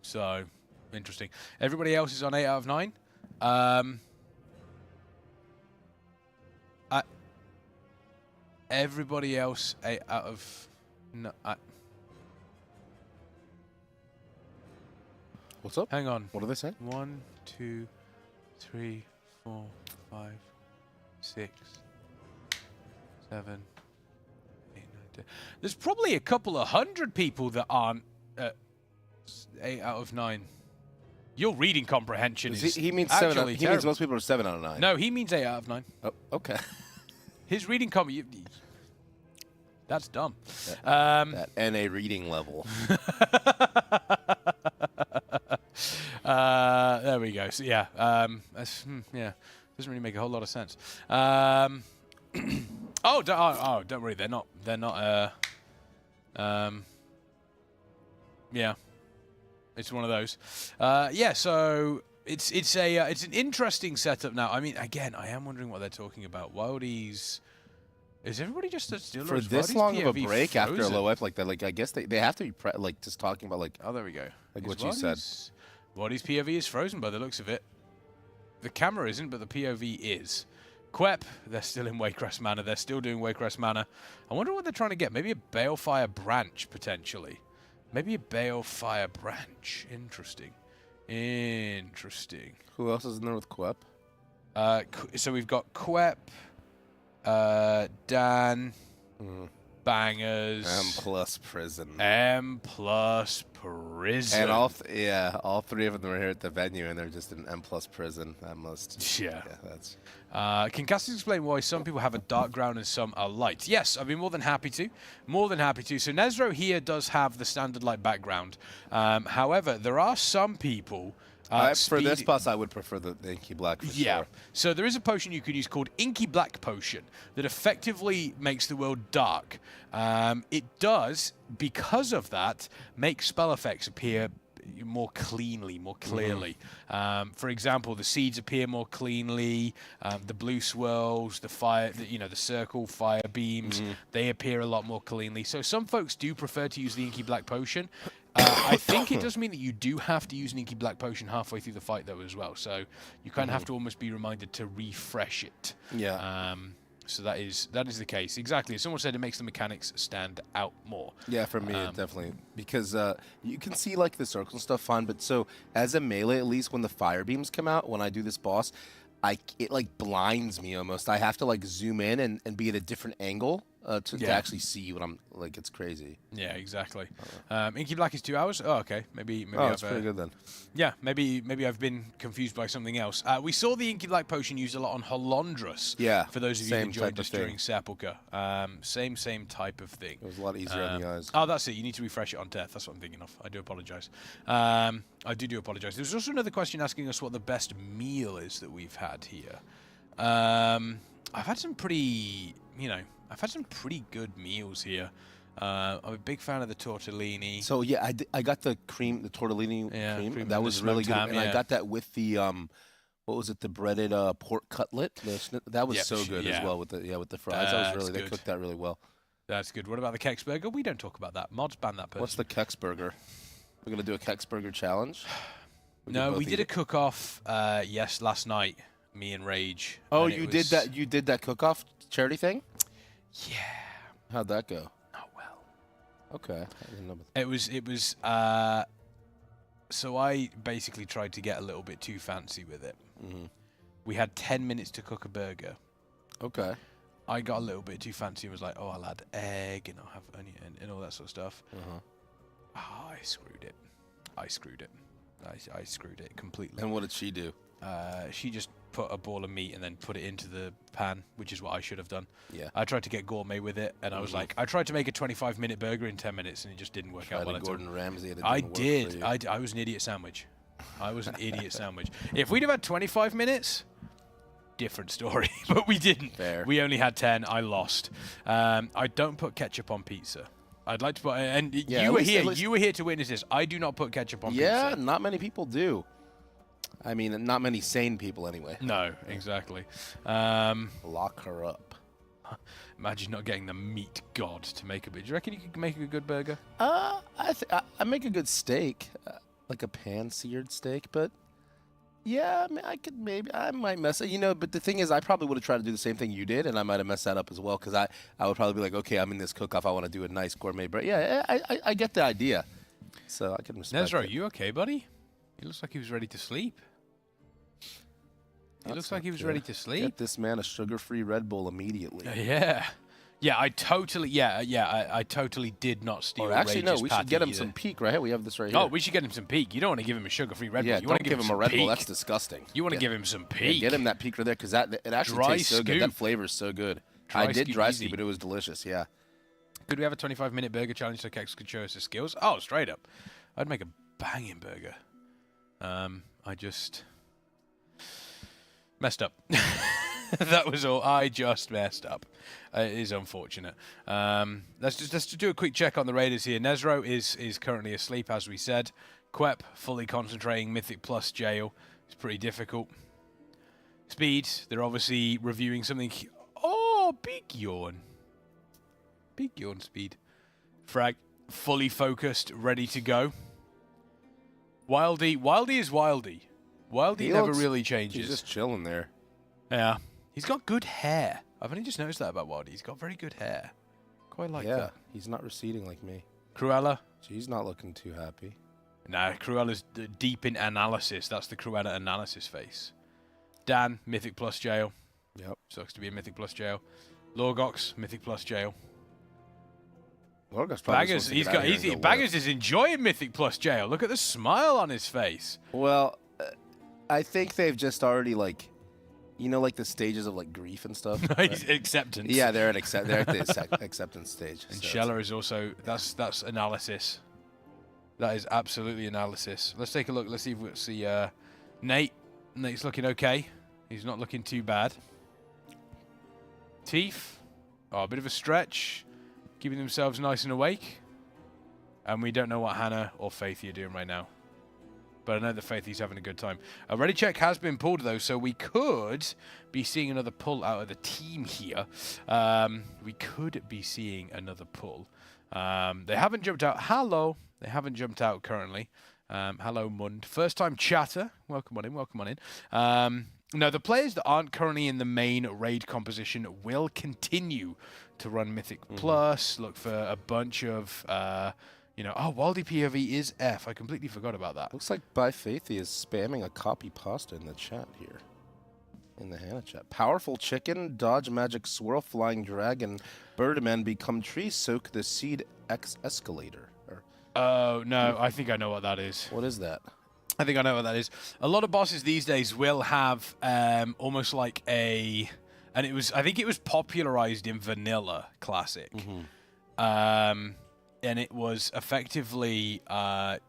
So interesting. Everybody else is on 8 out of 9. Everybody else 8 out of no. What's up? Hang on. What do they say? 1, 2, 3, 4, 5, 6, 7, 8, 9, 10. There's probably a couple of hundred people that aren't 8 out of 9. Your reading comprehension is he means actually 7. He means most people are 7 out of 9. No, he means 8 out of 9. Oh, okay. His reading that's dumb. That NA reading level. There we go. So yeah, yeah, doesn't really make a whole lot of sense. Don't worry, they're not. Yeah, it's one of those. Yeah, so it's an interesting setup now. I mean, again, I am wondering what they're talking about. Wildies. Is everybody just still for this long of a break after a low F like that? Like, I guess they have to be like just talking about like. Oh, there we go. Like what you said. Wildies POV is frozen by the looks of it. The camera isn't, but the POV is. Quep, they're still in Waycrest Manor. They're still doing Waycrest Manor. I wonder what they're trying to get. Maybe a Balefire branch potentially. Maybe a Balefire branch. Interesting. Interesting. Who else is in there with Quep? So we've got Quep. Dan, Bangers, M plus prison, M plus prison, and all three of them are here at the venue, and they're just in M plus prison. That must, yeah, that's. Can Cassius explain why some people have a dark ground and some are light? Yes, I'd be more than happy to. More than happy to. So Nezro here does have the standard light background. However, there are some people. For this boss, I would prefer the Inky Black for sure. So there is a potion you can use called Inky Black Potion that effectively makes the world dark. It does, because of that, make spell effects appear more cleanly, more clearly. For example, the seeds appear more cleanly. The blue swirls, the fire, the circle fire beams, they appear a lot more cleanly. So some folks do prefer to use the Inky Black Potion. I think it does mean that you do have to use an Inky Black Potion halfway through the fight, though, as well. So you kind of have to almost be reminded to refresh it. Yeah. So that is the case. Exactly. As someone said, it makes the mechanics stand out more. Yeah, for me, it definitely. Because you can see, like, the circle stuff fine, but so as a melee, at least when the fire beams come out, when I do this boss, it, like, blinds me almost. I have to, like, zoom in and be at a different angle to actually see what I'm, like, it's crazy. Yeah, exactly. Inky Black is 2 hours? Oh, okay. Maybe that's pretty good then. Yeah, maybe I've been confused by something else. We saw the Inky Black Potion used a lot on Holondrus. Yeah. For those of you who joined us during Sepulchre. Same type of thing. It was a lot easier on the eyes. Oh, that's it. You need to refresh it on death. That's what I'm thinking of. I do apologize. I do apologize. There's also another question asking us what the best meal is that we've had here. I've had some pretty, I've had some pretty good meals here. I'm a big fan of the tortellini. So yeah, I got the tortellini cream. That was really good, and I got that with the what was it? The breaded pork cutlet. That was so good as well with the fries. That was really they cooked that really well. That's good. What about the Kex Burger? We don't talk about that. Mods ban that person. What's the Kex Burger? We're gonna do a Kex Burger challenge. No, we did a cook-off. Yes, last night. Me and Rage. Oh, you did that. You did that cook-off charity thing. Yeah. How'd that go? Not well. Okay. It was So I basically tried to get a little bit too fancy with it. We had 10 minutes to cook a burger. Okay. I got a little bit too fancy and was like, oh, I'll add egg and I'll have onion and all that sort of stuff. I screwed it. I screwed it completely. And what did she do? She just put a ball of meat and then put it into the pan, which is what I should have done. Yeah. I tried to get gourmet with it, and I was like, I tried to make a 25-minute burger in 10 minutes, and it just didn't work out well. Gordon Ramsay. I did. I was an idiot sandwich. I was an idiot sandwich. If we'd have had 25 minutes, different story. But we didn't. Fair. We only had 10. I lost. I don't put ketchup on pizza. I'd like to put, and Yeah, you were at here. least- You were here to witness this. I do not put ketchup on Yeah, pizza. not many people do. I mean, not many sane people anyway. No, exactly. Lock her up. Imagine not getting the meat god to make a burger. Do you reckon you could make a good burger? I make a good steak, like a pan-seared steak, but yeah, I mean, I might mess it, but the thing is, I probably would have tried to do the same thing you did, and I might have messed that up as well, because I would probably be like, okay, I'm in this cook-off, I want to do a nice gourmet burger. Yeah, I get the idea, so I can respect Nezra, it. you okay, buddy? He looks like he was ready to sleep. He looks like he was ready to sleep. Get this man a sugar-free Red Bull immediately. Yeah, I totally did not steal. Or actually, no, Rage's we should patty get him either. some Peak right here. We have this right here. Oh, we should get him some Peak. You don't want to give him a sugar-free Red Bull. Yeah, You don't want to give him a some Red Bull. Peak. That's disgusting. You want to Yeah. give him some Yeah, Peak. get him that Peak right there, because it actually Dry tastes so good. That scoop. flavor is so good. Dry I did scoop dry easy. scoop, but it was delicious. Yeah. Could we have a 25-minute burger challenge so Kex could show us his skills? Oh, straight up. I'd make a banging burger. I just messed up. That was all. I just messed up. It is unfortunate. Let's just do a quick check on the Raiders here. Nezro is currently asleep, as we said. Quep fully concentrating. Mythic plus jail. It's pretty difficult. Speed. They're obviously reviewing something. Oh, big yawn. Big yawn. Speed. Frag fully focused, ready to go. Wildy is Wildy. Wildy He never looks- really changes. He's just chilling there. Yeah. He's got good hair. I've only just noticed that about Wildy. He's got very good hair. Quite like Yeah, that. he's not receding like me. Cruella? She's not looking too happy. Nah, Cruella's deep in analysis. That's the Cruella analysis face. Dan, Mythic plus jail. Yep. Sucks to be in Mythic plus jail. Lorgox, Mythic plus jail. Lorgox probably Baggers, supposed to get out of here and go Baggers is enjoying Mythic plus jail. Look at the smile on his face. Well, I think they've just already like the stages of like grief and stuff. Acceptance. Yeah, they're at the acceptance stage. And so Sheller is also that's analysis. That is absolutely analysis. Let's take a look. Let's see if we see Nate. Nate's looking okay. He's not looking too bad. Teeth. Oh, a bit of a stretch. Keeping themselves nice and awake. And we don't know what Hannah or Faithy are doing right now. But I know that Faithy's having a good time. A ready check has been pulled, though, so we could be seeing another pull out of the team here. We could be seeing another pull. They haven't jumped out. Hello. They haven't jumped out currently. Hello, Mund. First-time chatter. Welcome on in. Welcome on in. No, the players that aren't currently in the main raid composition will continue to run Mythic Plus. Look for a bunch of... Waldy POV is F. I completely forgot about that. Looks like By Faithy is spamming a copy pasta in the chat here. In the Hannah chat. Powerful chicken, dodge magic swirl, flying dragon, birdman become tree, soak the seed escalator. Oh, no, I think I know what that is. What is that? I think I know what that is. A lot of bosses these days will have almost like a... And I think it was popularized in Vanilla Classic. And it was effectively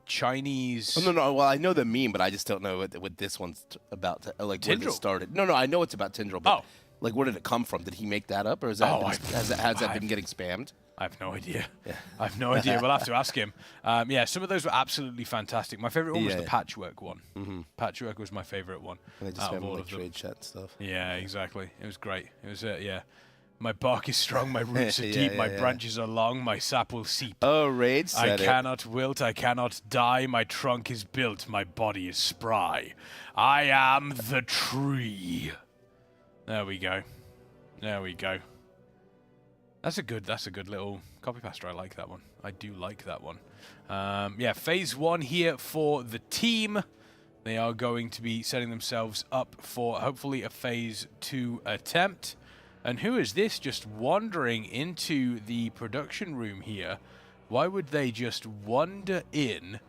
Chinese... Oh, no. Well, I know the meme, but I just don't know what this one's about. Where Tindril. this started. No, I know it's about Tindril, but like, where did it come from? Did he make that up, or has that been getting spammed? I have no idea. Yeah. I have no idea. We'll have to ask him. Some of those were absolutely fantastic. My favorite one was the Patchwork one. Patchwork was my favorite one. And they just out of spam all like of them. trade chat stuff. Yeah, exactly. It was great. It was, My bark is strong, my roots are deep, my branches are long, my sap will seep. Oh, Raid I said cannot wilt, I cannot die, my trunk is built, my body is spry. I am the tree. There we go. There we go. That's a good little copy paster. I like that one. I do like that one. Yeah, phase 1 here for the team. They are going to be setting themselves up for hopefully a phase 2 attempt. And who is this just wandering into the production room here? Why would they just wander in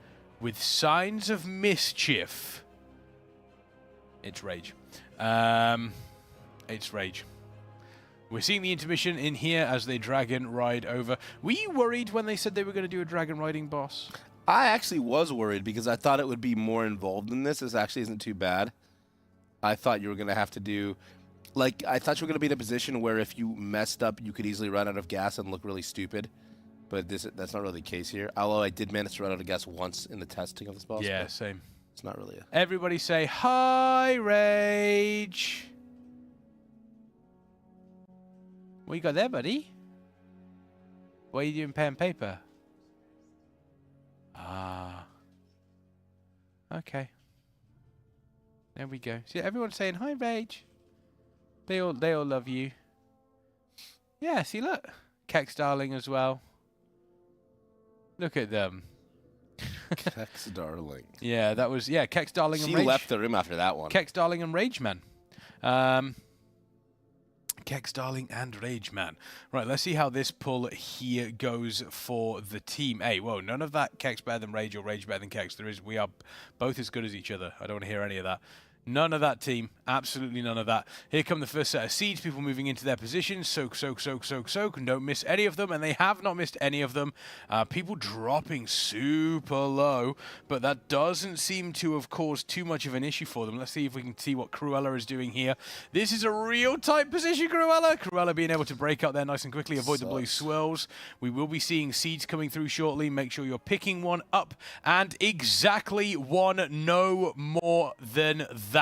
with signs of mischief? It's Rage. It's Rage. We're seeing the intermission in here as they dragon ride over. Were you worried when they said they were going to do a dragon riding boss? I actually was worried because I thought it would be more involved in this. This actually isn't too bad. I thought you were going to have to do... Like, I thought you were going to be in a position where if you messed up, you could easily run out of gas and look really stupid. But that's not really the case here. Although I did manage to run out of gas once in the testing of this boss. Yeah, same. It's not really a... Everybody say, hi, Rage. What you got there, buddy? What are you doing, pen and paper? Ah. Okay. There we go. See, everyone's saying, hi, Rage. They all love you. Yeah, see, look. Kex Darling as well. Look at them. Kex Darling. Yeah, that was, yeah, Kex Darling and She Rage. left the room after that one. Kex Darling and Rage Man. Kex Darling and Rage Man. Right, let's see how this pull here goes for the team. Hey, whoa, none of that Kex better than Rage or Rage better than Kex. We are both as good as each other. I don't want to hear any of that. None of that, team. Absolutely none of that. Here come the first set of seeds. People moving into their positions. Soak, soak, soak, soak, soak. And don't miss any of them. And they have not missed any of them. People dropping super low. But that doesn't seem to have caused too much of an issue for them. Let's see if we can see what Cruella is doing here. This is a real tight position, Cruella. Cruella being able to break out there nice and quickly. Avoid the blue swirls. We will be seeing seeds coming through shortly. Make sure you're picking one up. And exactly one, no more than that.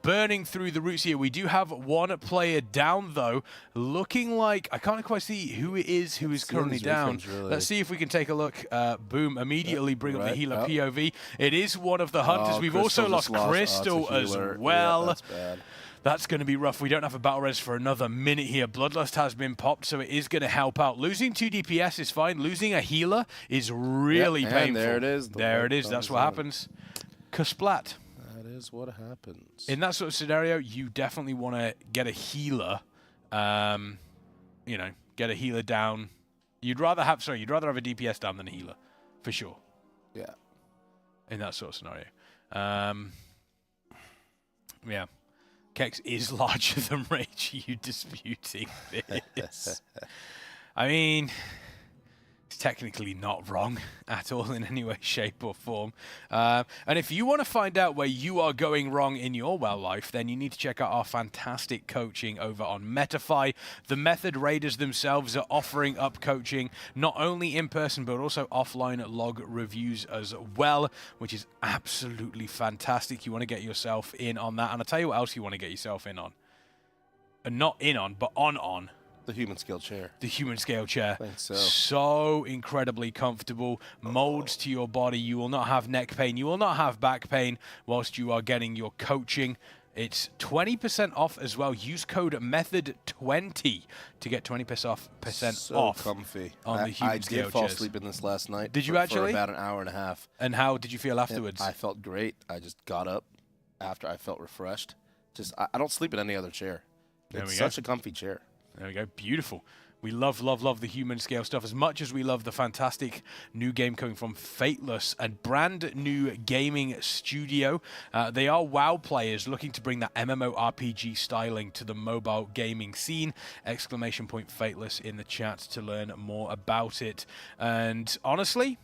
Burning through the roots here. We do have one player down, though. Looking like... I can't quite see who it is who is currently down. Really. Let's see if we can take a look. Boom. Immediately bring up the healer POV. It is one of the hunters. We've also lost Crystal as well. Yeah, that's bad. That's going to be rough. We don't have a battle res for another minute here. Bloodlust has been popped, so it is going to help out. Losing 2 DPS is fine. Losing a healer is really painful. There it is. There it is. That's what happens. Kasplat. That is what happens. In that sort of scenario, you definitely want to get a healer. You know, get a healer down. You'd rather have a DPS down than a healer, for sure. Yeah. In that sort of scenario. Yeah. Kex is larger than Rage. You disputing this? I mean, it's technically not wrong at all in any way, shape, or form. And if you want to find out where you are going wrong in your well life, then you need to check out our fantastic coaching over on Metafy. The Method Raiders themselves are offering up coaching, not only in person, but also offline log reviews as well, which is absolutely fantastic. You want to get yourself in on that. And I'll tell you what else you want to get yourself in on. Not in on, but on. The Humanscale chair. The Humanscale chair. Thanks, so incredibly comfortable. Molds to your body. You will not have neck pain. You will not have back pain whilst you are getting your coaching. It's 20% off as well. Use code METHOD20 to get 20% off. So comfy. On the Humanscale I did fall chairs. asleep in this last night. Did you for actually? about an hour and a half. And how did you feel afterwards? I felt great. I just got up after I felt refreshed. I don't sleep in any other chair. It's such a comfy chair. There we go. Beautiful. We love, love, love the Humanscale stuff as much as we love the fantastic new game coming from Fateless, a brand new gaming studio. They are WoW players looking to bring that MMORPG styling to the mobile gaming scene. ! Fateless in the chat to learn more about it. And honestly,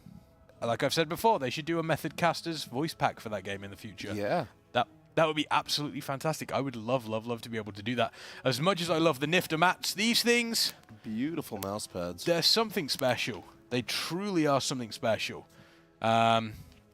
like I've said before, they should do a Method Casters voice pack for that game in the future. Yeah. That would be absolutely fantastic. I would love, love, love to be able to do that. As much as I love the Nyfter mats, these things... Beautiful mouse pads. They're something special. They truly are something special.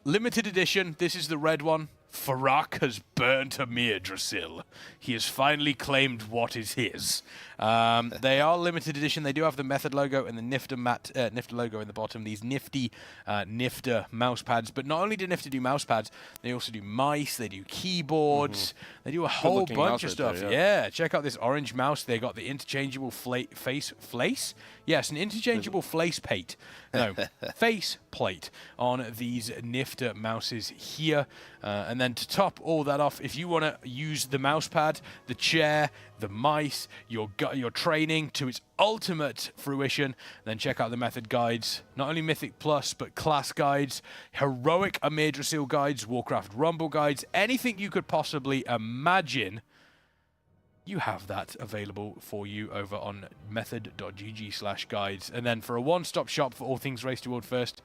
Limited edition. This is the red one. Farak has burnt Amirdrassil. He has finally claimed what is his. They are limited edition. They do have the Method logo and the Nyfter logo in the bottom. These nifty Nyfter mouse pads. But not only do Nyfter do mouse pads, they also do mice. They do keyboards. They do a whole bunch of stuff. Yeah, check out this orange mouse. They got the interchangeable face. Yes, an interchangeable face plate. No, face plate on these Nyfter mouses here. And then to top all that off, if you want to use the mouse pad, the chair, the mice, your training to its ultimate fruition, then check out the Method guides. Not only Mythic Plus, but class guides, heroic Amirdrassil guides, Warcraft Rumble guides, anything you could possibly imagine. You have that available for you over on method.gg/guides. And then for a one-stop shop for all things Race to World First,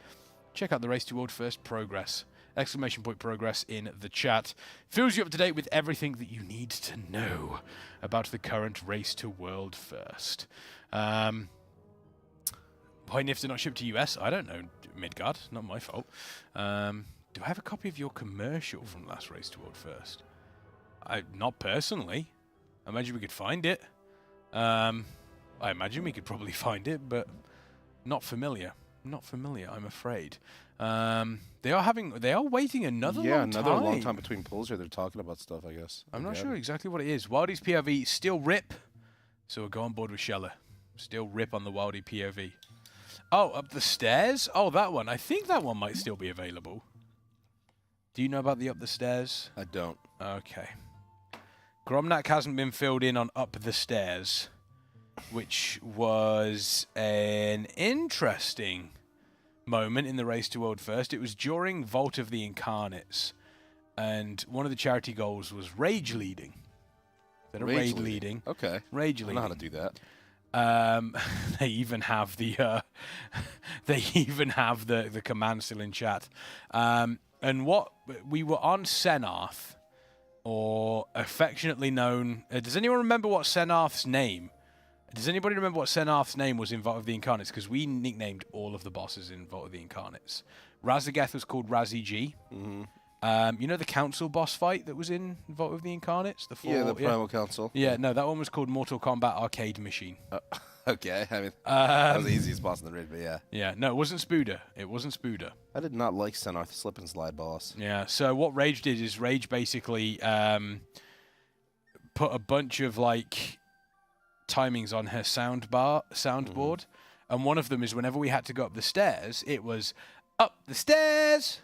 check out the Race to World First progress. Exclamation point progress in the chat. Fills you up to date with everything that you need to know about the current Race to World First. Why Nyfter not shipped to US? I don't know, Midgard. Not my fault. Do I have a copy of your commercial from last Race to World First? Not personally. I imagine we could find it. I imagine we could probably find it, but not familiar. Not familiar, I'm afraid. They are waiting another long time. another long time between pulls here. They're talking about stuff, I guess. I'm not sure exactly what it is. Wildy's POV still rip, so we'll go on board with Sheller. Still rip on the Wildy POV. Oh, up the stairs? Oh, that one. I think that one might still be available. Do you know about the up the stairs? I don't. Okay. Gromnak hasn't been filled in on up the stairs, which was an interesting moment in the Race to World First. It was during Vault of the Incarnates, and one of the charity goals was rage leading. Instead of raid leading. Okay. Rage I leading. know how to do that. They even have the the command still in chat. And what we were on Senarth, or affectionately known. Does anyone remember what Senarth's name? Does anybody remember what Senarth's name was in Vault of the Incarnates? Because we nicknamed all of the bosses in Vault of the Incarnates. Razageth was called Razzie G. You know the council boss fight that was in Vault of the Incarnates? The Primal Council. Yeah, no, that one was called Mortal Kombat Arcade Machine. Okay, I mean, that was the easiest boss in the raid, but yeah. Yeah, no, it wasn't Spooder. It wasn't Spooder. I did not like Senarth, the slip and slide boss. Yeah, so what Rage did is Rage basically put a bunch of, like, timings on her soundboard, and one of them is whenever we had to go up the stairs, it was up the stairs.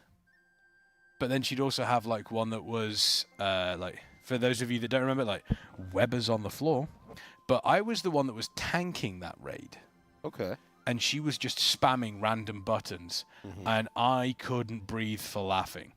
But then she'd also have like one that was like, for those of you that don't remember, like Webbers on the floor. But I was the one that was tanking that raid. Okay. And she was just spamming random buttons, and I couldn't breathe for laughing.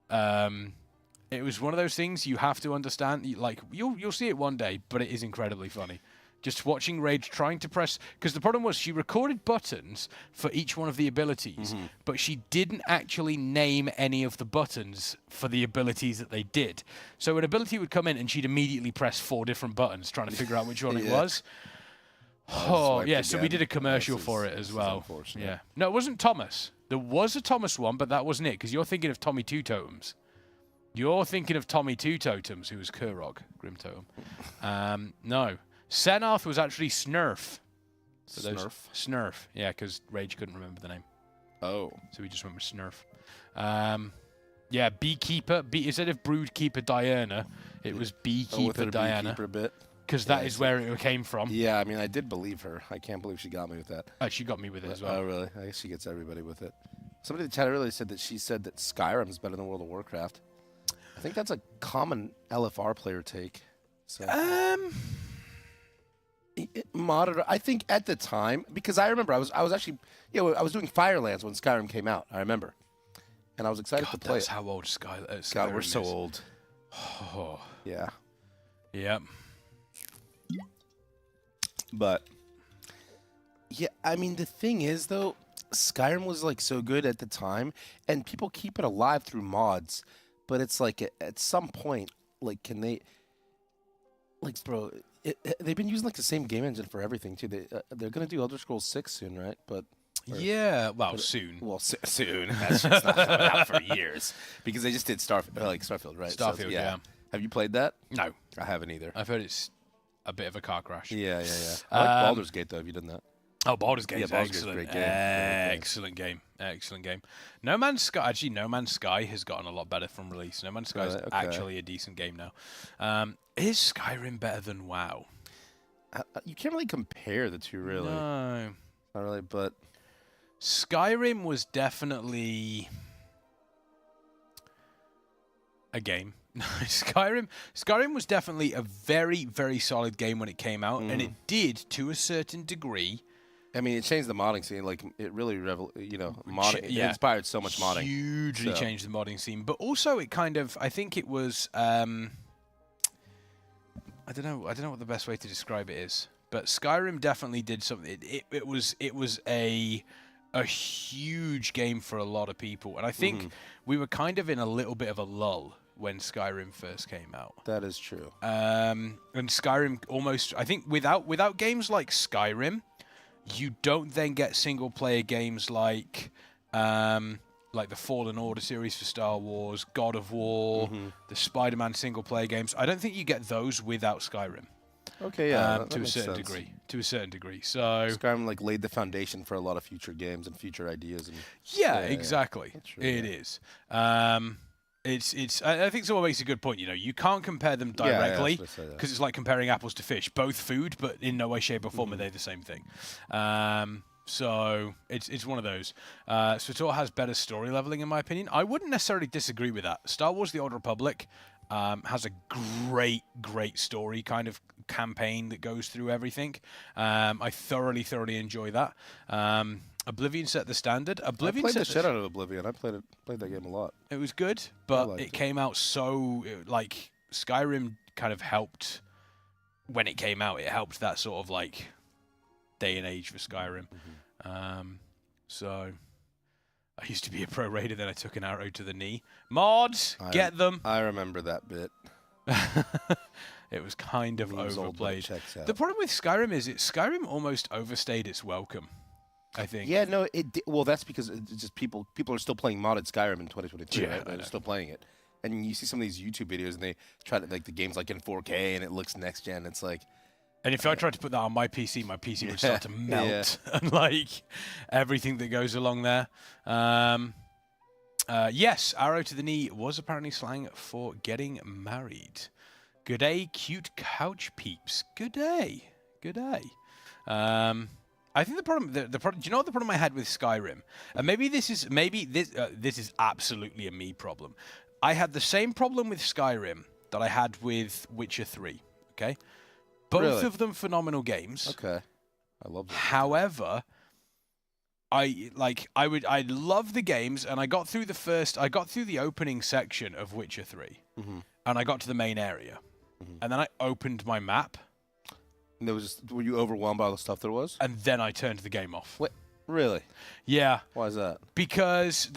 It was one of those things you have to understand. Like you'll see it one day, but it is incredibly funny. Just watching Rage trying to press, because the problem was she recorded buttons for each one of the abilities, but she didn't actually name any of the buttons for the abilities that they did. So an ability would come in and she'd immediately press 4 different buttons trying to figure out which one it was. Oh, yeah, so we did a commercial for it as well. Yeah. No, it wasn't Thomas. There was a Thomas one, but that wasn't it, because you're thinking of Tommy Two Totems. You're thinking of Tommy Two Totems, who was Kurog, Grim Totem. No. Senarth was actually Snurf. Snurf? Snurf, yeah, because Rage couldn't remember the name. Oh. So we just went with Snurf. Yeah, Beekeeper. Instead of Broodkeeper Diana, it was Beekeeper Diana. Because that is where it came from. Yeah, I mean, I did believe her. I can't believe she got me with that. She got me with it as well. Oh, really? I guess she gets everybody with it. Somebody in the chat earlier said that she said that Skyrim is better than World of Warcraft. I think that's a common LFR player take. So. Monitor. I think at the time, because I remember I was actually, I was doing Firelands when Skyrim came out. I remember, and I was excited to play it. That's how old Skyrim God, we're so is. old. Oh. Yeah. Yep. But yeah, I mean the thing is though, Skyrim was like so good at the time, and people keep it alive through mods. But it's like at some point, like, can they, like, bro? They've been using like the same game engine for everything too. They're gonna do Elder Scrolls 6 soon, right? Yeah, well, soon. Well, soon. That's just not coming out for years because they just did Starfield, right? Starfield, yeah. Have you played that? No, I haven't either. I've heard it's a bit of a car crash. Yeah. I like Baldur's Gate though. Have you done that? Oh, Baldur's Gate is Baldur's Gate's a excellent. great game. Excellent game. No Man's Sky, actually, No Man's Sky has gotten a lot better from release. No Man's Sky is actually a decent game now. Is Skyrim better than WoW? You can't really compare the two, really. No. Not really, but... Skyrim was definitely a game. Skyrim was definitely a very, very solid game when it came out, and it did, to a certain degree... I mean, it changed the modding scene. Like, it really, modding. It inspired so much modding. Hugely changed the modding scene. But also, it kind of, I think it was, I don't know what the best way to describe it is. But Skyrim definitely did something. It was a huge game for a lot of people. And I think we were kind of in a little bit of a lull when Skyrim first came out. That is true. And Skyrim almost, I think without games like Skyrim, you don't then get single-player games like the Fallen Order series for Star Wars, God of War, the Spider-Man single-player games. I don't think you get those without Skyrim. Okay, yeah, to a certain degree. To a certain degry. So Skyrim laid the foundation for a lot of future games and future ideas. And yeah, exactly. It is. I think someone makes a good point. You can't compare them directly because it's like comparing apples to fish. Both food, but in no way, shape, or form are they the same thing. So it's one of those. SWTOR has better story leveling, in my opinion. I wouldn't necessarily disagree with that. Star Wars: The Old Republic has a great story kind of campaign that goes through everything. I thoroughly enjoy that. Oblivion set the standard. I played the shit out of Oblivion. I played that game a lot. It was good, but it came out so like Skyrim kind of helped when it came out. It helped that sort of like day and age for Skyrim. So I used to be a pro raider, then I took an arrow to the knee. Mods, get them. I remember that bit. It was kind of overplayed. The problem with Skyrim is Skyrim almost overstayed its welcome, I think. Yeah, no, well, that's because it's just people are still playing modded Skyrim in 2023, right? They're still playing it. And you see some of these YouTube videos, and they try to, like, the game's, like, in 4K, and it looks next-gen. It's like... And if I tried to put that on my PC would start to melt. And, like, everything that goes along there. Yes, arrow to the knee was apparently slang for getting married. Good day, cute couch peeps. Good day. Good day. I think the problem. Do you know what the problem I had with Skyrim? And maybe this is absolutely a me problem. I had the same problem with Skyrim that I had with Witcher 3. Okay, both of them phenomenal games. Okay, I love them. However, I love the games, and I got through the opening section of Witcher 3, and I got to the main area, and then I opened my map. And were you overwhelmed by all the stuff there was? And then I turned the game off. What? Really? Yeah. Why is that? Because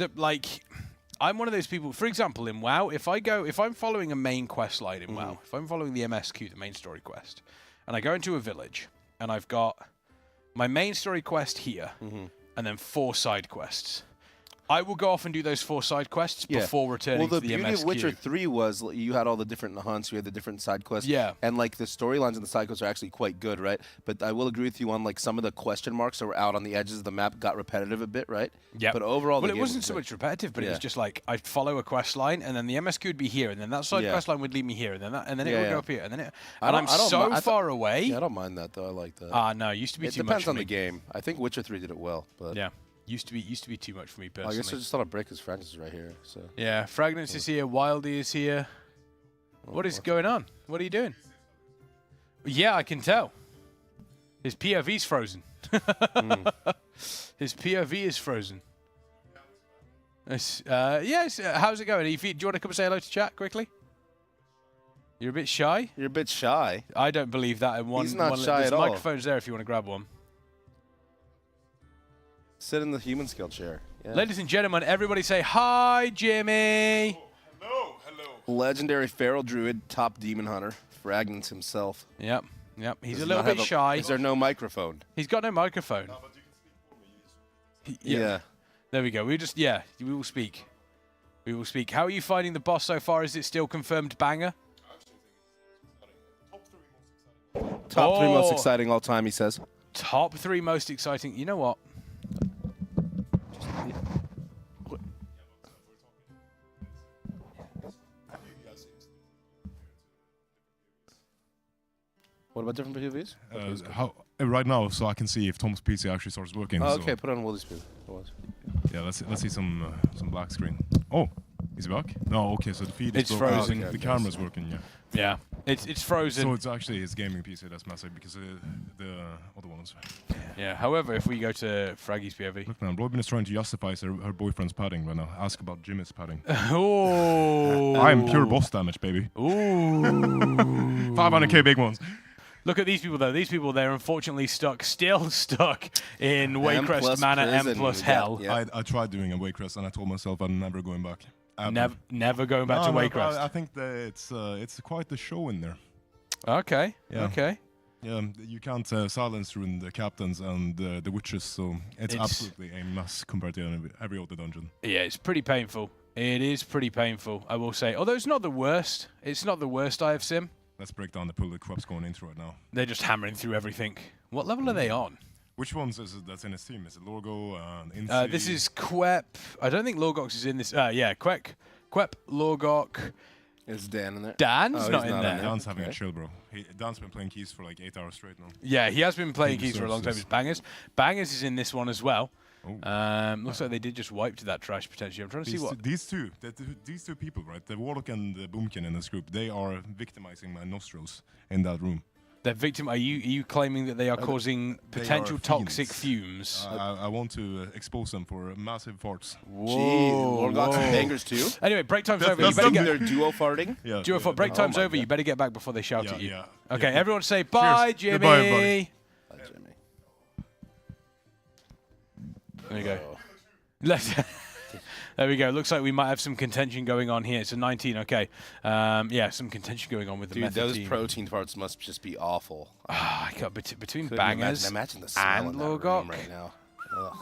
I'm one of those people. For example, in WoW, if I'm following a main quest line in WoW, if I'm following the MSQ, the main story quest, and I go into a village, and I've got my main story quest here, and then 4 side quests. I will go off and do those 4 side quests before returning to the MSQ. Well, the beauty of Witcher 3 was you had all the different hunts, you had the different side quests. Yeah. And, like, the storylines in the side quests are actually quite good, right? But I will agree with you on, like, some of the question marks that were out on the edges of the map got repetitive a bit, right? Yeah. But overall, it wasn't so much repetitive, but it was just like I'd follow a quest line, and then the MSQ would be here, and then that side quest line would lead me here, and then it would go up here, and then I'm so far away. Yeah, I don't mind that, though. I like that. No, it used to be too much. It depends on the game. I think Witcher 3 did it well, but yeah. Used to be too much for me personally. I guess I just thought I'd break his Francis right here. So yeah, Fragrance is here, Wildy is here. What is going on? What are you doing? Yeah, I can tell. His POV's frozen. His POV is frozen. Yes. How's it going? Do you want to come and say hello to chat quickly? You're a bit shy. You're a bit shy. I don't believe that. He's not shy at all. There's microphones there if you want to grab one. Sit in the Humanscale chair. Yeah. Ladies and gentlemen, everybody say hi, Jimmy. Hello. Legendary feral druid, top demon hunter, Fragrance himself. Yep. He's a little bit shy. Is there no microphone? He's got no microphone. No, but you can speak for me. Yeah. There we go. We will speak. We will speak. How are you finding the boss so far? Is it still confirmed banger? I actually think it's top 3 most exciting. Top 3 most exciting all time, he says. Top 3 most exciting. You know what? What about different POVs? Right now, so I can see if Tom's PC actually starts working. Oh, so. okay, put on Wooly's PC. Yeah, let's see some black screen. Oh, he's back. No, okay, so the feed is It's frozen. The camera's working. Yeah. Yeah, it's frozen. So it's actually his gaming PC that's massive because the other ones. Yeah. However, if we go to Fraggy's POV. Look now, Robin is trying to justify her boyfriend's padding right now. Ask about Jimmy's padding. Oh. I'm pure boss damage, baby. Ooh. 500k big ones. Look at these people, though. These people, they're unfortunately still stuck in Waycrest Manor M plus Hell. Yeah. I tried doing a Waycrest and I told myself I'm never going back. Never going back to Waycrest. I think that it's quite the show in there. Okay. Yeah. Okay. Yeah, you can't silence ruin the captains and the witches, so it's absolutely a mess compared to every other dungeon. Yeah, it's pretty painful. It is pretty painful, I will say. Although it's not the worst. It's not the worst I have sim. Let's break down the pool that Quep's going into right now. They're just hammering through everything. What level are they on? Which ones is it that's in his team? Is it Lorgo and Incy? This is Quep. I don't think Lorgox is in this. Yeah, Quep, Lorgok. Is Dan in there? Dan's not in there. Dan's having a chill, bro. Dan's been playing keys for like 8 hours straight now. Yeah, he has been playing keys for a long time. It's Bangers. Bangers is in this one as well. Looks like they did just wipe to that trash potentially. I'm trying to see what these two people, right? The Warlock and the Boomkin in this group, they are victimizing my nostrils in that room. They're Are you claiming that they are causing potential toxic fumes? I want to expose them for massive farts. Whoa, Warlocks and Bangers too. Anyway, break time's over. You better get their duo farting. Yeah. Duo fart. Break time's over. You better get back before they shout at you. Yeah. Okay, everyone say bye, Jimmy. Goodbye, everybody. There you go. There we go. Looks like we might have some contention going on here. It's a 19. Okay. Yeah, some contention going on with the Dude, Metafy those team. Protein parts must just be awful. I got between Couldn't Bangers imagine the smell and in that room Lorgok right now. Ugh.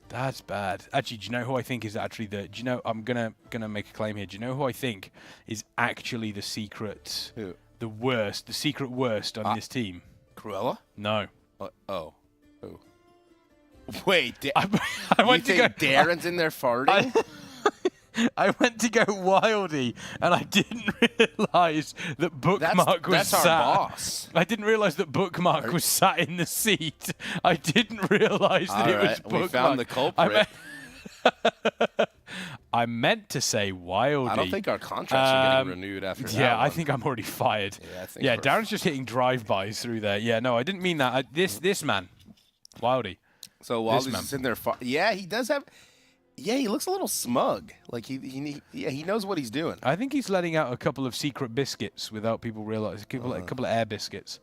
That's bad. Actually, do you know who I think is actually the? Do you know? I'm gonna make a claim here. Do you know who I think is actually the secret? Who? The worst. The secret worst on this team. Cruella? No. Oh. Who? Wait, I went to go. Darren's in there farting? I went to go Wildy, and I didn't realize that Bookmark was that's sat. our boss. I didn't realize that Bookmark was sat in the seat. I didn't realize that it was Bookmark. We found the culprit. I meant to say Wildy. I don't think our contracts are getting renewed after that. Yeah, I one. think I'm already fired. Yeah, I think yeah, we're Darren's just hitting drive-bys through there. Yeah, no, I didn't mean that. This man, Wildy. So Wildy's just in there. Yeah, he does have. Yeah, he looks a little smug. Like he knows what he's doing. I think he's letting out a couple of secret biscuits without people realizing. A couple of air biscuits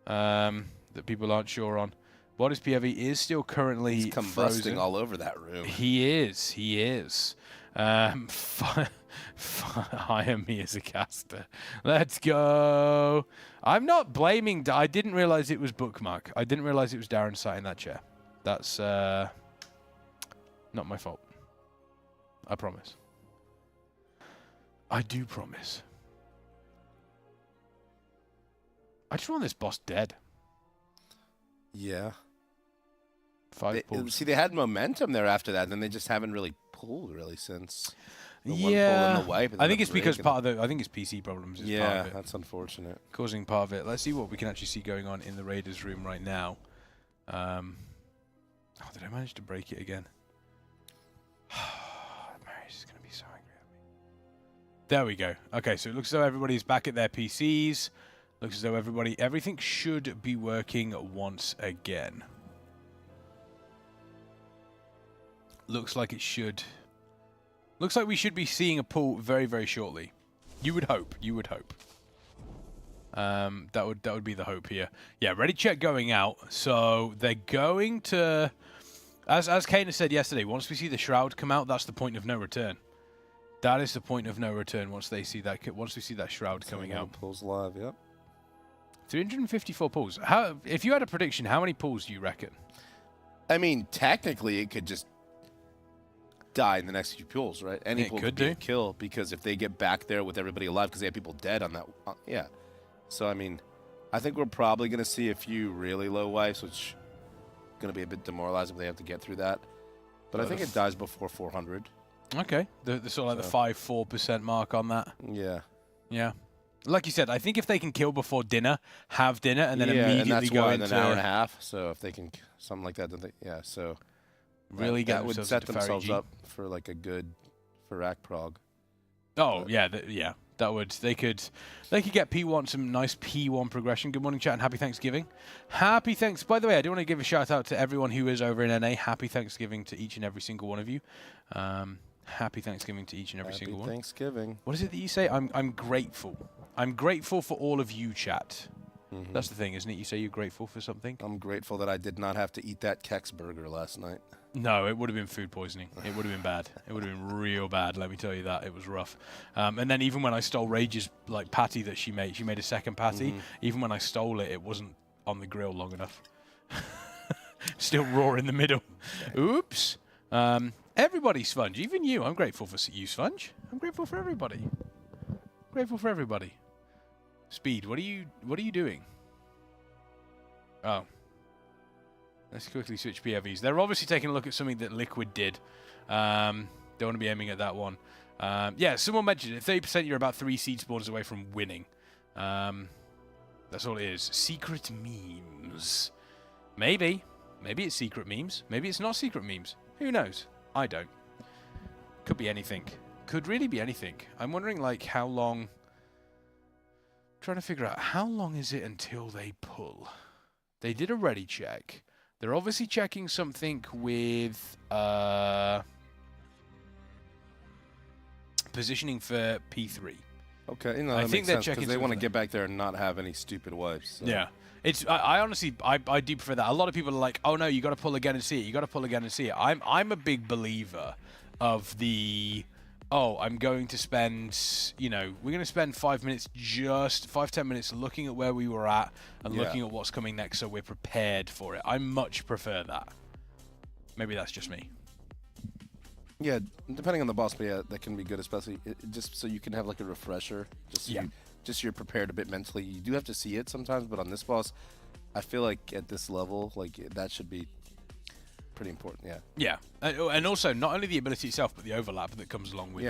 that people aren't sure on. What is POV is still currently He's combusting frozen. all over that room. He is. Hire me as a caster. Let's go. I'm not blaming. I didn't realize it was Bookmark. I didn't realize it was Darren sat in that chair. That's not my fault. I promise. I do promise. I just want this boss dead. Yeah. 5 pulls. See, they had momentum there after that, and then they just haven't really pulled since. The one pull Yeah, and the wipe and I the think it's because break part of the. I think it's PC problems. Is part of it, that's unfortunate. causing part of it. Let's see what we can actually see going on in the Raiders room right now. Oh, did I manage to break it again? Mary's just gonna be so angry at me. There we go. Okay, so it looks as though everybody's back at their PCs. Looks as though everything should be working once again. Looks like it should. Looks like we should be seeing a pull very, very shortly. You would hope. You would hope. That would be the hope here. Yeah, ready check going out. So they're going to, as Kane said yesterday, once we see the shroud come out, that's the point of no return. That is the point of no return once they see that. Once we see that shroud coming out. Pulls live. Yep. 354 pulls. How? If you had a prediction, how many pulls do you reckon? I mean, technically, it could just die in the next few pulls, right? Any pull could be a kill because if they get back there with everybody alive, because they have people dead on that. Yeah. So I mean, I think we're probably going to see a few really low wipes, which is going to be a bit demoralizing if they have to get through that. But I think it dies before 400. Okay, the sort of like the 5-4% mark on that. Yeah. Yeah. Like you said, I think if they can kill before dinner, have dinner, and then immediately and that's go why into an hour and a half. So if they can, something like that, then so really that would set themselves up for like a good Farak prog. Oh yeah, that would they could get P1 some nice P1 progression. Good morning, chat, and happy Thanksgiving. Happy thanks. By the way, I do want to give a shout out to everyone who is over in NA. Happy Thanksgiving to each and every single one of you. Happy Thanksgiving to each and every single one. Happy Thanksgiving. What is it that you say? I'm grateful. I'm grateful for all of you, chat. That's the thing, isn't it? You say you're grateful for something. I'm grateful that I did not have to eat that Kex burger last night. No, it would have been food poisoning. It would have been bad. It would have been real bad, let me tell you that. It was rough. And then even when I stole Rage's like patty that she made a second patty. Even when I stole it, it wasn't on the grill long enough. Still raw in the middle. Oops. Everybody, Sponge, even you. I'm grateful for you, Sponge. I'm grateful for everybody. Grateful for everybody. Speed, what are you doing? Oh. Let's quickly switch PFVs. They're obviously taking a look at something that Liquid did. Don't want to be aiming at that one. Yeah, someone mentioned it. 30%, you're about 3 seed spawners away from winning. That's all it is. Secret memes. Maybe. Maybe it's secret memes. Maybe it's not secret memes. Who knows? I don't. Could be anything. Could really be anything. I'm wondering, like, how long... Trying to figure out, how long is it until they pull? They did a ready check. They're obviously checking something with positioning for P3. Okay, I think they're checking because they want to get back there and not have any stupid wipes. So. Yeah. I honestly, I do prefer that. A lot of people are like, oh no, you got to pull again and see it. You got to pull again and see it. I'm a big believer of the, I'm going to spend, we're going to spend 5 minutes, just 5-10 minutes looking at where we were at and looking at what's coming next so we're prepared for it. I much prefer that. Maybe that's just me. Yeah, depending on the boss, but yeah, that can be good, especially just so you can have like a refresher. Just so you're prepared a bit mentally. You do have to see it sometimes, but on this boss, I feel like at this level, like that should be pretty important. Yeah. Yeah, and also not only the ability itself, but the overlap that comes along with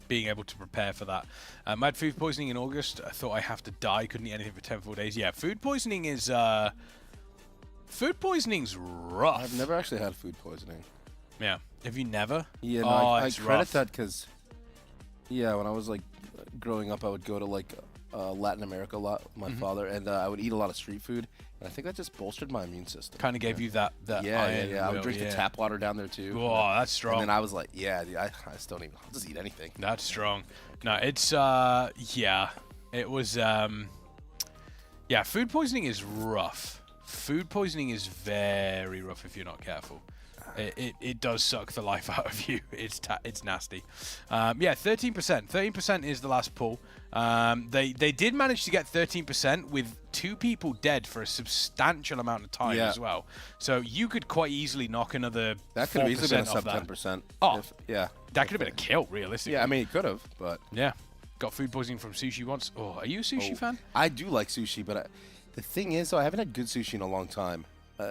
being able to prepare for that. I had food poisoning in August. I thought I have to die. Couldn't eat anything for 10 full days. Yeah, food poisoning is food poisoning's rough. I've never actually had food poisoning. Yeah. Have you never? Yeah, no, I credit that because, when I was like growing up, I would go to like Latin America a lot with my father, and I would eat a lot of street food, and I think that just bolstered my immune system. Kind of gave you that iron. I would drink the tap water down there too. Oh, that's strong. And then I was like, dude, I just don't even, I'll just eat anything. That's strong. No, it's, it was, food poisoning is rough. Food poisoning is very rough if you're not careful. It does suck the life out of you. It's nasty. 13%. 13% is the last pull. They did manage to get 13% with 2 people dead for a substantial amount of time as well. So you could quite easily knock another. That could have easily been a sub 10%. Oh, that could have been a kill, realistically. Yeah, I mean it could have, but got food poisoning from sushi once. Oh, are you a sushi fan? I do like sushi, but the thing is, though, I haven't had good sushi in a long time.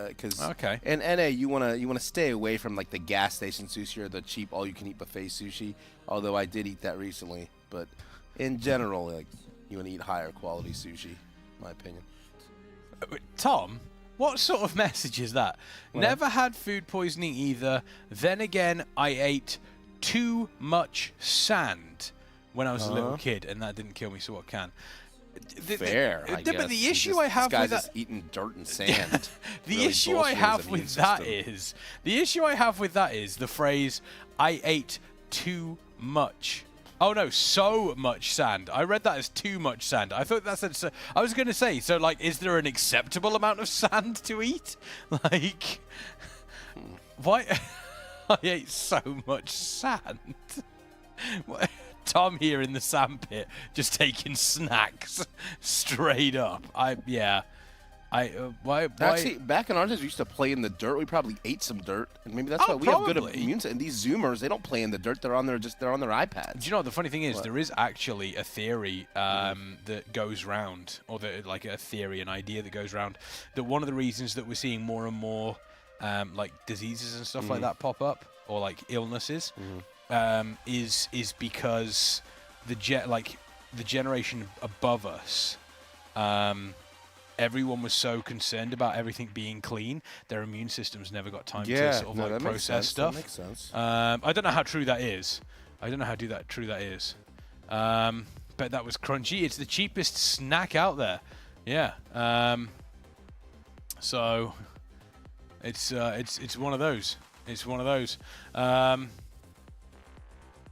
Because in NA you wanna stay away from like the gas station sushi or the cheap all-you-can-eat buffet sushi. Although I did eat that recently, but in general, like you wanna eat higher quality sushi, in my opinion. Tom, what sort of message is that? Well, never had food poisoning either. Then again, I ate too much sand when I was a little kid, and that didn't kill me. So what can? Fair, I guess. But the issue I have with that, just eating dirt and sand. The really issue I have with that is the phrase "I ate too much." Oh no, so much sand. I read that as too much sand. I thought that said. I was going to say, so like, is there an acceptable amount of sand to eat? Like, why? I ate so much sand. Tom here in the sandpit just taking snacks straight up. Why? Actually, back in our days, we used to play in the dirt. We probably ate some dirt, and maybe that's why we have good immune system. And these Zoomers, they don't play in the dirt. They're on their iPads. Do you know what the funny thing is? There is actually a theory that goes round, or like a theory, an idea that goes round, that one of the reasons that we're seeing more and more like diseases and stuff like that pop up, or like illnesses, is because the generation above us. Everyone was so concerned about everything being clean, their immune systems never got time to sort of process stuff. That makes sense. I don't know how true that is. I don't know how true that is. But that was crunchy. It's the cheapest snack out there. Yeah. So it's one of those. It's one of those. I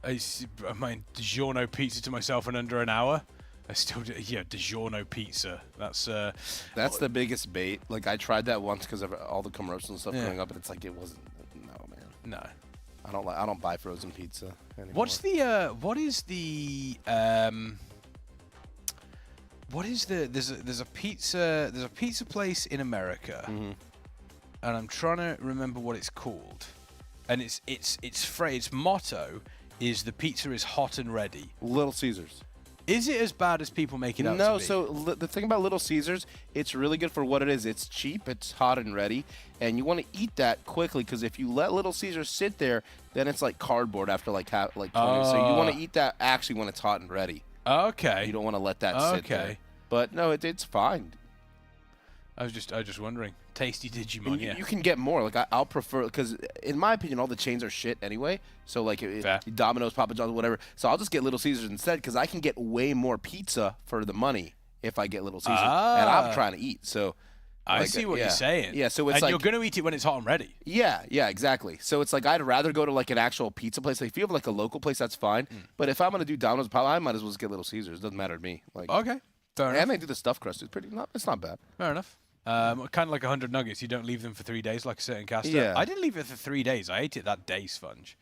mean, DiGiorno pizza to myself in under an hour. I still do, DiGiorno pizza. That's the biggest bait. Like I tried that once because of all the commercials and stuff growing up, and it's like it wasn't. No, man. No. I don't buy frozen pizza anymore. What is the there's a pizza place in America, and I'm trying to remember what it's called, and its motto is the pizza is hot and ready. Little Caesars. Is it as bad as people make it out to be? No, so the thing about Little Caesars, it's really good for what it is. It's cheap, it's hot and ready, and you want to eat that quickly because if you let Little Caesars sit there, then it's like cardboard after like 20. So you want to eat that actually when it's hot and ready. Okay. You don't want to let that sit there. But no, it's fine. I was just wondering. Tasty Digimon, you can get more. Like I'll prefer, because in my opinion, all the chains are shit anyway. So like Domino's, Papa John's, whatever. So I'll just get Little Caesars instead because I can get way more pizza for the money if I get Little Caesars, and I'm trying to eat. So I see what you're saying. Yeah, so it's like you're gonna eat it when it's hot and ready. Yeah, exactly. So it's like I'd rather go to like an actual pizza place. Like if you have like a local place, that's fine. But if I'm gonna do Domino's, I might as well just get Little Caesars. It doesn't matter to me. Like okay, fair enough. And they do the stuffed crust. It's not bad. Fair enough. Kind of like 100 nuggets. You don't leave them for 3 days like a certain caster. Yeah. I didn't leave it for 3 days. I ate it that day, Sponge.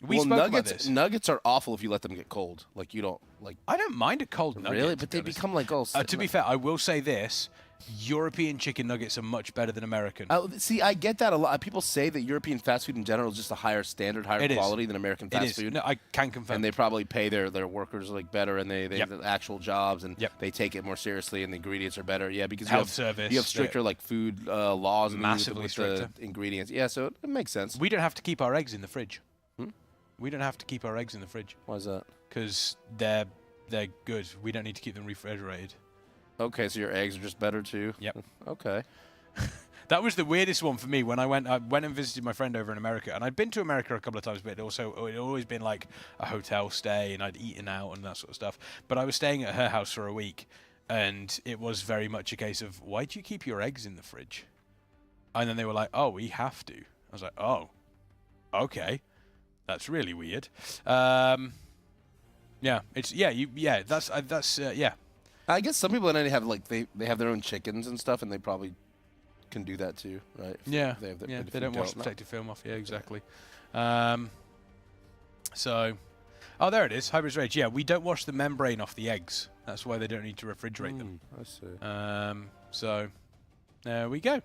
We spoke about this. Nuggets are awful if you let them get cold. Like you don't like. I don't mind a cold nugget. Really, but they become like all. To be fair, I will say this: European chicken nuggets are much better than American. See, I get that a lot. People say that European fast food in general is just a higher standard, higher quality than American fast food. No, I can confirm. And they probably pay their workers like better, and they have actual jobs, and they take it more seriously, and the ingredients are better. Yeah, because service. You have stricter like food laws, massively with stricter the ingredients. Yeah, so it makes sense. We don't have to keep our eggs in the fridge. We don't have to keep our eggs in the fridge. Why is that? Because they're good. We don't need to keep them refrigerated. Okay, so your eggs are just better too. Yep. Okay. That was the weirdest one for me when I went and visited my friend over in America, and I'd been to America a couple of times, but it always been like a hotel stay, and I'd eaten out and that sort of stuff. But I was staying at her house for a week, and it was very much a case of, why do you keep your eggs in the fridge? And then they were like, oh, we have to. I was like, oh, okay. That's really weird. Yeah. I guess some people in NA have like they have their own chickens and stuff, and they probably can do that too, right? Yeah. They don't wash the protective film off. Yeah, exactly. So, there it is. Hybrid Rage. Yeah, we don't wash the membrane off the eggs. That's why they don't need to refrigerate them. I see. So, there we go.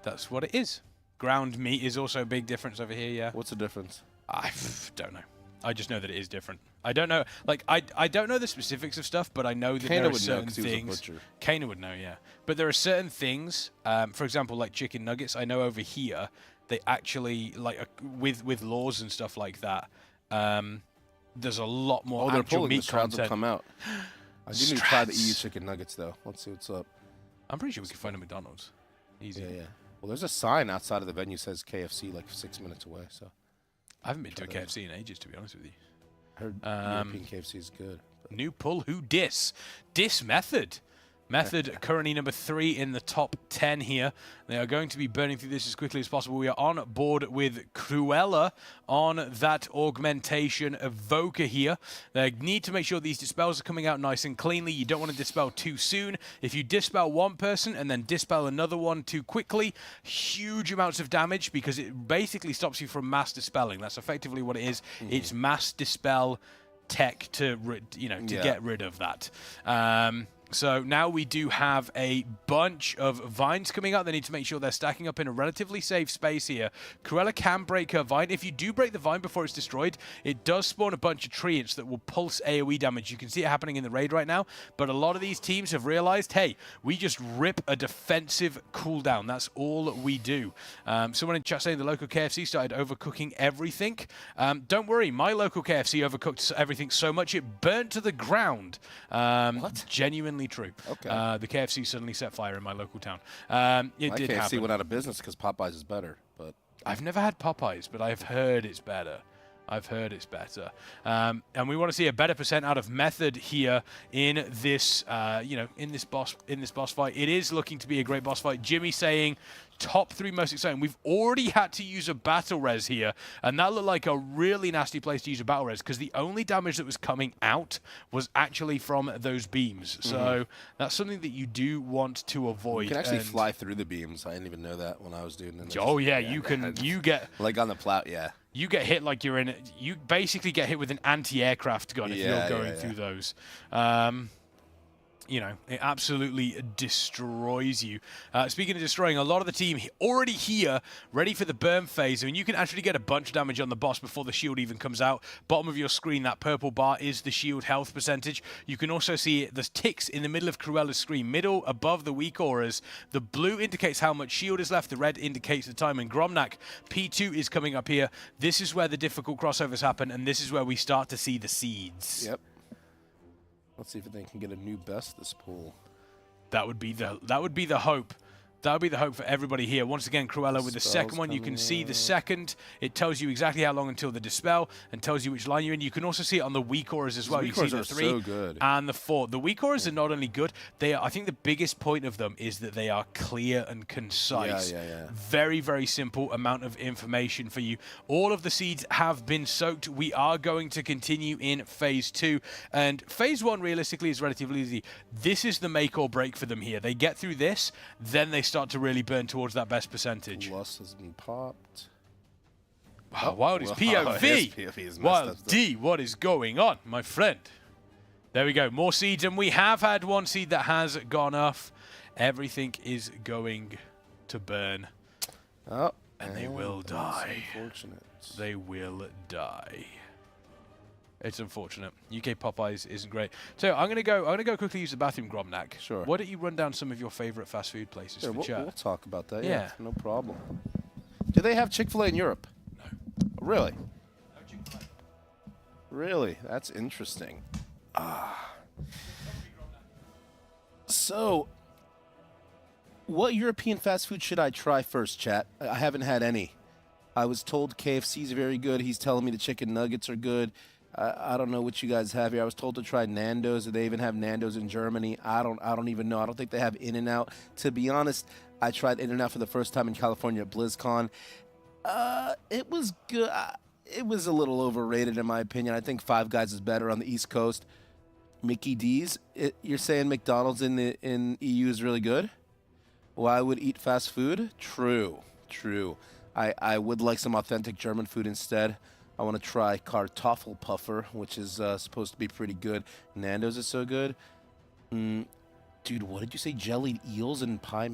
That's what it is. Ground meat is also a big difference over here. Yeah. What's the difference? I don't know. I just know that it is different. I don't know. Like I don't know the specifics of stuff, but I know that there are certain things. Kana would know, yeah. But there are certain things. For example, like chicken nuggets. I know over here they actually like with laws and stuff like that. There's a lot more actual meat content. The will come out. I do need to try the EU chicken nuggets though. Let's see what's up. I'm pretty sure we can find a McDonald's. Easy. Yeah. Well, there's a sign outside of the venue that says KFC like 6 minutes away. So. I haven't been to a KFC in ages, to be honest with you. I heard European KFC is good. New pull, who dis? Dis Method. Method currently number 3 in the top 10 here. They are going to be burning through this as quickly as possible. We are on board with Cruella on that augmentation evoker here. They need to make sure these dispels are coming out nice and cleanly. You don't want to dispel too soon. If you dispel one person and then dispel another one too quickly, huge amounts of damage because it basically stops you from mass dispelling. That's effectively what it is. It's mass dispel tech to get rid of that. So now we do have a bunch of vines coming out. They need to make sure they're stacking up in a relatively safe space here. Cruella can break her vine. If you do break the vine before it's destroyed, it does spawn a bunch of treants that will pulse AoE damage. You can see it happening in the raid right now, but a lot of these teams have realized, hey, we just rip a defensive cooldown. That's all we do. Someone in chat saying the local KFC started overcooking everything. Don't worry, my local KFC overcooked everything so much it burnt to the ground. What? Genuinely true. Okay. The KFC suddenly set fire in my local town. It My did KFC happen. went out of business because Popeyes is better. But I've never had Popeyes, but I've heard it's better. I've heard it's better. And we want to see a better percent out of Method here in this, in this boss fight. It is looking to be a great boss fight. Jimmy saying top 3 most exciting. We've already had to use a battle res here, and that looked like a really nasty place to use a battle res because the only damage that was coming out was actually from those beams. So that's something that you do want to avoid. you can actually fly through the beams. I didn't even know that when I was doing it. Oh yeah, you can. You get like on the plow. Yeah. You get hit like you're in. You basically get hit with an anti-aircraft gun if you're going through those. It absolutely destroys you. Speaking of destroying, a lot of the team already here, ready for the burn phase. I mean, you can actually get a bunch of damage on the boss before the shield even comes out. Bottom of your screen, that purple bar is the shield health percentage. You can also see the ticks in the middle of Cruella's screen, middle above the weak auras. The blue indicates how much shield is left. The red indicates the time. And Gromnak, P2 is coming up here. This is where the difficult crossovers happen, and this is where we start to see the seeds. Yep. Let's see if they can get a new best this pool. That would be the hope. That would be the hope for everybody here. Once again, Cruella with the second one. You can see the second. It tells you exactly how long until the dispel and tells you which line you're in. You can also see it on the weak auras as well. You see the 3 so good. and the 4. The weak auras are not only good, they are, I think the biggest point of them is that they are clear and concise. Yeah. Very, very simple amount of information for you. All of the seeds have been soaked. We are going to continue in phase 2. And phase 1 realistically is relatively easy. This is the make or break for them here. They get through this, then they start to really burn towards that best percentage. Loss has been popped. Wow, Wild is POV. His POV is messed Wild up. D, what is going on, my friend? There we go. More seeds, and we have had one seed that has gone off. Everything is going to burn. Oh, and they will die. Unfortunate. They will die. It's unfortunate. UK Popeyes isn't great. So I'm gonna go quickly use the bathroom, Gromnak. Sure. Why don't you run down some of your favorite fast food places for chat? We'll talk about that. Yeah. No problem. Do they have Chick-fil-A in Europe? No. Really? No Chick-fil-A. Really? That's interesting. So, what European fast food should I try first, chat? I haven't had any. I was told KFC's very good. He's telling me the chicken nuggets are good. I don't know what you guys have here. I was told to try Nando's. Do they even have Nando's in Germany? I don't even know. I don't think they have In-N-Out. To be honest, I tried In-N-Out for the first time in California at BlizzCon. It was good. It was a little overrated in my opinion. I think Five Guys is better on the East Coast. Mickey D's. You're saying McDonald's in EU is really good? Well, I would eat fast food? True. I would like some authentic German food instead. I want to try Kartoffelpuffer, which is supposed to be pretty good. Nando's is so good. Dude, what did you say? Jellied eels and pie?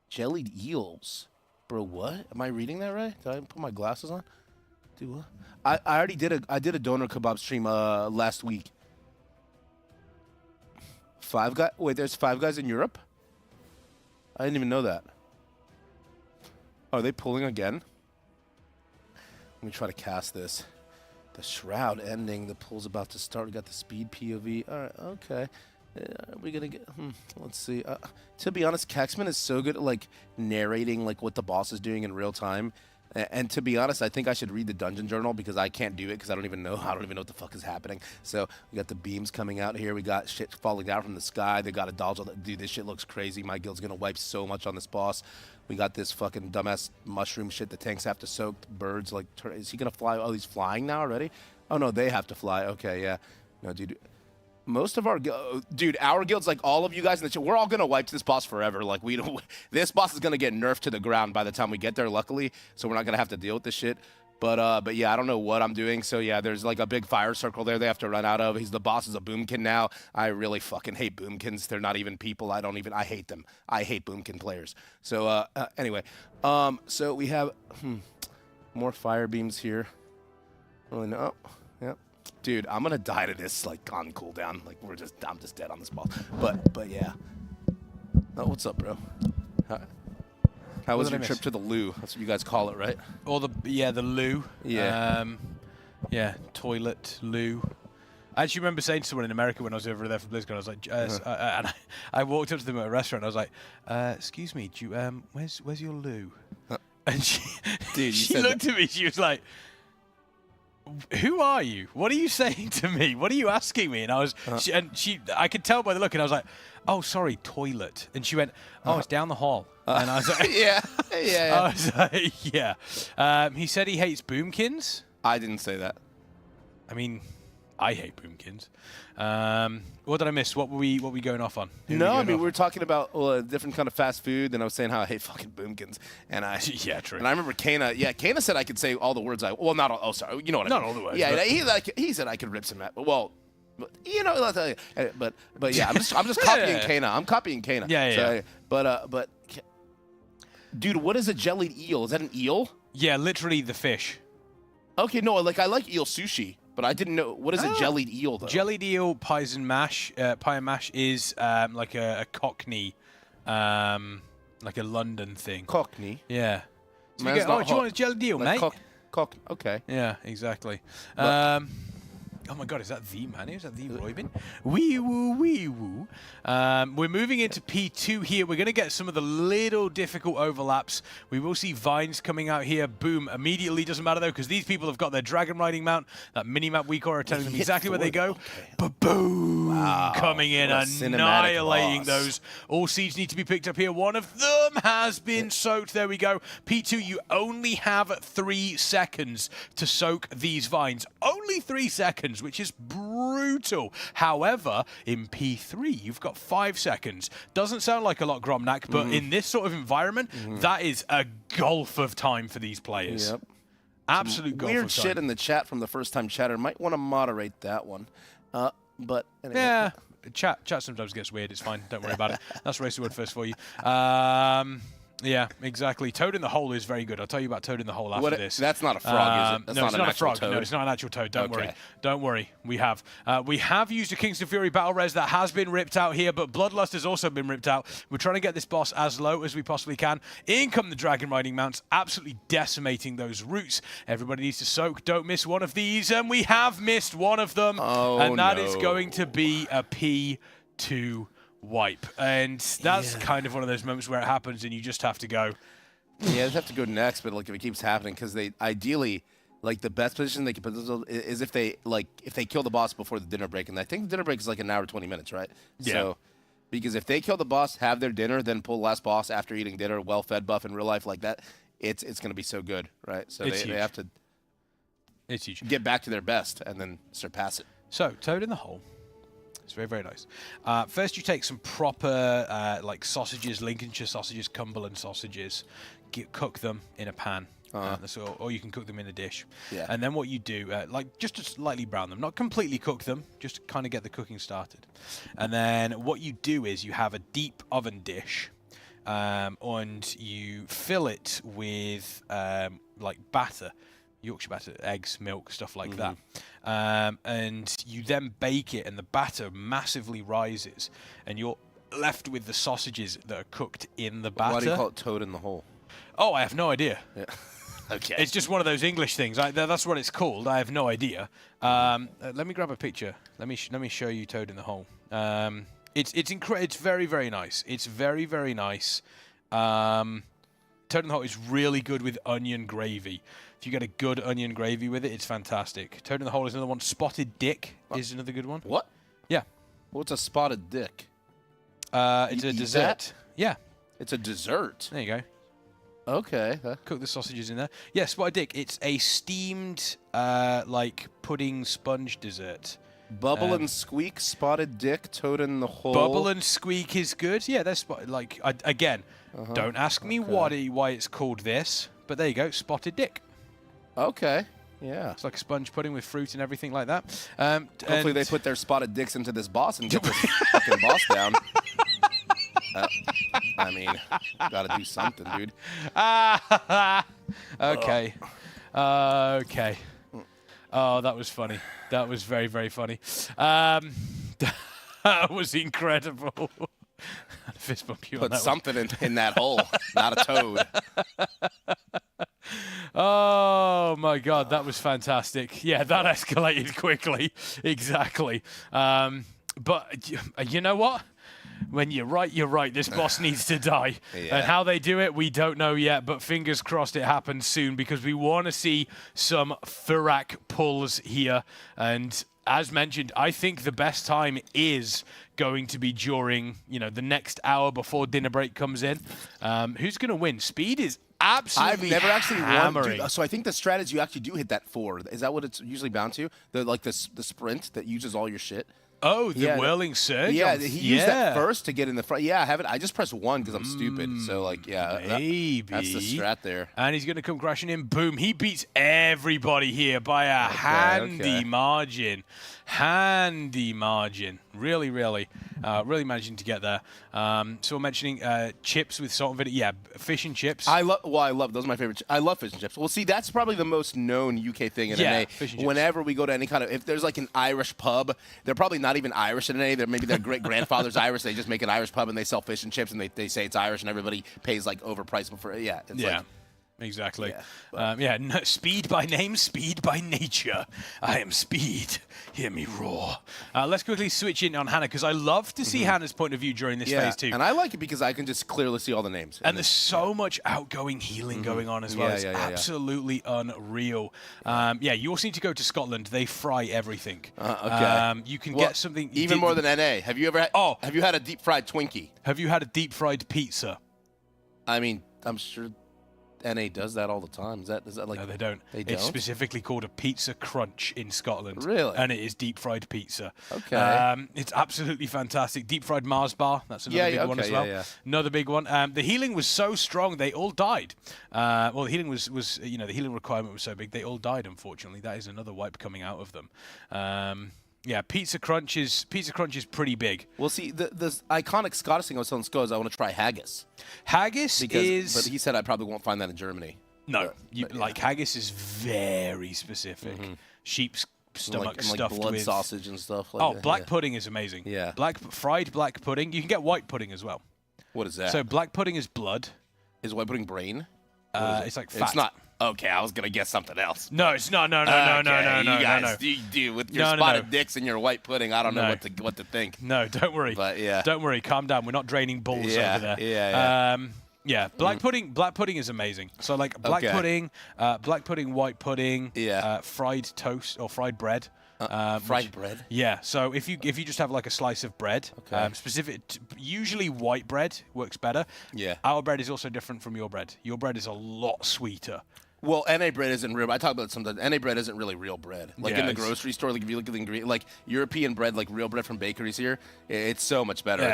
Jellied eels? Bro, what? Am I reading that right? Did I put my glasses on? Dude, what? I already did a doner kebab stream last week. Five Guys? Wait, there's Five Guys in Europe? I didn't even know that. Are they pulling again? Let me try to cast this. The shroud ending. The pull's about to start. We got the speed POV. All right, okay. Are we gonna get? Let's see. To be honest, Caxman is so good at like narrating like what the boss is doing in real time. And to be honest, I think I should read the dungeon journal because I can't do it because I don't even know what the fuck is happening. So we got the beams coming out here. We got shit falling down from the sky. They got a dodge. Dude, this shit looks crazy. My guild's gonna wipe so much on this boss. We got this fucking dumbass mushroom shit. The tanks have to soak. Birds like, is he gonna fly? Oh, he's flying now already. Oh no, they have to fly. Okay, yeah. No, dude. Most of our our guilds, like all of you guys in the chat, we're all gonna wipe this boss forever. Like this boss is gonna get nerfed to the ground by the time we get there, luckily. So we're not gonna have to deal with this shit. But yeah, I don't know what I'm doing. So yeah, there's like a big fire circle there they have to run out of. The boss is a boomkin now. I really fucking hate boomkins. They're not even people. I hate them. I hate boomkin players. So anyway, so we have more fire beams here. Oh no, yep. Dude, I'm gonna die to this like on cooldown. Like I'm just dead on this boss. But yeah. Oh, what's up, bro? How was your trip to the loo? That's what you guys call it, right? Or the loo. Yeah. Yeah, toilet, loo. I actually remember saying to someone in America when I was over there for BlizzCon, I was like, and I walked up to them at a restaurant. I was like, "Excuse me, do you, where's your loo?" And she looked at me. She was like, "Who are you? What are you saying to me? What are you asking me?" And I was, I could tell by the look, and I was like, "Oh, sorry, toilet." And she went, "Oh, it's down the hall." And I was like, yeah. I was like, yeah. He said he hates boomkins. I didn't say that. I mean, I hate boomkins. What did I miss? What were we going off on? No, I mean we were talking about a different kind of fast food, and I was saying how I hate fucking boomkins. And yeah, true. And I remember Kana. Yeah, Kana said I could say all the words not all. Oh, sorry. You know what I mean? Not all the words. Yeah, he said I could rip some. Well. You know, but yeah, I'm just copying Kana. I'm copying Kana. Yeah. But dude, what is a jellied eel? Is that an eel? Yeah, literally the fish. Okay, no, like I like eel sushi, but I didn't know what is a jellied eel though. Jellied eel pie and mash is like a Cockney, like a London thing. Cockney. Yeah. So Man, do you want a jellied eel, like mate? Okay. Yeah, exactly. Oh my god, is that the man? Is that the Roybin? Wee woo. We're moving into P2 here. We're going to get some of the little difficult overlaps. We will see vines coming out here. Boom. Immediately doesn't matter though, because these people have got their dragon riding mount. That mini-map weak aura telling them exactly where they go. Okay. Ba-boom! Wow. Coming in, annihilating those. All seeds need to be picked up here. One of them has been soaked. There we go. P2, you only have 3 seconds to soak these vines. Only 3 seconds, which is brutal. However, in P3, you've got 5 seconds. Doesn't sound like a lot, Gromnak, but in this sort of environment, that is a gulf of time for these players. Yep. Absolute gulf weird of time. shit in the chat from the first time chatter. Might want to moderate that one. But anyway. Yeah, chat sometimes gets weird. It's fine. Don't worry about it. That's race word first for you. Yeah, exactly. Toad in the hole is very good. I'll tell you about Toad in the hole after this. That's not a frog, is it? That's no, not it's an not a actual frog. toad. No, it's not an actual toad. Don't Okay. worry. Don't worry. We have used a Kingston Fury battle res that has been ripped out here, but Bloodlust has also been ripped out. We're trying to get this boss as low as we possibly can. In come the dragon riding mounts, absolutely decimating those roots. Everybody needs to soak. Don't miss one of these, and we have missed one of them, and that is going to be a P2 wipe. And that's kind of one of those moments where it happens, and you just have to go. Yeah, they have to go next, but like if it keeps happening, because they ideally, like the best position they can put this is if they kill the boss before the dinner break, and I think the dinner break is like an hour 20 minutes, right? Yeah. So, because if they kill the boss, have their dinner, then pull last boss after eating dinner, well-fed buff in real life like that, it's going to be so good, right? So they have to. It's huge. Get back to their best and then surpass it. So Toad in the hole. It's very, very nice. First, you take some proper like sausages, Lincolnshire sausages, Cumberland sausages, cook them in a pan. Or you can cook them in a dish. Yeah. And then what you do, like just to slightly brown them, not completely cook them, just to kind of get the cooking started. And then what you do is you have a deep oven dish, and you fill it with like batter. Yorkshire batter, eggs, milk, stuff like that. And you then bake it, and the batter massively rises, and you're left with the sausages that are cooked in the batter. Why do you call it Toad in the hole? Oh, I have no idea. Yeah. Okay. It's just one of those English things. That's what it's called. I have no idea. Let me grab a picture. Let me show you Toad in the hole. It's very, very nice. It's very, very nice. Toad in the hole is really good with onion gravy. If you get a good onion gravy with it, it's fantastic. Toad in the hole is another one. Spotted dick is another good one. What? Yeah. What's a spotted dick? It's a dessert. That? Yeah. It's a dessert. There you go. Okay. Cook the sausages in there. Yeah, spotted dick. It's a steamed, like pudding sponge dessert. Bubble and Squeak, Spotted Dick, Toad in the Hole. Bubble and Squeak is good. Yeah, that's like again. Don't ask me why it's called this, but there you go, Spotted Dick. Okay. Yeah. It's like a sponge pudding with fruit and everything like that. Hopefully they put their spotted dicks into this boss and get this fucking boss down. I mean, gotta do something, dude. Okay. Okay. Oh, that was funny. That was very, very funny. That was incredible. Fist bump you on Put that something in that hole, not a toad. Oh my God, that was fantastic. Yeah, that escalated quickly. Exactly. But you know what? When you're right, you're right. This boss needs to die. Yeah. And how they do it, we don't know yet, but fingers crossed it happens soon because we want to see some Furak pulls here. And as mentioned, I think the best time is going to be during, the next hour before dinner break comes in. Who's going to win? Speed is absolutely I've never actually hammering. won. So I think the strategy, you actually do hit that 4. Is that what it's usually bound to? The sprint that uses all your shit? Oh, the whirling surge? Yeah, he used that first to get in the front. Yeah, I haven't. I just pressed 1 because I'm stupid. So, maybe. That's the strat there. And he's going to come crashing in. Boom. He beats everybody here by a handy margin. Handy margin. Really, really managing to get there. So we're mentioning chips with salt and vinegar. Yeah, fish and chips. I love those are my favorite. I love fish and chips. Well, see, that's probably the most known UK thing in NA. Fish and chips. Whenever we go to any kind of, if there's like an Irish pub, they're probably not even Irish in NA. Maybe their great grandfather's Irish. They just make an Irish pub and they sell fish and chips and they say it's Irish and everybody pays like overpriced for it. Yeah, it's like. Exactly. No, speed by name, speed by nature. I am speed. Hear me roar. Let's quickly switch in on Hannah because I love to see Hannah's point of view during this phase too. And I like it because I can just clearly see all the names. And there's so much outgoing healing going on as well. It's absolutely unreal. You also need to go to Scotland. They fry everything. Okay. You can get something even more than NA. Have you ever had? Have you had a deep fried Twinkie? Have you had a deep fried pizza? I mean, I'm sure NA does that all the time. Is that like? No, they don't. It's specifically called a pizza crunch in Scotland. Really? And it is deep fried pizza. Okay. It's absolutely fantastic. Deep fried Mars bar. That's another big one as well. Another big one. The healing was so strong they all died. Well, the healing was the healing requirement was so big they all died. Unfortunately, that is another wipe coming out of them. Pizza crunch is pretty big. Well, see, the iconic Scottish thing I was telling Scott is I want to try haggis. Haggis but he said I probably won't find that in Germany. No, haggis is very specific. Sheep's stomach stuffed like blood with sausage and stuff. Like that. Black pudding is amazing. Yeah, fried black pudding. You can get white pudding as well. What is that? So black pudding is blood. Is white pudding brain? It's like fat. It's not. Okay, I was gonna guess something else. No, it's not. No. You guys, you with your spotted dicks and your white pudding. I don't know what to think. No, don't worry. But don't worry. Calm down. We're not draining balls over there. Black pudding is amazing. So like black pudding, white pudding, fried toast or fried bread. Fried bread. Yeah. So if you just have like a slice of bread, usually white bread works better. Yeah. Our bread is also different from your bread. Your bread is a lot sweeter. Well, NA bread isn't real. I talk about sometimes. NA bread isn't really real bread. Like in the grocery store, like if you look at the ingredient, like European bread, like real bread from bakeries here, it's so much better.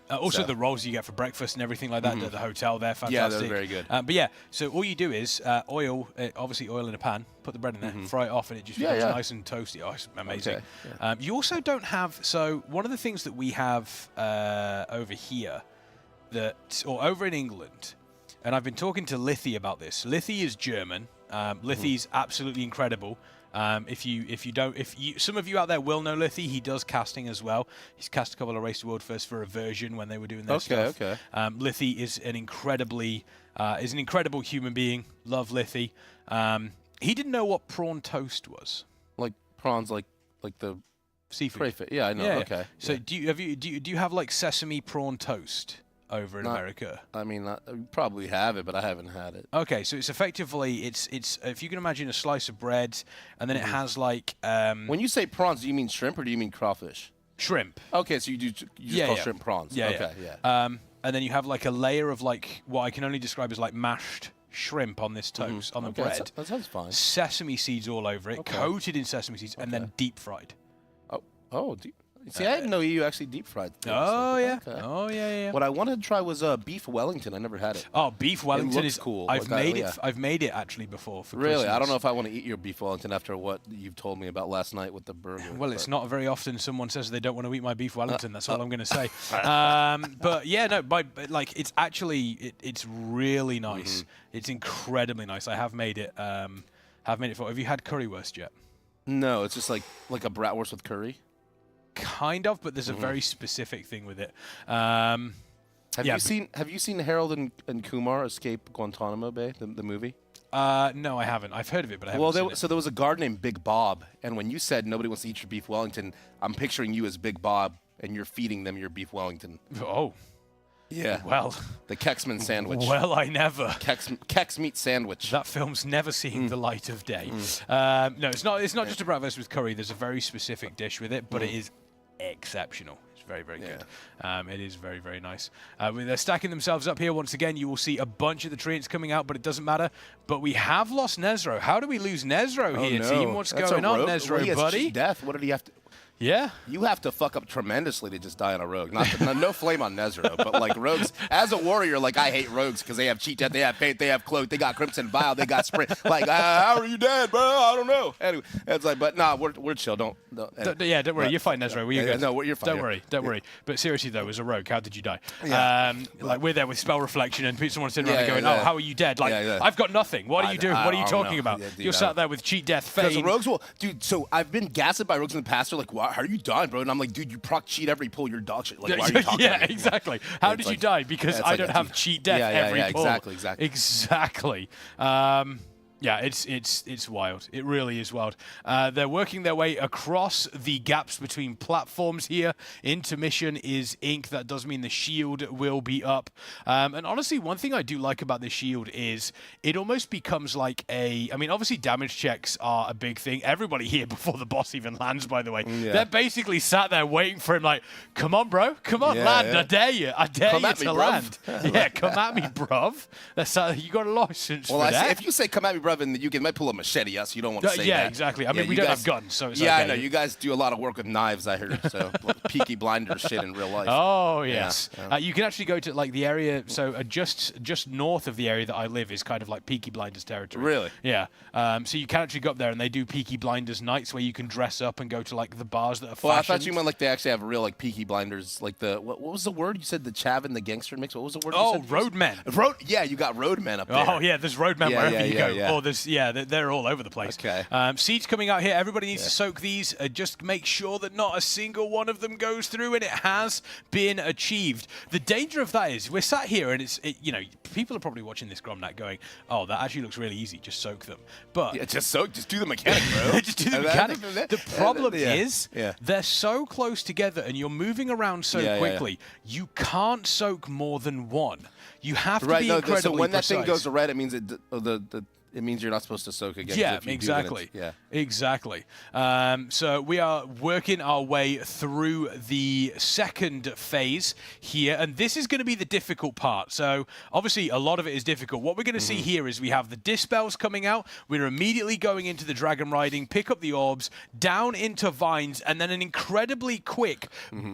Also, the rolls you get for breakfast and everything like that at the hotel, they're fantastic. Yeah, they're very good. So all you do is obviously oil in a pan, put the bread in there, fry it off, and it just becomes nice and toasty. Oh, it's amazing. Okay. You also don't have, so one of the things that we have over here, over in England, and I've been talking to Lithy about this. Lithy is German. Lithy's absolutely incredible. Some of you out there will know Lithy. He does casting as well. He's cast a couple of Race to World First for Aversion when they were doing their stuff. Okay. Lithy is an incredible human being. Love Lithy. He didn't know what prawn toast was. Like prawns, like the seafood. Crayfish. Yeah, I know. Yeah. Okay. So do you have like sesame prawn toast over in America? I mean, I probably have it, but I haven't had it. Okay, so it's effectively it's if you can imagine a slice of bread, and then it has like. When you say prawns, do you mean shrimp or do you mean crawfish? Shrimp. Okay, so you just call shrimp prawns. Yeah. And then you have like a layer of like what I can only describe as like mashed shrimp on this toast on the bread. That sounds fine. Sesame seeds all over it, coated in sesame seeds, and then deep fried. Oh, See, I didn't know you actually deep fried things. Oh, yeah. Okay. Oh, yeah. What I wanted to try was beef Wellington. I never had it. Oh, beef Wellington is cool. I've made it actually before for Really? Christmas. I don't know if I want to eat your beef Wellington after what you've told me about last night with the burger. Well, it's not very often someone says they don't want to eat my beef Wellington. That's all I'm going to say. But yeah, no, like it's actually it's really nice. It's incredibly nice. I have made it. Have you had currywurst yet? No, it's just like a bratwurst with curry. Kind of, but there's a very specific thing with it. Have you seen Harold and Kumar Escape Guantanamo Bay, the movie? No, I haven't. I've heard of it, but I haven't seen it. So there was a guard named Big Bob, and when you said nobody wants to eat your beef Wellington, I'm picturing you as Big Bob, and you're feeding them your beef Wellington. Oh. Yeah. Well. The Kexman sandwich. Well, I never. Kex meat sandwich. That film's never seen the light of day. No, it's not just a bratwurst with curry. There's a very specific dish with it, but it is exceptional. It's very, very good. It is very, very nice. They're stacking themselves up here. Once again, you will see a bunch of the treants coming out, but it doesn't matter. But we have lost Nezro. How do we lose Nezro here, team? What's going on, Nezro, buddy? Death. What did he have to... Yeah. You have to fuck up tremendously to just die on a rogue. No flame on Nezro, but like rogues, as a warrior, like I hate rogues because they have cheat death, they have fate, they have cloak, they got crimson vial, they got sprint. Like, how are you dead, bro? I don't know. Anyway, it's like, but nah, we're chill. Don't worry. You're fine, Nezro. You're good. No, you're fine. Don't worry. But seriously though, as a rogue, how did you die? Like we're there with spell reflection, and someone sitting around going, "Oh, how are you dead?" Like I've got nothing. What are you doing? What are you talking about? You're sat there with cheat death, fate. Because rogues will, dude. So I've been gaslit by rogues in the past. They're like, "How are you dying, bro?" And I'm like, dude, you proc cheat every pull, you're dog shit. Like, why are you talking yeah, exactly. How did you die? Because I don't have cheat death every pull. Exactly. Yeah, it's wild. It really is wild. They're working their way across the gaps between platforms here. Intermission is ink. That does mean the shield will be up. And honestly, one thing I do like about the shield is it almost becomes like I mean, obviously damage checks are a big thing. Everybody here before the boss even lands, by the way, they're basically sat there waiting for him like, come on, bro. Come on, land. I dare you. I dare you to land. Yeah, come at me, bruv. That's you got a license for that. If you say come at me, bruv, and you might pull a machete, so you don't want to say that. Yeah, exactly. I mean, we don't have guns, so it's yeah, okay. I know. You guys do a lot of work with knives, I heard. So Peaky Blinders shit in real life. Oh, yes. Yeah. You can actually go to like the area, so just north of the area that I live is kind of like Peaky Blinders territory. Really? Yeah. So you can actually go up there and they do Peaky Blinders nights where you can dress up and go to like the bars that are fashioned. Well, I thought you meant like they actually have real like Peaky Blinders, like the, what was the word? You said the chav and the gangster mix? What was the word you said? Roadmen. Yeah, you got roadmen up there. Oh, yeah, there's roadmen wherever you go. Or there's, they're all over the place. Okay. Seeds coming out here. Everybody needs to soak these. Just make sure that not a single one of them goes through, and it has been achieved. The danger of that is we're sat here, and people are probably watching this Gromnat going, "Oh, that actually looks really easy. Just soak them." But just do the mechanic, bro. Just do the mechanic. The problem is they're so close together, and you're moving around so quickly. You can't soak more than one. You have to be incredibly so when precise. that thing goes to red, it means it means you're not supposed to soak again. Yeah, exactly. Exactly. So we are working our way through the second phase here, and this is going to be the difficult part. So obviously a lot of it is difficult. What we're going to see here is we have the dispels coming out. We're immediately going into the dragon riding, pick up the orbs, down into vines, and then an incredibly quick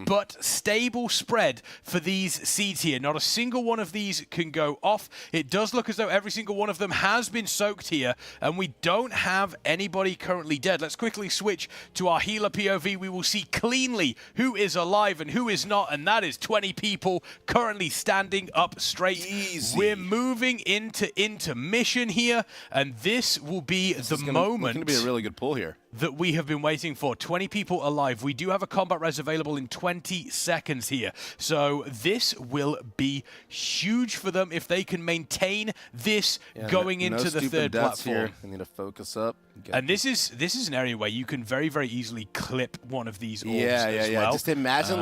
but stable spread for these seeds here. Not a single one of these can go off. It does look as though every single one of them has been soaked here, and we don't have anybody currently dead. Let's quickly switch to our healer POV. We will see cleanly who is alive and who is not, and that is 20 people currently standing up straight. Easy. We're moving into intermission here, and this will be the moment. It's going to be a really good pull here. That we have been waiting for. 20 people alive. We do have a combat res available in 20 seconds here. So this will be huge for them if they can maintain this going into the third platform. Here. I need to focus up. And this is an area where you can very, very easily clip one of these orbs as well. Just imagine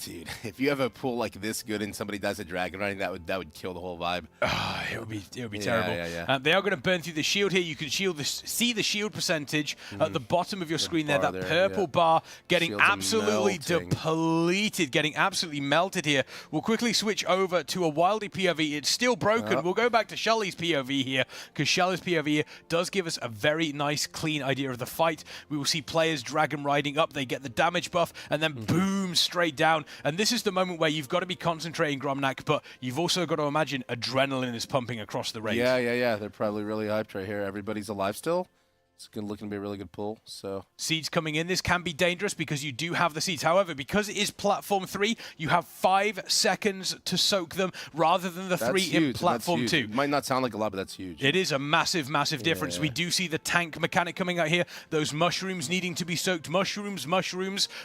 Dude, if you have a pool like this good and somebody does a dragon riding, that would kill the whole vibe. It would be terrible. Yeah. They are going to burn through the shield here. You can see the shield percentage at the bottom of your screen there. That purple bar getting Shields absolutely melting. depleted, getting absolutely melted here. We'll quickly switch over to a Wildy POV. It's still broken. We'll go back to Shelly's POV here, because Shelly's POV does give us a very nice, clean idea of the fight. We will see players dragon riding up. They get the damage buff, and then boom, straight down. And this is the moment where you've got to be concentrating, Gromnak, but you've also got to imagine adrenaline is pumping across the raid. Yeah. They're probably really hyped right here. Everybody's alive still. It's looking to be a really good pull. So Seeds coming in. This can be dangerous because you do have the seeds. However, because it is platform 3, you have 5 seconds to soak them rather than the 3 in platform 2. It might not sound like a lot, but that's huge. It is a massive, massive difference. Yeah. We do see the tank mechanic coming out here. Those mushrooms needing to be soaked. Mushrooms,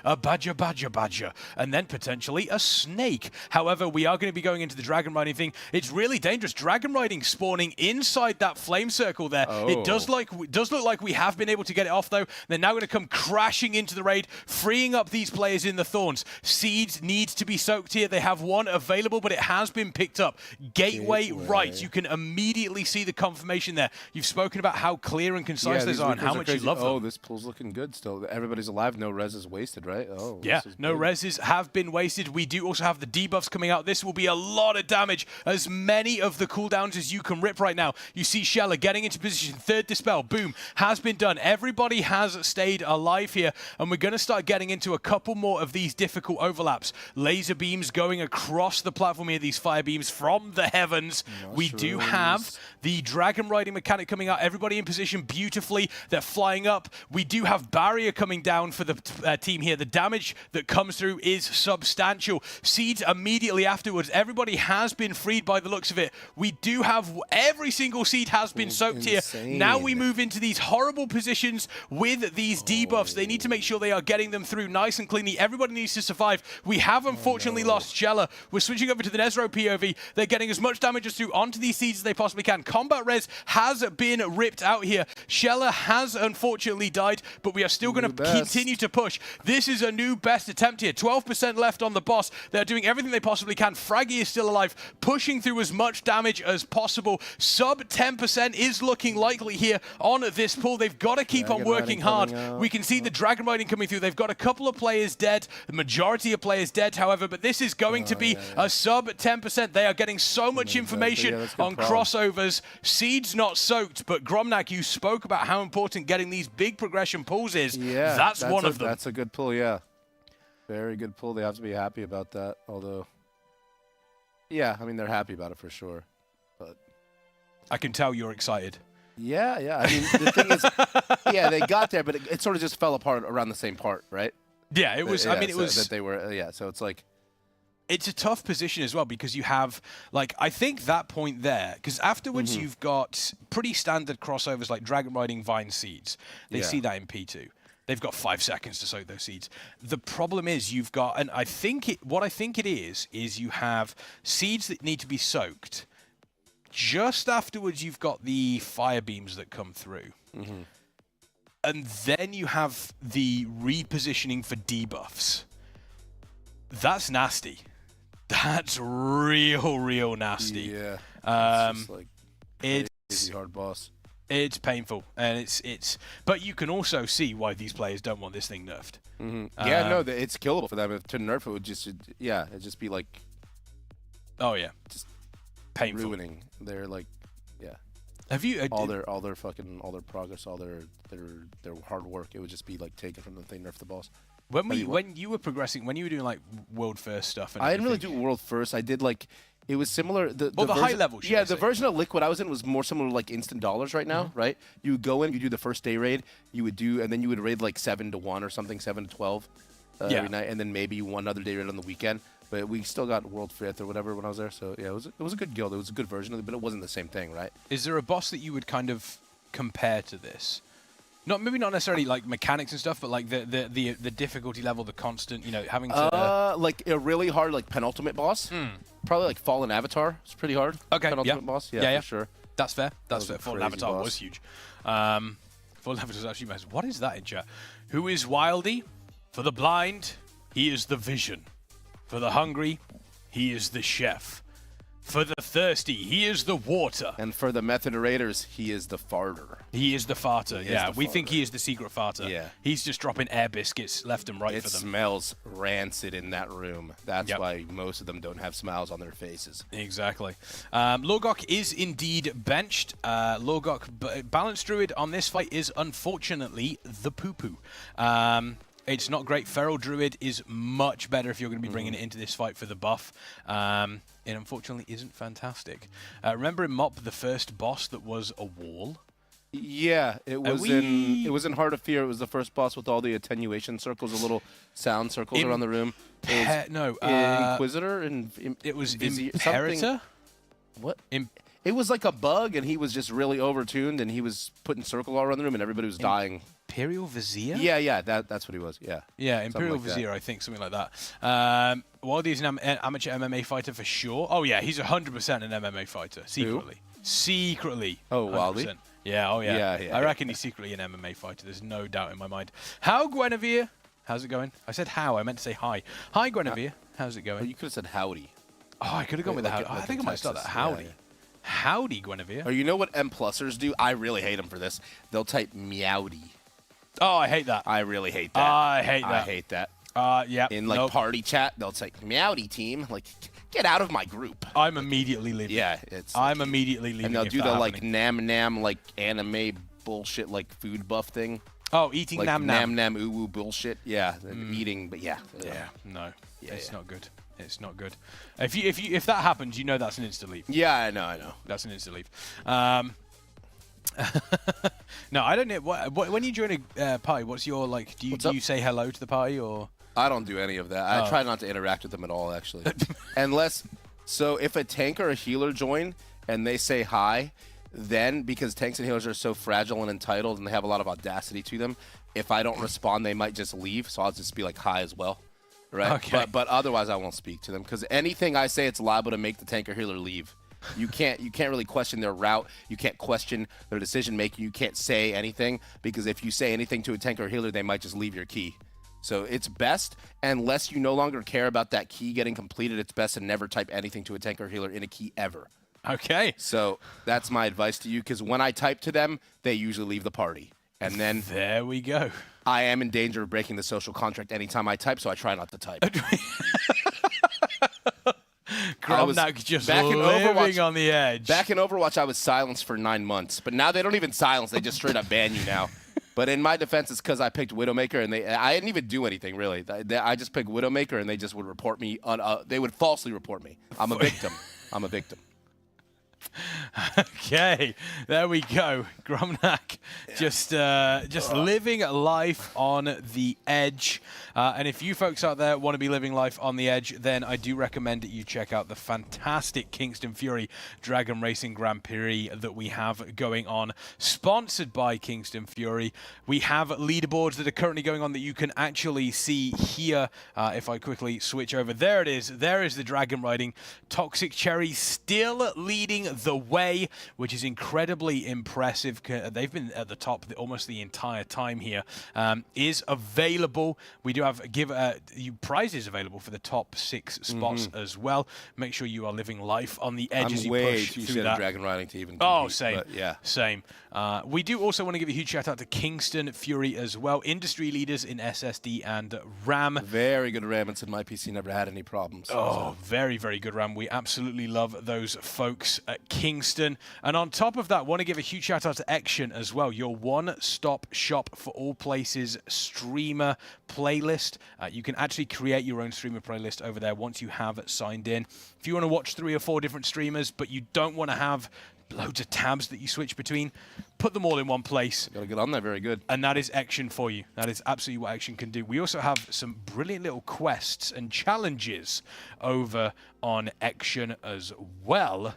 a badger, and then potentially a snake. However, we are going to be going into the dragon riding thing. It's really dangerous. Dragon riding spawning inside that flame circle there. It does look like we have been able to get it off, though. They're now going to come crashing into the raid, freeing up these players in the thorns. Seeds need to be soaked here. They have one available, but it has been picked up. Gateway right. You can immediately see the confirmation there. You've spoken about how clear and concise those are and how much you love them. Oh, this pool's looking good still. Everybody's alive. No res is wasted, right? Oh, yeah, no reses have been wasted. We do also have the debuffs coming out. This will be a lot of damage. As many of the cooldowns as you can rip right now. You see Shella getting into position. Third dispel. Boom. Has been done. Everybody has stayed alive here, and we're going to start getting into a couple more of these difficult overlaps. Laser beams going across the platform here, these fire beams from the heavens. We do have the dragon riding mechanic coming out. Everybody in position beautifully. They're flying up. We do have barrier coming down for the team here. The damage that comes through is substantial. Seeds immediately afterwards. Everybody has been freed by the looks of it. We do have every single seed has been soaked here. Now we move into these horrible positions with these debuffs. They need to make sure they are getting them through nice and cleanly. Everybody needs to survive. We have unfortunately lost Shella. We're switching over to the Nezro POV. They're getting as much damage as through onto these seeds as they possibly can. Combat res has been ripped out here. Shella has unfortunately died, but we are still going to continue to push. This is a new best attempt here. 12% left on the boss. They're doing everything they possibly can. Fraggy is still alive, pushing through as much damage as possible. Sub 10% is looking likely here on this pull. They've got to keep on working hard. We can see the dragon riding coming through. They've got a couple of players dead, the majority of players dead, however, but this is going to be a sub 10%. They are getting so much information on crossovers. Seeds not soaked, but Gromnak, you spoke about how important getting these big progression pulls is. Yeah, that's one of them. That's a good pull, yeah. Very good pull. They have to be happy about that, although, yeah, I mean, they're happy about it for sure. But I can tell you're excited. Yeah. I mean, the thing is, yeah, they got there, but it sort of just fell apart around the same part, right? Yeah, it was. Yeah, I mean, it was that they were. Yeah, so it's like. It's a tough position as well because you have, like, I think that point there, because afterwards you've got pretty standard crossovers like Dragon Riding, Vine, Seeds. They see that in P2. They've got 5 seconds to soak those seeds. The problem is you've got, and what I think it is you have seeds that need to be soaked. Just afterwards, you've got the fire beams that come through. And then you have the repositioning for debuffs. That's nasty. That's real nasty. Yeah. It's just like it's hard boss. It's painful, and it's. But you can also see why these players don't want this thing nerfed. Yeah, no, it's killable for them. If to nerf it would just, it'd just be like. Oh yeah. Just painful. Ruining their like, yeah. Have you all their progress, all their hard work? It would just be like taken from them if they nerf the boss. When you were progressing, when you were doing like world first stuff, and I didn't really do world first. I did like it was similar. The high level. Yeah, the version of Liquid I was in was more similar to like instant dollars right now, right? You would go in, you do the first day raid, you would do, and then you would raid like 7 to 1 or something, 7 to 12 every night, and then maybe one other day raid on the weekend. But we still got world 5th or whatever when I was there. So yeah, it was a good guild. It was a good version of it, but it wasn't the same thing, right? Is there a boss that you would kind of compare to this? Maybe not necessarily like mechanics and stuff, but like the difficulty level, the constant, having to. Like a really hard like penultimate boss. Probably like Fallen Avatar. It's pretty hard. Okay. Penultimate boss. Yeah, for sure. That's fair. That's fair. Fallen Avatar boss. was huge. Fallen Avatar was actually massive. What is that in chat? Who is Wildy? For the blind, he is the vision. For the hungry, he is the chef. For the thirsty, he is the water. And for the method raiders, he is the farter. He is the farter, He is yeah. the We think farter. he is the secret farter. Yeah. He's just dropping air biscuits left and right It for them. smells rancid in that room. That's why most of them don't have smiles on their faces. Exactly. Lorgok is indeed benched. Lorgok, balanced druid on this fight is unfortunately the poo-poo. It's not great. Feral Druid is much better if you're going to be bringing it into this fight for the buff. It unfortunately isn't fantastic. Remember in Mop, the first boss that was a wall? Yeah, it was in Heart of Fear. It was the first boss with all the attenuation circles, the little sound circles around the room. Inquisitor and it was something. Imperator? What? It was like a bug, and he was just really overtuned, and he was putting circle all around the room, and everybody was dying. Imperial Vizier? Yeah, that's what he was. Yeah. Yeah, Something Imperial like that. Vizier, I think, something like that. Wildy is an amateur MMA fighter for sure. Oh yeah, he's 100% an MMA fighter secretly. Secretly. Oh, Wildy? 100%. Yeah. Oh yeah. Yeah, I reckon he's secretly an MMA fighter. There's no doubt in my mind. How Guinevere? How's it going? I said how. I meant to say hi. Hi Guinevere. How's it going? Oh, you could have said howdy. Oh, I could have gone with the howdy. I think I might start that. Howdy. Yeah. Howdy, Guinevere. Oh, you know what M+ers do? I really hate them for this. They'll type meowdy. Oh, I hate that. I really hate that. I hate that. I hate that. Yeah. In like party chat, they'll say meowdy team. Like, get out of my group. I'm immediately leaving. Yeah, it's. I'm immediately leaving. And they'll if do that the happening. like nam like anime bullshit like food buff thing. Oh, eating like nam ooh woo bullshit. Yeah, eating, but yeah. Yeah, no, it's not good. It's not good. If that happens, you know that's an instant leave. Yeah, I know. That's an instant leave. No, I don't know. When you join a party, what's your like? Do you say hello to the party or? I don't do any of that. I try not to interact with them at all, actually. So if a tank or a healer join and they say hi, then because tanks and healers are so fragile and entitled and they have a lot of audacity to them, if I don't respond, they might just leave. So I'll just be like hi as well. Right. Okay. But otherwise, I won't speak to them because anything I say, it's liable to make the tank or healer leave. You can't really question their route. You can't question their decision making. You can't say anything because if you say anything to a tank or healer, they might just leave your key. So it's best, unless you no longer care about that key getting completed, it's best to never type anything to a tank or healer in a key ever. Okay. So that's my advice to you because when I type to them, they usually leave the party. And then there we go. I am in danger of breaking the social contract anytime I type, so I try not to type. Gromnak just living on the edge. Back in Overwatch, I was silenced for 9 months, but now they don't even silence; they just straight up ban you now. But in my defense, it's because I picked Widowmaker, and I didn't even do anything really. I just picked Widowmaker, and they just would report me. They would falsely report me. I'm a victim. I'm a victim. Okay, there we go. Gromnak just living life on the edge. And if you folks out there want to be living life on the edge, then I do recommend that you check out the fantastic Kingston FURY Dragon Racing Grand Prix that we have going on, sponsored by Kingston FURY. We have leaderboards that are currently going on that you can actually see here. If I quickly switch over, there it is. There is the dragon riding. Toxic Cherry still leading the way, which is incredibly impressive. They've been at the top almost the entire time here. Is available. We do have prizes available for the top 6 spots as well. Make sure you are living life on the edge as you push too through shit that. at dragon riding to even Oh, compete, same. but yeah. Same. We do also want to give a huge shout out to Kingston FURY as well. Industry leaders in SSD and RAM. Very good RAM. It's in my PC. Never had any problems. Oh, very, very good RAM. We absolutely love those folks at Kingston. And on top of that, want to give a huge shout out to Ection as well. Your one-stop shop for all places streamer playlist. You can actually create your own streamer playlist over there once you have signed in. If you want to watch 3 or 4 different streamers, but you don't want to have loads of tabs that you switch between, put them all in one place. Gotta get on there. Very good. And that is Ection for you. That is absolutely what Ection can do. We also have some brilliant little quests and challenges over on Ection as well.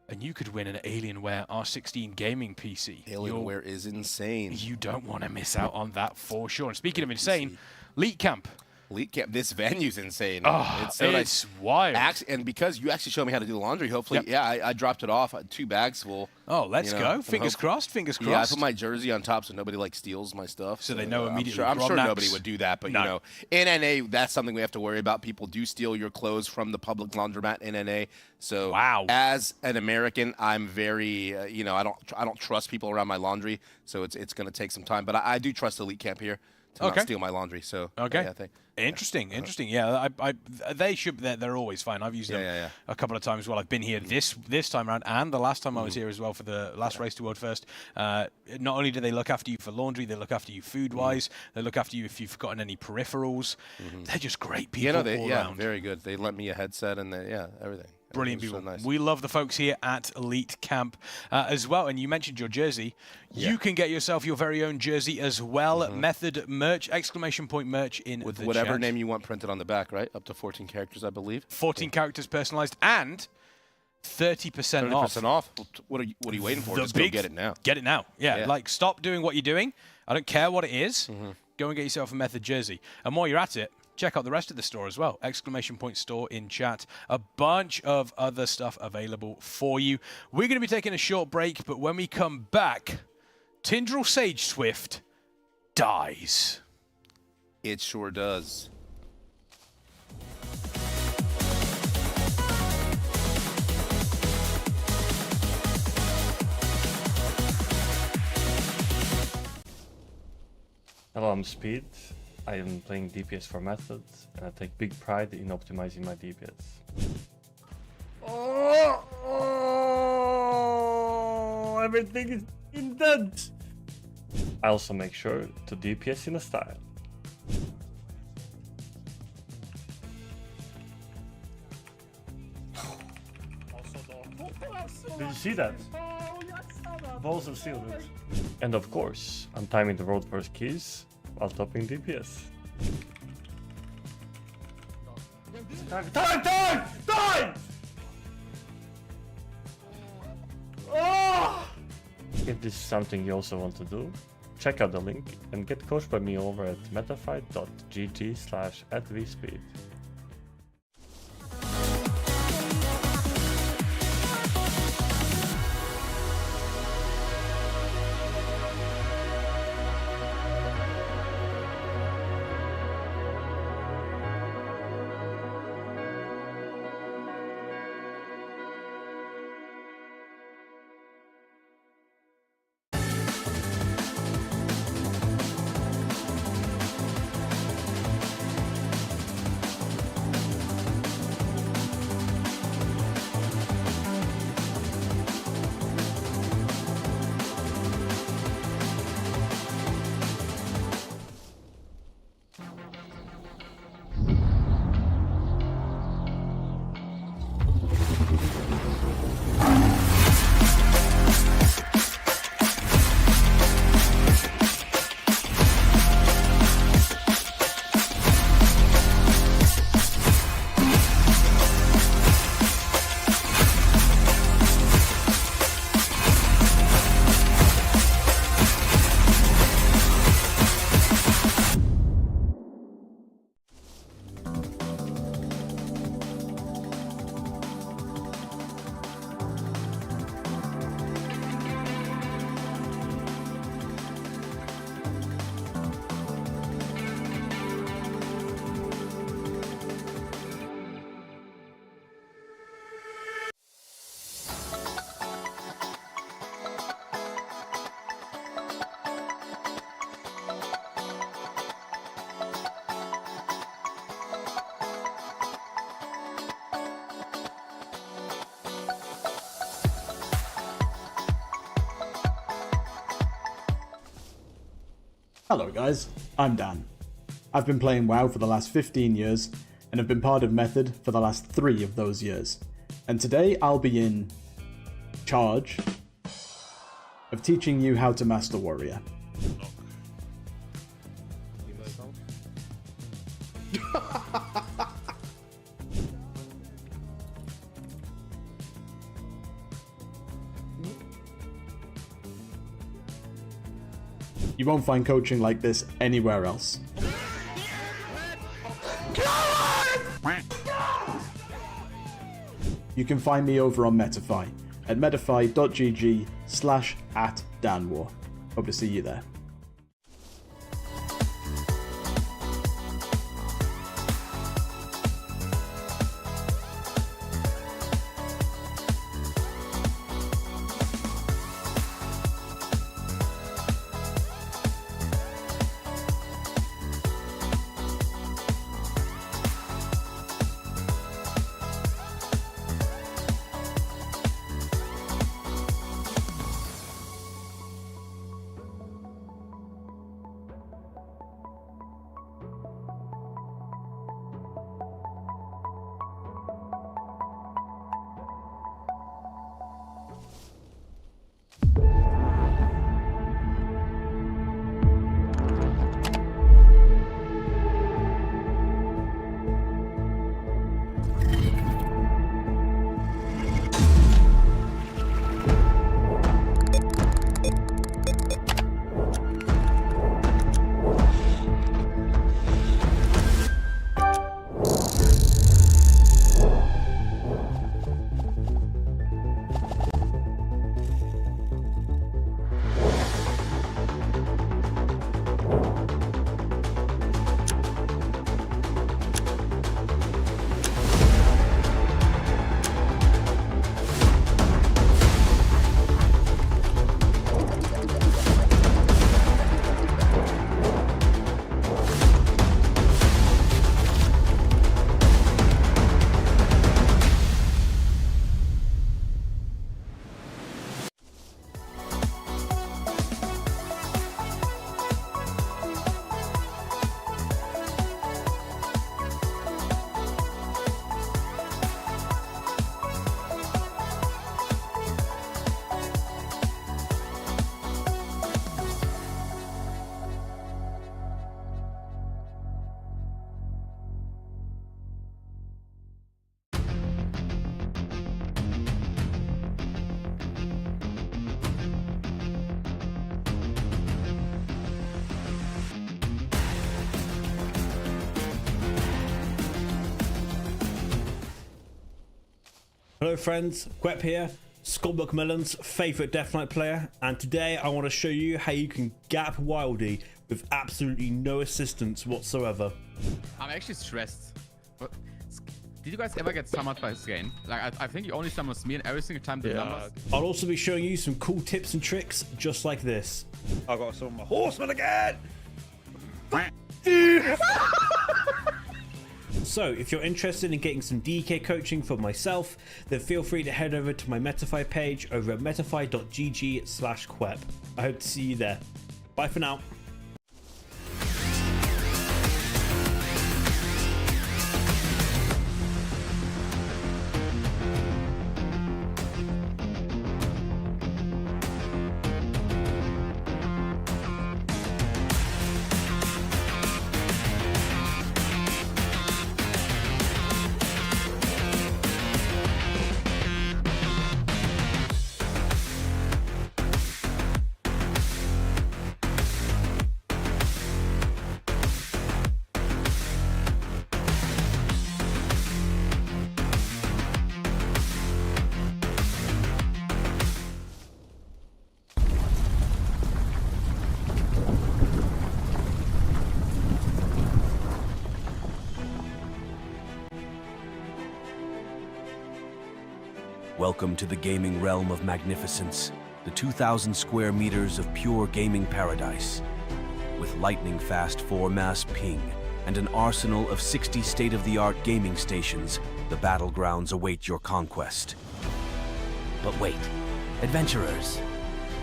And you could win an Alienware R16 gaming PC. Alienware is insane. You don't want to miss out on that for sure. And speaking of insane, Leak Camp. Elite Camp. This venue's insane. Oh, it's so nice. it's wild. And because you actually showed me how to do the laundry, hopefully, I dropped it off. 2 bags full. Oh, let's you know, go. Fingers crossed. Fingers crossed. Yeah, I put my jersey on top so nobody like steals my stuff. So they know immediately. I'm sure Gromnax. nobody would do that, but you know, in NA, that's something we have to worry about. People do steal your clothes from the public laundromat in NA. So as an American, I'm very, you know, I don't trust people around my laundry. So it's going to take some time, but I do trust Elite Camp here to not steal my laundry. So okay. yeah, I think. Interesting. Yeah, they should. They're always fine. I've used them a couple of times while I've been here. This time around, and the last time I was here as well for the last race to World First. Not only do they look after you for laundry, they look after you food-wise. They look after you if you've forgotten any peripherals. They're just great people all around. Very good. They lent me a headset and everything. Brilliant people. So nice. We love the folks here at Elite Camp as well. And you mentioned your jersey. You can get yourself your very own jersey as well. Method merch, ! Merch in with the whatever chat. name you want printed on the back, right? Up to 14 characters, I believe. 14 characters personalized and 30% off. 30% off. What are you waiting for? Just go get it now. Get it now. Yeah. Like stop doing what you're doing. I don't care what it is. Go and get yourself a Method jersey. And while you're at it, check out the rest of the store as well. ! Store in chat. A bunch of other stuff available for you. We're going to be taking a short break, but when we come back, Tindril Sage Swift dies. It sure does. Hello, I'm Speed. I am playing DPS for Method, and I take big pride in optimizing my DPS. Oh, everything is indent. I also make sure to DPS in a style. Did you see that? Balls of steel, dude. And of course, I'm timing the road first keys while topping DPS. Time! Oh! If this is something you also want to do, check out the link and get coached by me over at metafy.gg/@vspeed. Hello guys, I'm Dan. I've been playing WoW for the last 15 years and have been part of Method for the last 3 of those years. And today I'll be in charge of teaching you how to master Warrior. You won't find coaching like this anywhere else. You can find me over on Metafy at metafy.gg/@danwar. Hope to see you there. Hello friends, Gwep here, Scott McMillan's favourite Death Knight player, and today I want to show you how you can gap Wildy with absolutely no assistance whatsoever. I'm actually stressed. But did you guys ever get summoned by this game? Like, I think you only summon me and every single time the numbers. I'll also be showing you some cool tips and tricks just like this. I got some horsemen again! So, if you're interested in getting some DK coaching from myself, then feel free to head over to my Metafy page over at metafy.gg/quep. I hope to see you there. Bye for now. Welcome to the gaming realm of magnificence, the 2,000 square meters of pure gaming paradise. With lightning-fast 4-mass ping and an arsenal of 60 state-of-the-art gaming stations, the battlegrounds await your conquest. But wait, adventurers,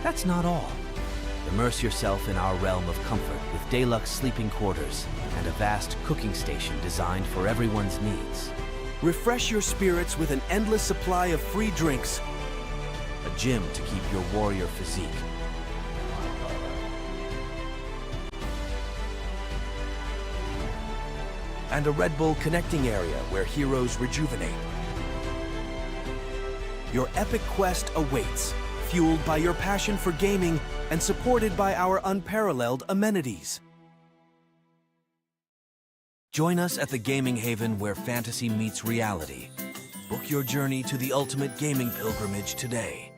that's not all. Immerse yourself in our realm of comfort with deluxe sleeping quarters and a vast cooking station designed for everyone's needs. Refresh your spirits with an endless supply of free drinks, a gym to keep your warrior physique, and a Red Bull connecting area where heroes rejuvenate. Your epic quest awaits, fueled by your passion for gaming and supported by our unparalleled amenities. Join us at the gaming haven where fantasy meets reality. Book your journey to the ultimate gaming pilgrimage today.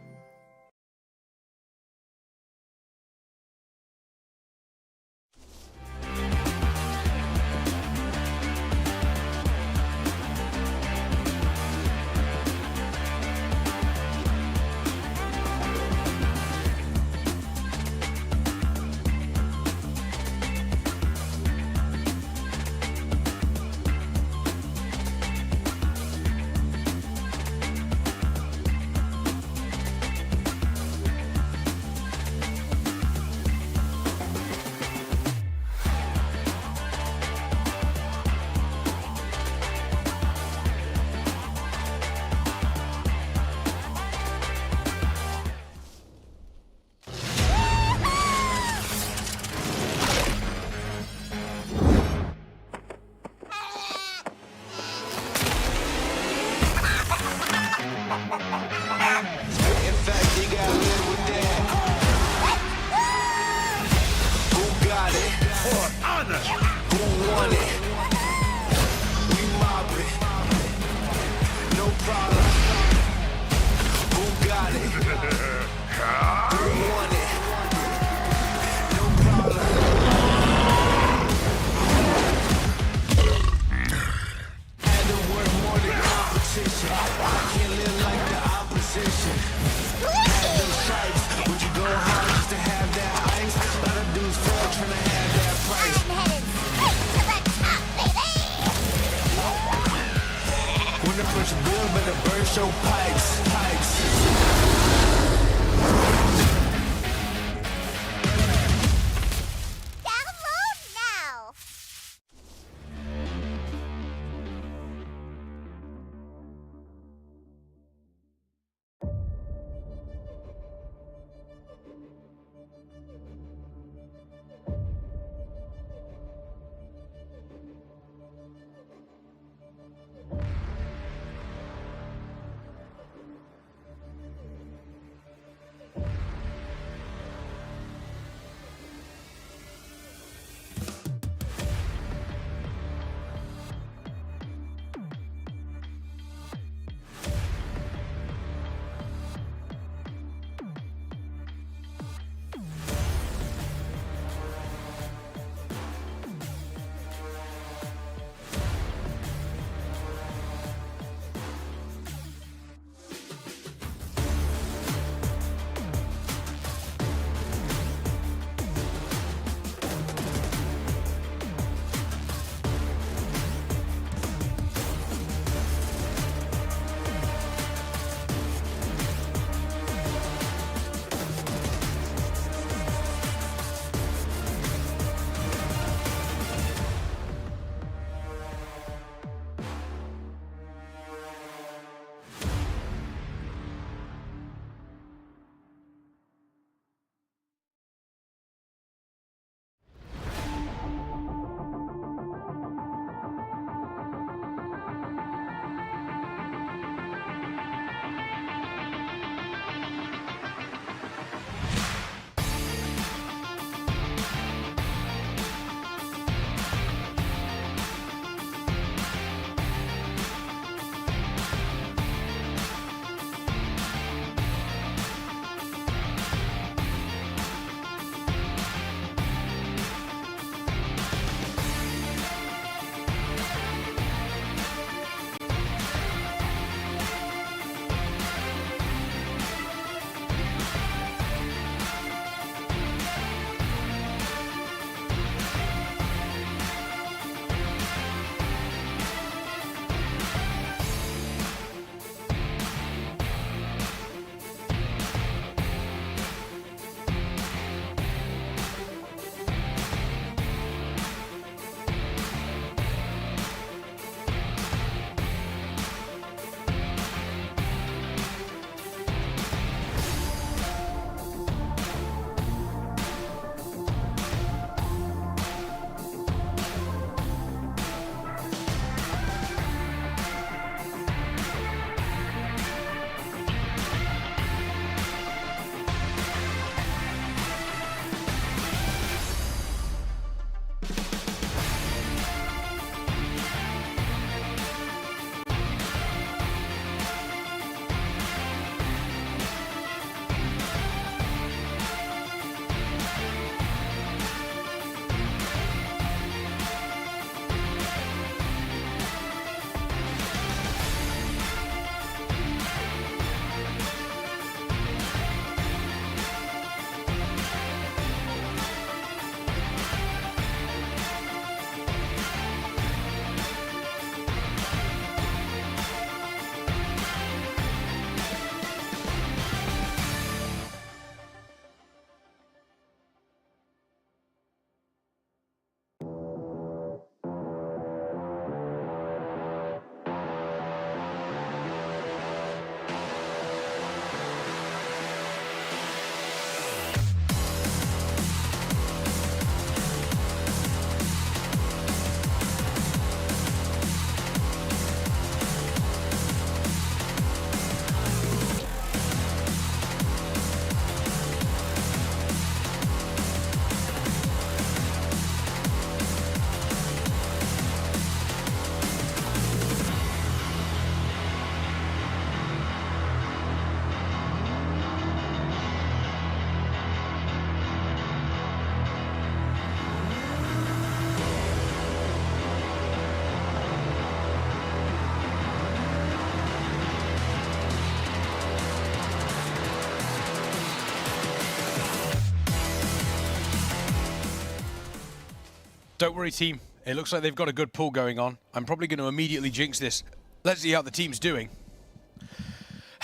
Don't worry, team. It looks like they've got a good pull going on. I'm probably going to immediately jinx this. Let's see how the team's doing.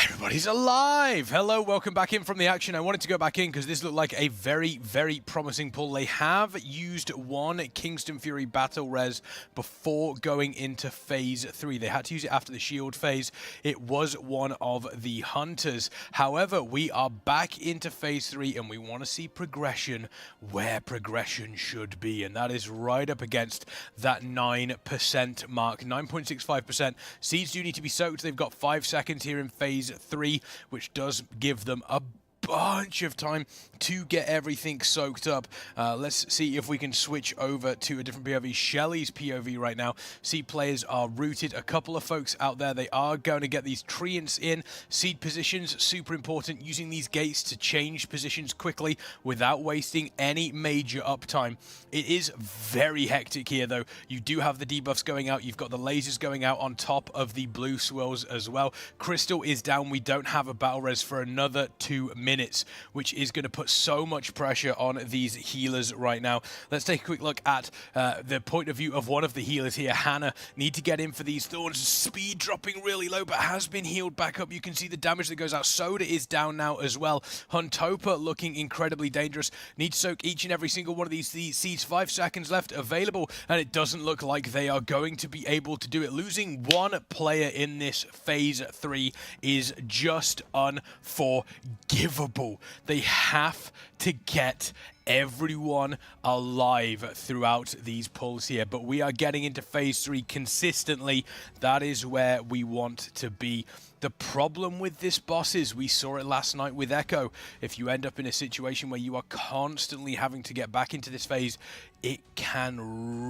Everybody's alive! Hello, welcome back in from the action. I wanted to go back in because this looked like a very, very promising pull. They have used one Kingston FURY battle res before going into phase 3. They had to use it after the shield phase. It was one of the hunters. However, we are back into phase 3 and we want to see progression where progression should be. And that is right up against that 9% mark. 9.65%. Seeds do need to be soaked. They've got 5 seconds here in phase 3, which does give them a bunch of time to get everything soaked up. Let's see if we can switch over to a different POV. Shelly's POV right now. Seed players are rooted. A couple of folks out there, they are going to get these treants in. Seed positions, super important. Using these gates to change positions quickly without wasting any major uptime. It is very hectic here, though. You do have the debuffs going out. You've got the lasers going out on top of the blue swirls as well. Crystal is down. We don't have a battle res for another 2 minutes, which is going to put so much pressure on these healers right now. Let's take a quick look at the point of view of one of the healers here. Hannah need to get in for these thorns. Speed dropping really low, but has been healed back up. You can see the damage that goes out. Soda is down now as well. Huntopa looking incredibly dangerous. Need to soak each and every single one of these seeds. 5 seconds left available, and it doesn't look like they are going to be able to do it. Losing one player in this phase 3 is just unforgivable. They have to get everyone alive throughout these pulls here, but we are getting into phase 3 consistently. That is where we want to be. The problem with this boss is, we saw it last night with Echo. If you end up in a situation where you are constantly having to get back into this phase, it can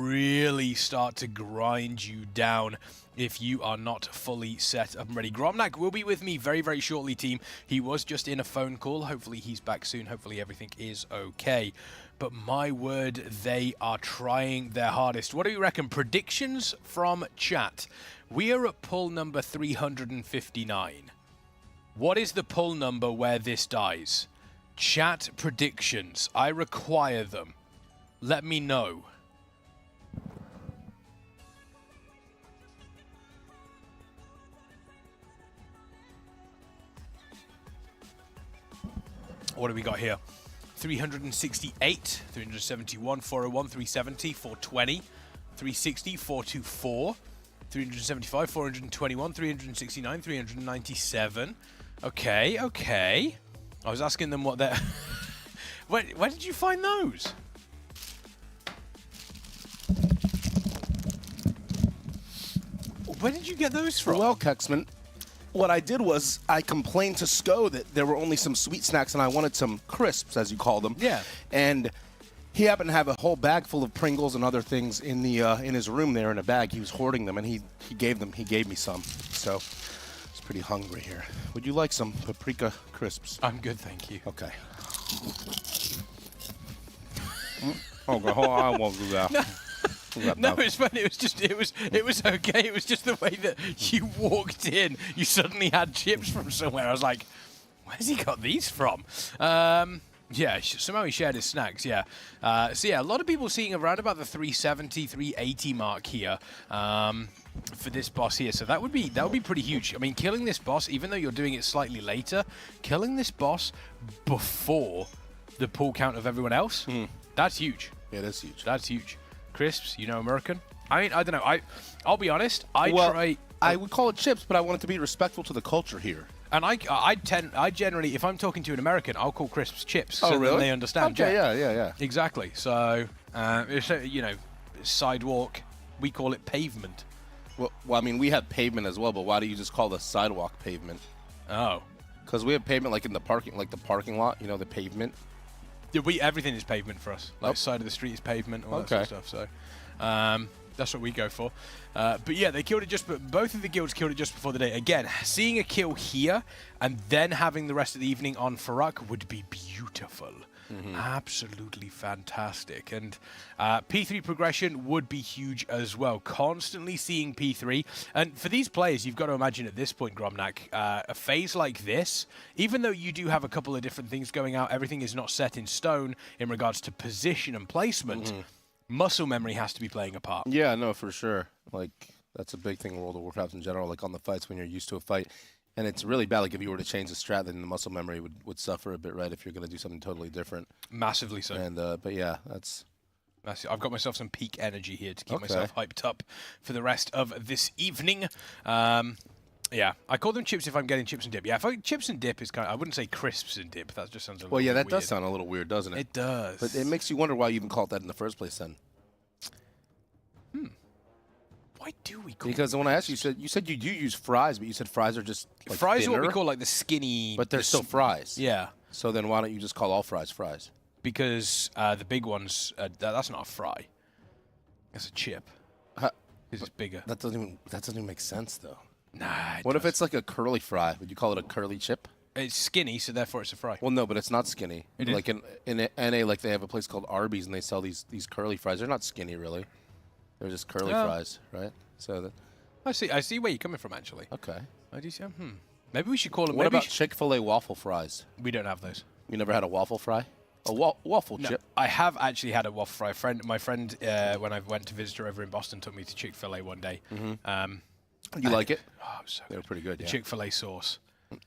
really start to grind you down if you are not fully set up and ready. Gromnak will be with me very, very shortly, team. He was just in a phone call. Hopefully he's back soon. Hopefully everything is okay. But my word, they are trying their hardest. What do you reckon? Predictions from chat. We are at pull number 359. What is the pull number where this dies? Chat predictions. I require them. Let me know. What do we got here? 368, 371, 401, 370, 420, 360, 424, 375, 421, 369, 397. Okay, okay. I was asking them what they're... where did you find those? Where did you get those from? Well, Kexman, what I did was I complained to Sko that there were only some sweet snacks and I wanted some crisps, as you call them. Yeah. And he happened to have a whole bag full of Pringles and other things in the in his room there in a bag. He was hoarding them, and he gave me some. So I was pretty hungry here. Would you like some paprika crisps? I'm good, thank you. Okay. Oh, God, I won't do that. No, it's funny. It was okay. It was just the way that you walked in. You suddenly had chips from somewhere. I was like, where's he got these from? Yeah, somehow he shared his snacks, yeah. So yeah, a lot of people seeing around about the 370, 380 mark here for this boss here. So that would be pretty huge. I mean, killing this boss, even though you're doing it slightly later, killing this boss before the pull count of everyone else, that's huge. Yeah, that's huge. That's huge. Crisps, you know, American. I mean, I don't know. I'll be honest. I would call it chips, but I want it to be respectful to the culture here. And I generally, if I'm talking to an American, I'll call crisps chips. Oh, so really? That they understand. Okay, yeah. Exactly. So, you know, sidewalk, we call it pavement. Well, I mean, we have pavement as well, but why do you just call the sidewalk pavement? Oh. Because we have pavement like in the parking lot, you know, the pavement. Yeah, everything is pavement for us. Like side of the street is pavement, all that sort of stuff. So, that's what we go for. But yeah, they killed it both of the guilds killed it just before the day. Again, seeing a kill here and then having the rest of the evening on Farak would be beautiful. Absolutely fantastic. And P3 progression would be huge as well. Constantly seeing P3. And for these players, you've got to imagine at this point, Gromnak, a phase like this, even though you do have a couple of different things going out, everything is not set in stone in regards to position and placement. muscle memory has to be playing a part. Yeah, no, for sure. Like, that's a big thing in World of Warcraft in general, like on the fights when you're used to a fight. And it's really bad, like if you were to change the strat, then the muscle memory would suffer a bit, right, if you're going to do something totally different. Massively so. And but yeah, that's... I've got myself some peak energy here to keep myself hyped up for the rest of this evening. Yeah, I call them chips if I'm getting chips and dip. Yeah, if I chips and dip is kind of, I wouldn't say crisps and dip. That just sounds a little Well, yeah, that weird. does sound a little weird, doesn't it? It does. But it makes you wonder why you even call it that in the first place then. Why do we call Because when I asked you, you said you do use fries, but you said fries are just like fries thinner, are what we call like the skinny... but they're still fries. Yeah. So then why don't you just call all fries fries? Because the big ones, that's not a fry. It's a chip. It's bigger. That doesn't even make sense though. Nah. What if it's like a curly fry? Would you call it a curly chip? It's skinny, so therefore it's a fry. Well, no, but it's not skinny. It is. Like in NA, like they have a place called Arby's, and they sell these curly fries. They're not skinny, really. They're just curly fries, right? So I see where you're coming from, actually. Okay. I do see. Maybe we should call them. What about Chick-fil-A waffle fries? We don't have those. You never had a waffle fry? A waffle chip? I have actually had a waffle fry. My friend, when I went to visit her over in Boston, took me to Chick-fil-A one day. You like it? Oh, so they were pretty good. The Yeah. Chick-fil-A sauce.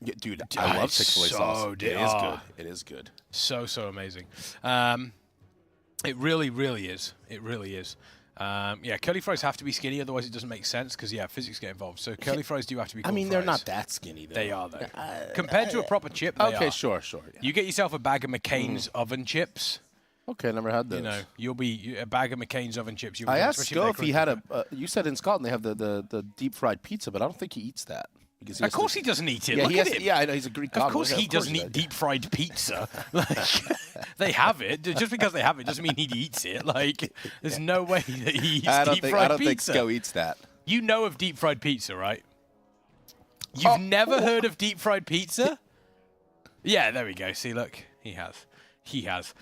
Yeah, dude, I love Chick-fil-A sauce. It is good. It is good. So amazing. It really is. It really is. Yeah, curly fries have to be skinny, otherwise it doesn't make sense because physics get involved. So curly fries do have to be. I mean, fries. they're not that skinny. Though. They are though. Compared to a proper chip. They Okay, are. sure. Yeah. You get yourself a bag of McCain's oven chips. Okay, never had those. You know, you'll be a bag of McCain's oven chips. I asked Sco if he had a. You said in Scotland they have the deep fried pizza, but I don't think he eats that. Because Of course he doesn't eat it. Yeah, Look at him. Yeah, I know he's a Greek. Of course he doesn't eat deep fried pizza. Like, they have it. Just because they have it doesn't mean he eats it. Like, there's no way that he eats deep fried pizza. I don't think Sco eats that. You know of deep fried pizza, right? You've never heard of deep fried pizza? Yeah, there we go. See, look, he has. He has.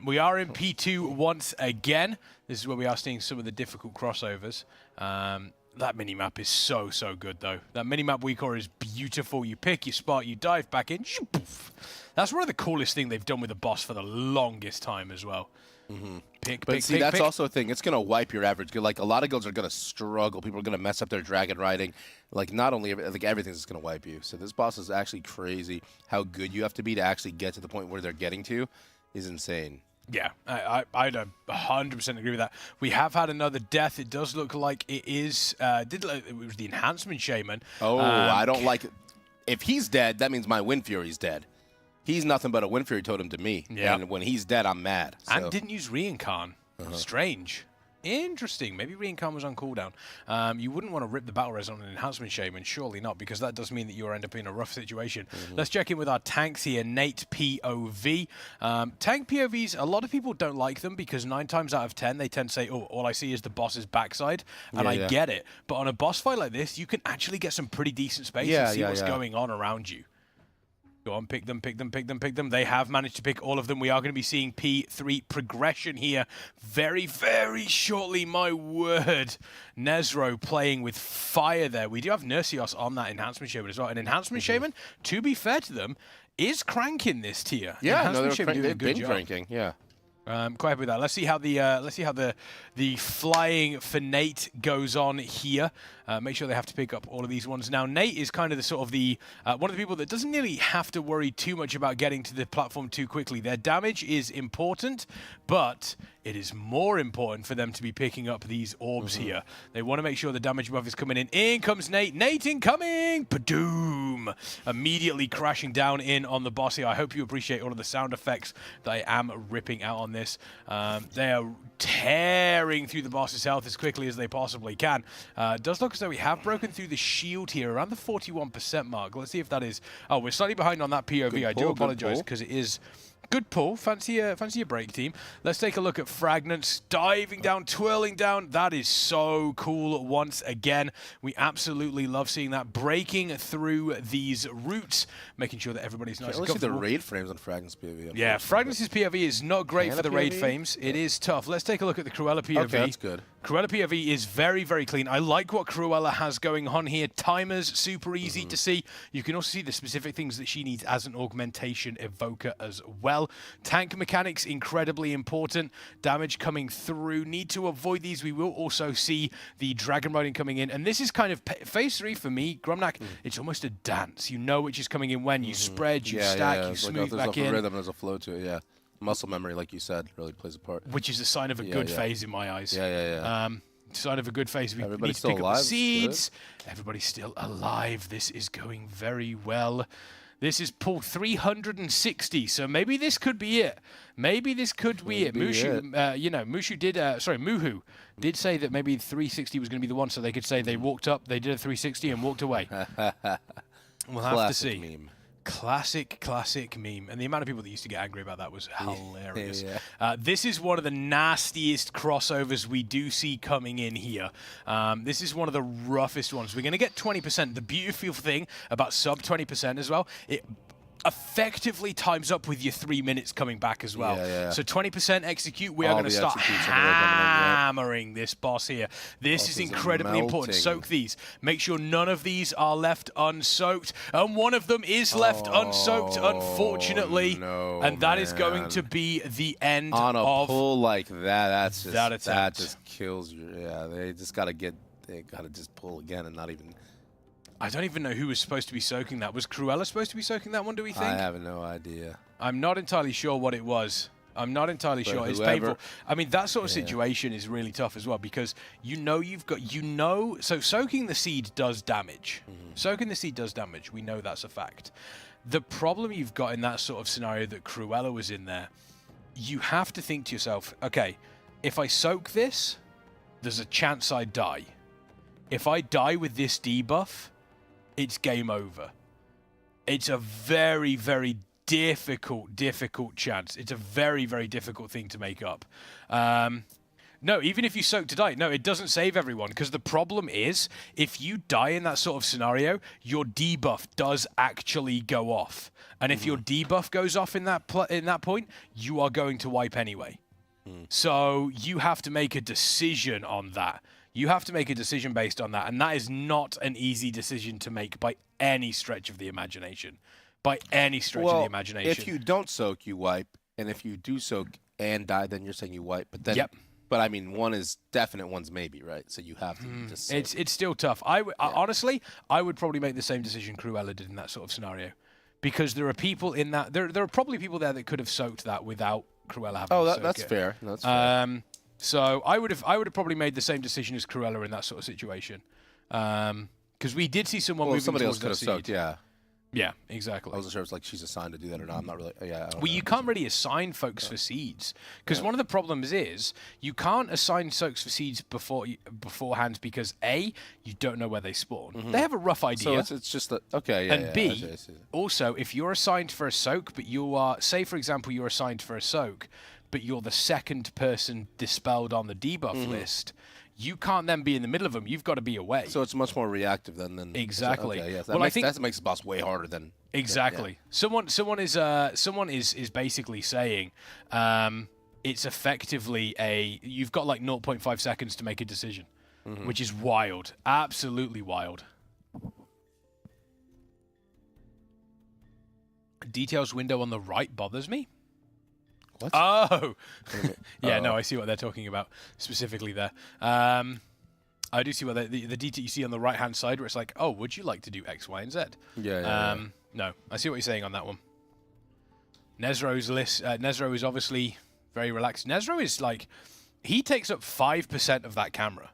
We are in P2 once again. This is where we are seeing some of the difficult crossovers. That minimap is so good, though. That minimap WeCore is beautiful. You pick, you spot, you dive back in. That's one of the coolest things they've done with the boss for the longest time as well. Pick, that's also a thing. It's going to wipe your average. Like, a lot of guilds are going to struggle. People are going to mess up their dragon riding. Like, not only, like, everything's just going to wipe you. So this boss is actually crazy. How good you have to be to actually get to the point where they're getting to is insane. Yeah, I'd 100% agree with that. We have had another death. It does look like it is. It was the enhancement shaman. Oh, I don't like it. If he's dead, that means my Wind Fury's dead. He's nothing but a Wind Fury totem to me. Yeah. And when he's dead, I'm mad. So. And didn't use Reincarn. Strange. Interesting. Maybe Reincarn was on cooldown. You wouldn't want to rip the battle res on an enhancement shaman, surely not, because that does mean that you'll end up in a rough situation. Let's check in with our tanks here. Nate POV. Tank POVs, a lot of people don't like them because 9 times out of 10 they tend to say, oh, all I see is the boss's backside, and I get it. But on a boss fight like this, you can actually get some pretty decent space and see what's going on around you. Go on, pick them. They have managed to pick all of them. We are going to be seeing P3 progression here very shortly, my word. Nezro playing with fire there. We do have Nersios on that enhancement shaman as well. An enhancement shaman, to be fair to them, is cranking this tier. Yeah, no, they've been cranking, yeah. Quite happy with that. Let's see how the flying for Nate goes on here. Make sure they have to pick up all of these ones. Now, Nate is kind of the sort of the one of the people that doesn't really have to worry too much about getting to the platform too quickly. Their damage is important, but it is more important for them to be picking up these orbs here. They want to make sure the damage buff is coming in. In comes Nate. Nate incoming! Padoom! Immediately crashing down in on the boss here. I hope you appreciate all of the sound effects that I am ripping out on this. They are tearing through the boss's health as quickly as they possibly can. Does look as though we have broken through the shield here around the 41% mark. Let's see if that is... Oh, we're slightly behind on that POV. I do apologize because it is... Good pull. Fancy a break, team. Let's take a look at Fragments. Diving down, twirling down. That is so cool once again. We absolutely love seeing that. Breaking through these roots, making sure that everybody's nice and comfortable. Let's see the raid frames on Fragments POV. Yeah, Fragments' POV is not great for the raid frames. It is tough. Let's take a look at the Cruella POV. Okay, that's good. Cruella POV is very, very clean. I like what Cruella has going on here. Timers, super easy to see. You can also see the specific things that she needs as an augmentation evoker as well. Tank mechanics, incredibly important. Damage coming through. Need to avoid these. We will also see the dragon riding coming in. And this is kind of phase 3 for me. Gromnak, it's almost a dance. You know which is coming in when. You spread, you stack, you smooth there's back a in. rhythm, there's a flow to it, yeah. Muscle memory, like you said, really plays a part. Which is a sign of a good phase in my eyes. Yeah. Sign of a good phase. We need to pick up the seeds. Everybody's still alive. This is going very well. This is pull 360, so maybe this could be it. Maybe this could be it. Mushu, Mushu did, Muhu did say that maybe 360 was going to be the one, so they could say they walked up, they did a 360 and walked away. We'll have to see. Meme. Classic meme. And the amount of people that used to get angry about that was hilarious. This is one of the nastiest crossovers we do see coming in here. This is one of the roughest ones. We're going to get 20%. The beautiful thing about sub 20% as well, it effectively times up with your 3 minutes coming back as well. So 20% execute, we are going to start hammering this boss here. This is incredibly important. Soak these. Make sure none of these are left unsoaked. And one of them is left unsoaked, unfortunately. And that is going to be the end on a of pull like that. That just kills you. They just got to just pull again and not even... I don't even know who was supposed to be soaking that. Was Cruella supposed to be soaking that one, do we think? I have no idea. I'm not entirely sure what it was. I'm not entirely sure. It's painful. I mean, that sort of situation is really tough as well because so soaking the seed does damage. Soaking the seed does damage. We know that's a fact. The problem you've got in that sort of scenario that Cruella was in there, you have to think to yourself, okay, if I soak this, there's a chance I die. If I die with this debuff, it's game over. It's a very, very difficult chance. It's a very, very difficult thing to make up. No, even if you soak to die, no, it doesn't save everyone because the problem is if you die in that sort of scenario, your debuff does actually go off. And if your debuff goes off in that point, you are going to wipe anyway. So you have to make a decision on that. You have to make a decision based on that, and that is not an easy decision to make by any stretch of the imagination. By any stretch of the imagination. If you don't soak, you wipe, and if you do soak and die, then you're saying you wipe. But then, but I mean, one is definite, one's maybe, right? So you have to just soak. It's still tough. Honestly, I would probably make the same decision Cruella did in that sort of scenario, because there are people in that. There are probably people there that could have soaked that without Cruella having. Oh, that's fair. That's fair. So I would have probably made the same decision as Cruella in that sort of situation, because we did see someone moving somebody else towards could have soaked, Yeah, exactly. I wasn't sure if it's like she's assigned to do that or not. I'm not really. Well, you can't really assign folks for seeds because one of the problems is you can't assign soaks for seeds beforehand because A, you don't know where they spawn. They have a rough idea. So it's just that okay. And B, also if you're assigned for a soak, but you are, say for example, you're assigned for a soak, but you're the second person dispelled on the debuff list. You can't then be in the middle of them. You've got to be away. So it's much more reactive than exactly. Okay, yeah. Well, I think that makes the boss way harder than exactly. Yeah. Someone is basically saying it's effectively you've got like 0.5 seconds to make a decision, which is wild, absolutely wild. Details window on the right bothers me. What? Oh, yeah. No, I see what they're talking about specifically there. I do see what the detail you see on the right-hand side, where it's like, oh, would you like to do X, Y, and Z? Yeah. No, I see what you're saying on that one. Nezro is obviously very relaxed. Nezro is like, he takes up 5% of that camera.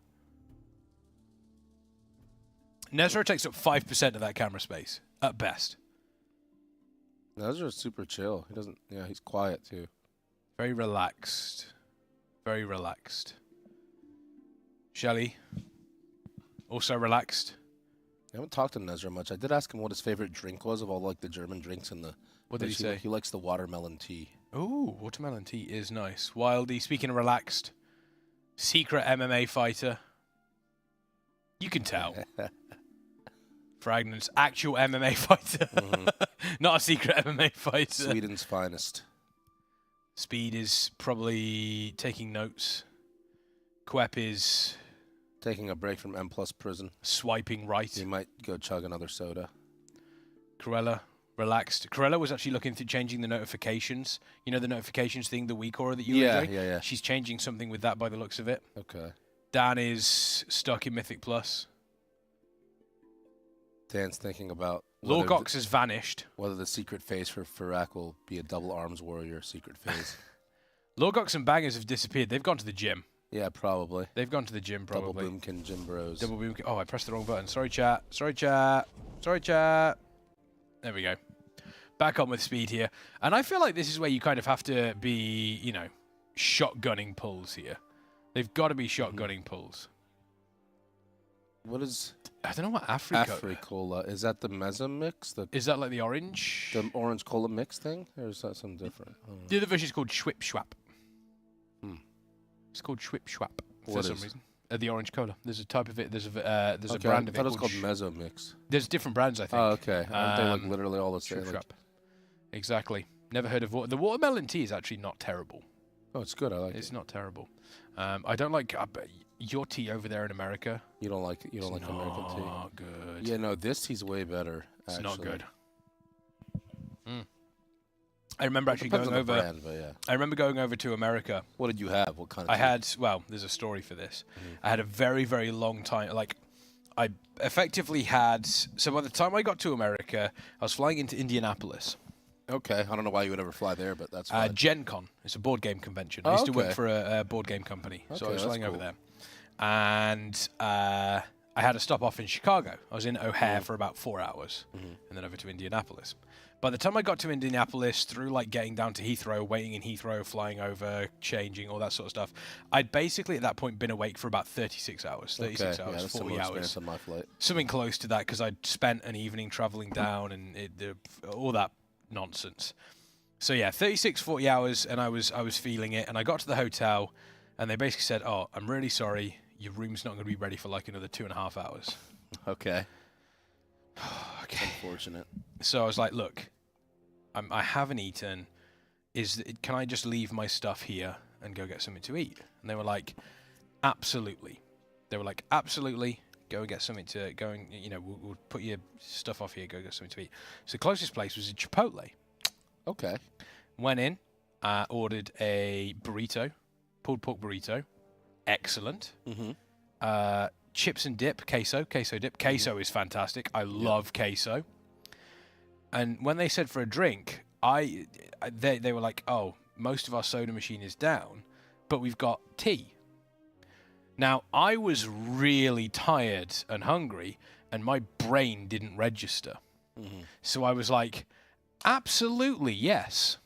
Nezro takes up 5% of that camera space at best. Nezro's super chill. He doesn't. Yeah, he's quiet too. Very relaxed. Very relaxed. Shelly, also relaxed. I haven't talked to Nezra much. I did ask him what his favorite drink was of all like the German drinks and the. What did he say? He likes the watermelon tea. Ooh, watermelon tea is nice. Wildy, speaking of relaxed, secret MMA fighter. You can tell. Fragnance, actual MMA fighter. Not a secret MMA fighter. Sweden's finest. Speed is probably taking notes. Quep is taking a break from M+ prison. Swiping right. He might go chug another soda. Corella, relaxed. Corella was actually looking through changing the notifications. You know the notifications thing, the week aura that you enjoy? Yeah. She's changing something with that by the looks of it. Okay. Dan is stuck in Mythic Plus. Dan's thinking about Lorgox has vanished. Whether the secret phase for Furak will be a double arms warrior secret phase. Lorgox and Bangers have disappeared. They've gone to the gym. Yeah, probably. They've gone to the gym, probably. Double Boomkin Gym Bros. Double Boomkin. Oh, I pressed the wrong button. Sorry, chat. Sorry, chat. Sorry, chat. There we go. Back on with speed here. And I feel like this is where you kind of have to be, you know, shotgunning pulls here. They've got to be shotgunning pulls. What is... I don't know what Africola... Africola. Is that the Meza mix? Is that like the orange? The orange cola mix thing? Or is that something different? The other version is called Schwip Schwap. It's called Schwip Schwap for some reason. The orange cola. There's a type of it. There's a brand of it. I thought it was called Mezzo Mix. There's different brands, I think. Oh, okay. Aren't they like literally all the same? Exactly. Never heard of the watermelon tea is actually not terrible. Oh, it's good. I like it. It's not terrible. I don't like your tea over there in America. You don't like American tea. Oh, good. Yeah, no, this tea's way better. It's actually. not good. I remember actually going over. Brand, but yeah. I remember going over to America. What did you have? What kind of? I had. Well, there's a story for this. I had a very, very long time. Like, I effectively had. So by the time I got to America, I was flying into Indianapolis. Okay, I don't know why you would ever fly there, but that's fine. Gen Con. It's a board game convention. I used to work for a board game company, so I was flying over there. And I had a stop off in Chicago. I was in O'Hare for about 4 hours, and then over to Indianapolis. By the time I got to Indianapolis, through like getting down to Heathrow, waiting in Heathrow, flying over, changing, all that sort of stuff, I'd basically at that point been awake for about 36 hours, 36 hours, 40 hours. On my flight. Something close to that, because I'd spent an evening traveling down and all that nonsense. So yeah, 36, 40 hours, and I was feeling it, and I got to the hotel, and they basically said, "Oh, I'm really sorry, your room's not going to be ready for like another 2.5 hours." Okay. Okay. Unfortunate. So I was like, "Look, I haven't eaten. Can I just leave my stuff here and go get something to eat?" And they were like, "Absolutely." They were like, "Absolutely. Go and get something to go and we'll put your stuff off here. Go get something to eat." So the closest place was a Chipotle. Okay. Went in, ordered a burrito, pulled pork burrito, excellent. Chips and dip, queso dip. Queso is fantastic. I love queso. And when they said for a drink, they were like, "Oh, most of our soda machine is down, but we've got tea." Now, I was really tired and hungry, and my brain didn't register. So I was like, "Absolutely, yes."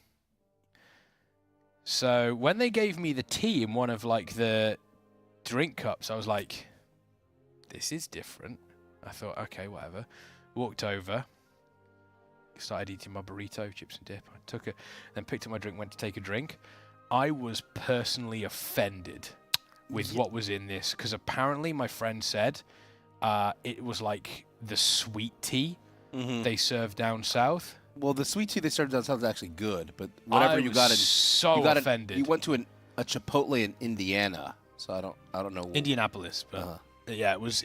So when they gave me the tea in one of like the drink cups, I was like, "This is different." I thought, okay, whatever. Walked over, started eating my burrito, chips and dip. I took it, then picked up my drink, went to take a drink. I was personally offended with what was in this, because apparently my friend said it was like the sweet tea they serve down south. Well, the sweet tea they serve down south is actually good, but whatever you got, offended. You went to a Chipotle in Indiana, so I don't know. Indianapolis, but yeah, it was.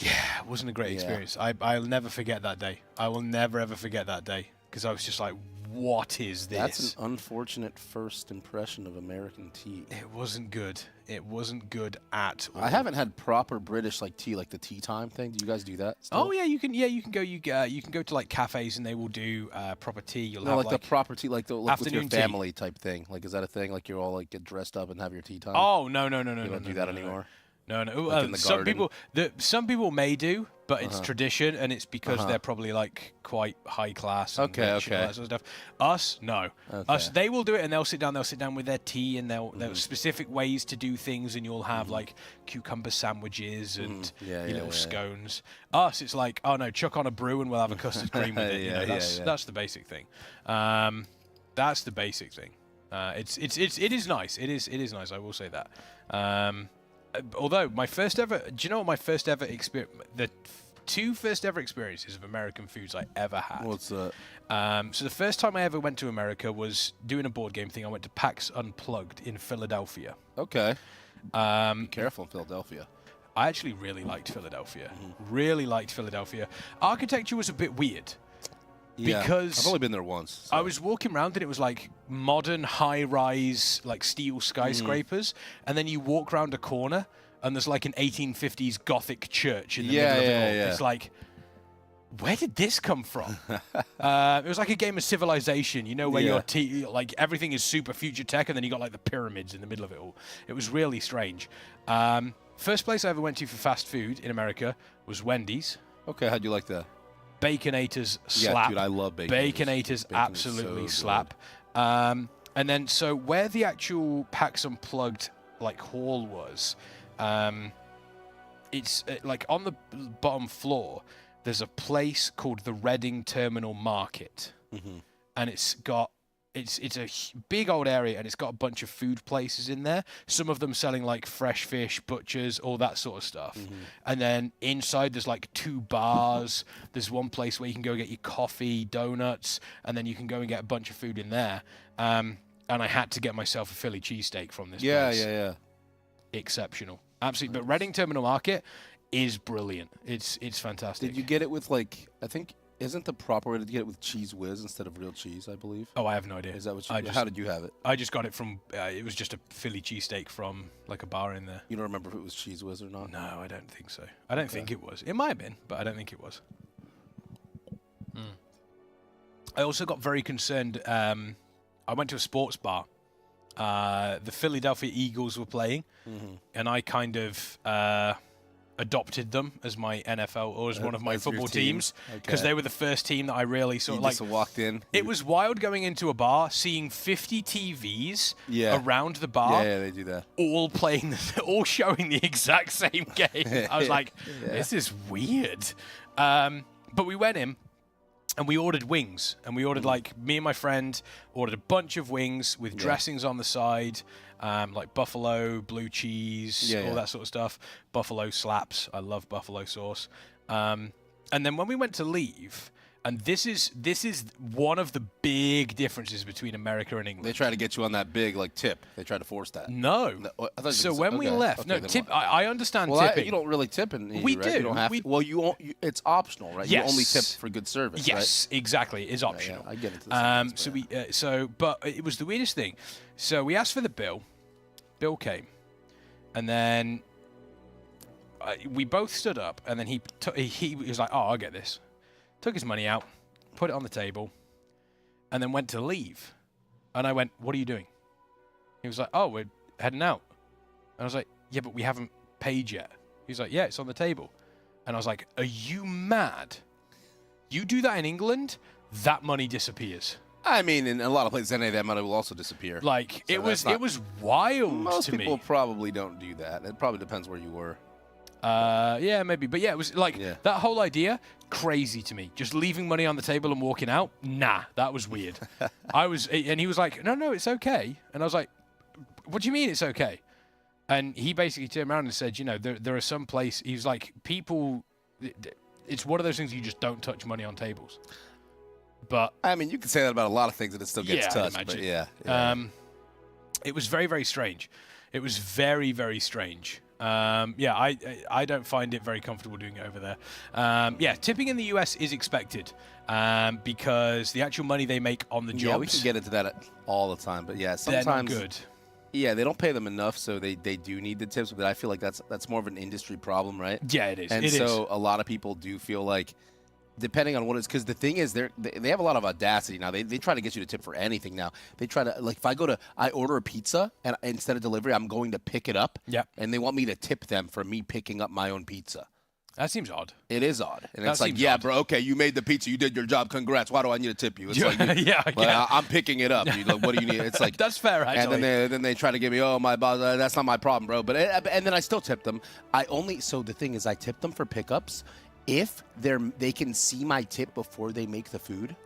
Yeah, it wasn't a great experience. I'll never forget that day. I will never ever forget that day, because I was just like, "What is this?" That's an unfortunate first impression of American tea. It wasn't good. It wasn't good at all. I haven't had proper British like tea, like the tea time thing. Do you guys do that still? Oh yeah, you can. Yeah, you can go. You can go to like cafes and they will do proper tea. You'll have like the proper tea, like the with your afternoon family type thing. Like, is that a thing? Like you're all like get dressed up and have your tea time? Oh no! You don't do that anymore. No. Like in the some garden? some people may do, but it's tradition, and it's because they're probably like quite high class. And rich and all that sort of stuff. Us, no. Us, they will do it, and they'll sit down. They'll sit down with their tea, and they'll specific ways to do things, and you'll have like cucumber sandwiches and little scones. Us, it's like, "Oh no, chuck on a brew, and we'll have a custard cream with it." That's the basic thing. That's the basic thing. It is nice. It is nice. I will say that. Although my first ever, do you know what my first ever experience? two first ever experiences of American foods I ever had. What's that? So the first time I ever went to America was doing a board game thing. I went to PAX Unplugged in Philadelphia. Okay. Be careful in Philadelphia. I actually really liked Philadelphia. Really liked Philadelphia. Architecture was a bit weird. Yeah, Because I've only been there once. I was walking around and it was like modern high-rise, like steel skyscrapers, and then you walk around a corner and there's like an 1850s Gothic church in the middle of it all. It's like, where did this come from? It was like a game of Civilization, you know, where like everything is super future tech, and then you got like the pyramids in the middle of it all. It was really strange. First place I ever went to for fast food in America was Wendy's. Okay, how'd you like that? Baconators slap. Yeah, dude, I love Baconators. Baconators absolutely slap. And then, so where the actual PAX Unplugged like hall was, it's like on the bottom floor. There's a place called the Reading Terminal Market, and it's a big old area, and it's got a bunch of food places in there. Some of them selling like fresh fish, butchers, all that sort of stuff. And then inside there's like 2 bars. There's one place where you can go get your coffee, donuts, and then you can go and get a bunch of food in there. And I had to get myself a Philly cheesesteak from this place. Yeah. Exceptional, absolutely. But Reading Terminal Market is brilliant. It's fantastic. Did you get it with like, I think, isn't the proper way to get it with Cheese Whiz instead of real cheese, I believe? Oh, I have no idea. Is that what you, how did you have it? I just got it from, it was just a Philly cheesesteak from like a bar in there. You don't remember if it was Cheese Whiz or not? No, I don't think so. I don't think it was. It might have been, but I don't think it was. I also got very concerned. I went to a sports bar. The Philadelphia Eagles were playing, and I kind of adopted them as my NFL or as one of my football teams because they were the first team that I really sort of like just walked in. It was wild going into a bar, seeing 50 TVs around the bar. Yeah, they do that. All playing, all showing the exact same game. I was like, this is weird. But we went in. And we ordered wings, and we ordered like me and my friend ordered a bunch of wings with dressings on the side, like buffalo, blue cheese, all that sort of stuff. Buffalo slaps. I love buffalo sauce. And then when we went to leave, and this is one of the big differences between America and England. They try to get you on that big like tip. They try to force that. No. So when we left, tip. I understand tipping. You don't really tip in here, we right? do. You don't have to. Well, it's optional, right? Yes. You only tip for good service. Yes, right? exactly. It's optional. I get it. But it was the weirdest thing. So we asked for the bill. Bill came, and then we both stood up, and then he was like, "Oh, I'll get this." Took his money out, put it on the table, and then went to leave. And I went, "What are you doing?" He was like, "Oh, we're heading out." And I was like, "Yeah, but we haven't paid yet." He was like, "Yeah, it's on the table." And I was like, "Are you mad? You do that in England, that money disappears." I mean, in a lot of places, any of that money will also disappear. Like, so it was wild to me. Most people probably don't do that. It probably depends where you were. Yeah, maybe. But yeah, it was like that whole idea, crazy to me. Just leaving money on the table and walking out, nah, that was weird. And he was like, no, it's okay. And I was like, what do you mean it's okay? And he basically turned around and said, you know, there are some places, he was like, people, it's one of those things you just don't touch money on tables. But I mean, you can say that about a lot of things and it still gets touched. But it was very, very strange. It was very, very strange. I don't find it very comfortable doing it over there. Tipping in the US is expected because the actual money they make on the jobs. Yeah, we can get into that all the time, but sometimes they're not good. Yeah, they don't pay them enough, so they do need the tips. But I feel like that's more of an industry problem, right? Yeah, it is. And a lot of people do feel like, depending on what it's, because the thing is, they have a lot of audacity now. They try to get you to tip for anything now. They try to, like, if I order a pizza and instead of delivery, I'm going to pick it up. Yeah. And they want me to tip them for me picking up my own pizza. That seems odd. It is odd. And it's like, yeah, bro, okay, you made the pizza, you did your job, congrats. Why do I need to tip you? It's like, I'm picking it up. Dude. Like, what do you need? It's like that's fair, actually. And then they try to give me, my boss, that's not my problem, bro. But and then I still tip them. So the thing is, I tip them for pickups if they can see my tip before they make the food,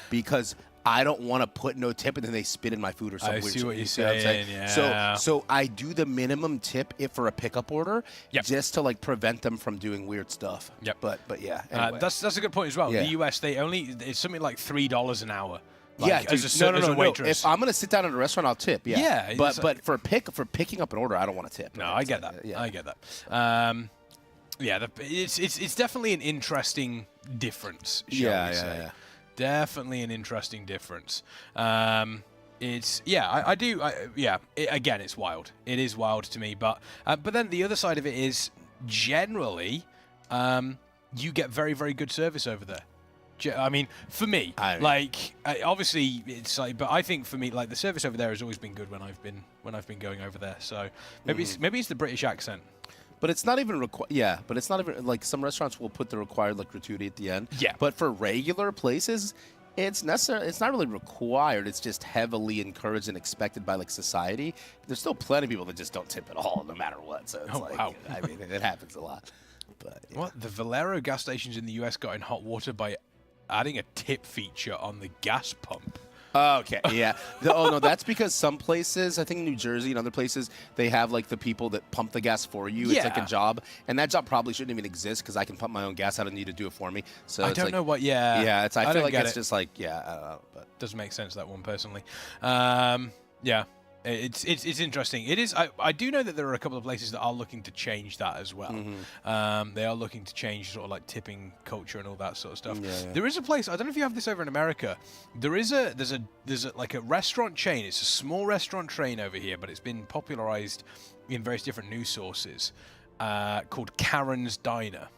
because I don't want to put no tip and then they spit in my food or something. I weird see shit. what you're You see what I'm saying, yeah. So I do the minimum tip for a pickup order, just to like prevent them from doing weird stuff. Yep. But yeah. Anyway. That's a good point as well. Yeah. The US, it's something like $3 an hour. Yeah, Like, as dude, a waitress. If I'm gonna sit down at a restaurant, I'll tip. Yeah. Yeah, But for picking up an order, I don't want to tip. No, I get that. I get that. It's definitely an interesting difference. Shall we say. Definitely an interesting difference. Again, it's wild. It is wild to me, but then the other side of it is generally, you get very, very good service over there. I mean, for me, obviously it's like, but I think for me, like the service over there has always been good when I've been going over there. So maybe it's the British accent. But it's not even but it's not even like some restaurants will put the required like gratuity at the end. Yeah. But for regular places, it's necessary. It's not really required. It's just heavily encouraged and expected by like society. There's still plenty of people that just don't tip at all, no matter what. So it's wow. I mean, it happens a lot. But yeah. What the Valero gas stations in the US got in hot water by adding a tip feature on the gas pump. Okay, yeah. No, that's because some places, I think New Jersey and other places, they have like the people that pump the gas for you. It's like a job, and that job probably shouldn't even exist because I can pump my own gas. I don't need to do it for me. So I don't know what. Yeah. Yeah, I feel like it's it. just like I don't know, but doesn't make sense, that one personally. Yeah. It's interesting. It is. I do know that there are a couple of places that are looking to change that as well. They are looking to change sort of like tipping culture and all that sort of stuff. Yeah. There is a place. I don't know if you have this over in America. There's a like a restaurant chain. It's a small restaurant chain over here, but it's been popularized in various different news sources. Called Karen's Diner.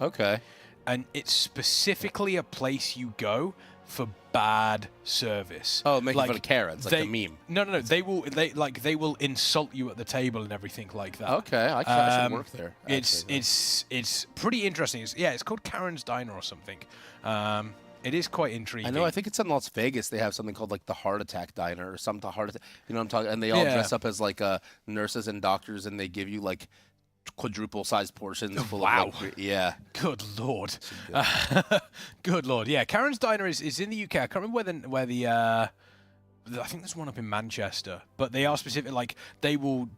Okay. And it's specifically a place you go for bad service. Oh, making fun of Karens, like the meme. No. They will insult you at the table and everything like that. Okay, I should work there. It's pretty interesting. It's called Karen's Diner or something. It is quite intriguing. I know. I think it's in Las Vegas. They have something called like the Heart Attack Diner or something. Heart Attack. You know what I'm talking? And they all dress up as like nurses and doctors, and they give you like quadruple-sized portions. Full of like, yeah. Good lord. Good lord. Yeah, Karen's Diner is in the UK. I can't remember where the I think there's one up in Manchester, but they are specific. Like they will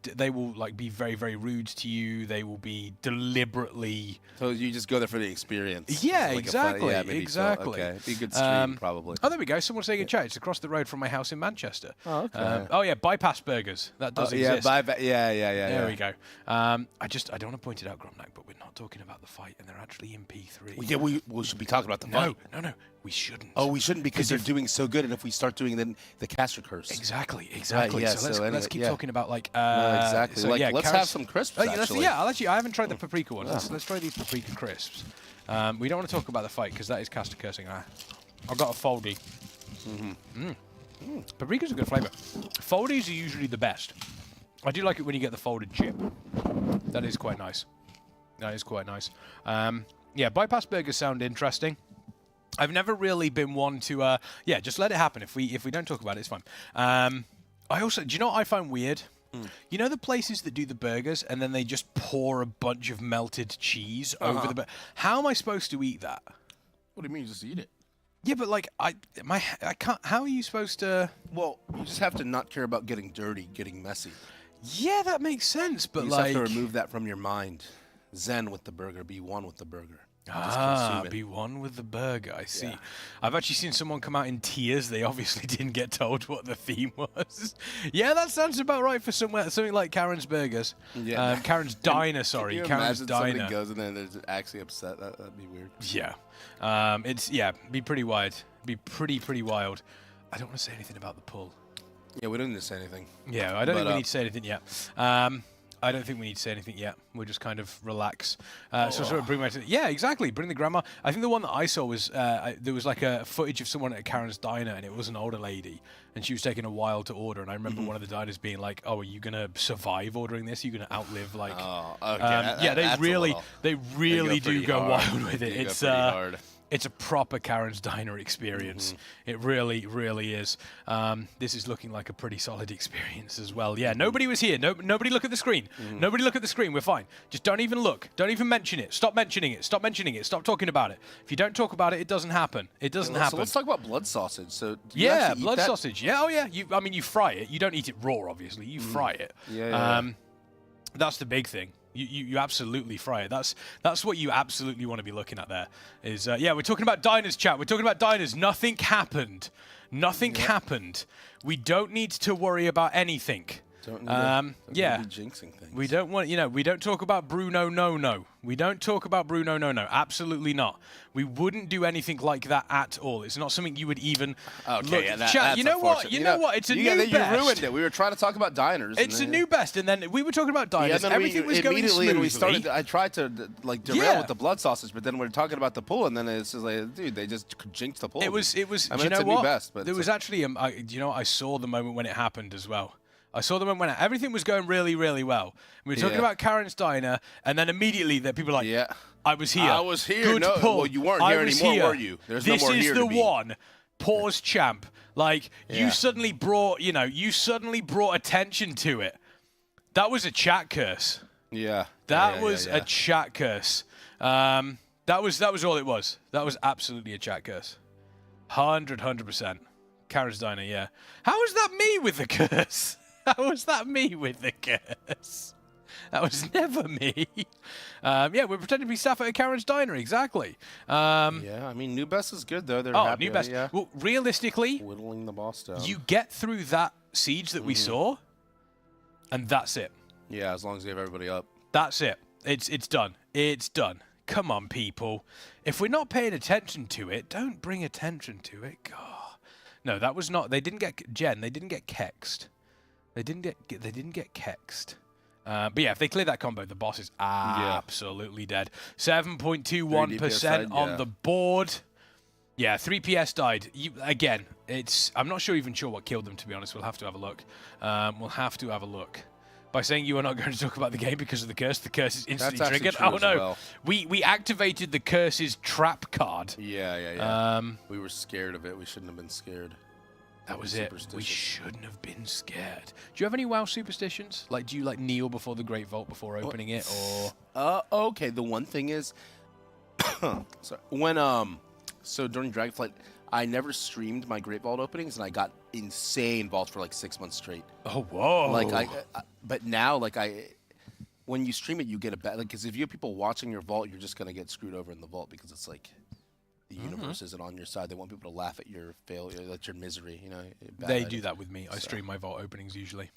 like be very, very rude to you. They will be deliberately. So you just go there for the experience. Yeah, like exactly. Exactly. Okay, be a good stream probably. Oh, there we go. Someone's saying in chat. It's across the road from my house in Manchester. Oh, okay. Yeah, Bypass Burgers. That does exist. Yeah. There we go. I don't want to point it out, Gromnak, but we're not talking about the fight, and they're actually in P3. Yeah, we should be talking about the fight. No. We shouldn't. Oh, we shouldn't because they're doing so good, and if we start doing then the caster curse. Exactly. Right, yeah, so let's keep talking about like. Exactly. So, like, let's have some crisps. Actually. I haven't tried the paprika ones. Let's try these paprika crisps. We don't want to talk about the fight because that is caster cursing. I've got a foldy. Paprika's a good flavour. Foldies are usually the best. I do like it when you get the folded chip. That is quite nice. Yeah, bypass burgers sound interesting. I've never really been one to, just let it happen. If we don't talk about it, it's fine. I also, do you know what I find weird? You know the places that do the burgers and then they just pour a bunch of melted cheese over the burger? How am I supposed to eat that? What do you mean? You just eat it? Yeah, but like I can't. How are you supposed to? Well, you just have to not care about getting dirty, getting messy. Yeah, that makes sense. But you just have to remove that from your mind. Zen with the burger. Be one with the burger. Be one with the burger. I see. Yeah. I've actually seen someone come out in tears. They obviously didn't get told what the theme was. Yeah, that sounds about right for something like Karen's Burgers. Yeah. Karen's Diner, sorry. Can you Karen's imagine Diner. somebody goes in there and they're just actually upset? That'd be weird. Yeah. Be pretty wild. Be pretty wild. I don't want to say anything about the pull. Yeah, we don't need to say anything. Yeah, I don't think we need to say anything yet. I don't think we need to say anything yet. We'll just kind of relax. So sort of bring my exactly. Bring the grandma. I think the one that I saw was there was like a footage of someone at Karen's Diner, and it was an older lady, and she was taking a while to order. And I remember one of the diners being like, "Oh, are you gonna survive ordering this? Are you gonna outlive like?" Oh, okay. They really do go wild with it. It's a proper Karen's Diner experience. It really, really is. This is looking like a pretty solid experience as well. Yeah, nobody was here. Nobody look at the screen. Nobody look at the screen. We're fine. Just don't even look. Don't even mention it. Stop mentioning it. Stop mentioning it. Stop talking about it. If you don't talk about it, it doesn't happen. It doesn't happen. So let's talk about blood sausage. So do you yeah, actually eat blood that? sausage. Yeah, oh yeah. I mean, you fry it. You don't eat it raw, obviously. You fry it. Yeah. That's the big thing. You absolutely fry it. That's what you absolutely want to be looking at there. Is yeah, we're talking about diners, chat. We're talking about diners. Nothing happened. Nothing happened. We don't need to worry about anything. Don't need yeah. be jinxing things. We don't want, we don't talk about Bruno no. We don't talk about Bruno no. Absolutely not. We wouldn't do anything like that at all. It's not something you would even Okay, look. yeah, Chat, you know what? You know what? It's a new best. You ruined it. We were trying to talk about diners. It's a new best, and then we were talking about diners. Yeah, then Everything was going immediately smoothly. we started. I tried to like derail with the blood sausage, but then we're talking about the pool, and then it's just like, dude, they just jinxed the pool. It was. I do mean, you know it's a what? new best, but there was actually. I saw the moment when it happened as well. I saw the moment when everything was going really, really well. We were talking about Karen's Diner, and then immediately people were like, I was here. I was here. Good No, pull. well, you weren't I here was anymore, here. were you? There's this no more is here the to be. one. Pause, champ. Like you Yeah. suddenly brought, you suddenly brought attention to it. That was a chat curse. Yeah. That Yeah, was yeah. a chat curse. That was all it was. That was absolutely a chat curse. 100%. Karen's Diner, yeah. How was that me with the curse? How was that me with the curse? That was never me. Yeah, we're pretending to be staff at a Karen's Diner, exactly. Yeah, I mean, new best is good though. They're happy. New best. Yeah. Well, realistically, whittling the boss down. you get through that siege that we saw, and that's it. Yeah, as long as you have everybody up. That's it. It's done. It's done. Come on, people. If we're not paying attention to it, don't bring attention to it. God. No, that was not. They didn't get Jen. They didn't get kexed. They didn't get kexed. But yeah, if they clear that combo, the boss is absolutely dead. 7.21% on the board. Yeah, 3 PS died. Again, I'm not even sure what killed them, to be honest. We'll have to have a look. We'll have to have a look. By saying you are not going to talk about the game because of the curse is instantly That's triggered. true Oh as no, well. we activated the curse's trap card. Yeah. We were scared of it. We shouldn't have been scared. That was it. We shouldn't have been scared. Do you have any WoW superstitions? Like, do you kneel before the Great Vault before opening it, or? Okay. The one thing is, sorry, when so during Dragonflight, I never streamed my Great Vault openings, and I got insane vaults for like 6 months straight. Oh whoa! Like but now when you stream it, you get a bad. Like, because if you have people watching your vault, you're just gonna get screwed over in the vault because it's like. The universe isn't on your side. They want people to laugh at your failure, at your misery. They do that with me. I stream my vault openings usually.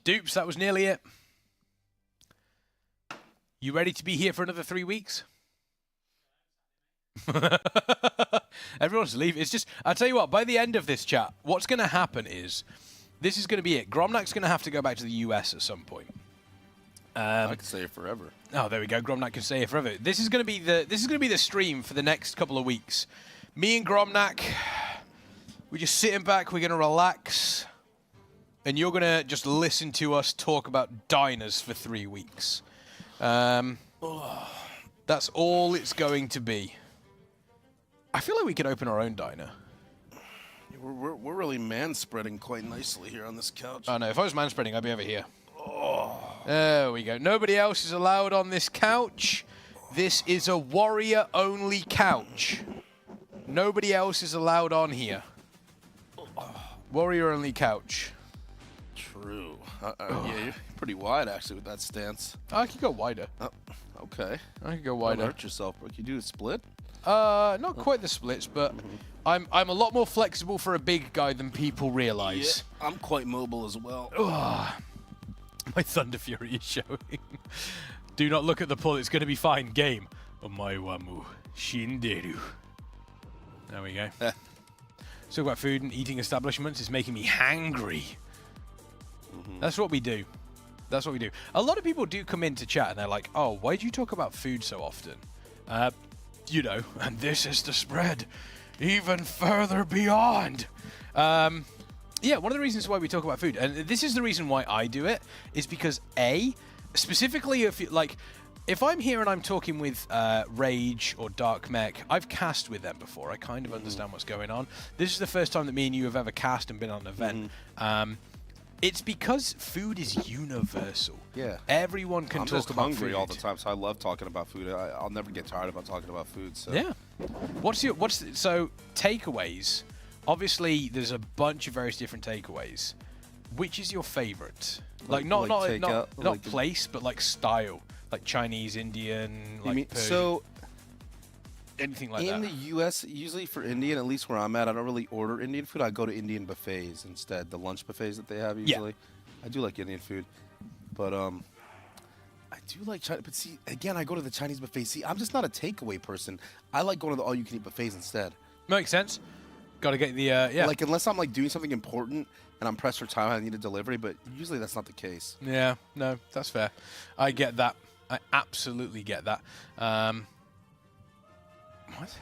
Dupes, that was nearly it. You ready to be here for another 3 weeks? Everyone's leaving. It's just, I'll tell you what, by the end of this chat, what's going to happen is, this is going to be it. Gromnak's going to have to go back to the US at some point. I could stay here forever. Oh, there we go. Gromnak can stay here forever. This is going to be the stream for the next couple of weeks. Me and Gromnak, we're just sitting back. We're going to relax, and you're going to just listen to us talk about diners for 3 weeks. That's all it's going to be. I feel like we could open our own diner. We're really man-spreading quite nicely here on this couch. Oh no, if I was man-spreading, I'd be over here. There we go. Nobody else is allowed on this couch. This is a warrior-only couch. Nobody else is allowed on here. Warrior-only couch. True. Yeah, you're pretty wide, actually, with that stance. I could go wider. Okay. I could go wider. Don't hurt yourself. But you do a split? Not quite the splits, but I'm a lot more flexible for a big guy than people realize. Yeah, I'm quite mobile as well. My Thunder Fury is showing. Do not look at the pull. It's going to be fine. Game. Omae wa mu shinderu. There we go. Talk about food and eating establishments is making me hangry. That's what we do. That's what we do. A lot of people do come into chat and they're like, oh, why do you talk about food so often? And this is the spread even further beyond. Yeah, one of the reasons why we talk about food, and this is the reason why I do it, is because specifically if if I'm here and I'm talking with Rage or Dark Mech, I've cast with them before. I kind of understand what's going on. This is the first time that me and you have ever cast and been on an event. It's because food is universal. Yeah. Everyone can I'm talk just about hungry food all the time, so I love talking about food. I'll never get tired about talking about food. So. Yeah. So takeaways? Obviously, there's a bunch of various different takeaways. Which is your favorite? Not place, but like style, like Chinese, Indian, like Persian. So anything like that. In the U.S., usually for Indian, at least where I'm at, I don't really order Indian food. I go to Indian buffets instead, the lunch buffets that they have usually. Yeah. I do like Indian food, but I do like China. But see, again, I go to the Chinese buffet. See, I'm just not a takeaway person. I like going to the all-you-can-eat buffets instead. Makes sense. Got to get the yeah. Like unless I'm like doing something important and I'm pressed for time, I need a delivery. But usually that's not the case. Yeah, no, that's fair. I get that. I absolutely get that. What?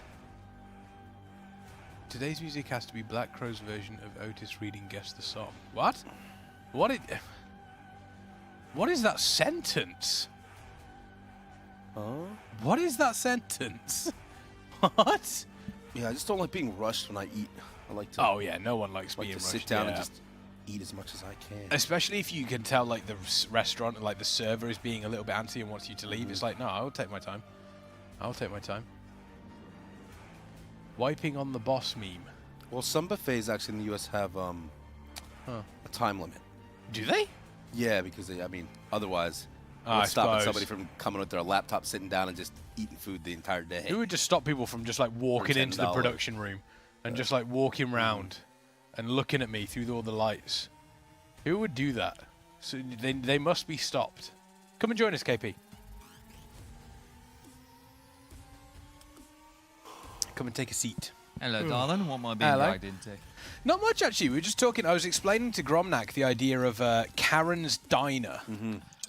Today's music has to be Black Crow's version of Otis reading Guess the Song. What? What is that sentence? What is that sentence? What? Yeah, I just don't like being rushed when I eat. I like to. Oh yeah, no one likes being rushed. Sit down and just eat as much as I can. Especially if you can tell, like the restaurant, like the server is being a little bit antsy and wants you to leave. It's like, no, I'll take my time. I'll take my time. Wiping on the boss meme. Well, some buffets actually in the U.S. have a time limit. Do they? Yeah, because otherwise, I would stop suppose. somebody from coming with their laptop, sitting down, and just eating food the entire day. Who would just stop people from just like walking into the $10. production room and just like walking around and looking at me through all the lights? Who would do that? So they must be stopped. Come and join us, KP. Come and take a seat. Hello, darling. What am I being dragged into? Not much, actually. We were just talking. I was explaining to Gromnak the idea of Karen's Diner.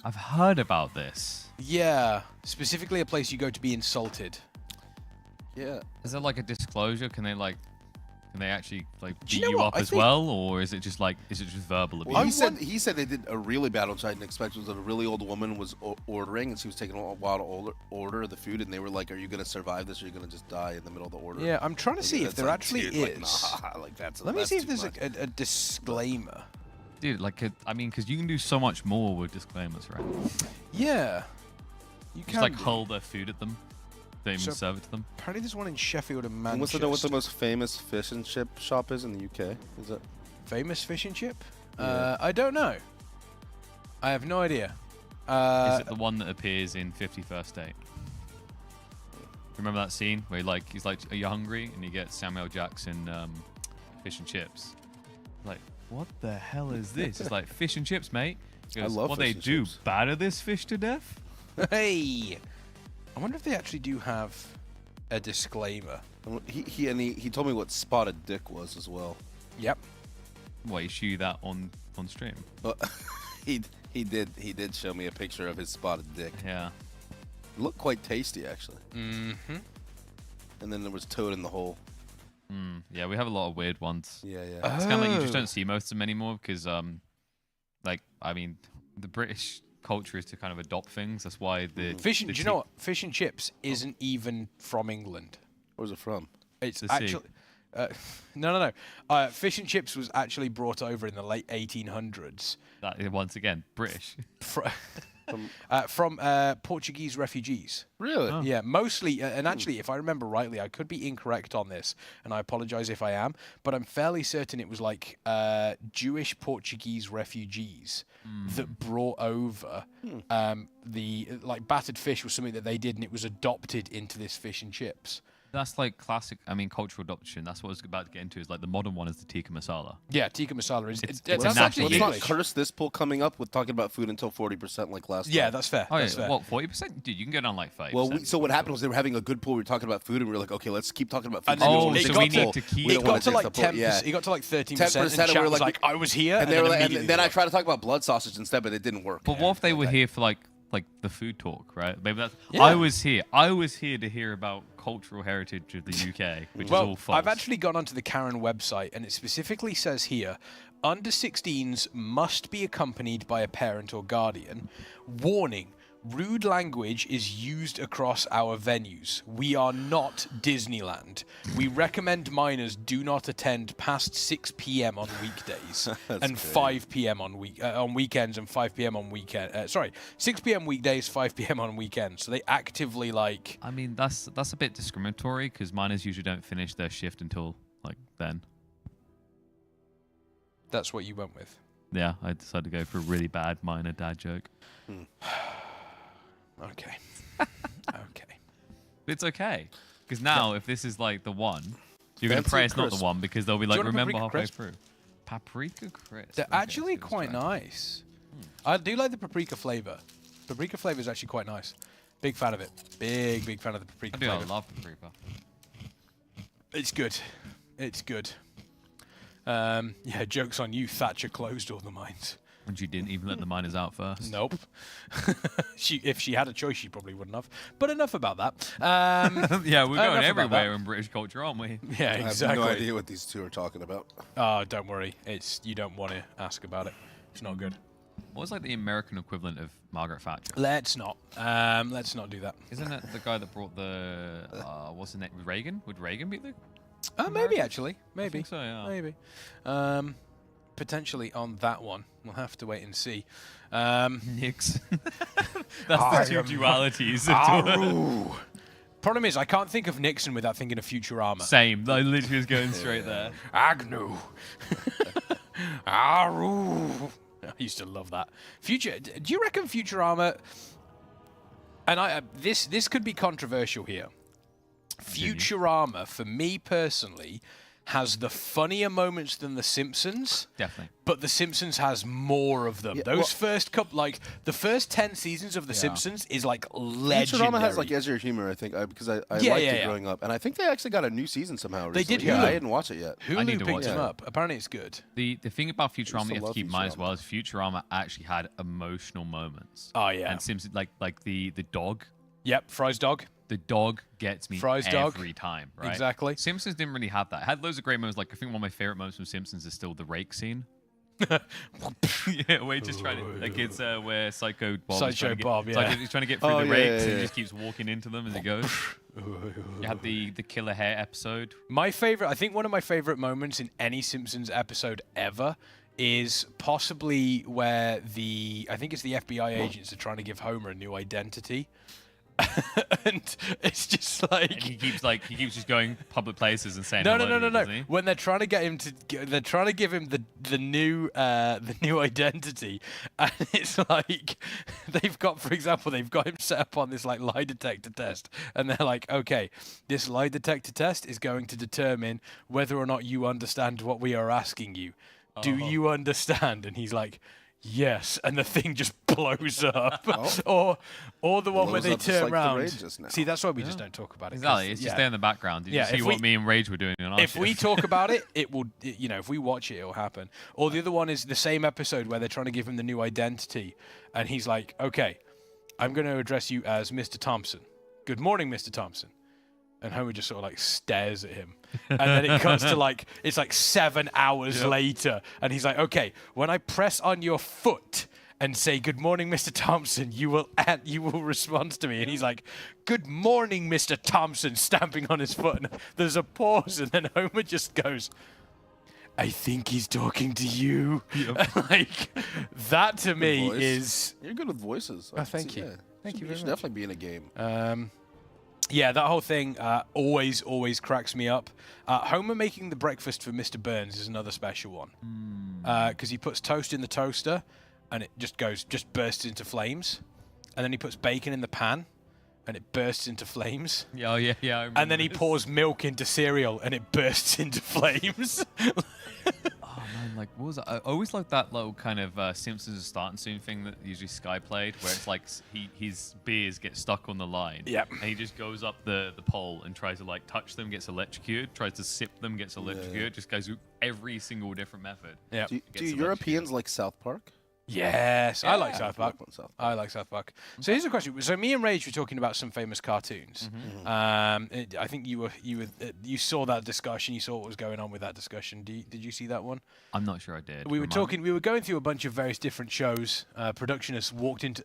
I've heard about this. Yeah, specifically a place you go to be insulted. Yeah. Is there like a disclosure? Can they actually like Do you beat know you what? up I as think- well, or is it just verbal abuse? Well, he said they did a really bad on Titan Expectations that a really old woman was ordering, and she was taking a while to order the food, and they were like, "Are you going to survive this, or are you going to just die in the middle of the order?" Yeah, I'm trying to see if there actually is. Like, nah, like that's. Let me that's see if too there's much. a disclaimer. Dude, because you can do so much more with disclaimers, right? Yeah. You Just can like do. hold their food at them. Don't even So, serve it to them. Apparently there's one in Sheffield and And Manchester. what's to know what the most famous fish and chip shop is in the UK? Is it famous fish and chip? Yeah. I don't know. I have no idea. Is it the one that appears in 51st Date? Remember that scene where he's like, "Are you hungry?" and you get Samuel Jackson fish and chips. Like, what the hell is this? It's like fish and chips, mate. He goes, I love what fish they and do? chips. Batter this fish to death? Hey, I wonder if they actually do have a disclaimer. He told me what spotted dick was as well. Yep. What, you show you that on stream? He did show me a picture of his spotted dick. Yeah. It looked quite tasty actually. Mm-hmm. And then there was toad in the hole. Yeah, we have a lot of weird ones. Yeah, yeah. It's kind of like you just Oh. don't see most of them anymore because, the British culture is to kind of adopt things. That's why the Fish and, the do you know what? Fish and chips isn't even from England. Where's it from? It's The sea. actually no. Fish and chips was actually brought over in the late 1800s. That once again British. From Portuguese refugees. Really? Oh. Yeah, mostly. And actually, if I remember rightly, I could be incorrect on this, and I apologize if I am, but I'm fairly certain it was like Jewish Portuguese refugees that brought over the battered fish was something that they did, and it was adopted into this fish and chips. That's like classic. Cultural adoption. That's what I was about to get into. Is like the modern one is the tikka masala. Yeah, tikka masala is. It's that's natural. actually Let's not English. curse this poll coming up with talking about food until 40% like last Yeah, time. that's fair. Oh, that's yeah. fair. What, 40%? Dude, you can go down like 5%. Well, so what happened was they were having a good pool. We were talking about food, and we were like, okay, let's keep talking about food. And then Oh, it so got we to- need to keep- It don't got wanna to like take the poll, 10%. yeah. It got to like 13%. 10%, and and we were was like, I was here, and they were like, and immediately then I left. tried to talk about blood sausage instead, but it didn't work. But what if they were here for like the food talk, right? Maybe that's. Yeah. I was here to hear about cultural heritage of the UK, which is all false. I've actually gone onto the Karen website, and it specifically says here, under 16s must be accompanied by a parent or guardian. Warning, Rude language is used across our venues. We are not Disneyland. We recommend minors do not attend past 6 p.m. on weekdays and great. 5 p.m. on weekends and 5 p.m. on weekend. Sorry, 6 p.m. weekdays, 5 p.m. on weekends. So they actively like. I mean, that's a bit discriminatory because miners usually don't finish their shift until like then. That's what you went with. Yeah, I decided to go for a really bad minor dad joke. Okay. Okay. It's okay. Because now, if this is like the one, you're going to pray it's not the one because they'll be like, remember halfway through. Paprika crisp. They're actually quite nice. I do like the paprika flavor. Paprika flavor is actually quite nice. Big fan of it. Big fan of the paprika flavor. I love paprika. It's good. It's good. Yeah, joke's on you. Thatcher closed all the mines. And she didn't even let the miners out first. Nope. If she had a choice, she probably wouldn't have. But enough about that. Yeah, we're going everywhere in British culture, aren't we? Yeah, exactly. I have no idea what these two are talking about. Oh, don't worry. You don't want to ask about it. It's not good. What was like the American equivalent of Margaret Thatcher? Let's not. Let's not do that. Isn't it the guy that brought the what's the name? Reagan? Would Reagan be the? Maybe actually. Maybe. I think so, yeah. Maybe. Potentially on that one. We'll have to wait and see. Nix. That's the two dualities. Problem is, I can't think of Nixon without thinking of Futurama. Same. I literally was going straight there. Agnew. Aru. I used to love that. Do you reckon Futurama? And this could be controversial here. Futurama, for me personally, has the funnier moments than The Simpsons. Definitely. But The Simpsons has more of them. Yeah, first couple, like, the first 10 seasons of The Simpsons is, like, legendary. Futurama has, like, edgier humor, I think, because I liked it growing up. And I think they actually got a new season somehow recently. They did, yeah. I didn't watch it yet. Hulu picked them up. Apparently it's good. The thing about Futurama you have to keep in mind as well is Futurama actually had emotional moments. Oh, yeah. And Simpsons, like the dog. Yep, Fry's dog. The dog gets me Fry's every time, right? Exactly. Simpsons didn't really have that. It had loads of great moments. Like, I think one of my favorite moments from Simpsons is still the rake scene. Yeah, where just trying to, like, it's where Psycho Bob he's trying to get through the rakes and he just keeps walking into them as he goes. You had the killer hair episode. My favorite, I think one of my favorite moments in any Simpsons episode ever is possibly where I think it's the FBI agents are trying to give Homer a new identity. And it's just like and he keeps just going public places and saying no. When they're trying to get him they're trying to give him the new identity, and it's like they've got him set up on this like lie detector test, and they're like, okay, this lie detector test is going to determine whether or not you understand what we are asking you. Do you understand? And he's like, yes, and the thing just blows up. Or the one where they turn around. See, that's why we just don't talk about it. Exactly, it's just there in the background. Did you see what me and Rage were doing on our If we talk about it, it will, if we watch it, it'll happen. Or the other one is the same episode where they're trying to give him the new identity, and he's like, okay, I'm going to address you as Mr. Thompson. Good morning, Mr. Thompson. And Homer just sort of like stares at him. And then it comes to like, it's like 7 hours later. And he's like, okay, when I press on your foot and say, good morning, Mr. Thompson, you will respond to me. And he's like, good morning, Mr. Thompson, stamping on his foot. And there's a pause. And then Homer just goes, I think he's talking to you. Yep. Like, that to me is... You're good with voices. Oh, thank you. Yeah. Thank you very much. Should definitely be in a game. Yeah, that whole thing always cracks me up. Homer making the breakfast for Mr. Burns is another special one. Because he puts toast in the toaster, and it just bursts into flames. And then he puts bacon in the pan, and it bursts into flames. Yeah. And then he pours milk into cereal, and it bursts into flames. Oh man, like what was it? I always liked that little kind of Simpsons starting soon thing that usually Sky played, where it's like his beers get stuck on the line. Yep. And he just goes up the pole and tries to like touch them, gets electrocuted. Tries to sip them, gets electrocuted. Just goes through every single different method. Yeah. Do Europeans like South Park? Yes, I like South Park. South I like South Park. So here's a question. So me and Rage were talking about some famous cartoons. I think you saw that discussion. You saw what was going on with that discussion. Did you see that one? I'm not sure I did. We were talking. We were going through a bunch of various different shows. Productionists walked into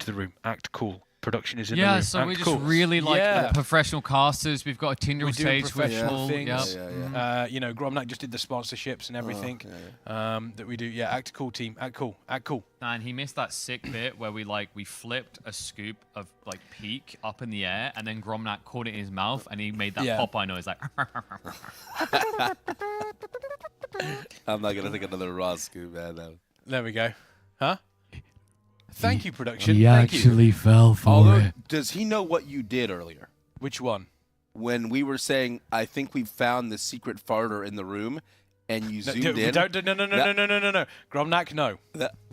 the room. Act cool. Production is in the room. Yeah, so we just really like the professional casters. We've got a Tinder stage professional things. Yep. You know, Gromnak just did the sponsorships and everything that we do. Yeah, act cool, team. Act cool. Act cool. And he missed that sick bit where we flipped a scoop of like peak up in the air, and then Gromnak caught it in his mouth, and he made that Popeye noise like. I'm not gonna take another raw scoop, man. No. There we go. Huh? Thank you, production. He actually fell for it. Does he know what you did earlier? Which one? When we were saying, I think we've found the secret farter in the room, and you zoomed in. No. Gromnak, no.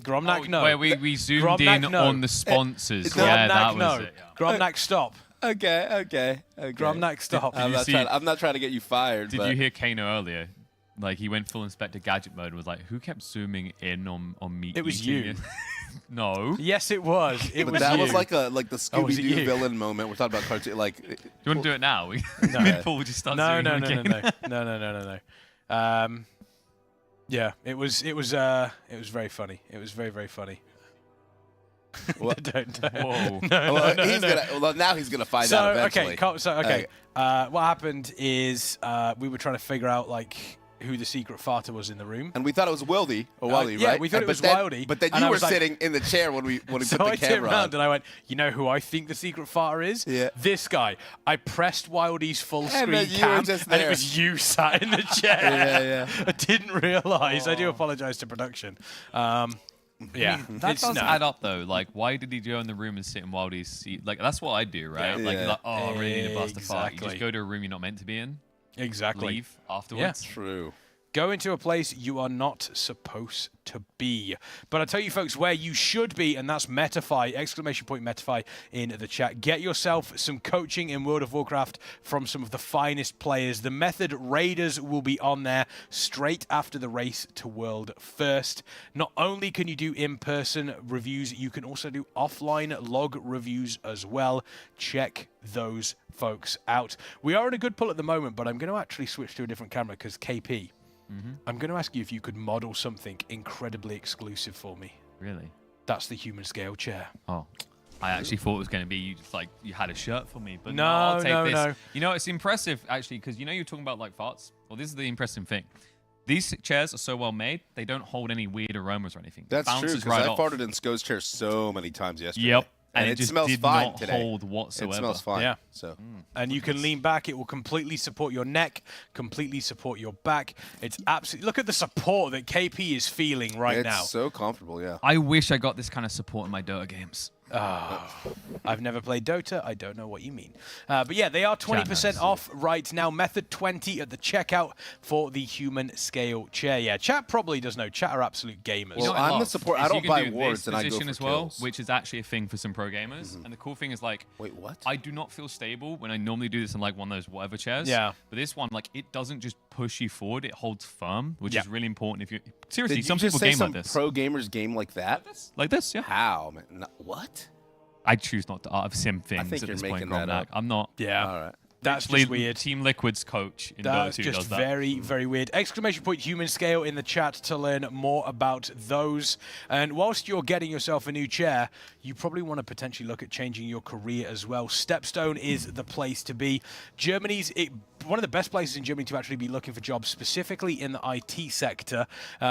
Gromnak, no. Where we zoomed in on the sponsors. Gromnak, that was it. Gromnak, stop. Okay. Gromnak, stop. I'm not trying to get you fired. Did you hear Kano earlier? Like, he went full Inspector Gadget mode and was like, who kept zooming in on me? It was you. No. Yes, it was. It was that you. was like the Scooby-Doo villain moment. We're talking about cartoon. Like, do you want to do it now? Paul just starts No. Yeah, it was very funny. It was very, very funny. Don't. Whoa. Well, now he's gonna find out eventually. What happened is we were trying to figure out like who the secret farter was in the room, and we thought it was Wildy right? Yeah, we thought it was Wildy. But then you were sitting in the chair when we so put the camera I turned around on. and I went, you know who I think the secret farter is? Yeah. This guy. I pressed Wildy's full screen then you cam, were just and it there. was you sat in the chair. Yeah. I didn't realise. I do apologise to production. Yeah, that does add up though. Like, why did he go in the room and sit in Wildy's seat? Like, that's what I do, right? Yeah. Like, oh, I really need to bust a fart. You Exactly. just go to a room you're not meant to be in. Exactly. Leave afterwards. Yeah. True. Go into a place you are not supposed to be. But I tell you folks where you should be, and that's Metafy, !Metafy in the chat. Get yourself some coaching in World of Warcraft from some of the finest players. The Method Raiders will be on there straight after the race to World First. Not only can you do in-person reviews, you can also do offline log reviews as well. Check those folks out. We are in a good pull at the moment, but I'm going to actually switch to a different camera because KP, I'm going to ask you if you could model something incredibly exclusive for me. Really? That's the Humanscale chair. Oh. I actually thought it was going to be you had a shirt for me, but No, I'll take no, this. no. You know, it's impressive actually because you know you're talking about like farts. Well, this is the impressive thing. These chairs are so well made, they don't hold any weird aromas or anything. That's true, Bounces because right I off. farted in Sko's chair so many times yesterday. Yep. And it it just smells did fine not today. hold whatsoever. It smells fine. Yeah. So. And you can lean back. It will completely support your neck, completely support your back. It's absolutely... Look at the support that KP is feeling right now. It's so comfortable, yeah. I wish I got this kind of support in my Dota games. Oh, I've never played Dota. I don't know what you mean. But yeah, they are 20% off right now. Method 20 at the checkout for the Humanscale chair. Yeah, chat probably does know. Chat are absolute gamers. Well, I'm the support. I don't buy awards, and I go for as well, kills. which is actually a thing for some pro gamers. And the cool thing is like, wait, what? I do not feel stable when I normally do this in like one of those whatever chairs. Yeah. But this one, like, it doesn't just push you forward; it holds firm, which Yeah. is really important. If you seriously, Did you some just people say game some like this. pro gamers game like that? Like this, yeah. How, man? No, what? I choose not to. I've sim things think at you're this point, making that Gromnak. up. I'm not. Yeah. All right. That's Literally, just weird. Team Liquid's coach in That's Dota 2 just does that. very, very weird. Exclamation point Humanscale in the chat to learn more about those. And whilst you're getting yourself a new chair, you probably want to potentially look at changing your career as well. Stepstone is the place to be. Germany's one of the best places in Germany to actually be looking for jobs, specifically in the IT sector.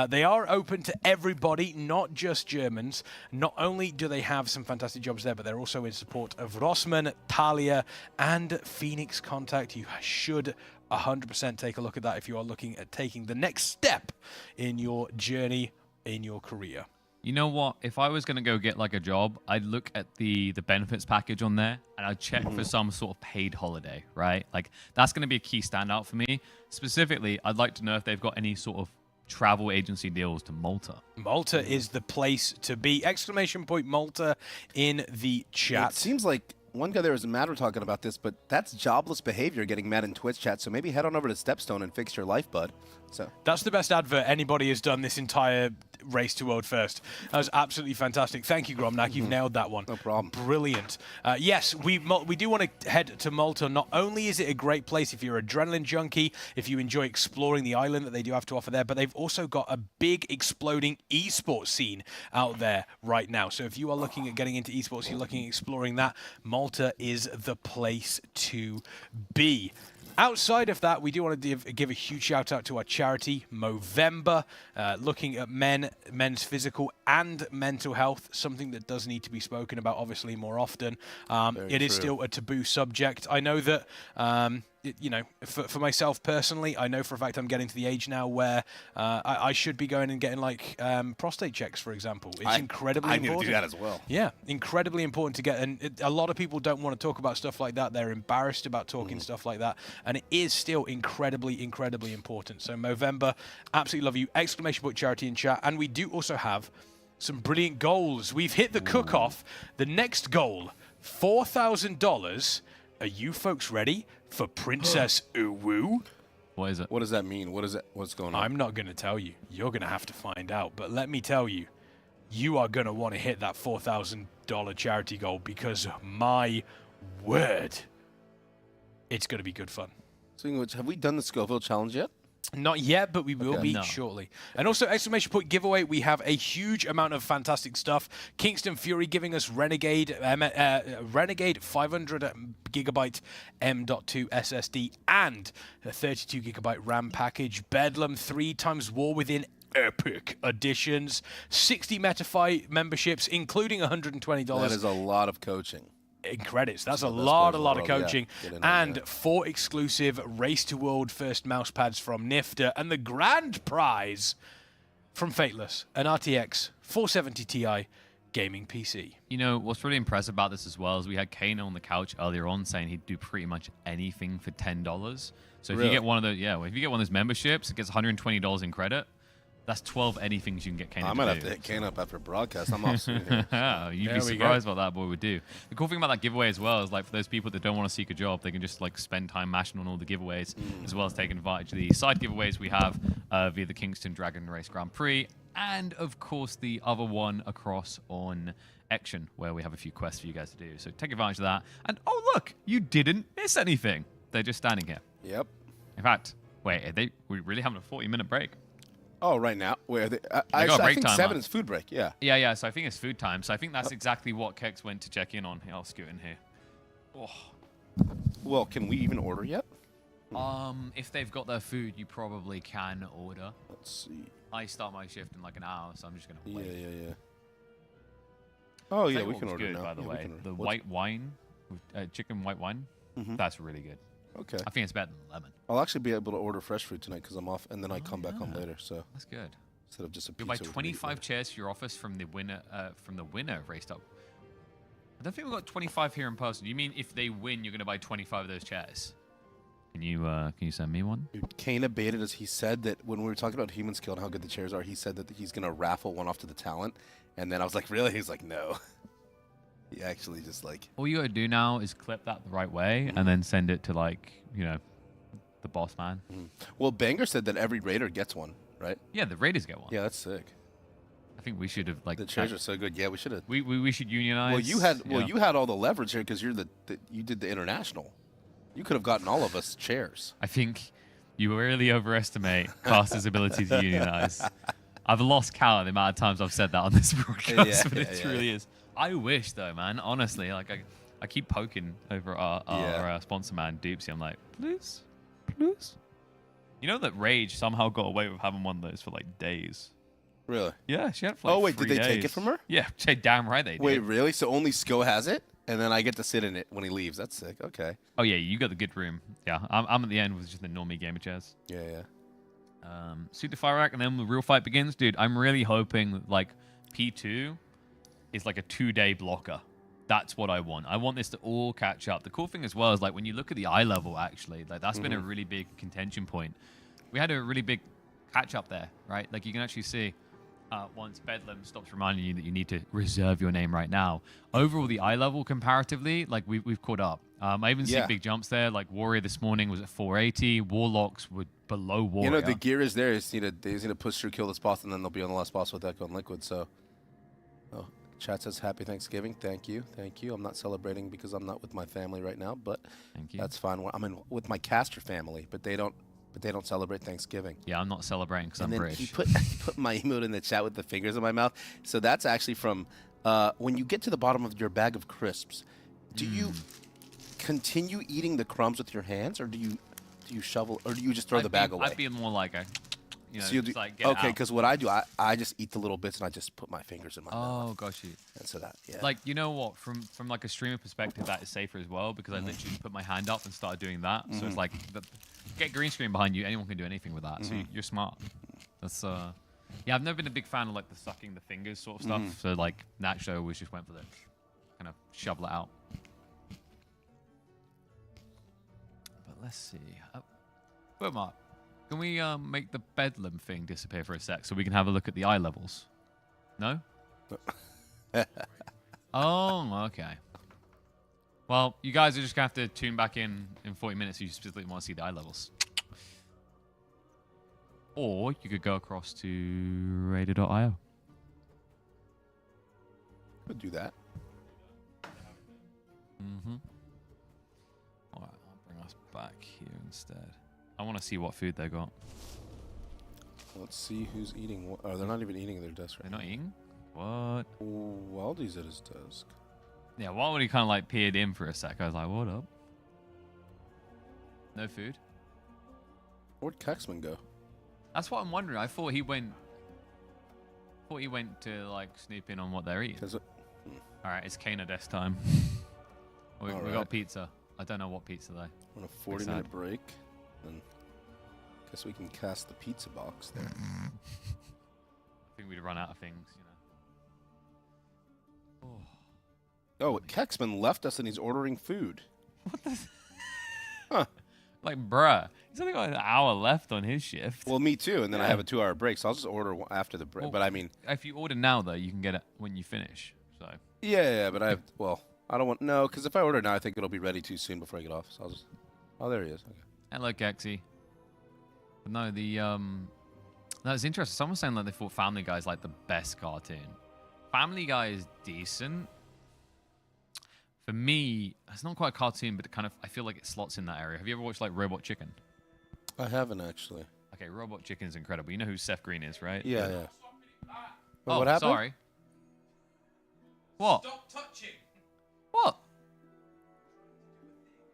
They are open to everybody, not just Germans. Not only do they have some fantastic jobs there, but they're also in support of Rossmann, Thalia, and Phoenix Contact. You should 100% take a look at that if you are looking at taking the next step in your journey in your career. You know what? If I was going to go get like a job, I'd look at the benefits package on there and I'd check for some sort of paid holiday, right? Like that's going to be a key standout for me. Specifically, I'd like to know if they've got any sort of travel agency deals to Malta. Malta is the place to be. Exclamation point Malta in the chat. It seems like one guy there was mad talking about this, but that's jobless behavior getting mad in Twitch chat. So maybe head on over to Stepstone and fix your life, bud. So that's the best advert anybody has done this entire race to world first. That was absolutely fantastic. Thank you, Gromnak. You've nailed that one. No problem. Brilliant. Yes, we do want to head to Malta. Not only is it a great place if you're an adrenaline junkie, if you enjoy exploring the island that they do have to offer there, but they've also got a big exploding esports scene out there right now. So if you are looking at getting into esports, you're looking at exploring that, Malta is the place to be. Outside of that, we do want to give a huge shout out to our charity, Movember, looking at men's physical and mental health, something that does need to be spoken about, obviously, more often. It is still a taboo subject. I know that, you know, for myself personally, I know for a fact I'm getting to the age now where I should be going and getting, like, prostate checks, for example. It's incredibly important. I need to do that as well. Yeah, incredibly important to get. And a lot of people don't want to talk about stuff like that. They're embarrassed about talking stuff like that. And it is still incredibly, incredibly important. So Movember, absolutely love you. Exclamation point charity in chat. And we do also have some brilliant goals. We've hit the cook-off. The next goal, $4,000. Are you folks ready for Princess Uwu? What is it? What does that mean? What's going on? I'm not going to tell you. You're going to have to find out. But let me tell you, you are going to want to hit that $4,000 charity goal because, my word, it's going to be good fun. Speaking of which, have we done the Scoville challenge yet? Not yet, but we will be shortly. And also, exclamation point giveaway, we have a huge amount of fantastic stuff. Kingston FURY giving us Renegade 500 gigabyte M.2 SSD and a 32 gigabyte RAM package. Bedlam 3x War Within epic editions. 60 Metafy memberships, including $120. That is a lot of coaching. In credits. That's a lot of coaching. And 4 exclusive Race to World first mouse pads from Nyfter. And the grand prize from Fateless, an RTX 470 Ti gaming PC. You know, what's really impressive about this as well is we had Kano on the couch earlier on saying he'd do pretty much anything for $10. So if you get one of those, if you get one of those memberships, it gets $120 in credit. That's 12 anythings you can get Kane I might have to hit Kane up after broadcast. I'm off soon here. You'd be surprised what that boy would do. The cool thing about that giveaway as well is, like, for those people that don't want to seek a job, they can just, like, spend time mashing on all the giveaways, as well as taking advantage of the side giveaways we have via the Kingston Dragon Race Grand Prix, and, of course, the other one across on Ection, where we have a few quests for you guys to do. So take advantage of that. And, oh, look, you didn't miss anything. They're just standing here. Yep. In fact, wait, we really having a 40-minute break? Oh, right now? Where I think 7 is food break, yeah. Yeah, so I think it's food time. So I think that's exactly what Kex went to check in on. Here, I'll scoot in here. Oh. Well, can we even order yet? If they've got their food, you probably can order. Let's see. I start my shift in like an hour, so I'm just going to wait. Yeah. Oh, yeah, we can order good, now. By the way, the white wine, chicken white wine, that's really good. Okay. I think it's better than lemon. I'll actually be able to order fresh food tonight because I'm off, and then I come back home later. So that's good. Instead of just a pizza. You'll buy 25 chairs for your office from the winner of Race Up. I don't think we've got 25 here in person. You mean if they win, you're going to buy 25 of those chairs? Can you send me one? Dude, Kana baited us. He said that when we were talking about Humanscale and how good the chairs are, he said that he's going to raffle one off to the talent. And then I was like, really? He's like, no. He actually just like... All you got to do now is clip that the right way and then send it to, like, you know, the boss man. Well, Banger said that every Raider gets one, right? Yeah, the Raiders get one. Yeah, that's sick. I think we should have, like... The chairs are so good. Yeah, we should have... We should unionize. Well, you had all the leverage here because you did the international. You could have gotten all of us chairs. I think you really overestimate Caster's ability to unionize. I've lost count of the amount of times I've said that on this broadcast, but it really is. I wish, though, man. Honestly, like I keep poking over our sponsor man, Doopsy. I'm like, please. You know that Rage somehow got away with having one of those for like days. Really? Yeah, she had it for like 3 did they days. take it from her? Yeah, damn right they did. Wait, really? So only Sko has it, and then I get to sit in it when he leaves. That's sick. Okay. Oh yeah, you got the good room. Yeah, I'm at the end with just the normie gamer chairs. Yeah. Suit the fire rack, and then the real fight begins, dude. I'm really hoping like P2 is like a 2-day blocker. That's what I want. I want this to all catch up. The cool thing as well is like when you look at the eye level, actually, like that's been a really big contention point. We had a really big catch up there, right? Like you can actually see once Bedlam stops reminding you that you need to reserve your name right now. Overall, the eye level comparatively, like we've caught up. I even see big jumps there. Like Warrior this morning was at 480. Warlocks were below Warrior. You know, the gear is there. They just need to push through, kill this boss, and then they'll be on the last boss with Echo and Liquid. So, oh, chat says Happy Thanksgiving. Thank you, thank you. I'm not celebrating because I'm not with my family right now, but that's fine. I'm in with my caster family, but they don't celebrate Thanksgiving. Yeah, I'm not celebrating because I'm British. He put my emote in the chat with the fingers in my mouth. So that's actually from when you get to the bottom of your bag of crisps. Do you continue eating the crumbs with your hands, or do you shovel, or do you just throw the bag away? I'd be more like a, you know, so just like get it okay, out. because what I do, I just eat the little bits and I just put my fingers in my mouth. Oh, gosh, you. And so that, yeah. Like, you know what? From like a streamer perspective, that is safer as well because I literally just put my hand up and started doing that. So it's like, get green screen behind you. Anyone can do anything with that. So you're smart. That's yeah. I've never been a big fan of like the sucking the fingers sort of stuff. So like naturally, I always just went for the kind of shovel it out. But let's see. Mark, can we make the Bedlam thing disappear for a sec so we can have a look at the eye levels? No? Oh, okay. Well, you guys are just going to have to tune back in 40 minutes if you specifically want to see the eye levels. Or you could go across to radar.io. Could do that. All right, I'll bring us back here instead. I want to see what food they got. Let's see who's eating what. Oh, they're not even eating at their desk right now. They're not eating? What? Oh, Waldy's at his desk. Yeah, why would he kind of like peered in for a sec? I was like, what up? No food? Where'd Kexman go? That's what I'm wondering. I thought he went to like snoop in on what they're eating. All right, it's Kana desk time. we got pizza. I don't know what pizza though. On a 40-minute break, and guess we can cast the pizza box there. I think we'd run out of things, you know. Oh, Kexman left us and he's ordering food. What the? Huh. Like, bruh, he's only got an hour left on his shift. Well, me too, and then I have a 2-hour break, so I'll just order after the break. Well, but I mean, if you order now though, you can get it when you finish. So. Yeah, but I don't want because if I order now, I think it'll be ready too soon before I get off. So I'll just. Oh, there he is. Okay. Hello, Gexy. But no, no, it's interesting. Someone's saying that they thought Family Guy is like the best cartoon. Family Guy is decent. For me, it's not quite a cartoon, but I feel like it slots in that area. Have you ever watched like Robot Chicken? I haven't actually. Okay, Robot Chicken is incredible. You know who Seth Green is, right? Yeah. Oh, what happened? Sorry. What? Stop touching. What?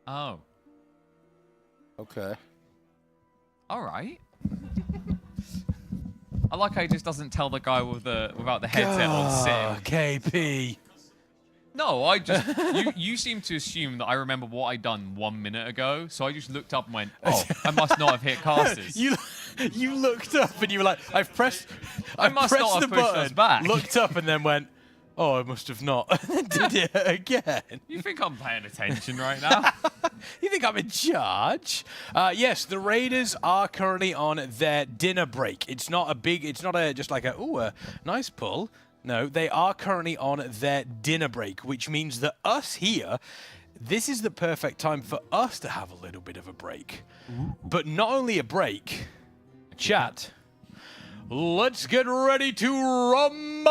Oh. Okay. All right. I like how he just doesn't tell the guy without the headset on sitting. KP. No, you seem to assume that I remember what I'd done 1 minute ago, so I just looked up and went, oh, I must not have hit casters. You looked up and you were like, I've pressed I must pressed not the have pushed button, us back. looked up and then went, oh, I must have not. Did it again. You think I'm paying attention right now? You think I'm in charge? Yes, the Raiders are currently on their dinner break. It's not just like a nice pull. No, they are currently on their dinner break, which means that us here, this is the perfect time for us to have a little bit of a break. But not only a break, chat, let's get ready to rumble!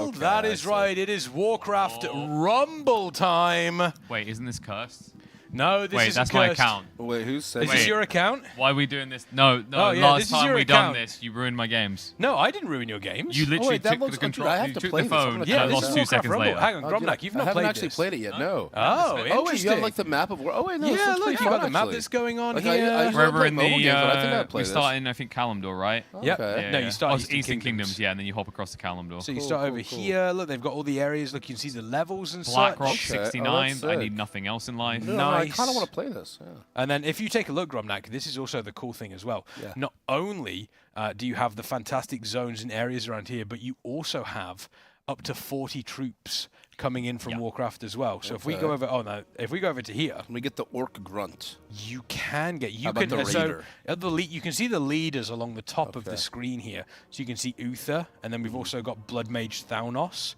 Okay, that is right, it is Warcraft Rumble time. Wait, isn't this cursed? No, this is that's cursed. my account. Wait, who's saying? Is this your account? Why are we doing this? No. Oh, yeah, last this is time your we account. done this, you ruined my games. No, I didn't ruin your games. You literally that took looks the control. I have You to took play the this. I'm phone. gonna And try I this lost out. 2 Warcraft seconds Rumble. later. Hang on, Gromnak, you've not I haven't played actually this. played it yet. No. Oh, wait, interesting. you have like the map of where? Oh wait, no. Yeah, this looks look, pretty you got fun, the map actually. that's going on Like, here. I usually We're play in mobile the. games, but I think I play We this. start in, I think, Kalimdor, right? Yep. Okay. No, you start Oh, Eastern Kingdoms. yeah, and then you hop across to Kalimdor. So you Cool, start cool, over cool. here. Look, they've got all the areas. Look, you can see the levels and BlackRock such. 69. that's I sick. need nothing else in life. No, I Nice. kind of want to play this. Yeah. And then if you take a look, Gromnak, this is also the cool thing as well. Yeah. Not only do you have the fantastic zones and areas around here, but you also have up to 40 troops coming in from Warcraft as well. So if we go over, if we go over to here, we get the Orc Grunt. You can get. How about the Raider? At the you can see the leaders along the top of the screen here. So you can see Uther, and then we've also got Blood Mage Thaunos,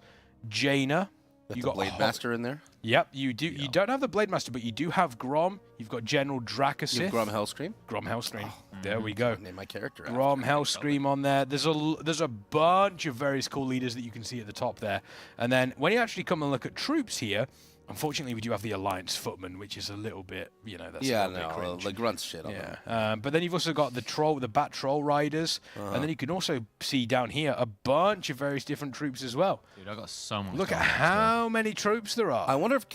Jaina. You got Blade Master in there. Yep, you do. You don't have the Blade Master, but you do have Grom. You've got General Drakasith. You have Grom Hellscream? Grom Hellscream. There we go. Name my character. Grom Hellscream on there. There's a bunch of various cool leaders that you can see at the top there. And then when you actually come and look at troops here, unfortunately, we do have the Alliance Footman, which is a little bit, you know, that's a little bit cringe. The grunts shit on them. But then you've also got the Bat Troll Riders, and then you can also see down here a bunch of various different troops as well. Dude, I got so much. Look at how many troops there are. I wonder if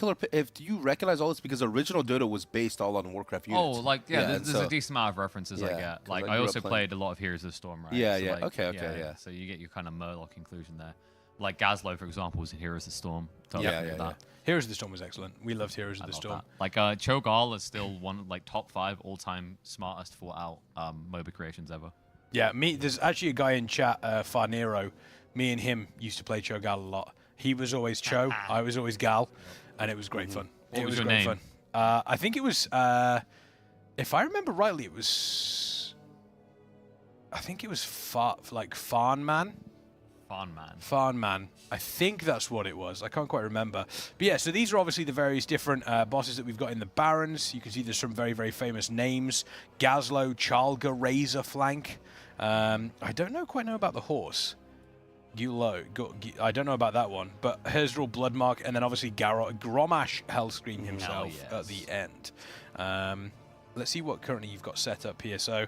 do you recognize all this because original Dota was based all on Warcraft units. Oh, like there's a decent amount of references I get. Like I also played a lot of Heroes of the Storm, right? Yeah, so yeah. Like, Okay. So you get your kind of Murloc inclusion there. Like Gazlo, for example, was in Heroes of the Storm. Yeah. Heroes of the Storm was excellent. We loved Heroes of the Storm. That. Like Cho'Gall is still one of like top 5 all-time smartest thought out MOBA creations ever. Yeah, there's actually a guy in chat, Farnero. Me and him used to play Cho'Gall a lot. He was always Cho, I was always Gal, and it was great fun. What was your name? Fun. I think it was, if I remember rightly, it was, I think it was Farnman. Farnman. I think that's what it was. I can't quite remember. But yeah, so these are obviously the various different bosses that we've got in the Barons. You can see there's some very, very famous names. Gazlo, Chalga, Razorflank. I don't quite know about the horse. Gulo. I don't know about that one. But Herzral, Bloodmark, and then obviously Gromash Hellscream himself at the end. Let's see what currently you've got set up here. So,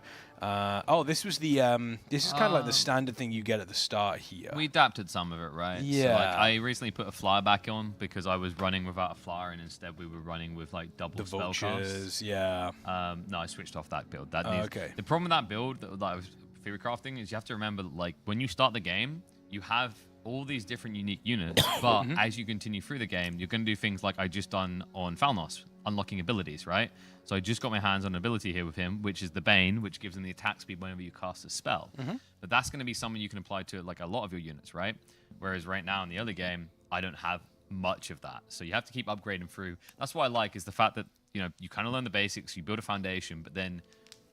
this was the this is kind of like the standard thing you get at the start here. We adapted some of it, right? Yeah. So, like, I recently put a flyer back on because I was running without a flyer, and instead we were running with like double spell casts. Yeah. No, I switched off that build. Okay. The problem with that build that I was theory crafting is you have to remember that, like, when you start the game, you have all these different unique units, but as you continue through the game, you're going to do things like I just done on Falnos, unlocking abilities, right? So I just got my hands on an ability here with him, which is the Bane, which gives him the attack speed whenever you cast a spell. But that's going to be something you can apply to like a lot of your units, right? Whereas right now in the early game, I don't have much of that. So you have to keep upgrading through. That's what I like, is the fact that, you know, you kind of learn the basics, you build a foundation, but then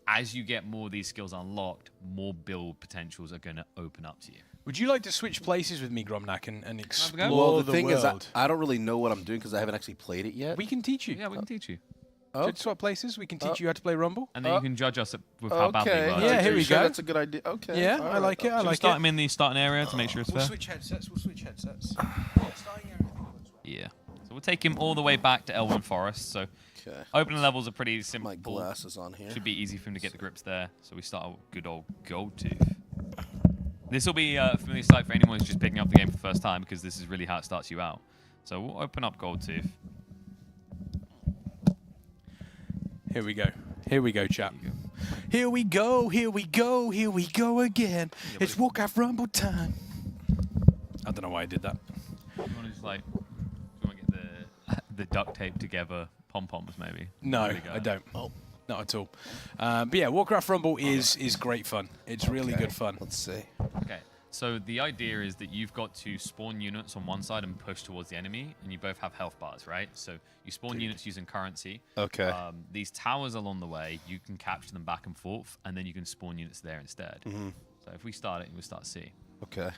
as you get more of these skills unlocked, more build potentials are going to open up to you. Would you like to switch places with me, Gromnak, and explore well, the thing world? is, I don't really know what I'm doing because I haven't actually played it yet. We can teach you. Yeah, we can teach you. Should swap places? We can teach you how to play Rumble. And then you can judge us with how badly we are. Yeah, here we go. That's a good idea. Okay. Yeah, I like it. I like it. Start him in the starting area to make sure it's fair. We'll switch headsets. Yeah. So we'll take him all the way back to Elwyn Forest. So opening levels are pretty simple. My glasses on here. Should be easy for him to get the grips there. So we start a good old Goldtooth. This will be a familiar sight for anyone who's just picking up the game for the first time, because this is really how it starts you out. So we'll open up Goldtooth. Here we go. Here we go, chap. Here we go. Here we go. Here we go again. It's Warcraft Rumble time. I don't know why I did that. You want to just like, you want to get the duct tape together pom-poms maybe? No, I don't. Not at all. But yeah, Warcraft Rumble is great fun. It's really good fun. Let's see. Okay, so the idea is that you've got to spawn units on one side and push towards the enemy, and you both have health bars, right? So you spawn units using currency. Okay. These towers along the way, you can capture them back and forth, and then you can spawn units there instead. So if we start it, we'll start C. Okay.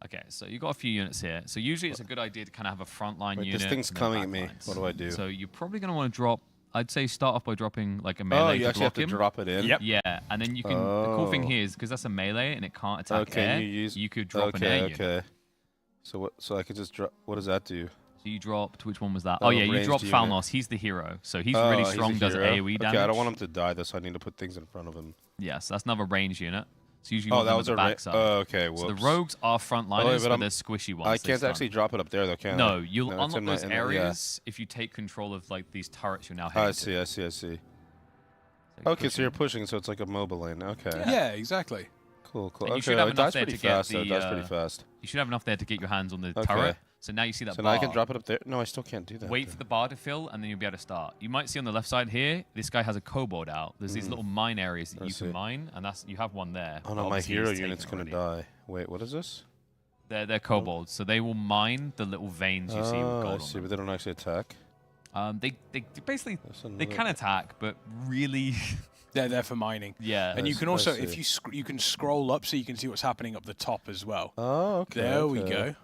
Okay, so you've got a few units here. So usually it's a good idea to kind of have a frontline unit. This thing's coming at me. What do I do? So you're probably going to want to drop, I'd say start off by dropping like a melee. Oh, you actually have to drop it in? Yep. Yeah, and then you can, the cool thing here is, because that's a melee and it can't attack air, you could drop an air unit. So I could just drop, what does that do? So you dropped, which one was that? Oh yeah, you dropped Falnos. He's the hero. So he's really strong, does AoE damage. Okay, I don't want him to die though, so I need to put things in front of him. Yeah, so that's another range unit. So usually that was a backside. okay, whoops. So the rogues are frontliners, but they're squishy ones. I can't actually drop it up there though, can I? No, you'll unlock those areas if you take control of like these turrets you're now heading I see. Okay, so you're pushing, so it's like a mobile lane. Okay. Yeah, exactly. Cool. And you Okay, should have it enough dies there pretty to get fast. Though. It dies pretty fast. You should have enough there to get your hands on the turret. So now you see that so bar. now I can drop it up there? No, I still can't do that. Wait for the bar to fill, and then you'll be able to start. You might see on the left side here, this guy has a kobold out. There's these little mine areas that you can mine, and you have one there. Oh no, my hero unit's going to die. Wait, what is this? They're kobolds, so they will mine the little veins you see with gold I see, but they don't actually attack. They basically, they can attack, but really... They're there for mining. Yeah. And you can also, if you can scroll up so you can see what's happening up the top as well. Oh, okay. There we go.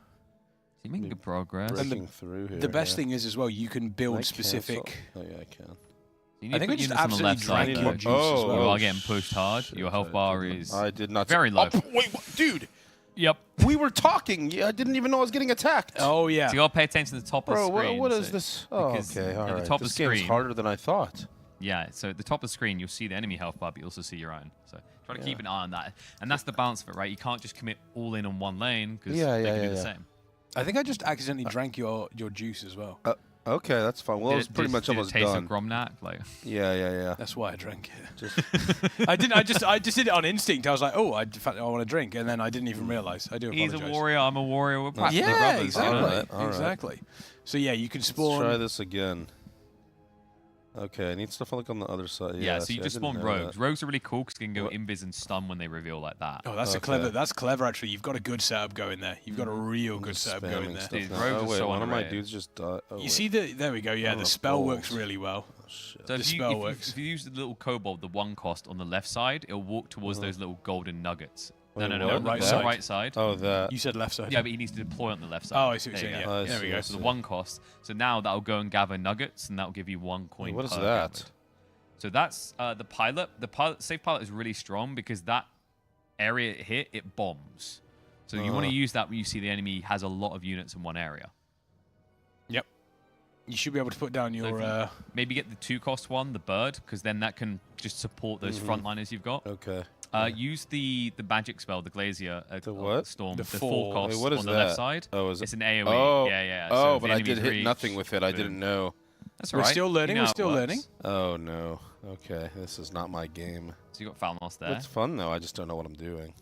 So You're making good progress. Breaking through here. The best thing is as well, you can build specific. Oh yeah, I can. I think we just absolutely drank your juice as well. You are getting pushed hard. Your health bar is I did not very low. Oh, wait, dude. Yep. We were talking. Yeah, I didn't even know I was getting attacked. Oh yeah. So you got to pay attention to the top of the screen. What is this? Oh, okay, all right. At the top this of the screen, game's harder than I thought. Yeah. So at the top of the screen, you'll see the enemy health bar, but you also see your own. So try to keep an eye on that, and that's the balance of it, right? You can't just commit all in on one lane because they can do the same. I think I just accidentally drank your juice as well. Okay, that's fine. Well, it was pretty much almost taste done. of Gromnak, like. Yeah. That's why I drank it. I just did it on instinct. I was like, oh, I want to drink, and then I didn't even realize. I do apologize. He's a warrior. I'm a warrior. We're practically yeah, brothers. exactly. All right. Exactly. So yeah, you can spawn. Let's try this again. Okay, I need stuff like on the other side. Yeah, so see, you I just didn't spawn know rogues. that. Rogues are really cool because they can go invis and stun when they reveal like that. Oh, that's That's clever actually. You've got a good setup going there. You've got a real good setup going there. Dude, Oh rogues are wait, so one of my underrated. dudes just died. Oh, You see there we go. Yeah, the spell works really well. So The if you, spell if, works. if you use the little kobold, the 1 cost on the left side, it'll walk towards those little golden nuggets. Wait, No, what? on the right side. Oh, that. You said left side. Yeah, but he needs to deploy on the left side. Oh, I see what There you're you saying. go. Yeah, there we go. So the 1 cost. So now that'll go and gather nuggets, and that'll give you 1 coin. What is per that? gathered. So that's the pilot. The safe pilot is really strong because that area it hit, it bombs. So you want to use that when you see the enemy has a lot of units in one area. Yep. You should be able to put down So your. maybe get the 2 cost one, the bird, because then that can just support those frontliners you've got. Okay. Use the magic spell, the Glazier. The what? Storm. The The 4 four. cost Wait, what is on the that? left side. Oh, is it? It's an AoE. Oh. Yeah. Oh, So if but the I did enemy's hit reached, nothing with it. I boom. didn't know. That's We're all right. still learning. You know We're how it still works. learning. Oh no. Okay, this is not my game. So you got Falnos there. It's fun though. I just don't know what I'm doing.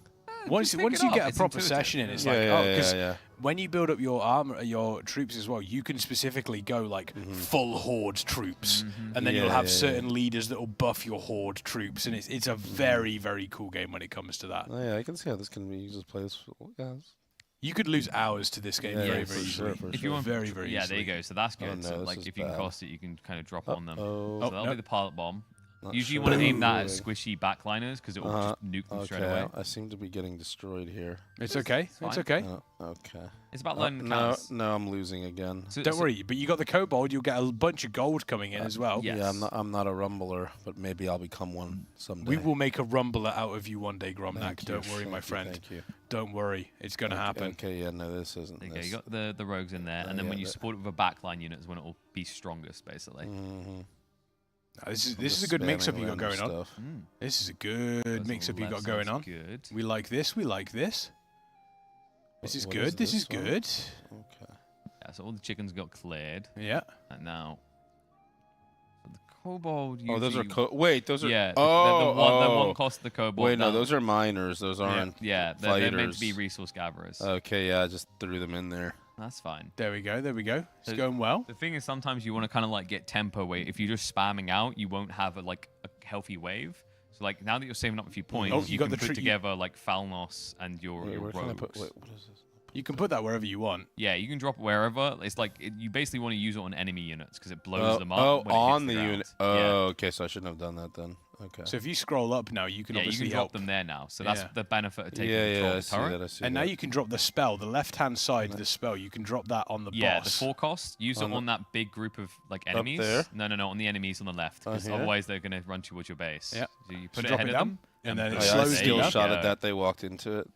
Once pick you it up. get a It's proper intuitive. session in, it's Yeah, like yeah, because yeah. when you build up your armor, your troops as well, you can specifically go like full horde troops, and then you'll have certain leaders that will buff your horde troops, and it's a very cool game when it comes to that. Oh yeah, I can see how this can be. You just play this. You could lose hours to this game Yeah, very for easily. sure, for If sure. you want, very yeah, easily. there you go. So that's good. Oh, no, so this like is if you can bad. cost it, you can kind of drop on them. Oh, So that'll be the pilot bomb. Not Usually you sure want to what aim I'm that at doing. squishy backliners because it will just nuke them straight away. I seem to be getting destroyed here. It's okay. It's okay. Okay. It's about learning the no, counts. no, I'm losing again. Don't worry, but you got the kobold. You'll get a bunch of gold coming in as well. Yeah, I'm not a rumbler, but maybe I'll become one someday. We will make a rumbler out of you one day, Gromnak. Thank you, Don't worry, thank my you, friend. thank you. Don't worry, it's going to happen. Okay, yeah, no, this isn't. Okay, this. you got the rogues in there, and then yeah, when you support it with a backline unit is when it will be strongest, basically. This I'm is just a good mix-up spamming you got random going on. stuff. This is a good mix-up you got going on. Good. We like this. We like this. This is What good. This is one? good. Okay. Yeah, so all the chickens got cleared. Yeah. And now the kobold. Oh, those are usually- wait, those are yeah. the one cost the kobold. Wait, no, that- those are miners. Those Yeah, aren't. yeah, they're meant to be fighters. resource gatherers. Okay, yeah, I just threw them in there. That's fine. There we go. There we go. It's So going well. The thing is, sometimes you want to kind of like get tempo weight. If you're just spamming out, you won't have a healthy wave. So like now that you're saving up a few points, Oh, you you got can the put together like Falnos and your Wait, where can I rogues. put? Wait, what is this? You can put that wherever you want. Yeah, you can drop it wherever. It's like you basically want to use it on enemy units because it blows them up. Oh, when it hits on the the ground. unit. Yeah. Oh, okay, so I shouldn't have done that then. Okay. So if you scroll up now, you can Yeah, you obviously can drop help. them there now. So that's Yeah. the benefit of taking Yeah, control yeah, of I the see turret. that. I see And now that. you can drop the spell, the left-hand side of the spell. You can drop that on the Yeah, boss. the 4 cost. Use On it the- on that big group of like enemies. there? No, on the enemies on the left, because here? otherwise they're gonna run towards your base. Yeah. So you So put it drop ahead it of down, them, and then it Oh, push yeah, I slows there still you down. shot go. at that. They walked into it.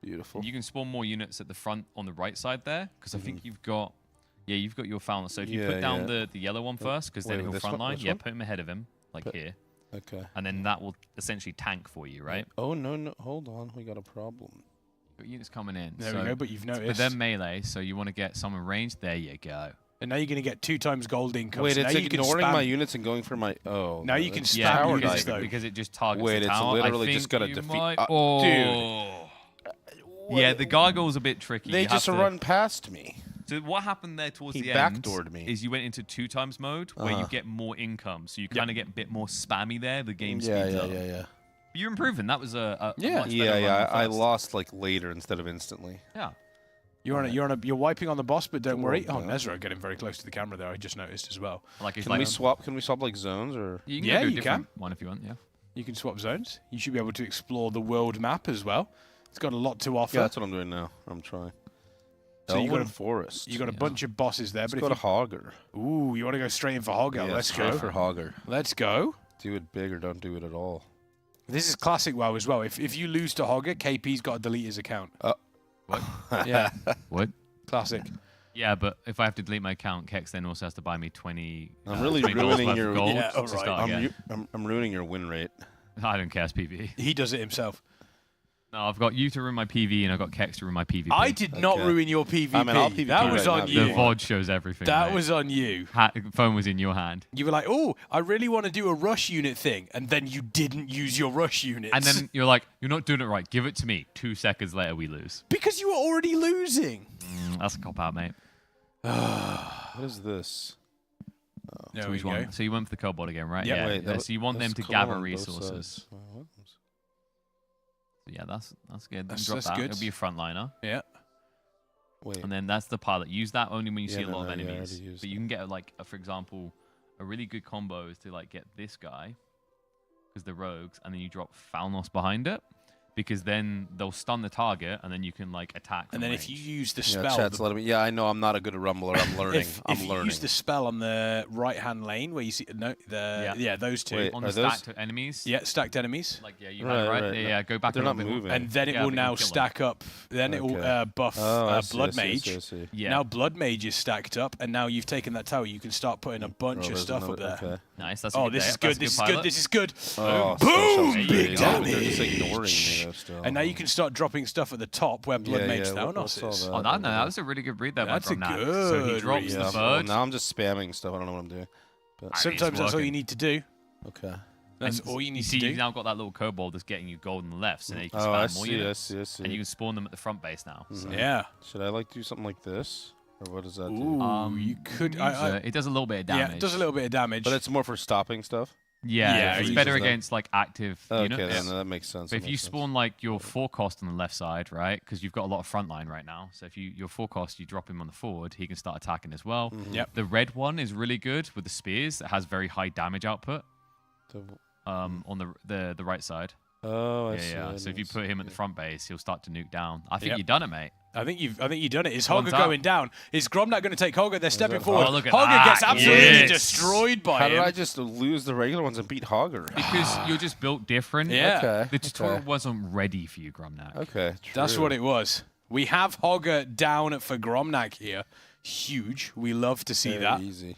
Beautiful. And you can spawn more units at the front on the right side there, because I think you've got your Falnos. So if you Yeah, put down yeah. the yellow one first, because then Wait, he'll this one? front line. Which Yeah, one? put him ahead of him, like here, Okay. and then that will essentially tank for you, right? Oh no, hold on, we got a problem. Got units coming in. There so, we go, but you've But noticed. they're melee, so you want to get some in range. There you go. And now you're going to get 2 times gold income. Wait, So it's now you can ignoring spam. my units and going for my. Oh. Now no, you can that's spam Yeah, Tower because, dice, though. because it just targets Wait, the it's tower. literally I just think gotta you defeat- might- dude. Yeah, the gargoyle's a bit tricky. They You just have to- run past me. So what happened there towards He the end backdoored me. is you went into 2 times mode where you get more income, so you kind of get a bit more spammy there. The game speeds up. Yeah. But you're improving. That was a much better Yeah, run yeah. than I first. lost like later instead of instantly. Yeah. You're wiping on the boss, but don't worry. Oh, down. Nezra getting very close to the camera there. I just noticed as well. Like it's Can like we swap? Can we swap like zones or? You can Yeah, go to a you different one if you want. Yeah. You can swap zones. You should be able to explore the world map as well. It's got a lot to offer. Yeah, that's what I'm doing now. I'm trying. So you got a Forest. You got a bunch of bosses there. Let's but go if to Hogger. Ooh, you want to go straight in for Hogger? Yeah, Let's go for Hogger. Let's go. Do it big or don't do it at all. This is classic WoW as well. If you lose to Hogger, KP's got to delete his account. What? Yeah. What? Classic. Yeah, but if I have to delete my account, Kex then also has to buy me 20. I'm really 20 gold ruining worth your of gold Yeah, to start again. I'm ruining your win rate. I don't care, it's PvE. He does it himself. No, I've got you to ruin my PV and I've got Kex to ruin my PvP. I did not ruin your PvP. I mean, I'll PvP that was right on now. you. The VOD shows everything. That mate. was on you. Phone was in your hand. You were like, oh, I really want to do a rush unit thing. And then you didn't use your rush units. And then you're like, you're not doing it right. Give it to me. 2 seconds later, we lose. Because you were already losing. That's a cop-out, mate. What is this? So, which one? So you went for the cobalt again, right? Yep. Yeah. Wait, Yeah, so you want them that's to cool on gather both resources. sides. What? Yeah, that's good. That's Drop that. good. It'll be a frontliner. Yeah. Wait. And then that's the pilot. Use that only when you see a no, lot of no, yeah, I enemies. already used But you can get like, for example, a really good combo is to like get this guy, because they're rogues, and then you drop Falnos behind it, because then they'll stun the target, and then you can like attack. And then range. if you use the Yeah, spell, chat's letting me. Yeah, I know I'm not a good rumbler. I'm learning. if you use the spell on the right-hand lane where you see those two Wait, on are the those- stacked enemies. Yeah, stacked enemies. Like you have it right. Yeah, go back. They're a not little bit. moving. And then it Yeah, will but you now can kill them. stack up. Then it will Okay. buff I see, Blood I see, I Mage. see, I see. Yeah. Now Blood Mage is stacked up, and now you've taken that tower. You can start putting a bunch of there's stuff another- up there. okay. Nice. That's Oh, a good this day. is good. That's a This is pilot. good. This is good. Oh, Boom! so Big they're just damage. ignoring me though still. And now you can start dropping stuff at the top where Blood Yeah, Mage yeah, Thanos what's all is. that? Oh, no, that was a really good read there. That's by a Gromnak. good So he drops read. the Yeah, bird. well, now I'm just spamming stuff. I don't know what I'm doing. But Sometimes that's all you need to do. Okay. That's And all you need you to see, do. You've now got that little kobold that's getting you gold on the left, so now you can Oh, spam I more see, units. I see. And you can spawn them at the front base now. So. Yeah. Should I like do something like this, or what does that Ooh, do? you could. It does a little bit of damage. Yeah, it does a little bit of damage. But it's more for stopping stuff. Yeah, it's it better uses them. against like active Okay, units. then that makes sense. But that if you makes sense. spawn like your forecast on the left side, right? Because you've got a lot of frontline right now. So if your forecast, you drop him on the forward, he can start attacking as well. Yep. The red one is really good with the spears. It has very high damage output. On the right side. Oh, I yeah, see. yeah. So if you put him at the front base, he'll start to nuke down. I think Yep. you've done it, mate. I think you've done it. Is One's Hogger up. going down? Is Gromnak going to take Hogger? They're stepping that forward. Oh, look at Hogger that. gets absolutely Yes. destroyed by How him. did I just lose the regular ones and beat Hogger? Because you're just built different. Yeah. Okay. The tutorial wasn't ready for you, Gromnak. Okay. That's true. what it was. We have Hogger down for Gromnak here. Huge. We love to see Very that. easy.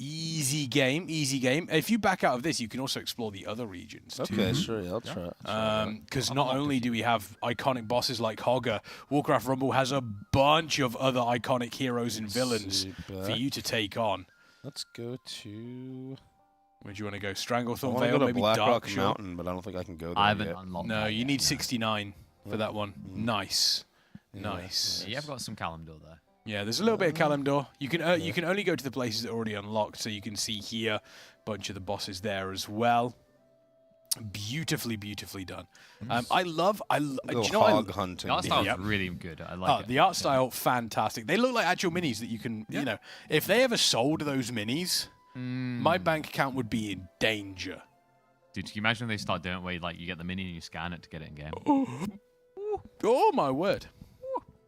Easy game, easy game. If you back out of this, you can also explore the other regions too. Okay, sure. Yeah, I'll try. Because not only do we have iconic bosses like Hogger, Warcraft Rumble has a bunch of other iconic heroes and villains for you to take on. Let's go to. Where do you want to go? I Stranglethorn want to Vale, go to maybe Blackrock Dark Mountain, but I don't think I can go there I haven't yet. unlocked No, that you yet, need 69 for that one. Nice. Yeah, Nice. Yeah, you have got some Kalimdor there. Yeah, there's a little bit of Kalimdor. You can only go to the places that are already unlocked, so you can see here a bunch of the bosses there as well. Beautifully, beautifully done. I love. Do you know hog hunting. The art style Yep. is really good. I like it. The art style, fantastic. They look like actual minis that you can, you know, if they ever sold those minis, my bank account would be in danger. Dude, can you imagine if they start doing it where like you get the mini and you scan it to get it in game? Oh my word.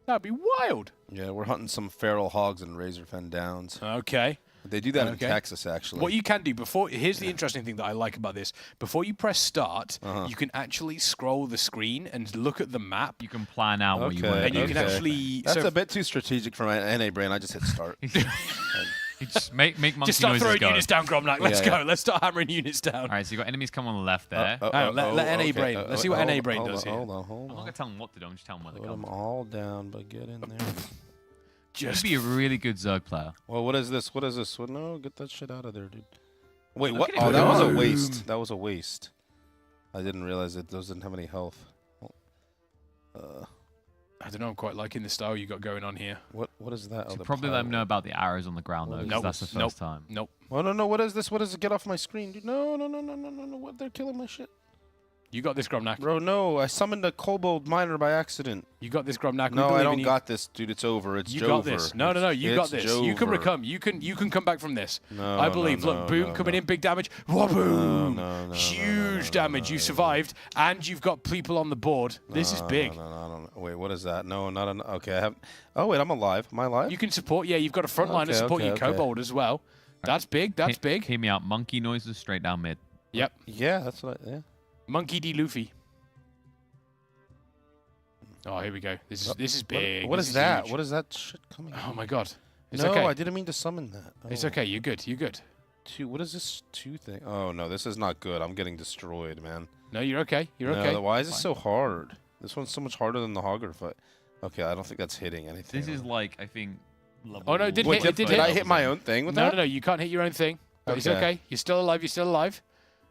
That'd be wild. Yeah, we're hunting some feral hogs in Razorfen Downs. Okay. They do that in Okay. Texas, actually. What you can do before, here's the interesting thing that I like about this. Before you press start, Uh-huh. you can actually scroll the screen and look at the map. You can plan out what you Okay, want. And you can actually... That's so a bit too strategic for my NA brain. I just hit start. Just make monkey just start noises throwing go. units down, Gromnak. Let's Yeah, go. yeah. Let's start hammering units down. All right, so you got enemies come on the left there. Hang on, let NA Brain. Let's see what NA Brain does here. Hold on. I'm not gonna tell them what to do. I'm just telling them where Put they're them going. all down, but get in there. Just be a really good Zerg player. Well, what is this? What is this? Well, no, get that shit out of there, dude. Wait, Look what? at him Oh, that was a go. waste. That was a waste. I didn't realize that those didn't have any health. I don't know. I'm quite liking the style you got going on here. What is that? So the probably let them know pilot. about the arrows on the ground though, because Nope. that's the first time. Nope. Oh, no. What is this? What is it? Get off my screen, dude. No. What? They're killing my shit. You got this, Gromnak. Bro, no. I summoned a kobold miner by accident. You got this, Gromnak. No, I don't got this, dude. It's over. It's You Jover. got this. No, you got this. Jover. You can recome. You can come back from this. No, I believe. no, Look, boom, coming in, big damage. Waboom! Huge damage. You survived, and you've got people on the board. This is big. No. Wait, what is that? No, not an. Okay, I have. Oh wait, I'm alive. Am I alive? You can support. Yeah, you've got a frontliner supporting your kobold as well. That's big. That's big. Hear me out. Monkey noises straight down mid. Yep. Yeah, that's what. Yeah. Monkey D. Luffy. Oh, here we go. This is big. What This is that? huge. What is that shit coming? Oh my god. It's no, okay. I didn't mean to summon that. Oh. It's okay. You're good. You're good. What is this 2 thing? Oh no, this is not good. I'm getting destroyed, man. No, you're okay. You're No, okay. Why is it so hard? This one's so much harder than the Hogger fight. Okay, I don't think that's hitting anything. This is like, I think, level... Oh no, it did Wait, hit. did I hit my own thing with that? No, you can't hit your own thing. But it's Okay. okay. You're still alive. You're still alive.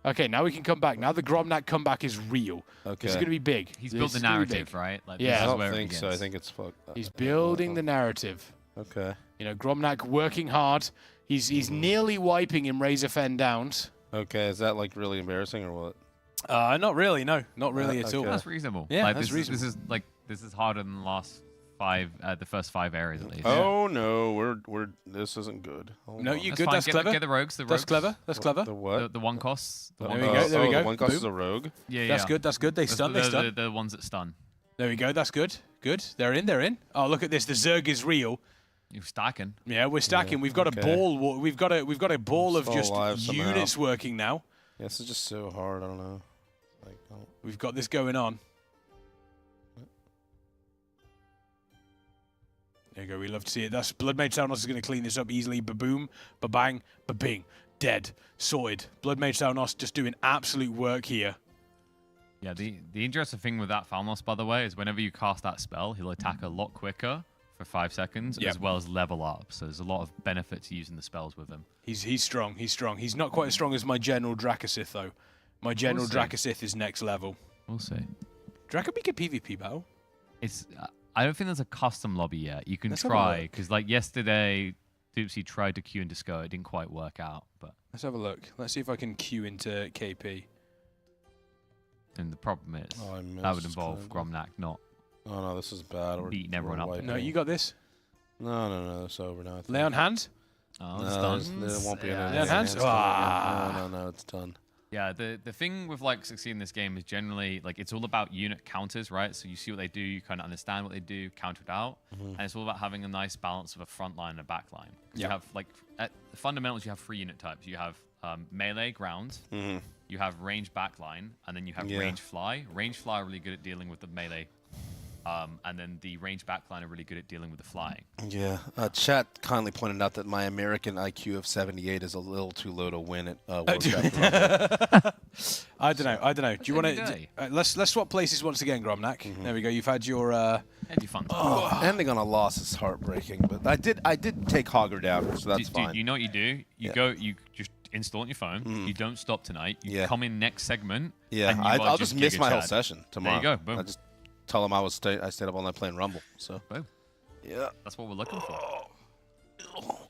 Okay, now we can come back. Now the Gromnak comeback is real. Okay. This is going to be big. He's This built the is gonna be narrative, big. right? Like, Yeah. I this is don't where it think so. I begins. think it's fucked. He's building the narrative. Okay. You know, Gromnak working hard. He's nearly wiping in Razor Fen downs. Okay, is that like really embarrassing or what? Not really. No, not really at all. That's reasonable. Yeah, like, that's reasonable. This is harder than the last 5, the first 5 areas at least. Oh no, we're this isn't good. Hold No, on. you good. fine. That's Get clever. Get the rogues. The rogues. That's clever. That's clever. The what? The one costs. The There one we go. costs. There we go. The one cost Boom. is a rogue. Yeah, That's good. That's good. They stun. They stun. The ones that stun. There we go. That's good. Good. They're in. They're in. Oh, look at this. The Zerg is real. You're stacking. Yeah, we're stacking. Yeah, we've got okay. a ball. We've got a ball of Still just alive somehow. units working now. Yeah, this is just so hard. I don't know. Like, We've got this going on. There you go. We love to see it. That's Bloodmage Saunos is going to clean this up easily. Ba-boom, ba-bang, ba-bing. Dead. Sorted. Bloodmage Saunos just doing absolute work here. Yeah, the interesting thing with that Falmos, by the way, is whenever you cast that spell, he'll attack a lot quicker for 5 seconds, Yep. as well as level up. So there's a lot of benefit to using the spells with him. He's strong. He's strong. He's not quite as strong as my General Dracosith, though. My General see. Dracosith is next level. We'll see. Dracobeak a PvP battle? It's. I don't think there's a custom lobby yet. You can Let's have a try, look. because like yesterday, Doopsy tried to queue into Disco. It didn't quite work out, but. Let's have a look. Let's see if I can queue into KP. And the problem is, Oh, I that would missed, involve Gromnak not Oh no, this is bad. We're beating everyone up. wiping. No, you got this. No, it's over now. I think. Lay on hands? Oh, No, it's done. there won't be Yeah. any. Lay on hands? Ah. No, it's done. Yeah, the thing with like succeeding in this game is generally like it's all about unit counters, right? So you see what they do, you kind of understand what they do, counter it out, and it's all about having a nice balance of a front line and a back line. You have like at the fundamentals, you have 3 unit types. You have melee ground, you have range back line, and then you have range fly. Range fly are really good at dealing with the melee. And then the range backline are really good at dealing with the flying. Yeah. Chat kindly pointed out that my American IQ of 78 is a little too low to win at Warcraft. I don't know. Do you want to? day. Let's swap places once again, Gromnak. There we go. You've had your. fun. Ending on a loss is heartbreaking, but I did take Hogger down, so that's fine. Dude, you know what you do? You just install on your phone. You don't stop tonight. You come in next segment. Yeah, and you I'll are just miss Giga my whole Chad. session tomorrow. There you go. Boom. I just tell them I stayed up all night playing Rumble. So boom. Yeah, that's what we're looking for.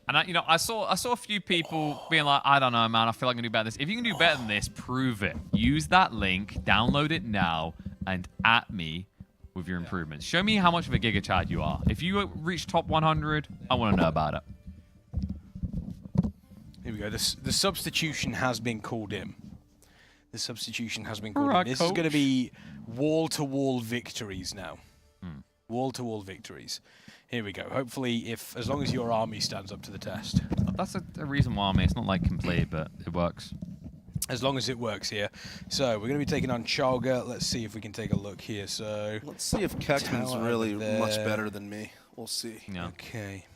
And I saw a few people being like, I don't know, man. I feel like I can do better than this. If you can do better than this, prove it. Use that link, download it now, and at me with your improvements. Show me how much of a Giga Chad you are. If you reach top 100, I want to know about it. Here we go. The substitution has been called in. The substitution has been called Alright, in. This is coach. going to be wall-to-wall victories now. Wall-to-wall victories. Here we go. Hopefully, as long as your army stands up to the test. That's a reason why it's not like complete, but it works. As long as it works here. So we're going to be taking on Chalga. Let's see if we can take a look here. So let's see if Kexman's Tower really over much there. better than me. We'll see. Yeah. Okay.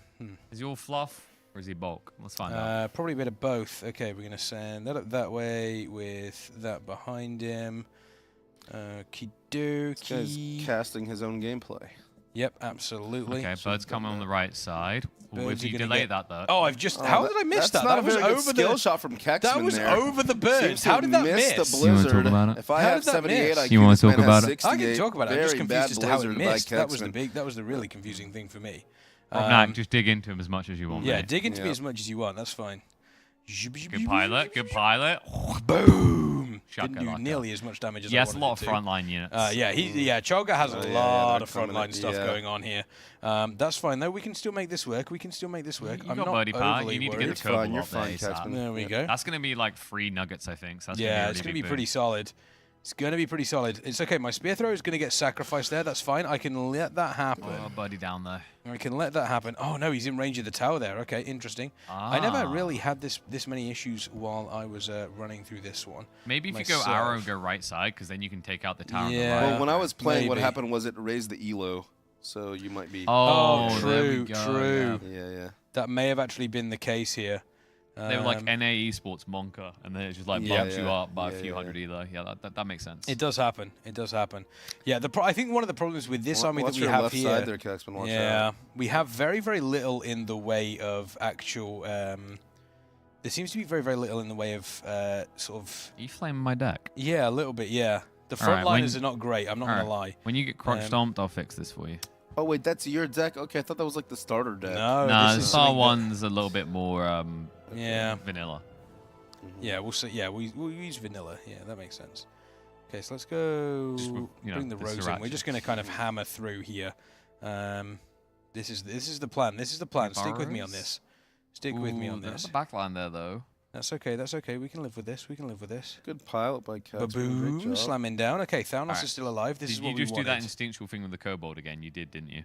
Is he all fluff or is he bulk? Let's find out. Probably a bit of both. Okay, we're going to send that up that way with that behind him. This Kidoki. guy's casting his own gameplay. Yep, absolutely. Okay, So Bird's coming on the right side. Birds If are you gonna delay get- that, though. Oh, I've just. How did I miss that? That's not That a was very good over skill the shot from Kexman. That was there. over the birds. Seems to How did that miss miss? the You wanna talk blizzard. about it? If I How have did that 78 miss? IQ, You wanna this man talk has about it? 68. I can talk about it. I'm just Very confused bad as to how it blizzard by missed. That was the Kexman. big. That was the really confusing thing for me. Nah, just dig into him as much as you want. Yeah, mate. dig into me as much as you want. That's fine. Good pilot. Good pilot. Boom. chuck Didn't do like nearly as much damage as yeah, I it's a wanted lot it of to. frontline units. Choga has a lot of frontline stuff yeah. going on here. That's fine though. We can still make this work. We can still make this work. You I'm got not birdie power. overly You need to worried. get the Cobalt You're up there, fine, ASAP. Catchman. There we go. That's gonna be like 3 nuggets, I think. So that's Yeah, gonna it's be going a to be really pretty big solid. It's going to be pretty solid. It's okay. My spear throw is going to get sacrificed there. That's fine. I can let that happen. Oh, buddy down there. I can let that happen. Oh, no, he's in range of the tower there. Okay, interesting. I never really had this many issues while I was running through this one. Maybe if you go arrow, go right side, because then you can take out the tower. Yeah. On the right. Well, when I was playing, what Maybe. happened was it raised the elo, so you might be. Oh, true, true. Yeah. That may have actually been the case here. They were like NA Esports Monka, and then it just like bumps you up by a few hundred either. Yeah, that makes sense. It does happen. It does happen. Yeah, I think one of the problems with this army that we your have left here, side there, Kexman, watch out. we have very, very little in the way of actual. There seems to be very, very little in the way of sort of. Are you flaming my deck? Yeah, a little bit. Yeah, the frontliners are not great. I'm not gonna lie. When you get crotch stomped, I'll fix this for you. Oh wait, that's your deck. Okay, I thought that was like the starter deck. No, the Star One's a little bit more. Vanilla. Yeah, we'll see. Yeah, we'll use vanilla. Yeah, that makes sense. Okay, so let's go. Bring the rogues in. We're just going to kind of hammer through here. This is the plan. This is the plan. Stick with me on this. Stick with me on this. There's a backline there though. That's okay. That's okay. We can live with this. We can live with this. Good pilot by Cat. Boom! Slamming down. Okay, Thanos is still alive. This is what we wanted. Did you just do that instinctual thing with the kobold again? You did, didn't you?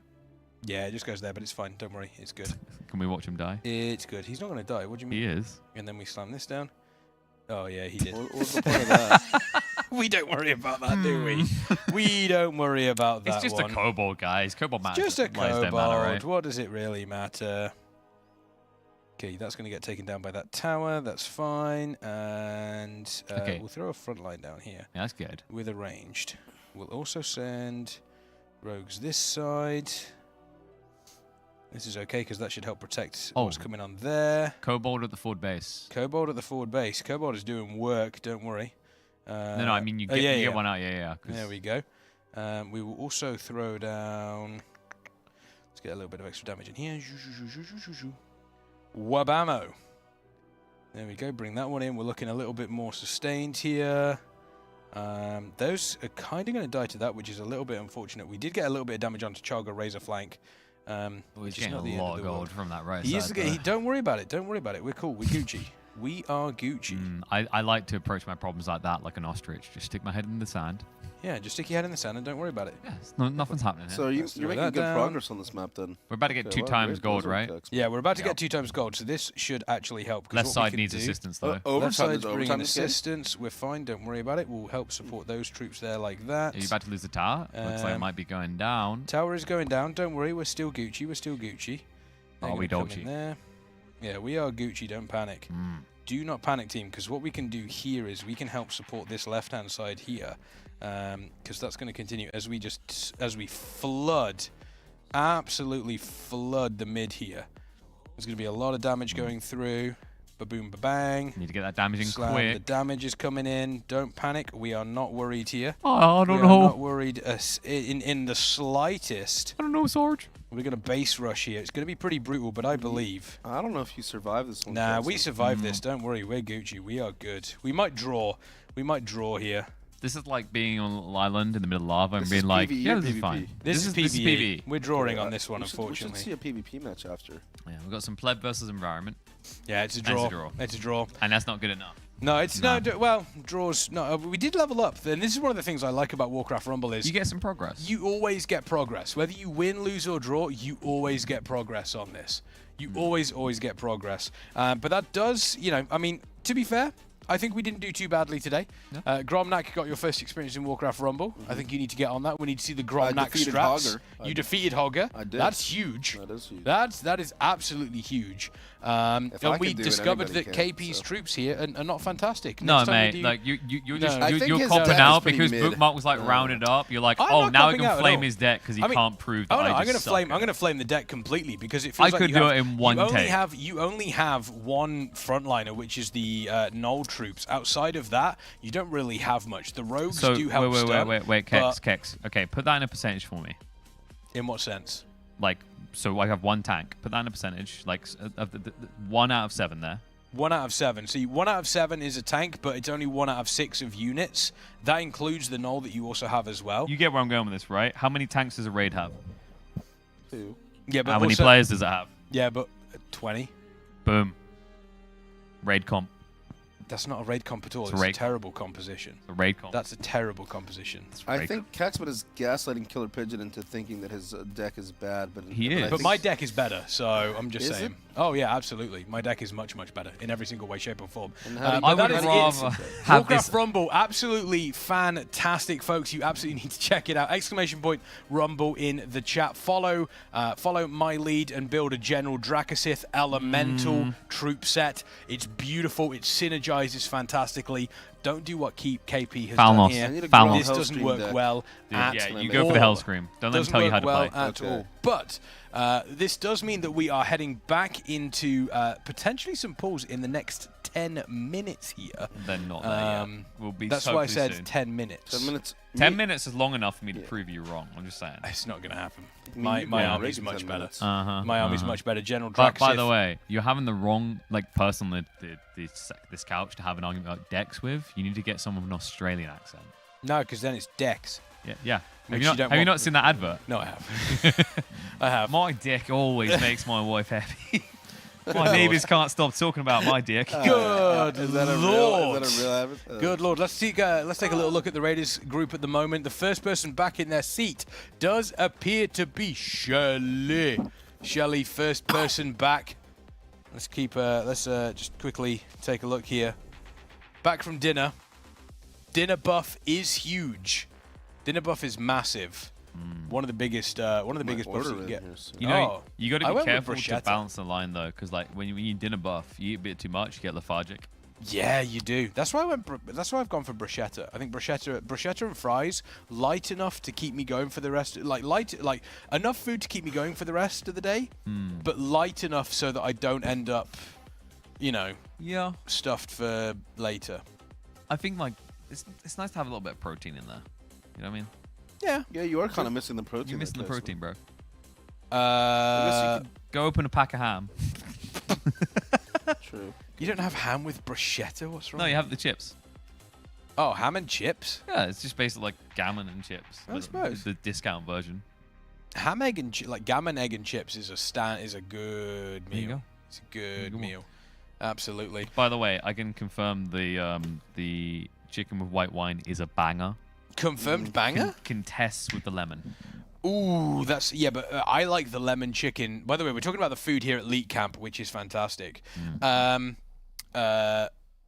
Yeah, it just goes there, but it's fine. Don't worry. It's good. Can we watch him die? It's good. He's not going to die. What do you mean? He is. And then we slam this down. Oh, yeah, he did. What's the point of that? We don't worry about that, do we? We don't worry about that. It's just a kobold, guys. Kobold matters. Just a kobold. Right? What does it really matter? Okay, that's going to get taken down by that tower. That's fine. And we'll throw a front line down here. Yeah, that's good. With a ranged. We'll also send rogues this side. This is okay because that should help protect what's coming on there. Kobold at the forward base. Kobold at the forward base. Kobold is doing work, don't worry. No, I mean you get one out, yeah. There we go. We will also throw down... Let's get a little bit of extra damage in here. Wabamo. There we go, bring that one in. We're looking a little bit more sustained here. Those are kind of going to die to that, which is a little bit unfortunate. We did get a little bit of damage onto Chaga Razor Flank. He's getting a lot of gold from that right side. Don't worry about it. Don't worry about it. We're cool. We're Gucci. We are Gucci. I like to approach my problems like that, like an ostrich. Just stick my head in the sand. Yeah, just stick your head in the sand and don't worry about it. Yeah, nothing's happening here. So you're making good progress on this map then. We're about to get 2 times gold, right? Yeah, we're about to get 2 times gold, so this should actually help. Left side needs assistance, though. Left side's bringing assistance. We're fine, don't worry about it. We'll help support those troops there like that. Are you about to lose the tower? Looks like it might be going down. Tower is going down. Don't worry, we're still Gucci. We're still Gucci. Are we Dolce? Yeah, we are Gucci. Don't panic. Do not panic, team, because what we can do here is we can help support this left-hand side here, because that's going to continue as we flood, absolutely flood the mid here. There's going to be a lot of damage going through. Ba-boom, ba-bang. Need to get that damage in Slam. quick. The damage is coming in. Don't panic. We are not worried here. I don't know. We are not worried in the slightest. I don't know, Sarge. We're going to base rush here. It's going to be pretty brutal, but I believe. I don't know if you survive this one. Nah, we survived this. Don't worry. We're Gucci. We are good. We might draw. We might draw here. This is like being on an island in the middle of lava and being like, yeah, this is fine. This is PvE. We're drawing on this one, unfortunately. We should see a PvP match after. Yeah, we've got some pleb versus environment. Yeah, it's a draw. It's a draw. And that's not good enough. No, it's well, draws. No, we did level up. And this is one of the things I like about Warcraft Rumble is you get some progress. You always get progress, whether you win, lose, or draw. You always get progress on this. You always get progress. But that does, I mean, to be fair, I think we didn't do too badly today. No. Gromnak got your first experience in Warcraft Rumble. I think you need to get on that. We need to see the Gromnak strats. You defeated Hogger. I did. That's huge. That is huge. That is absolutely huge. And we discovered that KP's troops here are not fantastic. No, mate. Like you're copping out because Bookmark was like rounded up. You're like, oh, now I can flame his deck because he can't prove that. Oh no, I'm gonna flame the deck completely because it feels I could do it in one take. You only have one frontliner, which is the Null troops. Outside of that, you don't really have much. The rogues do help. Wait, Kex. Okay, put that in a percentage for me. In what sense? Like, so I have one tank. Put that in a percentage, like of the 1 out of 7 there. 1 out of 7. So 1 out of 7 is a tank, but it's only 1 out of 6 of units. That includes the null that you also have as well. You get where I'm going with this, right? How many tanks does a raid have? 2. Yeah, but how many players does it have? Yeah, but 20. Boom. Raid comp. That's not a raid comp at all. It's a terrible composition. It's a raid comp. That's a terrible composition. I think Caxman is gaslighting Killer Pigeon into thinking that his deck is bad, but he is. But my deck is better, so I'm just Is saying. it? Oh yeah, absolutely. My deck is much better in every single way, shape, or form. I would rather have Warcraft this. Rumble, absolutely fantastic, folks. You absolutely need to check it out. Exclamation point Rumble in the chat. Follow my lead and build a General Dracosith Elemental troop set. It's beautiful. It synergizes fantastically. Don't do what KP has done here. This doesn't work well at Yeah, you go for the Hellscream. Don't let them tell you how to play. At all. But this does mean that we are heading back into potentially some pools in the next 10 minutes here. They're not there yet. We'll be That's why I said 10 minutes. 10 minutes. 10 minutes is long enough for me to prove you wrong. I'm just saying. It's not going to happen. My army's much better. My army's much better. General But Dracosith. by the way, you're having the wrong person on this couch to have an argument about decks with. You need to get someone with an Australian accent. No, because then it's Dex. Yeah. Have you not seen that advert? No, I have. I have. My dick always makes my wife happy. My neighbours can't stop talking about my dick. Good Is that a Lord. real advert? Good Lord. Let's take a little look at the Raiders group at the moment. The first person back in their seat does appear to be Shelly. Shelly, first person back. Let's just quickly take a look here. Back from dinner. Dinner buff is huge. Dinner buff is massive. One of the biggest buffs you can get. You know, you got to be went with careful to bruschetta. balance the line though, because like when you eat dinner buff, you eat a bit too much, you get lethargic. Yeah, you do. That's why that's why I've gone for bruschetta. I think bruschetta and fries light enough to keep me going for the rest. Like enough food to keep me going for the rest of the day, but light enough so that I don't end up, stuffed for later. I think like it's nice to have a little bit of protein in there. You know what I mean? Yeah. Yeah, you are kind of missing the protein. You're missing the there, protein, bro. I Go open a pack of ham. True. You don't have ham with bruschetta? What's wrong? No, you have the chips. Oh, ham and chips? Yeah, it's just basically like gammon and chips. I suppose. The discount version. Ham, egg, and gammon, egg, and chips is a good meal. There you go. It's a good meal. Absolutely. By the way, I can confirm the chicken with white wine is a banger. Confirmed banger? Contests with the lemon. Ooh, but I like the lemon chicken. By the way, we're talking about the food here at Leak Camp, which is fantastic. The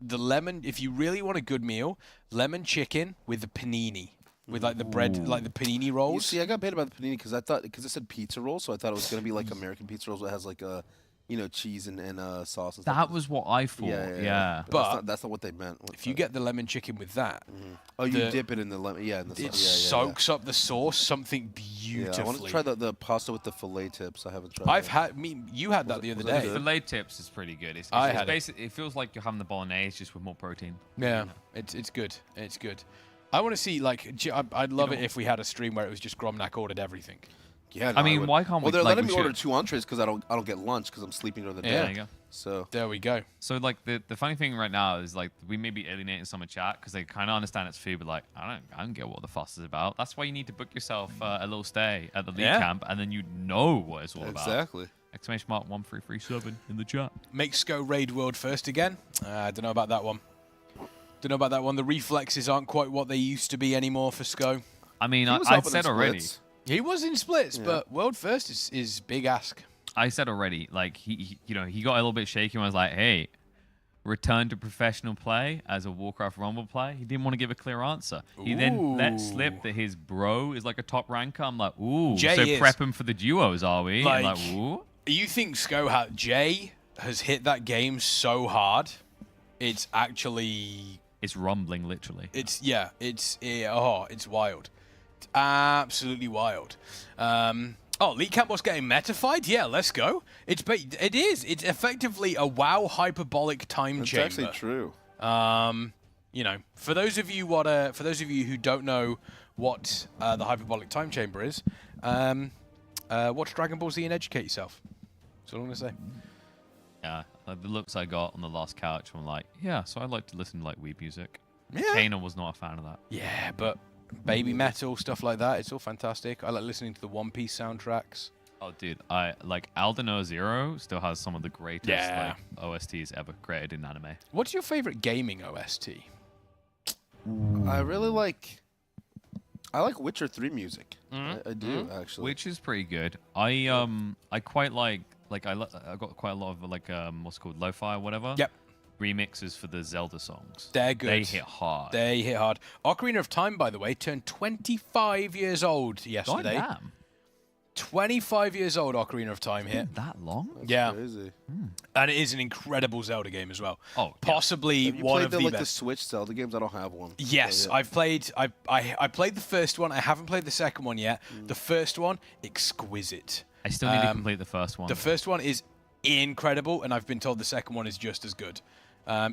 lemon, if you really want a good meal, lemon chicken with the panini. With like the bread, like the panini rolls. You see, I got bait about the panini because it said pizza roll, so I thought it was gonna be like American pizza rolls that has like cheese and sauce. And That stuff. was what I thought. Yeah. But that's not what they meant. If you get the lemon chicken with that, oh, you dip it in the lemon. Yeah, in the it soaks up the sauce something beautifully. Yeah, I want to try the pasta with the fillet tips. I haven't tried. You had that the other day. Fillet tips is pretty good. It's basically, it feels like you're having the bolognese just with more protein. Yeah, it's good. It's good. I want to see I'd love it if we had a stream where it was just Gromnak ordered everything. Yeah, I mean, why can't we? Well, they're like, letting me order 2 entrees because I don't get lunch because I'm sleeping during the day. There you go. So there we go. So like the funny thing right now is like we may be alienating some of chat because they kind of understand it's food, but like I don't get what the fuss is about. That's why you need to book yourself a little stay at the League camp, and then you know what it's all about. Exactly. Exclamation mark 1337 in the chat. Make Sko raid world first again. I don't know about that one. Don't know about that one. The reflexes aren't quite what they used to be anymore for Sko. I mean, I said already. He was in splits, but world first is big ask. I said already, like he got a little bit shaky when I was like, hey, return to professional play as a Warcraft Rumble play. He didn't want to give a clear answer. He then let slip that his bro is like a top ranker. I'm like, ooh, Jay so is. Prepping for the duos, are we? I'm like, ooh. You think Jay has hit that game so hard? It's actually... It's rumbling, literally. It's wild. It's absolutely wild. League Camp was getting metafied? Yeah, let's go. It is. It's effectively a WoW hyperbolic time chamber. It's actually true. For those of you who don't know what the hyperbolic time chamber is, watch Dragon Ball Z and educate yourself. That's all I'm gonna say. Yeah, Like the looks I got on the last couch, I'm like, yeah. So I like to listen to like weeb music. Yeah. Kana was not a fan of that. Yeah, but baby metal stuff like that, it's all fantastic. I like listening to the One Piece soundtracks. Oh, dude, I like Aldenoir Zero still has some of the greatest like, OSTs ever created in anime. What's your favorite gaming OST? I really like. I like Witcher 3 music. I do actually. Which is pretty good. I quite like I got quite a lot of like what's it called, lo-fi or whatever. Yep. Remixes for the Zelda songs. They're good. They hit hard. They hit hard. Ocarina of Time, by the way, turned 25 years old yesterday. God damn. 25 years old, Ocarina of Time hit. That long? That's crazy. And it is an incredible Zelda game as well. Oh, possibly have you one played of the, the like best. the Switch Zelda games? I don't have one. Yes, I've played. I played the first one. I haven't played the second one yet. The first one, exquisite. I still need to complete the first one. The first one is incredible, and I've been told the second one is just as good.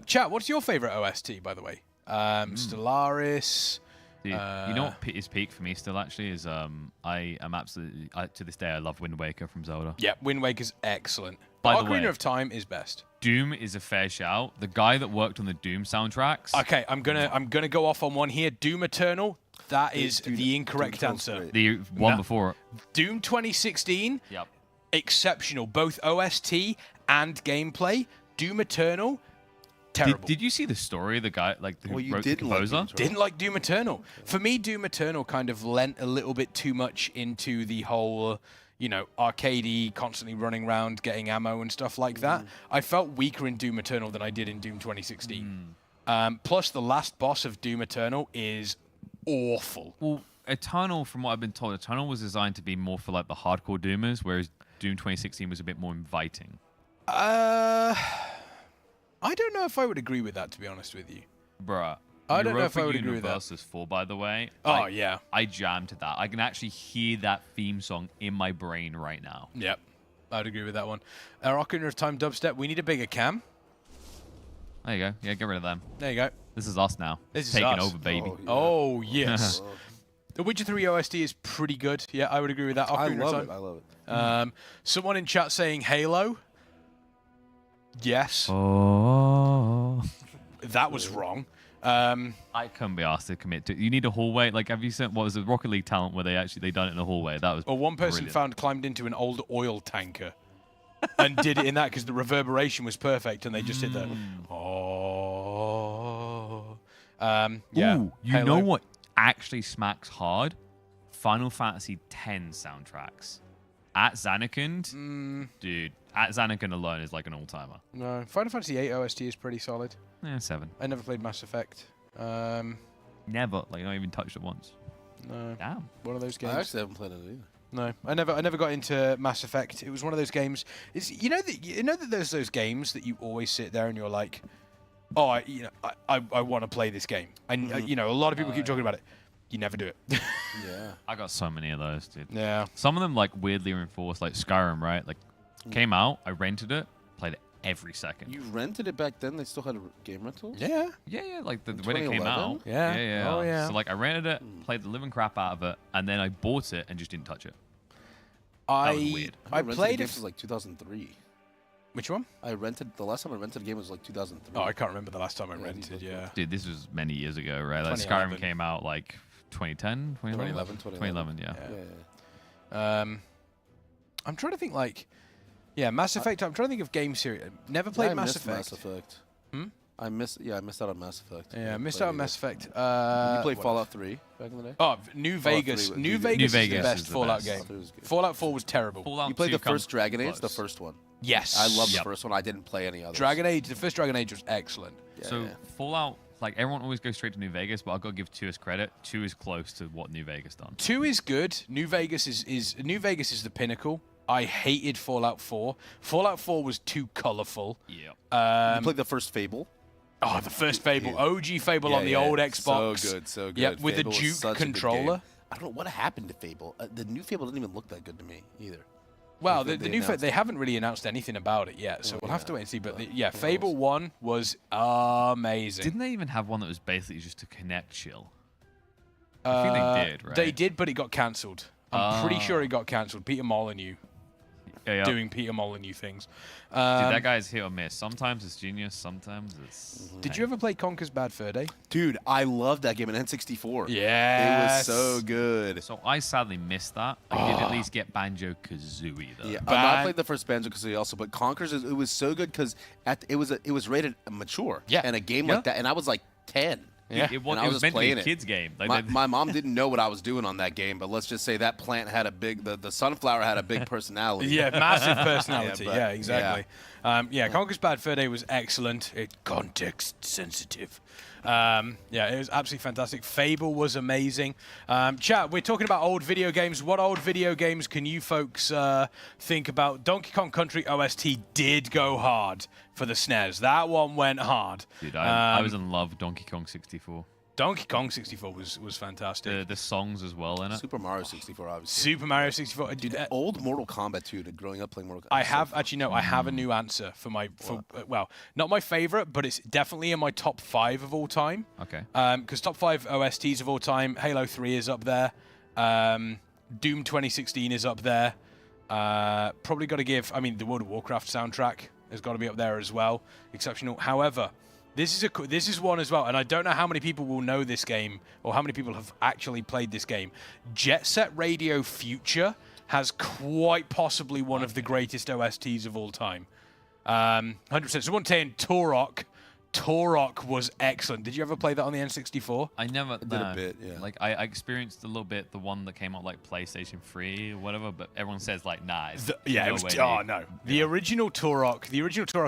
Chat, what's your favorite OST, by the way? Stellaris. Dude, you know what is peak for me still actually is I am absolutely to this day I love Wind Waker from Zelda. Yeah, Wind Waker's excellent. By But the Ocarina way, of Time is best. Doom is a fair shout. The guy that worked on the Doom soundtracks. Okay, I'm gonna go off on one here. Doom Eternal. That is the incorrect answer. The one before. Doom 2016. Yep. Exceptional, both OST and gameplay. Doom Eternal. Terrible. Did you see the story? The guy like who wrote the composer Didn't like Doom Eternal. For me, Doom Eternal kind of lent a little bit too much into the whole, you know, arcadey, constantly running around, getting ammo and stuff like that. I felt weaker in Doom Eternal than I did in Doom 2016. Plus, the last boss of Doom Eternal is awful. Well, Eternal, from what I've been told, Eternal was designed to be more for like the hardcore Doomers, whereas Doom 2016 was a bit more inviting. I don't know if I would agree with that, to be honest with you. Bruh. I don't know if I would agree with that. Universus 4, by the way. Oh, yeah. I jammed to that. I can actually hear that theme song in my brain right now. Yep. I'd agree with that one. Our Ocarina of Time dubstep, we need a bigger cam. There you go. Yeah, get rid of them. There you go. This is us now. This is taking us. over, baby. Oh, yes. The Witcher 3 OST is pretty good. Yeah, I would agree with that. Ocarina of Time. I love it. Someone in chat saying Halo. Yes. Oh. That was wrong. I couldn't be asked to commit to. You need a hallway. Like, have you seen what was the Rocket League talent where they done it in a hallway? That was. Well, one person brilliant. climbed into an old oil tanker and did it in that because the reverberation was perfect, and they just did the. Oh. Yeah. Ooh, you know what actually smacks hard? Final Fantasy X soundtracks. At Zanarkand, dude. At Zanarkand alone is like an all-timer. No, Final Fantasy VIII OST is pretty solid. Yeah, 7. I never played Mass Effect. Never, like, not even touched it once. No. Damn. One of those games. I actually haven't played it either. No, I never got into Mass Effect. It was one of those games. You know that there's those games that you always sit there and you're like, oh, I want to play this game. And you know, a lot of people keep talking about it. You never do it. Yeah. I got so many of those, dude. Yeah. Some of them like weirdly reinforced, like Skyrim, right? Like came out, I rented it, played it every second. You rented it back then? They still had game rentals? Yeah. Yeah, like when it came 2011? out. Yeah. Oh, yeah. So like I rented it, played the living crap out of it, and then I bought it and just didn't touch it. That was weird. I played it. This was like 2003. Which one? The last time I rented a game was like 2003. Oh, I can't remember the last time I rented, yeah. Dude, this was many years ago, right? Like 2011. Skyrim came out like 2010, 2011? 2011, yeah. I'm trying to think like, Mass Effect. I'm trying to think of game series. Never played Mass Effect. Mass Effect. I missed out on Mass Effect. Yeah, I missed out on Mass Effect. You played Fallout 3 back in the day? Oh, New Vegas. New Vegas is the best Fallout game. Fallout 4 was terrible. You played the first Dragon Age, the first one? Yes. I love the first one. I didn't play any others. Dragon Age. The first Dragon Age was excellent. So Fallout, like everyone always goes straight to New Vegas, but I've got to give 2 as credit. 2 is close to what New Vegas done. 2 is good. New Vegas is the pinnacle. I hated Fallout 4. Fallout 4 was too colorful. Yeah. You played the first Fable? Oh, the first Fable. OG Fable on the old Xbox. So good. Yep, with Fable the was Duke such a good controller. game. I don't know what happened to Fable. The new Fable doesn't even look that good to me either. Well, the new they haven't really announced anything about it yet, so we'll have to wait and see. But Fable 1 was amazing. Didn't they even have one that was basically just a Connect chill? I think they did, right? They did, but it got cancelled. I'm pretty sure it got cancelled. Peter Molyneux. doing Peter Molyneux things. Dude, that guy's hit or miss. Sometimes it's genius, sometimes it's... Did you ever play Conker's Bad Fur Day? Dude, I loved that game in N64. Yes. It was so good. So I sadly missed that. I did at least get Banjo-Kazooie, though. Yeah, I played the first Banjo-Kazooie also, but Conker's, it was so good because it was rated mature. Yeah. And a game like that, and I was like 10. Yeah. It was meant to be a kid's game. Like my mom didn't know what I was doing on that game, but let's just say that plant had a big, the sunflower had a big personality. Yeah, massive personality. but, Yeah, exactly. Conker's Bad Fur Day was excellent. Context sensitive. Yeah, it was absolutely fantastic. Fable was amazing. Chat, we're talking about old video games. What old video games can you folks think about? Donkey Kong Country OST did go hard for the SNES. That one went hard. Dude, I was in love with Donkey Kong 64. Donkey Kong 64 was fantastic. The songs as well in it. Super Mario 64, obviously. Super Mario 64. Dude, old Mortal Kombat 2, growing up playing Mortal Kombat. I have, actually, no, I have a new answer for well, not my favorite, but it's definitely in my top 5 of all time. Okay. Because top 5 OSTs of all time, Halo 3 is up there. Doom 2016 is up there. Probably got to give, the World of Warcraft soundtrack has got to be up there as well. Exceptional. However, this is one as well, and I don't know how many people will know this game or how many people have actually played this game. Jet Set Radio Future has quite possibly one of the greatest OSTs of all time. 100%. Someone saying Turok. Turok was excellent. Did you ever play that on the N64? I never did a bit, yeah. Like I experienced a little bit the one that came out like PlayStation 3 or whatever, but everyone says like nah. It was no. The original Turok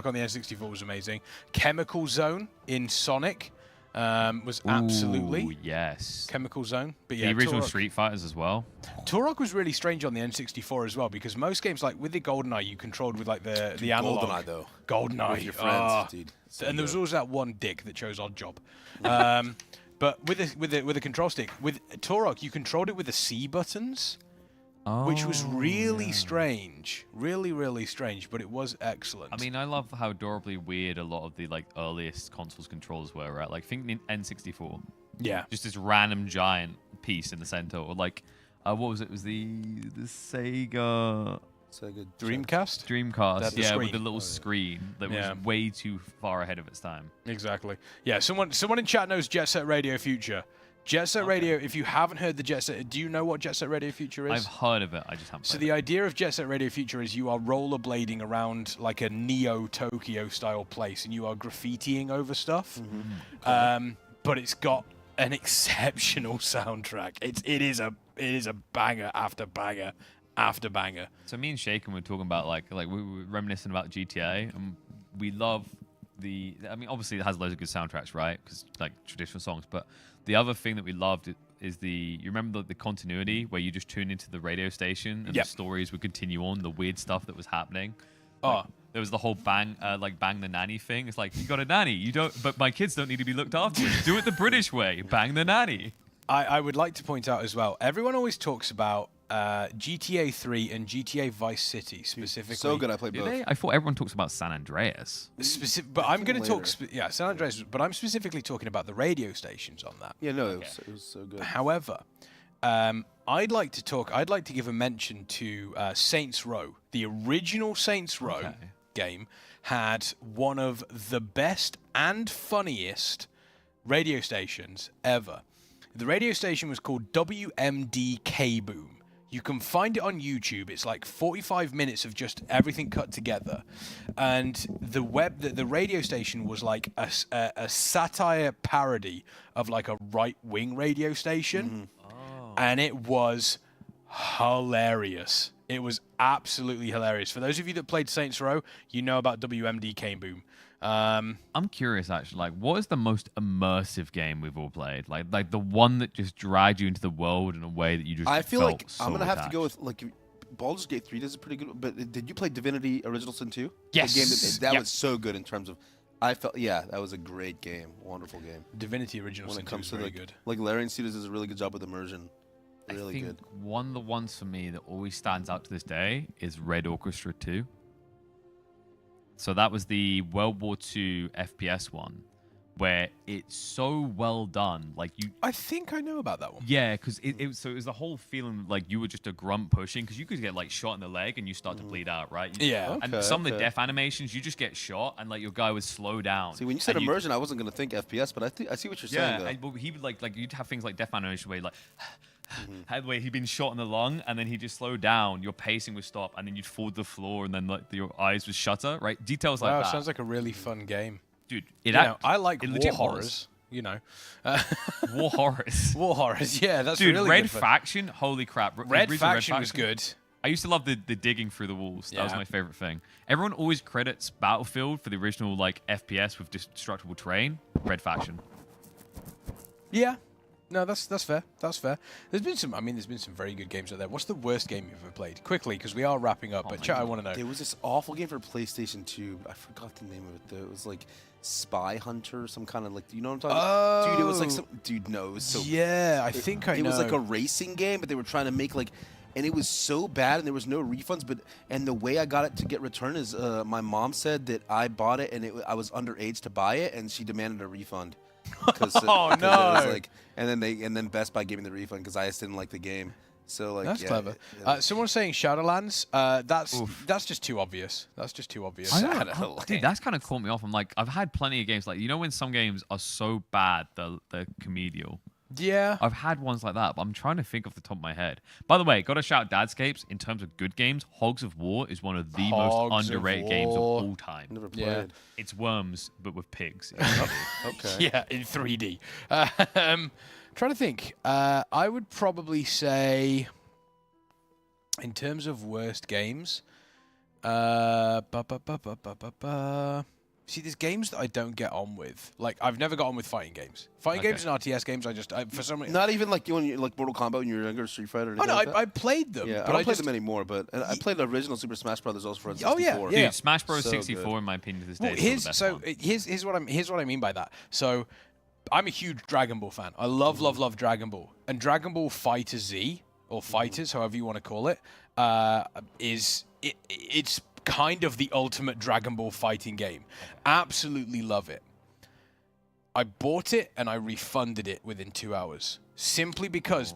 on the N64 was amazing. Chemical Zone in Sonic was absolutely yes. Chemical Zone, but yeah, the original Turok, Street Fighters as well. Turok was really strange on the N64 as well because most games like with the GoldenEye you controlled with like the analog. GoldenEye though. GoldenEye with your friends, dude. So and there was always that one dick that chose Odd Job. But with the control stick, with Turok, you controlled it with the C buttons, which was really strange, really strange. But it was excellent. I love how adorably weird a lot of the like earliest consoles controls were. Right, like think N64. Yeah, just this random giant piece in the center, or like what was it? It was the Sega Dreamcast, yeah, with the little screen that was way too far ahead of its time. Exactly. Yeah, someone in chat knows Jet Set Radio Future. Jet Set Radio, if you haven't heard the Jet Set, do you know what Jet Set Radio Future is? I've heard of it, I just haven't So the idea of Jet Set Radio Future is you are rollerblading around like a Neo-Tokyo style place and you are graffitiing over stuff. But it's got an exceptional soundtrack. It is a banger after banger after banger. So me and Shaken were talking about like we were reminiscing about GTA, and we love obviously it has loads of good soundtracks, right? Because like traditional songs, but the other thing that we loved is you remember the continuity where you just tune into the radio station and the stories would continue on, the weird stuff that was happening. Like, there was the whole bang the nanny thing. It's like, you got a nanny, but my kids don't need to be looked after. Do it the British way, bang the nanny. I would like to point out as well, everyone always talks about GTA 3 and GTA Vice City specifically. So good, I played both. I thought everyone talks about San Andreas. But I'm going to talk, San Andreas, but I'm specifically talking about the radio stations on that. Yeah, no, it was so good. However, I'd like to give a mention to Saints Row. The original Saints Row game had one of the best and funniest radio stations ever. The radio station was called WMD K-Boom. You can find it on YouTube. It's like 45 minutes of just everything cut together. And the radio station was like a satire parody of like a right-wing radio station. And it was hilarious. It was absolutely hilarious. For those of you that played Saints Row, you know about WMD K-Boom. I'm curious, actually. Like, what is the most immersive game we've all played? Like the one that just dragged you into the world in a way that you just. I feel felt like so I'm gonna have to attached. go with like Baldur's Gate 3 does a pretty good. But did you play Divinity Original Sin 2? Yes. The game that was so good in terms of. I felt that was a great game, wonderful game. Divinity Original Sin 2 is very good. Like Larian Studios does a really good job with immersion. Really good. One of the ones for me that always stands out to this day is Red Orchestra 2. So that was the World War II FPS one, where it's so well done. Like you, I think I know about that one. yeah, because it was the whole feeling like you were just a grunt pushing, because you could get like shot in the leg and you start to bleed out, right? Yeah. And some of the death animations, you just get shot and like your guy would slow down. See, when you said immersion, I wasn't gonna think FPS, but I see what you're saying. Yeah, and he would like you'd have things like death animation where like. Had where he'd been shot in the lung and then he just slowed down, your pacing would stop, and then you'd fall to the floor and then like your eyes would shutter, right? Details like that. Sounds like a really fun game. Dude, I like war horrors. You know, war horrors. War horrors. Yeah, that's dude. really Red good fun. Faction, holy crap! Red Faction was good. I used to love the digging through the walls. That was my favorite thing. Everyone always credits Battlefield for the original like FPS with destructible terrain. Red Faction. Yeah. No, that's fair. That's fair. There's been some very good games out there. What's the worst game you've ever played? Quickly, because we are wrapping up. But chat, I want to know. There was this awful game for PlayStation 2. I forgot the name of it though. It was like Spy Hunter, some kind of like. You know what I'm talking about? Dude, it was like some. Dude, no, it was so. Yeah, I think I know. It was like a racing game, but they were trying to make like. And it was so bad, and there was no refunds. And the way I got it to get returned is my mom said that I bought it, and I was underage to buy it, and she demanded a refund. Oh no! It was like, and then Best Buy gave me the refund because I just didn't like the game. So like, that's clever. Someone's saying Shadowlands. That's just too obvious. That's just too obvious. Dude, that's kind of caught me off. I'm like, I've had plenty of games like when some games are so bad they're comedial. Yeah. I've had ones like that, but I'm trying to think off the top of my head. By the way, got to shout Dadscapes. In terms of good games, Hogs of War is one of the most underrated games of all time. Never played. Yeah. It's Worms, but with pigs. Okay. Yeah, in 3D. Trying to think. I would probably say, in terms of worst games, see, there's games that I don't get on with. Like, I've never got on with fighting games. Fighting games and RTS games, for some reason... Not even like when you like Mortal Kombat when you were younger, Street Fighter. Oh no, I played them. Yeah, but I don't play them anymore. But I played the original Super Smash Brothers also for N64. Oh yeah, yeah. Dude, Smash Bros. 64 in my opinion to this day. Here's what I mean by that. So, I'm a huge Dragon Ball fan. I love Dragon Ball, and Dragon Ball Fighter Z or Fighters, however you want to call it, it's kind of the ultimate Dragon Ball fighting game. Absolutely love it. I bought it and I refunded it within 2 hours. Simply because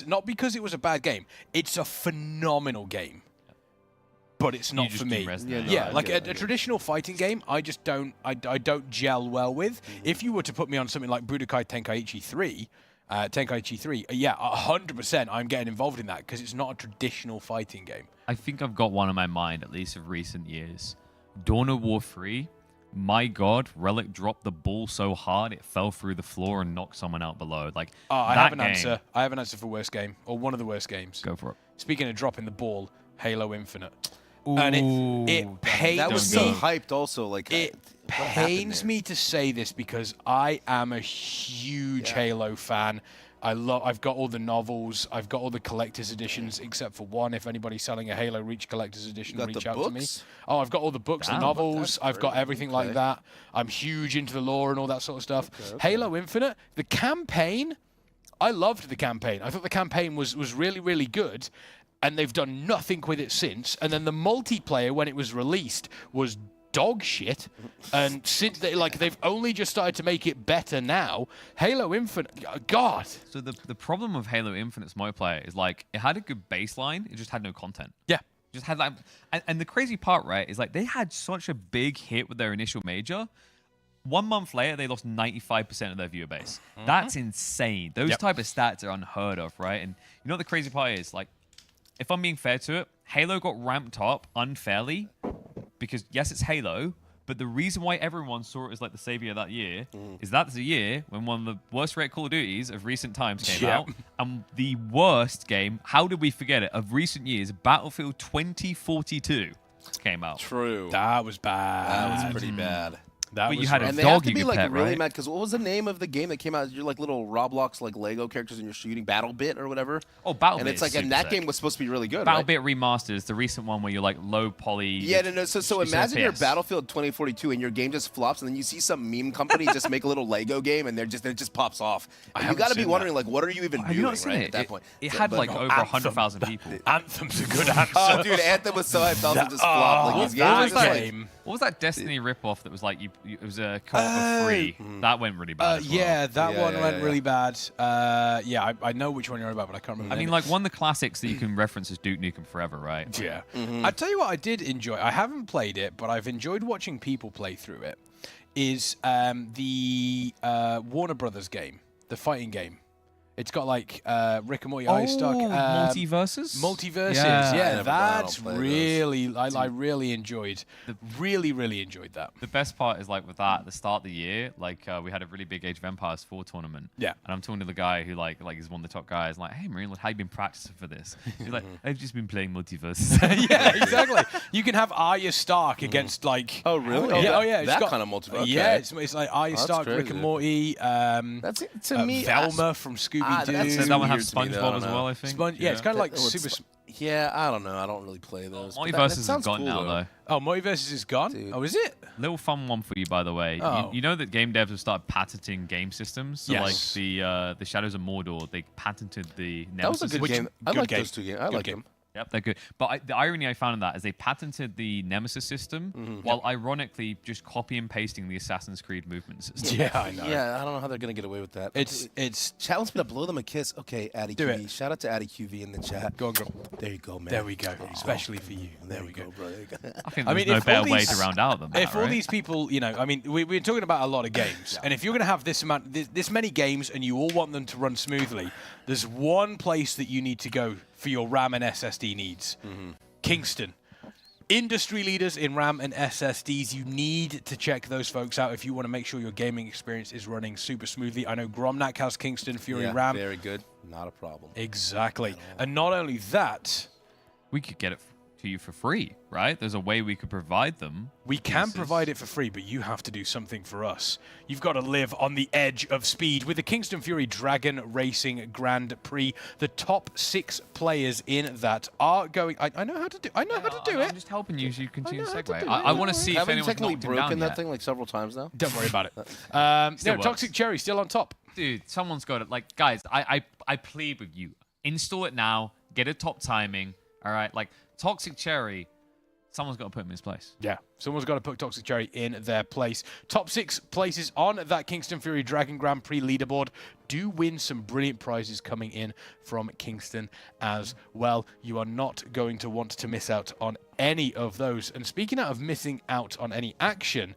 not because it was a bad game. It's a phenomenal game. But it's not for me. A traditional fighting game, I just don't gel well with. If you were to put me on something like Budokai Tenkaichi 3, Tenkaichi 3, yeah, 100% I'm getting involved in that because it's not a traditional fighting game. I think I've got one in my mind, at least of recent years. Dawn of War 3. My God, Relic dropped the ball so hard it fell through the floor and knocked someone out below. Like I have an answer. I have an answer for worst game, or one of the worst games. Go for it. Speaking of dropping the ball, Halo Infinite. Ooh, and it pains that was so hyped. Also, like it pains me to say this because I am a huge Halo fan. I've got all the novels. I've got all the collector's editions, except for one. If anybody's selling a Halo Reach collector's edition, reach out to me. Oh, I've got all the books, the novels. I've got everything like that. I'm huge into the lore and all that sort of stuff. Halo Infinite, the campaign, I loved the campaign. I thought the campaign was really, really good, and they've done nothing with it since. And then the multiplayer, when it was released, was dog shit, and since they've only just started to make it better now. Halo Infinite, God. So the problem with Halo Infinite's multiplayer is like it had a good baseline, it just had no content. Yeah, just had like, and the crazy part, right, is like they had such a big hit with their initial major. 1 month later, they lost 95% of their viewer base. That's insane. Those type of stats are unheard of, right? And you know what the crazy part is? Like, if I'm being fair to it, Halo got ramped up unfairly. Because, yes, it's Halo, but the reason why everyone saw it as like the savior that year is that's the year when one of the worst rated Call of Duties of recent times came out. And the worst game, how did we forget it, of recent years, Battlefield 2042 came out. True. That was bad. That was pretty bad. But you had a and dog they have to you be could like pet, really right? mad because what was the name of the game that came out? You're like little Roblox like Lego characters and you're shooting BattleBit or whatever. Oh, BattleBit. And it's like, and that game was supposed to be really good. BattleBit Remastered is the recent one where you're like low poly. Yeah, no. So imagine you're Battlefield 2042 and your game just flops, and then you see some meme company just make a little Lego game, and it just pops off. And you got to be wondering like, what are you even doing right at that point? It had like over 100,000 people. Anthem's a good answer. Oh, dude, Anthem was so hyped, also just flopped. Like, What was that Destiny ripoff that was like It was a co-op of 3. That went really bad. As well. Yeah, that one went really bad. Yeah, I know which one you're on about, but I can't remember. I mean, like one of the classics that you can reference is Duke Nukem Forever, right? Yeah. I tell you what, I did enjoy. I haven't played it, but I've enjoyed watching people play through it. Is the Warner Brothers game, the fighting game. It's got like Rick and Morty iStock. Multiverses? Multiverses, Yeah, that's really, I really enjoyed, really enjoyed that. The best part is like with that, at the start of the year, like we had a really big Age of Empires 4 tournament. Yeah. And I'm talking to the guy who like is one of the top guys, like, hey, Marine, how you been practicing for this? He's like, I've just been playing Multiverses. Yeah, exactly. You can have Arya Stark against like... Oh, really? Yeah, That kind of multiverse. Okay. Yeah, it's like Arya Stark, Rick and Morty, that's to me, Velma from Scooby-Doo. Does that one have SpongeBob as well, I think? Yeah, it's kind of like super... Yeah, I don't know. I don't really play those. Multiverses is gone now, though. Oh, Multiverses is gone? Dude. Oh, is it? Little fun one for you, by the way. Oh. You know that game devs have started patenting game systems? So Yes. like the Shadows of Mordor, they patented the That was a Nemesis. good game. I like those two games. I like them. Yep, they're good. But the irony I found in that is they patented the Nemesis system while ironically just copy and pasting the Assassin's Creed movement system. Yeah, I know. Yeah, I don't know how they're gonna get away with that. It's challenge me to blow them a kiss. Okay, Addy Do QV. it. Shout out to Addy QV in the chat. Go on, girl. There you go, man. There we go. Especially for you. There we go. bro. There you go. I think there's no better way to round out than that, If all right? these people, you know, I mean, we're talking about a lot of games, and if you're going to have this many games, and you all want them to run smoothly, there's one place that you need to go for your RAM and SSD needs. Kingston. Industry leaders in RAM and SSDs. You need to check those folks out if you want to make sure your gaming experience is running super smoothly. I know Gromnak has Kingston Fury Yeah, RAM. very good. Not a problem. Exactly. And not only that, we could get it to you for free, right? There's a way we could provide them. we can provide it for free, but you have to do something for us. You've got to live on the edge of speed. With the Kingston Fury Dragon Racing Grand Prix, the top 6 players in that are going... I know how to do how to do it. I'm just helping you so you continue to how to segue. do it. I want to see if Haven't you anyone's technically knocked him broken down that yet. thing like several times now? Don't worry about it. Still No, works. Toxic Cherry still on top. Dude, someone's got it. Like, guys, I plead with you. Install it now. Get a top timing. All right? Like, Toxic Cherry, someone's got to put him in his place. Yeah, someone's got to put Toxic Cherry in their place. Top 6 places on that Kingston Fury Dragon Grand Prix leaderboard do win some brilliant prizes coming in from Kingston as well. You are not going to want to miss out on any of those. And speaking out of missing out on any action,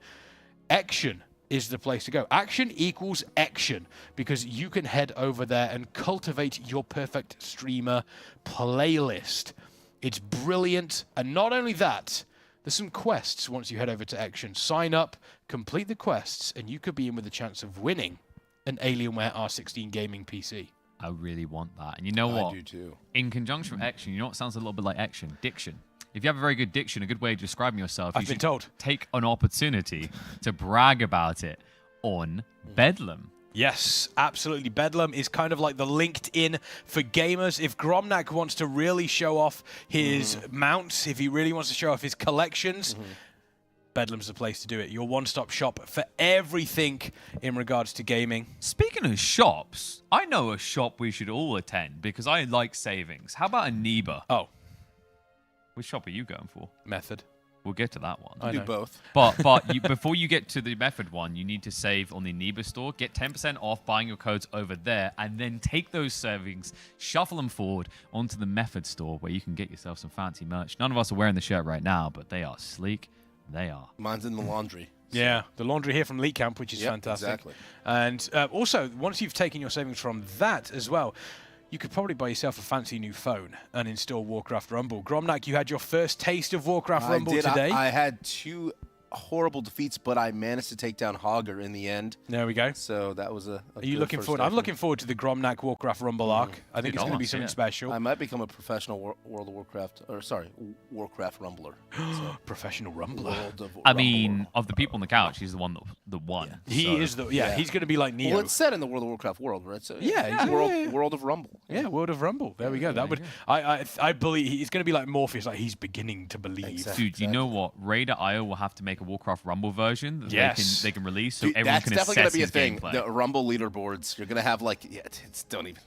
Ection is the place to go. Action equals Ection, because you can head over there and cultivate your perfect streamer playlist. It's brilliant, and not only that, there's some quests once you head over to Ection. Sign up, complete the quests, and you could be in with a chance of winning an Alienware R16 gaming PC. I really want that. And you know what? I do too. In conjunction with Ection, you know what sounds a little bit like Ection? Diction. If you have a very good diction, a good way of describing yourself, you I've been should told. take an opportunity to brag about it on Bedlam. Yes, absolutely. Bedlam is kind of like the LinkedIn for gamers. If Gromnak wants to really show off his mounts, if he really wants to show off his collections, Bedlam's the place to do it. Your one-stop shop for everything in regards to gaming. Speaking of shops, I know a shop we should all attend because I like savings. How about a Neba? Oh. Which shop are you going for? Method. We'll get to that one. I do know. both. But before you get to the Method one, you need to save on the Neba store. Get 10% off buying your codes over there, and then take those savings, shuffle them forward onto the Method store, where you can get yourself some fancy merch. None of us are wearing the shirt right now, but they are sleek. They are. Mine's in the laundry. Yeah, the laundry here from Elite Camp, which is Yep, fantastic. exactly. And also, once you've taken your savings from that as well, you could probably buy yourself a fancy new phone and install Warcraft Rumble. Gromnak, you had your first taste of Warcraft Rumble today. I had 2 horrible defeats, but I managed to take down Hogger in the end. There we go. So that was a Are you good looking first forward? effort. I'm looking forward to the Gromnak Warcraft Rumble arc. I think it's going to be something special. I might become a professional World of Warcraft, or sorry, Warcraft Rumbler. So, professional Rumbler. I mean, of the people on the couch, he's the one that won. He is the he's going to be like Neo. Well, it's set in the World of Warcraft world, right? So Yeah, World of Rumble. Yeah, World of Rumble. There we go. That would I believe he's going to be like Morpheus. Like he's beginning to believe. Dude, you know what? Raid.io will have to make like a Warcraft Rumble version that Yes. they can release, so Dude, everyone that's can definitely assess gonna be a his thing. gameplay. The Rumble leaderboards. You're gonna have like, don't even.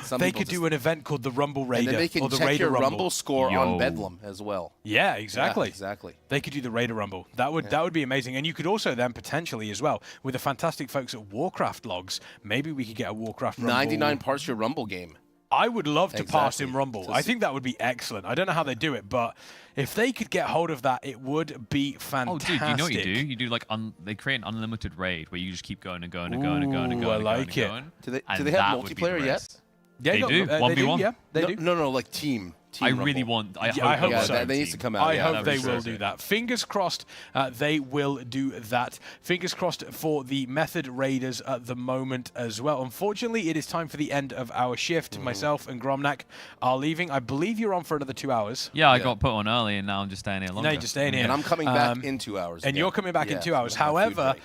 Some They people could do an event called the Rumble Raider, and then they can or the check Raider your Rumble. Rumble score on Bedlam as well. Yeah, exactly. Yeah, exactly. They could do the Raider Rumble. That would be amazing. And you could also then potentially as well, with the fantastic folks at Warcraft Logs, maybe we could get a Warcraft Rumble. 99 parts your Rumble game. I would love to pass Exactly. in Rumble. I think that would be excellent. I don't know how they do it, but if they could get hold of that, it would be fantastic. Oh, dude, you know what you do? You do like they create an unlimited raid where you just keep going and going and going and going and going. I like it. Do they and have that would be the multiplayer yet? rest. Yeah, they do. 1v1. Yeah, they do. No, like team. I really want. I hope so. That needs to come out. I yeah, hope they will do that. Fingers crossed they will do that. Fingers crossed for the Method Raiders at the moment as well. Unfortunately, it is time for the end of our shift. Myself and Gromnak are leaving. I believe you're on for another 2 hours. Yeah, I got put on early and now I'm just staying here longer. No, you're just staying here. And I'm coming back in 2 hours. And again. you're coming back in 2 hours. we'll have food However, break.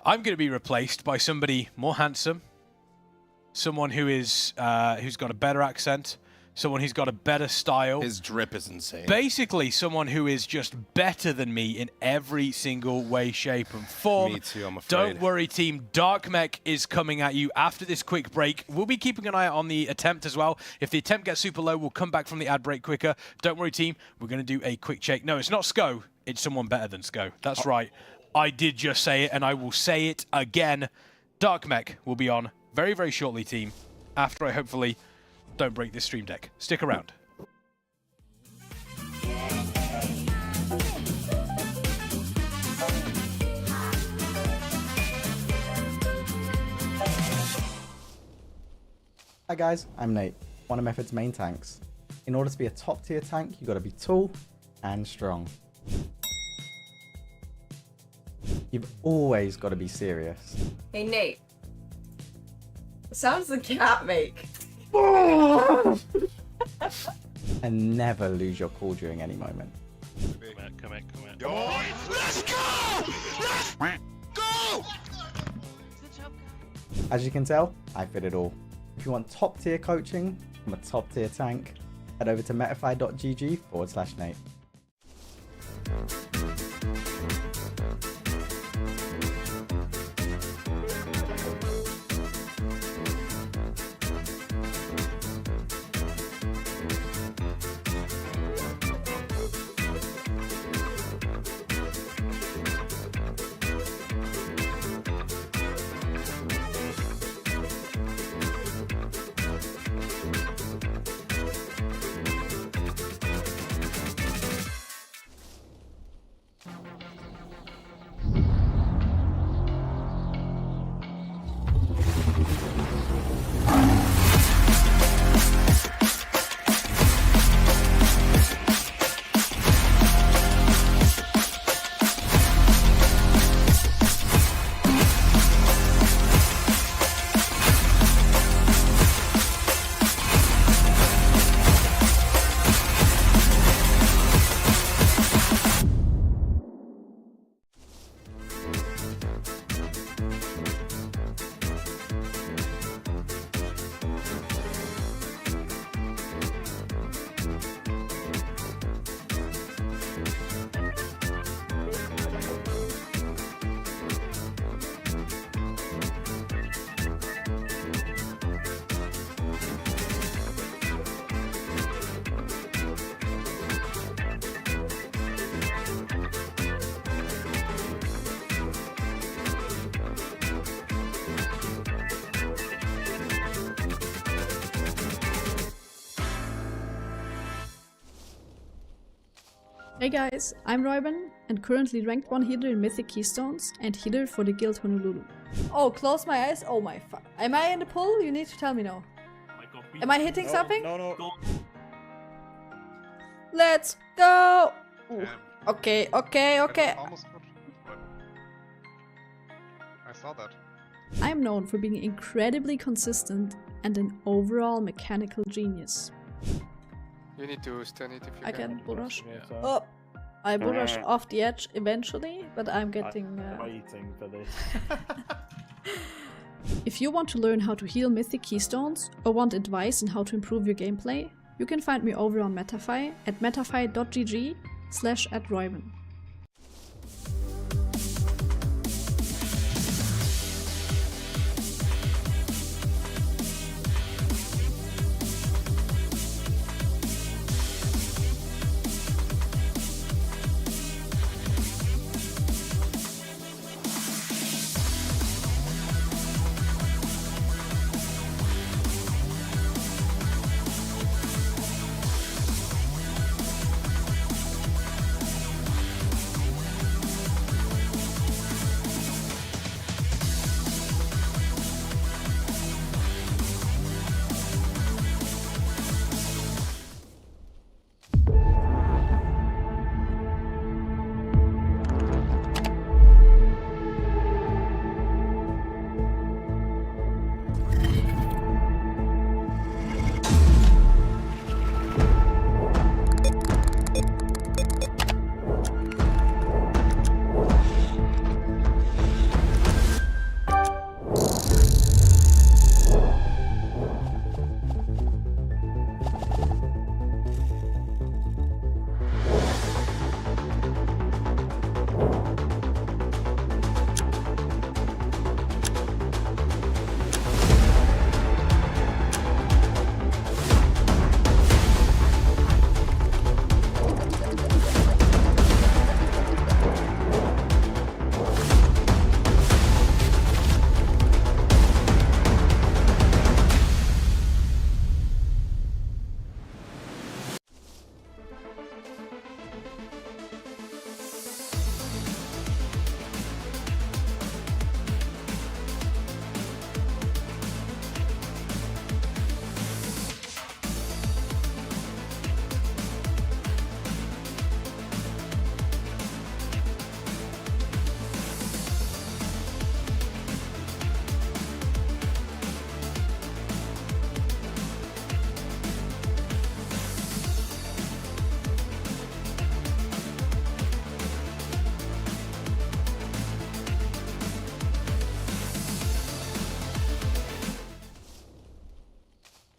I'm going to be replaced by somebody more handsome, someone who is who's got a better accent, someone who's got a better style. His drip is insane. Basically, someone who is just better than me in every single way, shape, and form. Me too, I'm afraid. Don't worry, team. Dark Mech is coming at you after this quick break. We'll be keeping an eye out on the attempt as well. If the attempt gets super low, we'll come back from the ad break quicker. Don't worry, team. We're going to do a quick check. No, it's not Sko. It's someone better than Sko. That's right. I did just say it, and I will say it again. Dark Mech will be on very, very shortly, team, after I hopefully don't break this stream deck. Stick around. Hi guys, I'm Nate, one of Method's main tanks. In order to be a top tier tank, you gotta be tall and strong. You've always gotta be serious. Hey Nate. The sounds the cat make. And never lose your cool during any moment. Come in. Let's go! Let's go! As you can tell, I fit it all. If you want top tier coaching from a top tier tank, head over to metafy.gg/Nate. Hey guys, I'm Royben and currently ranked 1 healer in Mythic Keystones and healer for the Guild Honolulu. Oh, close my eyes. Oh my fuck. Am I in the pool? You need to tell me now. Am I hitting something? No. Let's go! Ooh. Okay. Almost good. I saw that. I'm known for being incredibly consistent and an overall mechanical genius. You need to stun it if you I can bull rush. Yeah. Oh, I bull rush off the edge eventually, but I'm getting... I'm waiting for this. If you want to learn how to heal Mythic Keystones or want advice on how to improve your gameplay, you can find me over on Metafy at metafy.gg/@Royben.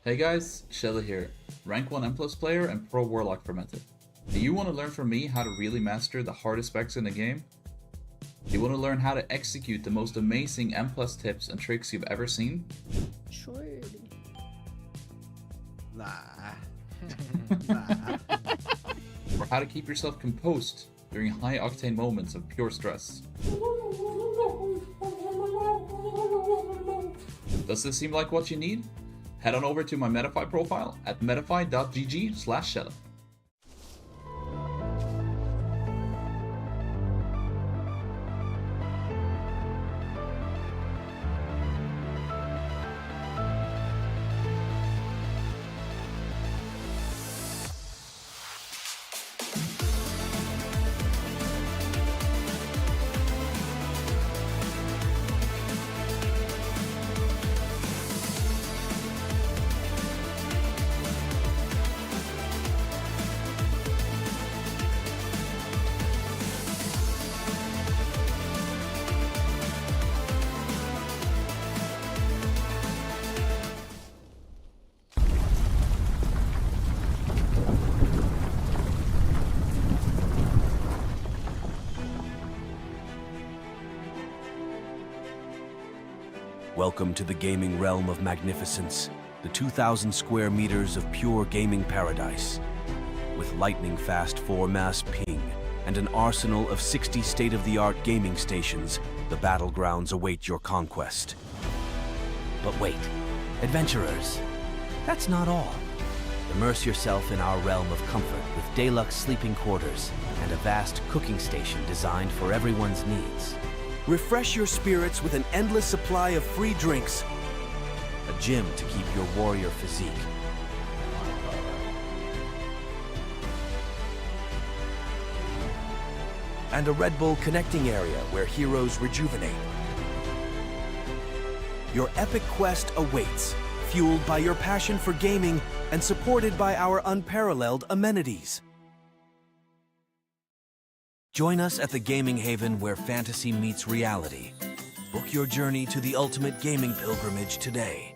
Hey guys, Shella here, rank 1 M+ player and pro warlock for Meta. Do you want to learn from me how to really master the hardest specs in the game? Do you want to learn how to execute the most amazing M+ tips and tricks you've ever seen? Sure. Nah. Or how to keep yourself composed during high-octane moments of pure stress? Does this seem like what you need? Head on over to my Metafy profile at metafy.gg/Shella. Welcome to the gaming realm of magnificence, the 2,000 square meters of pure gaming paradise. With lightning-fast 4-mass ping and an arsenal of 60 state-of-the-art gaming stations, the battlegrounds await your conquest. But wait, adventurers, that's not all. Immerse yourself in our realm of comfort with deluxe sleeping quarters and a vast cooking station designed for everyone's needs. Refresh your spirits with an endless supply of free drinks, a gym to keep your warrior physique, and a Red Bull connecting area where heroes rejuvenate. Your epic quest awaits, fueled by your passion for gaming and supported by our unparalleled amenities. Join us at the gaming haven where fantasy meets reality. Book your journey to the ultimate gaming pilgrimage today.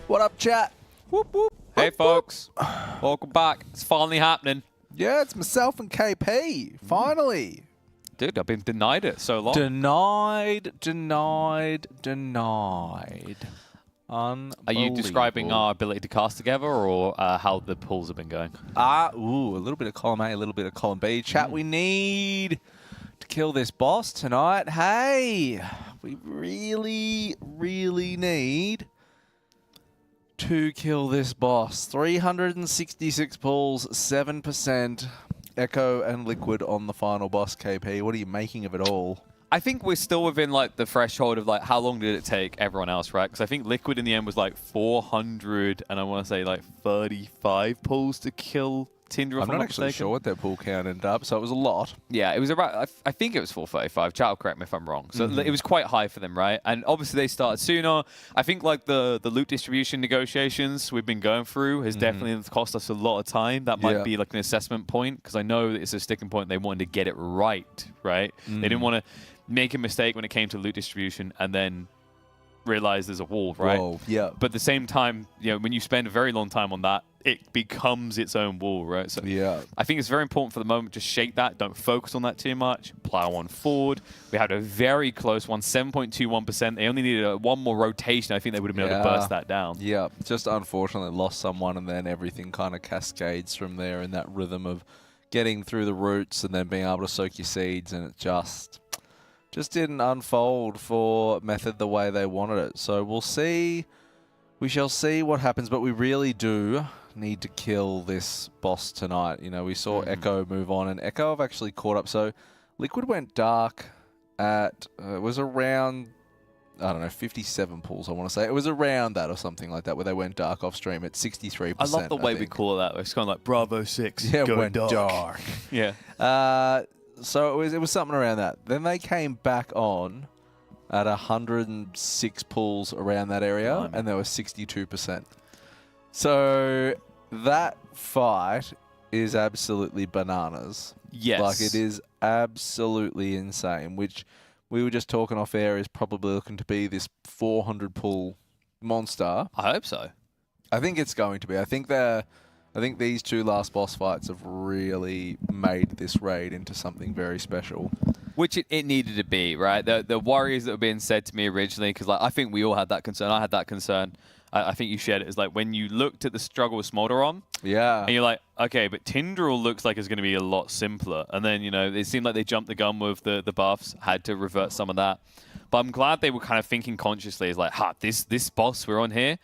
What up, chat? Whoop, whoop. Hey, folks. Welcome back. It's finally happening. Yeah, it's myself and KP. Finally. Dude, I've been denied it so long. Denied. Unbelievable. Are you describing our ability to cast together or how the pulls have been going? A little bit of column A, a little bit of column B. Chat, we need to kill this boss tonight. Hey, we really need to kill this boss. 366 pulls, 7%. Echo and Liquid on the final boss, KP. What are you making of it all? I think we're still within like the threshold of like how long did it take everyone else, right? Because I think Liquid in the end was like 400 and I want to say like 35 pulls to kill Tinder. I'm not actually sure what their pull count ended up, so it was a lot. Yeah, it was about, I think it was 435. Chat will correct me if I'm wrong. So it was quite high for them, right? And obviously they started sooner. I think like the loot distribution negotiations we've been going through has definitely cost us a lot of time. That might be like an assessment point, because I know that it's a sticking point. They wanted to get it right? They didn't want to make a mistake when it came to loot distribution and then realize there's a wall, right? Whoa, yeah. But at the same time, you know, when you spend a very long time on that, it becomes its own wall, right? So I think it's very important for the moment, just shake that, don't focus on that too much, plow on forward. We had a very close one, 7.21%. They only needed one more rotation. I think they would have been able to burst that down. Yeah, just unfortunately lost someone, and then everything kind of cascades from there in that rhythm of getting through the roots and then being able to soak your seeds, and it just didn't unfold for Method the way they wanted it. So we'll see. We shall see what happens, but we really do need to kill this boss tonight. You know, we saw Echo move on, and Echo have actually caught up. So Liquid went dark at, it was around, I don't know, 57 pulls, I want to say. It was around that or something like that, where they went dark off stream at 63%. I love the way we call it that. It's kind of like Bravo 6. Yeah, going went dark. Yeah. So it was something around that. Then they came back on at 106 pulls around that area, and there was 62%. So that fight is absolutely bananas. Yes. Like, it is absolutely insane, which we were just talking off air is probably looking to be this 400 pull monster. I hope so. I think it's going to be. I think these two last boss fights have really made this raid into something very special. Which it needed to be, right? The worries that were being said to me originally, because like I think we all had that concern. I had that concern. I think you shared it. Is like when you looked at the struggle with Smolderon, and you're like, okay, but Tindral looks like it's going to be a lot simpler. And then, you know, it seemed like they jumped the gun with the buffs, had to revert some of that. But I'm glad they were kind of thinking consciously, is like, this boss we're on here,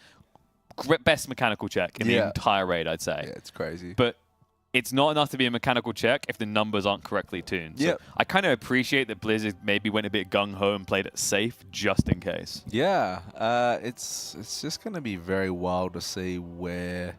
best mechanical check in the entire raid, I'd say. Yeah, it's crazy. But it's not enough to be a mechanical check if the numbers aren't correctly tuned. So I kind of appreciate that Blizzard maybe went a bit gung-ho and played it safe just in case. Yeah, it's just going to be very wild to see where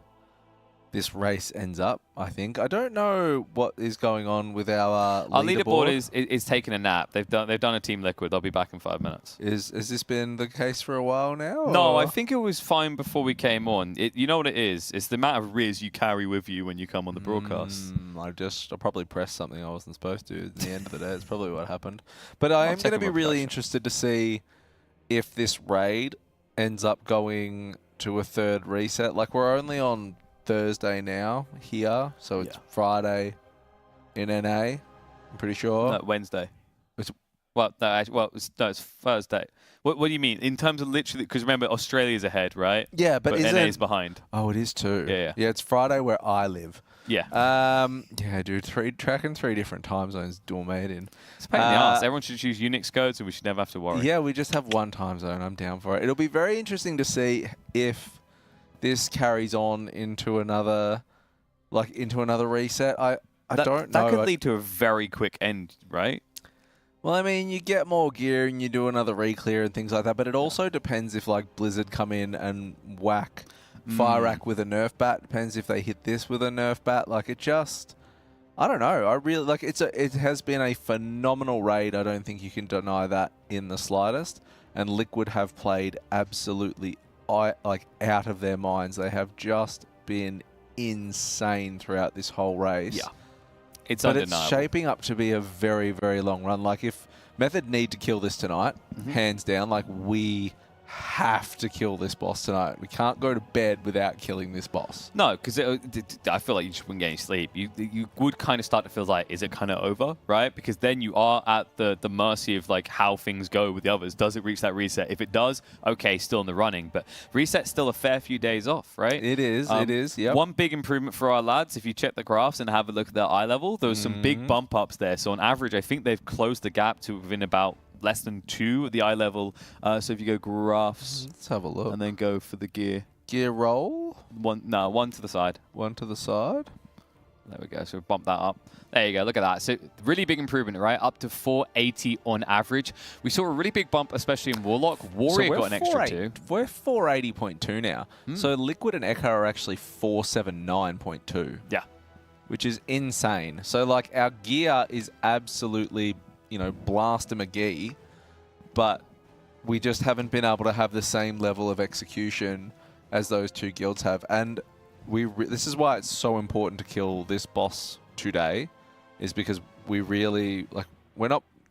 this race ends up, I think. I don't know what is going on with our leaderboard. Our leaderboard is taking a nap. They've done a Team Liquid. They'll be back in 5 minutes. Has this been the case for a while now? No, or? I think it was fine before we came on. You know what it is? It's the amount of Riz you carry with you when you come on the broadcast. I probably pressed something I wasn't supposed to at the end of the day. It's probably what happened. But I am going to be really interested to see if this raid ends up going to a third reset. Like, we're only on Thursday now here, so it's Friday in NA, I'm pretty sure. No, Wednesday. It's Thursday. What do you mean? In terms of literally, because remember, Australia's ahead, right? Yeah, but NA's behind. Oh, it is too. Yeah. Yeah, it's Friday where I live. Yeah. Yeah, dude, tracking 3 different time zones, dual made in. It's a pain in the ass. Everyone should choose Unix codes, and we should never have to worry. Yeah, we just have one time zone. I'm down for it. It'll be very interesting to see if this carries on into another reset. I don't know. That could lead to a very quick end, right? Well, I mean, you get more gear and you do another re-clear and things like that, but it also depends if, like, Blizzard come in and whack Fire-Rack with a Nerf bat. Depends if they hit this with a Nerf bat. Like, it just... I don't know. I really... Like, it has been a phenomenal raid. I don't think you can deny that in the slightest. And Liquid have played absolutely out of their minds. They have just been insane throughout this whole race. Yeah. It's but undeniable. It's shaping up to be a very, very long run. Like, if Method need to kill this tonight, hands down, like, we have to kill this boss tonight. We can't go to bed without killing this boss. No, because I feel like you just wouldn't get any sleep. You would kind of start to feel like, is it kind of over, right? Because then you are at the mercy of like how things go with the others. Does it reach that reset? If it does, okay, still in the running. But reset's still a fair few days off, right? It is. It is. Yeah. One big improvement for our lads, if you check the graphs and have a look at their eye level, there was some big bump ups there. So on average, I think they've closed the gap to within about less than 2 at the eye level. So if you go graphs, let's have a look, and then go for the gear. gear roll. One to the side. One to the side. There we go. So bump that up. There you go. Look at that. So really big improvement, right? Up to 480 on average. We saw a really big bump, especially in Warlock. Warrior got an extra 2. We're 480.2 now. So Liquid and Echo are actually 479.2. Yeah. Which is insane. So like our gear is absolutely, you know, blast-a-McGee, but we just haven't been able to have the same level of execution as those two guilds have. And this is why it's so important to kill this boss today, is because we really, like,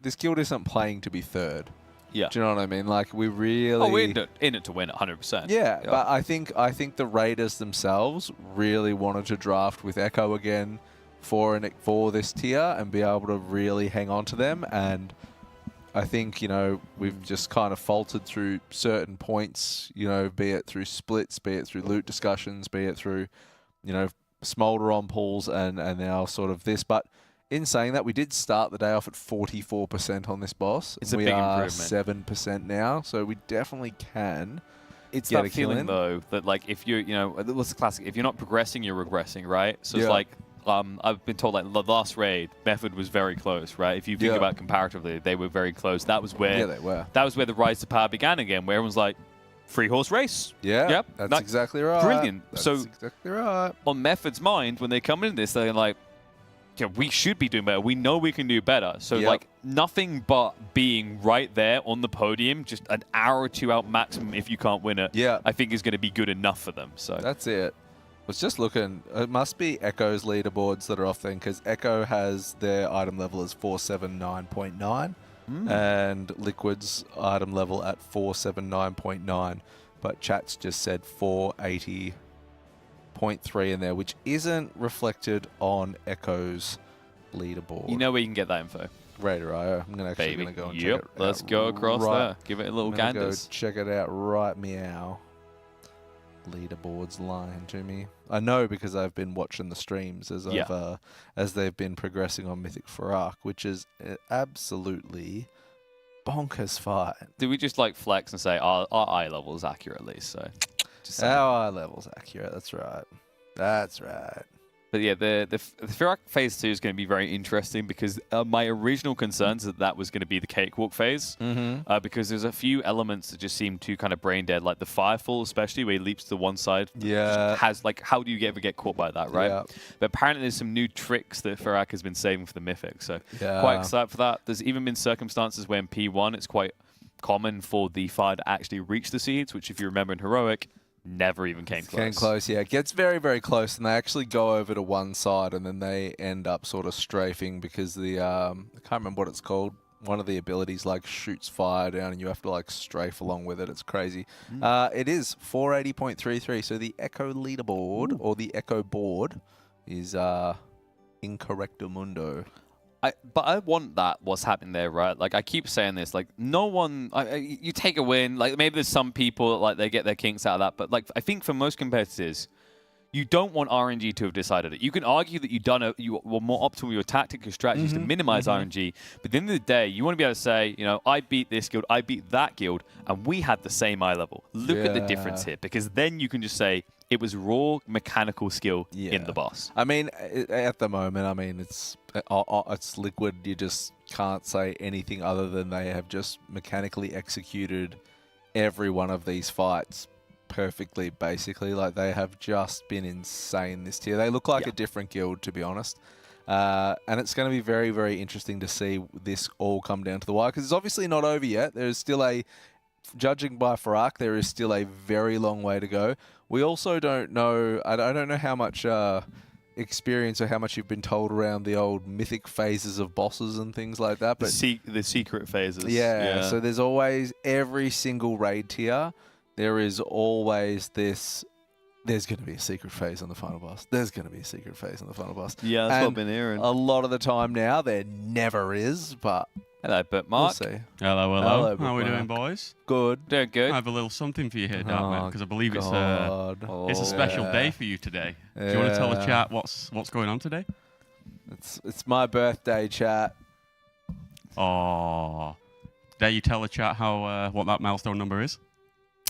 this guild isn't playing to be third. Yeah. Do you know what I mean? Like, we really... Oh, we're in it to win 100%. Yeah, but I think the Raiders themselves really wanted to draft with Echo again for this tier and be able to really hang on to them. And I think, you know, we've just kind of faltered through certain points, you know, be it through splits, be it through loot discussions, be it through, you know, smolder on pulls and now sort of this. But in saying that, we did start the day off at 44% on this boss. It's a big improvement. 7% now, so we definitely can. It's get that a kill feeling, in. though, that, like, if you're, you know, what's the classic? If you're not progressing, you're regressing, right? So Yeah. it's like, I've been told, like, the last raid, Method was very close, right? If you think about comparatively, they were very close. That was where they were. That was where the rise to power began again, where everyone's like, 3-horse race. Yeah, Yep. that's exactly right. Brilliant. That's so exactly right. On Method's mind, when they come into this, they're like, yeah, we should be doing better. We know we can do better. So, like, nothing but being right there on the podium, just an hour or two out maximum if you can't win it, I think is going to be good enough for them. So that's it. I was just looking. It must be Echo's leaderboards that are off then, because Echo has their item level as 479.9 and Liquid's item level at 479.9. But chat's just said 480.3 in there, which isn't reflected on Echo's leaderboard. you know where you can get that info. Raider.io. I'm gonna Baby. go and Yep, check it let's out go across there. Give it a little I'm gonna ganders. Go check it out right meow. Leaderboards lying to me. I know because I've been watching the streams as as they've been progressing on Mythic Farak, which is absolutely bonkers fight. Did we just, like, flex and say our eye level is accurate at least? So just saying. Our eye level's accurate. That's right. That's right. But yeah, the Farak Phase 2 is going to be very interesting because my original concerns that was going to be the cakewalk phase because there's a few elements that just seem too kind of brain dead, like the Firefall especially, where he leaps to one side. Yeah. Has, like, how do you ever get caught by that, right? Yeah. But apparently there's some new tricks that Farak has been saving for the Mythic, so Yeah. quite excited for that. There's even been circumstances where in P1 it's quite common for the fire to actually reach the seeds, which if you remember in Heroic, never even came close. Came close, yeah. It gets very, very close, and they actually go over to one side, and then they end up sort of strafing because the I can't remember what it's called. One of the abilities like shoots fire down, and you have to like strafe along with it. It's crazy. It is 480.33. So the Echo leaderboard or the Echo board is Incorrectamundo. But I want that, what's happening there, right? Like, I keep saying this, like, no one, you take a win, like, maybe there's some people, like, they get their kinks out of that, but, like, I think for most competitors, you don't want RNG to have decided it. You can argue that you were more optimal with your tactic, your strategies to minimize RNG, but at the end of the day, you want to be able to say, you know, I beat this guild, I beat that guild, and we had the same eye level. Look at the difference here, because then you can just say, it was raw mechanical skill in the boss. I mean, at the moment, I mean, it's Liquid. You just can't say anything other than they have just mechanically executed every one of these fights perfectly, basically. Like, they have just been insane this tier. They look like a different guild, to be honest. And it's going to be very, very interesting to see this all come down to the wire, because it's obviously not over yet. There is still judging by Farak, there is still a very long way to go. We also don't know, I don't know how much experience or how much you've been told around the old mythic phases of bosses and things like that. But the secret phases. Yeah, so there's always, every single raid tier, there is always this, there's going to be a secret phase on the final boss. There's going to be a secret phase on the final boss. Yeah, that's what I've been hearing. A lot of the time now, there never is, but... Hello, Mark. We'll see. Hello. Hello, How are we Mark. doing, boys? Good. Doing good. I have a little something for you here, Darkman, because I believe it's God. a special day for you today. Do you want to tell the chat what's going on today? It's my birthday, chat. Oh, dare you tell the chat how what that milestone number is?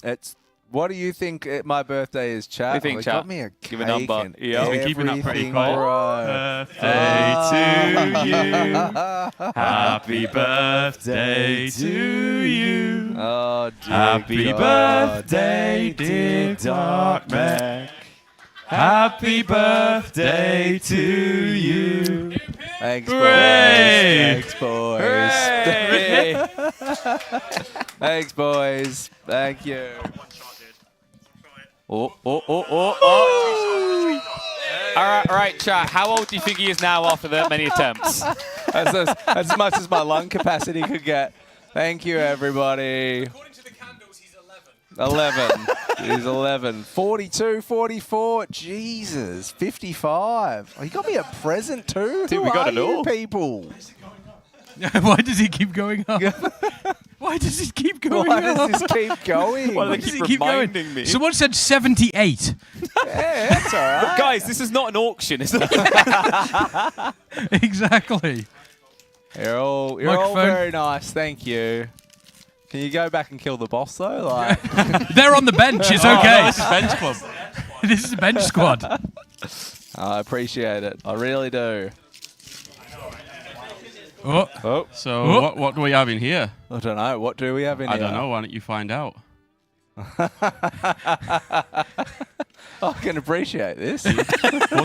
It's What do you think my birthday is, chat? What do you think, They got chat? me a Give a cake number. and Yeah, we're keeping that pretty everything, quiet. bro. Happy birthday to you. Oh, dear Happy God. birthday, dear Dark Mech. Happy birthday to you. Thanks, Hooray! boys. Thanks, boys. Thanks, boys. Thank you. Oh. All right, chat. How old do you think he is now after that many attempts? That's as much as my lung capacity could get. Thank you, everybody. According to the candles, he's 11. He's 11. 42, 44. Jesus. 55. Oh, he got me a present too? Dude, Who we got are it all. you people? Why does he keep going up? Why does it keep going Why up? does this keep going? Why do they does keep it keep going? reminding me? Someone said 78. Yeah, that's all right. Guys, this is not an auction. It's not. Exactly. You're all Microphone. very nice. Thank you. Can you go back and kill the boss though? Like, They're on the bench. It's Oh, okay. no, this is bench club. This is a bench squad. I appreciate it. I really do. Oh. So what do we have in here? I don't know. What do we have in I here? don't know. Why don't you find out? I can appreciate this.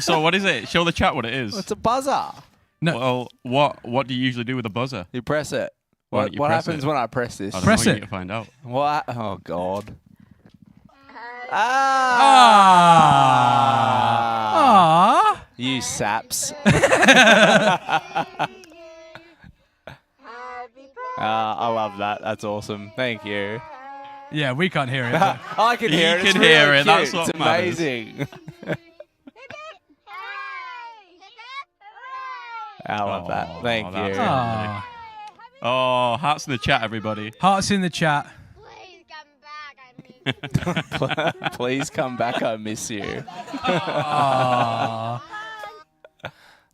So what is it? Show the chat what it is. It's a buzzer. No. Well, what do you usually do with a buzzer? You press it. Why What, don't you what press happens it? when I press this? I don't Press know. it. You need to find out. What? Oh God. Ah. You saps. I love that. That's awesome. Thank you. Yeah, we can't hear it. but- I can hear it. You It's can hear really it. That's cute. what It's matters. amazing. I love that. Thank that's you. Ah. Oh, hearts in the chat, everybody. Hearts in the chat. Please come back. I miss you. Ah.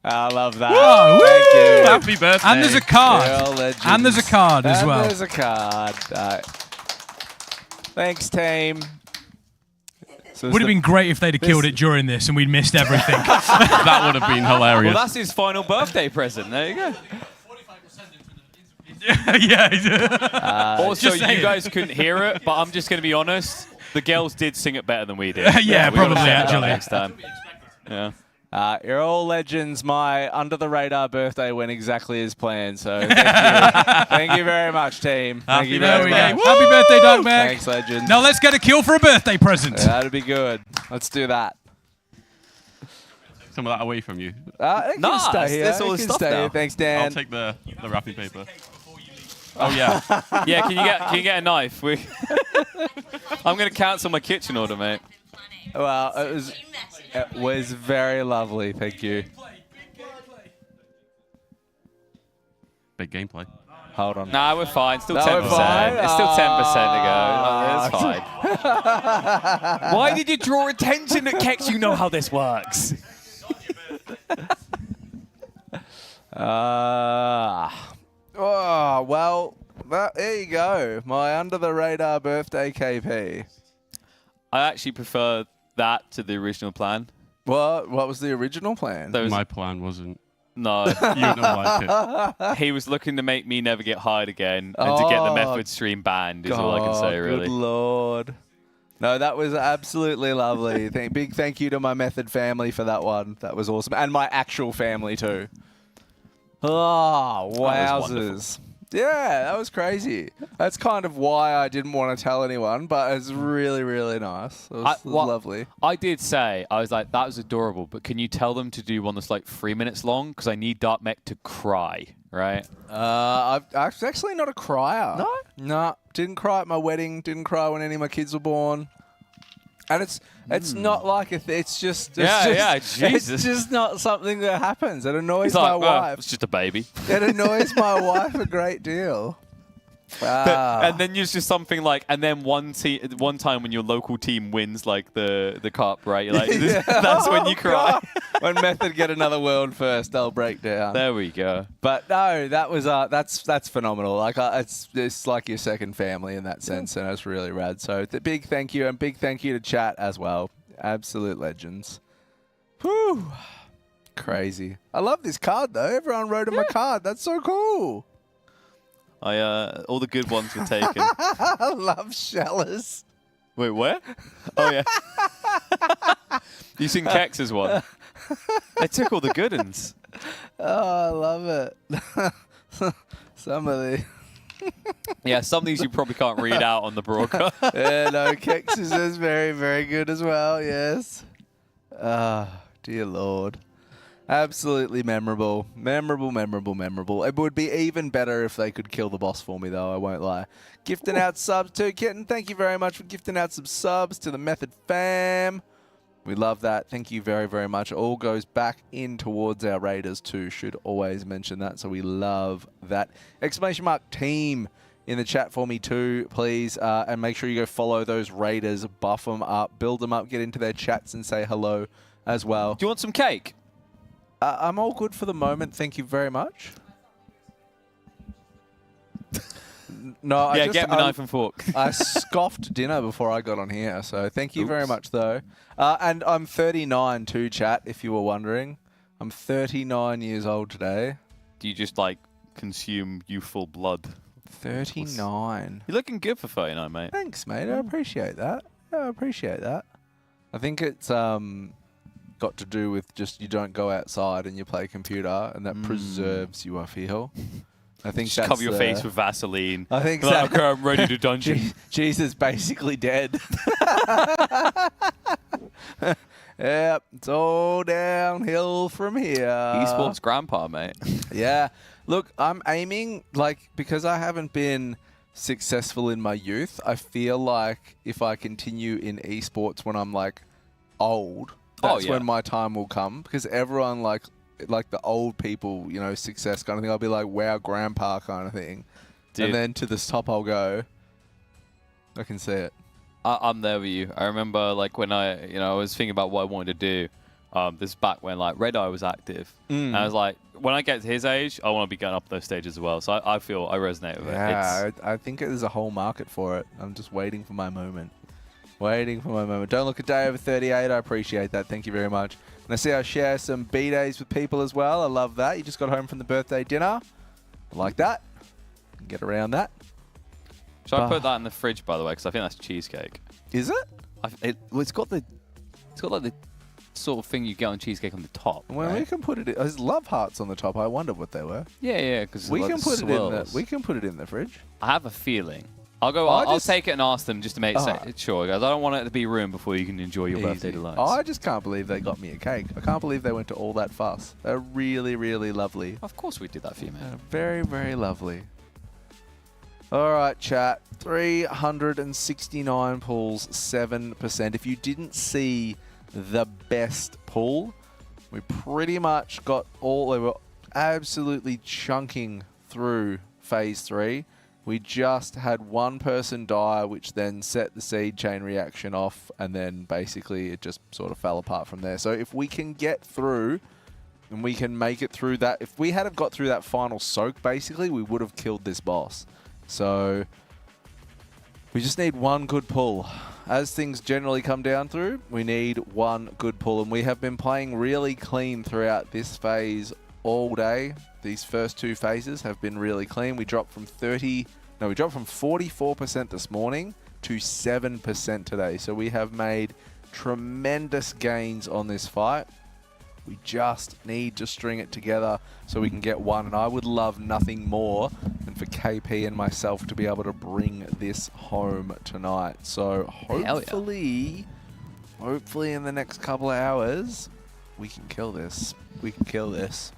I love that. Whoa, Thank you. Happy birthday. And there's a card. You're all legends. And there's a card as And well. there's a card. Thanks, team. So Would have been great if they'd have killed it during this and we'd missed everything. That would have been hilarious. Well, that's his final birthday present. There you go. Yeah. Also, Just you saying. guys couldn't hear it, but I'm just going to be honest. The girls did sing it better than we did. Yeah, we gotta probably, say that actually. next time. Yeah. You're all legends. My under the radar birthday went exactly as planned. So thank you. Thank you very much, team. Thank you There very we much. go. Happy birthday, Dark Mac. Thanks, legends. Now let's get a kill for a birthday present. That'd be good. Let's do that. Some of that away from you. You can stay here. that's all You the can stuff stay now. here. Thanks, Dan. I'll take the wrapping paper. Oh yeah. Yeah, can you get a knife? I'm going to cancel my kitchen order, mate. Well, it was very lovely. Thank you. Big gameplay. Hold on. Nah, we're fine. Still No, 10%. we're fine? It's still 10% to go. It's fine. Why did you draw attention to Kex? You know how this works. Well, there you go. My under the radar birthday KP. I actually prefer that to the original plan. What was the original plan? My plan wasn't. No. You don't like it. He was looking to make me never get hired again and to get the method stream banned is all I can say, really. Good lord. No, that was absolutely lovely. Big thank you to my method family for that one. That was awesome. And my actual family too. Oh, wowzers. Yeah, that was crazy. That's kind of why I didn't want to tell anyone, but it's really, really nice. It was lovely. I did say, I was like, that was adorable, but can you tell them to do one that's like 3 minutes long? Because I need Dark Mech to cry, right? I'm actually not a crier. No? No, didn't cry at my wedding, didn't cry when any of my kids were born. And it's not like it's just Jesus. It's just not something that happens. It annoys He's like, my wife. It's just a baby. It annoys my wife a great deal. And then there's just something like, and then one time when your local team wins like the cup, right? You're like, that's when you cry. When Method get another world first, they'll break down. There we go. But no, that was that's phenomenal. Like it's like your second family in that sense, and it's really rad. So the big thank you, and big thank you to chat as well. Absolute legends. Whew. Crazy. I love this card though. Everyone wrote in my card. That's so cool. All the good ones were taken. I love Shellers. Wait, where? Oh yeah. You seen Kex's one? They took all the good ones. Oh, I love it. Some of the. Yeah, some of these you probably can't read out on the broadcast. Yeah, no, Kex's is very, very good as well. Yes. Dear Lord. Absolutely memorable. Memorable, memorable, memorable. It would be even better if they could kill the boss for me, though. I won't lie. Gifting out subs too, Kitten. Thank you very much for gifting out some subs to the Method fam. We love that. Thank you very, very much. It all goes back in towards our Raiders too. Should always mention that. So we love that. Exclamation mark team in the chat for me too, please. And make sure you go follow those Raiders. Buff them up. Build them up. Get into their chats and say hello as well. Do you want some cake? I'm all good for the moment. Thank you very much. No, yeah, get me a knife and fork. I scoffed dinner before I got on here, so thank you very much, though. And I'm 39 too, chat, if you were wondering. I'm 39 years old today. Do you just, like, consume youthful blood? 39. You're looking good for 39, mate. Thanks, mate. I appreciate that. Yeah, I appreciate that. I think it's got to do with just you don't go outside and you play computer, and that preserves you, I feel. I think just cover your face with Vaseline. I think like, okay, I'm ready to dungeon. Jesus basically dead. Yep, it's all downhill from here. Esports grandpa, mate. Yeah. Look, I'm aiming, like, because I haven't been successful in my youth, I feel like if I continue in esports when I'm, like, old, that's when my time will come. Because everyone, like the old people, you know, success kind of thing, I'll be like, wow, grandpa kind of thing. Dude. And then to the top I'll go, I can see it. I'm there with you. I remember, like, when I was thinking about what I wanted to do, this is back when, like, Red Eye was active. And I was like, when I get to his age, I want to be going up those stages as well. So I feel I resonate with it. Yeah, I think there's a whole market for it. I'm just waiting for my moment. Waiting for my moment. Don't look a day over 38. I appreciate that. Thank you very much. And I see I share some B-days with people as well. I love that. You just got home from the birthday dinner. I like that. Get around that. Should I put that in the fridge, by the way? Because I think that's cheesecake. Is it? It's got like the sort of thing you get on cheesecake on the top. Well, right? we can put it. There's love hearts on the top. I wonder what they were. Yeah, because we like can put it in the. We can put it in the fridge. I have a feeling. I'll take it and ask them just to make sure, guys. I don't want it to be ruined before you can enjoy your birthday delights. I just can't believe they got me a cake. I can't believe they went to all that fuss. They're really, really lovely. Of course we did that for you, man. Very, very lovely. All right, chat. 369 pulls, 7%. If you didn't see the best pull, we pretty much got all. They were absolutely chunking through phase 3. We just had one person die, which then set the seed chain reaction off, and then basically it just sort of fell apart from there. So if we can get through, and we can make it through that, if we had have got through that final soak, basically, we would have killed this boss. So we just need one good pull. As things generally come down through, we need one good pull, and we have been playing really clean throughout this phase all day. These first two phases have been really clean. We dropped from 44% this morning to 7% today. So we have made tremendous gains on this fight. We just need to string it together so we can get one. And I would love nothing more than for KP and myself to be able to bring this home tonight. So hopefully in the next couple of hours, we can kill this. We can kill this.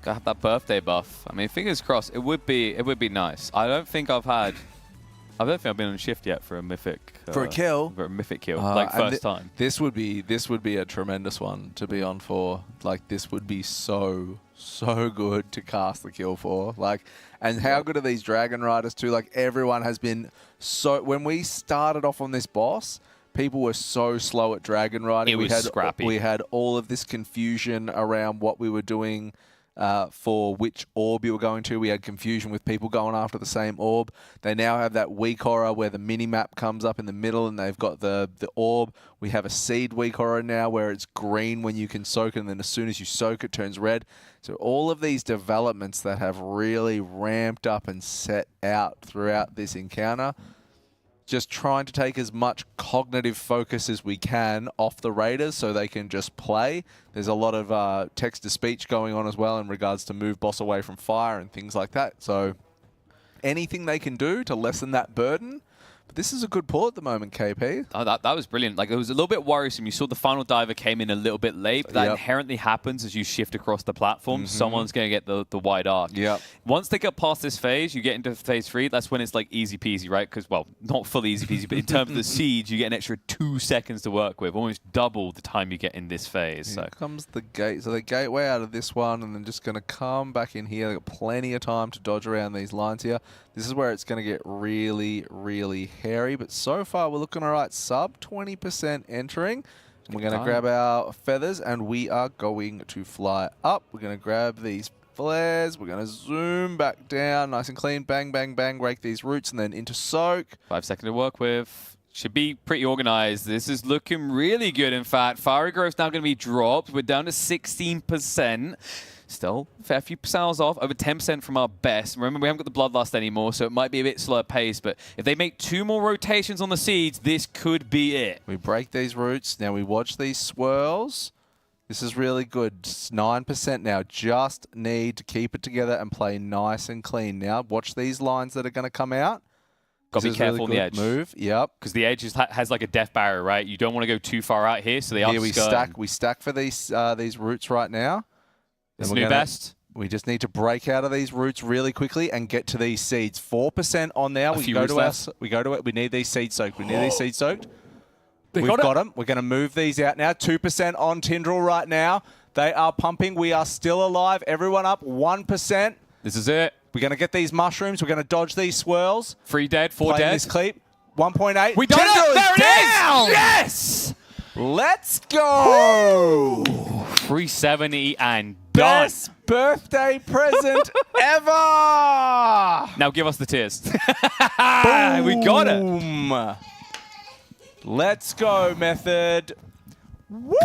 Gotta have that birthday buff. I mean, fingers crossed. It would be nice. I don't think I've had I don't think I've been on shift yet for a mythic. For a kill? For a mythic kill, like first time. This would be a tremendous one to be on for. Like, this would be so good to cast the kill for. Like, and how good are these Dragon Riders too? Like, everyone has been so. When we started off on this boss, people were so slow at Dragon Riding. It was scrappy. We had all of this confusion around what we were doing. For which orb you were going to. We had confusion with people going after the same orb. They now have that weak horror where the mini-map comes up in the middle and they've got the orb. We have a seed weak horror now where it's green when you can soak it, and then as soon as you soak it turns red. So all of these developments that have really ramped up and set out throughout this encounter, just trying to take as much cognitive focus as we can off the Raiders so they can just play. There's a lot of text-to-speech going on as well in regards to move boss away from fire and things like that. So anything they can do to lessen that burden. But this is a good pull at the moment, KP. Oh, that was brilliant. Like, it was a little bit worrisome. You saw the final diver came in a little bit late. But that inherently happens as you shift across the platform. Someone's going to get the wide arc. Yep. Once they get past this phase, you get into phase 3. That's when it's like easy peasy, right? Because, well, not fully easy peasy, but in terms of the siege, you get an extra 2 seconds to work with. Almost double the time you get in this phase. Here comes the gate. So the gateway out of this one, and then just going to come back in here. They've got plenty of time to dodge around these lines here. This is where it's going to get really, really hairy. But so far, we're looking all right. Sub 20% entering. We're going to grab our feathers, and we are going to fly up. We're going to grab these flares. We're going to zoom back down. Nice and clean. Bang, bang, bang. Rake these roots, and then into soak. 5 seconds to work with. Should be pretty organized. This is looking really good, in fact. Fiery Growth's now going to be dropped. We're down to 16%. Still, a fair few percentages off, over 10% from our best. Remember, we haven't got the Bloodlust anymore, so it might be a bit slower pace, but if they make 2 more rotations on the seeds, this could be it. We break these roots. Now we watch these swirls. This is really good. 9% now. Just need to keep it together and play nice and clean. Now, watch these lines that are going to come out. Got to be careful on the edge. Move, yep. Because the edge has like a death barrier, right? You don't want to go too far out here, so they are skirting. We stack for these roots right now. It's new best. We just need to break out of these roots really quickly and get to these seeds. 4% on now. We go to it. We need these seeds soaked. We need these seeds soaked. We've got them. We're going to move these out now. 2% on Tindral right now. They are pumping. We are still alive. Everyone up 1%. This is it. We're going to get these mushrooms. We're going to dodge these swirls. 3 dead, 4 dead. This cleap. 1.8. We done it! There it is! Yes! Let's go! 370 and done. Best birthday present ever! Now give us the tears. We got it. Let's go, Method. Woo!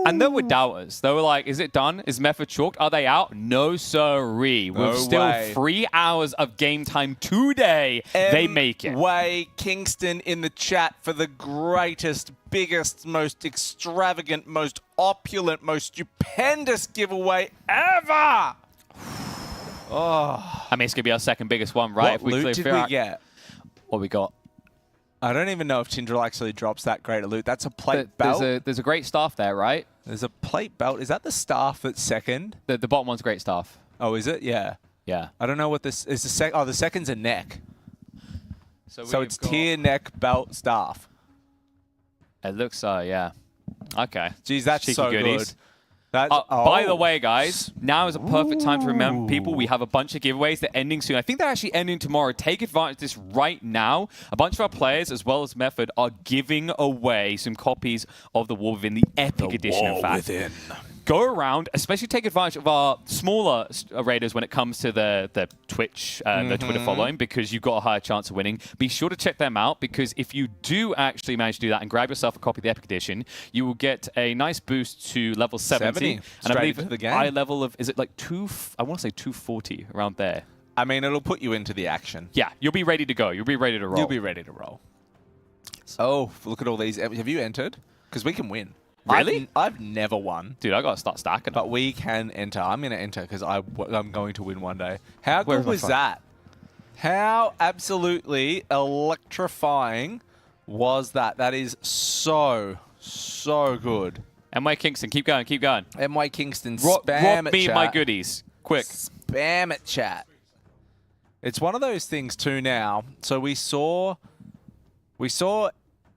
And there were doubters. They were like, is it done? Is Method chalked? Are they out? No, sirree. With still 3 hours of game time today, they make it. Kingston in the chat for the greatest, biggest, most extravagant, most opulent, most stupendous giveaway ever! I mean, it's going to be our second biggest one, right? What loot did we get? What we got? I don't even know if Tindral actually drops that great a loot. That's a plate belt. There's a great staff there, right? There's a plate belt. Is that the staff that's second? The bottom one's great staff. Oh, is it? Yeah. Yeah. I don't know what this is. The second's a neck. So it's tier, neck, belt, staff. It looks so, yeah. Okay. Geez, that's Cheeky so goodies. good. That's, By the way, guys, now is a perfect time to remember people. We have a bunch of giveaways. They're ending soon. I think they're actually ending tomorrow. Take advantage of this right now. A bunch of our players, as well as Method, are giving away some copies of The War Within, the Epic Edition, in fact. Go around, especially take advantage of our smaller raiders when it comes to the Twitch, the Twitter following, because you've got a higher chance of winning. Be sure to check them out, because if you do actually manage to do that and grab yourself a copy of the Epic Edition, you will get a nice boost to level 70. And I believe into the game. high level of, is it like I want to say 240, around there. I mean, it'll put you into the action. Yeah, you'll be ready to go. You'll be ready to roll. You'll be ready to roll. Oh, look at all these. Have you entered? Because we can win. Really? I've never won. Dude, I got to start stacking. But we can enter. I'm going to enter because I'm going to win one day. How good was that? How absolutely electrifying was that? That is so good. MY Kingston, keep going, keep going. MY Kingston, spam rob it, me chat. my goodies. Quick. Spam it, chat. It's one of those things too now. So we saw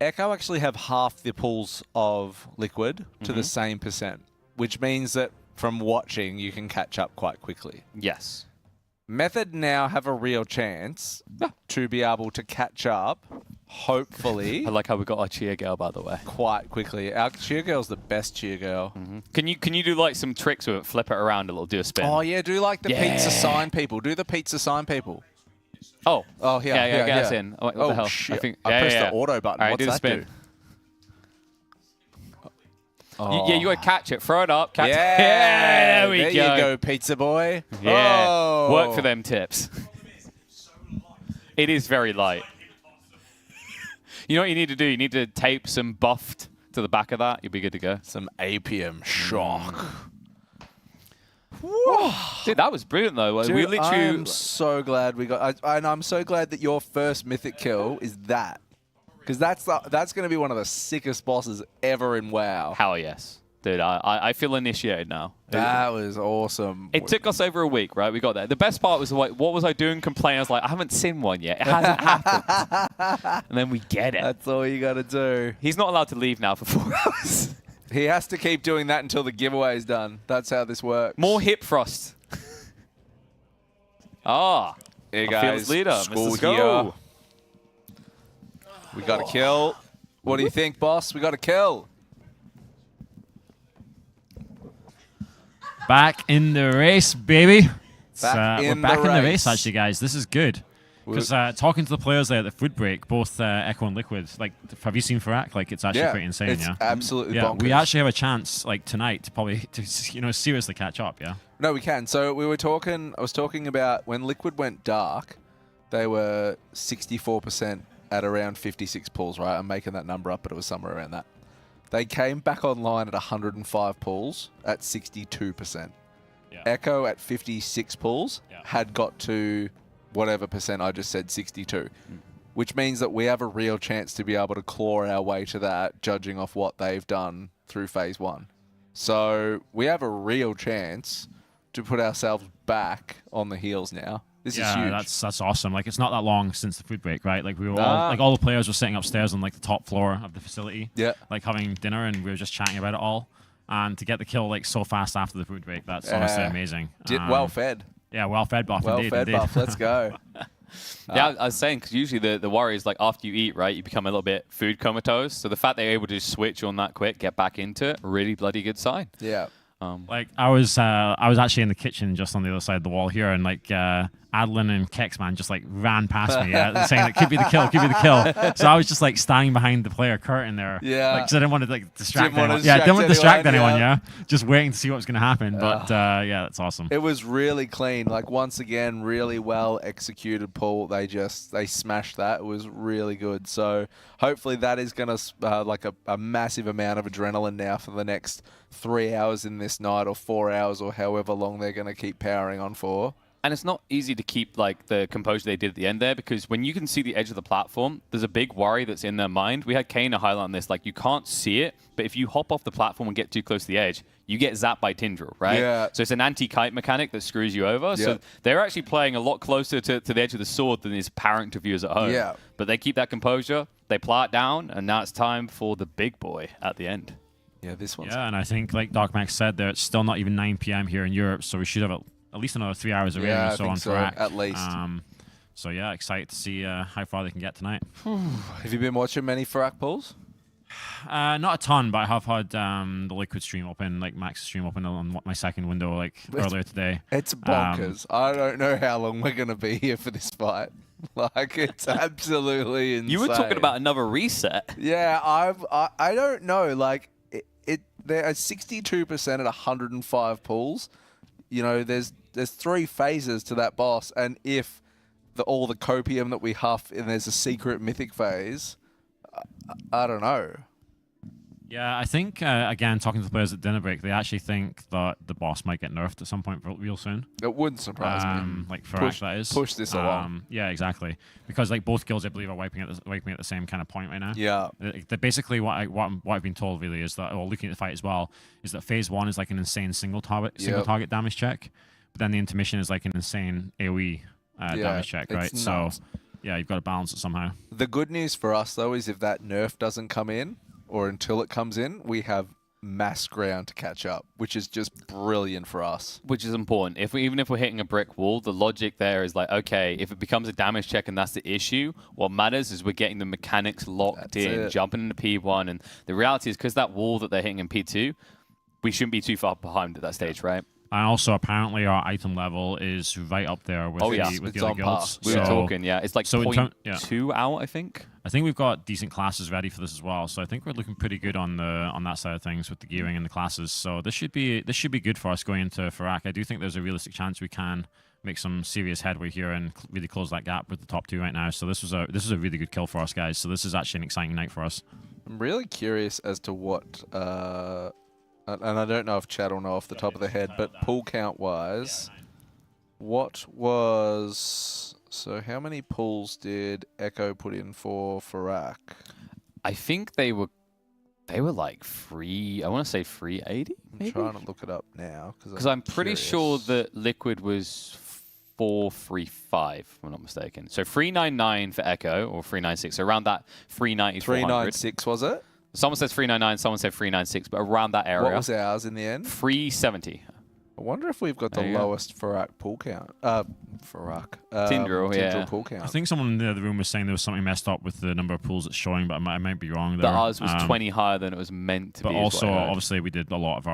Echo actually have half the pulls of Liquid to the same %, which means that from watching, you can catch up quite quickly. Yes. Method now have a real chance to be able to catch up, hopefully. I like how we got our cheer girl, by the way. Quite quickly. Our cheer girl's the best cheer girl. Can you do like some tricks with it? Flip it around a little, do a spin. Oh yeah, do like the pizza sign people. Do the pizza sign people. Oh. Oh yeah. Yeah, get us in. Oh, what the hell? Shit. I think I pressed the auto button. All right, What's do the that spin. do? Yeah, you gotta catch it. Throw it up. Catch it. Yeah, There we there go. you go, pizza boy. Yeah. Oh. Work for them tips. It is very light. You know what you need to do? You need to tape some buffed to the back of that. You'll be good to go. Some APM shock. Dude, that was brilliant though. Dude, we literally. I'm so glad we got, and I'm so glad that your first mythic kill is that, because that's going to be one of the sickest bosses ever in WoW. Hell yes, dude. I feel initiated now. That was awesome. It took us over a week, right? We got there. The best part was like, what was I doing? Complaining. I was like, I haven't seen one yet. It hasn't happened. And then we get it. That's all you got to do. He's not allowed to leave now for 4 hours. He has to keep doing that until the giveaway is done. That's how this works. More hip frost. Hey our guys, fearless leader, school Mr. Go. We got a kill. What do you think, boss? We got a kill. Back in the race, baby. Back We're in back the in the race, race. actually, guys. This is good. Because talking to the players there at the food break, both Echo and Liquid, like, have you seen Furak? Like, it's actually pretty insane, it's absolutely bonkers. We actually have a chance, like, tonight to probably, seriously catch up, yeah? No, we can. So we were talking, I was talking about when Liquid went dark, they were 64% at around 56 pulls, right? I'm making that number up, but it was somewhere around that. They came back online at 105 pulls at 62%. Yeah. Echo at 56 pulls had got to whatever percent I just said, 62. Which means that we have a real chance to be able to claw our way to that, judging off what they've done through phase 1. So we have a real chance to put ourselves back on the heels now. This is huge. That's awesome. Like, it's not that long since the food break, right? Like, we were all the players were sitting upstairs on like the top floor of the facility, like having dinner, and we were just chatting about it all. And to get the kill like so fast after the food break, that's honestly amazing. Well fed. Yeah, well fed buff. Well indeed, fed buff. Let's go. Yeah, I was saying, because usually the worry is like after you eat, right, you become a little bit food comatose. So the fact they're able to just switch on that quick, get back into it, really bloody good sign. Yeah. Like I was actually in the kitchen just on the other side of the wall here, and like Adlin and Kexman just like ran past me, saying like, "Could be the kill, could be the kill." So I was just like standing behind the player curtain there, like, so I didn't want to like distract anyone. Didn't want to distract anyone. Just waiting to see what was going to happen. But yeah, that's awesome. It was really clean. Like once again, really well executed pull. They smashed that. It was really good. So hopefully that is going to like a massive amount of adrenaline now for the next 3 hours in this night, or 4 hours, or however long they're going to keep powering on for. And it's not easy to keep like the composure they did at the end there, because when you can see the edge of the platform, there's a big worry that's in their mind. We had Kane highlight on this, like you can't see it, but if you hop off the platform and get too close to the edge, you get zapped by Tindril, right? Yeah. So it's an anti-kite mechanic that screws you over. So they're actually playing a lot closer to the edge of the sword than is apparent to viewers at home. Yeah. But they keep that composure, they plow it down, and now it's time for the big boy at the end. Yeah, this one's... Yeah, and I think, like Doc Max said, there it's still not even 9 p.m. here in Europe, so we should have at least another 3 hours of rating or so on Furak. At least. So yeah, excited to see how far they can get tonight. Have you been watching many Furak pulls? Not a ton, but I have had the Liquid stream open, like Max's stream open on my second window, like earlier today. It's bonkers. I don't know how long we're going to be here for this fight. Like, it's absolutely insane. You were talking about another reset. Yeah, I don't know. Like, they're at 62% at 105 pulls. You know, there's 3 phases to that boss, and if all the copium that we huff and there's a secret mythic phase, I don't know. Yeah, I think, again, talking to the players at dinner break, they actually think that the boss might get nerfed at some point real soon. It wouldn't surprise me. Like Furak, that is. Push this along. Yeah, exactly. Because like both guilds, I believe, are wiping at the same kind of point right now. Yeah. Basically, what I've been told really is that, or looking at the fight as well, is that phase 1 is like an insane single target damage check, but then the intermission is like an insane AoE damage check, right? Nuts. So, yeah, you've got to balance it somehow. The good news for us, though, is if that nerf doesn't come in, or until it comes in, we have mass ground to catch up, which is just brilliant for us. Which is important. Even if we're hitting a brick wall, the logic there is like, okay, if it becomes a damage check and that's the issue, what matters is we're getting the mechanics locked in, jumping into P1, and the reality is because that wall that they're hitting in P2, we shouldn't be too far behind at that stage, right? And also, apparently, our item level is right up there with the other guilds. We were talking, yeah. It's like 0.2 out, I think. I think we've got decent classes ready for this as well. So I think we're looking pretty good on that side of things with the gearing and the classes. So this should be good for us going into Furak. I do think there's a realistic chance we can make some serious headway here and really close that gap with the top 2 right now. So this was a really good kill for us, guys. So this is actually an exciting night for us. I'm really curious as to what. And I don't know if Chad will know off the top of the head, but pull count wise, what was... So how many pulls did Echo put in for Furak? I think they were like I want to say 380, maybe? I'm trying to look it up now. Because I'm pretty sure that Liquid was 435, if I'm not mistaken. So 399 for Echo, or 396, so around that 390, 396 was it? Someone says 399, someone said 396, but around that area. What was ours in the end? 370. I wonder if we've got the lowest Furak pull count. Tindril pull count. I think someone in the other room was saying there was something messed up with the number of pulls it's showing, but I might be wrong there. But ours was 20 higher than it was meant to be. But also, obviously, we did a lot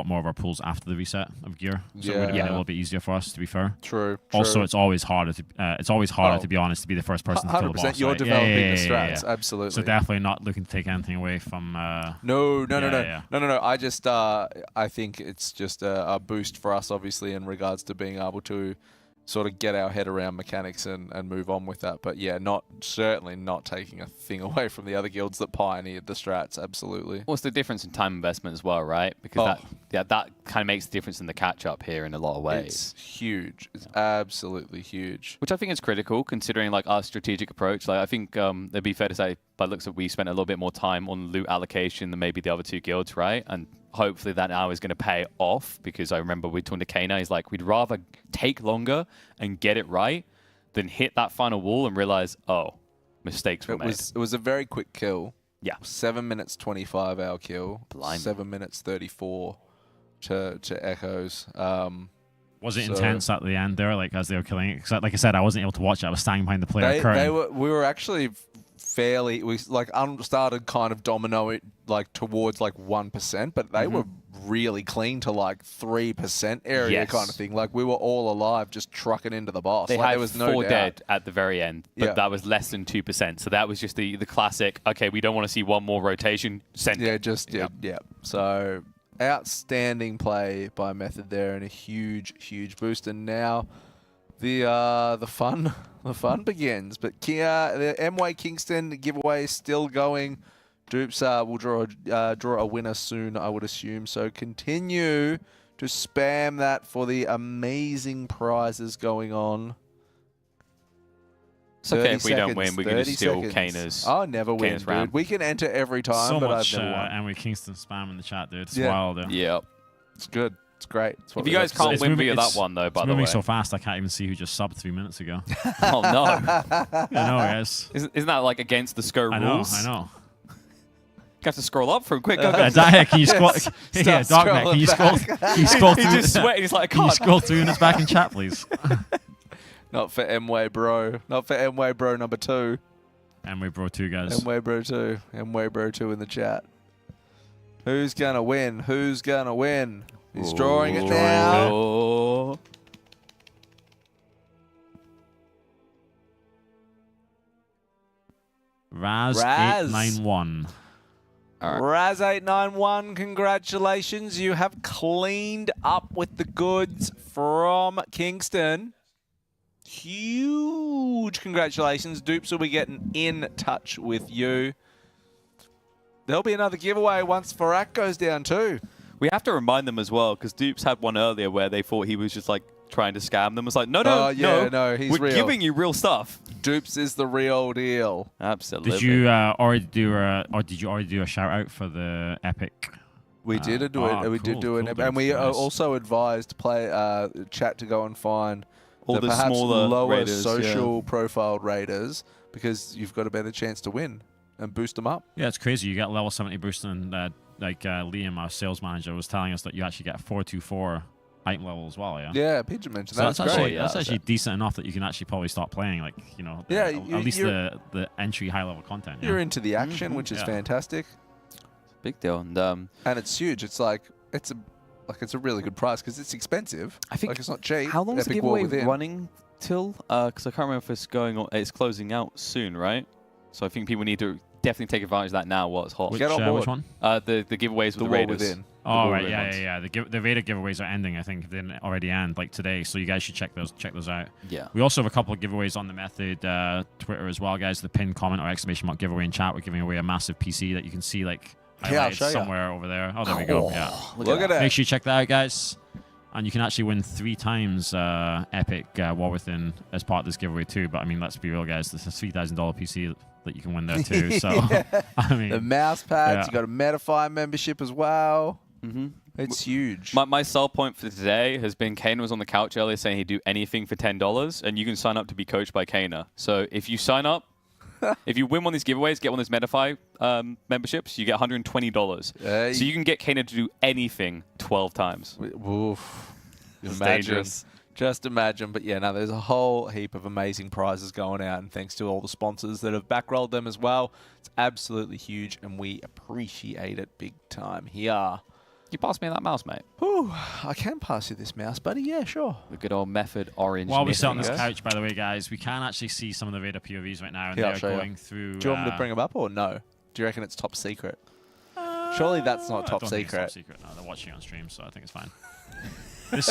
more of our pulls after the reset of gear, so it would have been a little bit easier for us, to be fair. True. Also, it's always harder to be honest, to be the first person to kill the boss. You're developing the strats, absolutely. So definitely not looking to take anything away from. No. I just I think it's just a boost for us, obviously, in regards to being able to sort of get our head around mechanics and move on with that. But yeah, certainly not taking a thing away from the other guilds that pioneered the strats, absolutely. What's the difference in time investment as well, right? Because that kind of makes the difference in the catch-up here in a lot of ways. It's huge. It's absolutely huge. Which I think is critical, considering like our strategic approach. Like I think it'd be fair to say, by the looks of it, we spent a little bit more time on loot allocation than maybe the other 2 guilds, right? And hopefully that now is going to pay off, because I remember we talked to Kana, he's like, we'd rather take longer and get it right than hit that final wall and realize, oh, mistakes were made. It was a very quick kill. Yeah. 7 minutes 25 our kill. Blind. 7 minutes 34 to Echoes. Was it intense at the end there, like as they were killing it? Because like I said, I wasn't able to watch it. I was standing behind the player curtain. We were actually we started kind of dominoing like towards like 1%, but they were really clean to like 3% area kind of thing. Like we were all alive, just trucking into the boss. They had there was 4 dead at the very end, but that was less than 2%. So that was just the classic. Okay, we don't want to see one more rotation. Send it. So outstanding play by Method there, and a huge boost. And now the fun begins. But the MWay Kingston giveaway is still going. Dupes will draw a winner soon, I would assume. So continue to spam that for the amazing prizes going on. It's okay if we don't win. We can just steal Kana's. I'll never win, dude. We can enter every time, so but much, I've never won. And we Kingston spam in the chat, dude. It's wild. Yep. It's good. It's great. It's if you guys can't win via that one, though, by the way. It's moving so fast, I can't even see who just subbed 3 minutes ago. Oh, no. I know, guys. Isn't that like against the SCO rules? I know. You have to scroll up for him. Quick, go. Can you scroll? Yeah, Darknet, can you scroll through? He's just sweating. He's like, can you scroll 2 minutes back in chat, please? Not for MWay Bro. Not for MWay Bro number 2. MWay Bro 2, guys. MWay Bro 2. MWay Bro 2 in the chat. Who's going to win? Who's going to win? He's drawing it now. Raz891. Raz891, congratulations. You have cleaned up with the goods from Kingston. Huge congratulations. Dupes will be getting in touch with you. There'll be another giveaway once Furak goes down too. We have to remind them as well, because Dupes had one earlier where they thought he was just like trying to scam them. It's like, no, he's we're real. giving you real stuff. Dupes is the real deal. Absolutely. Did you already do a shout out for the epic? We did do it. We did do it, and we also advised chat to go and find All the perhaps smaller lower raiders, social profiled raiders, because you've got a better chance to win and boost them up. Yeah, it's crazy. You get level 70 boost, and Liam, our sales manager, was telling us that you actually get 424 item level as well. Yeah. Yeah, Pigeon mentioned So that. that's actually decent enough that you can actually probably start playing, like, you know, Yeah, at least the entry high level content. Yeah? You're into the action, which is fantastic. Big deal, and it's huge. It's like it's a really good price because it's expensive. I think it's not cheap. How long is the Epic War giveaway Within. running till? Because I can't remember if it's going on. It's closing out soon, right? So I think people need to definitely take advantage of that now while it's hot. Which one? The giveaways with the War Raiders. Within. Oh right, yeah. The Raider giveaways are ending. I think they didn't already end like today, so you guys should check those out. Yeah. We also have a couple of giveaways on the Method Twitter as well, guys. The pinned comment or exclamation mark giveaway in chat. We're giving away a massive PC that you can see like highlighted somewhere over there. Oh, there we go. Yeah. Look at that. Make sure you check that out, guys. And you can actually win 3 times Epic War Within as part of this giveaway too. But I mean, let's be real, guys. This is a $3,000 PC that you can win there too. So I mean, the mouse pads. You got a Metafy membership as well. Mm-hmm. It's huge. My sell point for today has been Kana was on the couch earlier saying he'd do anything for $10, and you can sign up to be coached by Kana. So if you sign up, if you win one of these giveaways, get one of these Metafy memberships, you get $120. So you can get Kana to do anything 12 times. Oof. It's Imagine. dangerous. Just imagine. But yeah, no, there's a whole heap of amazing prizes going out, and thanks to all the sponsors that have backrolled them as well. It's absolutely huge, and we appreciate it big time here. You pass me that mouse, mate. Ooh, I can pass you this mouse, buddy. Yeah, sure. The good old Method orange. While we sit on this couch, by the way, guys, we can actually see some of the Raider POVs right now, and they're going through. Do you want me to bring them up or no? Do you reckon it's top secret? Surely that's not top secret. It's top secret. No, they're watching on stream, so I think it's fine. This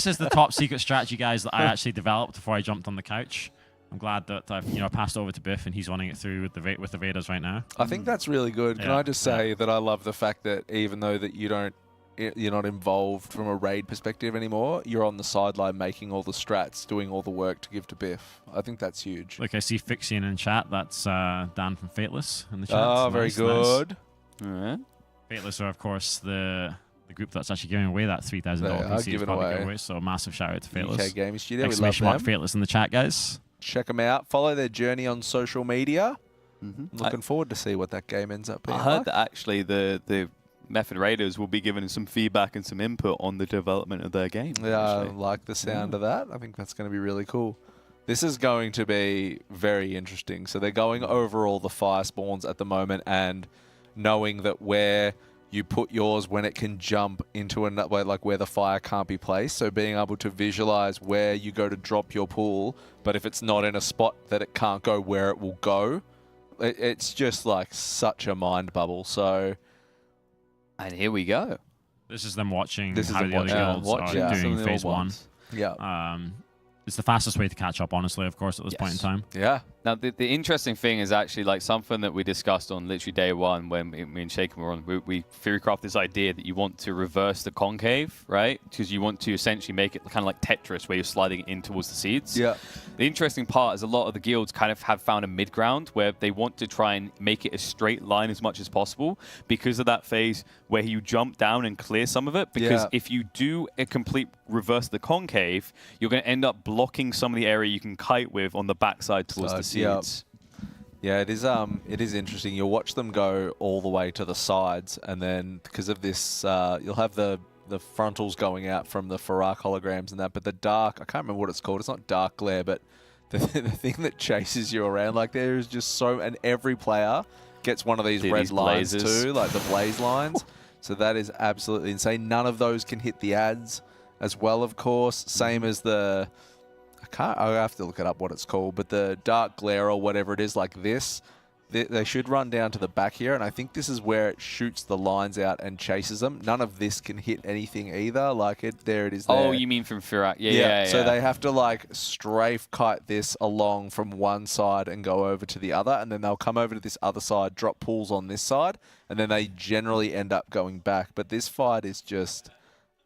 is the top secret strategy, guys, that I actually developed before I jumped on the couch. I'm glad that I've passed over to Biff and he's running it through with the Raiders right now. I think that's really good. Can I just say that I love the fact that even though that you're not involved from a raid perspective anymore, you're on the sideline making all the strats, doing all the work to give to Biff. I think that's huge. Like I see Fixian in chat. That's Dan from Fateless in the chat. Oh, very good. All right. Fateless are, of course, the group that's actually giving away that $3,000 PC as part of the giveaway. So massive shout out to Fateless. UK Gaming Studio. Exclamation mark Fateless in the chat, guys. Check them out. Follow their journey on social media. Looking forward to see what that game ends up being. I heard that actually the Method Raiders will be giving some feedback and some input on the development of their game. Yeah, I like the sound of that. I think that's going to be really cool. This is going to be very interesting. So they're going over all the fire spawns at the moment and knowing that where you put yours when it can jump into another, like where the fire can't be placed. So being able to visualize where you go to drop your pool, but if it's not in a spot that it can't go where it will go, it's just like such a mind bubble. So, and here we go. This is them watching This is how them the other watching. guilds are doing phase 1. Yeah. It's the fastest way to catch up, honestly, of course, at this point in time. Yeah. Now, the interesting thing is actually like something that we discussed on literally day one when me and Shaken were on. We theorycraft this idea that you want to reverse the concave, right? Because you want to essentially make it kind of like Tetris where you're sliding in towards the seeds. Yeah. The interesting part is a lot of the guilds kind of have found a mid-ground where they want to try and make it a straight line as much as possible because of that phase where you jump down and clear some of it. Because if you do a complete reverse of the concave, you're going to end up blocking some of the area you can kite with on the backside towards the seeds. Yeah, it is interesting. You'll watch them go all the way to the sides, and then because of this, you'll have the frontals going out from the Farak holograms and that, but the dark, I can't remember what it's called. It's not dark glare, but the thing that chases you around, like there is just so, and every player gets one of these red lines too, like the blaze lines. So that is absolutely insane. None of those can hit the ads as well, of course. Same as the... I have to look it up what it's called, but the dark glare or whatever it is like this, they should run down to the back here, and I think this is where it shoots the lines out and chases them. None of this can hit anything either. Like there it is there. Oh, you mean from Furak? Yeah. So they have to like strafe kite this along from one side and go over to the other, and then they'll come over to this other side, drop pools on this side, and then they generally end up going back. But this fight is just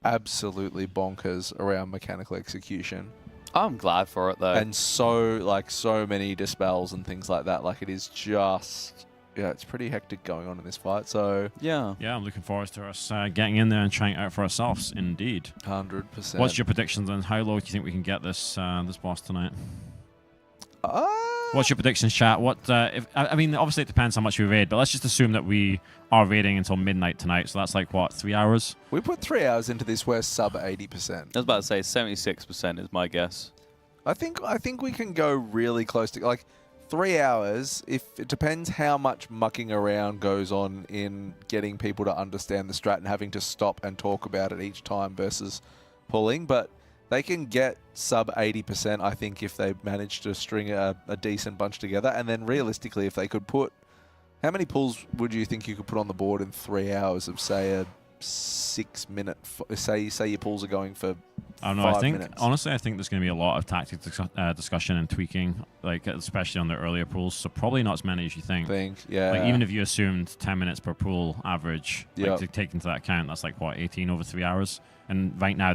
absolutely bonkers around mechanical execution. I'm glad for it though. And so many dispels and things like that. Like it is just yeah, it's pretty hectic going on in this fight. So yeah, I'm looking forward to us getting in there and trying it out for ourselves. Indeed, 100%. What's your predictions on how low do you think we can get this this boss tonight? What's your predictions, chat? What I mean, obviously it depends how much we raid, but let's just assume that we are raiding until midnight tonight. So that's like what, 3 hours? We put 3 hours into this. We're sub 80%. I was about to say 76% is my guess. I think we can go really close to like 3 hours. If it depends how much mucking around goes on in getting people to understand the strat and having to stop and talk about it each time versus pulling, but they can get sub 80%, I think, if they manage to string a decent bunch together. And then realistically, if they could put... How many pulls would you think you could put on the board in 3 hours of, say, a 6 minute... Say your pulls are going for 5 minutes? Honestly, I think there's going to be a lot of tactic discussion and tweaking, like especially on the earlier pulls. So probably not as many as you think. Yeah. Like even if you assumed 10 minutes per pool average, like to take into that account, that's like, what, 18 over 3 hours? And right now,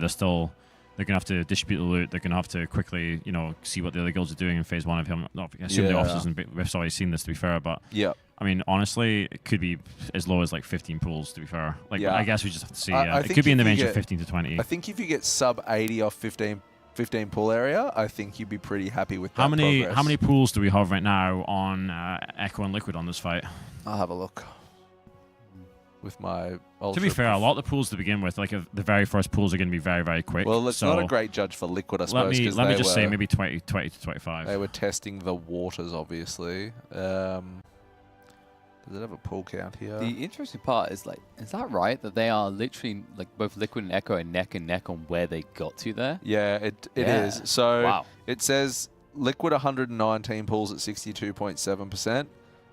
they're going to have to distribute the loot. They're going to have to quickly, see what the other guilds are doing in phase 1 of him. I assume the officers and we've already seen this, to be fair. But I mean, honestly, it could be as low as like 15 pools, to be fair. Like, I guess we just have to see. It could be in the range of 15 to 20. I think if you get sub 80 off 15 pool area, I think you'd be pretty happy with that How progress. many pools do we have right now on Echo and Liquid on this fight? I'll have a look. With my To be fair, a lot of the pools to begin with, like the very first pools are going to be very, very quick. Well, it's not a great judge for Liquid, I suppose. Let me just say maybe 20 to 25. They were testing the waters, obviously. Does it have a pool count here? The interesting part is, like, is that right? That they are literally, like, both Liquid and Echo are neck and neck on where they got to there? Yeah, it is. So it says Liquid 119 pools at 62.7%.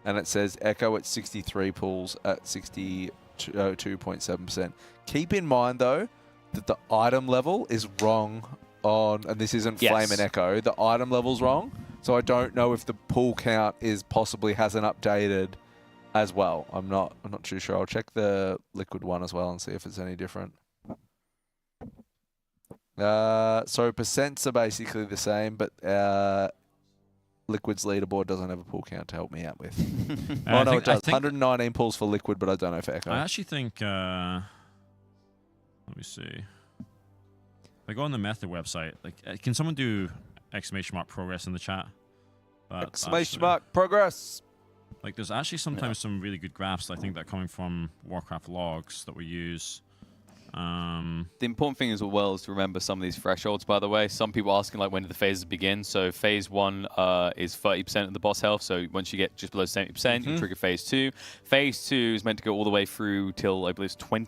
And it says Echo at 63 pools at 62.7%. Keep in mind, though, that the item level is wrong on, and this isn't Flame and Echo, the item level's wrong. So I don't know if the pool count hasn't updated as well. I'm not too sure. I'll check the Liquid one as well and see if it's any different. So percents are basically the same, but Liquid's leaderboard doesn't have a pool count to help me out with. Oh, no, it does. 119 pulls for Liquid, but I don't know for Echo. I actually think... let me see. If I go on the Metafy website, like, can someone do ! progress in the chat? !progress! Like, there's actually sometimes some really good graphs, I think, that are coming from Warcraft logs that we use. The important thing as well is to remember some of these thresholds, by the way. Some people asking, like, when do the phases begin? So phase 1 is 30% of the boss health. So once you get just below 70%, you trigger phase 2. Phase 2 is meant to go all the way through till, I believe, it's 20